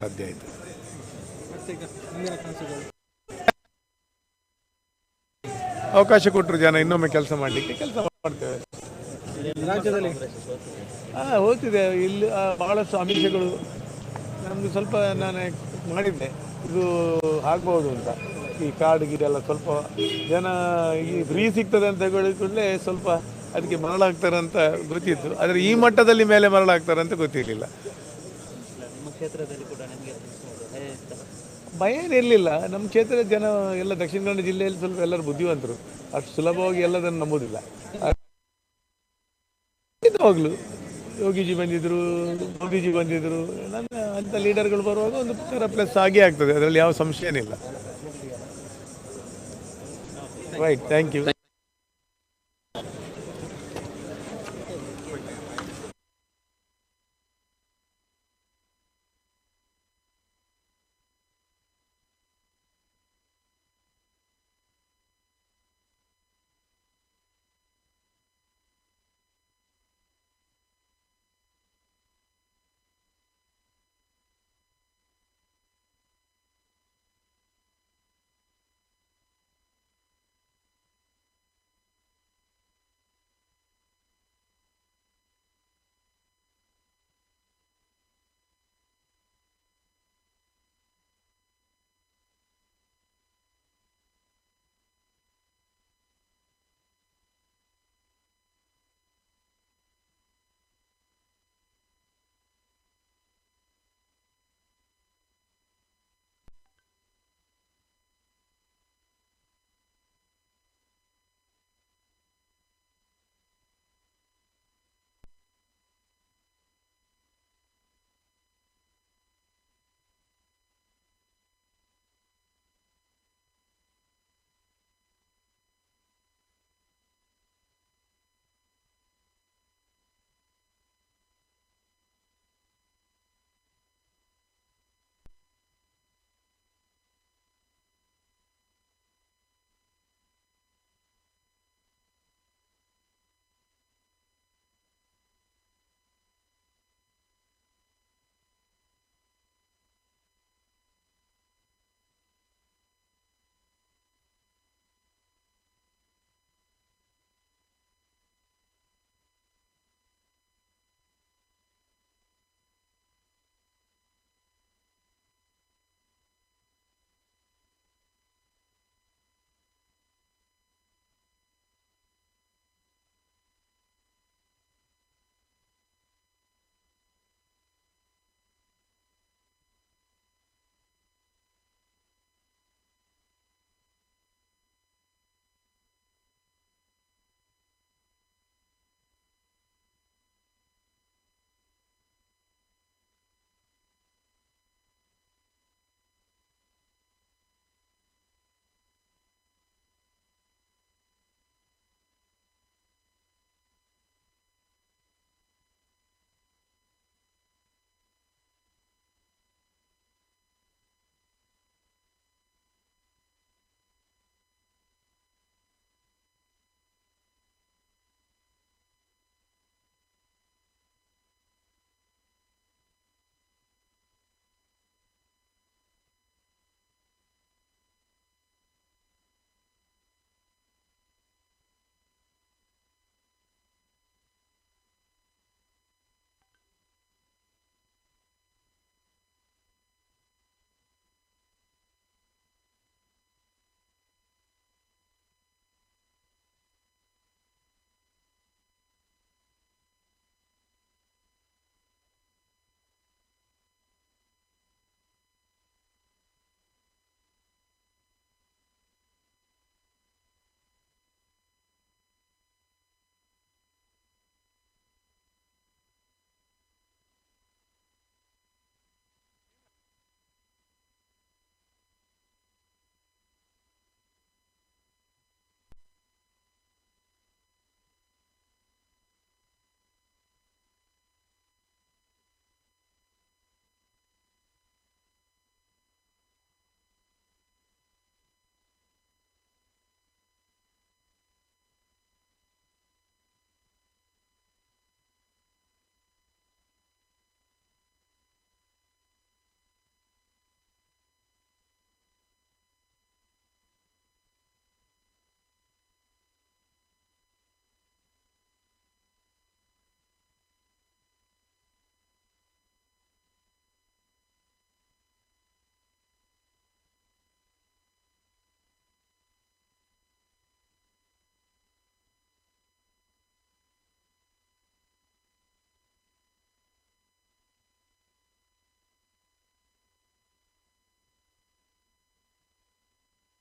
Speaker 7: ಸಾಧ್ಯ ಆಯಿತು. ಅವಕಾಶ ಕೊಟ್ಟರು ಜನ ಇನ್ನೊಮ್ಮೆ ಕೆಲಸ ಮಾಡಲಿಕ್ಕೆ ಕೆಲಸ ಮಾಡ್ತೇವೆ.
Speaker 3: ರಾಜ್ಯದಲ್ಲಿ
Speaker 7: ಹೋಗ್ತಿದೆ ಇಲ್ಲಿ ಭಾಳಷ್ಟು ಆಮಿಷಗಳು. ನಮ್ಮದು ಸ್ವಲ್ಪ ನಾನು ಮಾಡಿದ್ದೆ ಇದು ಆಗ್ಬೋದು ಅಂತ, ಈ ಕಾರ್ಡ್ ಗಿಡೆಲ್ಲ ಸ್ವಲ್ಪ ಜನ ಈ ಫ್ರೀ ಸಿಗ್ತದೆ ಅಂತ ಹೇಳಿಕೊಂಡ್ರೆ ಸ್ವಲ್ಪ ಅದಕ್ಕೆ ಮರಳಾಗ್ತಾರೆ ಅಂತ ಗೊತ್ತಿತ್ತು. ಆದರೆ ಈ ಮಟ್ಟದಲ್ಲಿ ಮೇಲೆ ಮರಳಾಗ್ತಾರೆ ಅಂತ ಗೊತ್ತಿರಲಿಲ್ಲ. ಭಯ ಏನಿರಲಿಲ್ಲ. ನಮ್ಮ ಕ್ಷೇತ್ರದ ಜನ ಎಲ್ಲ ದಕ್ಷಿಣ ಕನ್ನಡ ಜಿಲ್ಲೆಯಲ್ಲಿ ಸ್ವಲ್ಪ ಎಲ್ಲರೂ ಬುದ್ಧಿವಂತರು, ಅಷ್ಟು ಸುಲಭವಾಗಿ ಎಲ್ಲದನ್ನು ನಂಬೋದಿಲ್ಲ. ಹೋಗ್ಲು ಯೋಗಿಜಿ ಬಂದಿದ್ರು, ಮೋದಿಜಿ ಬಂದಿದ್ರು, ನನ್ನ ಅಂಥ ಲೀಡರ್ಗಳು ಬರುವಾಗ ಒಂದು ಥರ ಪ್ಲಸ್ ಆಗೇ ಆಗ್ತದೆ, ಅದರಲ್ಲಿ ಯಾವ ಸಂಶಯನಿಲ್ಲ. Right, thank you.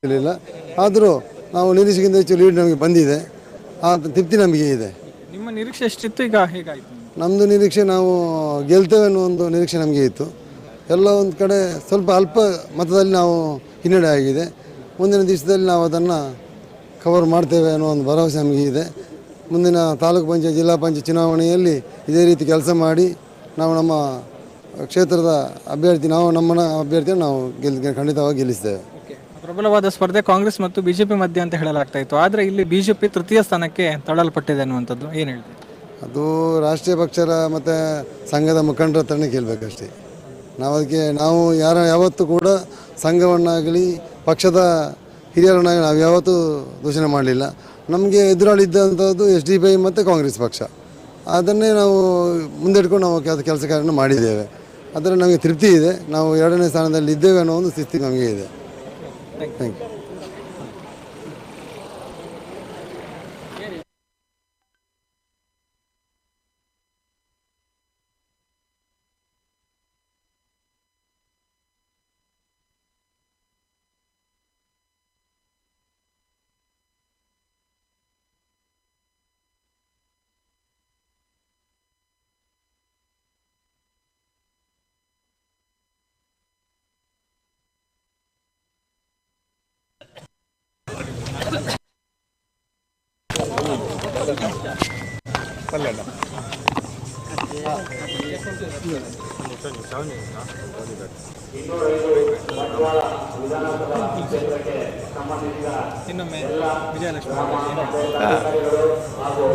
Speaker 6: ಇರಲಿಲ್ಲ. ಆದರೂ ನಾವು ನಿರೀಕ್ಷೆಗಿಂತ ಹೆಚ್ಚು ಲೀಡ್ ನಮಗೆ ಬಂದಿದೆ, ಆ ತೃಪ್ತಿ ನಮಗೆ ಇದೆ.
Speaker 4: ನಿಮ್ಮ ನಿರೀಕ್ಷೆ ಎಷ್ಟಿತ್ತು, ಈಗ ಹೇಗಾಯಿತು?
Speaker 6: ನಮ್ಮದು ನಿರೀಕ್ಷೆ ನಾವು ಗೆಲ್ತೇವೆ ಅನ್ನೋ ಒಂದು ನಿರೀಕ್ಷೆ ನಮಗೆ ಇತ್ತು. ಎಲ್ಲ ಒಂದು ಕಡೆ ಸ್ವಲ್ಪ ಅಲ್ಪ ಮತದಲ್ಲಿ ನಾವು ಹಿನ್ನಡೆ ಆಗಿದೆ. ಮುಂದಿನ ದಿವಸದಲ್ಲಿ ನಾವು ಅದನ್ನು ಕವರ್ ಮಾಡ್ತೇವೆ ಅನ್ನೋ ಒಂದು ಭರವಸೆ ನಮಗೆ ಇದೆ. ಮುಂದಿನ ತಾಲೂಕು ಪಂಚಾಯತ್ ಜಿಲ್ಲಾ ಪಂಚಾಯತ್ ಚುನಾವಣೆಯಲ್ಲಿ ಇದೇ ರೀತಿ ಕೆಲಸ ಮಾಡಿ ನಾವು ನಮ್ಮ ಕ್ಷೇತ್ರದ ಅಭ್ಯರ್ಥಿ ನಮ್ಮನ್ನ ಅಭ್ಯರ್ಥಿಯನ್ನು ನಾವು ಖಂಡಿತವಾಗಿ ಗೆಲ್ಲಿಸ್ತೇವೆ.
Speaker 4: ಪ್ರಬಲವಾದ ಸ್ಪರ್ಧೆ ಕಾಂಗ್ರೆಸ್ ಮತ್ತು ಬಿಜೆಪಿ ಮಧ್ಯೆ ಅಂತ ಹೇಳಲಾಗ್ತಾ ಇತ್ತು. ಆದರೆ ಇಲ್ಲಿ ಬಿಜೆಪಿ ತೃತೀಯ ಸ್ಥಾನಕ್ಕೆ ತಳ್ಳಲ್ಪಟ್ಟಿದೆ ಅನ್ನುವಂಥದ್ದು ಏನು ಹೇಳ್ತೀವಿ?
Speaker 6: ಅದು ರಾಷ್ಟ್ರೀಯ ಪಕ್ಷರ ಮತ್ತು ಸಂಘದ ಮುಖಂಡರ ಹತ್ರನೇ ಕೇಳಬೇಕಷ್ಟೇ. ನಾವು ಯಾವತ್ತೂ ಕೂಡ ಸಂಘವನ್ನಾಗಲಿ ಪಕ್ಷದ ಹಿರಿಯರನ್ನಾಗಲಿ ನಾವು ಯಾವತ್ತೂ ದೂಷಣೆ ಮಾಡಲಿಲ್ಲ. ನಮಗೆ ಎದುರಾಳಿದ್ದಂಥದ್ದು SDPI ಮತ್ತು ಕಾಂಗ್ರೆಸ್ ಪಕ್ಷ. ಅದನ್ನೇ ನಾವು ಮುಂದಿಟ್ಕೊಂಡು ನಾವು ಕೆಲಸ ಕಾರ್ಯವನ್ನು ಮಾಡಿದ್ದೇವೆ. ಅದರ ನಮಗೆ ತೃಪ್ತಿ ಇದೆ. ನಾವು 2ನೇ ಸ್ಥಾನದಲ್ಲಿ ಇದ್ದೇವೆ ಅನ್ನೋ ಒಂದು ಸ್ಥಿತಿ ನಮಗೆ ಇದೆ. Thank you.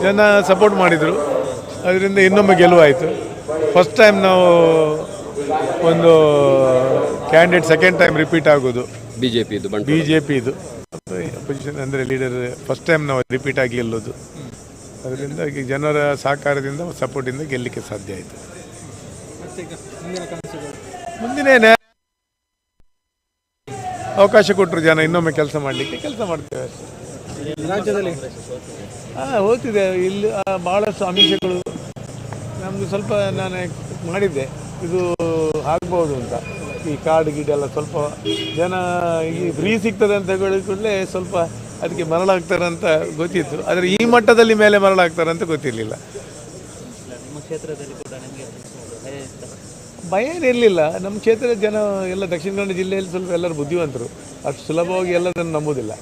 Speaker 7: ಜನ ಸಪೋರ್ಟ್ ಮಾಡಿದರು, ಅದರಿಂದ ಇನ್ನೊಮ್ಮೆ ಗೆಲುವಾಯಿತು. ಫಸ್ಟ್ ಟೈಮ್ ನಾವು ಒಂದು ಕ್ಯಾಂಡಿಡೇಟ್ ಸೆಕೆಂಡ್ ಟೈಮ್ ರಿಪೀಟ್ ಆಗೋದು ಬಿ ಜೆ ಪಿದು ಅಪೋಸಿಷನ್ ಅಂದರೆ ಲೀಡರ್ ಫಸ್ಟ್ ಟೈಮ್ ನಾವು ರಿಪೀಟ್ ಆಗಿ ಗೆಲ್ಲೋದು. ಅದರಿಂದ ಜನರ ಸಹಕಾರದಿಂದ ಸಪೋರ್ಟಿಂದ ಗೆಲ್ಲಲಿಕ್ಕೆ ಸಾಧ್ಯ ಆಯಿತು. ಮುಂದಿನ ಅವಕಾಶ ಕೊಟ್ಟರು ಜನ ಇನ್ನೊಮ್ಮೆ ಕೆಲಸ ಮಾಡಲಿಕ್ಕೆ ಕೆಲಸ ಮಾಡ್ತೇವೆ ಅಷ್ಟೇ.
Speaker 4: ರಾಜ್ಯದಲ್ಲಿ
Speaker 7: ಹೋಗ್ತಿದೆ ಇಲ್ಲಿ ಭಾಳಷ್ಟು ಆಮಿಷಗಳು. ನಮ್ಮದು ಸ್ವಲ್ಪ ನಾನು ಮಾಡಿದ್ದೆ ಇದು ಆಗ್ಬೋದು ಅಂತ. ಈ ಕಾರ್ಡ್ ಗಿಡೆಲ್ಲ ಸ್ವಲ್ಪ ಜನ ಈ ಫ್ರೀ ಸಿಗ್ತದೆ ಅಂತ ಕೂಡಲೇ ಸ್ವಲ್ಪ ಅದಕ್ಕೆ ಮರಳಾಗ್ತಾರೆ ಅಂತ ಗೊತ್ತಿತ್ತು. ಆದರೆ ಈ ಮಟ್ಟದಲ್ಲಿ ಮೇಲೆ ಮರಳಾಗ್ತಾರೆ ಅಂತ ಗೊತ್ತಿರಲಿಲ್ಲ. ಭಯ ಏನಿರಲಿಲ್ಲ. ನಮ್ಮ ಕ್ಷೇತ್ರದ ಜನ ಎಲ್ಲ ದಕ್ಷಿಣ ಕನ್ನಡ ಜಿಲ್ಲೆಯಲ್ಲಿ ಸ್ವಲ್ಪ ಎಲ್ಲರೂ ಬುದ್ಧಿವಂತರು, ಅಷ್ಟು ಸುಲಭವಾಗಿ ಎಲ್ಲದನ್ನು ನಂಬುವುದಿಲ್ಲ.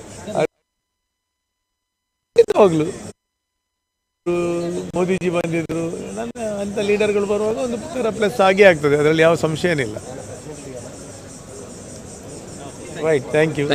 Speaker 7: ಹೋಗ್ಲು ಮೋದಿಜಿ ಬಂದಿದ್ರು, ನನ್ನ ಅಂಥ ಲೀಡರ್ಗಳು ಬರುವಾಗ ಒಂದು ಥರ ಪ್ಲಸ್ ಆಗೇ ಆಗ್ತದೆ, ಅದರಲ್ಲಿ ಯಾವ ಸಂಶಯ ಏನಿಲ್ಲ. Right, thank you.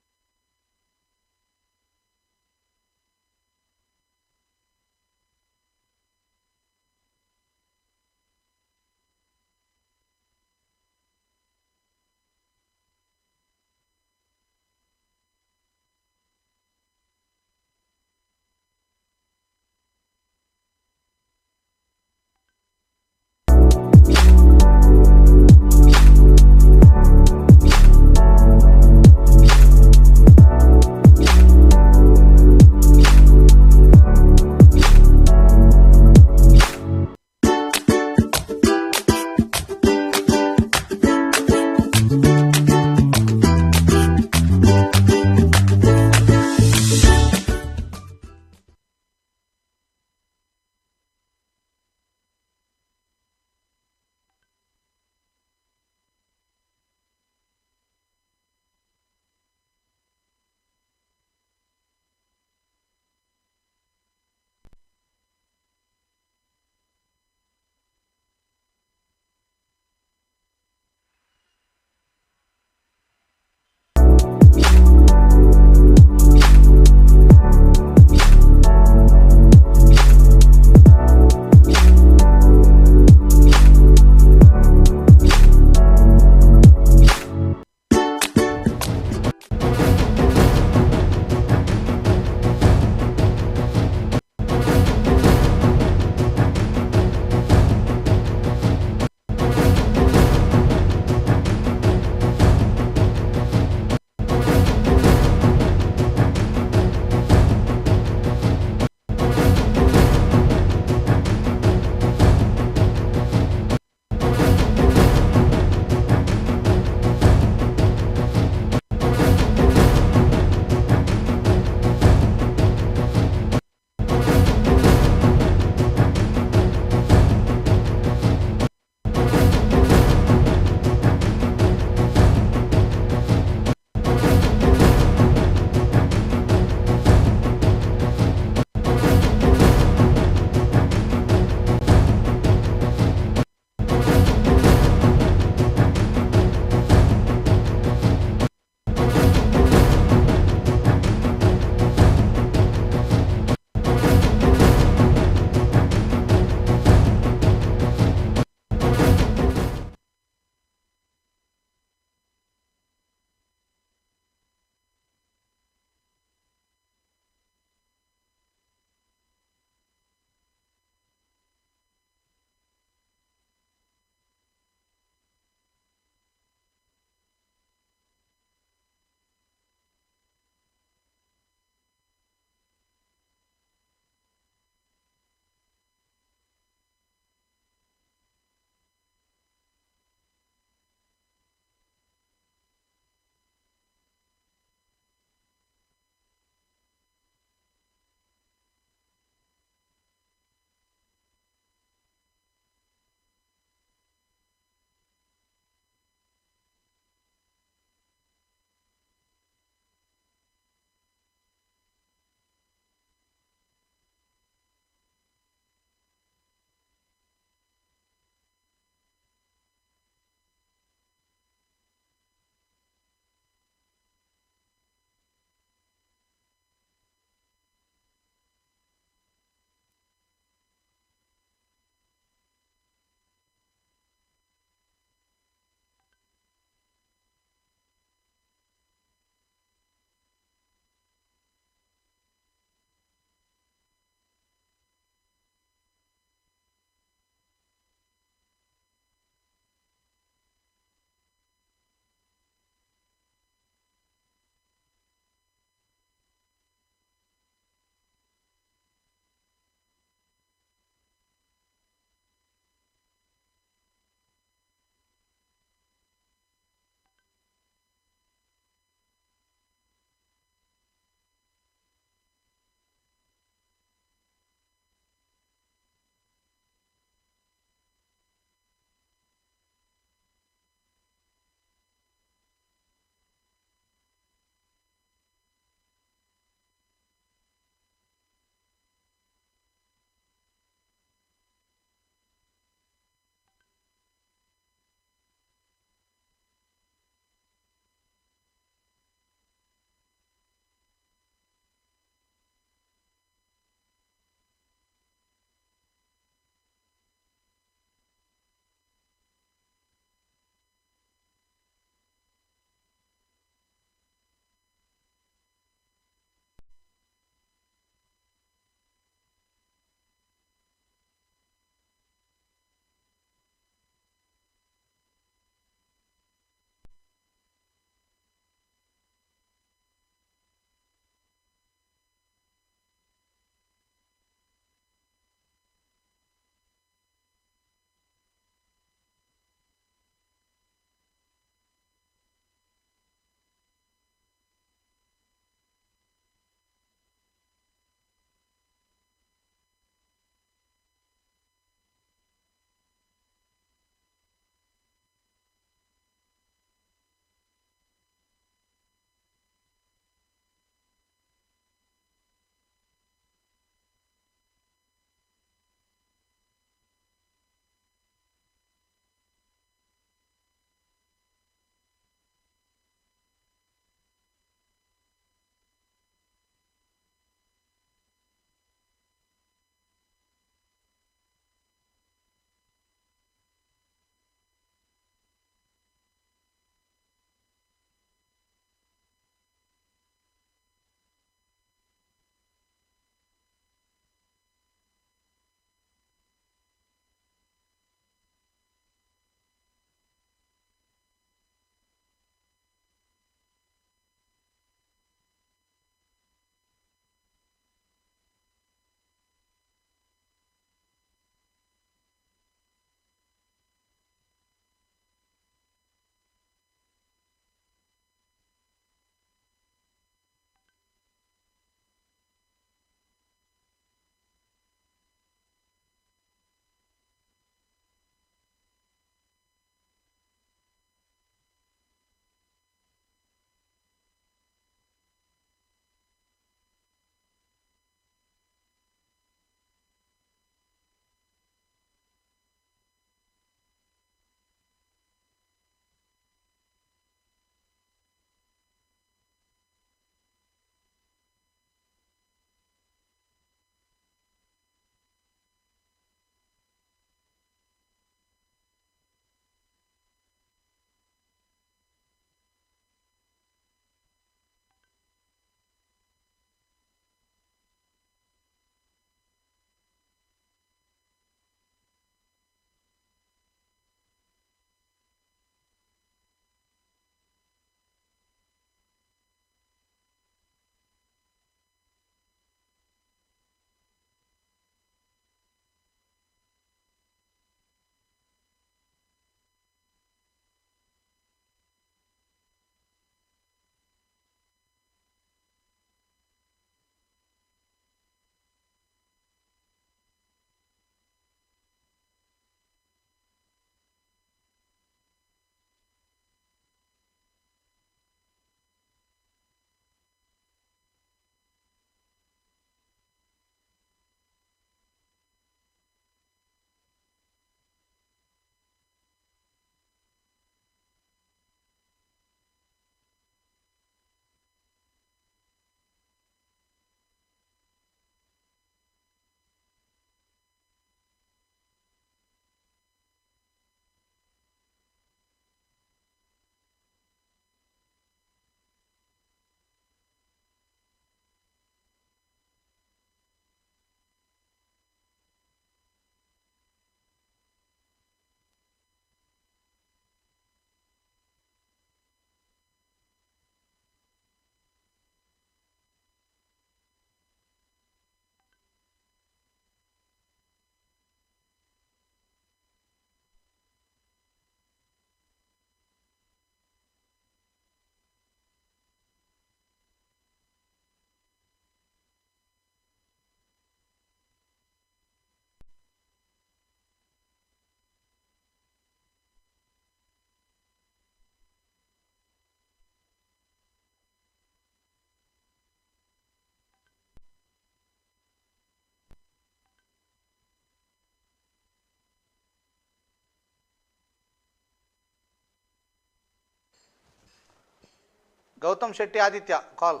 Speaker 1: Gautham Shetty Aditya ಕಾಲ್.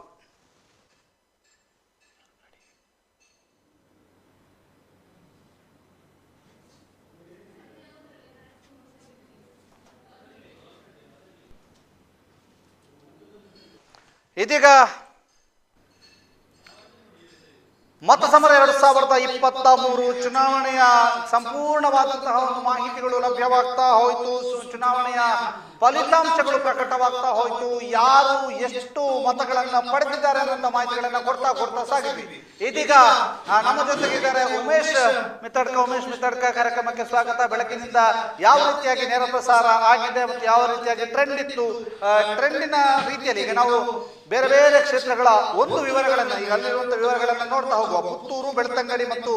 Speaker 1: ಇದೀಗ ಮತ ಸಮರ 2023 ಚುನಾವಣೆಯ ಸಂಪೂರ್ಣವಾದಂತಹ ಒಂದು ಮಾಹಿತಿಗಳು ಲಭ್ಯವಾಗ್ತಾ ಹೋಯಿತು. ಚುನಾವಣೆಯ ಫಲಿತಾಂಶಗಳು ಪ್ರಕಟವಾಗ್ತಾ ಹೋಯಿತು. ಯಾರು ಎಷ್ಟು ಮತಗಳನ್ನ ಪಡೆದಿದ್ದಾರೆ ಅನ್ನೋ ಮಾಹಿತಿಗಳನ್ನ ಕೊಡ್ತಾ ಸಾಗಿದ್ವಿ. ಇದೀಗ ನಮ್ಮ ಜೊತೆಗಿದ್ದಾರೆ ಉಮೇಶ್ ಮಿತ್ತಡ್ಕ ಕಾರ್ಯಕ್ರಮಕ್ಕೆ ಸ್ವಾಗತ. ಬೆಳಗಿನಿಂದ ಯಾವ ರೀತಿಯಾಗಿ ನೇರ ಪ್ರಸಾರ ಆಗಿದೆ ಮತ್ತು ಯಾವ ರೀತಿಯಾಗಿ ಟ್ರೆಂಡ್ ಇತ್ತು, ಟ್ರೆಂಡಿನ ರೀತಿಯಲ್ಲಿ ಈಗ ನಾವು ಬೇರೆ ಬೇರೆ ಕ್ಷೇತ್ರಗಳ ಒಂದು ವಿವರಗಳನ್ನ ಈಗ ಅಲ್ಲಿರುವಂತಹ ವಿವರಗಳನ್ನ ನೋಡ್ತಾ ಹೋಗುವ. ಪುತ್ತೂರು, ಬೆಳ್ತಂಗಡಿ ಮತ್ತು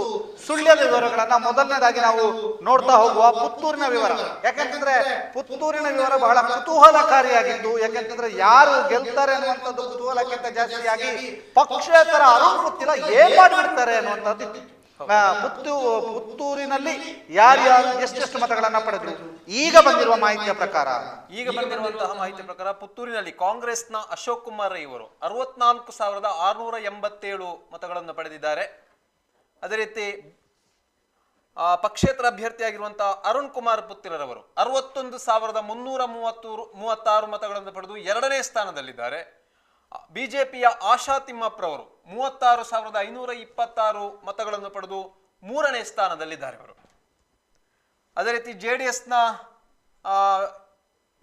Speaker 1: ಸುಳ್ಯದ ವಿವರಗಳನ್ನ ಮೊದಲನೇದಾಗಿ ನಾವು ನೋಡ್ತಾ ಹೋಗುವ. ಪುತ್ತೂರಿನ ವಿವರ, ಯಾಕಂತಂದ್ರೆ ಪುತ್ತೂರಿನ ವಿವರ ಬಹಳ ಕುತೂಹಲಕಾರಿಯಾಗಿದ್ದು, ಯಾಕಂತಂದ್ರೆ ಯಾರು ಗೆಲ್ತಾರೆ ಅನ್ನುವಂಥದ್ದು ಕುತೂಹಲಕ್ಕಿಂತ ಜಾಸ್ತಿಯಾಗಿ ಪಕ್ಷೇತರ ಅರುಣ್ ಪುತ್ತಿಲ ಏನ್ ಮಾಡಿಬಿಡ್ತಾರೆ ಅನ್ನುವಂಥದ್ದು. ಪುತ್ತೂರಿನಲ್ಲಿ ಯಾರ್ಯಾರು ಎಷ್ಟೆಷ್ಟು ಮತಗಳನ್ನ ಪಡೆದ್ರು ಈಗ ಬಂದಿರುವ ಮಾಹಿತಿಯ ಪ್ರಕಾರ
Speaker 2: ಪುತ್ತೂರಿನಲ್ಲಿ ಕಾಂಗ್ರೆಸ್ನ ಅಶೋಕ್ ಕುಮಾರ್ ಇವರು 64,687 ಮತಗಳನ್ನು ಪಡೆದಿದ್ದಾರೆ. ಅದೇ ರೀತಿ ಪಕ್ಷೇತರ ಅಭ್ಯರ್ಥಿಯಾಗಿರುವಂತಹ ಅರುಣ್ ಕುಮಾರ್ ಪುತ್ತಿರರವರು 61,336 ಮತಗಳನ್ನು ಪಡೆದು 2ನೇ ಸ್ಥಾನದಲ್ಲಿದ್ದಾರೆ. ಬಿಜೆಪಿಯ ಆಶಾ ತಿಮ್ಮಪ್ಪರವರು 36,526 ಮತಗಳನ್ನು ಪಡೆದು 3ನೇ ಸ್ಥಾನದಲ್ಲಿದ್ದಾರೆ ಅವರು. ಅದೇ ರೀತಿ ಜೆಡಿಎಸ್ನ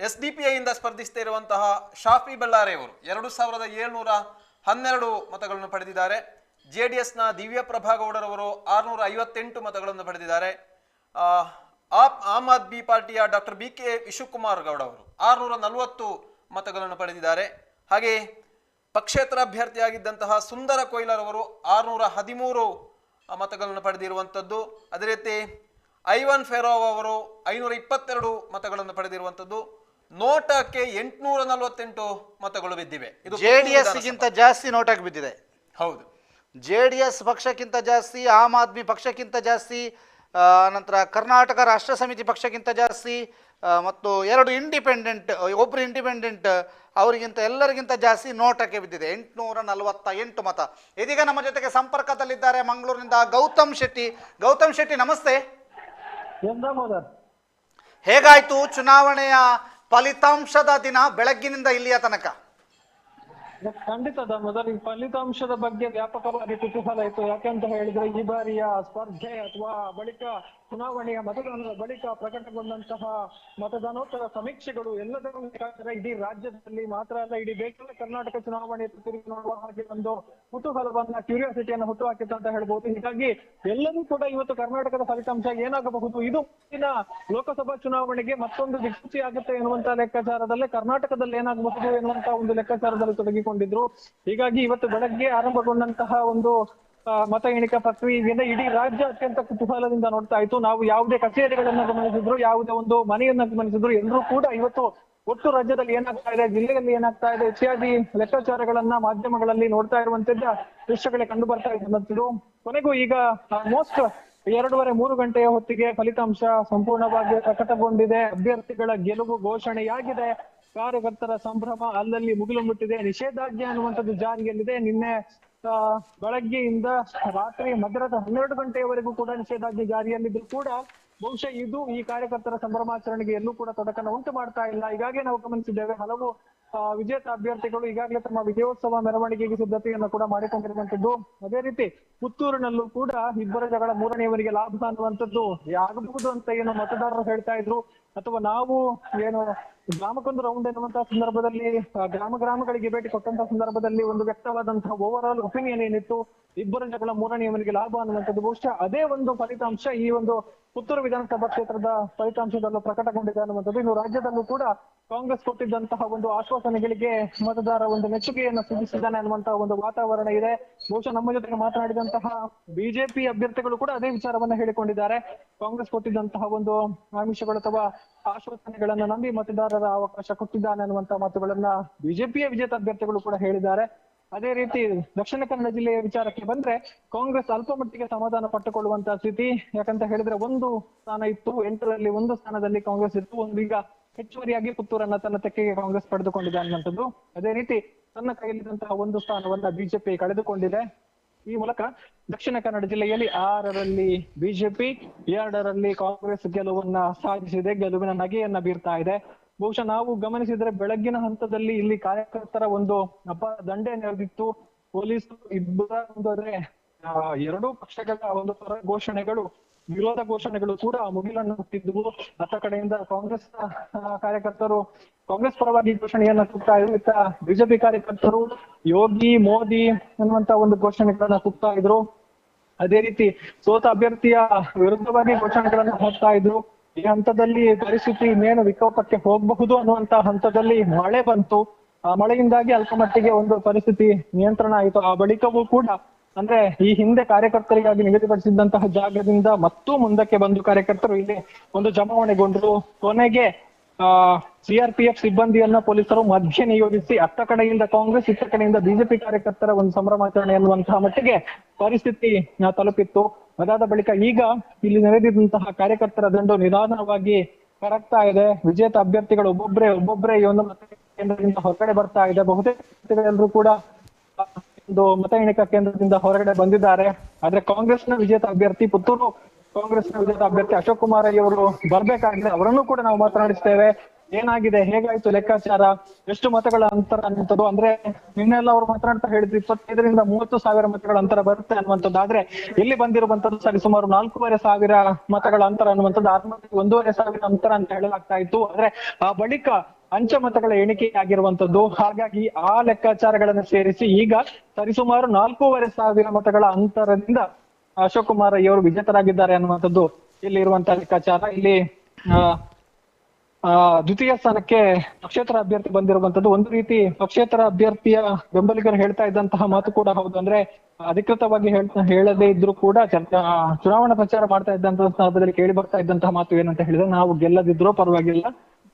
Speaker 2: SDPI ಇಂದ ಸ್ಪರ್ಧಿಸ್ತಾ ಇರುವಂತಹ ಶಾಫಿ ಬಳ್ಳಾರಿ ಅವರು 2,712 ಮತಗಳನ್ನು ಪಡೆದಿದ್ದಾರೆ. ಜೆಡಿಎಸ್ನ ದಿವ್ಯ ಪ್ರಭಾಗೌಡರವರು 658 ಮತಗಳನ್ನು ಪಡೆದಿದ್ದಾರೆ. ಆಮ್ ಆದ್ಮಿ ಪಾರ್ಟಿಯ ಡಾಕ್ಟರ್ BK ವಿಶ್ವಕುಮಾರ್ ಗೌಡ ಅವರು 640 ಮತಗಳನ್ನು ಪಡೆದಿದ್ದಾರೆ. ಹಾಗೆ ಪಕ್ಷೇತರ ಅಭ್ಯರ್ಥಿಯಾಗಿದ್ದಂತಹ ಸುಂದರ ಕೊಯ್ಲರ್ ಅವರು 613 ಮತಗಳನ್ನು ಪಡೆದಿರುವಂಥದ್ದು. ಅದೇ ರೀತಿ ಐವನ್ ಫೆರೋವ್ ಅವರು 522 ಮತಗಳನ್ನು ಪಡೆದಿರುವಂಥದ್ದು. ನೋಟಕ್ಕೆ 848 ಮತಗಳು ಬಿದ್ದಿವೆ. ಇದು
Speaker 1: JDS ಗಿಂತ ಜಾಸ್ತಿ ನೋಟಕ್ಕೆ ಬಿದ್ದಿದೆ.
Speaker 2: ಹೌದು,
Speaker 1: JDS ಪಕ್ಷಕ್ಕಿಂತ ಜಾಸ್ತಿ, ಆಮ್ ಆದ್ಮಿ ಪಕ್ಷಕ್ಕಿಂತ ಜಾಸ್ತಿ, ನಂತರ ಕರ್ನಾಟಕ ರಾಷ್ಟ್ರ ಸಮಿತಿ ಪಕ್ಷಕ್ಕಿಂತ ಜಾಸ್ತಿ ಮತ್ತು 2 ಇಂಡಿಪೆಂಡೆಂಟ್, ಒಬ್ಬರು ಇಂಡಿಪೆಂಡೆಂಟ್ ಅವರಿಗಿಂತ ಎಲ್ಲರಿಗಿಂತ ಜಾಸ್ತಿ ನೋಟಕ್ಕೆ ಬಿದ್ದಿದೆ 848 ಮತ. ಇದೀಗ ನಮ್ಮ ಜೊತೆಗೆ ಸಂಪರ್ಕದಲ್ಲಿದ್ದಾರೆ ಮಂಗಳೂರಿನಿಂದ ಗೌತಮ್ ಶೆಟ್ಟಿ. ನಮಸ್ತೆ. ಹೇಗಾಯ್ತು ಚುನಾವಣೆಯ ಫಲಿತಾಂಶದ ದಿನ ಬೆಳಗ್ಗಿನಿಂದ ಇಲ್ಲಿಯ ತನಕ?
Speaker 5: ಖಂಡಿತದ ಮೊದಲು ಫಲಿತಾಂಶದ ಬಗ್ಗೆ ವ್ಯಾಪಕವಾಗಿ ಕುತೂಹಲ ಇತ್ತು. ಯಾಕೆಂತ ಹೇಳಿದ್ರೆ ಈ ಬಾರಿಯ ಸ್ಪರ್ಧೆ ಅಥವಾ ಬಳಿಕ ಚುನಾವಣೆಯ ಮತದಾನದ ಬಳಿಕ ಪ್ರಕಟಗೊಂಡಂತಹ ಮತದಾನೋತ್ತರ ಸಮೀಕ್ಷೆಗಳು ಎಲ್ಲದರ ಇಡೀ ರಾಜ್ಯದಲ್ಲಿ ಮಾತ್ರ ಅಲ್ಲ, ಇಡೀ ದೇಶದ ಕರ್ನಾಟಕ ಚುನಾವಣೆ ತಿರುಗಿ ನೋಡುವ ಹಾಗೆ ಒಂದು ಕುತೂಹಲವನ್ನ, ಕ್ಯೂರಿಯಾಸಿಟಿಯನ್ನು ಹುಟ್ಟುಹಾಕಿತ್ತು ಅಂತ ಹೇಳ್ಬೋದು. ಹೀಗಾಗಿ ಎಲ್ಲರೂ ಕೂಡ ಇವತ್ತು ಕರ್ನಾಟಕದ ಫಲಿತಾಂಶ ಏನಾಗಬಹುದು, ಇದು ಮುಂದಿನ ಲೋಕಸಭಾ ಚುನಾವಣೆಗೆ ಮತ್ತೊಂದು ದಿಕ್ಸೂಚಿ ಆಗುತ್ತೆ ಎನ್ನುವಂತ ಲೆಕ್ಕಾಚಾರದಲ್ಲೇ ಕರ್ನಾಟಕದಲ್ಲಿ ಏನಾಗಬಹುದು ಎನ್ನುವಂತ ಒಂದು ಲೆಕ್ಕಾಚಾರದಲ್ಲಿ ತೊಡಗಿಕೊಂಡಿದ್ರು. ಹೀಗಾಗಿ ಇವತ್ತು ಬೆಳಗ್ಗೆ ಆರಂಭಗೊಂಡಂತಹ ಒಂದು ಮತ ಎಣಿಕಾ ಪ್ರಕ್ರಿಯೆಯಿಂದ ಇಡೀ ರಾಜ್ಯ ಅತ್ಯಂತ ಕುತೂಹಲದಿಂದ ನೋಡ್ತಾ ಇತ್ತು. ನಾವು ಯಾವುದೇ ಕಚೇರಿಗಳನ್ನ ಗಮನಿಸಿದ್ರು, ಯಾವುದೇ ಒಂದು ಮನೆಯನ್ನ ಗಮನಿಸಿದ್ರು, ಎಲ್ಲರೂ ಕೂಡ ಇವತ್ತು ಒಟ್ಟು ರಾಜ್ಯದಲ್ಲಿ ಏನಾಗ್ತಾ ಇದೆ, ಜಿಲ್ಲೆಯಲ್ಲಿ ಏನಾಗ್ತಾ ಇದೆ ಇತ್ಯಾದಿ ಲೆಕ್ಕಾಚಾರಗಳನ್ನ ಮಾಧ್ಯಮಗಳಲ್ಲಿ ನೋಡ್ತಾ ಇರುವಂತದ್ದ ದೃಶ್ಯಗಳೇ ಕಂಡು ಬರ್ತಾ ಇದ್ದಂಥದ್ದು. ಕೊನೆಗೂ ಈಗ ಆಲ್ಮೋಸ್ಟ್ 2:30-3 ಗಂಟೆಯ ಹೊತ್ತಿಗೆ ಫಲಿತಾಂಶ ಸಂಪೂರ್ಣವಾಗಿ ಪ್ರಕಟಗೊಂಡಿದೆ. ಅಭ್ಯರ್ಥಿಗಳ ಗೆಲುವು ಘೋಷಣೆಯಾಗಿದೆ. ಕಾರ್ಯಕರ್ತರ ಸಂಭ್ರಮ ಅಲ್ಲಲ್ಲಿ ಮುಗಿಲು ಮುಟ್ಟಿದೆ. ನಿಷೇಧಾಜ್ಞೆ ಅನ್ನುವಂಥದ್ದು ಜಾರಿಯಲ್ಲಿದೆ. ನಿನ್ನೆ ಬೆಳಗ್ಗೆಯಿಂದ ರಾತ್ರಿ ಮಧ್ಯರಾತ್ರಿ 12 ಗಂಟೆಯವರೆಗೂ ಕೂಡ ನಿಷೇಧಾಜ್ಞೆ ಜಾರಿಯಲ್ಲಿದ್ರು ಕೂಡ ಬಹುಶಃ ಇದು ಈ ಕಾರ್ಯಕರ್ತರ ಸಂಭ್ರಮಾಚರಣೆಗೆ ಎಲ್ಲೂ ಕೂಡ ತೊಡಕನ್ನು ಉಂಟು ಮಾಡ್ತಾ ಇಲ್ಲ. ಈಗಾಗಲೇ ನಾವು ಗಮನಿಸಿದ್ದೇವೆ, ಹಲವು ವಿಜೇತ ಅಭ್ಯರ್ಥಿಗಳು ಈಗಾಗಲೇ ತಮ್ಮ ವಿಜಯೋತ್ಸವ ಮೆರವಣಿಗೆಗೆ ಸಿದ್ಧತೆಯನ್ನು ಕೂಡ ಮಾಡಿಕೊಂಡಿರುವಂತದ್ದು. ಅದೇ ರೀತಿ ಪುತ್ತೂರಿನಲ್ಲೂ ಕೂಡ ಇಬ್ಬರ ಜಗಳ ಮೂರನೆಯವರಿಗೆ ಲಾಭ ಅನ್ನುವಂಥದ್ದು ಆಗಬಹುದು ಅಂತ ಏನು ಮತದಾರರು ಹೇಳ್ತಾ ಇದ್ರು, ಅಥವಾ ನಾವು ಏನು ಗ್ರಾಮಕ್ಕೊಂದು ರೌಂಡ್ ಎನ್ನುವಂತಹ ಸಂದರ್ಭದಲ್ಲಿ ಗ್ರಾಮಗಳಿಗೆ ಭೇಟಿ ಕೊಟ್ಟಂತಹ ಸಂದರ್ಭದಲ್ಲಿ ಒಂದು ವ್ಯಕ್ತವಾದಂತಹ ಓವರ್ ಆಲ್ ಒಪಿನಿಯನ್ ಏನಿತ್ತು, ಇಬ್ಬರ ಜಗಳ ಮೂರನೆಯವರಿಗೆ ಲಾಭ ಅನ್ನುವಂಥದ್ದು ಬಹುಶಃ ಅದೇ ಒಂದು ಫಲಿತಾಂಶ ಈ ಒಂದು ಪುತ್ತೂರು ವಿಧಾನಸಭಾ ಕ್ಷೇತ್ರದ ಫಲಿತಾಂಶದಲ್ಲೂ ಪ್ರಕಟಗೊಂಡಿದೆ ಅನ್ನುವಂಥದ್ದು. ಇನ್ನು ರಾಜ್ಯದಲ್ಲೂ ಕೂಡ ಕಾಂಗ್ರೆಸ್ ಕೊಟ್ಟಿದ್ದಂತಹ ಒಂದು ಆಶ್ವಾಸನೆಗಳಿಗೆ ಮತದಾರ ಒಂದು ಮೆಚ್ಚುಗೆಯನ್ನು ಸೂಚಿಸಿದ್ದಾನೆ ಅನ್ನುವಂತಹ ಒಂದು ವಾತಾವರಣ ಇದೆ. ಬಹುಶಃ ನಮ್ಮ ಜೊತೆಗೆ ಮಾತನಾಡಿದಂತಹ ಬಿಜೆಪಿ ಅಭ್ಯರ್ಥಿಗಳು ಕೂಡ ಅದೇ ವಿಚಾರವನ್ನ ಹೇಳಿಕೊಂಡಿದ್ದಾರೆ. ಕಾಂಗ್ರೆಸ್ ಕೊಟ್ಟಿದ್ದಂತಹ ಒಂದು ಆಮಿಷಗಳು ಅಥವಾ ಆಶ್ವಾಸನೆಗಳನ್ನ ನಂಬಿ ಮತದಾರರ ಅವಕಾಶ ಕೊಟ್ಟಿದ್ದಾನೆ ಅನ್ನುವಂತಹ ಮಾತುಗಳನ್ನ ಬಿಜೆಪಿಯ ವಿಜೇತ ಅಭ್ಯರ್ಥಿಗಳು ಕೂಡ ಹೇಳಿದ್ದಾರೆ. ಅದೇ ರೀತಿ ದಕ್ಷಿಣ ಕನ್ನಡ ಜಿಲ್ಲೆಯ ವಿಚಾರಕ್ಕೆ ಬಂದ್ರೆ ಕಾಂಗ್ರೆಸ್ ಅಲ್ಪ ಮಟ್ಟಿಗೆ ಸಮಾಧಾನ ಪಟ್ಟುಕೊಳ್ಳುವಂತಹ ಸ್ಥಿತಿ. ಯಾಕಂತ ಹೇಳಿದ್ರೆ 1 ಸ್ಥಾನ ಇತ್ತು, 8ರಲ್ಲಿ 1 ಸ್ಥಾನದಲ್ಲಿ ಕಾಂಗ್ರೆಸ್ ಇತ್ತು, ಈಗ ಹೆಚ್ಚುವರಿಯಾಗಿ ಪುತ್ತೂರನ್ನ ತನ್ನ ತೆಕ್ಕೆಗೆ ಕಾಂಗ್ರೆಸ್ ಪಡೆದುಕೊಂಡಿದೆ ಅನ್ನುವಂಥದ್ದು. ಅದೇ ರೀತಿ ತನ್ನ ಕೈಯಲ್ಲಿದ್ದಂತಹ ಒಂದು ಸ್ಥಾನವನ್ನ ಬಿಜೆಪಿ ಕಳೆದುಕೊಂಡಿದೆ. ಈ ಮೂಲಕ ದಕ್ಷಿಣ ಕನ್ನಡ ಜಿಲ್ಲೆಯಲ್ಲಿ 6ರಲ್ಲಿ ಬಿಜೆಪಿ, 2ರಲ್ಲಿ ಕಾಂಗ್ರೆಸ್ ಗೆಲುವನ್ನ ಸಾಧಿಸಿದೆ, ಗೆಲುವಿನ ನಗೆಯನ್ನ ಬೀರ್ತಾ ಇದೆ. ಬಹುಶಃ ನಾವು ಗಮನಿಸಿದ್ರೆ ಬೆಳಗ್ಗಿನ ಹಂತದಲ್ಲಿ ಇಲ್ಲಿ ಕಾರ್ಯಕರ್ತರ ಒಂದು ದಂಡೆ ನೆರೆದಿತ್ತು. ಪೊಲೀಸರು ಇಬ್ಬರ ಅಂದ್ರೆ 2 ಪಕ್ಷಗಳ ಒಂದು ಘೋಷಣೆಗಳು, ವಿರೋಧ ಘೋಷಣೆಗಳು ಕೂಡ ಮುಗಿಲನ್ನು ಹುಟ್ಟಿದ್ವು. ಅತ್ತ ಕಡೆಯಿಂದ ಕಾಂಗ್ರೆಸ್ ಕಾರ್ಯಕರ್ತರು ಕಾಂಗ್ರೆಸ್ ಪರವಾಗಿ ಘೋಷಣೆಯನ್ನ ಕೂಗ್ತಾ ಇದ್ರು, ಇತ್ತ ಬಿಜೆಪಿ ಕಾರ್ಯಕರ್ತರು ಯೋಗಿ ಮೋದಿ ಅನ್ನುವಂತ ಒಂದು ಘೋಷಣೆಗಳನ್ನ ಕೂಗ್ತಾ ಇದ್ರು. ಅದೇ ರೀತಿ ಸೋತ ಅಭ್ಯರ್ಥಿಯ ವಿರುದ್ಧವಾಗಿ ಘೋಷಣೆಗಳನ್ನ ಹಾಕ್ತಾ ಇದ್ರು. ಈ ಹಂತದಲ್ಲಿ ಪರಿಸ್ಥಿತಿ ಇನ್ನೇನು ವಿಕೋಪಕ್ಕೆ ಹೋಗಬಹುದು ಅನ್ನುವಂತ ಹಂತದಲ್ಲಿ ಮಳೆ ಬಂತು. ಆ ಮಳೆಯಿಂದಾಗಿ ಅಲ್ಪ ಮಟ್ಟಿಗೆ ಒಂದು ಪರಿಸ್ಥಿತಿ ನಿಯಂತ್ರಣ ಆಯಿತು. ಆ ಬಳಿಕವೂ ಕೂಡ ಅಂದ್ರೆ ಈ ಹಿಂದೆ ಕಾರ್ಯಕರ್ತರಿಗಾಗಿ ನಿಗದಿಪಡಿಸಿದಂತಹ ಜಾಗದಿಂದ ಮತ್ತೂ ಮುಂದಕ್ಕೆ ಬಂದು ಕಾರ್ಯಕರ್ತರು ಇಲ್ಲಿ ಒಂದು ಜಮಾವಣೆಗೊಂಡರು. ಕೊನೆಗೆ CRPF ಸಿಬ್ಬಂದಿಯನ್ನ ಪೊಲೀಸರು ಮಧ್ಯೆ ನಿಯೋಜಿಸಿ ಅತ್ತ ಕಡೆಯಿಂದ ಕಾಂಗ್ರೆಸ್, ಇತ್ತ ಕಡೆಯಿಂದ ಬಿಜೆಪಿ ಕಾರ್ಯಕರ್ತರ ಒಂದು ಸಂಭ್ರಮಾಚರಣೆ ಅನ್ನುವಂತಹ ಮಟ್ಟಿಗೆ ಪರಿಸ್ಥಿತಿ ತಲುಪಿತ್ತು. ಅದಾದ ಬಳಿಕ ಈಗ ಇಲ್ಲಿ ನೆರೆದಿದ್ದಂತಹ ಕಾರ್ಯಕರ್ತರ ದಂಡು ನಿಧಾನವಾಗಿ ಕರಗ್ತಾ ಇದೆ. ವಿಜೇತ ಅಭ್ಯರ್ಥಿಗಳು ಒಬ್ಬೊಬ್ಬರೇ ಈ ಒಂದು ಮತ ಕೇಂದ್ರದಿಂದ ಹೊರಗಡೆ ಬರ್ತಾ ಇದೆ. ಬಹುತೇಕ ಎಲ್ಲರೂ ಕೂಡ ಒಂದು ಮತ ಎಣಿಕಾ ಕೇಂದ್ರದಿಂದ ಹೊರಗಡೆ ಬಂದಿದ್ದಾರೆ. ಆದ್ರೆ ಕಾಂಗ್ರೆಸ್ನ ವಿಜೇತ ಅಭ್ಯರ್ಥಿ, ಪುತ್ತೂರು ಕಾಂಗ್ರೆಸ್ನ ವಿಜೇತ ಅಭ್ಯರ್ಥಿ ಅಶೋಕ್ ಕುಮಾರ್ ಅವರು ಬರ್ಬೇಕಾಗಿದೆ. ಅವರನ್ನು ಕೂಡ ನಾವು ಮಾತನಾಡಿಸ್ತೇವೆ. ಏನಾಗಿದೆ, ಹೇಗಾಯ್ತು ಲೆಕ್ಕಾಚಾರ, ಎಷ್ಟು ಮತಗಳ ಅಂತರ ಅನ್ನುವಂಥದ್ದು. ಅಂದ್ರೆ ನಿನ್ನೆಲ್ಲ ಅವ್ರು ಮಾತನಾಡ್ತಾ ಹೇಳಿದ್ರು 25ರಿಂದ 30,000 ಮತಗಳ ಅಂತರ ಬರುತ್ತೆ ಅನ್ನುವಂಥದ್ದು. ಆದ್ರೆ ಇಲ್ಲಿ ಬಂದಿರುವಂತದ್ದು ಸರಿಸುಮಾರು 4,500 ಮತಗಳ ಅಂತರ ಅನ್ನುವಂಥದ್ದು. 1,500 ಅಂತರ ಅಂತ ಹೇಳಲಾಗ್ತಾ ಇತ್ತು. ಆದ್ರೆ ಆ ಬಳಿಕ ಅಂಚೆ ಮತಗಳ ಎಣಿಕೆ ಆಗಿರುವಂತದ್ದು. ಹಾಗಾಗಿ ಆ ಲೆಕ್ಕಾಚಾರಗಳನ್ನು ಸೇರಿಸಿ ಈಗ ಸರಿಸುಮಾರು 4,500 ಮತಗಳ ಅಂತರದಿಂದ ಅಶೋಕ್ ಕುಮಾರ್ ಅವರು ವಿಜೇತರಾಗಿದ್ದಾರೆ ಅನ್ನುವಂಥದ್ದು ಇಲ್ಲಿ ಇರುವಂತಹ ಲೆಕ್ಕಾಚಾರ. ಇಲ್ಲಿ ದ್ವಿತೀಯ ಸ್ಥಾನಕ್ಕೆ ಪಕ್ಷೇತರ ಅಭ್ಯರ್ಥಿ ಬಂದಿರುವಂತದ್ದು. ಒಂದು ರೀತಿ ಪಕ್ಷೇತರ ಅಭ್ಯರ್ಥಿಯ ಬೆಂಬಲಿಗರು ಹೇಳ್ತಾ ಇದ್ದಂತಹ ಮಾತು ಕೂಡ ಹೌದು. ಅಂದ್ರೆ ಅಧಿಕೃತವಾಗಿ ಹೇಳದೇ ಇದ್ರು ಕೂಡ ಚುನಾವಣಾ ಪ್ರಚಾರ ಮಾಡ್ತಾ ಇದ್ದಂತಹ ಸಂದರ್ಭದಲ್ಲಿ ಕೇಳಿ ಬರ್ತಾ ಇದ್ದಂತಹ ಮಾತು ಏನಂತ ಹೇಳಿದ್ರೆ, ನಾವು ಗೆಲ್ಲದಿದ್ರೂ ಪರವಾಗಿಲ್ಲ,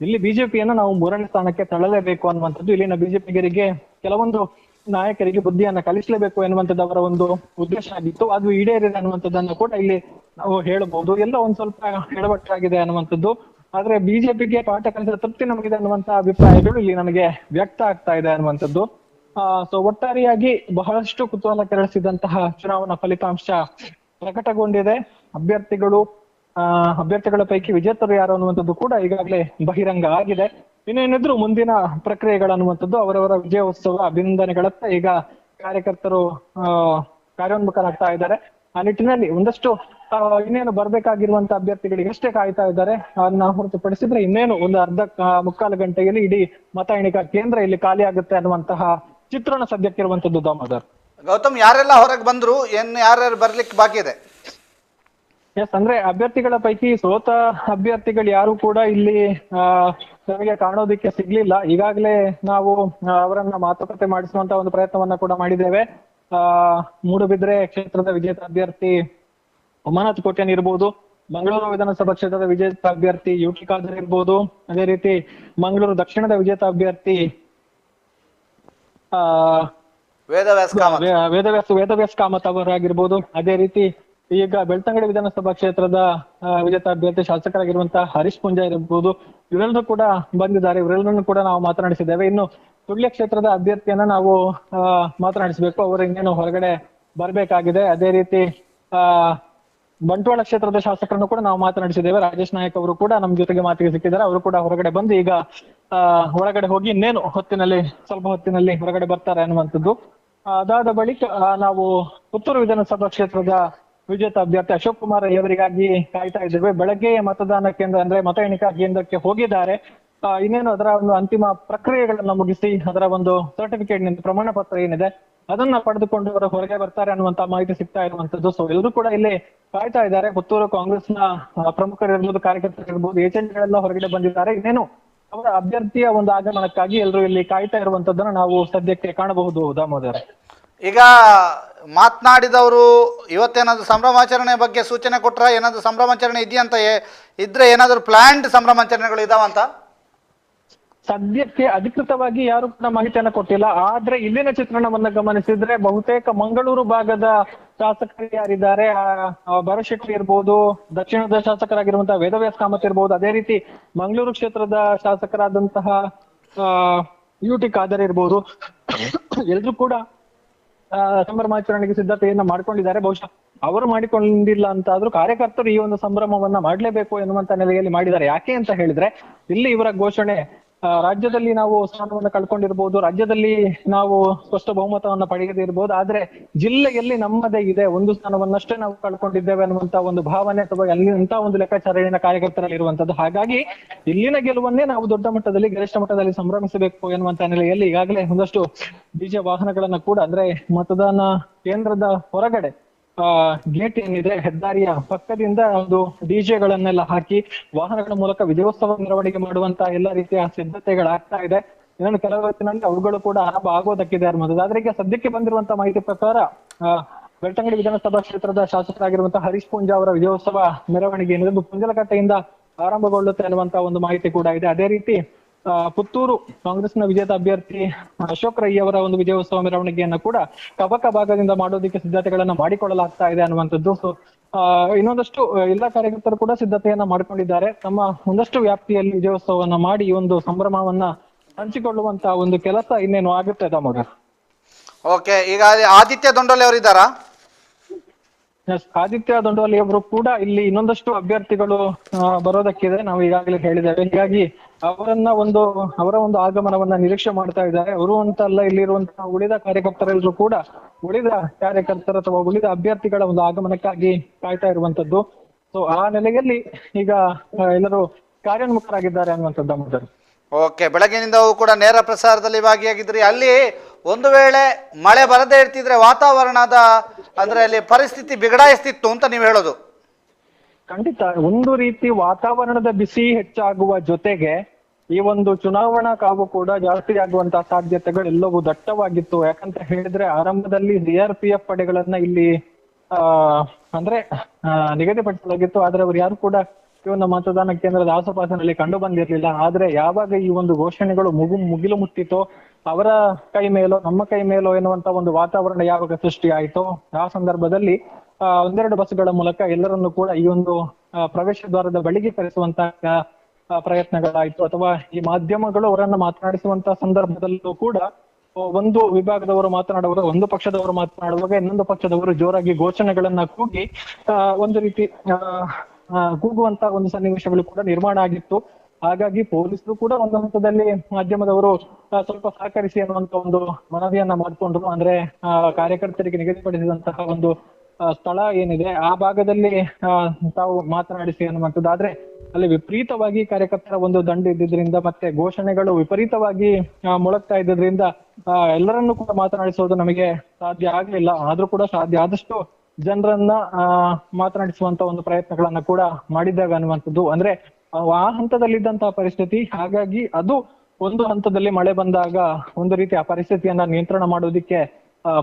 Speaker 5: ಇಲ್ಲಿ ಬಿಜೆಪಿಯನ್ನ ನಾವು 3ನೇ ಸ್ಥಾನಕ್ಕೆ ತಳ್ಳಲೇಬೇಕು ಅನ್ನುವಂಥದ್ದು. ಇಲ್ಲಿನ ಬಿಜೆಪಿಗರಿಗೆ ಕೆಲವೊಂದು ನಾಯಕರಿಗೆ ಬುದ್ಧಿಯನ್ನ ಕಲಿಸಲೇಬೇಕು ಎನ್ನುವಂಥದ್ದು ಅವರ ಒಂದು ಉದ್ದೇಶ ಆಗಿತ್ತು. ಅದು ಈಡೇರಿದೆ ಅನ್ನುವಂಥದ್ದನ್ನು ಕೂಡ ಇಲ್ಲಿ ನಾವು ಹೇಳಬಹುದು. ಎಲ್ಲ ಒಂದ್ ಸ್ವಲ್ಪ ಎಡವಟ್ಟಾಗಿದೆ ಅನ್ನುವಂಥದ್ದು. ಆದ್ರೆ ಬಿಜೆಪಿಗೆ ಪಾಠ ಕಲಿಸಿದ ತೃಪ್ತಿ ನಮಗಿದೆ ಅನ್ನುವಂತಹ ಅಭಿಪ್ರಾಯಗಳು ಇಲ್ಲಿ ನನಗೆ ವ್ಯಕ್ತ ಆಗ್ತಾ ಇದೆ ಅನ್ನುವಂಥದ್ದು. ಸೊ ಒಟ್ಟಾರೆಯಾಗಿ ಬಹಳಷ್ಟು ಕುತೂಹಲ ಕೆರಳಿಸಿದಂತಹ ಚುನಾವಣಾ ಫಲಿತಾಂಶ ಪ್ರಕಟಗೊಂಡಿದೆ. ಅಭ್ಯರ್ಥಿಗಳ ಪೈಕಿ ವಿಜೇತರು ಯಾರು ಅನ್ನುವಂಥದ್ದು ಕೂಡ ಈಗಾಗಲೇ ಬಹಿರಂಗ ಆಗಿದೆ. ಇನ್ನೇನಿದ್ರು ಮುಂದಿನ ಪ್ರಕ್ರಿಯೆಗಳನ್ನುವಂಥದ್ದು ಅವರವರ ವಿಜಯೋತ್ಸವ ಅಭಿನಂದನೆಗಳತ್ತ ಈಗ ಕಾರ್ಯಕರ್ತರು ಕಾರ್ಯೋನ್ಮುಖರಾಗ್ತಾ ಇದ್ದಾರೆ. ಆ ನಿಟ್ಟಿನಲ್ಲಿ ಒಂದಷ್ಟು ಇನ್ನೇನು ಬರ್ಬೇಕಾಗಿರುವಂತ ಅಭ್ಯರ್ಥಿಗಳಿಗೆ ಅಷ್ಟೇ ಕಾಯ್ತಾ ಇದ್ದಾರೆ. ಅದನ್ನ ಹೊರತುಪಡಿಸಿದ್ರೆ ಇನ್ನೇನು ಒಂದು ಮುಕ್ಕಾಲು ಗಂಟೆಯಲ್ಲಿ ಇಡೀ ಮತ ಎಣಿಕಾ ಕೇಂದ್ರ ಇಲ್ಲಿ ಖಾಲಿ ಆಗುತ್ತೆ ಅನ್ನುವಂತಹ ಚಿತ್ರಣ ಸದ್ಯಕ್ಕಿರುವಂತದ್ದು. ದಾಮೋದರ್,
Speaker 1: ಗೌತಮ್, ಯಾರೆಲ್ಲ ಹೊರಗೆ ಬಂದ್ರು, ಯಾರ್ಯಾರು ಬರ್ಲಿಕ್ಕೆ ಬಾಕಿ ಇದೆ?
Speaker 5: ಎಸ್, ಅಂದ್ರೆ ಅಭ್ಯರ್ಥಿಗಳ ಪೈಕಿ ಸೋತ ಅಭ್ಯರ್ಥಿಗಳು ಯಾರು ಕೂಡ ಇಲ್ಲಿ ನಮಗೆ ಕಾಣೋದಿಕ್ಕೆ ಸಿಗ್ಲಿಲ್ಲ. ಈಗಾಗಲೇ ನಾವು ಅವರನ್ನ ಮಾತುಕತೆ ಮಾಡಿಸುವಂತ ಒಂದು ಪ್ರಯತ್ನವನ್ನ ಕೂಡ ಮಾಡಿದ್ದೇವೆ. ಮೂಡುಬಿದ್ರೆ ಕ್ಷೇತ್ರದ ವಿಜೇತ ಅಭ್ಯರ್ಥಿ ಉಮಾನಾಥ್ ಕೋಟ್ಯಾನ್ ಇರ್ಬೋದು, ಮಂಗಳೂರು ವಿಧಾನಸಭಾ ಕ್ಷೇತ್ರದ ವಿಜೇತ ಅಭ್ಯರ್ಥಿ UT ಖಾದರ್ ಇರ್ಬೋದು, ಅದೇ ರೀತಿ ಮಂಗಳೂರು ದಕ್ಷಿಣದ ವಿಜೇತ ಅಭ್ಯರ್ಥಿ ವೇದವ್ಯಾಸ್ ಕಾಮತ್ ಅವರಾಗಿರ್ಬೋದು. ಅದೇ ರೀತಿ ಈಗ ಬೆಳ್ತಂಗಡಿ ವಿಧಾನಸಭಾ ಕ್ಷೇತ್ರದ ವಿಜೇತ ಅಭ್ಯರ್ಥಿ ಶಾಸಕರಾಗಿರುವಂತಹ ಹರೀಶ್ ಪುಂಜಾ ಇರಬಹುದು. ಇವರೆಲ್ಲರೂ ಕೂಡ ಬಂದಿದ್ದಾರೆ. ಇವರೆಲ್ಲರನ್ನು ಕೂಡ ನಾವು ಮಾತನಾಡಿಸಿದ್ದೇವೆ. ಇನ್ನು ಸುಳ್ಯ ಕ್ಷೇತ್ರದ ಅಭ್ಯರ್ಥಿಯನ್ನ ನಾವು ಮಾತನಾಡಿಸಬೇಕು. ಅವರು ಇನ್ನೇನು ಹೊರಗಡೆ ಬರ್ಬೇಕಾಗಿದೆ. ಅದೇ ರೀತಿ ಬಂಟ್ವಾಳ ಕ್ಷೇತ್ರದ ಶಾಸಕರನ್ನು ಕೂಡ ನಾವು ಮಾತನಾಡಿಸಿದ್ದೇವೆ. ರಾಜೇಶ್ ನಾಯಕ್ ಅವರು ಕೂಡ ನಮ್ಮ ಜೊತೆಗೆ ಮಾತಿಗೆ ಸಿಕ್ಕಿದ್ದಾರೆ. ಅವರು ಕೂಡ ಹೊರಗಡೆ ಬಂದು ಈಗ ಒಳಗಡೆ ಹೋಗಿ ಇನ್ನೇನು ಸ್ವಲ್ಪ ಹೊತ್ತಿನಲ್ಲಿ ಹೊರಗಡೆ ಬರ್ತಾರೆ ಅನ್ನುವಂಥದ್ದು. ಅದಾದ ಬಳಿಕ ನಾವು ಪುತ್ತೂರು ವಿಧಾನಸಭಾ ಕ್ಷೇತ್ರದ ವಿಜೇತ ಅಭ್ಯರ್ಥಿ ಅಶೋಕ್ ಕುಮಾರ್ ಅವರಿಗಾಗಿ ಕಾಯ್ತಾ ಇದ್ದೇವೆ. ಬೆಳಗ್ಗೆ ಮತದಾನ ಕೇಂದ್ರ ಅಂದ್ರೆ ಮತ ಎಣಿಕಾ ಕೇಂದ್ರಕ್ಕೆ ಹೋಗಿದ್ದಾರೆ. ಇನ್ನೇನು ಅದರ ಒಂದು ಅಂತಿಮ ಪ್ರಕ್ರಿಯೆಗಳನ್ನ ಮುಗಿಸಿ ಅದರ ಒಂದು ಸರ್ಟಿಫಿಕೇಟ್ ನಿಂದ ಪ್ರಮಾಣ ಪತ್ರ ಏನಿದೆ ಅದನ್ನ ಪಡೆದುಕೊಂಡು ಅವರು ಹೊರಗೆ ಬರ್ತಾರೆ ಅನ್ನುವಂತ ಮಾಹಿತಿ ಸಿಗ್ತಾ ಇರುವಂತದ್ದು. ಸೊ ಎಲ್ಲರೂ ಕೂಡ ಇಲ್ಲಿ ಕಾಯ್ತಾ ಇದ್ದಾರೆ. ಪುತ್ತೂರು ಕಾಂಗ್ರೆಸ್ನ ಪ್ರಮುಖರಿರ್ಬೋದು, ಕಾರ್ಯಕರ್ತರಿರ್ಬೋದು, ಏಜೆಂಟ್ಗಳೆಲ್ಲ ಹೊರಗಡೆ ಬಂದಿದ್ದಾರೆ. ಇನ್ನೇನು ಅವರ ಅಭ್ಯರ್ಥಿಯ ಒಂದು ಆಗಮನಕ್ಕಾಗಿ ಎಲ್ಲರೂ ಇಲ್ಲಿ ಕಾಯ್ತಾ ಇರುವಂತದ್ದನ್ನ ನಾವು ಸದ್ಯಕ್ಕೆ ಕಾಣಬಹುದು. ದಾಮೋದರ್,
Speaker 1: ಈಗ ಮಾತನಾಡಿದವರು ಇವತ್ತೇನಾದ್ರು ಸಂಭ್ರಮಾಚರಣೆ ಬಗ್ಗೆ ಸೂಚನೆ ಕೊಟ್ರ? ಏನಾದ್ರು ಸಂಭ್ರಮಾಚರಣೆ ಇದೆಯಂತ ಇದ್ರೆ ಏನಾದ್ರು ಪ್ಲಾನ್ಡ್ ಸಂಭ್ರಮಾಚರಣೆಗಳು ಇದಾವಂತ?
Speaker 5: ಸದ್ಯಕ್ಕೆ ಅಧಿಕೃತವಾಗಿ ಯಾರು ಕೂಡ ಮಾಹಿತಿಯನ್ನ ಕೊಟ್ಟಿಲ್ಲ. ಆದ್ರೆ ಇಲ್ಲಿನ ಚಿತ್ರಣವನ್ನ ಗಮನಿಸಿದ್ರೆ ಬಹುತೇಕ ಮಂಗಳೂರು ಭಾಗದ ಶಾಸಕರು ಯಾರಿದ್ದಾರೆ, ಭರಶೆಟ್ಟಿ ಇರ್ಬೋದು, ದಕ್ಷಿಣದ ಶಾಸಕರಾಗಿರುವಂತಹ ವೇದವ್ಯಾಸ್ ಕಾಮತ್ ಇರ್ಬೋದು, ಅದೇ ರೀತಿ ಮಂಗಳೂರು ಕ್ಷೇತ್ರದ ಶಾಸಕರಾದಂತಹ UT ಖಾದರ್ ಇರ್ಬೋದು, ಎಲ್ರು ಕೂಡ ಸಂಭ್ರಮಾಚರಣೆಗೆ ಸಿದ್ಧತೆಯನ್ನ ಮಾಡ್ಕೊಂಡಿದ್ದಾರೆ. ಬಹುಶಃ ಅವರು ಮಾಡಿಕೊಂಡಿಲ್ಲ ಅಂತ ಆದ್ರೂ ಕಾರ್ಯಕರ್ತರು ಈ ಒಂದು ಸಂಭ್ರಮವನ್ನ ಮಾಡ್ಲೇಬೇಕು ಎನ್ನುವಂತ ನೆಲೆಯಲ್ಲಿ ಮಾಡಿದ್ದಾರೆ. ಯಾಕೆ ಅಂತ ಹೇಳಿದ್ರೆ ಇಲ್ಲಿ ಇವರ ಘೋಷಣೆ, ರಾಜ್ಯದಲ್ಲಿ ನಾವು ಸ್ಥಾನವನ್ನು ಕಳ್ಕೊಂಡಿರ್ಬೋದು, ರಾಜ್ಯದಲ್ಲಿ ನಾವು ಸ್ಪಷ್ಟ ಬಹುಮತವನ್ನ ಪಡೆಯದೇ ಇರ್ಬೋದು, ಆದ್ರೆ ಜಿಲ್ಲೆಯಲ್ಲಿ ನಮ್ಮದೇ ಇದೆ, ಒಂದು ಸ್ಥಾನವನ್ನಷ್ಟೇ ನಾವು ಕಳ್ಕೊಂಡಿದ್ದೇವೆ ಅನ್ನುವಂತ ಒಂದು ಭಾವನೆ ಅಥವಾ ಅಲ್ಲಿಂತ ಒಂದು ಲೆಕ್ಕಾಚಾರಣ ಕಾರ್ಯಕರ್ತರಲ್ಲಿ ಇರುವಂತದ್ದು. ಹಾಗಾಗಿ ಇಲ್ಲಿನ ಗೆಲುವನ್ನೇ ನಾವು ದೊಡ್ಡ ಮಟ್ಟದಲ್ಲಿ, ಗರಿಷ್ಠ ಮಟ್ಟದಲ್ಲಿ ಸಂಭ್ರಮಿಸಬೇಕು ಎನ್ನುವಂತ ನೆಲೆಯಲ್ಲಿ ಈಗಾಗಲೇ ಒಂದಷ್ಟು ಡಿಜೆ ವಾಹನಗಳನ್ನ ಕೂಡ, ಅಂದ್ರೆ ಮತದಾನ ಕೇಂದ್ರದ ಹೊರಗಡೆ ಗೇಟ್ ಏನಿದೆ ಹೆದ್ದಾರಿಯ ಪಕ್ಕದಿಂದ ಒಂದು ಡಿಜೆಗಳನ್ನೆಲ್ಲ ಹಾಕಿ ವಾಹನಗಳ ಮೂಲಕ ವಿಜಯೋತ್ಸವ ಮೆರವಣಿಗೆ ಮಾಡುವಂತ ಎಲ್ಲ ರೀತಿಯ ಸಿದ್ಧತೆಗಳಾಗ್ತಾ ಇದೆ. ಇನ್ನೊಂದು ಕೆಲವು ಹೊತ್ತಿನಲ್ಲಿ ಅವುಗಳು ಕೂಡ ಆರಂಭ ಆಗೋದಕ್ಕಿದೆ ಅನ್ನೋದು. ಆದ್ರೆ ಈಗ ಸದ್ಯಕ್ಕೆ ಬಂದಿರುವಂತಹ ಮಾಹಿತಿ ಪ್ರಕಾರ ಬೆಳ್ತಂಗಡಿ ವಿಧಾನಸಭಾ ಕ್ಷೇತ್ರದ ಶಾಸಕರಾಗಿರುವಂತಹ ಹರೀಶ್ ಪೂಂಜಾ ಅವರ ವಿಜಯೋತ್ಸವ ಮೆರವಣಿಗೆ ಏನಿದೆ ಪುಂಜಲಕಟ್ಟೆಯಿಂದ ಆರಂಭಗೊಳ್ಳುತ್ತೆ ಅನ್ನುವಂತ ಒಂದು ಮಾಹಿತಿ ಕೂಡ ಇದೆ. ಅದೇ ರೀತಿ ಪುತ್ತೂರು ಕಾಂಗ್ರೆಸ್ನ ವಿಜೇತ ಅಭ್ಯರ್ಥಿ ಅಶೋಕ್ ರೈ ಅವರ ಒಂದು ವಿಜಯೋತ್ಸವ ಮೆರವಣಿಗೆಯನ್ನ ಕೂಡ ಕಬಕ ಭಾಗದಿಂದ ಮಾಡೋದಕ್ಕೆ ಸಿದ್ಧತೆಗಳನ್ನ ಮಾಡಿಕೊಳ್ಳಲಾಗ್ತಾ ಇದೆ ಅನ್ನುವಂಥದ್ದು. ಸೊ ಇನ್ನೊಂದಷ್ಟು ಎಲ್ಲಾ ಕಾರ್ಯಕರ್ತರು ಕೂಡ ಸಿದ್ಧತೆಯನ್ನ ಮಾಡ್ಕೊಂಡಿದ್ದಾರೆ. ತಮ್ಮ ಒಂದಷ್ಟು ವ್ಯಾಪ್ತಿಯಲ್ಲಿ ವಿಜಯೋತ್ಸವವನ್ನ ಮಾಡಿ ಈ ಒಂದು ಸಂಭ್ರಮವನ್ನ ಹಂಚಿಕೊಳ್ಳುವಂತ ಒಂದು ಕೆಲಸ ಇನ್ನೇನು ಆಗುತ್ತೆ ದಾಮೋದರ್.
Speaker 1: ಓಕೆ, ಈಗ ಆದಿತ್ಯ ದೊಂಡೋಲಿ ಅವರು ಇದ್ದಾರಾ?
Speaker 5: ಆದಿತ್ಯ ದೊಂಡೋಲಿ ಅವರು ಕೂಡ ಇಲ್ಲಿ ಇನ್ನೊಂದಷ್ಟು ಅಭ್ಯರ್ಥಿಗಳು ಬರೋದಕ್ಕಿದೆ, ನಾವು ಈಗಾಗಲೇ ಹೇಳಿದ್ದೇವೆ. ಹೀಗಾಗಿ ಅವರ ಒಂದು ಆಗಮನವನ್ನ ನಿರೀಕ್ಷೆ ಮಾಡ್ತಾ ಇದ್ದಾರೆ. ಅವರು ಅಂತಲ್ಲ, ಇಲ್ಲಿರುವಂತಹ ಉಳಿದ ಕಾರ್ಯಕರ್ತರೆಲ್ಲರೂ ಕೂಡ ಉಳಿದ ಕಾರ್ಯಕರ್ತರ ಅಥವಾ ಉಳಿದ ಅಭ್ಯರ್ಥಿಗಳ ಒಂದು ಆಗಮನಕ್ಕಾಗಿ ಕಾಯ್ತಾ ಇರುವಂತದ್ದು. ಸೊ ಆ ನೆಲೆಯಲ್ಲಿ ಈಗ ಎಲ್ಲರೂ ಕಾರ್ಯೋನ್ಮುಖರಾಗಿದ್ದಾರೆ ಅನ್ನುವಂಥದ್ದು ಮೊದಲು.
Speaker 1: ಓಕೆ, ಬೆಳಗಿನಿಂದವೂ ಕೂಡ ನೇರ ಪ್ರಸಾರದಲ್ಲಿ ಭಾಗಿಯಾಗಿದ್ರಿ. ಅಲ್ಲಿ ಒಂದು ವೇಳೆ ಮಳೆ ಬರದೇ ಇರ್ತಿದ್ರೆ ವಾತಾವರಣದ ಅಂದ್ರೆ ಅಲ್ಲಿ ಪರಿಸ್ಥಿತಿ ಬಿಗಡಾಯಿಸ್ತಿತ್ತು ಅಂತ ನೀವು ಹೇಳೋದು?
Speaker 5: ಖಂಡಿತ ಒಂದು ರೀತಿ ವಾತಾವರಣದ ಬಿಸಿ ಹೆಚ್ಚಾಗುವ ಜೊತೆಗೆ ಈ ಒಂದು ಚುನಾವಣಾ ಕಾವು ಕೂಡ ಜಾಸ್ತಿ ಆಗುವಂತಹ ಸಾಧ್ಯತೆಗಳು ಎಲ್ಲವೂ ದಟ್ಟವಾಗಿತ್ತು. ಯಾಕಂತ ಹೇಳಿದ್ರೆ ಆರಂಭದಲ್ಲಿ CRPF ಪಡೆಗಳನ್ನ ಇಲ್ಲಿ ಅಂದ್ರೆ ನಿಗದಿಪಡಿಸಲಾಗಿತ್ತು. ಆದ್ರೆ ಅವ್ರು ಯಾರು ಕೂಡ ಈ ಒಂದು ಮತದಾನ ಕೇಂದ್ರದ ಆಸುಪಾಸಿನಲ್ಲಿ ಕಂಡು ಬಂದಿರ್ಲಿಲ್ಲ. ಆದ್ರೆ ಯಾವಾಗ ಈ ಒಂದು ಘೋಷಣೆಗಳು ಮುಗಿಲು ಮುಟ್ಟಿತೋ, ಅವರ ಕೈ ಮೇಲೋ ನಮ್ಮ ಕೈ ಮೇಲೋ ಎನ್ನುವಂತ ಒಂದು ವಾತಾವರಣ ಯಾವಾಗ ಸೃಷ್ಟಿ ಆಯ್ತೋ ಆ ಸಂದರ್ಭದಲ್ಲಿ ಒಂದೆರಡು ಬಸ್ಗಳ ಮೂಲಕ ಎಲ್ಲರನ್ನು ಕೂಡ ಈ ಒಂದು ಪ್ರವೇಶ ದ್ವಾರದ ಬಳಿಗೆ ಕರೆಸುವಂತಹ ಪ್ರಯತ್ನಗಳಾಯ್ತು. ಅಥವಾ ಈ ಮಾಧ್ಯಮಗಳು ಅವರನ್ನ ಮಾತನಾಡಿಸುವಂತಹ ಸಂದರ್ಭದಲ್ಲೂ ಕೂಡ ಒಂದು ವಿಭಾಗದವರು ಮಾತನಾಡುವಾಗ, ಒಂದು ಪಕ್ಷದವರು ಮಾತನಾಡುವಾಗ ಇನ್ನೊಂದು ಪಕ್ಷದವರು ಜೋರಾಗಿ ಘೋಷಣೆಗಳನ್ನ ಕೂಗಿ ಒಂದು ರೀತಿ ಕೂಗುವಂತ ಒಂದು ಸನ್ನಿವೇಶಗಳು ಕೂಡ ನಿರ್ಮಾಣ ಆಗಿತ್ತು. ಹಾಗಾಗಿ ಪೊಲೀಸರು ಕೂಡ ಒಂದು ಹಂತದಲ್ಲಿ ಮಾಧ್ಯಮದವರು ಸ್ವಲ್ಪ ಸಹಕರಿಸಿ ಅನ್ನುವಂತ ಒಂದು ಮನವಿಯನ್ನ ಮಾಡಿಕೊಂಡ್ರು. ಅಂದ್ರೆ ಕಾರ್ಯಕರ್ತರಿಗೆ ನಿಗದಿಪಡಿಸಿದಂತಹ ಒಂದು ಸ್ಥಳ ಏನಿದೆ ಆ ಭಾಗದಲ್ಲಿ ತಾವು ಮಾತನಾಡಿಸಿ ಅನ್ನುವಂಥದ್ದು. ಆದ್ರೆ ಅಲ್ಲಿ ವಿಪರೀತವಾಗಿ ಕಾರ್ಯಕರ್ತರ ಒಂದು ದಂಡು ಇದ್ದಿದ್ರಿಂದ ಮತ್ತೆ ಘೋಷಣೆಗಳು ವಿಪರೀತವಾಗಿ ಮೊಳಗ್ತಾ ಇದ್ದಿದ್ರಿಂದ ಎಲ್ಲರನ್ನೂ ಕೂಡ ಮಾತನಾಡಿಸೋದು ನಮಗೆ ಸಾಧ್ಯ ಆಗ್ಲಿಲ್ಲ. ಆದ್ರೂ ಕೂಡ ಸಾಧ್ಯ ಆದಷ್ಟು ಜನರನ್ನ ಮಾತನಾಡಿಸುವಂತ ಒಂದು ಪ್ರಯತ್ನಗಳನ್ನ ಕೂಡ ಮಾಡಿದ್ದೇವೆ ಅನ್ನುವಂಥದ್ದು. ಅಂದ್ರೆ ಆ ಹಂತದಲ್ಲಿದ್ದಂತಹ ಪರಿಸ್ಥಿತಿ. ಹಾಗಾಗಿ ಅದು ಒಂದು ಹಂತದಲ್ಲಿ ಮಳೆ ಬಂದಾಗ ಒಂದು ರೀತಿ ಆ ಪರಿಸ್ಥಿತಿಯನ್ನ ನಿಯಂತ್ರಣ ಮಾಡೋದಿಕ್ಕೆ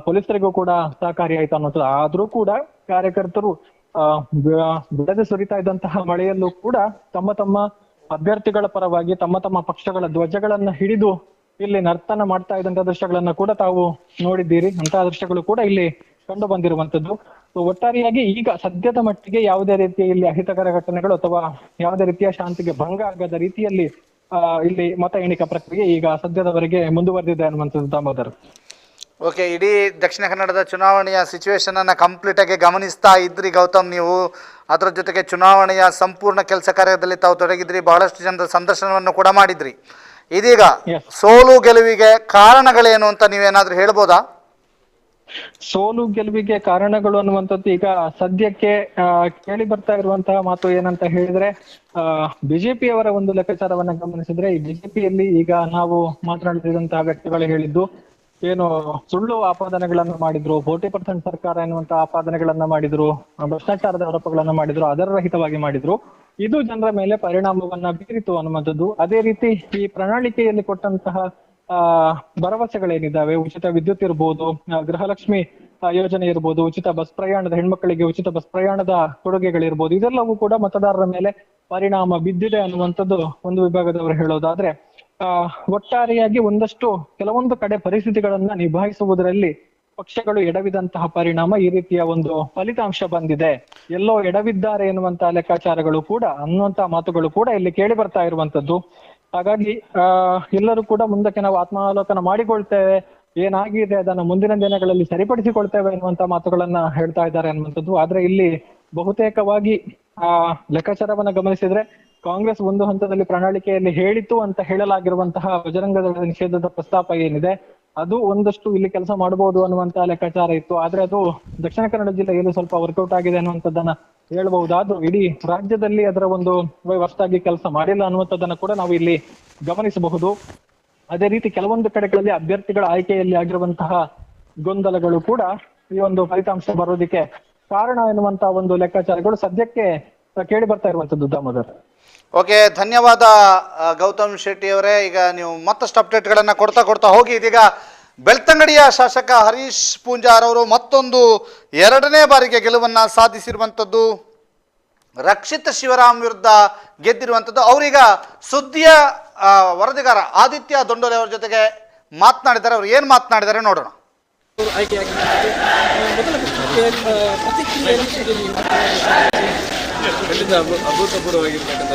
Speaker 5: ಪೊಲೀಸರಿಗೂ ಕೂಡ ಸಹಕಾರಿಯಾಯ್ತು ಅನ್ನೋದು. ಆದ್ರೂ ಕೂಡ ಕಾರ್ಯಕರ್ತರು ಬಿಡದೆ ಸುರಿತಾ ಇದ್ದಂತಹ ಮಳೆಯಲ್ಲೂ ಕೂಡ ತಮ್ಮ ತಮ್ಮ ಅಭ್ಯರ್ಥಿಗಳ ಪರವಾಗಿ ತಮ್ಮ ತಮ್ಮ ಪಕ್ಷಗಳ ಧ್ವಜಗಳನ್ನ ಹಿಡಿದು ಇಲ್ಲಿ ನರ್ತನ ಮಾಡ್ತಾ ಇದ್ದಂತಹ ದೃಶ್ಯಗಳನ್ನ ಕೂಡ ತಾವು ನೋಡಿದ್ದೀರಿ. ಅಂತಹ ದೃಶ್ಯಗಳು ಕೂಡ ಇಲ್ಲಿ ಕಂಡು ಬಂದಿರುವಂತದ್ದು. ಒಟ್ಟಾರೆಯಾಗಿ ಈಗ ಸದ್ಯದ ಮಟ್ಟಿಗೆ ಯಾವುದೇ ರೀತಿಯ ಇಲ್ಲಿ ಅಹಿತಕರ ಘಟನೆಗಳು ಅಥವಾ ಯಾವುದೇ ರೀತಿಯ ಶಾಂತಿಗೆ ಭಂಗ ಆಗದ ರೀತಿಯಲ್ಲಿ ಇಲ್ಲಿ ಮತ ಎಣಿಕಾ ಪ್ರಕ್ರಿಯೆ ಈಗ ಸದ್ಯದವರೆಗೆ ಮುಂದುವರೆದಿದೆ ಅನ್ನುವಂಥದ್ದು ದಾಮೋದರ್.
Speaker 1: ಓಕೆ, ಇಡೀ ದಕ್ಷಿಣ ಕನ್ನಡದ ಚುನಾವಣೆಯ ಸಿಚುವೇಶನ್ ಅನ್ನ ಕಂಪ್ಲೀಟ್ ಆಗಿ ಗಮನಿಸ್ತಾ ಇದ್ರಿ ಗೌತಮ್ ನೀವು. ಅದರ ಜೊತೆಗೆ ಚುನಾವಣೆಯ ಸಂಪೂರ್ಣ ಕೆಲಸ ಕಾರ್ಯದಲ್ಲಿ ತಾವು ತೊಡಗಿದ್ರಿ, ಬಹಳಷ್ಟು ಜನರ ಸಂದರ್ಶನವನ್ನು ಕೂಡ ಮಾಡಿದ್ರಿ. ಇದೀಗ ಸೋಲು ಗೆಲುವಿಗೆ ಕಾರಣಗಳೇನು ಅಂತ ನೀವೇನಾದ್ರೂ ಹೇಳ್ಬೋದಾ?
Speaker 5: ಸೋಲು ಗೆಲುವಿಗೆ ಕಾರಣಗಳು ಅನ್ನುವಂಥದ್ದು ಈಗ ಸದ್ಯಕ್ಕೆ ಕೇಳಿ ಬರ್ತಾ ಇರುವಂತಹ ಮಾತು ಏನಂತ ಹೇಳಿದ್ರೆ, ಬಿಜೆಪಿಯವರ ಒಂದು ಲೆಕ್ಕಾಚಾರವನ್ನ ಗಮನಿಸಿದ್ರೆ ಈ ಬಿಜೆಪಿಯಲ್ಲಿ ಈಗ ನಾವು ಮಾತನಾಡುತ್ತಿದ್ದಂತಹ ವ್ಯಕ್ತಿಗಳು ಹೇಳಿದ್ದು ಏನು ಸುಳ್ಳು ಆಪಾದನೆಗಳನ್ನ ಮಾಡಿದ್ರು, 40% ಸರ್ಕಾರ ಎನ್ನುವಂತಹ ಆಪಾದನೆಗಳನ್ನ ಮಾಡಿದ್ರು, ಭ್ರಷ್ಟಾಚಾರದ ಆರೋಪಗಳನ್ನ ಮಾಡಿದ್ರು, ಅದರ ರಹಿತವಾಗಿ ಮಾಡಿದ್ರು. ಇದು ಜನರ ಮೇಲೆ ಪರಿಣಾಮವನ್ನ ಬೀರಿತು ಅನ್ನುವಂಥದ್ದು. ಅದೇ ರೀತಿ ಈ ಪ್ರಣಾಳಿಕೆಯಲ್ಲಿ ಕೊಟ್ಟಂತಹ ಭರವಸೆಗಳೇನಿದ್ದಾವೆ, ಉಚಿತ ವಿದ್ಯುತ್ ಇರ್ಬೋದು, ಗೃಹಲಕ್ಷ್ಮಿ ಯೋಜನೆ ಇರ್ಬೋದು, ಉಚಿತ ಬಸ್ ಪ್ರಯಾಣದ ಹೆಣ್ಮಕ್ಕಳಿಗೆ ಉಚಿತ ಬಸ್ ಪ್ರಯಾಣದ ಕೊಡುಗೆಗಳಿರ್ಬೋದು, ಇದೆಲ್ಲವೂ ಕೂಡ ಮತದಾರರ ಮೇಲೆ ಪರಿಣಾಮ ಬಿದ್ದಿದೆ ಅನ್ನುವಂಥದ್ದು ಒಂದು ವಿಭಾಗದವರು ಹೇಳೋದಾದ್ರೆ, ಒಟ್ಟಾರೆಯಾಗಿ ಕೆಲವೊಂದು ಕಡೆ ಪರಿಸ್ಥಿತಿಗಳನ್ನ ನಿಭಾಯಿಸುವುದರಲ್ಲಿ ಪಕ್ಷಗಳು ಎಡವಿದಂತಹ ಪರಿಣಾಮ ಈ ರೀತಿಯ ಒಂದು ಫಲಿತಾಂಶ ಬಂದಿದೆ. ಎಲ್ಲೋ ಎಡವಿದ್ದಾರೆ ಎನ್ನುವಂತಹ ಲೆಕ್ಕಾಚಾರಗಳು ಕೂಡ ಅನ್ನುವಂತಹ ಮಾತುಗಳು ಕೂಡ ಇಲ್ಲಿ ಕೇಳಿ ಬರ್ತಾ ಇರುವಂತದ್ದು. ಹಾಗಾಗಿ ಎಲ್ಲರೂ ಕೂಡ ಮುಂದಕ್ಕೆ ನಾವು ಆತ್ಮಾವಲೋಕನ ಮಾಡಿಕೊಳ್ತೇವೆ, ಏನಾಗಿದೆ ಅದನ್ನ ಮುಂದಿನ ದಿನಗಳಲ್ಲಿ ಸರಿಪಡಿಸಿಕೊಳ್ತೇವೆ ಎನ್ನುವಂತ ಮಾತುಗಳನ್ನ ಹೇಳ್ತಾ ಇದ್ದಾರೆ ಅನ್ನುವಂಥದ್ದು. ಆದ್ರೆ ಇಲ್ಲಿ ಬಹುತೇಕವಾಗಿ ಲೆಕ್ಕಾಚಾರವನ್ನ ಗಮನಿಸಿದ್ರೆ ಕಾಂಗ್ರೆಸ್ ಒಂದು ಹಂತದಲ್ಲಿ ಪ್ರಣಾಳಿಕೆಯಲ್ಲಿ ಹೇಳಿತು ಅಂತ ಹೇಳಲಾಗಿರುವಂತಹ ಬಜರಂಗದಳ ನಿಷೇಧದ ಪ್ರಸ್ತಾಪ ಏನಿದೆ ಅದು ಒಂದಷ್ಟು ಇಲ್ಲಿ ಕೆಲಸ ಮಾಡಬಹುದು ಅನ್ನುವಂತಹ ಲೆಕ್ಕಾಚಾರ ಇತ್ತು. ಆದ್ರೆ ಅದು ದಕ್ಷಿಣ ಕನ್ನಡ ಜಿಲ್ಲೆಯಲ್ಲಿ ಸ್ವಲ್ಪ ವರ್ಕೌಟ್ ಆಗಿದೆ ಅನ್ನುವಂಥದ್ದನ್ನ ಹೇಳ್ಬಹುದಾದ್ರೂ ಇಡೀ ರಾಜ್ಯದಲ್ಲಿ ಅದರ ಒಂದು ವ್ಯವಸ್ಥೆಯಾಗಿ ಕೆಲಸ ಮಾಡಿಲ್ಲ ಅನ್ನುವಂಥದ್ದನ್ನ ಕೂಡ ನಾವು ಇಲ್ಲಿ ಗಮನಿಸಬಹುದು. ಅದೇ ರೀತಿ ಕೆಲವೊಂದು ಕಡೆಗಳಲ್ಲಿ ಅಭ್ಯರ್ಥಿಗಳ ಆಯ್ಕೆಯಲ್ಲಿ ಆಗಿರುವಂತಹ ಗೊಂದಲಗಳು ಕೂಡ ಈ ಒಂದು ಫಲಿತಾಂಶ ಬರೋದಕ್ಕೆ ಕಾರಣ ಎನ್ನುವಂತಹ ಒಂದು ಲೆಕ್ಕಾಚಾರಗಳು ಸದ್ಯಕ್ಕೆ ಕೇಳಿ ಬರ್ತಾ ಇರುವಂತದ್ದು. ದಾಮೋದರ್,
Speaker 1: ಓಕೆ, ಧನ್ಯವಾದ ಗೌತಮ್ ಶೆಟ್ಟಿ ಅವರೇ. ಈಗ ನೀವು ಮತ್ತಷ್ಟು ಅಪ್ಡೇಟ್ಗಳನ್ನು ಕೊಡ್ತಾ ಹೋಗಿ ಇದೀಗ ಬೆಳ್ತಂಗಡಿಯ ಶಾಸಕ ಹರೀಶ್ ಪೂಂಜಾರ್ ಅವರು ಮತ್ತೊಂದು 2ನೇ ಬಾರಿಗೆ ಗೆಲುವನ್ನು ಸಾಧಿಸಿರುವಂಥದ್ದು. ರಕ್ಷಿತ್ ಶಿವರಾಮ್ ವಿರುದ್ಧ ಗೆದ್ದಿರುವಂಥದ್ದು. ಅವರೀಗ ಸುದ್ದಿಯ ವರದಿಗಾರ ಆದಿತ್ಯ ದೊಂಡೋಲೆ ಅವರ ಜೊತೆಗೆ ಮಾತನಾಡಿದ್ದಾರೆ. ಅವರು ಏನು ಮಾತನಾಡಿದ್ದಾರೆ ನೋಡೋಣ.
Speaker 13: ಖಂಡಿತ ಅಭೂತಪೂರ್ವವಾಗಿರ್ತಕ್ಕಂಥ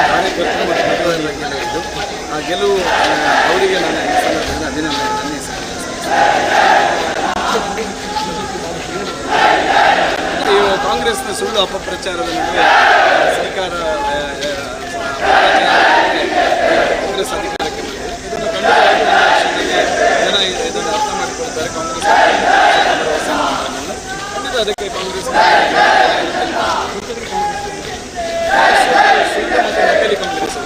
Speaker 13: ಕಾರ್ಯಕರ್ತರು ಮತ್ತು ಮತದಾರರ ಗೆಲುವು. ಆ ಗೆಲುವು ಅವರಿಗೆ ನಾನು ಈ ಸಂದರ್ಭದಲ್ಲಿ ಅಭಿನಂದನೆ ಕಾಂಗ್ರೆಸ್ನ ಸುಳ್ಳು ಅಪಪ್ರಚಾರದ ನಡುವೆ ಸರ್ಕಾರ ಕಾಂಗ್ರೆಸ್ ಅಧಿಕಾರಕ್ಕೆ ಬಂದಿದೆ. ಇದನ್ನು ಖಂಡಿತವಾಗಿ ಒಂದು ವರ್ಷದಲ್ಲಿ ಜನ ಇದನ್ನು ಅರ್ಥ ಮಾಡಿಕೊಳ್ತಾರೆ. ಕಾಂಗ್ರೆಸ್ ಖಂಡಿತ ಅದಕ್ಕೆ ಕಾಂಗ್ರೆಸ್ ಸುಳ್ಳು ಮತ್ತು ನಕಲಿ ಕಾಂಗ್ರೆಸ್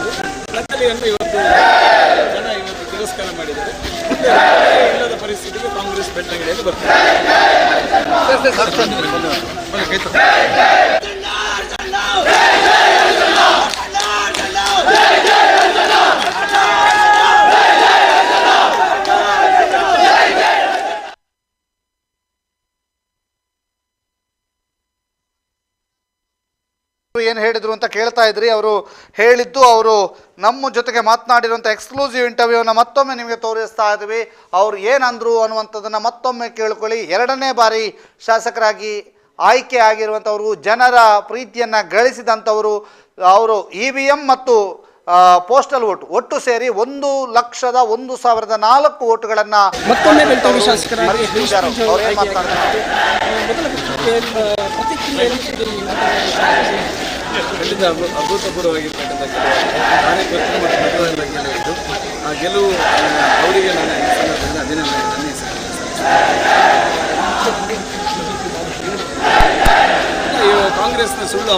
Speaker 13: ನಕಲಿಯನ್ನು ಇವತ್ತು ಜನ ತಿರಸ್ಕಾರ ಮಾಡಿದ್ದಾರೆ. ಇಲ್ಲದ ಪರಿಸ್ಥಿತಿಗೆ ಕಾಂಗ್ರೆಸ್ ಬೆಳ್ತಂಗಡಿಯಲ್ಲಿ ಬರ್ತದೆ.
Speaker 1: ಏನು ಹೇಳಿದ್ರು ಅಂತ ಕೇಳ್ತಾ ಇದ್ರಿ. ಅವರು ಹೇಳಿದ್ದು, ಅವರು ನಮ್ಮ ಜೊತೆಗೆ ಮಾತನಾಡಿರುವಂಥ ಎಕ್ಸ್ಕ್ಲೂಸಿವ್ ಇಂಟರ್ವ್ಯೂನ ಮತ್ತೊಮ್ಮೆ ನಿಮಗೆ ತೋರಿಸ್ತಾ ಇದ್ವಿ. ಅವ್ರು ಏನಂದ್ರು ಅನ್ನುವಂಥದ್ದನ್ನು ಮತ್ತೊಮ್ಮೆ ಕೇಳ್ಕೊಳ್ಳಿ. 2ನೇ ಬಾರಿ ಶಾಸಕರಾಗಿ ಆಯ್ಕೆ ಆಗಿರುವಂಥವರು, ಜನರ ಪ್ರೀತಿಯನ್ನು ಗಳಿಸಿದಂಥವರು. ಅವರು EVM ಮತ್ತು ಪೋಸ್ಟಲ್ ವೋಟ್ ಒಟ್ಟು ಸೇರಿ 1,01,004 ವೋಟ್ಗಳನ್ನು
Speaker 12: ಮತ್ತೊಮ್ಮೆ ಬೆಳ್ತಂಗಡಿ ಶಾಸಕರಾಗಿ
Speaker 13: ಖಂಡಿತ ಅಭೂತಪೂರ್ವವಾಗಿರ್ತಕ್ಕಂಥ ಕಾರ್ಯಕರ್ತರು ಮತ್ತು ಮತದಾರರ ಗೆಲುವು. ಆ ಗೆಲುವು ಅವರಿಗೆ ನಾನು ಈ ಸಂದರ್ಭದಲ್ಲಿ ಅಭಿನಂದನೆ ಕಾಂಗ್ರೆಸ್ನ ಸುಳ್ಳು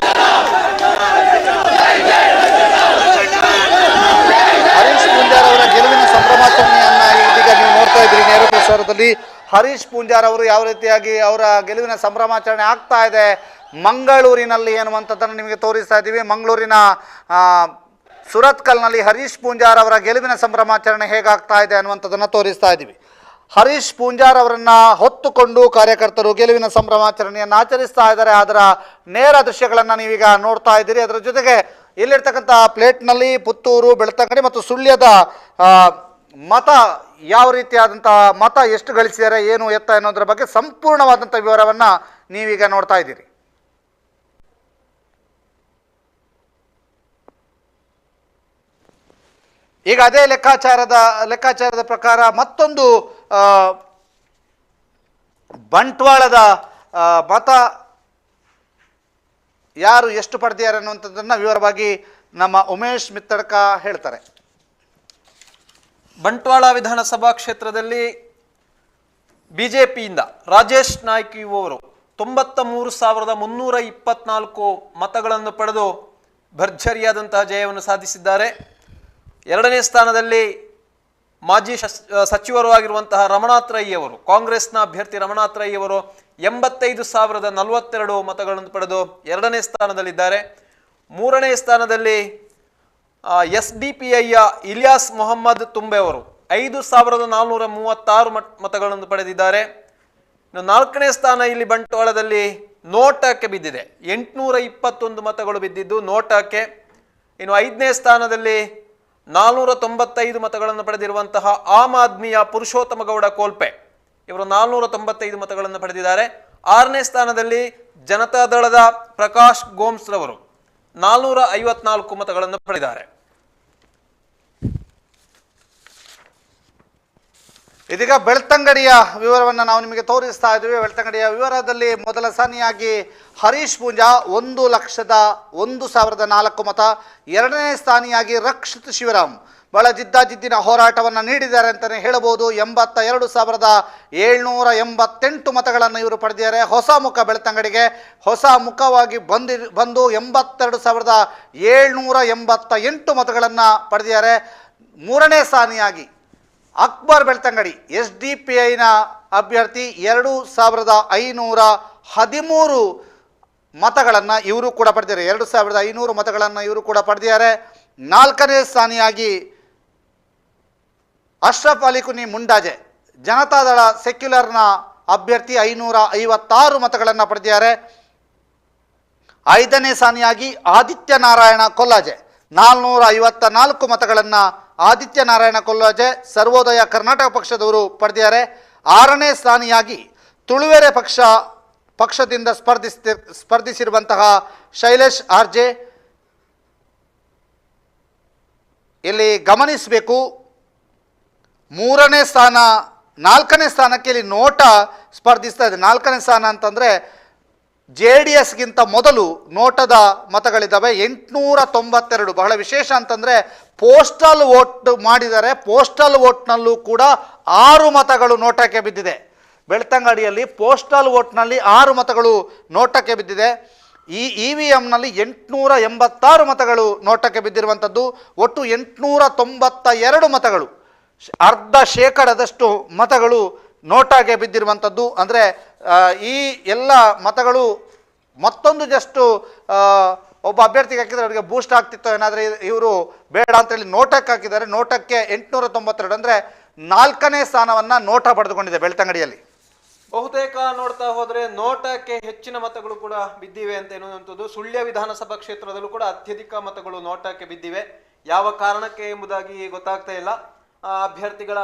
Speaker 1: ಹರೀಶ್ ಪೂಂಜಾರ್ ಅವರ ಗೆಲುವಿನ ಸಂಭ್ರಮಾಚರಣೆಯನ್ನು ಇದೀಗ ನೀವು ನೋಡ್ತಾ ಇದ್ದೀರಿ ನೇರ ಪ್ರಸಾರದಲ್ಲಿ. ಹರೀಶ್ ಪೂಂಜಾರ್ ಅವರು ಯಾವ ರೀತಿಯಾಗಿ ಅವರ ಗೆಲುವಿನ ಸಂಭ್ರಮಾಚರಣೆ ಆಗ್ತಾ ಇದೆ ಮಂಗಳೂರಿನಲ್ಲಿ ಎನ್ನುವಂಥದ್ದನ್ನು ನಿಮಗೆ ತೋರಿಸ್ತಾ ಇದ್ದೀವಿ. ಮಂಗಳೂರಿನ ಸುರತ್ಕಲ್ನಲ್ಲಿ ಹರೀಶ್ ಪೂಂಜಾರ್ ಅವರ ಗೆಲುವಿನ ಸಂಭ್ರಮಾಚರಣೆ ಹೇಗಾಗ್ತಾ ಇದೆ ಅನ್ನುವಂಥದ್ದನ್ನು ತೋರಿಸ್ತಾ ಇದ್ದೀವಿ. ಹರೀಶ್ ಪೂಂಜಾರ್ ಅವರನ್ನು ಹೊತ್ತುಕೊಂಡು ಕಾರ್ಯಕರ್ತರು ಗೆಲುವಿನ ಸಂಭ್ರಮಾಚರಣೆಯನ್ನು ಆಚರಿಸ್ತಾ ಇದ್ದಾರೆ. ಅದರ ನೇರ ದೃಶ್ಯಗಳನ್ನು ನೀವೀಗ ನೋಡ್ತಾ ಇದ್ದೀರಿ. ಅದರ ಜೊತೆಗೆ ಇಲ್ಲಿರ್ತಕ್ಕಂಥ ಪ್ಲೇಟ್ನಲ್ಲಿ ಪುತ್ತೂರು, ಬೆಳ್ತಂಗಡಿ ಮತ್ತು ಸುಳ್ಯದ ಮತ ಯಾವ ರೀತಿಯಾದಂಥ ಮತ ಎಷ್ಟು ಗಳಿಸಿದ್ದಾರೆ, ಏನು ಎತ್ತ ಅನ್ನೋದ್ರ ಬಗ್ಗೆ ಸಂಪೂರ್ಣವಾದಂಥ ವಿವರವನ್ನು ನೀವೀಗ ನೋಡ್ತಾ ಇದ್ದೀರಿ. ಈಗ ಅದೇ ಲೆಕ್ಕಾಚಾರದ ಪ್ರಕಾರ ಮತ್ತೊಂದು ಬಂಟ್ವಾಳದ ಮತ ಯಾರು ಎಷ್ಟು ಪಡೆದಿದ್ದಾರೆ ಅನ್ನುವಂಥದ್ದನ್ನು ವಿವರವಾಗಿ ನಮ್ಮ ಉಮೇಶ್ ಮಿತ್ತಡ್ಕ ಹೇಳ್ತಾರೆ.
Speaker 2: ಬಂಟ್ವಾಳ ವಿಧಾನಸಭಾ ಕ್ಷೇತ್ರದಲ್ಲಿ ಬಿಜೆಪಿಯಿಂದ ರಾಜೇಶ್ ನಾಯ್ಕ್ ಅವರು 93,324 ಮತಗಳನ್ನು ಪಡೆದು ಭರ್ಜರಿಯಾದಂತಹ ಜಯವನ್ನು ಸಾಧಿಸಿದ್ದಾರೆ. 2ನೇ ಸ್ಥಾನದಲ್ಲಿ ಮಾಜಿ ಸಚಿವರು ಆಗಿರುವಂತಹ ರಮನಾಥ್ ರೈ ಅವರು, ಕಾಂಗ್ರೆಸ್ನ ಅಭ್ಯರ್ಥಿ ರಮನಾಥ್ ರೈ ಅವರು 85,042 ಮತಗಳನ್ನು ಪಡೆದು 2ನೇ ಸ್ಥಾನದಲ್ಲಿದ್ದಾರೆ. 3ನೇ ಸ್ಥಾನದಲ್ಲಿ SDPIಯ ಇಲಿಯಾಸ್ ಮೊಹಮ್ಮದ್ ತುಂಬೆ ಅವರು 5,436 ಮತಗಳನ್ನು ಪಡೆದಿದ್ದಾರೆ. ಇನ್ನು 4ನೇ ಸ್ಥಾನ ಇಲ್ಲಿ ಬಂಟ್ವಾಳದಲ್ಲಿ ನೋಟಾಕ್ಕೆ ಬಿದ್ದಿದೆ. 821 ಮತಗಳು ಬಿದ್ದಿದ್ದು ನೋಟಾಕ್ಕೆ. ಇನ್ನು 5ನೇ ಸ್ಥಾನದಲ್ಲಿ 495 ಮತಗಳನ್ನು ಪಡೆದಿರುವಂತಹ ಆಮ್ ಆದ್ಮಿಯ ಪುರುಷೋತ್ತಮ ಗೌಡ ಕೋಲ್ಪೆ ಇವರು 495 ಮತಗಳನ್ನು ಪಡೆದಿದ್ದಾರೆ. 6ನೇ ಸ್ಥಾನದಲ್ಲಿ ಜನತಾದಳದ ಪ್ರಕಾಶ್ ಗೋಮ್ಸ್ ರವರು 454 ಮತಗಳನ್ನು ಪಡೆದಿದ್ದಾರೆ.
Speaker 1: ಇದೀಗ ಬೆಳ್ತಂಗಡಿಯ ವಿವರವನ್ನು ನಾವು ನಿಮಗೆ ತೋರಿಸ್ತಾ ಇದ್ದೀವಿ. ಬೆಳ್ತಂಗಡಿಯ ವಿವರದಲ್ಲಿ ಮೊದಲ ಸ್ಥಾನಿಯಾಗಿ ಹರೀಶ್ ಪೂಂಜಾ 1,01,004 ಮತ. ಎರಡನೇ ಸ್ಥಾನಿಯಾಗಿ ರಕ್ಷಿತ್ ಶಿವರಾಮ್ ಬಹಳ ಜಿದ್ದಾಜಿದ್ದಿನ ಹೋರಾಟವನ್ನು ನೀಡಿದ್ದಾರೆ ಅಂತಲೇ ಹೇಳಬಹುದು. 82,788 ಮತಗಳನ್ನು ಇವರು ಪಡೆದಿದ್ದಾರೆ. ಹೊಸ ಮುಖ ಬೆಳ್ತಂಗಡಿಗೆ ಹೊಸ ಮುಖವಾಗಿ ಬಂದು 82,788 ಮತಗಳನ್ನು ಪಡೆದಿದ್ದಾರೆ. ಮೂರನೇ ಸ್ಥಾನಿಯಾಗಿ ಅಕ್ಬರ್ ಬೆಳ್ತಂಗಡಿ SDPIನ ಅಭ್ಯರ್ಥಿ 2,513 ಮತಗಳನ್ನು ಇವರು ಕೂಡ ಪಡೆದಿದ್ದಾರೆ. 2,500 ಮತಗಳನ್ನು ಇವರು ಕೂಡ ಪಡೆದಿದ್ದಾರೆ. ನಾಲ್ಕನೇ ಸ್ಥಾನಿಯಾಗಿ ಅಶ್ರಫ್ ಅಲಿ ಕುನಿ ಮುಂಡಾಜೆ ಜನತಾದಳ ಸೆಕ್ಯುಲರ್ನ ಅಭ್ಯರ್ಥಿ 556 ಮತಗಳನ್ನು ಪಡೆದಿದ್ದಾರೆ. ಐದನೇ ಸ್ಥಾನಿಯಾಗಿ ಆದಿತ್ಯ ನಾರಾಯಣ ಕೊಲ್ಲಾಜೆ 454 ಮತಗಳನ್ನು ಆದಿತ್ಯ ನಾರಾಯಣ ಕೊಲ್ಲಾಜೆ ಸರ್ವೋದಯ ಕರ್ನಾಟಕ ಪಕ್ಷದವರು ಪಡೆದಿದ್ದಾರೆ. ಆರನೇ ಸ್ಥಾನಿಯಾಗಿ ತುಳುವೆರೆ ಪಕ್ಷದಿಂದ ಸ್ಪರ್ಧಿಸಿರುವಂತಹ ಶೈಲೇಶ್ ಆರ್ಜೆ. ಇಲ್ಲಿ ಗಮನಿಸಬೇಕು, ನಾಲ್ಕನೇ ಸ್ಥಾನಕ್ಕೆ ಇಲ್ಲಿ ನೋಟ ಸ್ಪರ್ಧಿಸ್ತಾ ಇದೆ. ನಾಲ್ಕನೇ ಸ್ಥಾನ ಅಂತಂದರೆ JDSಗಿಂತ ಮೊದಲು ನೋಟದ ಮತಗಳಿದ್ದಾವೆ 892. ಬಹಳ ವಿಶೇಷ ಅಂತಂದರೆ ಪೋಸ್ಟಲ್ ವೋಟ್ ಮಾಡಿದ್ದಾರೆ. ಪೋಸ್ಟಲ್ ವೋಟ್ನಲ್ಲೂ ಕೂಡ 6 ಮತಗಳು ನೋಟಕ್ಕೆ ಬಿದ್ದಿದೆ. ಬೆಳ್ತಂಗಡಿಯಲ್ಲಿ ಪೋಸ್ಟಲ್ ವೋಟ್ನಲ್ಲಿ 6 ಮತಗಳು ನೋಟಕ್ಕೆ ಬಿದ್ದಿದೆ. ಈ EVMನಲ್ಲಿ 886 ಮತಗಳು ನೋಟಕ್ಕೆ ಬಿದ್ದಿರುವಂಥದ್ದು. ಒಟ್ಟು 892 ಮತಗಳು, ಅರ್ಧ ಶೇಕಡದಷ್ಟು ಮತಗಳು ನೋಟಾಗೆ ಬಿದ್ದಿರುವಂಥದ್ದು. ಅಂದರೆ ಈ ಎಲ್ಲ ಮತಗಳು ಮತ್ತೊಂದು ಜಸ್ಟ್ ಒಬ್ಬ ಅಭ್ಯರ್ಥಿಗೆ ಹಾಕಿದರೆ ಅವರಿಗೆ ಬೂಸ್ಟ್ ಆಗ್ತಿತ್ತು ಏನಾದರೆ, ಇವರು ಬೇಡ ಅಂತೇಳಿ ನೋಟಕ್ಕೆ ಹಾಕಿದ್ದಾರೆ. ನೋಟಕ್ಕೆ 892 ಅಂದರೆ 4ನೇ ಸ್ಥಾನವನ್ನು ನೋಟ ಪಡೆದುಕೊಂಡಿದೆ ಬೆಳ್ತಂಗಡಿಯಲ್ಲಿ.
Speaker 2: ಬಹುತೇಕ ನೋಡ್ತಾ ಹೋದ್ರೆ ನೋಟಕ್ಕೆ ಹೆಚ್ಚಿನ ಮತಗಳು ಕೂಡ ಬಿದ್ದಿವೆ ಅಂತ ಎನ್ನುವಂಥದ್ದು. ಸುಳ್ಯ ವಿಧಾನಸಭಾ ಕ್ಷೇತ್ರದಲ್ಲೂ ಕೂಡ ಅತ್ಯಧಿಕ ಮತಗಳು ನೋಟಕ್ಕೆ ಬಿದ್ದಿವೆ. ಯಾವ ಕಾರಣಕ್ಕೆ ಎಂಬುದಾಗಿ ಗೊತ್ತಾಗ್ತಾ ಇಲ್ಲ. ಅಭ್ಯರ್ಥಿಗಳ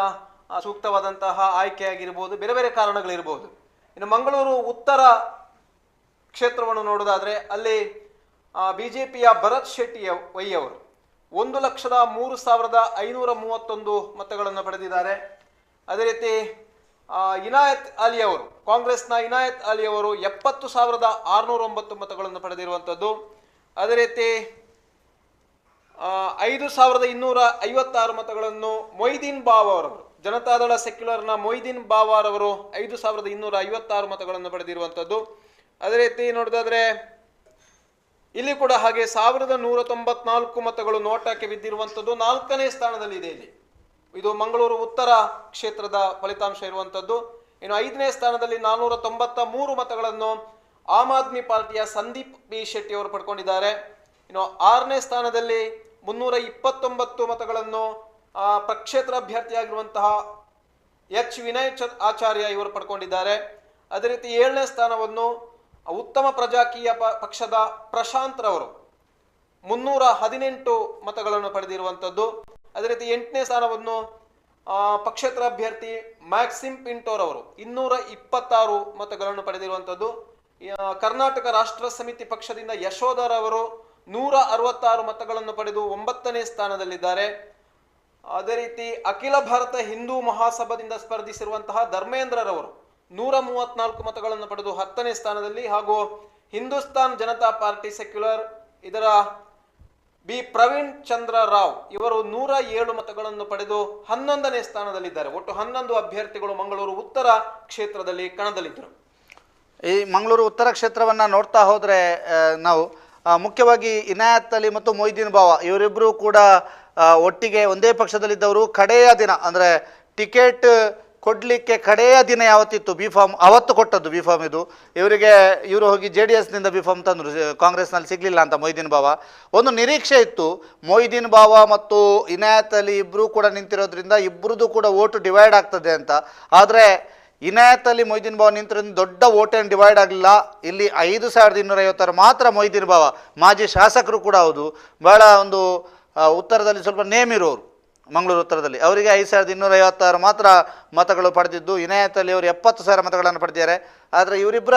Speaker 2: ಸೂಕ್ತವಾದಂತಹ ಆಯ್ಕೆಯಾಗಿರ್ಬೋದು, ಬೇರೆ ಬೇರೆ ಕಾರಣಗಳಿರ್ಬೋದು. ಇನ್ನು ಮಂಗಳೂರು ಉತ್ತರ ಕ್ಷೇತ್ರವನ್ನು ನೋಡೋದಾದ್ರೆ ಅಲ್ಲಿ ಬಿಜೆಪಿಯ ಭರತ್ ಶೆಟ್ಟಿ ವೈ ಅವರು 1,03,531 ಮತಗಳನ್ನು ಪಡೆದಿದ್ದಾರೆ. ಅದೇ ರೀತಿ ಇನಾಯತ್ ಅಲಿ ಅವರು, ಕಾಂಗ್ರೆಸ್ನ ಇನಾಯತ್ ಅಲಿ ಅವರು 70,609 ಮತಗಳನ್ನು ಪಡೆದಿರುವಂಥದ್ದು. ಅದೇ ರೀತಿ 5,256 ಮತಗಳನ್ನು ಮೊಯ್ದೀನ್ ಬಾವಾರವರು, ಜನತಾದಳ ಸೆಕ್ಯುಲರ್ನ ಮೊಯ್ದೀನ್ ಬಾವಾರವರು 5,256 ಮತಗಳನ್ನು ಪಡೆದಿರುವಂಥದ್ದು. ಅದೇ ರೀತಿ ನೋಡೋದಾದ್ರೆ ಇಲ್ಲಿ ಕೂಡ ಹಾಗೆ 1,194 ಮತಗಳು ನೋಟಕ್ಕೆ ಬಿದ್ದಿರುವಂಥದ್ದು. 4ನೇ ಸ್ಥಾನದಲ್ಲಿ ಇದೆ ಇಲ್ಲಿ. ಇದು ಮಂಗಳೂರು ಉತ್ತರ ಕ್ಷೇತ್ರದ ಫಲಿತಾಂಶ ಇರುವಂಥದ್ದು. ಇನ್ನು 5ನೇ ಸ್ಥಾನದಲ್ಲಿ 493 ಮತಗಳನ್ನು ಆಮ್ ಆದ್ಮಿ ಪಾರ್ಟಿಯ ಸಂದೀಪ್ ಬಿ ಶೆಟ್ಟಿ ಅವರು ಪಡ್ಕೊಂಡಿದ್ದಾರೆ. ಇನ್ನು 6ನೇ ಸ್ಥಾನದಲ್ಲಿ 329 ಮತಗಳನ್ನು ಪ್ರಕ್ಷೇತ್ರ ಅಭ್ಯರ್ಥಿಯಾಗಿರುವಂತಹ ವಿನಯ್ ಆಚಾರ್ಯ ಇವರು ಪಡ್ಕೊಂಡಿದ್ದಾರೆ. ಅದೇ ರೀತಿ 7ನೇ ಸ್ಥಾನವನ್ನು ಉತ್ತಮ ಪ್ರಜಾಕೀಯ ಪಕ್ಷದ ಪ್ರಶಾಂತ್ ರವರು 318 ಮತಗಳನ್ನು ಪಡೆದಿರುವಂಥದ್ದು. ಅದೇ ರೀತಿ 8ನೇ ಸ್ಥಾನವನ್ನು ಪಕ್ಷೇತರ ಅಭ್ಯರ್ಥಿ ಮ್ಯಾಕ್ಸಿಮ್ ಪಿಂಟೋರ್ ಅವರು 226 ಮತಗಳನ್ನು ಪಡೆದಿರುವಂಥದ್ದು. ಕರ್ನಾಟಕ ರಾಷ್ಟ್ರ ಸಮಿತಿ ಪಕ್ಷದಿಂದ ಯಶೋಧರ್ ಅವರು 166 ಮತಗಳನ್ನು ಪಡೆದು 9ನೇ ಸ್ಥಾನದಲ್ಲಿದ್ದಾರೆ. ಅದೇ ರೀತಿ ಅಖಿಲ ಭಾರತ ಹಿಂದೂ ಮಹಾಸಭಾದಿಂದ ಸ್ಪರ್ಧಿಸಿರುವಂತಹ ಧರ್ಮೇಂದ್ರರವರು 134 ಮತಗಳನ್ನು ಪಡೆದು 10ನೇ ಸ್ಥಾನದಲ್ಲಿ, ಹಾಗೂ ಹಿಂದೂಸ್ತಾನ್ ಜನತಾ ಪಾರ್ಟಿ ಸೆಕ್ಯುಲರ್ ಇದರ ಬಿ ಪ್ರವೀಣ್ ಚಂದ್ರ ರಾವ್ ಇವರು 107 ಮತಗಳನ್ನು ಪಡೆದು 11ನೇ ಸ್ಥಾನದಲ್ಲಿದ್ದಾರೆ. ಒಟ್ಟು 11 ಅಭ್ಯರ್ಥಿಗಳು ಮಂಗಳೂರು ಉತ್ತರ ಕ್ಷೇತ್ರದಲ್ಲಿ ಕಣದಲ್ಲಿದ್ದರು.
Speaker 1: ಈ ಮಂಗಳೂರು ಉತ್ತರ ಕ್ಷೇತ್ರವನ್ನು ನೋಡ್ತಾ ಹೋದರೆ ನಾವು ಮುಖ್ಯವಾಗಿ ಇನಾಯತ್ ಅಲಿ ಮತ್ತು ಮೊಯ್ದೀನ್ ಬಾವ ಇವರಿಬ್ಬರು ಕೂಡ ಒಟ್ಟಿಗೆ ಒಂದೇ ಪಕ್ಷದಲ್ಲಿದ್ದವರು. ಕಡೆಯ ದಿನ ಅಂದರೆ ಟಿಕೆಟ್ ಕೊಡಲಿಕ್ಕೆ ಕಡೆಯ ದಿನ ಯಾವತ್ತಿತ್ತು ಬಿಫಾರ್ಮ್ ಅವತ್ತು ಕೊಟ್ಟದ್ದು ಬಿಫಾರ್ಮ್ ಇದು. ಇವರು ಹೋಗಿ JDSನಿಂದ ಬಿಫಾರ್ಮ್ ತಂದರು, ಕಾಂಗ್ರೆಸ್ನಲ್ಲಿ ಸಿಗಲಿಲ್ಲ ಅಂತ ಮೊಯ್ದೀನ್ ಬಾವ. ಒಂದು ನಿರೀಕ್ಷೆ ಇತ್ತು, ಮೊಯ್ದೀನ್ ಬಾವ ಮತ್ತು ಇನಾಯತ್ ಅಲಿ ಇಬ್ಬರು ಕೂಡ ನಿಂತಿರೋದ್ರಿಂದ ಇಬ್ಬರದು ಕೂಡ ಓಟು ಡಿವೈಡ್ ಆಗ್ತದೆ ಅಂತ. ಆದರೆ ಇನಾಯತ್ ಅಲಿ ಮೊಯ್ದೀನ್ ಬಾವ ನಿಂತಿರೋದ್ರಿಂದ ದೊಡ್ಡ ಓಟ್ ಏನು ಡಿವೈಡ್ ಆಗಲಿಲ್ಲ. ಇಲ್ಲಿ 5,250 ಮಾತ್ರ ಮೊಯ್ದೀನ್ ಬಾವ, ಮಾಜಿ ಶಾಸಕರು ಕೂಡ ಹೌದು, ಭಾಳ ಒಂದು ಉತ್ತರದಲ್ಲಿ ಸ್ವಲ್ಪ ನೇಮ್ ಇರೋರು, ಮಂಗಳೂರು ಉತ್ತರದಲ್ಲಿ. ಅವರಿಗೆ 5256 ಮಾತ್ರ ಮತಗಳು ಪಡೆದಿದ್ದು. ಇನಾಯತ್ ಅಲಿ ಅವರು 70,000 ಮತಗಳನ್ನು ಪಡೆದಿದ್ದಾರೆ. ಆದರೆ ಇವರಿಬ್ಬರ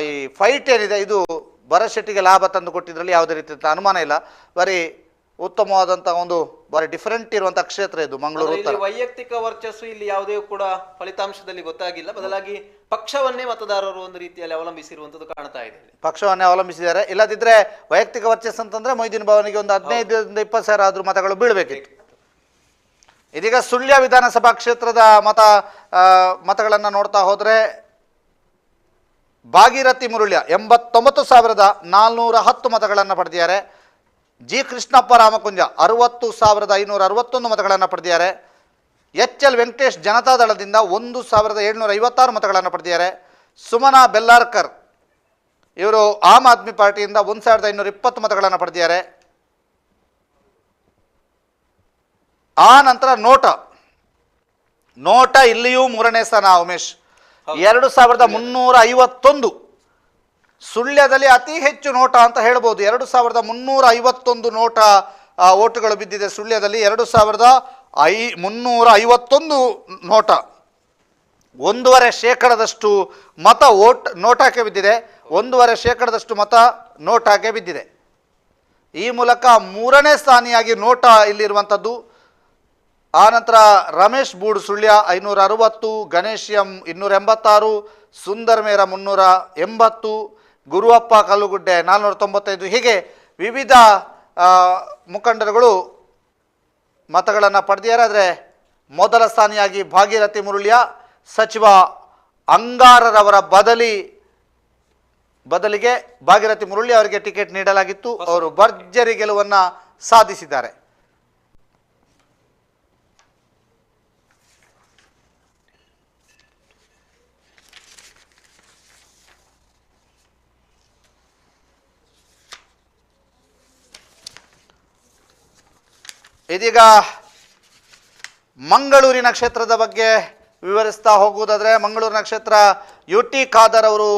Speaker 1: ಈ ಫೈಟ್ ಏನಿದೆ ಇದು ಭರತ್ ಶೆಟ್ಟಿಗೆ ಲಾಭ ತಂದು ಕೊಟ್ಟಿದ್ರಲ್ಲಿ ಯಾವುದೇ ರೀತಿಯ ಅನುಮಾನ ಇಲ್ಲ. ಬರೀ ಉತ್ತಮವಾದಂತಹ ಒಂದು ಬಾರಿ ಡಿಫರೆಂಟ್ ಇರುವಂತಹ ಕ್ಷೇತ್ರ ಇದು ಮಂಗಳೂರು ಉತ್ತರ.
Speaker 2: ವೈಯಕ್ತಿಕ ವರ್ಚಸ್ಸು ಇಲ್ಲಿ ಯಾವುದೇ ಕೂಡ ಫಲಿತಾಂಶದಲ್ಲಿ ಗೊತ್ತಾಗಿಲ್ಲ. ಬದಲಾಗಿ ಪಕ್ಷವನ್ನೇ ಮತದಾರರು ಒಂದು ರೀತಿಯಲ್ಲಿ ಅವಲಂಬಿಸಿರುವಂತದ್ದು ಕಾಣ್ತಾ ಇದೆ.
Speaker 1: ಪಕ್ಷವನ್ನೇ ಅವಲಂಬಿಸಿದ್ದಾರೆ. ಇಲ್ಲದಿದ್ರೆ ವೈಯಕ್ತಿಕ ವರ್ಚಸ್ ಅಂತಂದ್ರೆ ಮೊಯ್ದೀನ್ ಭವನಿಗೆ ಒಂದು 15ರಿಂದ 20,000 ಆದ್ರೂ ಮತಗಳು ಬೀಳಬೇಕಿತ್ತು. ಇದೀಗ ಸುಳ್ಯ ವಿಧಾನಸಭಾ ಕ್ಷೇತ್ರದ ಮತಗಳನ್ನು ನೋಡ್ತಾ ಹೋದ್ರೆ ಭಾಗೀರಥಿ ಮುರುಳ್ಯ 89,410 ಮತಗಳನ್ನು ಪಡೆದಿದ್ದಾರೆ. ಜಿ ಕೃಷ್ಣಪ್ಪ ರಾಮಕುಂಜ 60,561 ಮತಗಳನ್ನು ಪಡೆದಿದ್ದಾರೆ. ಎಚ್.ಎಲ್. ವೆಂಕಟೇಶ್ ಜನತಾದಳದಿಂದ 1,756 ಮತಗಳನ್ನು ಪಡೆದಿದ್ದಾರೆ. ಸುಮನಾ ಬೆಲ್ಲಾರ್ಕರ್ ಇವರು ಆಮ್ ಆದ್ಮಿ ಪಾರ್ಟಿಯಿಂದ 1,520 ಮತಗಳನ್ನು ಪಡೆದಿದ್ದಾರೆ. ಆ ನಂತರ ನೋಟ ಇಲ್ಲಿಯೂ ಮೂರನೇ ಸ್ಥಾನ ಉಮೇಶ್ 2,351. ಸುಳ್ಯದಲ್ಲಿ ಅತಿ ಹೆಚ್ಚು ನೋಟ ಅಂತ ಹೇಳ್ಬೋದು. 2,351 ನೋಟ ಓಟುಗಳು ಬಿದ್ದಿದೆ ಸುಳ್ಯದಲ್ಲಿ. 2,351 ನೋಟ, 1.5% ಮತ ನೋಟಾಕ್ಕೆ ಬಿದ್ದಿದೆ. 1.5% ಮತ ನೋಟಾಕ್ಕೆ ಬಿದ್ದಿದೆ. ಈ ಮೂಲಕ ಮೂರನೇ ಸ್ಥಾನಿಯಾಗಿ ನೋಟ ಇಲ್ಲಿರುವಂಥದ್ದು. ಆನಂತರ ರಮೇಶ್ ಬೂಡ್ ಸುಳ್ಯ 560, ಗಣೇಶ್ ಎಂ 286, ಸುಂದರ್ ಮೇರ 380, ಗುರುವಪ್ಪ ಕಲ್ಲುಗುಡ್ಡೆ 495. ಹೀಗೆ ವಿವಿಧ ಮುಖಂಡರುಗಳು ಮತಗಳನ್ನು ಪಡೆದಿದ್ದಾರೆ. ಆದರೆ ಮೊದಲ ಸ್ಥಾನಿಯಾಗಿ ಭಾಗೀರಥಿ ಮುರುಳ್ಯ ಸಚಿವ ಅಂಗಾರರವರ ಬದಲಿಗೆ ಭಾಗೀರಥಿ ಮುರುಳ್ಯ ಅವರಿಗೆ ಟಿಕೆಟ್ ನೀಡಲಾಗಿತ್ತು. ಅವರು ಭರ್ಜರಿ ಗೆಲುವನ್ನು ಸಾಧಿಸಿದ್ದಾರೆ. ಇದೀಗ ಮಂಗಳೂರಿನ ಕ್ಷೇತ್ರದ ಬಗ್ಗೆ ವಿವರಿಸ್ತಾ ಹೋಗುವುದಾದರೆ, ಮಂಗಳೂರಿನ ಕ್ಷೇತ್ರ UT ಖಾದರ್ ಅವರು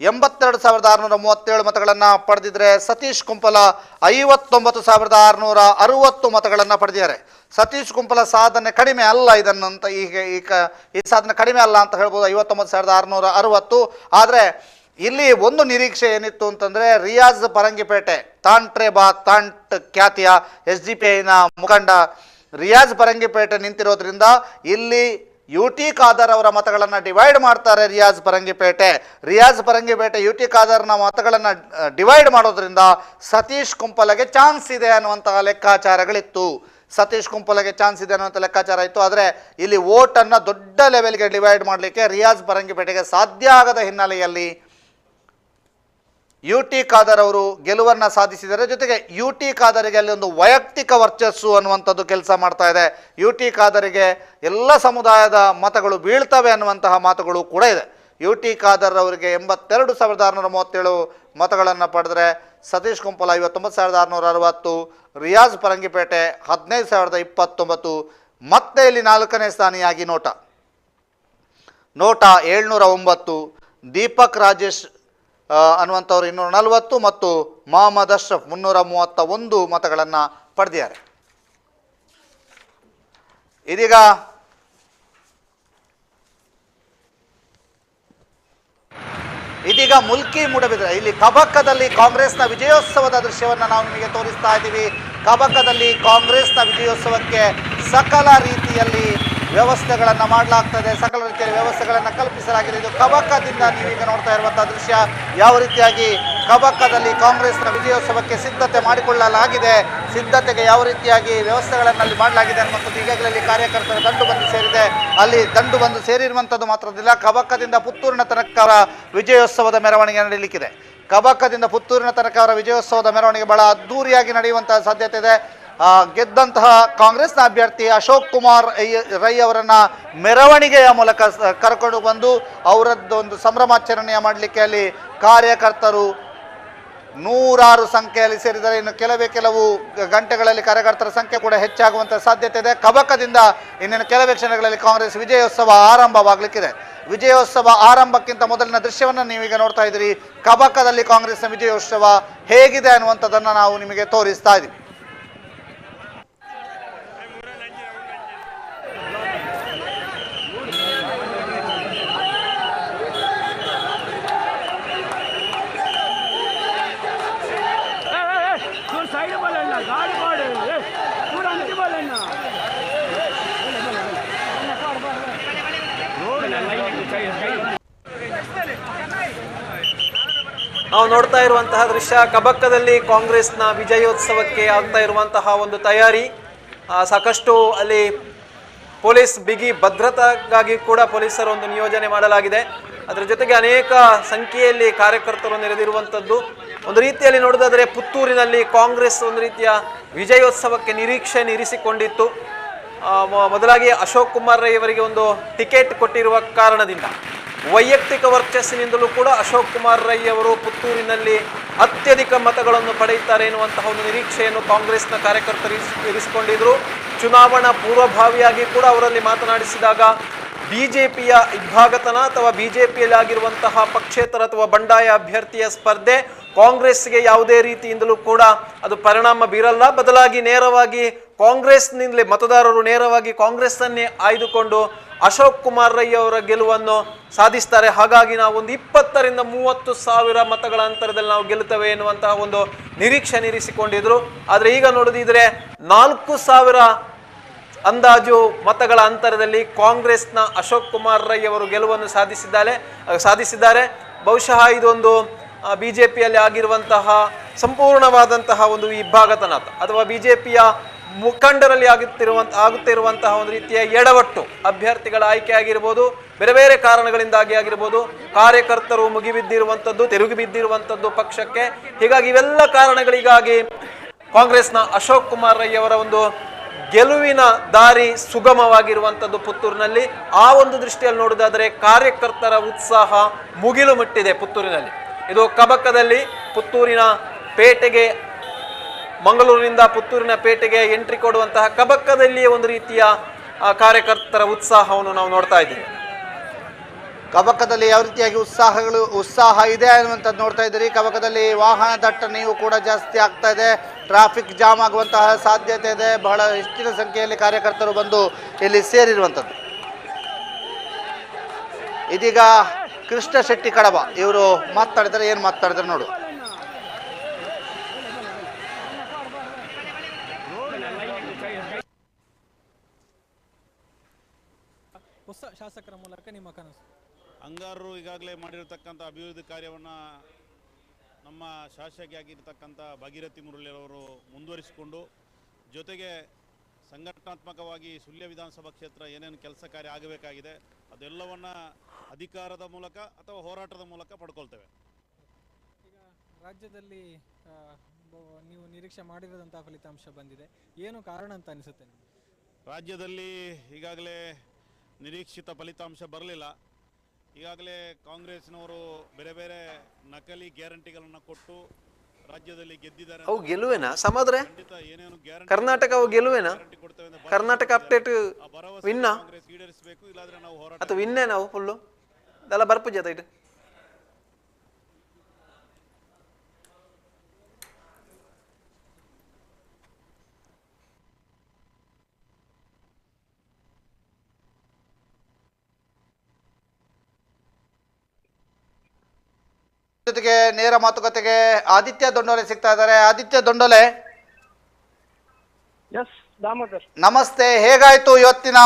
Speaker 1: 82,637 ಮತಗಳನ್ನು ಪಡೆದಿದ್ರೆ, ಸತೀಶ್ ಕುಂಪಲ 59,660 ಮತಗಳನ್ನು ಪಡೆದಿದ್ದಾರೆ. ಸತೀಶ್ ಕುಂಪಲ ಸಾಧನೆ ಕಡಿಮೆ ಅಲ್ಲ, ಇದನ್ನಂತ ಈ ಸಾಧನೆ ಕಡಿಮೆ ಅಲ್ಲ ಅಂತ ಹೇಳ್ಬೋದು. 59,660. ಆದರೆ ಇಲ್ಲಿ ಒಂದು ನಿರೀಕ್ಷೆ ಏನಿತ್ತು ಅಂತಂದರೆ, ರಿಯಾಜ್ ಪರಂಗಿಪೇಟೆ ತಾಂಟ್ ಖ್ಯಾತಿಯ SDPIನ ಮುಖಂಡ ರಿಯಾಜ್ ಪರಂಗಿಪೇಟೆ ನಿಂತಿರೋದ್ರಿಂದ ಇಲ್ಲಿ UT ಖಾದರ್ ಅವರ ಮತಗಳನ್ನು ಡಿವೈಡ್ ಮಾಡ್ತಾರೆ. ರಿಯಾಜ್ ಪರಂಗಿಪೇಟೆ UT ಖಾದರ್ನ ಮತಗಳನ್ನು ಡಿವೈಡ್ ಮಾಡೋದ್ರಿಂದ ಸತೀಶ್ ಕುಂಪಲಗೆ ಚಾನ್ಸ್ ಇದೆ ಅನ್ನುವಂತಹ ಲೆಕ್ಕಾಚಾರಗಳಿತ್ತು. ಲೆಕ್ಕಾಚಾರ ಇತ್ತು. ಆದರೆ ಇಲ್ಲಿ ವೋಟನ್ನು ದೊಡ್ಡ ಲೆವೆಲ್ಗೆ ಡಿವೈಡ್ ಮಾಡಲಿಕ್ಕೆ ರಿಯಾಜ್ ಪರಂಗಿಪೇಟೆಗೆ ಸಾಧ್ಯ ಆಗದ ಹಿನ್ನೆಲೆಯಲ್ಲಿ UT ಖಾದರ್ ಅವರು ಗೆಲುವನ್ನು ಸಾಧಿಸಿದರೆ. ಜೊತೆಗೆ UT ಖಾದರಿಗೆ ಅಲ್ಲಿ ಒಂದು ವೈಯಕ್ತಿಕ ವರ್ಚಸ್ಸು ಅನ್ನುವಂಥದ್ದು ಕೆಲಸ ಮಾಡ್ತಾ ಇದೆ. UT ಖಾದರಿಗೆ ಎಲ್ಲ ಸಮುದಾಯದ ಮತಗಳು ಬೀಳ್ತವೆ ಅನ್ನುವಂತಹ ಮಾತುಗಳು ಕೂಡ ಇದೆ. UT ಖಾದರ್ ಅವರಿಗೆ 82,637 ಮತಗಳನ್ನು ಪಡೆದರೆ, ಸತೀಶ್ ಕುಂಪಲ 59,660, ರಿಯಾಜ್ ಪರಂಗಿಪೇಟೆ 15,029. ಮತ್ತೆ ಇಲ್ಲಿ 4ನೇ ಸ್ಥಾನಿಯಾಗಿ ನೋಟ 709, ದೀಪಕ್ ರಾಜೇಶ್ ಅನ್ನುವಂಥವ್ರು 240 ಮತ್ತು ಮೊಹಮ್ಮದ್ ಅಶ್ರಫ್ 331 ಮತಗಳನ್ನು ಪಡೆದಿದ್ದಾರೆ. ಇದೀಗ ಮುಲ್ಕಿ ಮೂಡಬಿದ್ರೆ ಇಲ್ಲಿ ಕಬಕ್ಕದಲ್ಲಿ ಕಾಂಗ್ರೆಸ್ನ ವಿಜಯೋತ್ಸವದ ದೃಶ್ಯವನ್ನು ನಾವು ನಿಮಗೆ ತೋರಿಸ್ತಾ ಇದ್ದೀವಿ. ಕಬಕ್ಕದಲ್ಲಿ ಕಾಂಗ್ರೆಸ್ನ ವಿಜಯೋತ್ಸವಕ್ಕೆ ಸಕಲ ರೀತಿಯಲ್ಲಿ ವ್ಯವಸ್ಥೆಗಳನ್ನು ಮಾಡಲಾಗ್ತದೆ, ಸಕಲ ರೀತಿಯ ವ್ಯವಸ್ಥೆಗಳನ್ನು ಕಲ್ಪಿಸಲಾಗಿದೆ. ಇದು ಕಬಕ್ಕದಿಂದ ನೀವೀಗ ನೋಡ್ತಾ ಇರುವಂತಹ ದೃಶ್ಯ. ಯಾವ ರೀತಿಯಾಗಿ ಕಬಕ್ಕದಲ್ಲಿ ಕಾಂಗ್ರೆಸ್ನ ವಿಜಯೋತ್ಸವಕ್ಕೆ ಸಿದ್ಧತೆ ಮಾಡಿಕೊಳ್ಳಲಾಗಿದೆ, ಸಿದ್ಧತೆಗೆ ಯಾವ ರೀತಿಯಾಗಿ ವ್ಯವಸ್ಥೆಗಳನ್ನು ಅಲ್ಲಿ ಮಾಡಲಾಗಿದೆ ಅನ್ನುವಂಥದ್ದು ಈಗಾಗಲೇ ಕಾರ್ಯಕರ್ತರ ದಂಡು ಬಂದು ಸೇರಿದೆ. ಅಲ್ಲಿ ದಂಡು ಬಂದು ಸೇರಿರುವಂಥದ್ದು ಮಾತ್ರದಿಲ್ಲ, ಕಬಕ್ಕದಿಂದ ಪುತ್ತೂರಿನ ತನಕ ವಿಜಯೋತ್ಸವದ ಮೆರವಣಿಗೆ ನಡೆಯಲಿಕ್ಕಿದೆ. ಕಬಕ್ಕದಿಂದ ಪುತ್ತೂರಿನ ತನಕ ಅವರ ವಿಜಯೋತ್ಸವದ ಮೆರವಣಿಗೆ ಬಹಳ ಅದ್ದೂರಿಯಾಗಿ ನಡೆಯುವಂತಹ ಸಾಧ್ಯತೆ ಇದೆ. ಗೆದ್ದಂತಹ ಕಾಂಗ್ರೆಸ್ನ ಅಭ್ಯರ್ಥಿ ಅಶೋಕ್ ಕುಮಾರ್ ರೈ ಅವರನ್ನು ಮೆರವಣಿಗೆಯ ಮೂಲಕ ಕರ್ಕೊಂಡು ಬಂದು ಅವರದ್ದೊಂದು ಸಂಭ್ರಮಾಚರಣೆಯ ಮಾಡಲಿಕ್ಕೆ ಅಲ್ಲಿ ಕಾರ್ಯಕರ್ತರು 100 ಸಂಖ್ಯೆಯಲ್ಲಿ ಸೇರಿದರೆ. ಇನ್ನು ಕೆಲವು ಗಂಟೆಗಳಲ್ಲಿ ಕಾರ್ಯಕರ್ತರ ಸಂಖ್ಯೆ ಕೂಡ ಹೆಚ್ಚಾಗುವಂಥ ಸಾಧ್ಯತೆ ಇದೆ. ಕಬಕ್ಕದಿಂದ ಇನ್ನೇನು ಕೆಲವೇ ಕ್ಷಣಗಳಲ್ಲಿ ಕಾಂಗ್ರೆಸ್ ವಿಜಯೋತ್ಸವ ಆರಂಭವಾಗಲಿಕ್ಕಿದೆ. ವಿಜಯೋತ್ಸವ ಆರಂಭಕ್ಕಿಂತ ಮೊದಲಿನ ದೃಶ್ಯವನ್ನು ನೀವೀಗ ನೋಡ್ತಾ ಇದ್ದೀರಿ. ಕಬಕ್ಕದಲ್ಲಿ ಕಾಂಗ್ರೆಸ್ನ ವಿಜಯೋತ್ಸವ ಹೇಗಿದೆ ಅನ್ನುವಂಥದ್ದನ್ನು ನಾವು ನಿಮಗೆ ತೋರಿಸ್ತಾ ಇದ್ದೀವಿ.
Speaker 2: ನಾವು ನೋಡ್ತಾ ಇರುವಂತಹ ದೃಶ್ಯ ಕಬಕ್ಕದಲ್ಲಿ ಕಾಂಗ್ರೆಸ್ನ ವಿಜಯೋತ್ಸವಕ್ಕೆ ಆಗ್ತಾ ಇರುವಂತಹ ಒಂದು ತಯಾರಿ. ಸಾಕಷ್ಟು ಅಲ್ಲಿ ಪೊಲೀಸ್ ಬಿಗಿ ಭದ್ರತೆಗಾಗಿ ಕೂಡ ಪೊಲೀಸರ ಒಂದು ನಿಯೋಜನೆ ಮಾಡಲಾಗಿದೆ. ಅದರ ಜೊತೆಗೆ ಅನೇಕ ಸಂಖ್ಯೆಯಲ್ಲಿ ಕಾರ್ಯಕರ್ತರು ನೆರೆದಿರುವಂಥದ್ದು. ಒಂದು ರೀತಿಯಲ್ಲಿ ನೋಡೋದಾದರೆ ಪುತ್ತೂರಿನಲ್ಲಿ ಕಾಂಗ್ರೆಸ್ ಒಂದು ರೀತಿಯ ವಿಜಯೋತ್ಸವಕ್ಕೆ ನಿರೀಕ್ಷಿಸಿಕೊಂಡಿತ್ತು. ಮೊದಲಾಗಿ ಅಶೋಕ್ ಕುಮಾರ್ ರೈ ಅವರಿಗೆ ಒಂದು ಟಿಕೆಟ್ ಕೊಟ್ಟಿರುವ ಕಾರಣದಿಂದ ವೈಯಕ್ತಿಕ ವರ್ಚಸ್ಸಿನಿಂದಲೂ ಕೂಡ ಅಶೋಕ್ ಕುಮಾರ್ ರೈ ಅವರು ಪುತ್ತೂರಿನಲ್ಲಿ ಅತ್ಯಧಿಕ ಮತಗಳನ್ನು ಪಡೆಯುತ್ತಾರೆ ಎನ್ನುವಂತಹ ಒಂದು ನಿರೀಕ್ಷೆಯನ್ನು ಕಾಂಗ್ರೆಸ್ನ ಕಾರ್ಯಕರ್ತರು ಇರಿಸಿಕೊಂಡಿದ್ರು. ಚುನಾವಣಾ ಪೂರ್ವಭಾವಿಯಾಗಿ ಕೂಡ ಅವರಲ್ಲಿ ಮಾತನಾಡಿಸಿದಾಗ ಬಿಜೆಪಿಯ ಇಬ್ಬಾಗತನ ಅಥವಾ ಬಿಜೆಪಿಯಲ್ಲಿ ಆಗಿರುವಂತಹ ಪಕ್ಷೇತರ ಅಥವಾ ಬಂಡಾಯ ಅಭ್ಯರ್ಥಿಯ ಸ್ಪರ್ಧೆ ಕಾಂಗ್ರೆಸ್ಗೆ ಯಾವುದೇ ರೀತಿಯಿಂದಲೂ ಕೂಡ ಅದು ಪರಿಣಾಮ ಬೀರಲ್ಲ. ಬದಲಾಗಿ ನೇರವಾಗಿ ಕಾಂಗ್ರೆಸ್ನಿಂದಲೇ ಮತದಾರರು ನೇರವಾಗಿ ಕಾಂಗ್ರೆಸ್ಸನ್ನೇ ಆಯ್ದುಕೊಂಡು ಅಶೋಕ್ ಕುಮಾರ್ ರೈ ಅವರ ಗೆಲುವನ್ನು ಸಾಧಿಸ್ತಾರೆ. ಹಾಗಾಗಿ ನಾವು ಒಂದು 20,000 to 30,000 ಮತಗಳ ಅಂತರದಲ್ಲಿ ನಾವು ಗೆಲ್ಲುತ್ತೇವೆ ಎನ್ನುವಂತಹ ಒಂದು ನಿರೀಕ್ಷಿಸಿಕೊಂಡಿದ್ರು. ಆದರೆ ಈಗ ನೋಡಿದ್ರೆ 4,000 ಅಂದಾಜು ಮತಗಳ ಅಂತರದಲ್ಲಿ ಕಾಂಗ್ರೆಸ್ನ ಅಶೋಕ್ ಕುಮಾರ್ ರೈ ಅವರು ಗೆಲುವನ್ನು ಸಾಧಿಸಿದ್ದಾರೆ. ಬಹುಶಃ ಇದೊಂದು ಬಿಜೆಪಿಯಲ್ಲಿ ಆಗಿರುವಂತಹ ಸಂಪೂರ್ಣವಾದಂತಹ ಒಂದು ವಿಭಾಗತನ ಅಥವಾ ಬಿಜೆಪಿಯ ಮುಖಂಡರಲ್ಲಿ ಆಗುತ್ತಿರುವಂತಹ ಒಂದು ರೀತಿಯ ಎಡವಟ್ಟು, ಅಭ್ಯರ್ಥಿಗಳ ಆಯ್ಕೆ ಆಗಿರ್ಬೋದು, ಬೇರೆ ಬೇರೆ ಕಾರಣಗಳಿಂದಾಗಿ ಆಗಿರ್ಬೋದು, ಕಾರ್ಯಕರ್ತರು ಮುಗಿಬಿದ್ದಿರುವಂಥದ್ದು, ತಿರುಗಿ ಬಿದ್ದಿರುವಂಥದ್ದು ಪಕ್ಷಕ್ಕೆ. ಹೀಗಾಗಿ ಇವೆಲ್ಲ ಕಾರಣಗಳಿಗಾಗಿ ಕಾಂಗ್ರೆಸ್ನ ಅಶೋಕ್ ಕುಮಾರ್ ರೈ ಅವರ ಒಂದು ಗೆಲುವಿನ ದಾರಿ ಸುಗಮವಾಗಿರುವಂಥದ್ದು ಪುತ್ತೂರಿನಲ್ಲಿ. ಆ ಒಂದು ದೃಷ್ಟಿಯಲ್ಲಿ ನೋಡೋದಾದರೆ ಕಾರ್ಯಕರ್ತರ ಉತ್ಸಾಹ ಮುಗಿಲು ಮುಟ್ಟಿದೆ ಪುತ್ತೂರಿನಲ್ಲಿ. ಇದು ಕಬಕ್ಕದಲ್ಲಿ ಪುತ್ತೂರಿನ ಪೇಟೆಗೆ, ಮಂಗಳೂರಿನಿಂದ ಪುತ್ತೂರಿನ ಪೇಟೆಗೆ ಎಂಟ್ರಿ ಕೊಡುವಂತಹ ಕಬಕ್ಕದಲ್ಲಿ ಒಂದು ರೀತಿಯ ಕಾರ್ಯಕರ್ತರ ಉತ್ಸಾಹವನ್ನು ನಾವು ನೋಡ್ತಾ ಇದ್ದೀವಿ.
Speaker 1: ಕಬಕದಲ್ಲಿ ಯಾವ ರೀತಿಯಾಗಿ ಉತ್ಸಾಹ ಇದೆ ಅನ್ನುವಂಥದ್ದು ನೋಡ್ತಾ ಇದ್ದೀರಿ. ಕಬಕದಲ್ಲಿ ವಾಹನ ದಟ್ಟಣೆಯೂ ಕೂಡ ಜಾಸ್ತಿ ಆಗ್ತಾ ಇದೆ, ಟ್ರಾಫಿಕ್ ಜಾಮ್ ಆಗುವಂತಹ ಸಾಧ್ಯತೆ ಇದೆ. ಬಹಳ ಹೆಚ್ಚಿನ ಸಂಖ್ಯೆಯಲ್ಲಿ ಕಾರ್ಯಕರ್ತರು ಬಂದು ಇಲ್ಲಿ ಸೇರಿರುವಂಥದ್ದು. ಇದೀಗ ಕೃಷ್ಣ ಶೆಟ್ಟಿ ಕಡಬ ಇವರು ಮಾತಾಡಿದರೆ ಏನು ಮಾತಾಡಿದ್ರೆ ನೋಡು.
Speaker 4: ಹೊಸ ಶಾಸಕರ ಮೂಲಕ ನಿಮ್ಮ ಕನಸು?
Speaker 15: ಅಂಗಾರರು ಈಗಾಗಲೇ ಮಾಡಿರತಕ್ಕಂಥ ಅಭಿವೃದ್ಧಿ ಕಾರ್ಯವನ್ನು ನಮ್ಮ ಶಾಸಕಿಯಾಗಿರ್ತಕ್ಕಂಥ ಭಾಗೀರಥಿ ಮುರಳಿಯವರು ಮುಂದುವರಿಸಿಕೊಂಡು, ಜೊತೆಗೆ ಸಂಘಟನಾತ್ಮಕವಾಗಿ ಸುಳ್ಯ ವಿಧಾನಸಭಾ ಕ್ಷೇತ್ರ ಏನೇನು ಕೆಲಸ ಕಾರ್ಯ ಆಗಬೇಕಾಗಿದೆ ಅದೆಲ್ಲವನ್ನು ಅಧಿಕಾರದ ಮೂಲಕ ಅಥವಾ ಹೋರಾಟದ ಮೂಲಕ ಪಡ್ಕೊಳ್ತೇವೆ.
Speaker 4: ಈಗ ರಾಜ್ಯದಲ್ಲಿ ನೀವು ನಿರೀಕ್ಷೆ ಮಾಡಿರೋದಂಥ ಫಲಿತಾಂಶ ಬಂದಿದೆ, ಏನು ಕಾರಣ ಅಂತ ಅನಿಸುತ್ತೆ?
Speaker 15: ರಾಜ್ಯದಲ್ಲಿ ಈಗಾಗಲೇ ನಿರೀಕ್ಷಿತ ಫಲಿತಾಂಶ ಬರಲಿಲ್ಲ. ಈಗಾಗಲೇ ಕಾಂಗ್ರೆಸ್ನವರು ಬೇರೆ ಬೇರೆ ನಕಲಿ ಗ್ಯಾರಂಟಿಗಳನ್ನು ಕೊಟ್ಟು ರಾಜ್ಯದಲ್ಲಿ ಗೆದ್ದಿದ್ದಾರೆ.
Speaker 2: ಅವು ಗೆಲುವೇನಾ ಸಮಾದ್ರೆ? ಕರ್ನಾಟಕ ಅವು ಗೆಲುವೇನಾ? ಕರ್ನಾಟಕ ಅಪ್ಡೇಟ್ ವಿನ್ನ ಅಥವಾ ವಿನ್ನೇ ನಾವು ಫುಲ್ಲು ಅದೆಲ್ಲ ಬರ್ಪುಜ ಇದು.
Speaker 1: ಜೊತೆಗೆ ನೇರ ಮಾತುಕತೆಗೆ ಆದಿತ್ಯ ದೊಂಡೋಲೆ ಸಿಗ್ತಾ ಇದ್ದಾರೆ. ಆದಿತ್ಯ ದೊಂಡೋಲೆ, ನಮಸ್ತೆ. ಹೇಗಾಯ್ತು ಇವತ್ತಿನ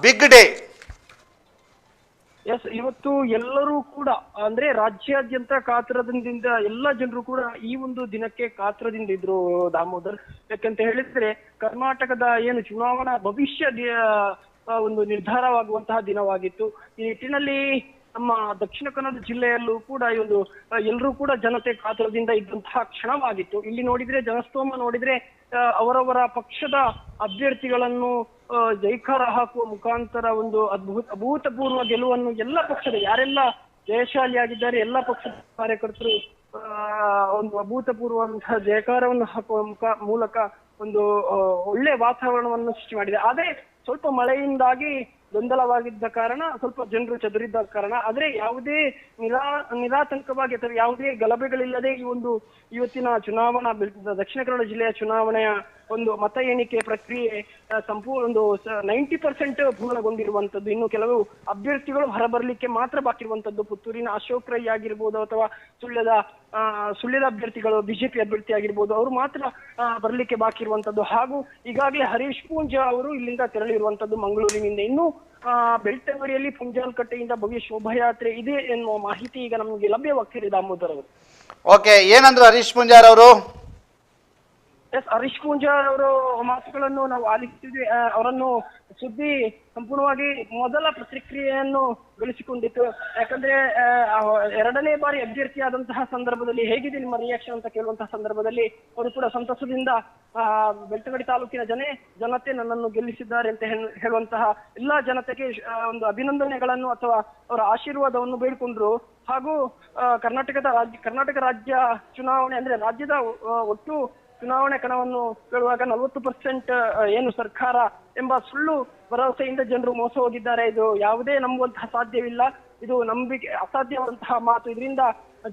Speaker 1: ಬಿಗ್ ಡೇ?
Speaker 12: ಇವತ್ತು ಎಲ್ಲರೂ ಕೂಡ ಅಂದ್ರೆ ರಾಜ್ಯಾದ್ಯಂತ ಕಾತರದಿಂದ ಎಲ್ಲ ಜನರು ಕೂಡ ಈ ಒಂದು ದಿನಕ್ಕೆ ಕಾತರದಿಂದ ಇದ್ರು ದಾಮೋದರ್. ಯಾಕಂತ ಹೇಳಿದ್ರೆ ಕರ್ನಾಟಕದ ಏನು ಚುನಾವಣಾ ಭವಿಷ್ಯ ಒಂದು ನಿರ್ಧಾರವಾಗುವಂತಹ ದಿನವಾಗಿತ್ತು. ಈ ನಿಟ್ಟಿನಲ್ಲಿ ನಮ್ಮ ದಕ್ಷಿಣ ಕನ್ನಡ ಜಿಲ್ಲೆಯಲ್ಲೂ ಕೂಡ ಈ ಒಂದು ಎಲ್ಲರೂ ಕೂಡ ಜನತೆ ಕಾತರದಿಂದ ಇದ್ದಂತಹ ಕ್ಷಣವಾಗಿತ್ತು. ಇಲ್ಲಿ ನೋಡಿದ್ರೆ ಜನಸ್ತೋಮ ನೋಡಿದ್ರೆ ಅವರವರ ಪಕ್ಷದ ಅಭ್ಯರ್ಥಿಗಳನ್ನು ಜೈಕಾರ ಹಾಕುವ ಮುಖಾಂತರ ಒಂದು ಅಭೂತಪೂರ್ವ ಗೆಲುವನ್ನು ಎಲ್ಲ ಪಕ್ಷದ ಯಾರೆಲ್ಲ ಜಯಶಾಲಿಯಾಗಿದ್ದಾರೆ ಎಲ್ಲ ಪಕ್ಷದ ಕಾರ್ಯಕರ್ತರು ಒಂದು ಅಭೂತಪೂರ್ವಂತಹ ಜಯಕಾರವನ್ನು ಹಾಕುವ ಮೂಲಕ ಒಂದು ಒಳ್ಳೆ ವಾತಾವರಣವನ್ನು ಸೃಷ್ಟಿ ಮಾಡಿದೆ. ಆದ್ರೆ ಸ್ವಲ್ಪ ಮಳೆಯಿಂದಾಗಿ ಗೊಂದಲವಾಗಿದ್ದ ಕಾರಣ ಸ್ವಲ್ಪ ಜನರು ಚದುರಿದ್ದ ಕಾರಣ, ಆದ್ರೆ ಯಾವುದೇ ನಿರಾತಂಕವಾಗಿ ಅಥವಾ ಯಾವುದೇ ಗಲಭೆಗಳಿಲ್ಲದೆ ಈ ಒಂದು ಇವತ್ತಿನ ಚುನಾವಣಾ ದಕ್ಷಿಣ ಕನ್ನಡ ಜಿಲ್ಲೆಯ ಚುನಾವಣೆಯ ಒಂದು ಮತ ಎಣಿಕೆ ಪ್ರಕ್ರಿಯೆ ಸಂಪೂರ್ಣ ಒಂದು 90% ಪೂರ್ಣಗೊಂಡಿರುವಂತದ್ದು. ಇನ್ನು ಕೆಲವು ಅಭ್ಯರ್ಥಿಗಳು ಹೊರಬರಲಿಕ್ಕೆ ಮಾತ್ರ ಬಾಕಿ ಇರುವಂತದ್ದು. ಪುತ್ತೂರಿನ ಅಶೋಕ್ ರೈ ಆಗಿರ್ಬೋದು ಅಥವಾ ಸುಳ್ಯದ ಅಭ್ಯರ್ಥಿಗಳು ಬಿಜೆಪಿ ಅಭ್ಯರ್ಥಿ ಆಗಿರ್ಬೋದು, ಅವರು ಮಾತ್ರ ಬರಲಿಕ್ಕೆ ಬಾಕಿ ಇರುವಂತದ್ದು. ಹಾಗೂ ಈಗಾಗಲೇ ಹರೀಶ್ ಪೂಂಜಾ ಅವರು ಇಲ್ಲಿಂದ ತೆರಳಿರುವಂತದ್ದು ಮಂಗಳೂರಿನಿಂದ. ಇನ್ನು ಬೆಳ್ತಂಗಡಿಯಲ್ಲಿ ಪುಂಜಾಲಕಟ್ಟೆಯಿಂದ ಭವ್ಯ ಶೋಭಾಯಾತ್ರೆ ಇದೆ ಎನ್ನುವ ಮಾಹಿತಿ ಈಗ ನಮಗೆ ಲಭ್ಯವಾಗ್ತಿದೆ ದಾಮೋದರ್ ಅವರು.
Speaker 1: ಓಕೆ, ಏನಂದ್ರು ಹರೀಶ್ ಪೂಂಜಾರ್ ಅವರು?
Speaker 12: ಎಸ್, ಹರೀಶ್ ಪೂಂಜಾರ್ ಅವರು ಮಾತುಗಳನ್ನು ನಾವು ಆಲಿಸಿದ್ವಿ. ಅವರನ್ನು ಸುದ್ದಿ ಸಂಪೂರ್ಣವಾಗಿ ಮೊದಲ ಪ್ರತಿಕ್ರಿಯೆಯನ್ನು ಗಳಿಸಿಕೊಂಡಿತ್ತು. ಯಾಕಂದ್ರೆ ಎರಡನೇ ಬಾರಿ ಅಭ್ಯರ್ಥಿಯಾದಂತಹ ಸಂದರ್ಭದಲ್ಲಿ ಹೇಗಿದೆ ನಿಮ್ಮ ರಿಯಾಕ್ಷನ್ ಅಂತ ಕೇಳುವಂತಹ ಸಂದರ್ಭದಲ್ಲಿ ಅವರು ಕೂಡ ಸಂತಸದಿಂದ ಬೆಳ್ತಂಗಡಿ ತಾಲೂಕಿನ ಜನತೆ ನನ್ನನ್ನು ಗೆಲ್ಲಿಸಿದ್ದಾರೆ ಅಂತ ಹೇಳುವಂತಹ ಎಲ್ಲಾ ಜನತೆಗೆ ಒಂದು ಅಭಿನಂದನೆಗಳನ್ನು ಅಥವಾ ಅವರ ಆಶೀರ್ವಾದವನ್ನು ಬೇಡಿಕೊಂಡ್ರು. ಹಾಗೂ ಕರ್ನಾಟಕ ರಾಜ್ಯ ಚುನಾವಣೆ ಅಂದ್ರೆ ರಾಜ್ಯದ ಒಟ್ಟು ಚುನಾವಣೆ ಕಣವನ್ನು ಕೇಳುವಾಗ 40% ಏನು ಸರ್ಕಾರ ಎಂಬ ಸುಳ್ಳು ಭರವಸೆಯಿಂದ ಜನರು ಮೋಸ ಹೋಗಿದ್ದಾರೆ. ಇದು ಯಾವುದೇ ನಂಬುವಂತಹ ಸಾಧ್ಯವಿಲ್ಲ, ಇದು ನಂಬಿಕೆ ಅಸಾಧ್ಯವಾದಂತಹ ಮಾತು. ಇದರಿಂದ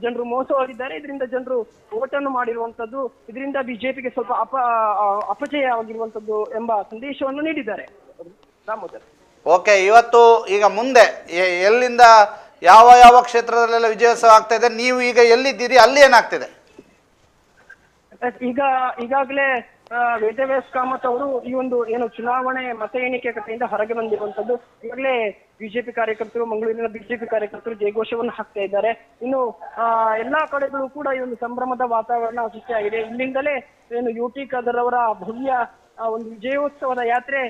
Speaker 12: ಜನರು ಮೋಸ ಹೋಗಿದ್ದಾರೆ, ಇದರಿಂದ ಜನರು ಓಟನ್ನು ಮಾಡಿರುವಂತದ್ದು, ಇದರಿಂದ ಬಿಜೆಪಿಗೆ ಸ್ವಲ್ಪ ಅಪಜಯವಾಗಿರುವಂತದ್ದು ಎಂಬ ಸಂದೇಶವನ್ನು ನೀಡಿದ್ದಾರೆ ದಾಮೋದರ್.
Speaker 1: ಓಕೆ, ಇವತ್ತು ಈಗ ಮುಂದೆ ಎಲ್ಲಿಂದ ಯಾವ ಕ್ಷೇತ್ರದಲ್ಲೆಲ್ಲ ವಿಜಯೋತ್ಸವ ಆಗ್ತಾ ಇದೆ, ನೀವು ಈಗ ಎಲ್ಲಿದ್ದೀರಿ, ಅಲ್ಲಿ ಏನಾಗ್ತಿದೆ?
Speaker 12: ಈಗಾಗಲೇ ವೇದವ್ಯಾಸ್ ಕಾಮತ್ ಅವರು ಈ ಒಂದು ಏನು ಚುನಾವಣೆ ಮತ ಎಣಿಕೆ ಕಟ್ಟೆಯಿಂದ ಹೊರಗೆ ಬಂದಿರುವಂತದ್ದು. ಈಗಾಗಲೇ ಬಿಜೆಪಿ ಕಾರ್ಯಕರ್ತರು, ಮಂಗಳೂರಿನ ಬಿಜೆಪಿ ಕಾರ್ಯಕರ್ತರು ಜಯಘೋಷವನ್ನು ಹಾಕ್ತಾ ಇದ್ದಾರೆ. ಇನ್ನು ಎಲ್ಲಾ ಕಡೆಗಳು ಕೂಡ ಈ ಒಂದು ಸಂಭ್ರಮದ ವಾತಾವರಣ ಸೃಷ್ಟಿಯಾಗಿದೆ. ಇಲ್ಲಿಂದಲೇ ಏನು UT ಖಾದರ್ ಅವರ ಭವ್ಯ ಒಂದು ವಿಜಯೋತ್ಸವದ ಯಾತ್ರೆ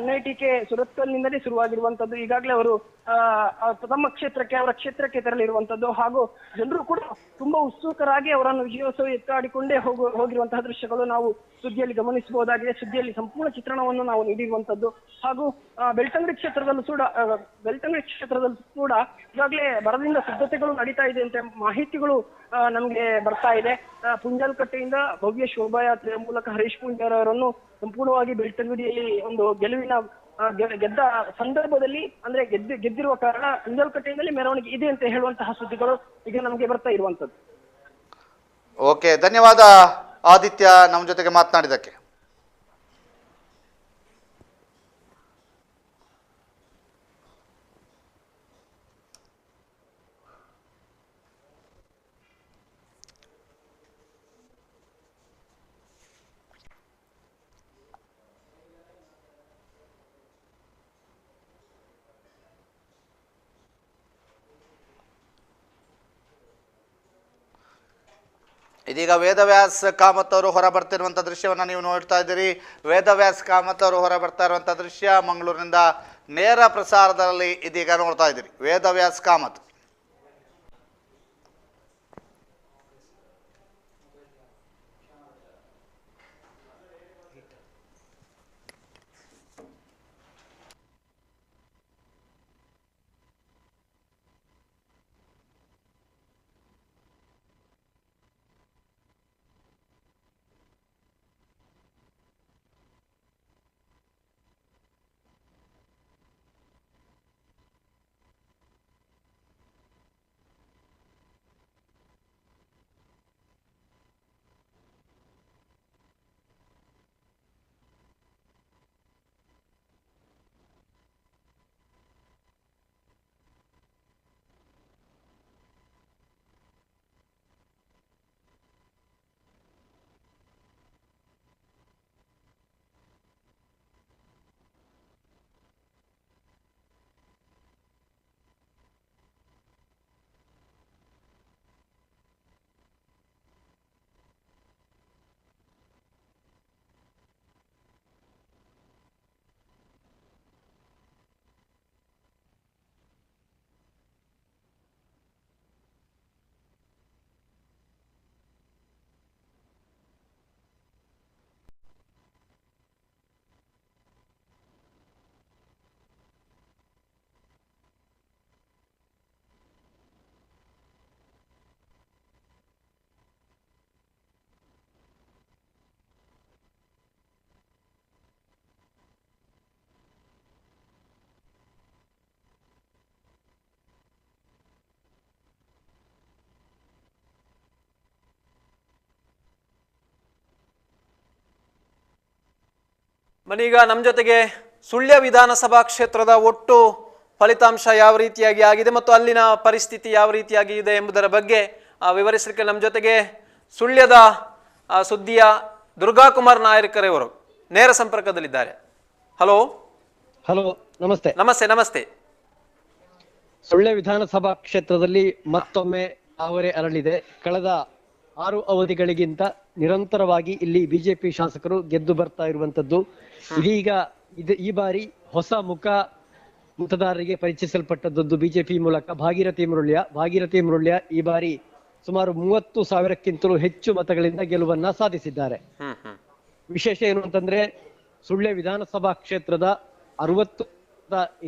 Speaker 12: NITK ಸುರತ್ಕಲ್ನಿಂದಲೇ ಶುರುವಾಗಿರುವಂತದ್ದು. ಈಗಾಗಲೇ ಅವರು ತಮ್ಮ ಅವರ ಕ್ಷೇತ್ರಕ್ಕೆ ತೆರಳಿರುವಂತದ್ದು. ಹಾಗೂ ಜನರು ಕೂಡ ತುಂಬಾ ಉತ್ಸುಕರಾಗಿ ಅವರನ್ನು ವಿಜಯೋತ್ಸವ ಎತ್ತಾಡಿಕೊಂಡೇ ಹೋಗಿರುವಂತಹ ದೃಶ್ಯಗಳು ನಾವು ಸುದ್ದಿಯಲ್ಲಿ ಗಮನಿಸಬಹುದಾಗಿದೆ. ಸುದ್ದಿಯಲ್ಲಿ ಸಂಪೂರ್ಣ ಚಿತ್ರಣವನ್ನು ನಾವು ನೀಡಿರುವಂತದ್ದು. ಹಾಗೂ ಬೆಳ್ತಂಗಡಿ ಕ್ಷೇತ್ರದಲ್ಲೂ ಕೂಡ ಈಗಾಗಲೇ ಬರದಿಂದ ಸಿದ್ಧತೆಗಳು ನಡೀತಾ ಇದೆ ಅಂತ ಮಾಹಿತಿಗಳು ನಮ್ಗೆ ಬರ್ತಾ ಇದೆ. ಪುಂಜಾಲಕಟ್ಟೆಯಿಂದ ಭವ್ಯ ಶೋಭಾಯಾತ್ರೆಯ ಮೂಲಕ ಹರೀಶ್ ಪೂಂಜಾರ್ ಅವರನ್ನು ಸಂಪೂರ್ಣವಾಗಿ ಬೆಳ್ತಂಗಡಿಯಲ್ಲಿ ಒಂದು ಗೆದ್ದ ಸಂದರ್ಭದಲ್ಲಿ ಅಂದ್ರೆ ಗೆದ್ದಿರುವ ಕಾರಣ ಪುಂಜಾಲಕಟ್ಟೆಯಿಂದಲೇ ಮೆರವಣಿಗೆ ಇದೆ ಅಂತ ಹೇಳುವಂತಹ ಸುದ್ದಿಗಳು ಈಗ ನಮಗೆ ಬರ್ತಾ ಇರುವಂತದ್ದು.
Speaker 1: ಓಕೆ, ಧನ್ಯವಾದ ಆದಿತ್ಯ ನಮ್ಮ ಜೊತೆಗೆ ಮಾತನಾಡಿದಕ್ಕೆ. ಇದೀಗ ವೇದವ್ಯಾಸ್ ಕಾಮತ್ ಅವರು ಹೊರ ಬರ್ತಿರುವಂಥ ದೃಶ್ಯವನ್ನು ನೀವು ನೋಡ್ತಾ ಇದ್ದೀರಿ. ವೇದವ್ಯಾಸ್ ಕಾಮತ್ ಅವರು ಹೊರ ಬರ್ತಾ ಇರುವಂಥ ದೃಶ್ಯ ಮಂಗಳೂರಿನಿಂದ ನೇರ ಪ್ರಸಾರದಲ್ಲಿ ಇದೀಗ ನೋಡ್ತಾ ಇದ್ದೀರಿ. ವೇದವ್ಯಾಸ್ ಕಾಮತ್
Speaker 2: ಮನೀಗ ನಮ್ಮ ಜೊತೆಗೆ ಸುಳ್ಯ ವಿಧಾನಸಭಾ ಕ್ಷೇತ್ರದ ಒಟ್ಟು ಫಲಿತಾಂಶ ಯಾವ ರೀತಿಯಾಗಿ ಆಗಿದೆ ಮತ್ತು ಅಲ್ಲಿನ ಪರಿಸ್ಥಿತಿ ಯಾವ ರೀತಿಯಾಗಿ ಇದೆ ಎಂಬುದರ ಬಗ್ಗೆ ವಿವರಿಸಲಿಕ್ಕೆ ನಮ್ಮ ಜೊತೆಗೆ ಸುಳ್ಯದ ಸುದ್ದಿಯ ದುರ್ಗಾಕುಮಾರ್ ನಾಯಕರವರು ನೇರ ಸಂಪರ್ಕದಲ್ಲಿದ್ದಾರೆ. ಹಲೋ
Speaker 16: ಹಲೋ, ನಮಸ್ತೆ.
Speaker 2: ನಮಸ್ತೆ ನಮಸ್ತೆ.
Speaker 16: ಸುಳ್ಯ ವಿಧಾನಸಭಾ ಕ್ಷೇತ್ರದಲ್ಲಿ ಮತ್ತೊಮ್ಮೆ ಅವರೇ ಅರಳಿದೆ. ಕಳೆದ 6 ಅವಧಿಗಳಿಗಿಂತ ನಿರಂತರವಾಗಿ ಇಲ್ಲಿ ಬಿಜೆಪಿ ಶಾಸಕರು ಗೆದ್ದು ಬರ್ತಾ ಇರುವಂತದ್ದು. ಇದೀಗ ಈ ಬಾರಿ ಹೊಸ ಮುಖ ಮತದಾರರಿಗೆ ಪರಿಚಯಿಸಲ್ಪಟ್ಟದ್ದು ಬಿಜೆಪಿ ಮೂಲಕ. ಭಾಗೀರಥಿ ಮುರುಳ್ಯ ಈ ಬಾರಿ ಸುಮಾರು 30,000ಕ್ಕಿಂತಲೂ ಹೆಚ್ಚು ಮತಗಳಿಂದ ಗೆಲುವನ್ನ ಸಾಧಿಸಿದ್ದಾರೆ. ವಿಶೇಷ ಏನು ಅಂತಂದ್ರೆ, ಸುಳ್ಯ ವಿಧಾನಸಭಾ ಕ್ಷೇತ್ರದ 60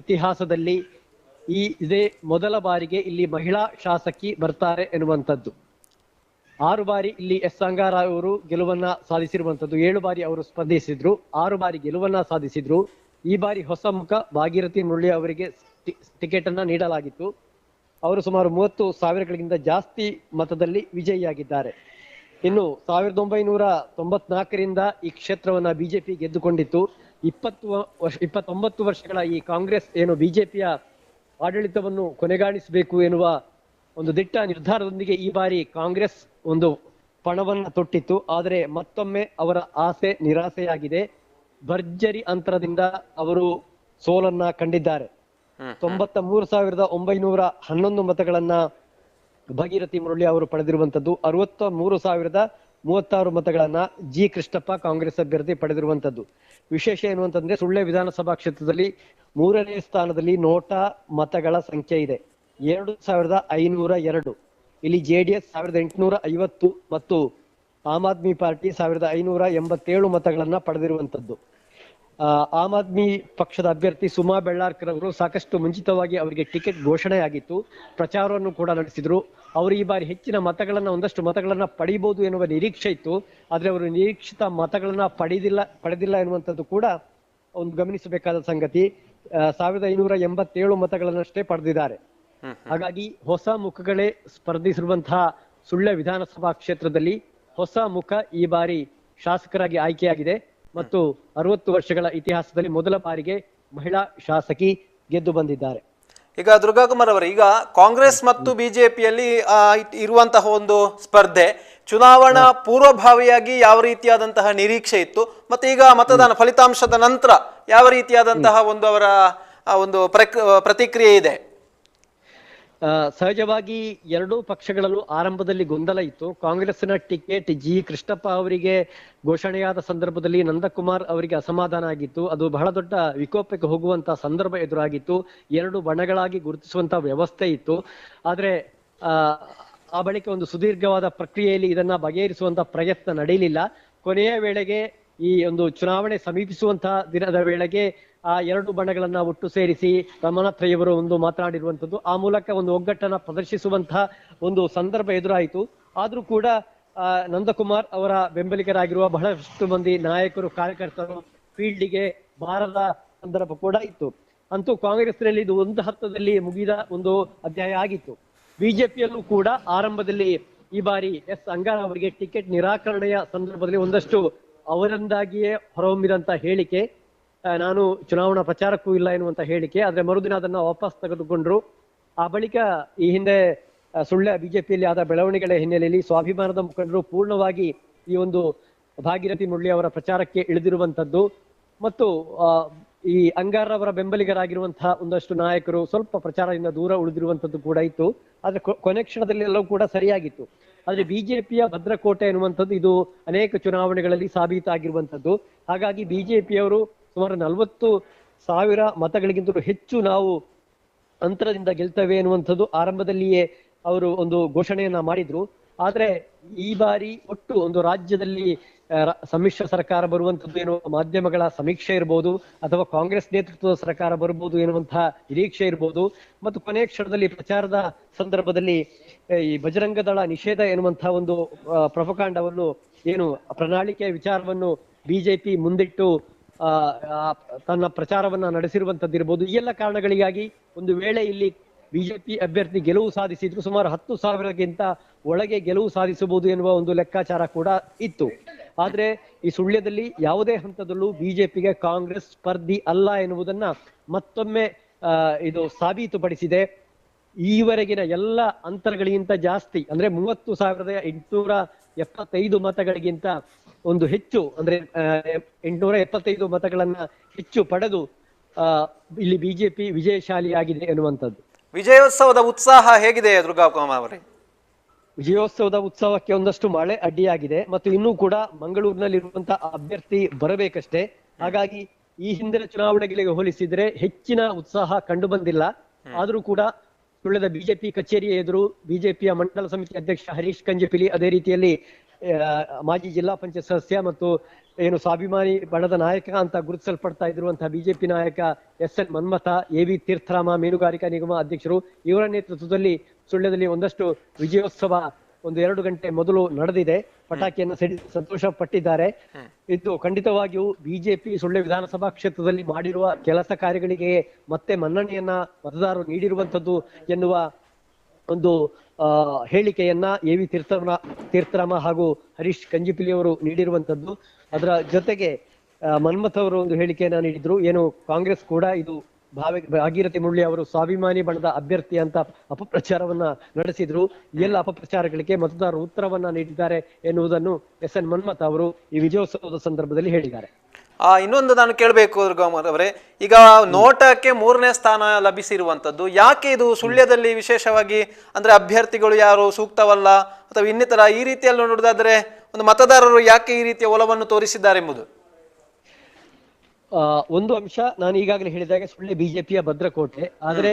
Speaker 16: ಇತಿಹಾಸದಲ್ಲಿ ಇದೇ ಮೊದಲ ಬಾರಿಗೆ ಇಲ್ಲಿ ಮಹಿಳಾ ಶಾಸಕಿ ಬರ್ತಾರೆ ಎನ್ನುವಂಥದ್ದು. 6 ಬಾರಿ ಇಲ್ಲಿ ಎಸ್ ಅಂಗಾರಾವ್ ಅವರು ಗೆಲುವನ್ನ ಸಾಧಿಸಿರುವಂತದ್ದು. 7 ಬಾರಿ ಅವರು ಸ್ಪರ್ಧಿಸಿದ್ರು, 6 ಬಾರಿ ಗೆಲುವನ್ನ ಸಾಧಿಸಿದ್ರು. ಈ ಬಾರಿ ಹೊಸ ಮುಖ ಭಾಗೀರಥಿ ಮುರಳಿ ಅವರಿಗೆ ಟಿಕೆಟ್ ಅನ್ನ ನೀಡಲಾಗಿತ್ತು. ಅವರು ಸುಮಾರು 30,000ಗಳಿಗಿಂತ ಜಾಸ್ತಿ ಮತದಲ್ಲಿ ವಿಜಯಿಯಾಗಿದ್ದಾರೆ. ಇನ್ನು 1994ರಿಂದ ಈ ಕ್ಷೇತ್ರವನ್ನ ಬಿಜೆಪಿ ಗೆದ್ದುಕೊಂಡಿತ್ತು. 29 ವರ್ಷಗಳ ಈ ಕಾಂಗ್ರೆಸ್ ಏನು ಬಿಜೆಪಿಯ ಆಡಳಿತವನ್ನು ಕೊನೆಗಾಣಿಸಬೇಕು ಎನ್ನುವ ಒಂದು ದಿಟ್ಟ ನಿರ್ಧಾರದೊಂದಿಗೆ ಈ ಬಾರಿ ಕಾಂಗ್ರೆಸ್ ಒಂದು ಪಣವನ್ನ ತೊಟ್ಟಿತ್ತು. ಆದರೆ ಮತ್ತೊಮ್ಮೆ ಅವರ ಆಸೆ ನಿರಾಸೆಯಾಗಿದೆ. ಭರ್ಜರಿ ಅಂತರದಿಂದ ಅವರು ಸೋಲನ್ನ ಕಂಡಿದ್ದಾರೆ. 93,911 ಮತಗಳನ್ನ ಭಾಗೀರಥಿ ಮುರಳಿ ಅವರು ಪಡೆದಿರುವಂತದ್ದು. 63,036 ಮತಗಳನ್ನ ಜಿ ಕೃಷ್ಣಪ್ಪ ಕಾಂಗ್ರೆಸ್ ಅಭ್ಯರ್ಥಿ ಪಡೆದಿರುವಂತದ್ದು. ವಿಶೇಷ ಏನು ಅಂತಂದ್ರೆ, ಸುಳ್ಯ ವಿಧಾನಸಭಾ ಕ್ಷೇತ್ರದಲ್ಲಿ 3ನೇ ಸ್ಥಾನದಲ್ಲಿ ನೋಟಾ ಮತಗಳ ಸಂಖ್ಯೆ ಇದೆ 2,502. ಇಲ್ಲಿ JDS 1,850 ಮತ್ತು ಆಮ್ ಆದ್ಮಿ ಪಾರ್ಟಿ 1,587 ಮತಗಳನ್ನ ಪಡೆದಿರುವಂತದ್ದು. ಆಮ್ ಆದ್ಮಿ ಪಕ್ಷದ ಅಭ್ಯರ್ಥಿ ಸುಮಾ ಬೆಳ್ಳಾರ್ಕರ್ ಅವರು ಸಾಕಷ್ಟು ಮುಂಚಿತವಾಗಿ ಅವರಿಗೆ ಟಿಕೆಟ್ ಘೋಷಣೆಯಾಗಿತ್ತು. ಪ್ರಚಾರವನ್ನು ಕೂಡ ನಡೆಸಿದ್ರು. ಅವರು ಈ ಬಾರಿ ಹೆಚ್ಚಿನ ಒಂದಷ್ಟು ಮತಗಳನ್ನ ಪಡೆಯಬಹುದು ಎನ್ನುವ ನಿರೀಕ್ಷೆ ಇತ್ತು. ಆದ್ರೆ ಅವರು ನಿರೀಕ್ಷಿತ ಮತಗಳನ್ನ ಪಡೆದಿಲ್ಲ ಎನ್ನುವಂಥದ್ದು ಕೂಡ ಒಂದು ಗಮನಿಸಬೇಕಾದ ಸಂಗತಿ. 1,587 ಮತಗಳನ್ನಷ್ಟೇ ಪಡೆದಿದ್ದಾರೆ. ಹಾಗಾಗಿ ಹೊಸ ಮುಖಗಳೇ ಸ್ಪರ್ಧಿಸಿರುವಂತಹ ಸುಳ್ಯ ವಿಧಾನಸಭಾ ಕ್ಷೇತ್ರದಲ್ಲಿ ಹೊಸ ಮುಖ ಈ ಬಾರಿ ಶಾಸಕರಾಗಿ ಆಯ್ಕೆಯಾಗಿದೆ ಮತ್ತು 60 ವರ್ಷಗಳ ಇತಿಹಾಸದಲ್ಲಿ ಮೊದಲ ಬಾರಿಗೆ ಮಹಿಳಾ ಶಾಸಕಿ ಗೆದ್ದು ಬಂದಿದ್ದಾರೆ.
Speaker 2: ಈಗ ದುರ್ಗಾಕುಮಾರ್ ಅವರು, ಈಗ ಕಾಂಗ್ರೆಸ್ ಮತ್ತು ಬಿಜೆಪಿಯಲ್ಲಿ ಇರುವಂತಹ ಒಂದು ಸ್ಪರ್ಧೆ ಚುನಾವಣಾ ಪೂರ್ವಭಾವಿಯಾಗಿ ಯಾವ ರೀತಿಯಾದಂತಹ ನಿರೀಕ್ಷೆ ಇತ್ತು, ಮತ್ತೆ ಈಗ ಮತದಾನ ಫಲಿತಾಂಶದ ನಂತರ ಯಾವ ರೀತಿಯಾದಂತಹ ಒಂದು ಅವರ ಒಂದು ಪ್ರತಿಕ್ರಿಯೆ ಇದೆ?
Speaker 16: ಸಹಜವಾಗಿ ಎರಡೂ ಪಕ್ಷಗಳಲ್ಲೂ ಆರಂಭದಲ್ಲಿ ಗೊಂದಲ ಇತ್ತು. ಕಾಂಗ್ರೆಸ್ನ ಟಿಕೆಟ್ ಜಿ ಕೃಷ್ಣಪ್ಪ ಅವರಿಗೆ ಘೋಷಣೆಯಾದ ಸಂದರ್ಭದಲ್ಲಿ ನಂದಕುಮಾರ್ ಅವರಿಗೆ ಅಸಮಾಧಾನ ಆಗಿತ್ತು. ಅದು ಬಹಳ ದೊಡ್ಡ ವಿಕೋಪಕ್ಕೆ ಹೋಗುವಂತಹ ಸಂದರ್ಭ ಎದುರಾಗಿತ್ತು. 2 ಬಣಗಳಾಗಿ ಗುರುತಿಸುವಂತಹ ವ್ಯವಸ್ಥೆ ಇತ್ತು. ಆದ್ರೆ ಆ ಬಳಿಕ ಒಂದು ಸುದೀರ್ಘವಾದ ಪ್ರಕ್ರಿಯೆಯಲ್ಲಿ ಇದನ್ನ ಬಗೆಹರಿಸುವಂತಹ ಪ್ರಯತ್ನ ನಡೆಯಲಿಲ್ಲ. ಕೊನೆಯ ವೇಳೆಗೆ ಈ ಒಂದು ಚುನಾವಣೆ ಸಮೀಪಿಸುವಂತಹ ದಿನದ ವೇಳೆಗೆ ಆ 2 ಬಣಗಳನ್ನ ಒಟ್ಟು ಸೇರಿಸಿ ರಮನಾಥ್ ರೈ ಅವರು ಒಂದು ಮಾತನಾಡಿರುವಂತದ್ದು, ಆ ಮೂಲಕ ಒಂದು ಒಗ್ಗಟ್ಟನ್ನ ಪ್ರದರ್ಶಿಸುವಂತಹ ಒಂದು ಸಂದರ್ಭ ಎದುರಾಯಿತು. ಆದ್ರೂ ಕೂಡ ನಂದಕುಮಾರ್ ಅವರ ಬೆಂಬಲಿಗರಾಗಿರುವ ಬಹಳಷ್ಟು ಮಂದಿ ನಾಯಕರು ಕಾರ್ಯಕರ್ತರು ಫೀಲ್ಡಿಗೆ ಬಾರದ ಸಂದರ್ಭ ಕೂಡ ಇತ್ತು. ಅಂತೂ ಕಾಂಗ್ರೆಸ್ನಲ್ಲಿ ಇದು ಒಂದು ಹಂತದಲ್ಲಿ ಮುಗಿದ ಒಂದು ಅಧ್ಯಾಯ ಆಗಿತ್ತು. ಬಿಜೆಪಿಯಲ್ಲೂ ಕೂಡ ಆರಂಭದಲ್ಲಿ ಈ ಬಾರಿ ಎಸ್ ಅಂಗಾರ ಅವರಿಗೆ ಟಿಕೆಟ್ ನಿರಾಕರಣೆಯ ಸಂದರ್ಭದಲ್ಲಿ ಒಂದಷ್ಟು ಅವರಿಂದಾಗಿಯೇ ಹೊರಹೊಮ್ಮಿದಂತ ಹೇಳಿಕೆ, ನಾನು ಚುನಾವಣಾ ಪ್ರಚಾರಕ್ಕೂ ಇಲ್ಲ ಎನ್ನುವಂತ ಹೇಳಿಕೆ. ಆದ್ರೆ ಮರುದಿನ ಅದನ್ನ ವಾಪಸ್ ತೆಗೆದುಕೊಂಡ್ರು. ಆ ಬಳಿಕ ಈ ಹಿಂದೆ ಸುಳ್ಯ ಬಿಜೆಪಿಯಲ್ಲಿ ಆದ ಬೆಳವಣಿಗೆಗಳ ಹಿನ್ನೆಲೆಯಲ್ಲಿ ಸ್ವಾಭಿಮಾನದ ಮುಖಂಡರು ಪೂರ್ಣವಾಗಿ ಈ ಒಂದು ಭಾಗೀರಥಿ ಮುರಳಿ ಅವರ ಪ್ರಚಾರಕ್ಕೆ ಇಳಿದಿರುವಂತದ್ದು ಮತ್ತು ಈ ಅಂಗಾರ ಅವರ ಬೆಂಬಲಿಗರಾಗಿರುವಂತಹ ಒಂದಷ್ಟು ನಾಯಕರು ಸ್ವಲ್ಪ ಪ್ರಚಾರದಿಂದ ದೂರ ಉಳಿದಿರುವಂತದ್ದು ಕೂಡ ಇತ್ತು. ಆದ್ರೆ ಕೊನೆ ಕ್ಷಣದಲ್ಲಿ ಎಲ್ಲವೂ ಕೂಡ ಸರಿಯಾಗಿತ್ತು. ಆದ್ರೆ ಬಿಜೆಪಿಯ ಭದ್ರಕೋಟೆ ಎನ್ನುವಂಥದ್ದು ಇದು ಅನೇಕ ಚುನಾವಣೆಗಳಲ್ಲಿ ಸಾಬೀತಾಗಿರುವಂತದ್ದು. ಹಾಗಾಗಿ ಬಿಜೆಪಿಯವರು ಸುಮಾರು 40,000 ಮತಗಳಿಗಿಂತಲೂ ಹೆಚ್ಚು ನಾವು ಅಂತರದಿಂದ ಗೆಲ್ತೇವೆ ಎನ್ನುವಂಥದ್ದು ಆರಂಭದಲ್ಲಿಯೇ ಅವರು ಒಂದು ಘೋಷಣೆಯನ್ನ ಮಾಡಿದ್ರು. ಆದ್ರೆ ಈ ಬಾರಿ ಒಟ್ಟು ಒಂದು ರಾಜ್ಯದಲ್ಲಿ ಸಮ್ಮಿಶ್ರ ಸರ್ಕಾರ ಬರುವಂತದ್ದು ಎನ್ನುವ ಮಾಧ್ಯಮಗಳ ಸಮೀಕ್ಷೆ ಇರಬಹುದು, ಅಥವಾ ಕಾಂಗ್ರೆಸ್ ನೇತೃತ್ವದ ಸರ್ಕಾರ ಬರಬಹುದು ಎನ್ನುವಂತಹ ನಿರೀಕ್ಷೆ ಇರಬಹುದು. ಮತ್ತು ಕೊನೆಯ ಕ್ಷಣದಲ್ಲಿ ಪ್ರಚಾರದ ಸಂದರ್ಭದಲ್ಲಿ ಈ ಬಜರಂಗ ದಳ ನಿಷೇಧ ಎನ್ನುವಂತಹ ಒಂದು ಪ್ರಪಕಾಂಡವನ್ನು ಏನು ಪ್ರಣಾಳಿಕೆಯ ವಿಚಾರವನ್ನು ಬಿಜೆಪಿ ಮುಂದಿಟ್ಟು ತನ್ನ ಪ್ರಚಾರವನ್ನ ನಡೆಸಿರುವಂತದ್ದಿರಬಹುದು. ಈ ಎಲ್ಲ ಕಾರಣಗಳಿಗಾಗಿ ಒಂದು ವೇಳೆ ಇಲ್ಲಿ ಬಿಜೆಪಿ ಅಭ್ಯರ್ಥಿ ಗೆಲುವು ಸಾಧಿಸಿದ್ರು ಸುಮಾರು 10,000ಗಿಂತ ಒಳಗೆ ಗೆಲುವು ಸಾಧಿಸಬಹುದು ಎನ್ನುವ ಒಂದು ಲೆಕ್ಕಾಚಾರ ಕೂಡ ಇತ್ತು. ಆದ್ರೆ ಈ ಸುಳ್ಯದಲ್ಲಿ ಯಾವುದೇ ಹಂತದಲ್ಲೂ ಬಿಜೆಪಿಗೆ ಕಾಂಗ್ರೆಸ್ ಸ್ಪರ್ಧಿ ಅಲ್ಲ ಎನ್ನುವುದನ್ನ ಮತ್ತೊಮ್ಮೆ ಇದು ಸಾಬೀತುಪಡಿಸಿದೆ. ಈವರೆಗಿನ ಎಲ್ಲ ಅಂತರಗಳಿಗಿಂತ ಜಾಸ್ತಿ ಅಂದ್ರೆ 30,875 ಮತಗಳಿಗಿಂತ ಒಂದು ಹೆಚ್ಚು ಅಂದ್ರೆ 875 ಮತಗಳನ್ನ ಹೆಚ್ಚು ಪಡೆದು ಇಲ್ಲಿ ಬಿಜೆಪಿ ವಿಜಯಶಾಲಿಯಾಗಿದೆ ಎನ್ನುವಂಥದ್ದು.
Speaker 2: ವಿಜಯೋತ್ಸವದ ಉತ್ಸಾಹ ಹೇಗಿದೆ ದುರ್ಗಾಕುಮಾರ್ ಅವರೇ?
Speaker 16: ವಿಜಯೋತ್ಸವದ ಉತ್ಸವಕ್ಕೆ ಒಂದಷ್ಟು ಮಳೆ ಅಡ್ಡಿಯಾಗಿದೆ ಮತ್ತು ಇನ್ನೂ ಕೂಡ ಮಂಗಳೂರಿನಲ್ಲಿರುವಂತಹ ಅಭ್ಯರ್ಥಿ ಬರಬೇಕಷ್ಟೇ. ಹಾಗಾಗಿ ಈ ಹಿಂದಿನ ಚುನಾವಣೆಗಳಿಗೆ ಹೋಲಿಸಿದ್ರೆ ಹೆಚ್ಚಿನ ಉತ್ಸಾಹ ಕಂಡು ಬಂದಿಲ್ಲ. ಆದರೂ ಕೂಡ ಸುಳ್ಯದ ಬಿಜೆಪಿ ಕಚೇರಿಯ ಎದುರು ಬಿಜೆಪಿಯ ಮಂಡಲ ಸಮಿತಿ ಅಧ್ಯಕ್ಷ ಹರೀಶ್ ಕಂಜಿಪಿಲಿ, ಅದೇ ರೀತಿಯಲ್ಲಿ ಮಾಜಿ ಜಿಲ್ಲಾ ಪಂಚಾಯತ್ ಸದಸ್ಯ ಮತ್ತು ಏನು ಸ್ವಾಭಿಮಾನಿ ಬಣದ ನಾಯಕ ಅಂತ ಗುರುತಿಸಲ್ಪಡ್ತಾ ಇರುವಂತಹ ಬಿಜೆಪಿ ನಾಯಕ SN ಮನ್ಮಥ, AV ತೀರ್ಥರಾಮ ಮೀನುಗಾರಿಕಾ ನಿಗಮ ಅಧ್ಯಕ್ಷರು ಇವರ ನೇತೃತ್ವದಲ್ಲಿ ಸುಳ್ಯದಲ್ಲಿ ಒಂದಷ್ಟು ವಿಜಯೋತ್ಸವ 1-2 ಗಂಟೆ ಮೊದಲು ನಡೆದಿದೆ. ಪಟಾಕಿಯನ್ನು ಸಿಡಿಸಿ ಸಂತೋಷ ಪಟ್ಟಿದ್ದಾರೆ. ಇದು ಖಂಡಿತವಾಗಿಯೂ ಬಿಜೆಪಿ ಸುಳ್ಯ ವಿಧಾನಸಭಾ ಕ್ಷೇತ್ರದಲ್ಲಿ ಮಾಡಿರುವ ಕೆಲಸ ಕಾರ್ಯಗಳಿಗೆ ಮತ್ತೆ ಮನ್ನಣೆಯನ್ನ ಮತದಾರರು ನೀಡಿರುವಂತದ್ದು ಎನ್ನುವ ಒಂದು ಹೇಳಿಕೆಯನ್ನ AV ತೀರ್ಥರಾಮ ಹಾಗೂ ಹರೀಶ್ ಕಂಜಿಪಿಲಿ ಅವರು ನೀಡಿರುವಂತದ್ದು. ಅದರ ಜೊತೆಗೆ ಮನ್ಮಥ್ ಅವರು ಒಂದು ಹೇಳಿಕೆಯನ್ನ ನೀಡಿದ್ರು, ಏನು ಕಾಂಗ್ರೆಸ್ ಕೂಡ ಇದು ಭಾಗೀರಥಿ ಮುರಳಿ ಅವರು ಸ್ವಾಭಿಮಾನಿ ಬಣದ ಅಭ್ಯರ್ಥಿ ಅಂತ ಅಪಪ್ರಚಾರವನ್ನ ನಡೆಸಿದ್ರು. ಎಲ್ಲ ಅಪಪ್ರಚಾರಗಳಿಗೆ ಮತದಾರರು ಉತ್ತರವನ್ನ ನೀಡಿದ್ದಾರೆ ಎನ್ನುವುದನ್ನು SN ಮನ್ಮಥ್ ಅವರು ಈ ವಿಜಯೋತ್ಸವದ ಸಂದರ್ಭದಲ್ಲಿ ಹೇಳಿದ್ದಾರೆ.
Speaker 2: ಇನ್ನೊಂದು ನಾನು ಕೇಳಬೇಕು ದುರ್ಗಾಕುಮಾರ್ ಅವರೇ, ಈಗ ನೋಟಕ್ಕೆ 3ನೇ ಸ್ಥಾನ ಲಭಿಸಿರುವಂತದ್ದು ಯಾಕೆ ಇದು ಸುಳ್ಯದಲ್ಲಿ ವಿಶೇಷವಾಗಿ ಅಂದ್ರೆ ಅಭ್ಯರ್ಥಿಗಳು ಯಾರು ಸೂಕ್ತವಲ್ಲ ಅಥವಾ ಇನ್ನಿತರ ಈ ರೀತಿಯಲ್ಲಿ ನೋಡುವುದಾದ್ರೆ ಒಂದು ಮತದಾರರು ಯಾಕೆ ಈ ರೀತಿಯ ಒಲವನ್ನು ತೋರಿಸಿದ್ದಾರೆ ಎಂಬುದು?
Speaker 16: ಒಂದು ಅಂಶ ನಾನು ಈಗಾಗಲೇ ಹೇಳಿದಾಗ ಸುಳ್ಯ ಬಿಜೆಪಿಯ ಭದ್ರಕೋಟೆ. ಆದ್ರೆ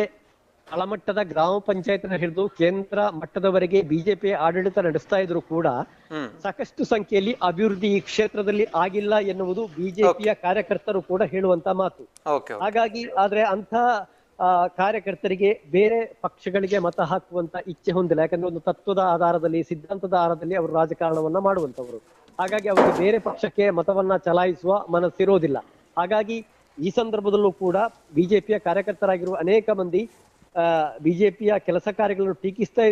Speaker 16: ತಳಮಟ್ಟದ ಗ್ರಾಮ ಪಂಚಾಯತ್ನ ಹಿಡಿದು ಕೇಂದ್ರ ಮಟ್ಟದವರೆಗೆ ಬಿಜೆಪಿ ಆಡಳಿತ ನಡೆಸ್ತಾ ಇದ್ರು ಕೂಡ ಸಾಕಷ್ಟು ಸಂಖ್ಯೆಯಲ್ಲಿ ಅಭಿವೃದ್ಧಿ ಈ ಕ್ಷೇತ್ರದಲ್ಲಿ ಆಗಿಲ್ಲ ಎನ್ನುವುದು ಬಿಜೆಪಿಯ ಕಾರ್ಯಕರ್ತರು ಕೂಡ ಹೇಳುವಂತ ಮಾತು. ಹಾಗಾಗಿ ಆದ್ರೆ ಅಂತ ಕಾರ್ಯಕರ್ತರಿಗೆ ಬೇರೆ ಪಕ್ಷಗಳಿಗೆ ಮತ ಹಾಕುವಂತ ಇಚ್ಛೆ ಹೊಂದಿಲ್ಲ. ಯಾಕಂದ್ರೆ ಒಂದು ತತ್ವದ ಆಧಾರದಲ್ಲಿ, ಸಿದ್ಧಾಂತದ ಆಧಾರದಲ್ಲಿ ಅವರು ರಾಜಕಾರಣವನ್ನ ಮಾಡುವಂತವರು. ಹಾಗಾಗಿ ಅವರಿಗೆ ಬೇರೆ ಪಕ್ಷಕ್ಕೆ ಮತವನ್ನ ಚಲಾಯಿಸುವ ಮನಸ್ಸಿರೋದಿಲ್ಲ. ಹಾಗಾಗಿ ಈ ಸಂದರ್ಭದಲ್ಲೂ ಕೂಡ ಬಿಜೆಪಿಯ ಕಾರ್ಯಕರ್ತರಾಗಿರುವ ಅನೇಕ ಮಂದಿ ಬಿಜೆಪಿಯ ಕೆಲಸ ಕಾರ್ಯಗಳನ್ನು ಟೀಕಿಸ್ತಾ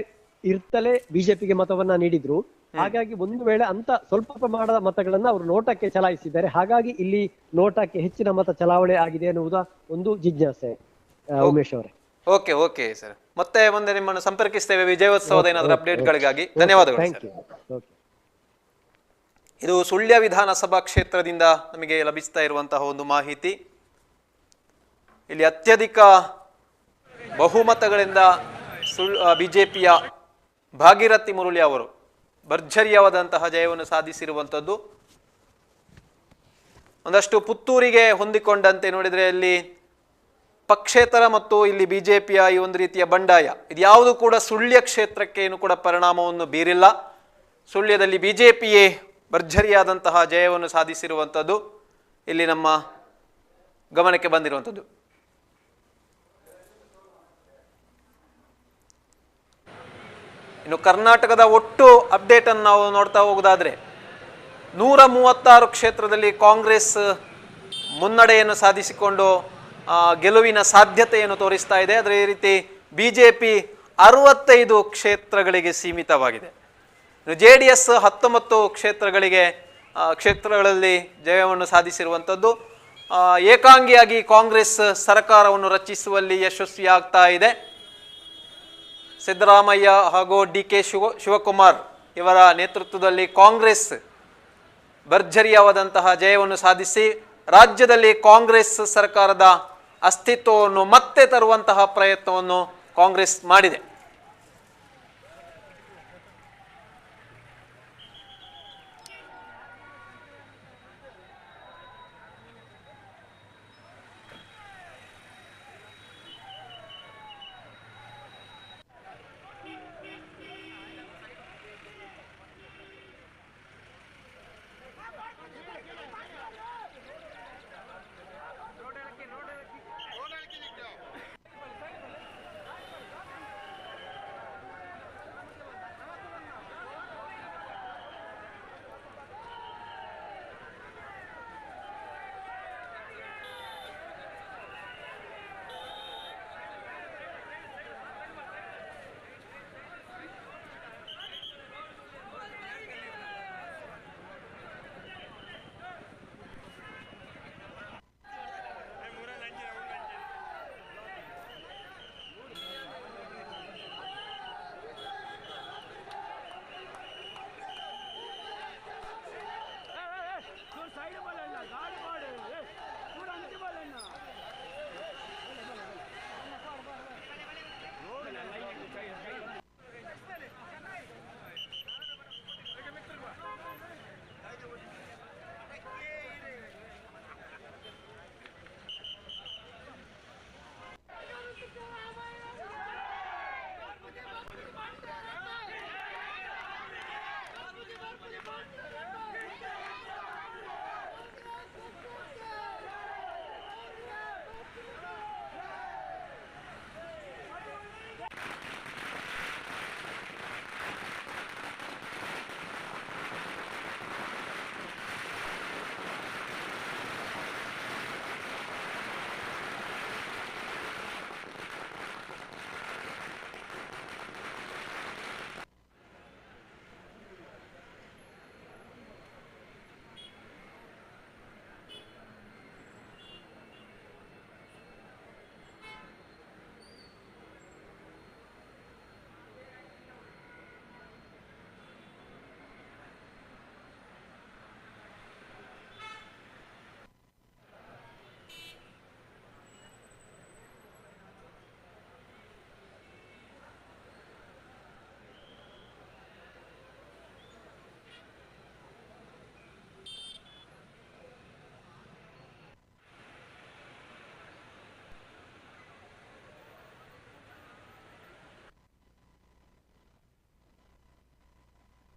Speaker 16: ಇರ್ತಲೇ ಬಿಜೆಪಿಗೆ ಮತವನ್ನ ನೀಡಿದ್ರು. ಹಾಗಾಗಿ ಒಂದು ವೇಳೆ ಅಂತ ಸ್ವಲ್ಪ ಪ್ರಮಾಣದ ಮತಗಳನ್ನ ಅವರು ನೋಟಕ್ಕೆ ಚಲಾಯಿಸಿದ್ದಾರೆ. ಹಾಗಾಗಿ ಇಲ್ಲಿ ನೋಟಕ್ಕೆ ಹೆಚ್ಚಿನ ಮತ ಚಲಾವಣೆ ಆಗಿದೆ ಎನ್ನುವುದ ಒಂದು ಜಿಜ್ಞಾಸೆ. ಉಮೇಶ್ ಅವರೇ,
Speaker 2: ಓಕೆ ಸರ್, ಮತ್ತೆ ಮುಂದೆ ನಿಮ್ಮನ್ನು ಸಂಪರ್ಕಿಸ್ತೇವೆ ವಿಜಯೋತ್ಸವದ ಏನಾದರೂ ಅಪ್ಡೇಟ್ಗಳಿಗಾಗಿ. ಧನ್ಯವಾದಗಳು ಸರ್. ಇದು ಸುಳ್ಯ ವಿಧಾನಸಭಾ ಕ್ಷೇತ್ರದಿಂದ ನಮಗೆ ಲಭಿಸ್ತಾ ಇರುವಂತಹ ಒಂದು ಮಾಹಿತಿ. ಇಲ್ಲಿ ಅತ್ಯಧಿಕ ಬಹುಮತಗಳಿಂದ ಬಿಜೆಪಿಯ ಭಾಗೀರಥಿ ಮುರಳಿ ಅವರು ಭರ್ಜರಿಯಾದಂತಹ ಜಯವನ್ನು ಸಾಧಿಸಿರುವಂಥದ್ದು. ಒಂದಷ್ಟು ಪುತ್ತೂರಿಗೆ ಹೊಂದಿಕೊಂಡಂತೆ ನೋಡಿದರೆ ಇಲ್ಲಿ ಪಕ್ಷೇತರ ಮತ್ತು ಇಲ್ಲಿ ಬಿಜೆಪಿಯ ಈ ಒಂದು ರೀತಿಯ ಬಂಡಾಯ ಇದ್ಯಾವುದು ಕೂಡ ಸುಳ್ಯ ಕ್ಷೇತ್ರಕ್ಕೆ ಏನು ಕೂಡ ಪರಿಣಾಮವನ್ನು ಬೀರಿಲ್ಲ. ಸುಳ್ಯದಲ್ಲಿ ಬಿಜೆಪಿಯೇ ಭರ್ಜರಿಯಾದಂತಹ ಜಯವನ್ನು ಸಾಧಿಸಿರುವಂಥದ್ದು ಇಲ್ಲಿ ನಮ್ಮ ಗಮನಕ್ಕೆ ಬಂದಿರುವಂಥದ್ದು. ಇನ್ನು ಕರ್ನಾಟಕದ ಒಟ್ಟು ಅಪ್ಡೇಟ್ ಅನ್ನು ನಾವು ನೋಡ್ತಾ ಹೋಗೋದಾದ್ರೆ 136 ಕ್ಷೇತ್ರದಲ್ಲಿ ಕಾಂಗ್ರೆಸ್ ಮುನ್ನಡೆಯನ್ನು ಸಾಧಿಸಿಕೊಂಡು ಗೆಲುವಿನ ಸಾಧ್ಯತೆಯನ್ನು ತೋರಿಸ್ತಾ ಇದೆ. ಅದೇ ರೀತಿ ಬಿಜೆಪಿ 65 ಕ್ಷೇತ್ರಗಳಿಗೆ ಸೀಮಿತವಾಗಿದೆ. JDS 19 ಕ್ಷೇತ್ರಗಳಲ್ಲಿ ಜಯವನ್ನು ಸಾಧಿಸಿರುವಂಥದ್ದು. ಏಕಾಂಗಿಯಾಗಿ ಕಾಂಗ್ರೆಸ್ ಸರ್ಕಾರವನ್ನು ರಚಿಸುವಲ್ಲಿ ಯಶಸ್ವಿಯಾಗ್ತಾ ಇದೆ. ಸಿದ್ದರಾಮಯ್ಯ ಹಾಗೂ DK ಶಿವಕುಮಾರ್ ಇವರ ನೇತೃತ್ವದಲ್ಲಿ ಕಾಂಗ್ರೆಸ್ ಭರ್ಜರಿಯಾದಂತಹ ಜಯವನ್ನು ಸಾಧಿಸಿ ರಾಜ್ಯದಲ್ಲಿ ಕಾಂಗ್ರೆಸ್ ಸರ್ಕಾರದ ಅಸ್ತಿತ್ವವನ್ನು ಮತ್ತೆ ತರುವಂತಹ ಪ್ರಯತ್ನವನ್ನು ಕಾಂಗ್ರೆಸ್ ಮಾಡಿದೆ.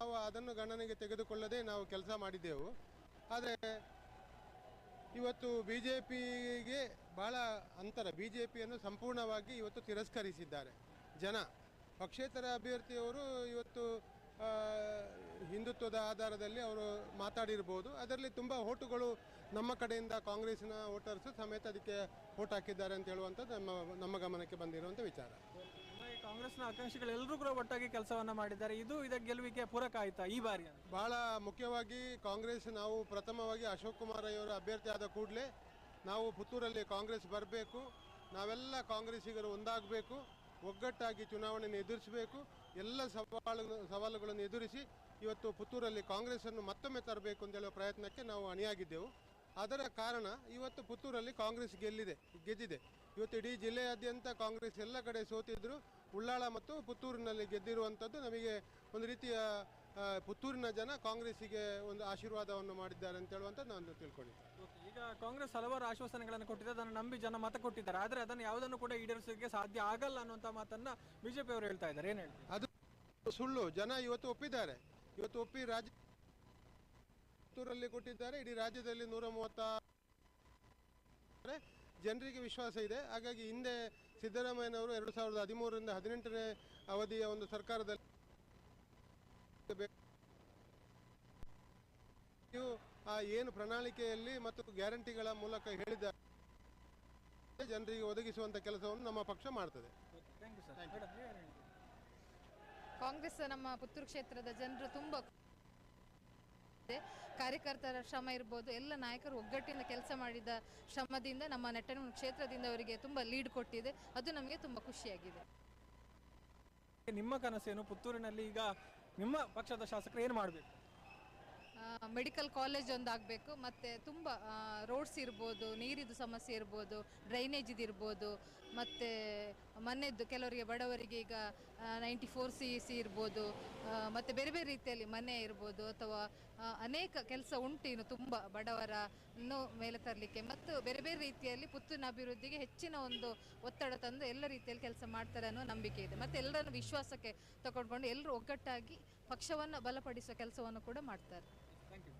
Speaker 18: ನಾವು ಅದನ್ನು ಗಣನೆಗೆ ತೆಗೆದುಕೊಳ್ಳದೆ ನಾವು ಕೆಲಸ ಮಾಡಿದ್ದೆವು. ಆದರೆ ಇವತ್ತು ಬಿ ಜೆ ಪಿಗೆ ಭಾಳ ಅಂತರ, ಬಿ ಜೆ ಪಿಯನ್ನು ಸಂಪೂರ್ಣವಾಗಿ ಇವತ್ತು ತಿರಸ್ಕರಿಸಿದ್ದಾರೆ ಜನ. ಪಕ್ಷೇತರ ಅಭ್ಯರ್ಥಿಯವರು ಇವತ್ತು ಹಿಂದುತ್ವದ ಆಧಾರದಲ್ಲಿ ಅವರು ಮಾತಾಡಿರ್ಬೋದು. ಅದರಲ್ಲಿ ತುಂಬ ಓಟುಗಳು ನಮ್ಮ ಕಡೆಯಿಂದ ಕಾಂಗ್ರೆಸ್ಸಿನ ವೋಟರ್ಸು ಸಮೇತ ಅದಕ್ಕೆ ವೋಟ್ ಹಾಕಿದ್ದಾರೆ ಅಂತ ಹೇಳುವಂಥದ್ದು ನಮ್ಮ ಗಮನಕ್ಕೆ ಬಂದಿರುವಂಥ ವಿಚಾರ.
Speaker 4: ಕಾಂಗ್ರೆಸ್ನ ಆಕಾಂಕ್ಷಿಗಳೆಲ್ಲರೂ ಕೂಡ ಒಟ್ಟಾಗಿ ಕೆಲಸವನ್ನ ಮಾಡಿದ್ದಾರೆ. ಇದಕ್ಕೆ ಗೆಲುವಿಗೆ ಪೂರಕ ಆಯ್ತಾ ಈ ಬಾರಿ?
Speaker 18: ಭಾಳ ಮುಖ್ಯವಾಗಿ ಕಾಂಗ್ರೆಸ್, ನಾವು ಪ್ರಥಮವಾಗಿ ಅಶೋಕ್ ಕುಮಾರ್ ಅವರು ಅಭ್ಯರ್ಥಿ ಆದ ಕೂಡಲೇ ನಾವು ಪುತ್ತೂರಲ್ಲಿ ಕಾಂಗ್ರೆಸ್ ಬರಬೇಕು, ನಾವೆಲ್ಲ ಕಾಂಗ್ರೆಸ್ಸಿಗರು ಒಂದಾಗಬೇಕು, ಒಗ್ಗಟ್ಟಾಗಿ ಚುನಾವಣೆಯನ್ನು ಎದುರಿಸಬೇಕು, ಎಲ್ಲ ಸವಾಲುಗಳನ್ನು ಎದುರಿಸಿ ಇವತ್ತು ಪುತ್ತೂರಲ್ಲಿ ಕಾಂಗ್ರೆಸ್ಸನ್ನು ಮತ್ತೊಮ್ಮೆ ತರಬೇಕು ಅಂತ ಹೇಳುವ ಪ್ರಯತ್ನಕ್ಕೆ ನಾವು ಅಣಿಯಾಗಿದ್ದೆವು. ಅದರ ಕಾರಣ ಇವತ್ತು ಪುತ್ತೂರಲ್ಲಿ ಕಾಂಗ್ರೆಸ್ ಗೆದ್ದಿದೆ. ಇವತ್ತು ಇಡೀ ಜಿಲ್ಲೆಯಾದ್ಯಂತ ಕಾಂಗ್ರೆಸ್ ಎಲ್ಲ ಕಡೆ ಸೋತಿದ್ರು, ಉಳ್ಳಾಳ ಮತ್ತು ಪುತ್ತೂರಿನಲ್ಲಿ ಗೆದ್ದಿರುವಂಥದ್ದು ನಮಗೆ ಒಂದು ರೀತಿಯ ಪುತ್ತೂರಿನ ಜನ ಕಾಂಗ್ರೆಸ್ಸಿಗೆ ಒಂದು ಆಶೀರ್ವಾದವನ್ನು ಮಾಡಿದ್ದಾರೆ ಅಂತ ಹೇಳುವಂಥದ್ದು ನಾನು ತಿಳ್ಕೊಂಡಿದ್ದೆ.
Speaker 4: ಈಗ ಕಾಂಗ್ರೆಸ್ ಹಲವಾರು ಆಶ್ವಾಸನೆಗಳನ್ನು ಕೊಟ್ಟಿದೆ, ಅದನ್ನು ನಂಬಿ ಜನ ಮತ ಕೊಟ್ಟಿದ್ದಾರೆ. ಆದರೆ ಅದನ್ನು ಯಾವುದನ್ನು ಕೂಡ ಈಡೇರಿಸೋಕೆ ಸಾಧ್ಯ ಆಗಲ್ಲ ಅನ್ನುವಂಥ ಮಾತನ್ನು ಬಿಜೆಪಿ ಅವರು ಹೇಳ್ತಾ ಇದ್ದಾರೆ. ಏನು ಹೇಳ್ತಾರೆ?
Speaker 18: ಅದು ಸುಳ್ಳು. ಜನ ಇವತ್ತು ಒಪ್ಪಿದ್ದಾರೆ. ಇವತ್ತು ಒಪ್ಪಿ ಪುತ್ತೂರಲ್ಲಿ ಕೊಟ್ಟಿದ್ದಾರೆ. ಇಡೀ ರಾಜ್ಯದಲ್ಲಿ 130 ಜನರಿಗೆ ವಿಶ್ವಾಸ ಇದೆ. ಹಾಗಾಗಿ ಹಿಂದೆ ಸಿದ್ದರಾಮಯ್ಯನವರು 2013ರಿಂದ 18ನೇ ಅವಧಿಯ ಒಂದು ಸರ್ಕಾರದಲ್ಲಿ ಏನು ಪ್ರಣಾಳಿಕೆಯಲ್ಲಿ ಮತ್ತು ಗ್ಯಾರಂಟಿಗಳ ಮೂಲಕ ಹೇಳಿದ ಜನರಿಗೆ ಒದಗಿಸುವಂಥ ಕೆಲಸವನ್ನು ನಮ್ಮ ಪಕ್ಷ ಮಾಡ್ತದೆ.
Speaker 19: ಕಾಂಗ್ರೆಸ್ ನಮ್ಮ ಪುತ್ತೂರು ಕ್ಷೇತ್ರದ ಜನರು ತುಂಬ ಕಾರ್ಯಕರ್ತರ ಶ್ರಮ ಇರ್ಬೋದು, ಎಲ್ಲ ನಾಯಕರು ಒಗ್ಗಟ್ಟಿನಿಂದ ಕೆಲಸ ಮಾಡಿದ ಶ್ರಮದಿಂದ ನಮ್ಮ ನೆಟ್ಟನೂರು ಕ್ಷೇತ್ರದಿಂದ ಅವರಿಗೆ ತುಂಬ ಲೀಡ್ ಕೊಟ್ಟಿದೆ. ಅದು ನಮಗೆ ತುಂಬ ಖುಷಿಯಾಗಿದೆ.
Speaker 4: ನಿಮ್ಮ ಕನಸೇನು? ಪುತ್ತೂರಿನಲ್ಲಿ ಈಗ ನಿಮ್ಮ ಪಕ್ಷದ ಶಾಸಕರು ಏನು ಮಾಡಬೇಕು?
Speaker 19: ಮೆಡಿಕಲ್ ಕಾಲೇಜ್ ಒಂದು ಆಗಬೇಕು, ಮತ್ತು ತುಂಬ ರೋಡ್ಸ್ ಇರ್ಬೋದು, ನೀರಿದು ಸಮಸ್ಯೆ ಇರ್ಬೋದು, ಡ್ರೈನೇಜ್ ಇರ್ಬೋದು, ಮತ್ತು ಮನೆಯದ್ದು ಕೆಲವರಿಗೆ ಬಡವರಿಗೆ ಈಗ 94CC ಇರ್ಬೋದು, ಮತ್ತು ಬೇರೆ ಬೇರೆ ರೀತಿಯಲ್ಲಿ ಮನೆ ಇರ್ಬೋದು, ಅಥವಾ ಅನೇಕ ಕೆಲಸ ಉಂಟು ಇನ್ನು ತುಂಬ ಬಡವರನ್ನು ಮೇಲೆ ತರಲಿಕ್ಕೆ, ಮತ್ತು ಬೇರೆ ಬೇರೆ ರೀತಿಯಲ್ಲಿ ಪುತ್ತೂರಿನ ಅಭಿವೃದ್ಧಿಗೆ ಹೆಚ್ಚಿನ ಒಂದು ಒತ್ತಡ ತಂದು ಎಲ್ಲ ರೀತಿಯಲ್ಲಿ ಕೆಲಸ ಮಾಡ್ತಾರೆ ಅನ್ನೋ ನಂಬಿಕೆ ಇದೆ. ಮತ್ತು ಎಲ್ಲರನ್ನು ವಿಶ್ವಾಸಕ್ಕೆ ತಗೊಂಡ್ಕೊಂಡು ಎಲ್ಲರೂ ಒಗ್ಗಟ್ಟಾಗಿ ಪಕ್ಷವನ್ನು ಬಲಪಡಿಸುವ ಕೆಲಸವನ್ನು ಕೂಡ ಮಾಡ್ತಾರೆ.
Speaker 4: Thank you.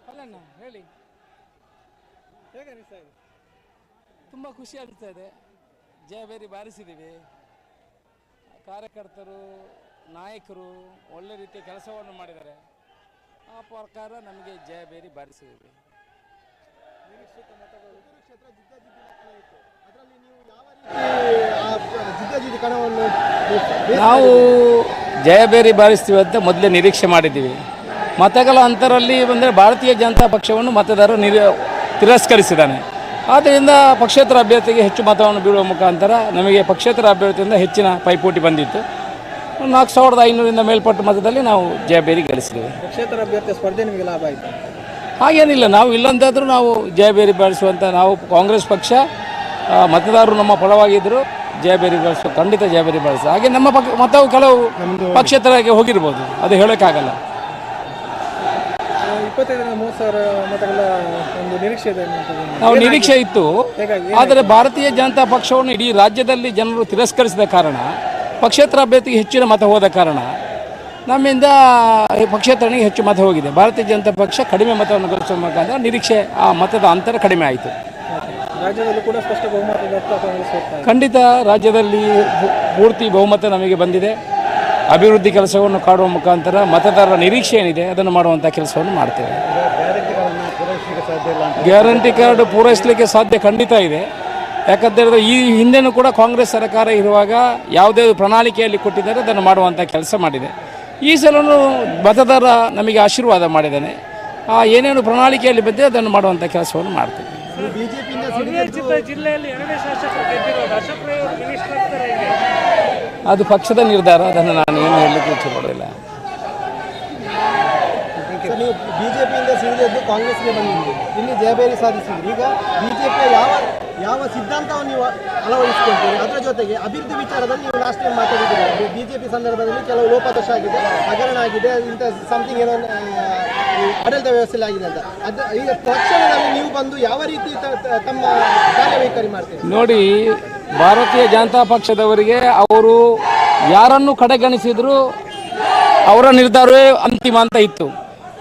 Speaker 13: ಅಲ್ಲಣ್ಣ ಹೇಳಿ,
Speaker 3: ಹೇಗೆ ಅನಿಸ್ತಾ ಇದೆ?
Speaker 13: ತುಂಬ ಖುಷಿ ಅನಿಸ್ತಾ ಇದೆ. ಜಯಬೇರಿ ಬಾರಿಸಿದ್ದೀವಿ. ಕಾರ್ಯಕರ್ತರು, ನಾಯಕರು ಒಳ್ಳೆ ರೀತಿಯ ಕೆಲಸವನ್ನು ಮಾಡಿದ್ದಾರೆ. ಆ ಪ್ರಕಾರ ನಮಗೆ ಜಯಬೇರಿ ಬಾರಿಸಿದ್ದೀವಿ. ನಾವು ಜಯಬೇರಿ ಬಾರಿಸ್ತೀವಿ ಅಂತ ಮೊದಲೇ ನಿರೀಕ್ಷೆ ಮಾಡಿದ್ದೀವಿ. ಮತಗಳ ಅಂತರಲ್ಲಿ ಬಂದರೆ ಭಾರತೀಯ ಜನತಾ ಪಕ್ಷವನ್ನು ಮತದಾರರು ತಿರಸ್ಕರಿಸಿದ್ದಾನೆ. ಆದ್ದರಿಂದ ಪಕ್ಷೇತರ ಅಭ್ಯರ್ಥಿಗೆ ಹೆಚ್ಚು ಮತವನ್ನು ಬೀಳುವ ಮುಖಾಂತರ ನಮಗೆ ಪಕ್ಷೇತರ ಅಭ್ಯರ್ಥಿಯಿಂದ ಹೆಚ್ಚಿನ ಪೈಪೋಟಿ ಬಂದಿತ್ತು. 4500ರಿಂದ ಮೇಲ್ಪಟ್ಟ ಮತದಲ್ಲಿ ನಾವು ಜಯಬೇರಿ ಗಳಿಸಿದ್ದೇವೆ.
Speaker 3: ಪಕ್ಷೇತರ ಅಭ್ಯರ್ಥಿ ಸ್ಪರ್ಧೆ ನಿಮಗೆ ಲಾಭ ಆಯಿತು?
Speaker 13: ಹಾಗೇನಿಲ್ಲ, ನಾವು ಇಲ್ಲಂತಾದರೂ ನಾವು ಜಯಬೇರಿ ಬಾರಿಸುವಂಥ, ನಾವು ಕಾಂಗ್ರೆಸ್ ಪಕ್ಷ ಮತದಾರರು ನಮ್ಮ ಪರವಾಗಿದ್ದರು, ಜಯಬೇರಿ ಬಾರಿಸುವ, ಖಂಡಿತ ಜಯಬೇರಿ ಬಾರಿಸ. ಹಾಗೆ ನಮ್ಮ ಮತವು ಕೆಲವು ಪಕ್ಷೇತರಕ್ಕೆ ಹೋಗಿರ್ಬೋದು, ಅದು ಹೇಳೋಕ್ಕಾಗಲ್ಲ.
Speaker 3: 25,000-30,000 ಮತಗಳ ಒಂದು ನಿರೀಕ್ಷೆ ಇದೆ.
Speaker 13: ನಾವು ನಿರೀಕ್ಷೆ ಇತ್ತು, ಆದರೆ ಭಾರತೀಯ ಜನತಾ ಪಕ್ಷವನ್ನು ಇಡೀ ರಾಜ್ಯದಲ್ಲಿ ಜನರು ತಿರಸ್ಕರಿಸಿದ ಕಾರಣ, ಪಕ್ಷೇತರ ಅಭ್ಯರ್ಥಿಗೆ ಹೆಚ್ಚಿನ ಮತ ಹೋದ ಕಾರಣ ನಮ್ಮಿಂದ ಪಕ್ಷೇತರನಿಗೆ ಹೆಚ್ಚು ಮತ ಹೋಗಿದೆ. ಭಾರತೀಯ ಜನತಾ ಪಕ್ಷ ಕಡಿಮೆ ಮತವನ್ನು ಗಳಿಸುವ ಮುಖಾಂತರ ನಿರೀಕ್ಷೆ ಆ ಮತದ ಅಂತರ ಕಡಿಮೆ ಆಯಿತು.
Speaker 3: ರಾಜ್ಯದಲ್ಲೂ ಕೂಡ ಸ್ಪಷ್ಟ ಬಹುಮತ
Speaker 13: ಖಂಡಿತ ರಾಜ್ಯದಲ್ಲಿ ಪೂರ್ತಿ ಬಹುಮತ ನಮಗೆ ಬಂದಿದೆ. ಅಭಿವೃದ್ಧಿ ಕೆಲಸವನ್ನು ಕಾಡುವ ಮುಖಾಂತರ ಮತದಾರರ ನಿರೀಕ್ಷೆ ಏನಿದೆ ಅದನ್ನು ಮಾಡುವಂಥ ಕೆಲಸವನ್ನು ಮಾಡ್ತೇವೆ. ಗ್ಯಾರಂಟಿ ಕಾರ್ಡ್ ಪೂರೈಸಲಿಕ್ಕೆ ಸಾಧ್ಯ ಖಂಡಿತ ಇದೆ. ಯಾಕಂತೇಳಿದ್ರೆ ಈ ಹಿಂದೆನೂ ಕೂಡ ಕಾಂಗ್ರೆಸ್ ಸರ್ಕಾರ ಇರುವಾಗ ಯಾವುದೇ ಪ್ರಣಾಳಿಕೆಯಲ್ಲಿ ಕೊಟ್ಟಿದ್ದಾರೆ ಅದನ್ನು ಮಾಡುವಂಥ ಕೆಲಸ ಮಾಡಿದೆ. ಈ ಸಲವೂ ಮತದಾರ ನಮಗೆ ಆಶೀರ್ವಾದ ಮಾಡಿದ್ದಾನೆ. ಏನೇನು ಪ್ರಣಾಳಿಕೆಯಲ್ಲಿ ಬಂದಿದೆ ಅದನ್ನು ಮಾಡುವಂಥ ಕೆಲಸವನ್ನು ಮಾಡ್ತೇವೆ.
Speaker 3: ಜಿಲ್ಲೆಯಲ್ಲಿ 2 ಶಾಸಕರು ಗೆದ್ದಿರೋದು, ಅಶೋಕ್ ರೈ ಅವರು ಮಿನಿಸ್ಟರ್ ಆಗ್ತಾರೆ.
Speaker 13: ಅದು ಪಕ್ಷದ ನಿರ್ಧಾರ, ಅದನ್ನು ನಾನು ಏನು ಹೇಳಲಿಕ್ಕೆ ಇಷ್ಟಪಡೋದಿಲ್ಲ.
Speaker 9: ನೀವು ಬಿಜೆಪಿಯಿಂದ ಸಿಡಿದೆದ್ದು ಕಾಂಗ್ರೆಸ್ಗೆ ಬಂದಿದ್ದೀರಿ, ಇಲ್ಲಿ ಜಯಬೇರಿ ಸಾಧಿಸಿದ್ರಿ. ಈಗ ಬಿಜೆಪಿಯ ಯಾವ ಸಿದ್ಧಾಂತವನ್ನು ನೀವು ಅಳವಡಿಸಿಕೊಳ್ತೀರಿ? ಅದರ ಜೊತೆಗೆ ಅಭಿವೃದ್ಧಿ ವಿಚಾರದಲ್ಲಿ ನೀವು ಲಾಸ್ಟ್ ಟೈಮ್ ಮಾತಾಡಿದ್ದೀರಿ, ಬಿಜೆಪಿ ಸಂದರ್ಭದಲ್ಲಿ ಕೆಲವು ಲೋಪದೋಷ ಆಗಿದೆ, ಹಗರಣ ಆಗಿದೆ, ಇಂಥ ಸಮಥಿಂಗ್ ಏನೋ ಆಡಳಿತ ವ್ಯವಸ್ಥೆಯಲ್ಲಿ ಆಗಿದೆ ಅಂತ. ಅದು ಈಗ ತಕ್ಷಣದಲ್ಲಿ ನೀವು ಬಂದು ಯಾವ ರೀತಿ ತಮ್ಮ ಕಾರ್ಯವೈಖರಿ ಮಾಡ್ತೀರಿ?
Speaker 13: ನೋಡಿ, ಭಾರತೀಯ ಜನತಾ ಪಕ್ಷದವರಿಗೆ ಅವರು ಯಾರನ್ನು ಕಡೆಗಣಿಸಿದ್ರು ಅವರ ನಿರ್ಧಾರವೇ ಅಂತಿಮ ಅಂತ ಇತ್ತು.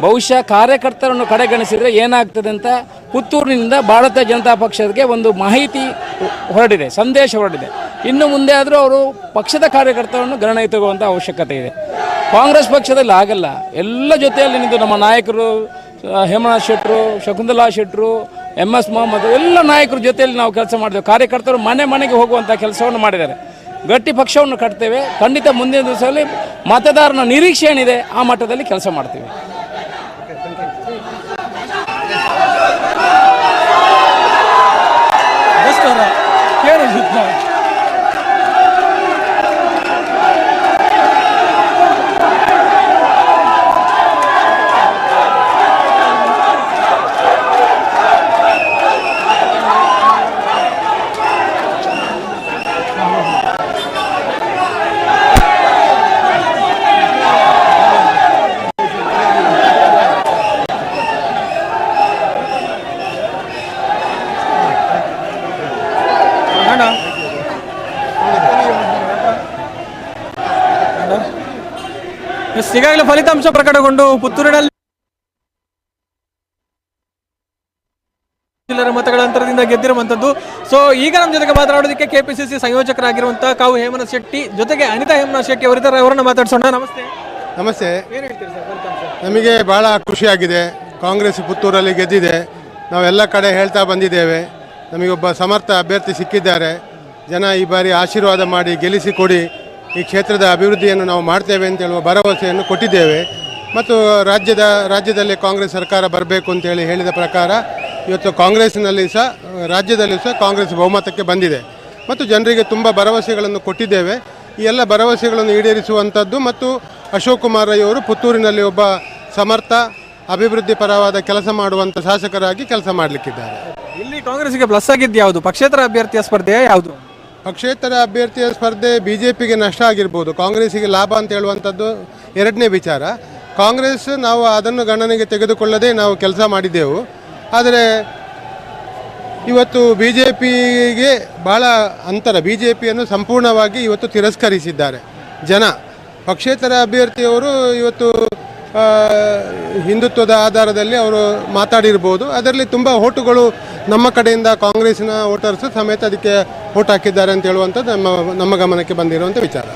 Speaker 13: ಬಹುಶಃ ಕಾರ್ಯಕರ್ತರನ್ನು ಕಡೆಗಣಿಸಿದರೆ ಏನಾಗ್ತದೆ ಅಂತ ಪುತ್ತೂರಿನಿಂದ ಭಾರತೀಯ ಜನತಾ ಪಕ್ಷಕ್ಕೆ ಒಂದು ಮಾಹಿತಿ ಹೊರಡಿದೆ, ಸಂದೇಶ ಹೊರಡಿದೆ. ಇನ್ನು ಮುಂದೆ ಆದರೂ ಅವರು ಪಕ್ಷದ ಕಾರ್ಯಕರ್ತರನ್ನು ಗಣನೆಗೆ ತಗೊಳ್ಳುವಂಥ ಅವಶ್ಯಕತೆ ಇದೆ. ಕಾಂಗ್ರೆಸ್ ಪಕ್ಷದಲ್ಲಿ ಆಗಲ್ಲ. ಎಲ್ಲ ಜೊತೆಯಲ್ಲಿ ನಿಂತು ನಮ್ಮ ನಾಯಕರು ಹೇಮನಾಥ್ ಶೆಟ್ಟರು, ಶಕುಂತಲಾ ಶೆಟ್ಟರು, MS ಮೊಹಮ್ಮದ್ ಎಲ್ಲ ನಾಯಕರ ಜೊತೆಯಲ್ಲಿ ನಾವು ಕೆಲಸ ಮಾಡಿದ್ದೇವೆ. ಕಾರ್ಯಕರ್ತರು ಮನೆ ಮನೆಗೆ ಹೋಗುವಂಥ ಕೆಲಸವನ್ನು ಮಾಡಿದ್ದಾರೆ. ಗಟ್ಟಿ ಪಕ್ಷವನ್ನು ಕಟ್ತೇವೆ. ಖಂಡಿತ ಮುಂದಿನ ದಿವಸದಲ್ಲಿ ಮತದಾರನ ನಿರೀಕ್ಷೆ ಏನಿದೆ ಆ ಮಟ್ಟದಲ್ಲಿ ಕೆಲಸ ಮಾಡ್ತೀವಿ.
Speaker 3: ಈಗಾಗಲೇ ಫಲಿತಾಂಶ ಪ್ರಕಟಗೊಂಡು ಪುತ್ತೂರಿನಲ್ಲಿ ಮತಗಳ ಅಂತರದಿಂದ ಗೆದ್ದಿರುವಂತದ್ದು. ಸೊ ಈಗ ನಮ್ಮ ಜೊತೆಗೆ ಮಾತನಾಡೋದಕ್ಕೆ KPCC ಸಂಯೋಜಕರಾಗಿರುವಂತಹ ಕಾವು ಹೇಮನಾಥ್ ಶೆಟ್ಟಿ ಜೊತೆಗೆ ಅನಿತಾ ಹೇಮನಾಥ್ ಶೆಟ್ಟಿ ಅವರಿದ್ದಾರೆ. ಅವರನ್ನ ಮಾತಾಡ್ಸೋಣ. ನಮಸ್ತೆ.
Speaker 18: ನಮಸ್ತೆ.
Speaker 3: ಏನು ಹೇಳ್ತೀರಿ ಸರ್ ಫಲಿತಾಂಶ?
Speaker 18: ನಮಗೆ ಭಾಳ ಖುಷಿಯಾಗಿದೆ. ಕಾಂಗ್ರೆಸ್ ಪುತ್ತೂರಲ್ಲಿ ಗೆದ್ದಿದೆ. ನಾವೆಲ್ಲ ಕಡೆ ಹೇಳ್ತಾ ಬಂದಿದ್ದೇವೆ, ನಮಗೊಬ್ಬ ಸಮರ್ಥ ಅಭ್ಯರ್ಥಿ ಸಿಕ್ಕಿದ್ದಾರೆ. ಜನ ಈ ಬಾರಿ ಆಶೀರ್ವಾದ ಮಾಡಿ ಗೆಲ್ಲಿಸಿಕೊಡಿ, ಈ ಕ್ಷೇತ್ರದ ಅಭಿವೃದ್ಧಿಯನ್ನು ನಾವು ಮಾಡ್ತೇವೆ ಅಂತ ಹೇಳುವ ಭರವಸೆಯನ್ನು ಕೊಟ್ಟಿದ್ದೇವೆ. ಮತ್ತು ರಾಜ್ಯದಲ್ಲಿ ಕಾಂಗ್ರೆಸ್ ಸರ್ಕಾರ ಬರಬೇಕು ಅಂತೇಳಿ ಹೇಳಿದ ಪ್ರಕಾರ ಇವತ್ತು ಕಾಂಗ್ರೆಸ್ನಲ್ಲಿ ಸಹ ರಾಜ್ಯದಲ್ಲೂ ಸಹ ಕಾಂಗ್ರೆಸ್ ಬಹುಮತಕ್ಕೆ ಬಂದಿದೆ. ಮತ್ತು ಜನರಿಗೆ ತುಂಬ ಭರವಸೆಗಳನ್ನು ಕೊಟ್ಟಿದ್ದೇವೆ. ಈ ಎಲ್ಲ ಭರವಸೆಗಳನ್ನು ಈಡೇರಿಸುವಂಥದ್ದು ಮತ್ತು ಅಶೋಕ್ ಕುಮಾರ್ ರೈ ಅವರು ಪುತ್ತೂರಿನಲ್ಲಿ ಒಬ್ಬ ಸಮರ್ಥ ಅಭಿವೃದ್ಧಿ ಪರವಾದ ಕೆಲಸ ಮಾಡುವಂಥ ಶಾಸಕರಾಗಿ ಕೆಲಸ ಮಾಡಲಿಕ್ಕಿದ್ದಾರೆ.
Speaker 3: ಇಲ್ಲಿ ಕಾಂಗ್ರೆಸ್ಗೆ ಪ್ಲಸ್ ಆಗಿದ್ದು ಯಾವುದು? ಪಕ್ಷೇತರ ಅಭ್ಯರ್ಥಿಯ ಸ್ಪರ್ಧೆ ಯಾವುದು?
Speaker 18: ಪಕ್ಷೇತರ ಅಭ್ಯರ್ಥಿಯ ಸ್ಪರ್ಧೆ ಬಿಜೆಪಿಗೆ ನಷ್ಟ ಆಗಿರ್ಬೋದು, ಕಾಂಗ್ರೆಸ್ಸಿಗೆ ಲಾಭ ಅಂತ ಹೇಳುವಂಥದ್ದು ಎರಡನೇ ವಿಚಾರ. ಕಾಂಗ್ರೆಸ್ ನಾವು ಅದನ್ನು ಗಣನೆಗೆ ತೆಗೆದುಕೊಳ್ಳದೆ ನಾವು ಕೆಲಸ ಮಾಡಿದ್ದೆವು. ಆದರೆ ಇವತ್ತು BJPಗೆ ಭಾಳ ಅಂತರ, BJPಯನ್ನು ಸಂಪೂರ್ಣವಾಗಿ ಇವತ್ತು ತಿರಸ್ಕರಿಸಿದ್ದಾರೆ ಜನ. ಪಕ್ಷೇತರ ಅಭ್ಯರ್ಥಿಯವರು ಇವತ್ತು ಹಿಂದುತ್ವದ ಆಧಾರದಲ್ಲಿ ಅವರು ಮಾತಾಡಿರ್ಬೋದು. ಅದರಲ್ಲಿ ತುಂಬ ಓಟುಗಳು ನಮ್ಮ ಕಡೆಯಿಂದ ಕಾಂಗ್ರೆಸ್ಸಿನ ವೋಟರ್ಸ್ ಸಮೇತ ಅದಕ್ಕೆ ಓಟ್ ಹಾಕಿದ್ದಾರೆ ಅಂತ ಹೇಳುವಂಥದ್ದು ನಮ್ಮ ಗಮನಕ್ಕೆ ಬಂದಿರುವಂಥ ವಿಚಾರ.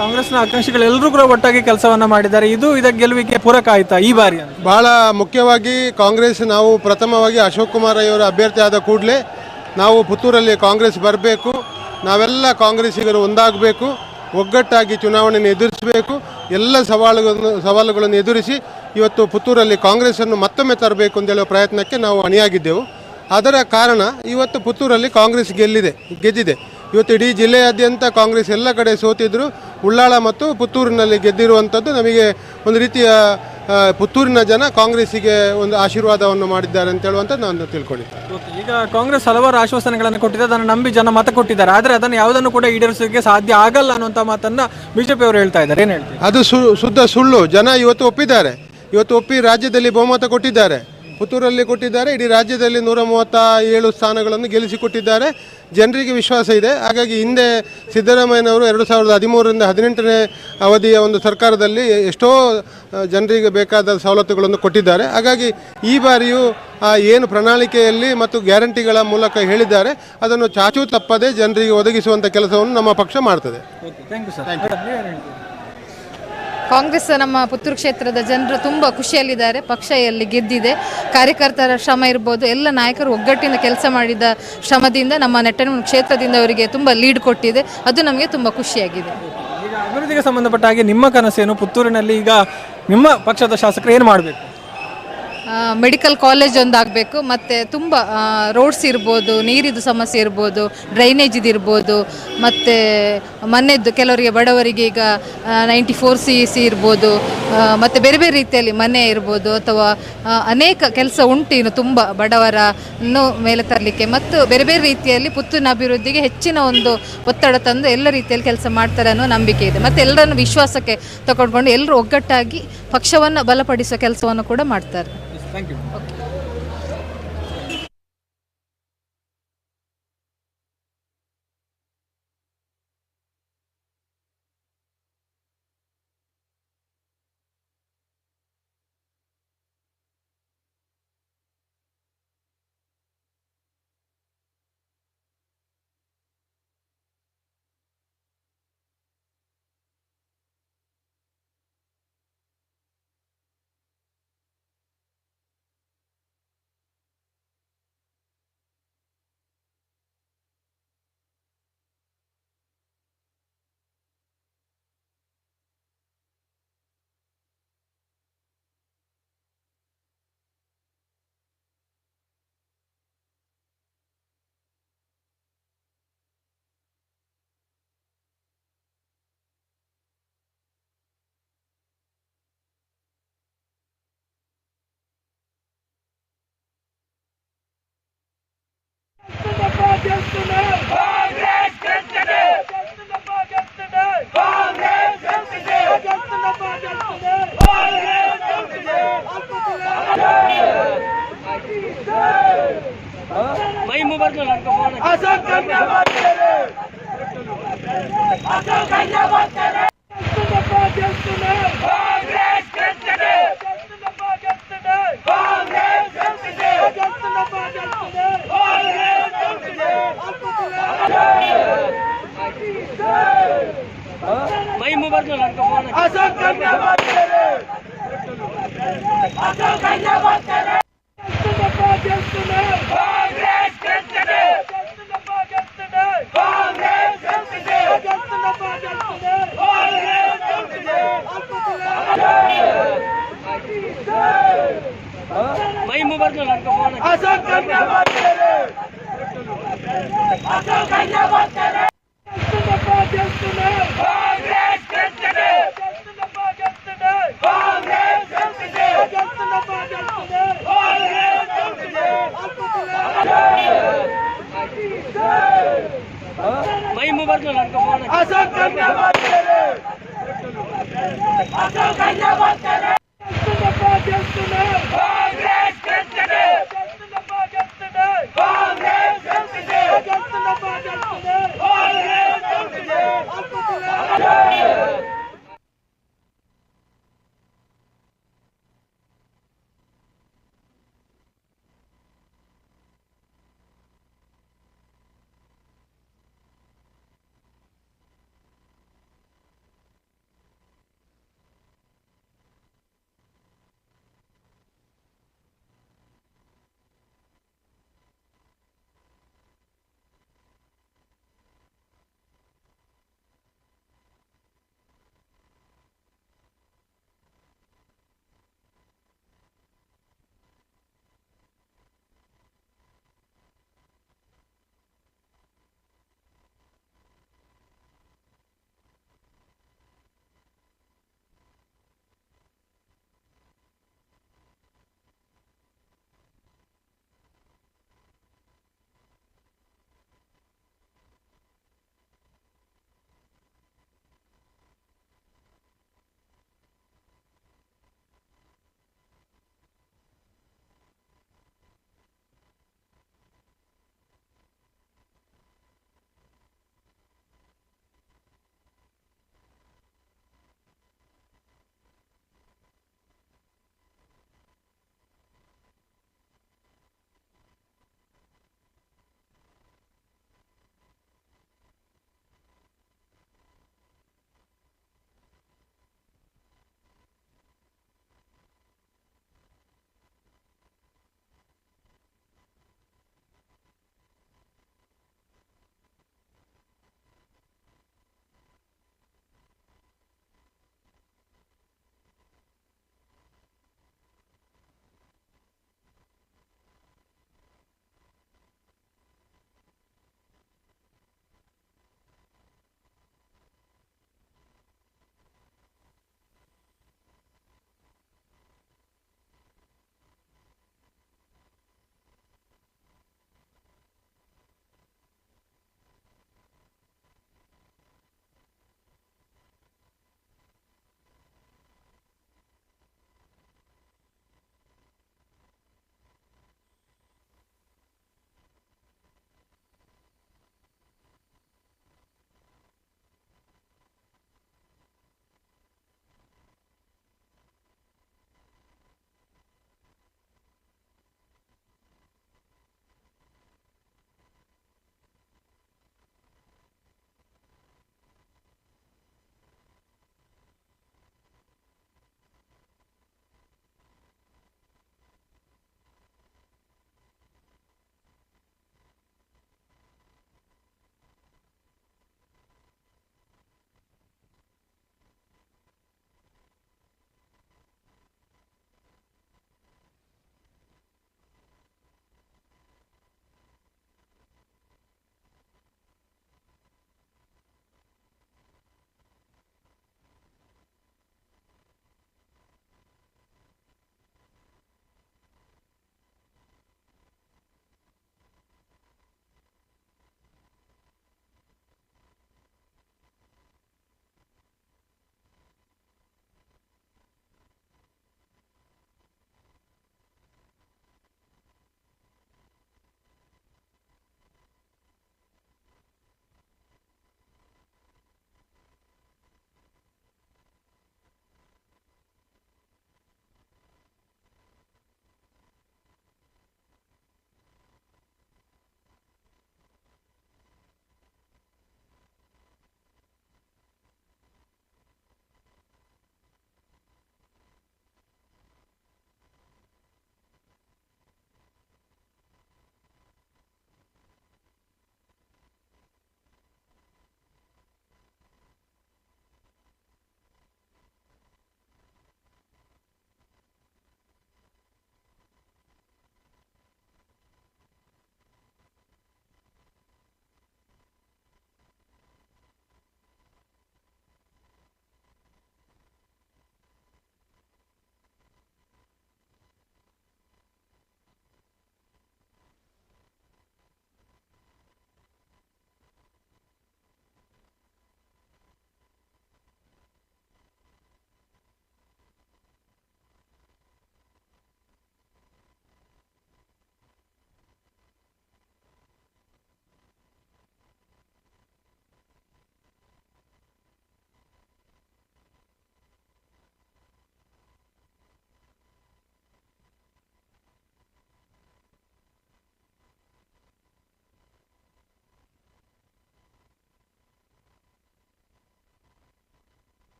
Speaker 4: ಕಾಂಗ್ರೆಸ್ನ ಆಕಾಂಕ್ಷಿಗಳೆಲ್ಲರೂ ಕೂಡ ಒಟ್ಟಾಗಿ ಕೆಲಸವನ್ನ ಮಾಡಿದ್ದಾರೆ. ಇದಕ್ಕೆ ಗೆಲುವಿಗೆ ಪೂರಕ ಆಯ್ತಾ ಈ ಬಾರಿ?
Speaker 18: ಬಹಳ ಮುಖ್ಯವಾಗಿ ಕಾಂಗ್ರೆಸ್ ನಾವು ಪ್ರಥಮವಾಗಿ ಅಶೋಕ್ ಕುಮಾರ್ ಅವರ ಅಭ್ಯರ್ಥಿ ಆದ ಕೂಡಲೇ ನಾವು ಪುತ್ತೂರಲ್ಲಿ ಕಾಂಗ್ರೆಸ್ ಬರಬೇಕು, ನಾವೆಲ್ಲ ಕಾಂಗ್ರೆಸ್ಸಿಗರು ಒಂದಾಗಬೇಕು, ಒಗ್ಗಟ್ಟಾಗಿ ಚುನಾವಣೆಯನ್ನು ಎದುರಿಸಬೇಕು, ಎಲ್ಲ ಸವಾಲುಗಳನ್ನು ಎದುರಿಸಿ ಇವತ್ತು ಪುತ್ತೂರಲ್ಲಿ ಕಾಂಗ್ರೆಸ್ಸನ್ನು ಮತ್ತೊಮ್ಮೆ ತರಬೇಕು ಅಂತ ಹೇಳುವ ಪ್ರಯತ್ನಕ್ಕೆ ನಾವು ಅಣಿಯಾಗಿದ್ದೆವು. ಅದರ ಕಾರಣ ಇವತ್ತು ಪುತ್ತೂರಲ್ಲಿ ಕಾಂಗ್ರೆಸ್ ಗೆದ್ದಿದೆ. ಇವತ್ತು ಇಡೀ ಜಿಲ್ಲೆಯಾದ್ಯಂತ ಕಾಂಗ್ರೆಸ್ ಎಲ್ಲ ಕಡೆ ಸೋತಿದ್ರು, ಉಳ್ಳಾಳ ಮತ್ತು ಪುತ್ತೂರಿನಲ್ಲಿ ಗೆದ್ದಿರುವಂಥದ್ದು ನಮಗೆ ಒಂದು ರೀತಿಯ ಪುತ್ತೂರಿನ ಜನ ಕಾಂಗ್ರೆಸ್ಸಿಗೆ ಒಂದು ಆಶೀರ್ವಾದವನ್ನು ಮಾಡಿದ್ದಾರೆ ಅಂತ ಹೇಳುವಂಥದ್ದು ನಾನು ತಿಳ್ಕೊಂಡಿದ್ದೆ.
Speaker 4: ಈಗ ಕಾಂಗ್ರೆಸ್ ಹಲವಾರು ಆಶ್ವಾಸನೆಗಳನ್ನು ಕೊಟ್ಟಿದೆ, ಅದನ್ನು ನಂಬಿ ಜನ ಮತ ಕೊಟ್ಟಿದ್ದಾರೆ. ಆದರೆ ಅದನ್ನು ಯಾವುದನ್ನು ಕೂಡ ಈಡೇರಿಸೋಕೆ ಸಾಧ್ಯ ಆಗಲ್ಲ ಅನ್ನುವಂಥ ಮಾತನ್ನು ಬಿಜೆಪಿ ಅವರು ಹೇಳ್ತಾ ಇದ್ದಾರೆ. ಏನು ಹೇಳ್ತೀವಿ?
Speaker 18: ಅದು ಶುದ್ಧ ಸುಳ್ಳು. ಜನ ಇವತ್ತು ಒಪ್ಪಿದ್ದಾರೆ, ಇವತ್ತು ಒಪ್ಪಿ ರಾಜ್ಯದಲ್ಲಿ ಬಹುಮತ ಕೊಟ್ಟಿದ್ದಾರೆ, ಪುತ್ತೂರಲ್ಲಿ ಕೊಟ್ಟಿದ್ದಾರೆ, ಇಡೀ ರಾಜ್ಯದಲ್ಲಿ 137 ಸ್ಥಾನಗಳನ್ನು ಗೆಲ್ಲಿಸಿಕೊಟ್ಟಿದ್ದಾರೆ. ಜನರಿಗೆ ವಿಶ್ವಾಸ ಇದೆ. ಹಾಗಾಗಿ ಹಿಂದೆ ಸಿದ್ದರಾಮಯ್ಯನವರು 2013ರಿಂದ 18ನೇ ಅವಧಿಯ ಒಂದು ಸರ್ಕಾರದಲ್ಲಿ ಎಷ್ಟೋ ಜನರಿಗೆ ಬೇಕಾದ ಸವಲತ್ತುಗಳನ್ನು ಕೊಟ್ಟಿದ್ದಾರೆ. ಹಾಗಾಗಿ ಈ ಬಾರಿಯೂ ಏನು ಪ್ರಣಾಳಿಕೆಯಲ್ಲಿ ಮತ್ತು ಗ್ಯಾರಂಟಿಗಳ ಮೂಲಕ ಹೇಳಿದ್ದಾರೆ ಅದನ್ನು ಚಾಚೂ ತಪ್ಪದೆ ಜನರಿಗೆ ಒದಗಿಸುವಂಥ ಕೆಲಸವನ್ನು ನಮ್ಮ ಪಕ್ಷ ಮಾಡ್ತದೆ.
Speaker 19: ಕಾಂಗ್ರೆಸ್ ನಮ್ಮ ಪುತ್ತೂರು ಕ್ಷೇತ್ರದ ಜನರು ತುಂಬ ಖುಷಿಯಲ್ಲಿದ್ದಾರೆ. ಪಕ್ಷ ಎಲ್ಲಿ ಗೆದ್ದಿದೆ, ಕಾರ್ಯಕರ್ತರ ಶ್ರಮ ಇರ್ಬೋದು, ಎಲ್ಲ ನಾಯಕರು ಒಗ್ಗಟ್ಟಿನ ಕೆಲಸ ಮಾಡಿದ ಶ್ರಮದಿಂದ ನಮ್ಮ ನೆಟ್ಟಣಿಮುಣ ಕ್ಷೇತ್ರದಿಂದ ಅವರಿಗೆ ತುಂಬ ಲೀಡ್ ಕೊಟ್ಟಿದೆ. ಅದು ನಮಗೆ ತುಂಬ ಖುಷಿಯಾಗಿದೆ.
Speaker 4: ಈಗ ಅಭಿವೃದ್ಧಿಗೆ ಸಂಬಂಧಪಟ್ಟ ಹಾಗೆ ನಿಮ್ಮ ಕನಸೇನು? ಪುತ್ತೂರಿನಲ್ಲಿ ಈಗ ನಿಮ್ಮ ಪಕ್ಷದ ಶಾಸಕರು ಏನು ಮಾಡಬೇಕು?
Speaker 19: ಮೆಡಿಕಲ್ ಕಾಲೇಜ್ ಒಂದಾಗಬೇಕು, ಮತ್ತು ತುಂಬ ರೋಡ್ಸ್ ಇರ್ಬೋದು, ನೀರಿದು ಸಮಸ್ಯೆ ಇರ್ಬೋದು, ಡ್ರೈನೇಜಿದು ಇರ್ಬೋದು, ಮತ್ತು ಮನೆಯದ್ದು ಕೆಲವರಿಗೆ ಬಡವರಿಗೆ ಈಗ 94CC ಇರ್ಬೋದು, ಮತ್ತು ಬೇರೆ ಬೇರೆ ರೀತಿಯಲ್ಲಿ ಮನೆ ಇರ್ಬೋದು, ಅಥವಾ ಅನೇಕ ಕೆಲಸ ಉಂಟು ಇನ್ನು ತುಂಬ ಬಡವರನ್ನು ಮೇಲೆ ತರಲಿಕ್ಕೆ. ಮತ್ತು ಬೇರೆ ಬೇರೆ ರೀತಿಯಲ್ಲಿ ಪುತ್ತೂರಿನ ಅಭಿವೃದ್ಧಿಗೆ ಹೆಚ್ಚಿನ ಒಂದು ಒತ್ತಡ ತಂದು ಎಲ್ಲ ರೀತಿಯಲ್ಲಿ ಕೆಲಸ ಮಾಡ್ತಾರೆ ಅನ್ನೋ ನಂಬಿಕೆ ಇದೆ. ಮತ್ತು ಎಲ್ಲರನ್ನು ವಿಶ್ವಾಸಕ್ಕೆ ತಗೊಂಡ್ಕೊಂಡು ಎಲ್ಲರೂ ಒಗ್ಗಟ್ಟಾಗಿ ಪಕ್ಷವನ್ನು ಬಲಪಡಿಸುವ ಕೆಲಸವನ್ನು ಕೂಡ ಮಾಡ್ತಾರೆ.
Speaker 4: Thank you.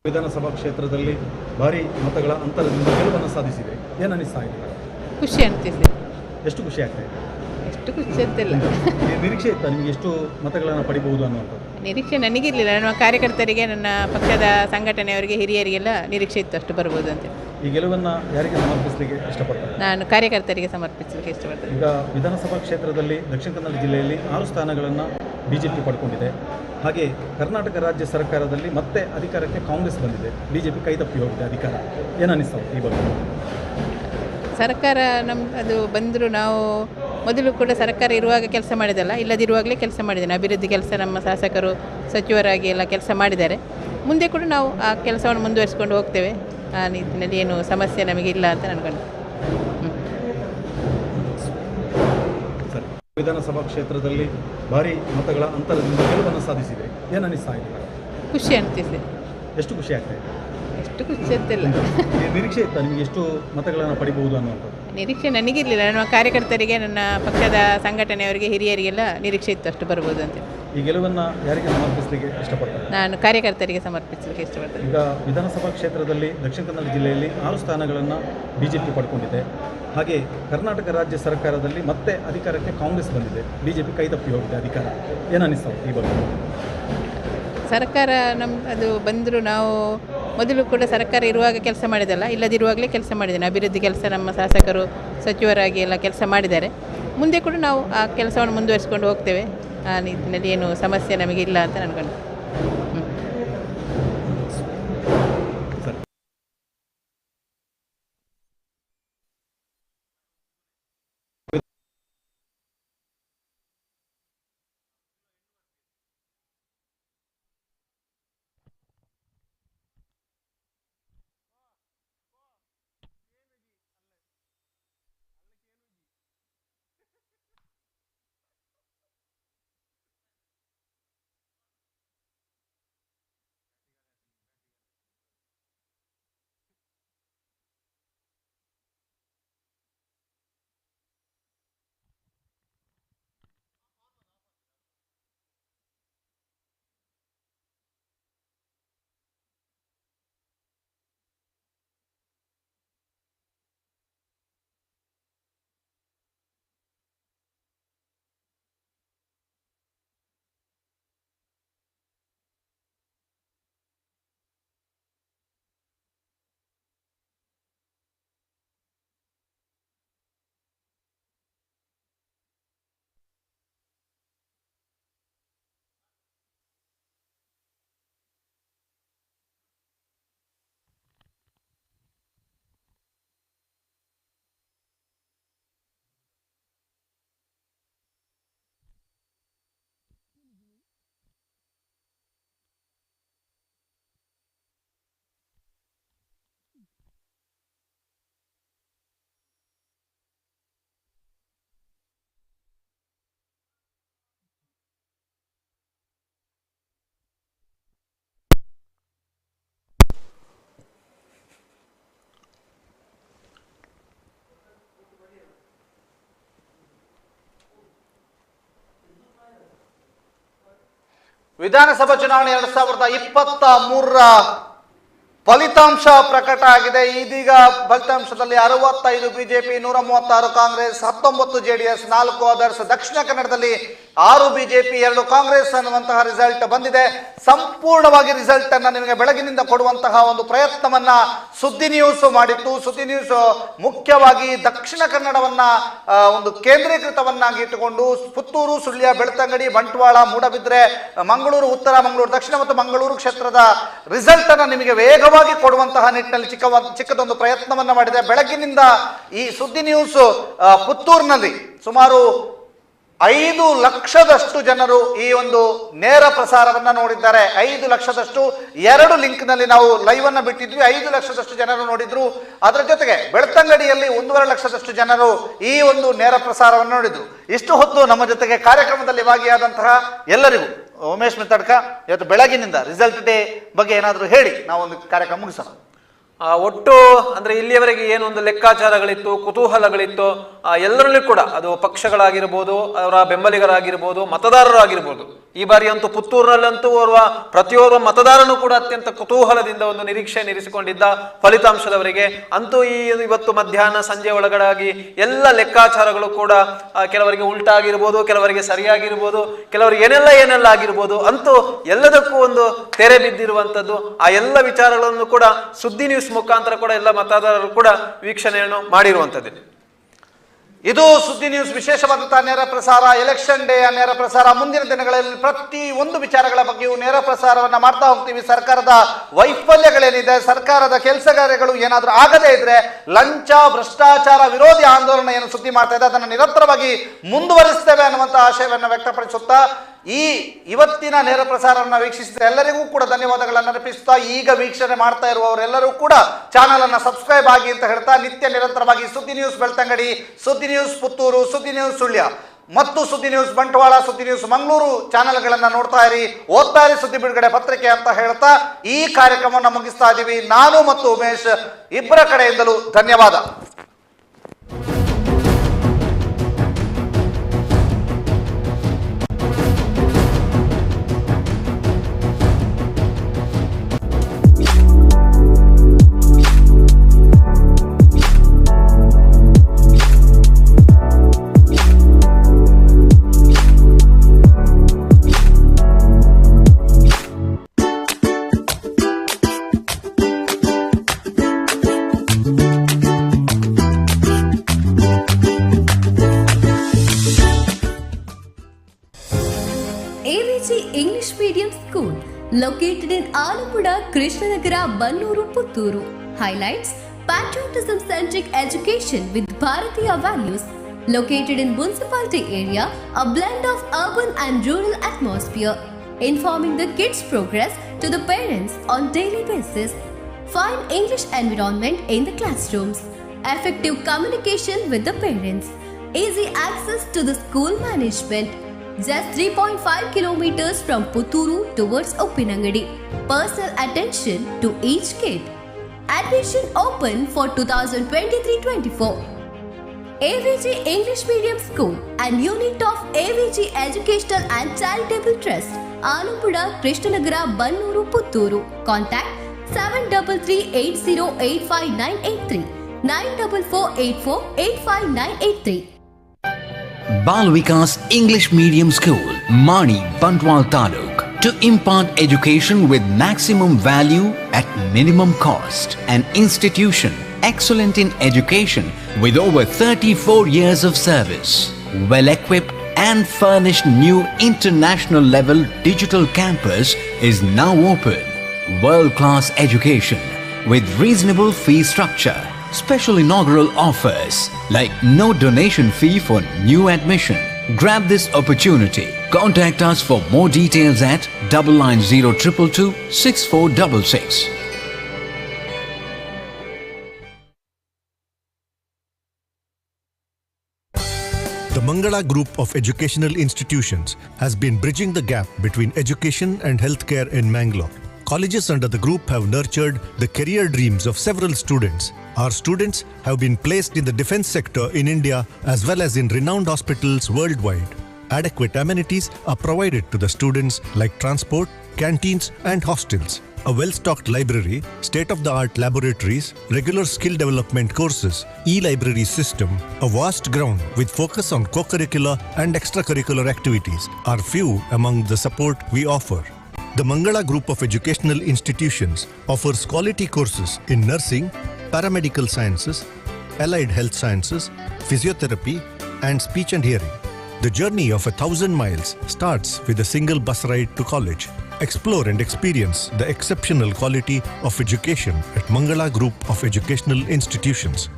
Speaker 11: ವಿಧಾನಸಭಾ ಕ್ಷೇತ್ರದಲ್ಲಿ ಭಾರಿ ಮತಗಳ ಅಂತರದಿಂದ ಗೆಲುವನ್ನು ಸಾಧಿಸಿದೆ. ಏನು ಅನಿಸ್ತಾ ಇದೆ?
Speaker 20: ಖುಷಿ ಅನಿಸಿದೆ.
Speaker 11: ಎಷ್ಟು ಖುಷಿ ಆಗ್ತಾ ಇದೆ?
Speaker 20: ಎಷ್ಟು ಖುಷಿ ಅಂತಿಲ್ಲ.
Speaker 11: ನಿರೀಕ್ಷೆ ಇತ್ತಾ ನಿಮಗೆ ಎಷ್ಟು ಮತಗಳನ್ನು ಪಡಿಬಹುದು ಅನ್ನುವಂಥದ್ದು?
Speaker 20: ನಿರೀಕ್ಷೆ ನನಗಿರಲಿಲ್ಲ. ನನ್ನ ಕಾರ್ಯಕರ್ತರಿಗೆ, ನನ್ನ ಪಕ್ಷದ ಸಂಘಟನೆಯವರಿಗೆ, ಹಿರಿಯರಿಗೆಲ್ಲ ನಿರೀಕ್ಷೆ ಇತ್ತು ಅಷ್ಟು ಬರ್ಬೋದು ಅಂತ.
Speaker 11: ಈ ಗೆಲುವನ್ನು ಯಾರಿಗೆ ಸಮರ್ಪಿಸಲಿಕ್ಕೆ ಇಷ್ಟಪಡ್ತಾರೆ?
Speaker 20: ನಾನು ಕಾರ್ಯಕರ್ತರಿಗೆ ಸಮರ್ಪಿಸಲಿಕ್ಕೆ ಇಷ್ಟಪಡ್ತೇನೆ.
Speaker 11: ಈಗ ವಿಧಾನಸಭಾ ಕ್ಷೇತ್ರದಲ್ಲಿ ದಕ್ಷಿಣ ಕನ್ನಡ ಜಿಲ್ಲೆಯಲ್ಲಿ 6 ಸ್ಥಾನಗಳನ್ನು ಬಿಜೆಪಿ ಪಡ್ಕೊಂಡಿದೆ. ಹಾಗೆ ಕರ್ನಾಟಕ ರಾಜ್ಯ ಸರ್ಕಾರದಲ್ಲಿ ಮತ್ತೆ ಅಧಿಕಾರಕ್ಕೆ ಕಾಂಗ್ರೆಸ್ ಬಂದಿದೆ. ಬಿಜೆಪಿ ಕೈ ತಪ್ಪಿ ಹೋಗಿದೆ ಅಧಿಕಾರ. ಏನು ಅನ್ನಿಸ್ತಾವೆ ಈ ಬಗ್ಗೆ?
Speaker 20: ಸರ್ಕಾರ ಅದು ಬಂದರೂ ನಾವು ಮೊದಲು ಕೂಡ ಸರ್ಕಾರ ಇರುವಾಗ ಕೆಲಸ ಮಾಡಿದಲ್ಲ, ಇಲ್ಲದಿರುವಾಗಲೇ ಕೆಲಸ ಮಾಡಿದ್ದೇನೆ. ಅಭಿವೃದ್ಧಿ ಕೆಲಸ ನಮ್ಮ ಶಾಸಕರು ಸಚಿವರಾಗಿ ಎಲ್ಲ ಕೆಲಸ ಮಾಡಿದ್ದಾರೆ. ಮುಂದೆ ಕೂಡ ನಾವು ಆ ಕೆಲಸವನ್ನು ಮುಂದುವರಿಸಿಕೊಂಡು ಹೋಗ್ತೇವೆ. ಆ ನಿಟ್ಟಿನಲ್ಲಿ ಏನು ಸಮಸ್ಯೆ ನಮಗೆ ಇಲ್ಲ ಅಂತ ಅನ್ಕೊಂಡು.
Speaker 11: ವಿಧಾನಸಭಾ ಕ್ಷೇತ್ರದಲ್ಲಿ ಭಾರಿ ಮತಗಳ ಅಂತರದಿಂದ ಗೆಲುವನ್ನು ಸಾಧಿಸಿದೆ. ಏನು ಅನಿಸ್ತಾ ಇದೆ?
Speaker 20: ಖುಷಿ ಅನಿಸಿದೆ.
Speaker 11: ಎಷ್ಟು ಖುಷಿ ಆಗ್ತಾ ಇದೆ?
Speaker 20: ಎಷ್ಟು ಖುಷಿ ಅಂತಿಲ್ಲ.
Speaker 11: ನಿರೀಕ್ಷೆ ಇತ್ತಾ ನಿಮಗೆ ಎಷ್ಟು ಮತಗಳನ್ನು ಪಡಿಬಹುದು ಅನ್ನುವಂಥದ್ದು?
Speaker 20: ನಿರೀಕ್ಷೆ ನನಗಿರಲಿಲ್ಲ. ನನ್ನ ಕಾರ್ಯಕರ್ತರಿಗೆ, ನನ್ನ ಪಕ್ಷದ ಸಂಘಟನೆಯವರಿಗೆ, ಹಿರಿಯರಿಗೆಲ್ಲ ನಿರೀಕ್ಷೆ ಇತ್ತು ಅಷ್ಟು ಬರ್ಬೋದು ಅಂತ.
Speaker 11: ಈ ಗೆಲುವನ್ನು ಯಾರಿಗೆ ಸಮರ್ಪಿಸಲಿಕ್ಕೆ ಇಷ್ಟಪಡ್ತಾರೆ?
Speaker 20: ನಾನು ಕಾರ್ಯಕರ್ತರಿಗೆ ಸಮರ್ಪಿಸಲಿಕ್ಕೆ ಇಷ್ಟಪಡ್ತೇನೆ.
Speaker 11: ಈಗ ವಿಧಾನಸಭಾ ಕ್ಷೇತ್ರದಲ್ಲಿ ದಕ್ಷಿಣ ಕನ್ನಡ ಜಿಲ್ಲೆಯಲ್ಲಿ 6 ಸ್ಥಾನಗಳನ್ನು ಬಿಜೆಪಿ ಪಡ್ಕೊಂಡಿದೆ. ಹಾಗೆ ಕರ್ನಾಟಕ ರಾಜ್ಯ ಸರ್ಕಾರದಲ್ಲಿ ಮತ್ತೆ ಅಧಿಕಾರಕ್ಕೆ ಕಾಂಗ್ರೆಸ್ ಬಂದಿದೆ. ಬಿಜೆಪಿ ಕೈ ತಪ್ಪಿ ಹೋಗಿದೆ ಅಧಿಕಾರ. ಏನು ಅನ್ನಿಸ್ತಾವೆ ಈ ಬಗ್ಗೆ?
Speaker 20: ಸರ್ಕಾರ ಅದು ಬಂದರೂ ನಾವು ಮೊದಲು ಕೂಡ ಸರ್ಕಾರ ಇರುವಾಗ ಕೆಲಸ ಮಾಡಿದಲ್ಲ, ಇಲ್ಲದಿರುವಾಗಲೇ ಕೆಲಸ ಮಾಡಿದ್ದೇನೆ. ಅಭಿವೃದ್ಧಿ ಕೆಲಸ ನಮ್ಮ ಶಾಸಕರು ಸಚಿವರಾಗಿ ಎಲ್ಲ ಕೆಲಸ ಮಾಡಿದ್ದಾರೆ. ಮುಂದೆ ಕೂಡ ನಾವು ಆ ಕೆಲಸವನ್ನು ಮುಂದುವರಿಸಿಕೊಂಡು ಹೋಗ್ತೇವೆ. ಆ ನಿಟ್ಟಿನಲ್ಲಿ ಏನು ಸಮಸ್ಯೆ ನಮಗೆ ಇಲ್ಲ ಅಂತ ಅನ್ಕೊಂಡು.
Speaker 1: ವಿಧಾನಸಭಾ ಚುನಾವಣೆ 2023ರ ಫಲಿತಾಂಶ ಪ್ರಕಟ ಆಗಿದೆ. ಇದೀಗ ಫಲಿತಾಂಶದಲ್ಲಿ 65 ಬಿಜೆಪಿ, 136 ಕಾಂಗ್ರೆಸ್, 19 ಜೆಡಿಎಸ್, 4 ಅದರ್ಸ್, ದಕ್ಷಿಣ ಕನ್ನಡದಲ್ಲಿ 6 ಬಿಜೆಪಿ, 2 ಕಾಂಗ್ರೆಸ್ ಅನ್ನುವಂತಹ ರಿಸಲ್ಟ್ ಬಂದಿದೆ. ಸಂಪೂರ್ಣವಾಗಿ ರಿಸಲ್ಟ್ ಅನ್ನ ನಿಮಗೆ ಬೆಳಗಿನಿಂದ ಕೊಡುವಂತಹ ಒಂದು ಪ್ರಯತ್ನವನ್ನ ಸುದ್ದಿ ನ್ಯೂಸ್ ಮಾಡಿತ್ತು. ಸುದ್ದಿ ನ್ಯೂಸ್ ಮುಖ್ಯವಾಗಿ ದಕ್ಷಿಣ ಕನ್ನಡವನ್ನ ಒಂದು ಕೇಂದ್ರೀಕೃತವನ್ನಾಗಿ ಇಟ್ಟುಕೊಂಡು ಪುತ್ತೂರು, ಸುಳ್ಯ, ಬೆಳ್ತಂಗಡಿ, ಬಂಟ್ವಾಳ, ಮೂಡಬಿದ್ರೆ, ಮಂಗಳೂರು ಉತ್ತರ, ಮಂಗಳೂರು ದಕ್ಷಿಣ ಮತ್ತು ಮಂಗಳೂರು ಕ್ಷೇತ್ರದ ರಿಸಲ್ಟ್ ಅನ್ನ ನಿಮಗೆ ವೇಗವಾಗಿ ಕೊಡುವಂತಹ ನಿಟ್ಟಿನಲ್ಲಿ ಚಿಕ್ಕದೊಂದು ಪ್ರಯತ್ನವನ್ನ ಮಾಡಿದೆ. ಬೆಳಗ್ಗಿನಿಂದ ಈ ಸುದ್ದಿ ನ್ಯೂಸ್ ಪುತ್ತೂರಿನಲ್ಲಿ ಸುಮಾರು 5 ಲಕ್ಷದಷ್ಟು ಜನರು ಈ ಒಂದು ನೇರ ಪ್ರಸಾರವನ್ನ ನೋಡಿದ್ದಾರೆ. 5 ಲಕ್ಷದಷ್ಟು 2 ಲಿಂಕ್ನಲ್ಲಿ ನಾವು ಲೈವ್ ಅನ್ನ ಬಿಟ್ಟಿದ್ವಿ. 5 ಲಕ್ಷದಷ್ಟು ಜನರು ನೋಡಿದ್ರು. ಅದರ ಜೊತೆಗೆ ಬೆಳ್ತಂಗಡಿಯಲ್ಲಿ 1.5 ಲಕ್ಷದಷ್ಟು ಜನರು ಈ ಒಂದು ನೇರ ಪ್ರಸಾರವನ್ನು ನೋಡಿದ್ರು. ಇಷ್ಟು ಹೊತ್ತು ನಮ್ಮ ಜೊತೆಗೆ ಕಾರ್ಯಕ್ರಮದಲ್ಲಿ ಭಾಗಿಯಾದಂತಹ ಎಲ್ಲರಿಗೂ ಉಮೇಶ್ ಮಿತ್ತಡ್ಕ, ಇವತ್ತು ಬೆಳಗಿನಿಂದ ರಿಸಲ್ಟ್ ಡೇ ಬಗ್ಗೆ ಏನಾದರೂ ಹೇಳಿ ನಾವು ಒಂದು ಕಾರ್ಯಕ್ರಮ ಮುಗಿಸೋಣ.
Speaker 2: ಒಟ್ಟು ಅಂದ್ರೆ ಇಲ್ಲಿಯವರೆಗೆ ಏನೊಂದು ಲೆಕ್ಕಾಚಾರಗಳಿತ್ತು, ಕುತೂಹಲಗಳಿತ್ತು, ಎಲ್ಲರಲ್ಲೂ ಕೂಡ ಅದು ಪಕ್ಷಗಳಾಗಿರ್ಬೋದು, ಅವರ ಬೆಂಬಲಿಗರಾಗಿರ್ಬೋದು, ಮತದಾರರಾಗಿರ್ಬೋದು. ಈ ಬಾರಿ ಅಂತೂ ಪುತ್ತೂರಿನಲ್ಲಂತೂ ಪ್ರತಿಯೋರ್ವ ಮತದಾರನು ಕೂಡ ಅತ್ಯಂತ ಕುತೂಹಲದಿಂದ ಒಂದು ನಿರೀಕ್ಷಿಸಿಕೊಂಡಿದ್ದ ಫಲಿತಾಂಶದವರೆಗೆ ಅಂತೂ ಇವತ್ತು ಮಧ್ಯಾಹ್ನ ಸಂಜೆ ಒಳಗಡೆ ಎಲ್ಲ ಲೆಕ್ಕಾಚಾರಗಳು ಕೂಡ ಕೆಲವರಿಗೆ ಉಲ್ಟಾ ಆಗಿರ್ಬೋದು, ಕೆಲವರಿಗೆ ಸರಿಯಾಗಿರ್ಬೋದು, ಕೆಲವರಿಗೆ ಏನೆಲ್ಲ ಆಗಿರ್ಬೋದು, ಅಂತೂ ಎಲ್ಲದಕ್ಕೂ ಒಂದು ತೆರೆ ಬಿದ್ದಿರುವಂತದ್ದು. ಆ ಎಲ್ಲ ವಿಚಾರಗಳನ್ನು ಕೂಡ ಸುದ್ದಿ ನ್ಯೂಸ್ ಮುಖಾಂತರ ಕೂಡ ಎಲ್ಲ ಮತದಾರರು ಕೂಡ ವೀಕ್ಷಣೆಯನ್ನು ಮಾಡಿರುವಂತದ್ದು.
Speaker 1: ಇದು ಸುದ್ದಿ ನ್ಯೂಸ್ ವಿಶೇಷವಾದಂತಹ ನೇರ ಪ್ರಸಾರ, ಎಲೆಕ್ಷನ್ ಡೇ ನೇರ ಪ್ರಸಾರ. ಮುಂದಿನ ದಿನಗಳಲ್ಲಿ ಪ್ರತಿ ಒಂದು ವಿಚಾರಗಳ ಬಗ್ಗೆಯೂ ನೇರ ಪ್ರಸಾರವನ್ನ ಮಾಡ್ತಾ ಹೋಗ್ತೀವಿ. ಸರ್ಕಾರದ ವೈಫಲ್ಯಗಳೇನಿದೆ, ಸರ್ಕಾರದ ಕೆಲಸ ಕಾರ್ಯಗಳು ಏನಾದರೂ ಆಗದೇ ಇದ್ರೆ, ಲಂಚ ಭ್ರಷ್ಟಾಚಾರ ವಿರೋಧಿ ಆಂದೋಲನ ಏನು ಸುದ್ದಿ ಮಾಡ್ತಾ ಇದೆ ಅದನ್ನು ನಿರಂತರವಾಗಿ ಮುಂದುವರಿಸ್ತೇವೆ ಅನ್ನುವಂಥ ಆಶಯವನ್ನು ವ್ಯಕ್ತಪಡಿಸುತ್ತಾ ಇವತ್ತಿನ ನೇರ ಪ್ರಸಾರವನ್ನು ವೀಕ್ಷಿಸಿದ ಎಲ್ಲರಿಗೂ ಕೂಡ ಧನ್ಯವಾದಗಳನ್ನು ಅರ್ಪಿಸುತ್ತಾ, ಈಗ ವೀಕ್ಷಣೆ ಮಾಡ್ತಾ ಇರುವವರೆಲ್ಲರೂ ಕೂಡ ಚಾನಲ್ ಅನ್ನು ಸಬ್ಸ್ಕ್ರೈಬ್ ಆಗಿ ಅಂತ ಹೇಳ್ತಾ, ನಿತ್ಯ ನಿರಂತರವಾಗಿ ಸುದ್ದಿ ನ್ಯೂಸ್ ಬೆಳ್ತಂಗಡಿ, ಸುದ್ದಿ ನ್ಯೂಸ್ ಪುತ್ತೂರು, ಸುದ್ದಿ ನ್ಯೂಸ್ ಸುಳ್ಯ ಮತ್ತು ಸುದ್ದಿ ನ್ಯೂಸ್ ಬಂಟ್ವಾಳ, ಸುದ್ದಿ ನ್ಯೂಸ್ ಮಂಗಳೂರು ಚಾನೆಲ್ಗಳನ್ನು ನೋಡ್ತಾ ಇರಿ, ಓದ್ತಾ ಇರಿ ಸುದ್ದಿ ಬಿಡುಗಡೆ ಪತ್ರಿಕೆ ಅಂತ ಹೇಳ್ತಾ ಈ ಕಾರ್ಯಕ್ರಮವನ್ನು ಮುಗಿಸ್ತಾ ಇದ್ದೀವಿ. ನಾನು ಮತ್ತು ಉಮೇಶ್ ಇಬ್ಬರ ಕಡೆಯಿಂದಲೂ ಧನ್ಯವಾದ.
Speaker 10: English Medium School located in Alappuzha, Krishnanagara, Bannuru, Putturu. Highlights: patriotism-centric education with Bharatiya values. Located in municipality area, a blend of urban and rural atmosphere. Informing the kids' progress to the parents on daily basis. Fine English environment in the classrooms. Effective communication with the parents. Easy access to the school management. Just 3.5 kilometers from Putturu towards Uppinangadi. Personal attention to each kid. Admission open for 2023-24. AVG English Medium School and unit of AVG Educational and Charitable Trust, Alappuzha, Krishnanagara, Bannuru, Putturu. Contact 7338085983 9448485983.
Speaker 14: Bal Vikas English Medium School, Mani, Bantwal Taluk, to impart education with maximum value at minimum cost. An institution excellent in education with over 34 years of service. Well equipped and furnished new international level digital campus is now open. World class education with reasonable fee structure. Special inaugural offers like no donation fee for new admission. Grab this opportunity. Contact us for more details at 990222 6466.
Speaker 23: The Mangala Group of Educational Institutions has been bridging the gap between education and healthcare in Mangalore. Colleges under the group have nurtured the career dreams of several students. Our students have been placed in the defense sector in India as well as in renowned hospitals worldwide. Adequate amenities are provided to the students like transport, canteens and hostels. A well-stocked library, state-of-the-art laboratories, regular skill development courses, e-library system, a vast ground with focus on co-curricular and extracurricular activities are few among the support we offer. The Mangala Group of Educational Institutions offers quality courses in nursing, paramedical sciences, allied health sciences, physiotherapy, and speech and hearing. The journey of 1,000 miles starts with a single bus ride to college. Explore and experience the exceptional quality of education at Mangala Group of Educational Institutions.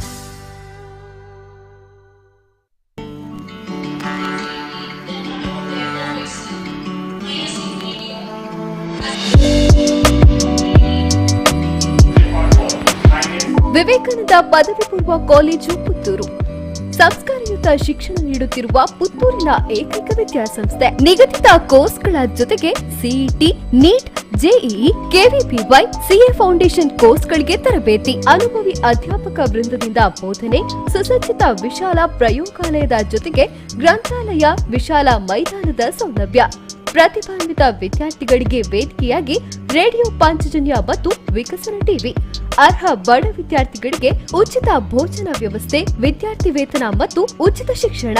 Speaker 10: Vivekananda ಪದವಿ ಪೂರ್ವ college Puttur ಸಂಸ್ಕಾರಯುತ ಉಚಿತ ಶಿಕ್ಷಣ ನೀಡುತ್ತಿರುವ ಪುತ್ತೂರಿನ ಏಕೈಕ ವಿದ್ಯಾಸಂಸ್ಥೆ. ನಿಗದಿತ ಕೋರ್ಸ್ಗಳ ಜೊತೆಗೆ CET, NEET, JEE, KVPY, CA foundation ಕೋರ್ಸ್ಗಳಿಗೆ ತರಬೇತಿ. ಅನುಭವಿ ಅಧ್ಯಾಪಕ ವೃಂದದಿಂದ ಬೋಧನೆ, ಸುಸಜ್ಜಿತ ವಿಶಾಲ ಪ್ರಯೋಗಾಲಯದ ಜೊತೆಗೆ ಗ್ರಂಥಾಲಯ, ವಿಶಾಲ ಮೈದಾನದ ಸೌಲಭ್ಯ. ಪ್ರತಿಭಾನ್ವಿತ ವಿದ್ಯಾರ್ಥಿಗಳಿಗೆ ವೇದಿಕೆಯಾಗಿ ರೇಡಿಯೋ ಪಾಂಚಜನ್ಯ ಮತ್ತು ವಿಕಸನ ಟಿವಿ. ಅರ್ಹ ಬಡ ವಿದ್ಯಾರ್ಥಿಗಳಿಗೆ ಉಚಿತ ಭೋಜನ ವ್ಯವಸ್ಥೆ, ವಿದ್ಯಾರ್ಥಿ ವೇತನ ಮತ್ತು ಉಚಿತ ಶಿಕ್ಷಣ.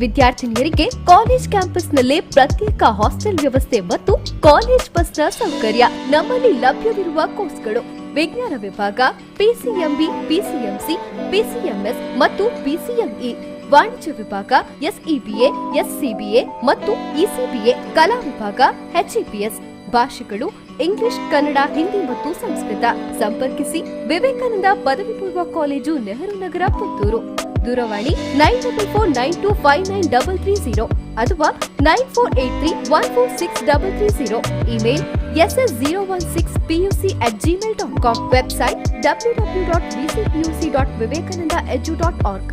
Speaker 10: ವಿದ್ಯಾರ್ಥಿನಿಯರಿಗೆ ಕಾಲೇಜ್ ಕ್ಯಾಂಪಸ್ನಲ್ಲೇ ಪ್ರತ್ಯೇಕ ಹಾಸ್ಟೆಲ್ ವ್ಯವಸ್ಥೆ ಮತ್ತು ಕಾಲೇಜ್ ಬಸ್ನ ಸೌಕರ್ಯ. ನಮ್ಮಲ್ಲಿ ಲಭ್ಯವಿರುವ ಕೋರ್ಸ್ಗಳು: ವಿಜ್ಞಾನ ವಿಭಾಗ, ಪಿಸಿಎಂಬಿ, ಪಿಸಿಎಂಸಿ, ಪಿಸಿಎಂಎಸ್ ಮತ್ತು ಪಿಸಿಎಂಇ. ವಾಣಿಜ್ಯ ವಿಭಾಗ ಎಸ್ಇಬಿಎ, ಎಸ್ಸಿಬಿಎ ಮತ್ತು ಇಸಿಬಿಎ. ಕಲಾ ವಿಭಾಗ HEPS. ಭಾಷೆಗಳು ಇಂಗ್ಲಿಷ್, ಕನ್ನಡ, ಹಿಂದಿ ಮತ್ತು ಸಂಸ್ಕೃತ. ಸಂಪರ್ಕಿಸಿ ವಿವೇಕಾನಂದ ಪದವಿ ಪೂರ್ವ ಕಾಲೇಜು, ನೆಹರು ನಗರ, ಪುತ್ತೂರು. ದೂರವಾಣಿ 9484599330 ಅಥವಾ 9483146330. Email ss016puc@gmail.com. Website www.vcpuc.vivekanandaedu.org.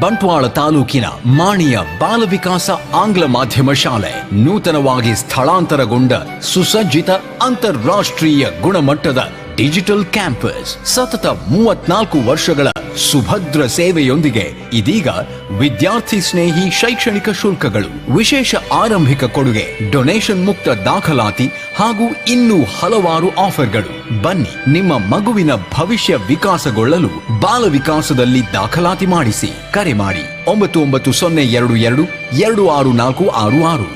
Speaker 14: Bantwal ತಾಲೂಕಿನ ಮಾಣಿಯ ಬಾಲ ವಿಕಾಸ ಆಂಗ್ಲ ಮಾಧ್ಯಮ ಶಾಲೆ ನೂತನವಾಗಿ ಸ್ಥಳಾಂತರಗೊಂಡ ಸುಸಜ್ಜಿತ ಅಂತಾರಾಷ್ಟ್ರೀಯ ಗುಣಮಟ್ಟದ ಡಿಜಿಟಲ್ ಕ್ಯಾಂಪಸ್. ಸತತ 34 ವರ್ಷಗಳ ಸುಭದ್ರ ಸೇವೆಯೊಂದಿಗೆ ಇದೀಗ ವಿದ್ಯಾರ್ಥಿ ಸ್ನೇಹಿ ಶೈಕ್ಷಣಿಕ ಶುಲ್ಕಗಳು, ವಿಶೇಷ ಆರಂಭಿಕ ಕೊಡುಗೆ, ಡೊನೇಷನ್ ಮುಕ್ತ ದಾಖಲಾತಿ ಹಾಗೂ ಇನ್ನೂ ಹಲವಾರು ಆಫರ್ಗಳು. ಬನ್ನಿ, ನಿಮ್ಮ ಮಗುವಿನ ಭವಿಷ್ಯ ವಿಕಾಸಗೊಳ್ಳಲು ಬಾಲ ವಿಕಾಸದಲ್ಲಿ ದಾಖಲಾತಿ ಮಾಡಿಸಿ. ಕರೆ ಮಾಡಿ 990222 26466.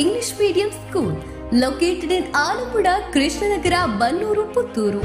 Speaker 10: English Medium School located in Alapura, Krishnanagara, Bannuru, Putturu.